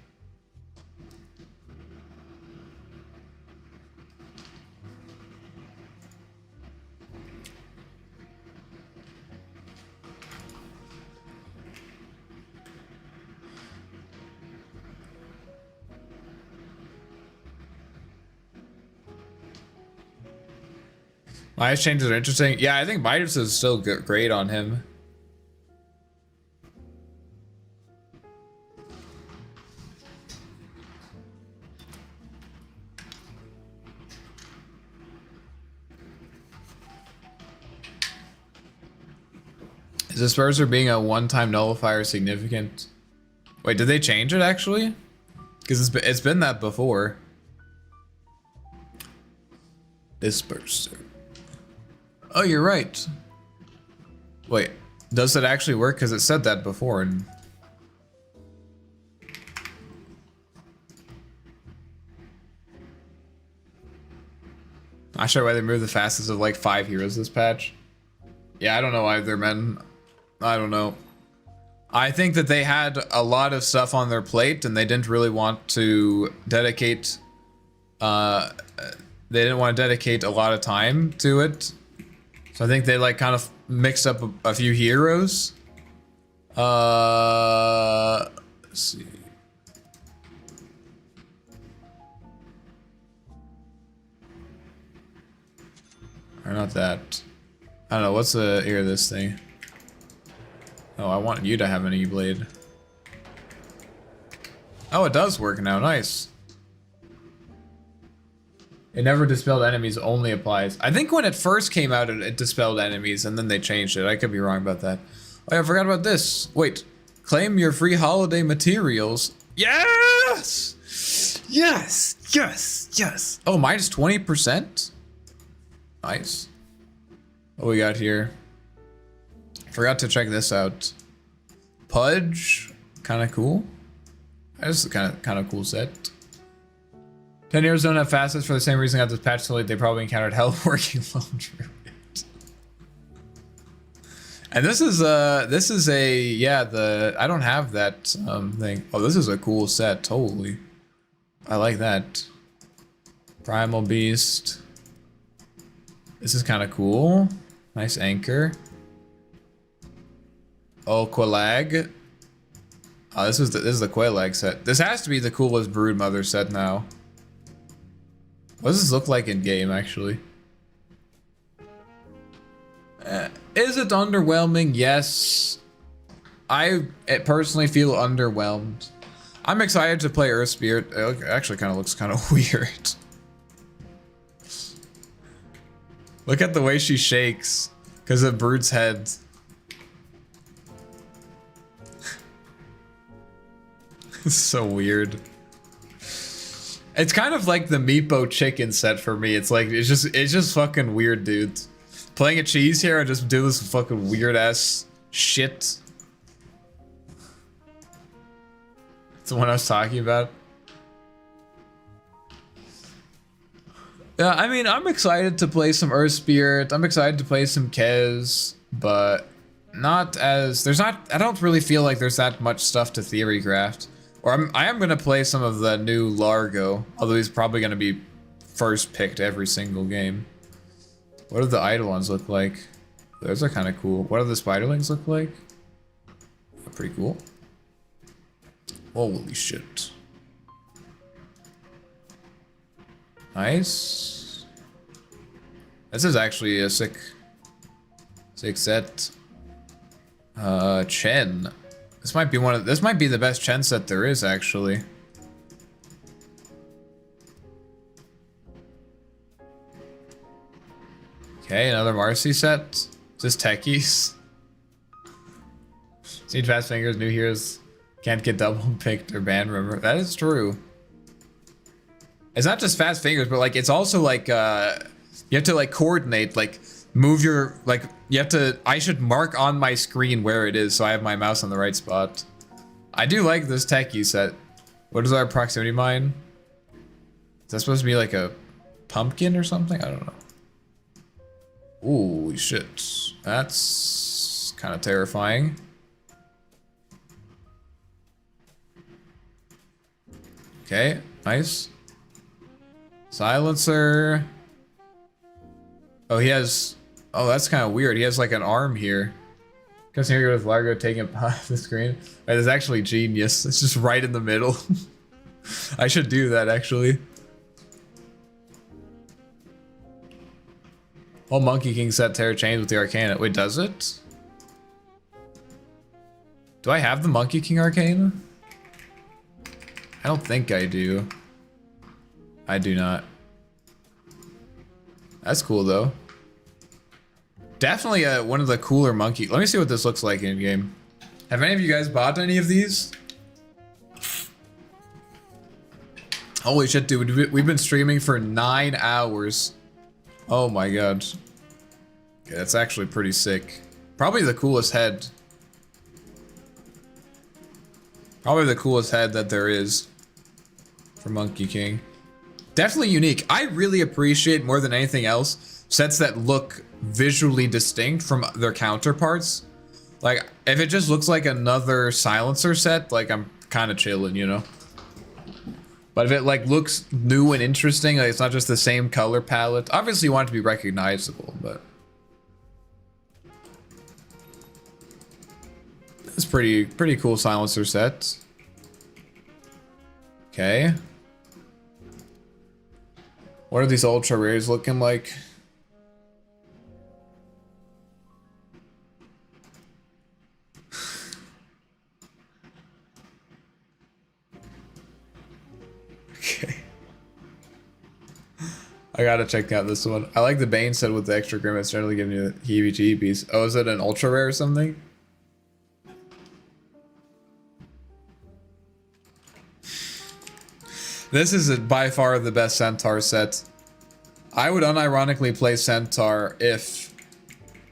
Midas changes are interesting. Yeah, I think Midas is still great on him. Is Disperser being a one-time nullifier significant? Wait, did they change it actually? Because it's been that before. Disperser. Oh, you're right. Wait, does it actually work? Because it said that before. And not sure why they moved the fastest of like 5 heroes this patch. Yeah, I don't know either, man. I don't know. I think that they had a lot of stuff on their plate and they didn't really want to dedicate they didn't want to dedicate a lot of time to it. So I think they like kind of mixed up a few heroes. Let's see. Or not that. I don't know, what's the ear of this thing? Oh, I want you to have an E-Blade. Oh, it does work now, nice. It never dispelled enemies, only applies. I think when it first came out, it dispelled enemies, and then they changed it. I could be wrong about that. Oh, I forgot about this. Wait. Claim your free holiday materials. Yes! Yes! Yes! Yes! Oh, minus 20%? Nice. What we got here? Forgot to check this out. Pudge. Kind of cool. This is kind of cool set. 10 years don't have fastest for the same reason. Got this patch so late they probably encountered hell working lone Druid. And this is a yeah, I don't have that thing. Oh, this is a cool set, totally. I like that. Primal Beast. This is kind of cool. Nice anchor. Oh, Qualag. Oh, this is the Qualag set. This has to be the coolest Broodmother set now. What does this look like in game, actually? Is it underwhelming? Yes. I personally feel underwhelmed. I'm excited to play Earth Spirit. It actually kind of looks kind of weird. Look at the way she shakes because of Brood's head. It's so weird. It's kind of like the Meepo chicken set for me. It's like it's just fucking weird, dude. Playing a cheese here and just do this fucking weird ass shit. It's the one I was talking about. Yeah, I mean, I'm excited to play some Earth Spirit. I'm excited to play some Kez, but not as I don't really feel like there's that much stuff to theorycraft. Or I am gonna play some of the new Largo, although he's probably gonna be first picked every single game. What do the Eidolons look like? Those are kind of cool. What do the Spiderlings look like? Pretty cool. Holy shit. Nice. This is actually a sick set. Chen. This might be the best Chen set there is, actually. Okay, another Marcy set. Is this techies? Siege Fast Fingers, new heroes can't get double picked or banned, remember? That is true. It's not just Fast Fingers, but like it's also like you have to like coordinate, like move your I should mark on my screen where it is so I have my mouse on the right spot. I do like this techie set. What is our proximity mine? Is that supposed to be like a pumpkin or something? I don't know. Holy shit. That's kind of terrifying. Okay, nice. Silencer. Oh, he has... Oh, that's kind of weird. He has like an arm here. Comes here with Largo taking off the screen. That is actually genius. It's just right in the middle. I should do that, actually. Well, Monkey King set Terror Chains with the Arcana. Wait, does it? Do I have the Monkey King Arcana? I don't think I do. I do not. That's cool, though. Definitely one of the cooler monkey. Let me see what this looks like in game. Have any of you guys bought any of these? Holy shit, dude. We've been streaming for 9 hours. Oh my god. Okay, that's actually pretty sick. Probably the coolest head. Probably the coolest head that there is for Monkey King. Definitely unique. I really appreciate more than anything else sets that look visually distinct from their counterparts. Like, if it just looks like another silencer set, like, I'm kind of chilling, you know? But if it, like, looks new and interesting, like, it's not just the same color palette. Obviously, you want it to be recognizable, but... It's pretty cool silencer set. Okay. What are these ultra rares looking like? Okay. I gotta check out this one. I like the Bane set with the extra grimace, generally giving you heebie-jeebies. Oh, is it an ultra rare or something? This is by far the best Centaur set. I would unironically play Centaur if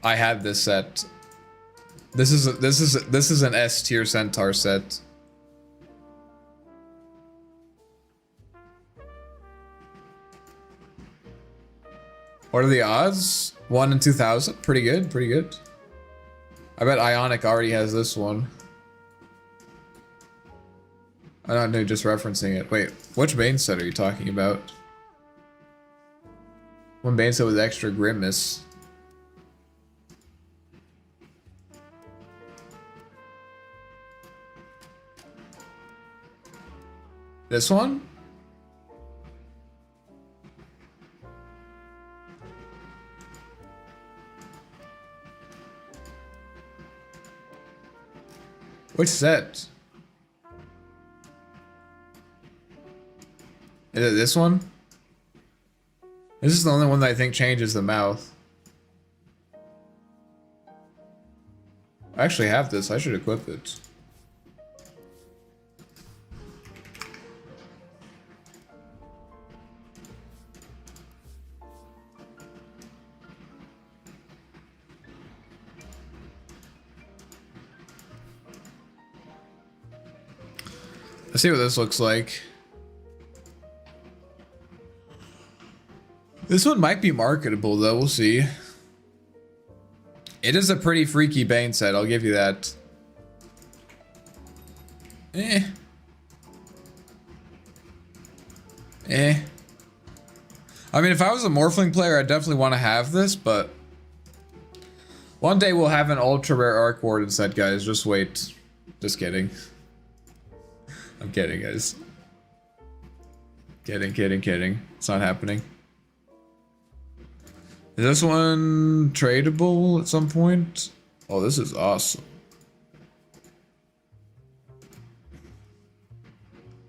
I had this set. This is an S tier Centaur set. What are the odds? 1 in 2,000. Pretty good, pretty good. I bet Ionic already has this one. I'm not new, just referencing it. Wait, which Bane set are you talking about? One Bane set with extra grimace. This one? Which set? Is it this one? This is the only one that I think changes the mouth. I actually have this. I should equip it. Let's see what this looks like. This one might be marketable though, we'll see. It is a pretty freaky Bane set, I'll give you that. Eh. I mean, if I was a Morphling player, I'd definitely want to have this, but one day we'll have an ultra rare Arc Warden set, guys. Just wait. Just kidding. I'm kidding, guys. Kidding. It's not happening. Is this one tradable at some point? Oh, this is awesome.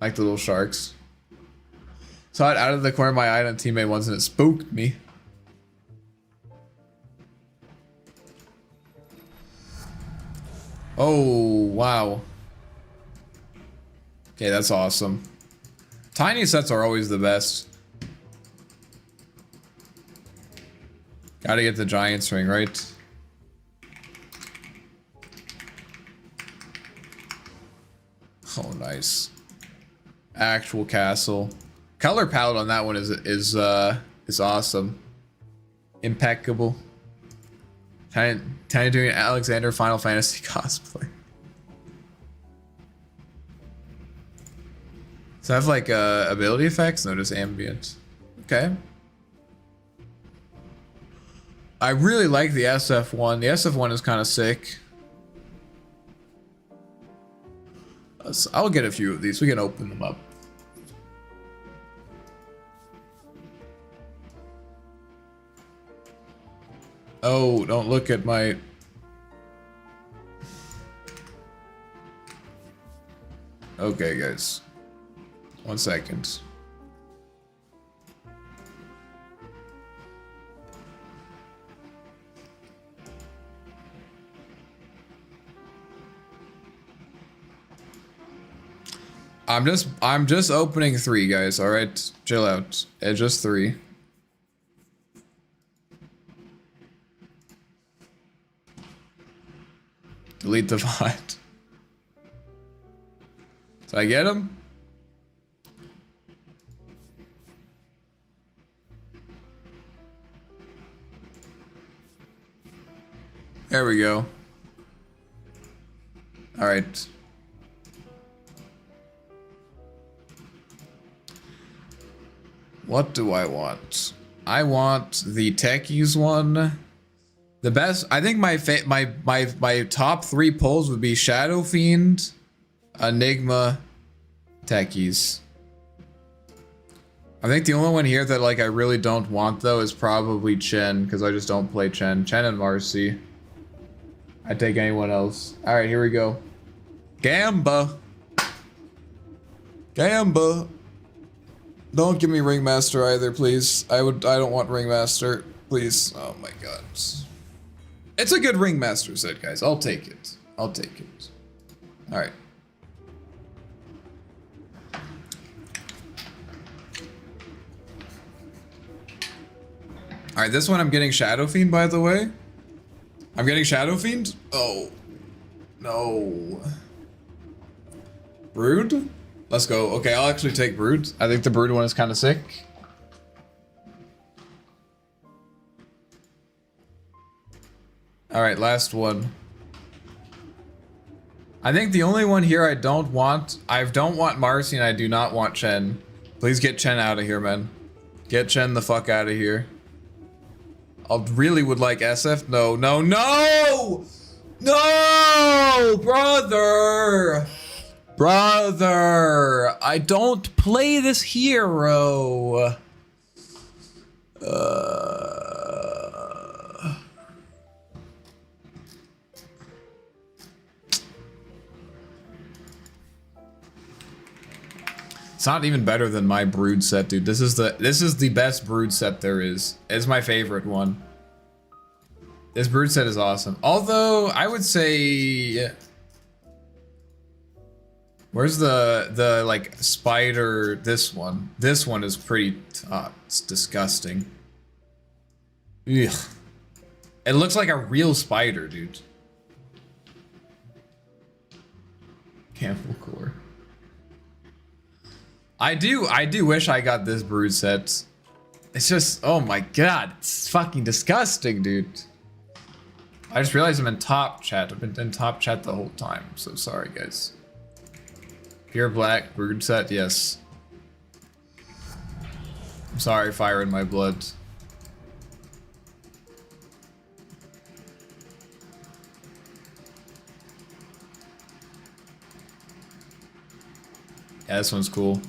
Like the little sharks. Saw it out of the corner of my eye on a teammate once and it spooked me. Oh, wow. Okay, that's awesome. Tiny sets are always the best. Gotta get the Giant's Ring, right? Oh, nice. Actual castle. Color palette on that one is awesome. Impeccable. Tiny doing an Alexander Final Fantasy cosplay. Does it have like ability effects? No, just ambient. Okay. I really like the SF1. The SF1 is kind of sick. I'll get a few of these. We can open them up. Oh, don't look at my... Okay, guys. 1 second. I'm just opening 3, guys. All right, chill out. It's just 3. Delete the bot. Did I get him? There we go. All right. What do I want? I want the techies one. The best, I think my top 3 pulls would be Shadow Fiend, Enigma, techies. I think the only one here that like I really don't want though is probably Chen, because I just don't play Chen. Chen and Marcy. I'd take anyone else. All right, here we go. Gamba. Gamba. Don't give me Ringmaster either, please. I don't want Ringmaster. Please. Oh my god. It's a good Ringmaster set, guys. I'll take it. I'll take it. Alright. Alright, this one I'm getting Shadow Fiend, by the way. I'm getting Shadow Fiend? Oh. No. Brood? Let's go. Okay, I'll actually take Brood. I think the Brood one is kind of sick. Alright, last one. I think the only one here I don't want Marcy and I do not want Chen. Please get Chen out of here, man. Get Chen the fuck out of here. I really would like SF. No, no, no! No! Brother! Brother! I don't play this hero. It's not even better than my Brood set, dude. This is the best Brood set there is. It's my favorite one. This Brood set is awesome. Although I would say, where's the like spider? This one. This one is pretty. It's disgusting. Ugh. It looks like a real spider, dude. Camel core. I do wish I got this Brood set. It's just, oh my god, it's fucking disgusting, dude. I just realized I'm in top chat. I've been in top chat the whole time. I'm so sorry, guys. Pure black Brood set, yes. I'm sorry, fire in my blood. Yeah, this one's cool.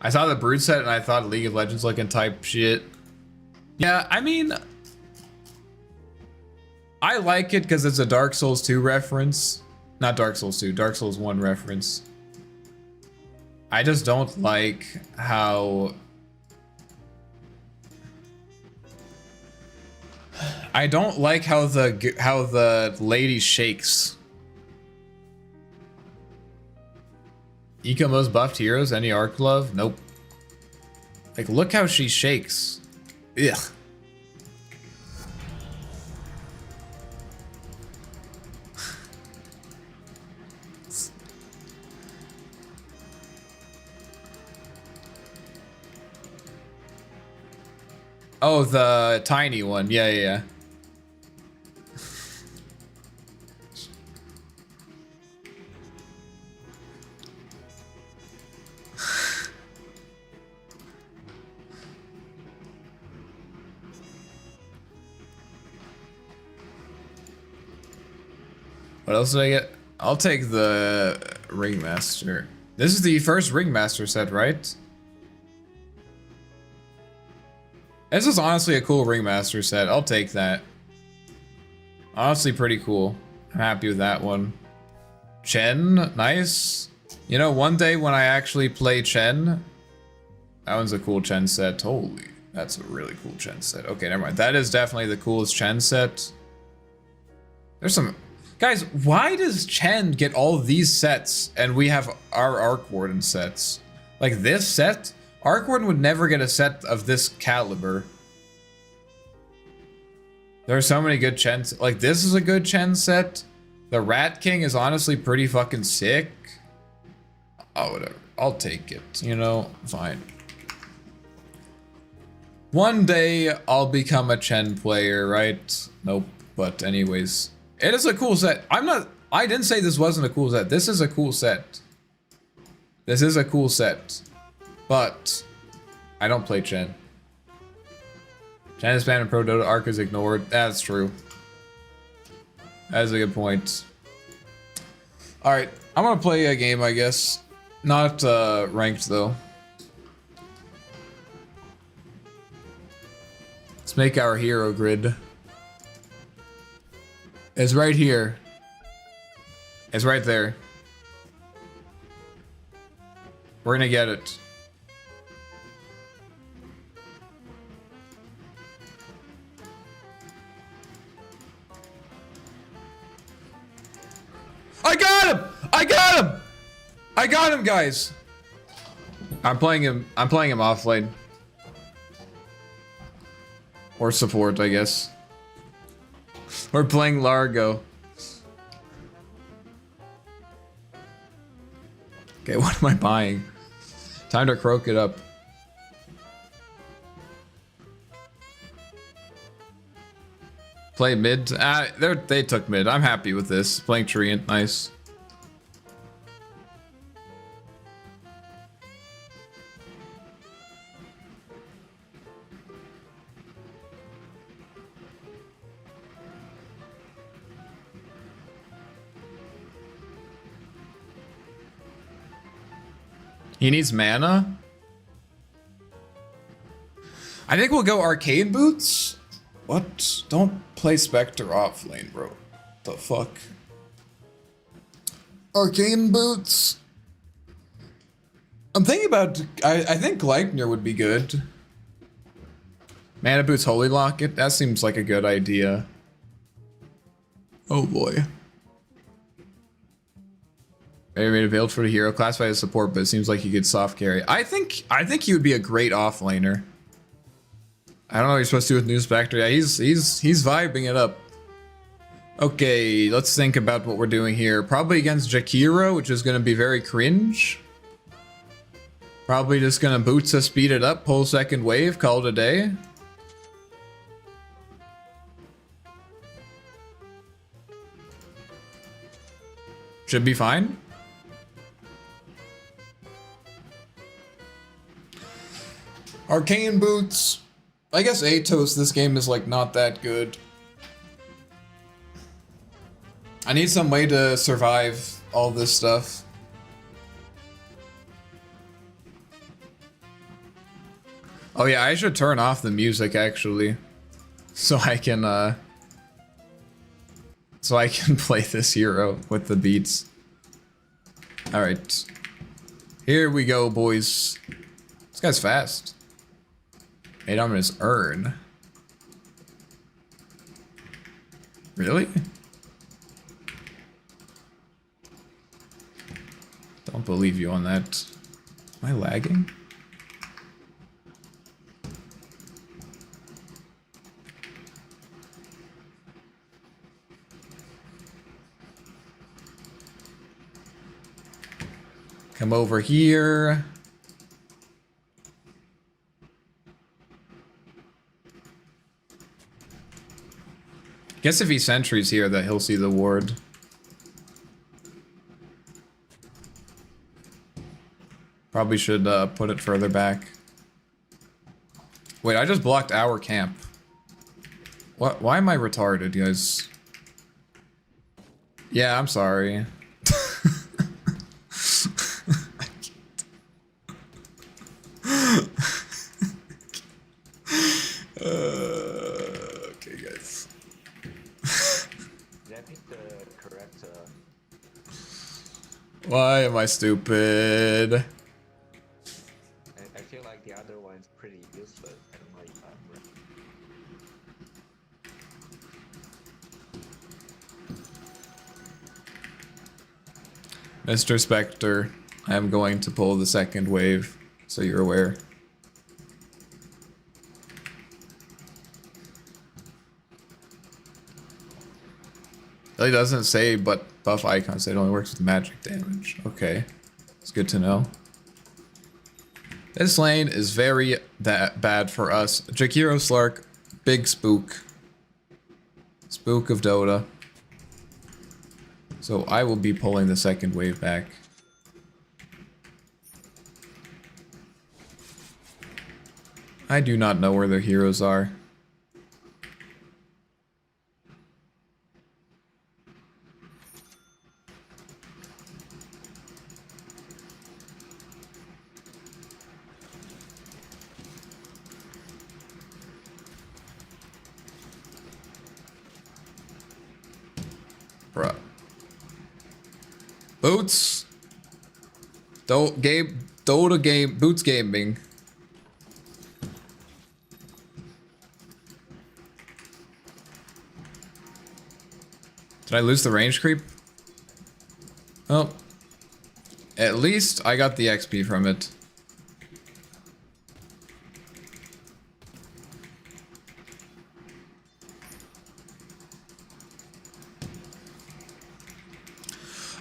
I saw the Brood set and I thought League of Legends looking type shit. Yeah, I mean, I like it because it's a Dark Souls 2 reference. Not Dark Souls 2, Dark Souls 1 reference. I just don't like how... I don't like how the lady shakes. Eco most buffed heroes? Any arc love? Nope. Like, look how she shakes. Ugh. Oh, the tiny one. Yeah, yeah, yeah. What else did I get? I'll take the Ringmaster. This is the first Ringmaster set, right? This is honestly a cool Ringmaster set. I'll take that. Honestly, pretty cool. I'm happy with that one. Chen, nice. You know, one day when I actually play Chen, that one's a cool Chen set. Holy, that's a really cool Chen set. Okay, never mind. That is definitely the coolest Chen set. There's some... Guys, why does Chen get all these sets and we have our Arc Warden sets? Like this set? Arc Warden would never get a set of this caliber. There are so many good Chen sets. Like this is a good Chen set. The Rat King is honestly pretty fucking sick. Oh, whatever. I'll take it. You know, fine. One day I'll become a Chen player, right? Nope. But anyways. It is a cool set. I didn't say this wasn't a cool set. This is a cool set. This is a cool set. But I don't play Chen. Chen is banned and Pro Dota Arc is ignored. That's true. That is a good point. Alright, I'm gonna play a game, I guess. Not ranked though. Let's make our hero grid. It's right here. It's right there. We're gonna get it. I got him! I got him! I got him, guys! I'm playing him off lane. Or support, I guess. We're playing Largo. Okay, what am I buying? Time to croak it up. Play mid. They took mid. I'm happy with this. Playing Treant, nice. He needs mana? I think we'll go Arcane Boots? What? Don't play Spectre off lane, bro. The fuck? Arcane Boots? I'm thinking about... I think Gleipnir would be good. Mana Boots Holy Locket? That seems like a good idea. Oh boy. Maybe made a build for the hero, classified as support, but it seems like he could soft carry. I think he would be a great offlaner. I don't know what you're supposed to do with New Spectre. Yeah, he's vibing it up. Okay, let's think about what we're doing here. Probably against Jakiro, which is gonna be very cringe. Probably just gonna Bootsa speed it up, pull second wave, call it a day. Should be fine. Arcane Boots. I guess Atos, this game is like not that good. I need some way to survive all this stuff. Oh yeah, I should turn off the music actually. So I can play this hero with the beats. Alright. Here we go, boys. This guy's fast. 8 on his urn. Really? Don't believe you on that. Am I lagging? Come over here. Guess if he sentries here that he'll see the ward. Probably should put it further back. Wait, I just blocked our camp. What? Why am I retarded, guys? Yeah, I'm sorry. Okay, guys. Did I pick the correct? Why am I stupid? I feel like the other one's pretty useless. I don't know if I'm right. Mr. Spectre, I am going to pull the second wave, so you're aware. It doesn't say, but buff icons, it only works with magic damage. Okay, it's good to know. This lane is very bad for us. Jakiro Slark, big spook. Spook of Dota. So I will be pulling the second wave back. I do not know where their heroes are. Bruh. Boots. Gabe, Dota game, Boots Gaming. Did I lose the range creep? Oh. At least I got the XP from it.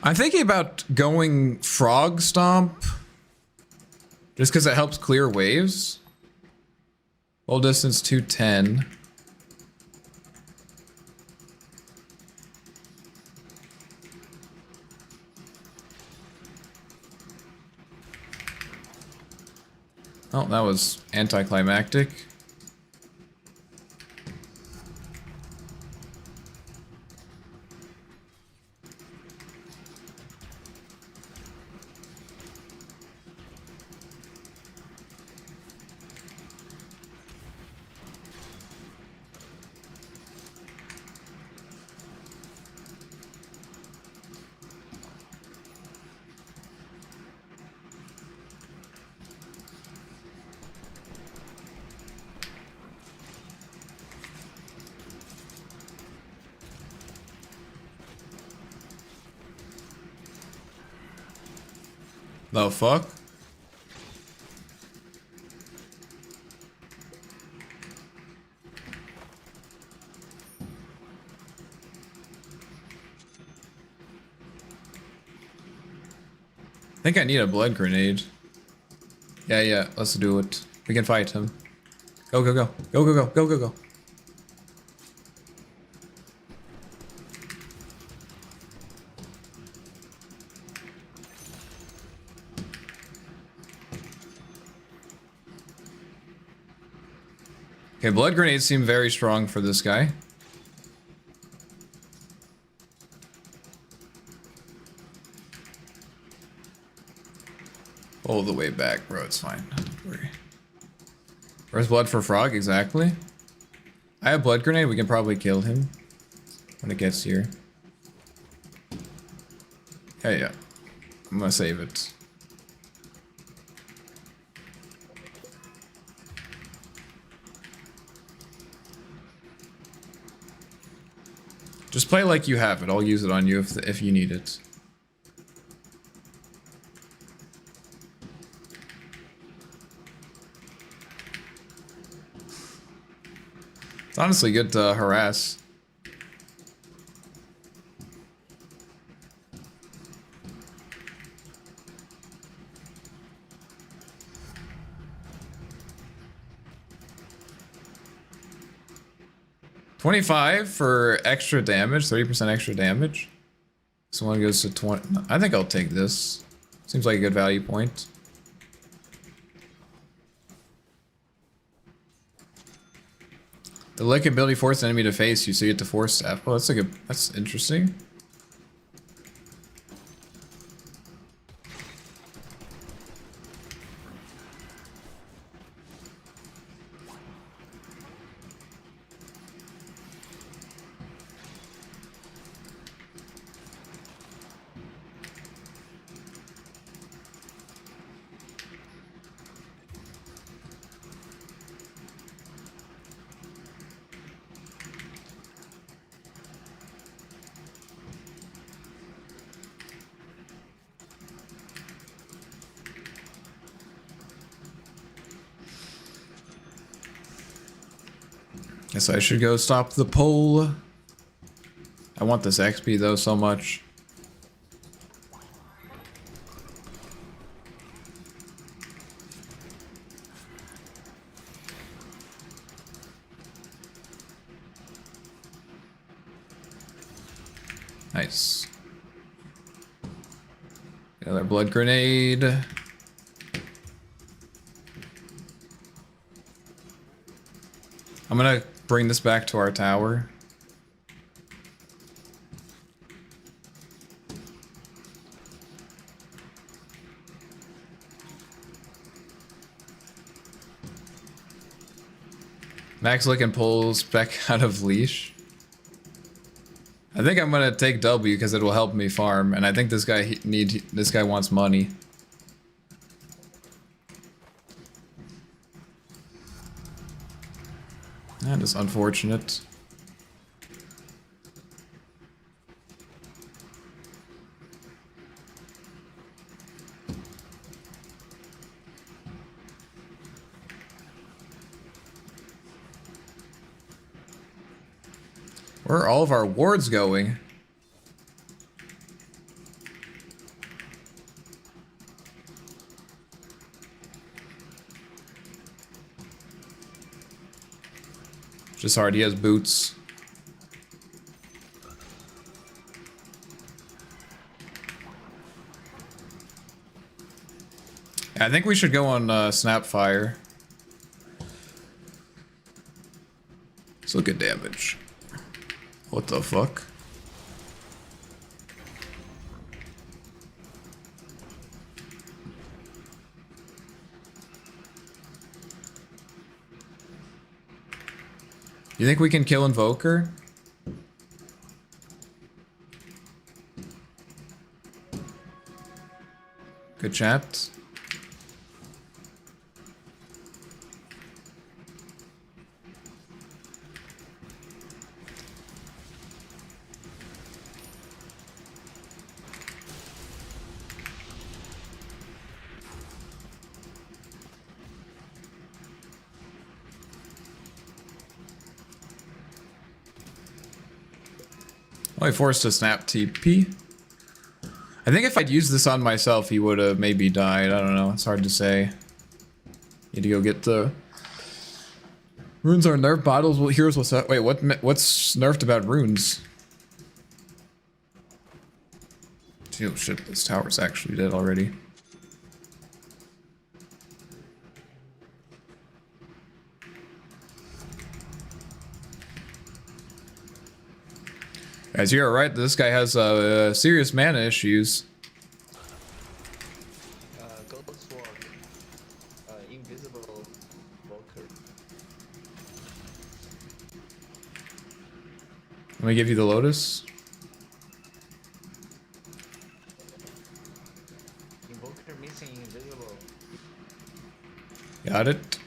I'm thinking about going Frog Stomp. Just because it helps clear waves. Full distance 210. Oh, that was anticlimactic. The fuck? I think I need a blood grenade. Yeah, let's do it. We can fight him. Go, go, go. Go, go, go, go, go, go. Okay, blood grenades seem very strong for this guy. All the way back, bro, it's fine. Don't worry. Where's blood for frog, exactly? I have blood grenade, we can probably kill him when it gets here. Yeah. I'm gonna save it. Just play like you have it. I'll use it on you if you need it. It's honestly good to harass. $25 for extra damage, 30% extra damage. This one goes to 20. I think I'll take this. Seems like a good value point. The lick ability forces enemy to face you, so you get to force staff. Oh, that's interesting. Guess I should go stop the pole. I want this XP though so much. Nice. Another blood grenade. I'm gonna bring this back to our tower. Max Lick pulls back out of leash. I think I'm gonna take W because it will help me farm, and I think this guy wants money. That is unfortunate. Where are all of our wards going? Just hard, he has boots. I think we should go on Snapfire. Let's look at damage. What the fuck? You think we can kill Invoker? Good chat. Only forced to snap TP. I think if I'd used this on myself, he would have maybe died. I don't know. It's hard to say. Need to go get the runes are nerfed. Bottles will heroes will set. Wait, what's nerfed about runes? Oh shit! This tower's actually dead already. Guys, you're right. This guy has serious mana issues. Ghost Walk. Invisible Walker. Let me give you the Lotus. Invoker missing invisible. Got it.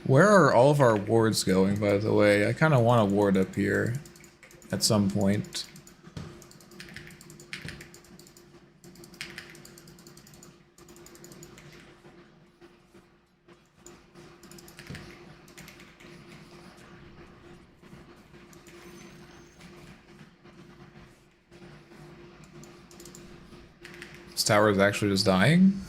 Where are all of our wards going, by the way? I kind of want a ward up here at some point. This tower is actually just dying?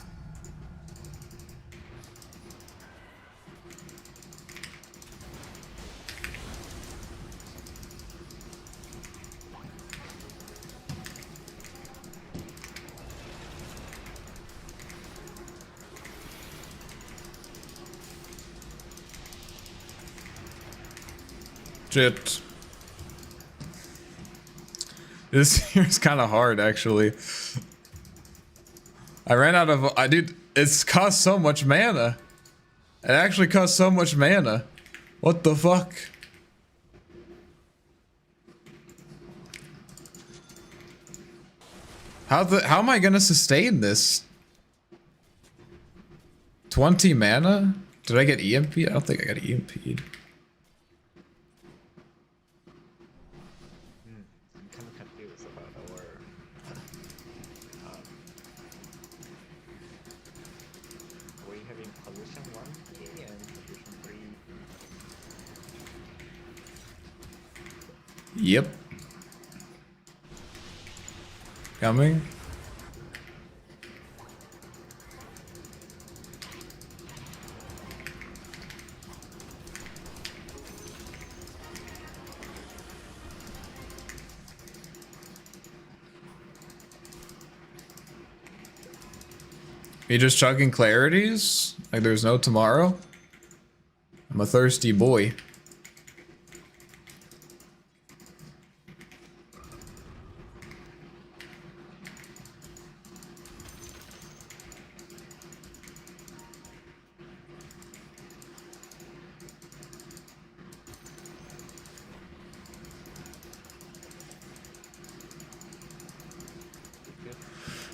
Shit. This here's kind of hard, actually. I ran out of... dude, it's cost so much mana. It actually costs so much mana. What the fuck? How am I gonna sustain this? 20 mana? Did I get EMP'd? I don't think I got EMP'd. I'm kind of confused about our... are we having position 1 and position 3? Yep. Coming. You just chugging clarities? Like there's no tomorrow? I'm a thirsty boy.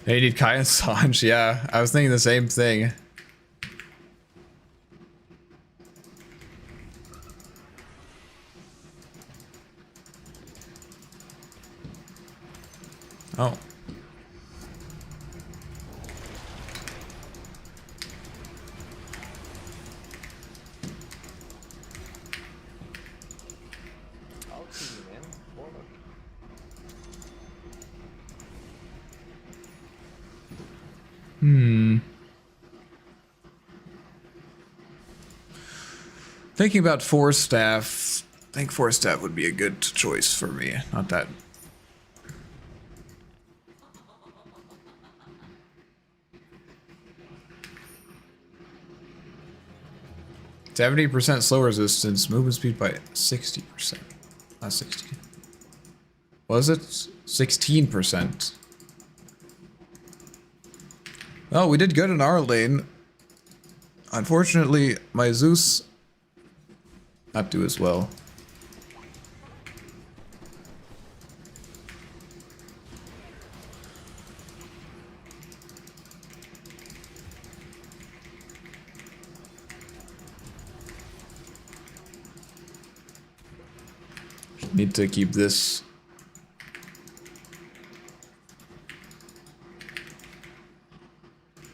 Hey, you need Kai and Sanj. Yeah, I was thinking the same thing. Oh. I'll see you, man. Warlock. Thinking about Force Staff. I think Force Staff would be a good choice for me. Not that. %70% slow resistance, movement speed by 60%. Not 60. Was it? 16%. Oh, we did good in our lane. Unfortunately, my Zeus not do as well. Need to keep this.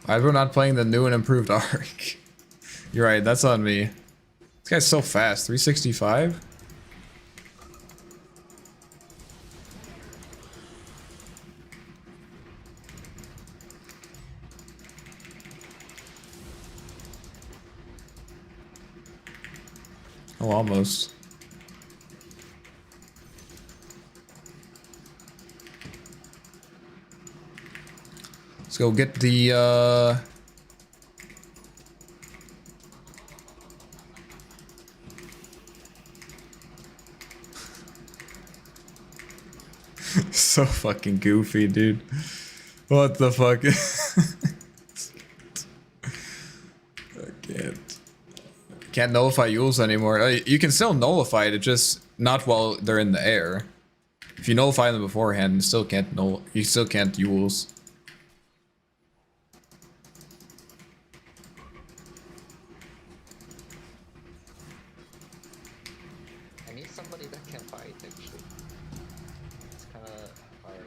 Why are we not playing the new and improved arc? You're right, that's on me. This guy's so fast. 365? Oh, almost. Let's go get the, so fucking goofy, dude. What the fuck? I can't nullify Yules anymore. You can still nullify it, just not while they're in the air. If you nullify them beforehand, you still can't Yules. I need somebody that can fight, actually. It's kinda hard.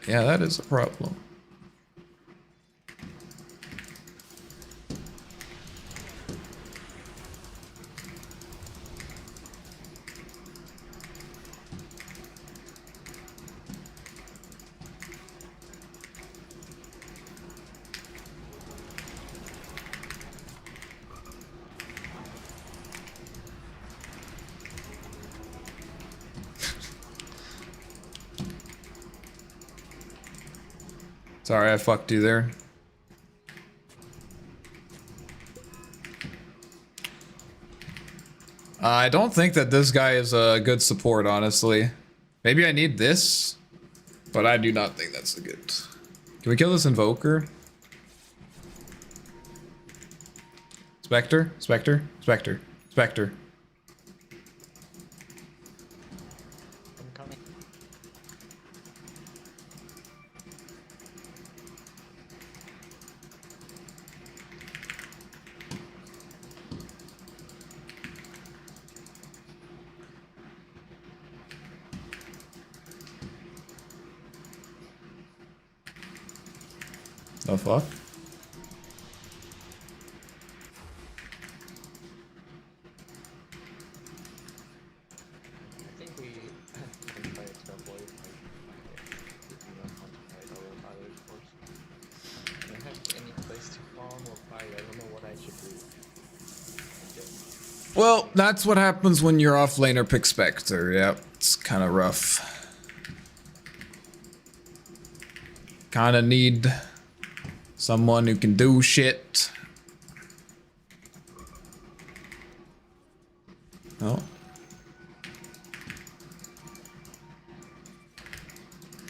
Yeah, that is a problem. Sorry, I fucked you there. I don't think that this guy is a good support, honestly. Maybe I need this, but I do not think that's a good. Can we kill this Invoker? Spectre? Spectre? Spectre. Spectre. I'm coming. The fuck? I think we can try to avoid we do not want to fight our other force. I don't have any place to farm or fight. I don't know what I should do. Okay. Well, that's what happens when your offlaner picks Spectre. Yep, it's kind of rough. Kinda need someone who can do shit. Oh.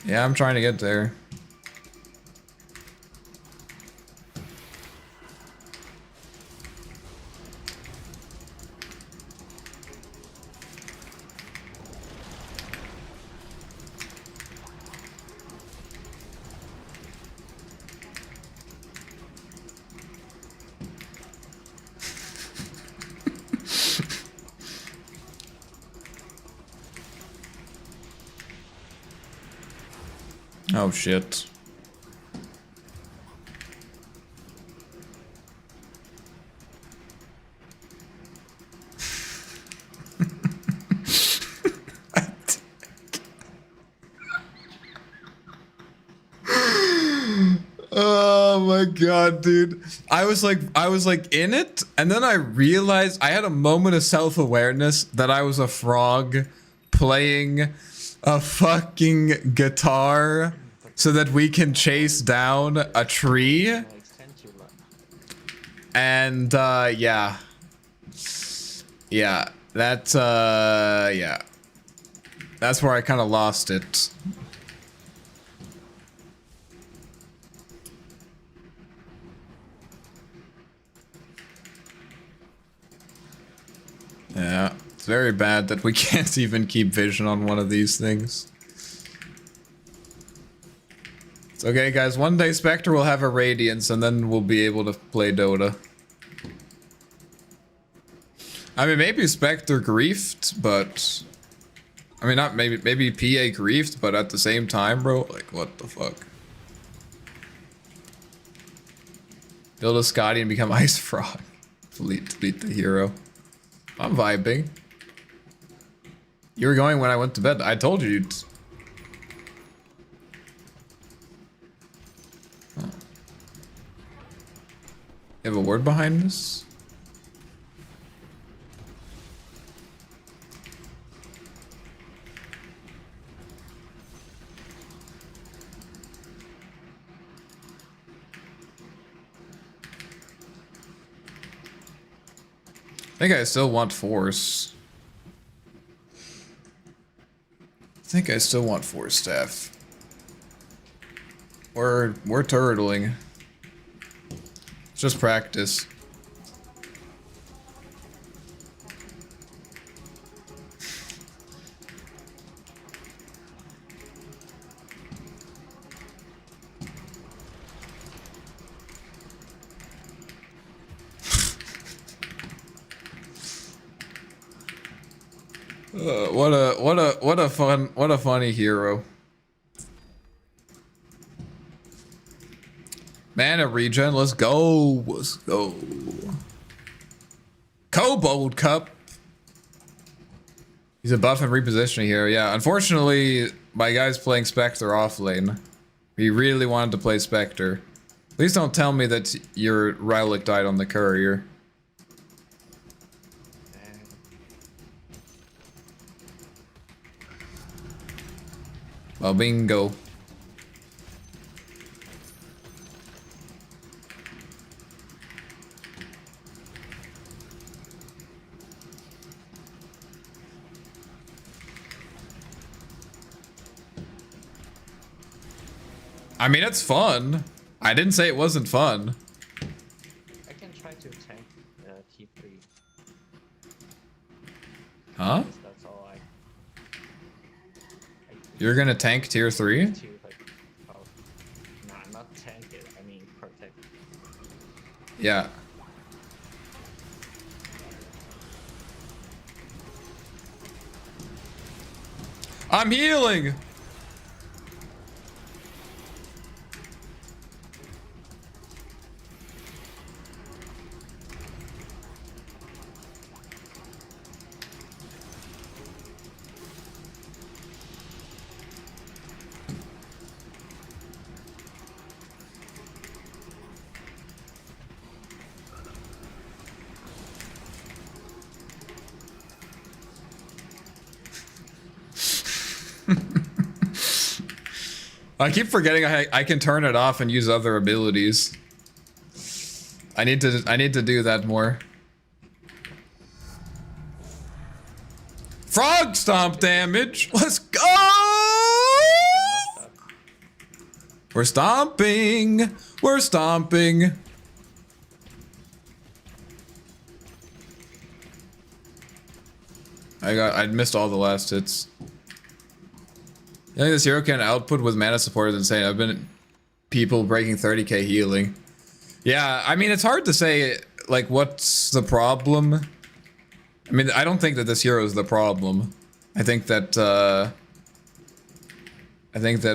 Yeah, I'm trying to get there. Oh shit. Oh my god, dude. I was like in it, and then I realized I had a moment of self-awareness that I was a frog playing a fucking guitar so that we can chase down a tree. And yeah. Yeah, that's yeah. That's where I kind of lost it. Yeah, it's very bad that we can't even keep vision on one of these things. It's okay, guys. One day Spectre will have a Radiance, and then we'll be able to play Dota. I mean, maybe Spectre griefed, but... I mean, not maybe PA griefed, but at the same time, bro, like, what the fuck? Build a Scotty and become Ice Frog. Delete the hero. I'm vibing. You were going when I went to bed. I told you you'd... Oh. You have a word behind this? I think I still want Force. I think I still want Force Staff. We're turtling. It's just practice. What a funny hero. Mana regen, let's go. Let's go. Kobold Cup. He's a buff and repositioning hero. Yeah, unfortunately, my guy's playing Spectre off lane. He really wanted to play Spectre. Please don't tell me that your Relic died on the courier. Well, bingo. I mean, it's fun. I didn't say it wasn't fun. I can try to tank T3. Huh? That's all I You're gonna tank tier 3? to, like, oh, nah, not tank it, I mean protect. Yeah. I'm healing! I keep forgetting I can turn it off and use other abilities. I need to do that more. Frog stomp damage. Let's go. We're stomping. We're stomping. I missed all the last hits. I think this hero can output with mana support is insane. I've been people breaking 30k healing. Yeah, I mean it's hard to say like what's the problem. I mean I don't think that this hero is the problem. I think that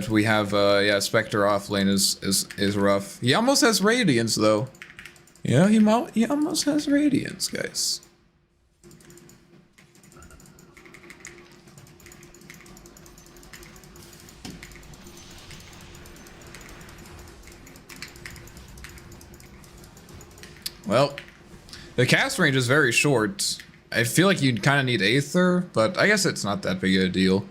we have yeah, Spectre off lane is rough. He almost has Radiance though. Yeah, he almost has Radiance, guys. Well, the cast range is very short. I feel like you kind of need Aether, but I guess it's not that big of a deal.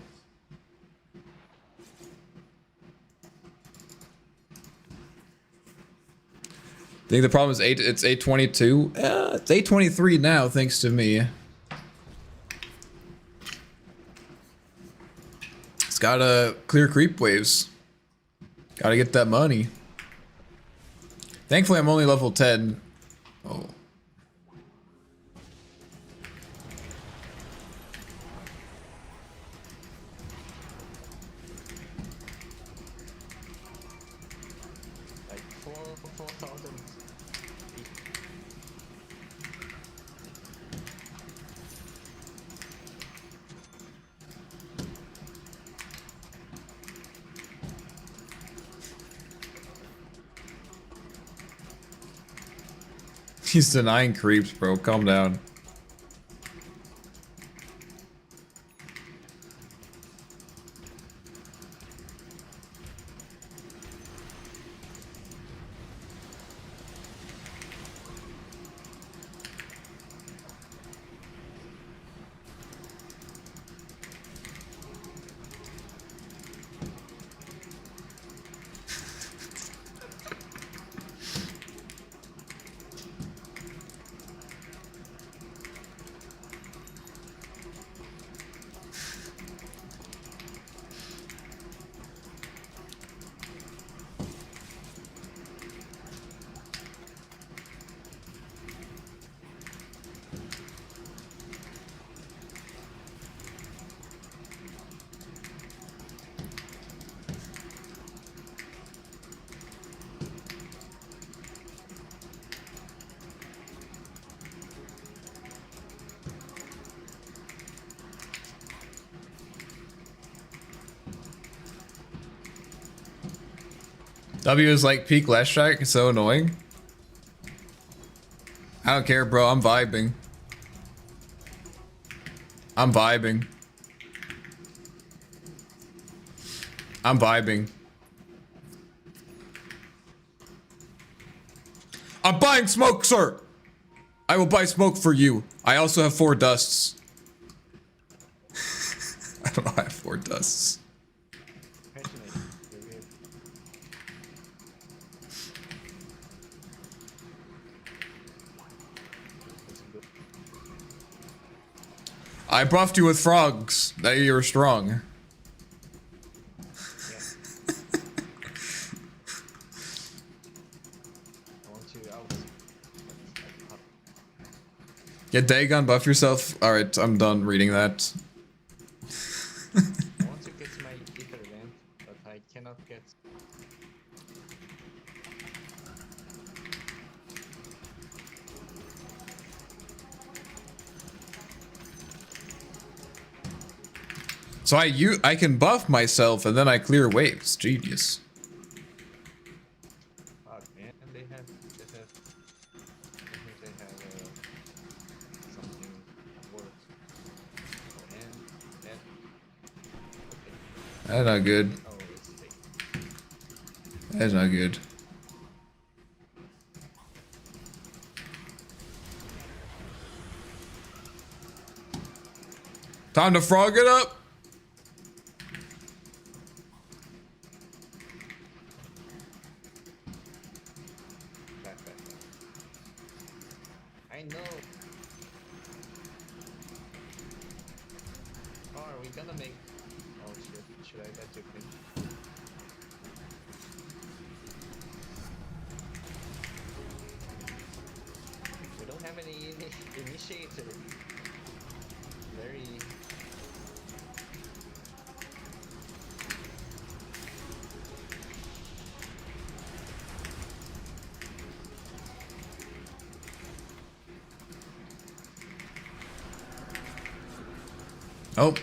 I think the problem is it's 822. It's 823 now, thanks to me. It's gotta clear creep waves. Gotta get that money. Thankfully, I'm only level 10. Oh. Like 4,000. He's denying creeps, bro. Calm down. W is like peak last strike. It's so annoying. I don't care, bro. I'm vibing. I'm vibing. I'm vibing. I'm buying smoke, sir. I will buy smoke for you. I also have 4 dusts. I don't know. I have 4 dusts. I buffed you with frogs. That you're strong. Yeah. I want you out. Get Dagon, buff yourself. Alright, I'm done reading that. I want to get my Ether event, but I cannot get. So I can buff myself and then I clear waves. Genius. Fuck, man, they have something worse. And that. Okay. That's not good. Oh, it's fake. That's not good. Time to frog it up. gonna make. Oh shit! Should I let you think? We don't have any initiator. Very. Oh.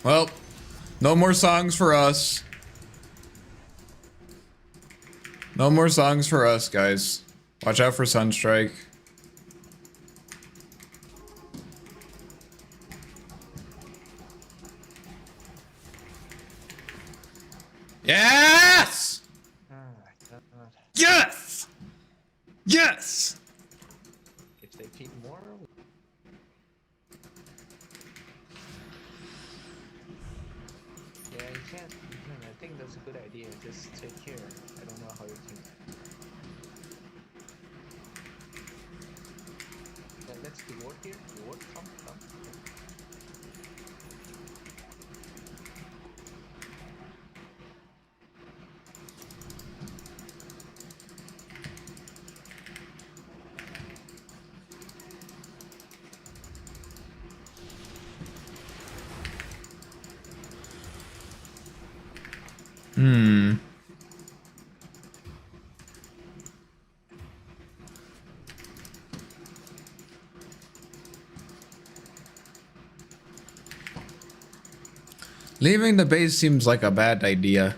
Well, no more songs for us. No more songs for us, guys. Watch out for Sunstrike. Yes! Ah, God. Yes! Yes! If they keep more. Yeah, you can't. I think that's a good idea. Just take care. I don't know how you think. Yeah, let's reward here. Reward, come. Leaving the base seems like a bad idea.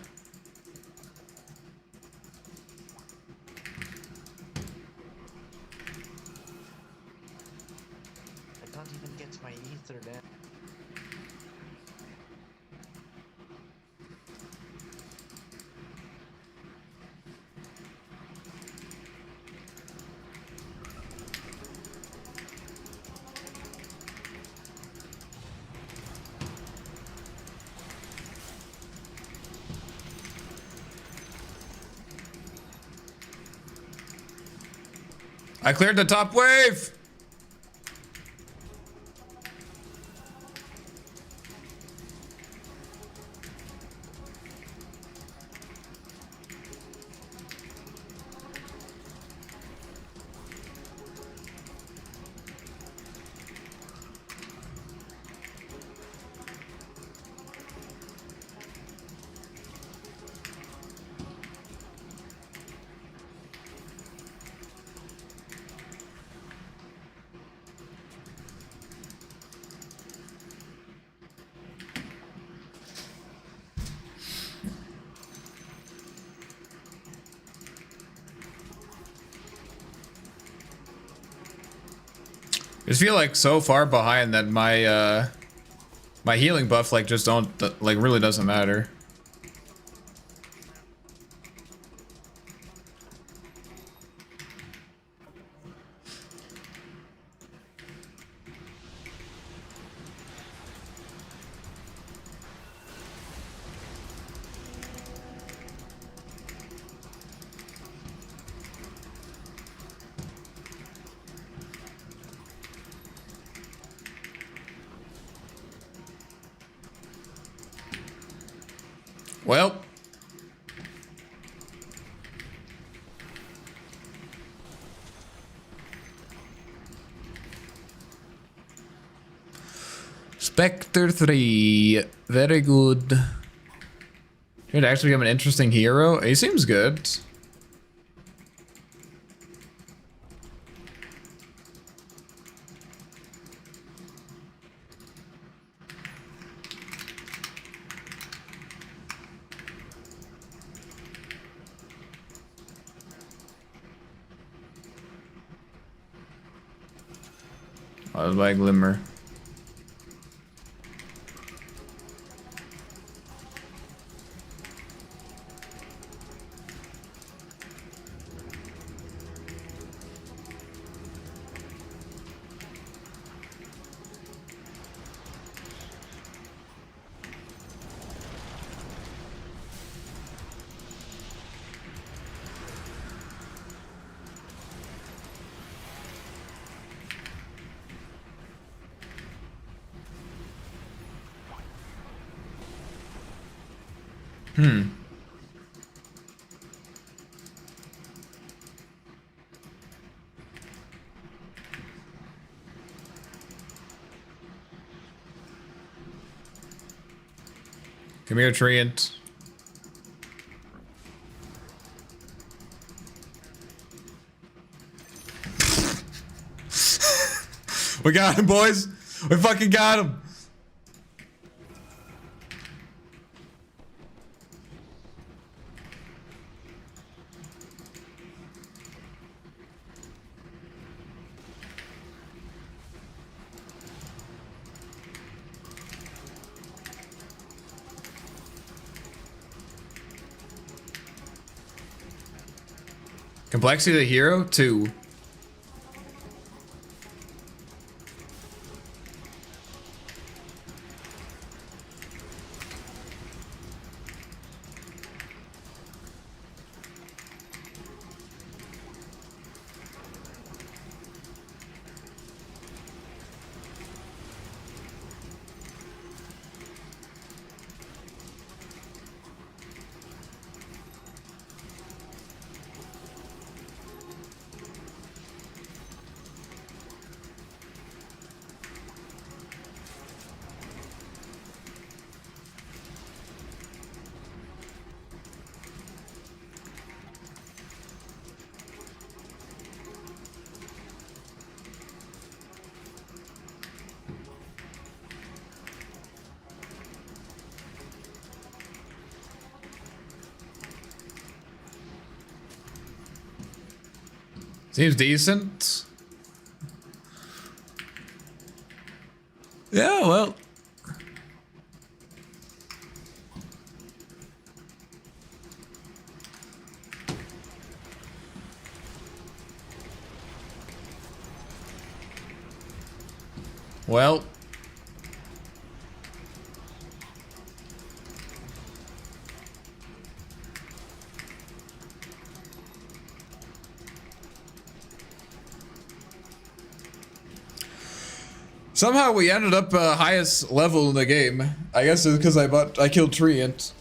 I can't even get my ether there. I cleared the top wave! I just feel like so far behind that my my healing buff like just really doesn't matter. Well, Spectre 3, very good. Should actually become an interesting hero. He seems good. I was by Glimmer. Hmm. Come here, Treant. We got him, boys. We fucking got him. Complexity of the hero, 2. Seems decent. Yeah, well. Well. Somehow we ended up highest level in the game. I guess it's because I killed Treant.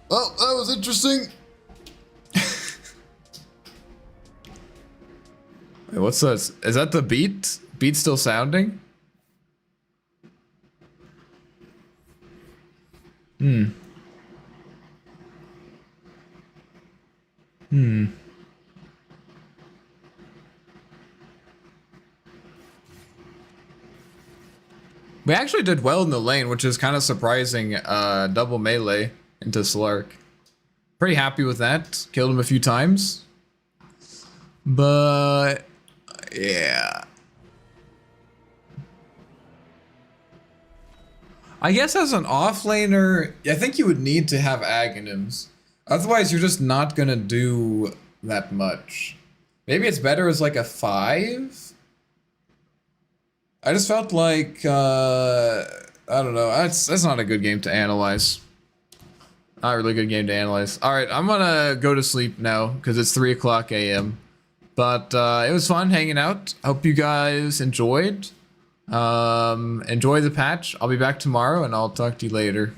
Well, that was interesting. Wait, what's this? Is that the beat? Beat still sounding? Hmm. We actually did well in the lane, which is kind of surprising. Double melee into Slark. Pretty happy with that. Killed him a few times. But yeah. I guess as an offlaner, I think you would need to have agonyms. Otherwise, you're just not gonna do that much. Maybe it's better as like a 5? I just felt like, I don't know, that's not a good game to analyze. Not a really good game to analyze. Alright, I'm gonna go to sleep now, because it's 3 o'clock a.m. But, it was fun hanging out. Hope you guys enjoyed. Enjoy the patch. I'll be back tomorrow, and I'll talk to you later.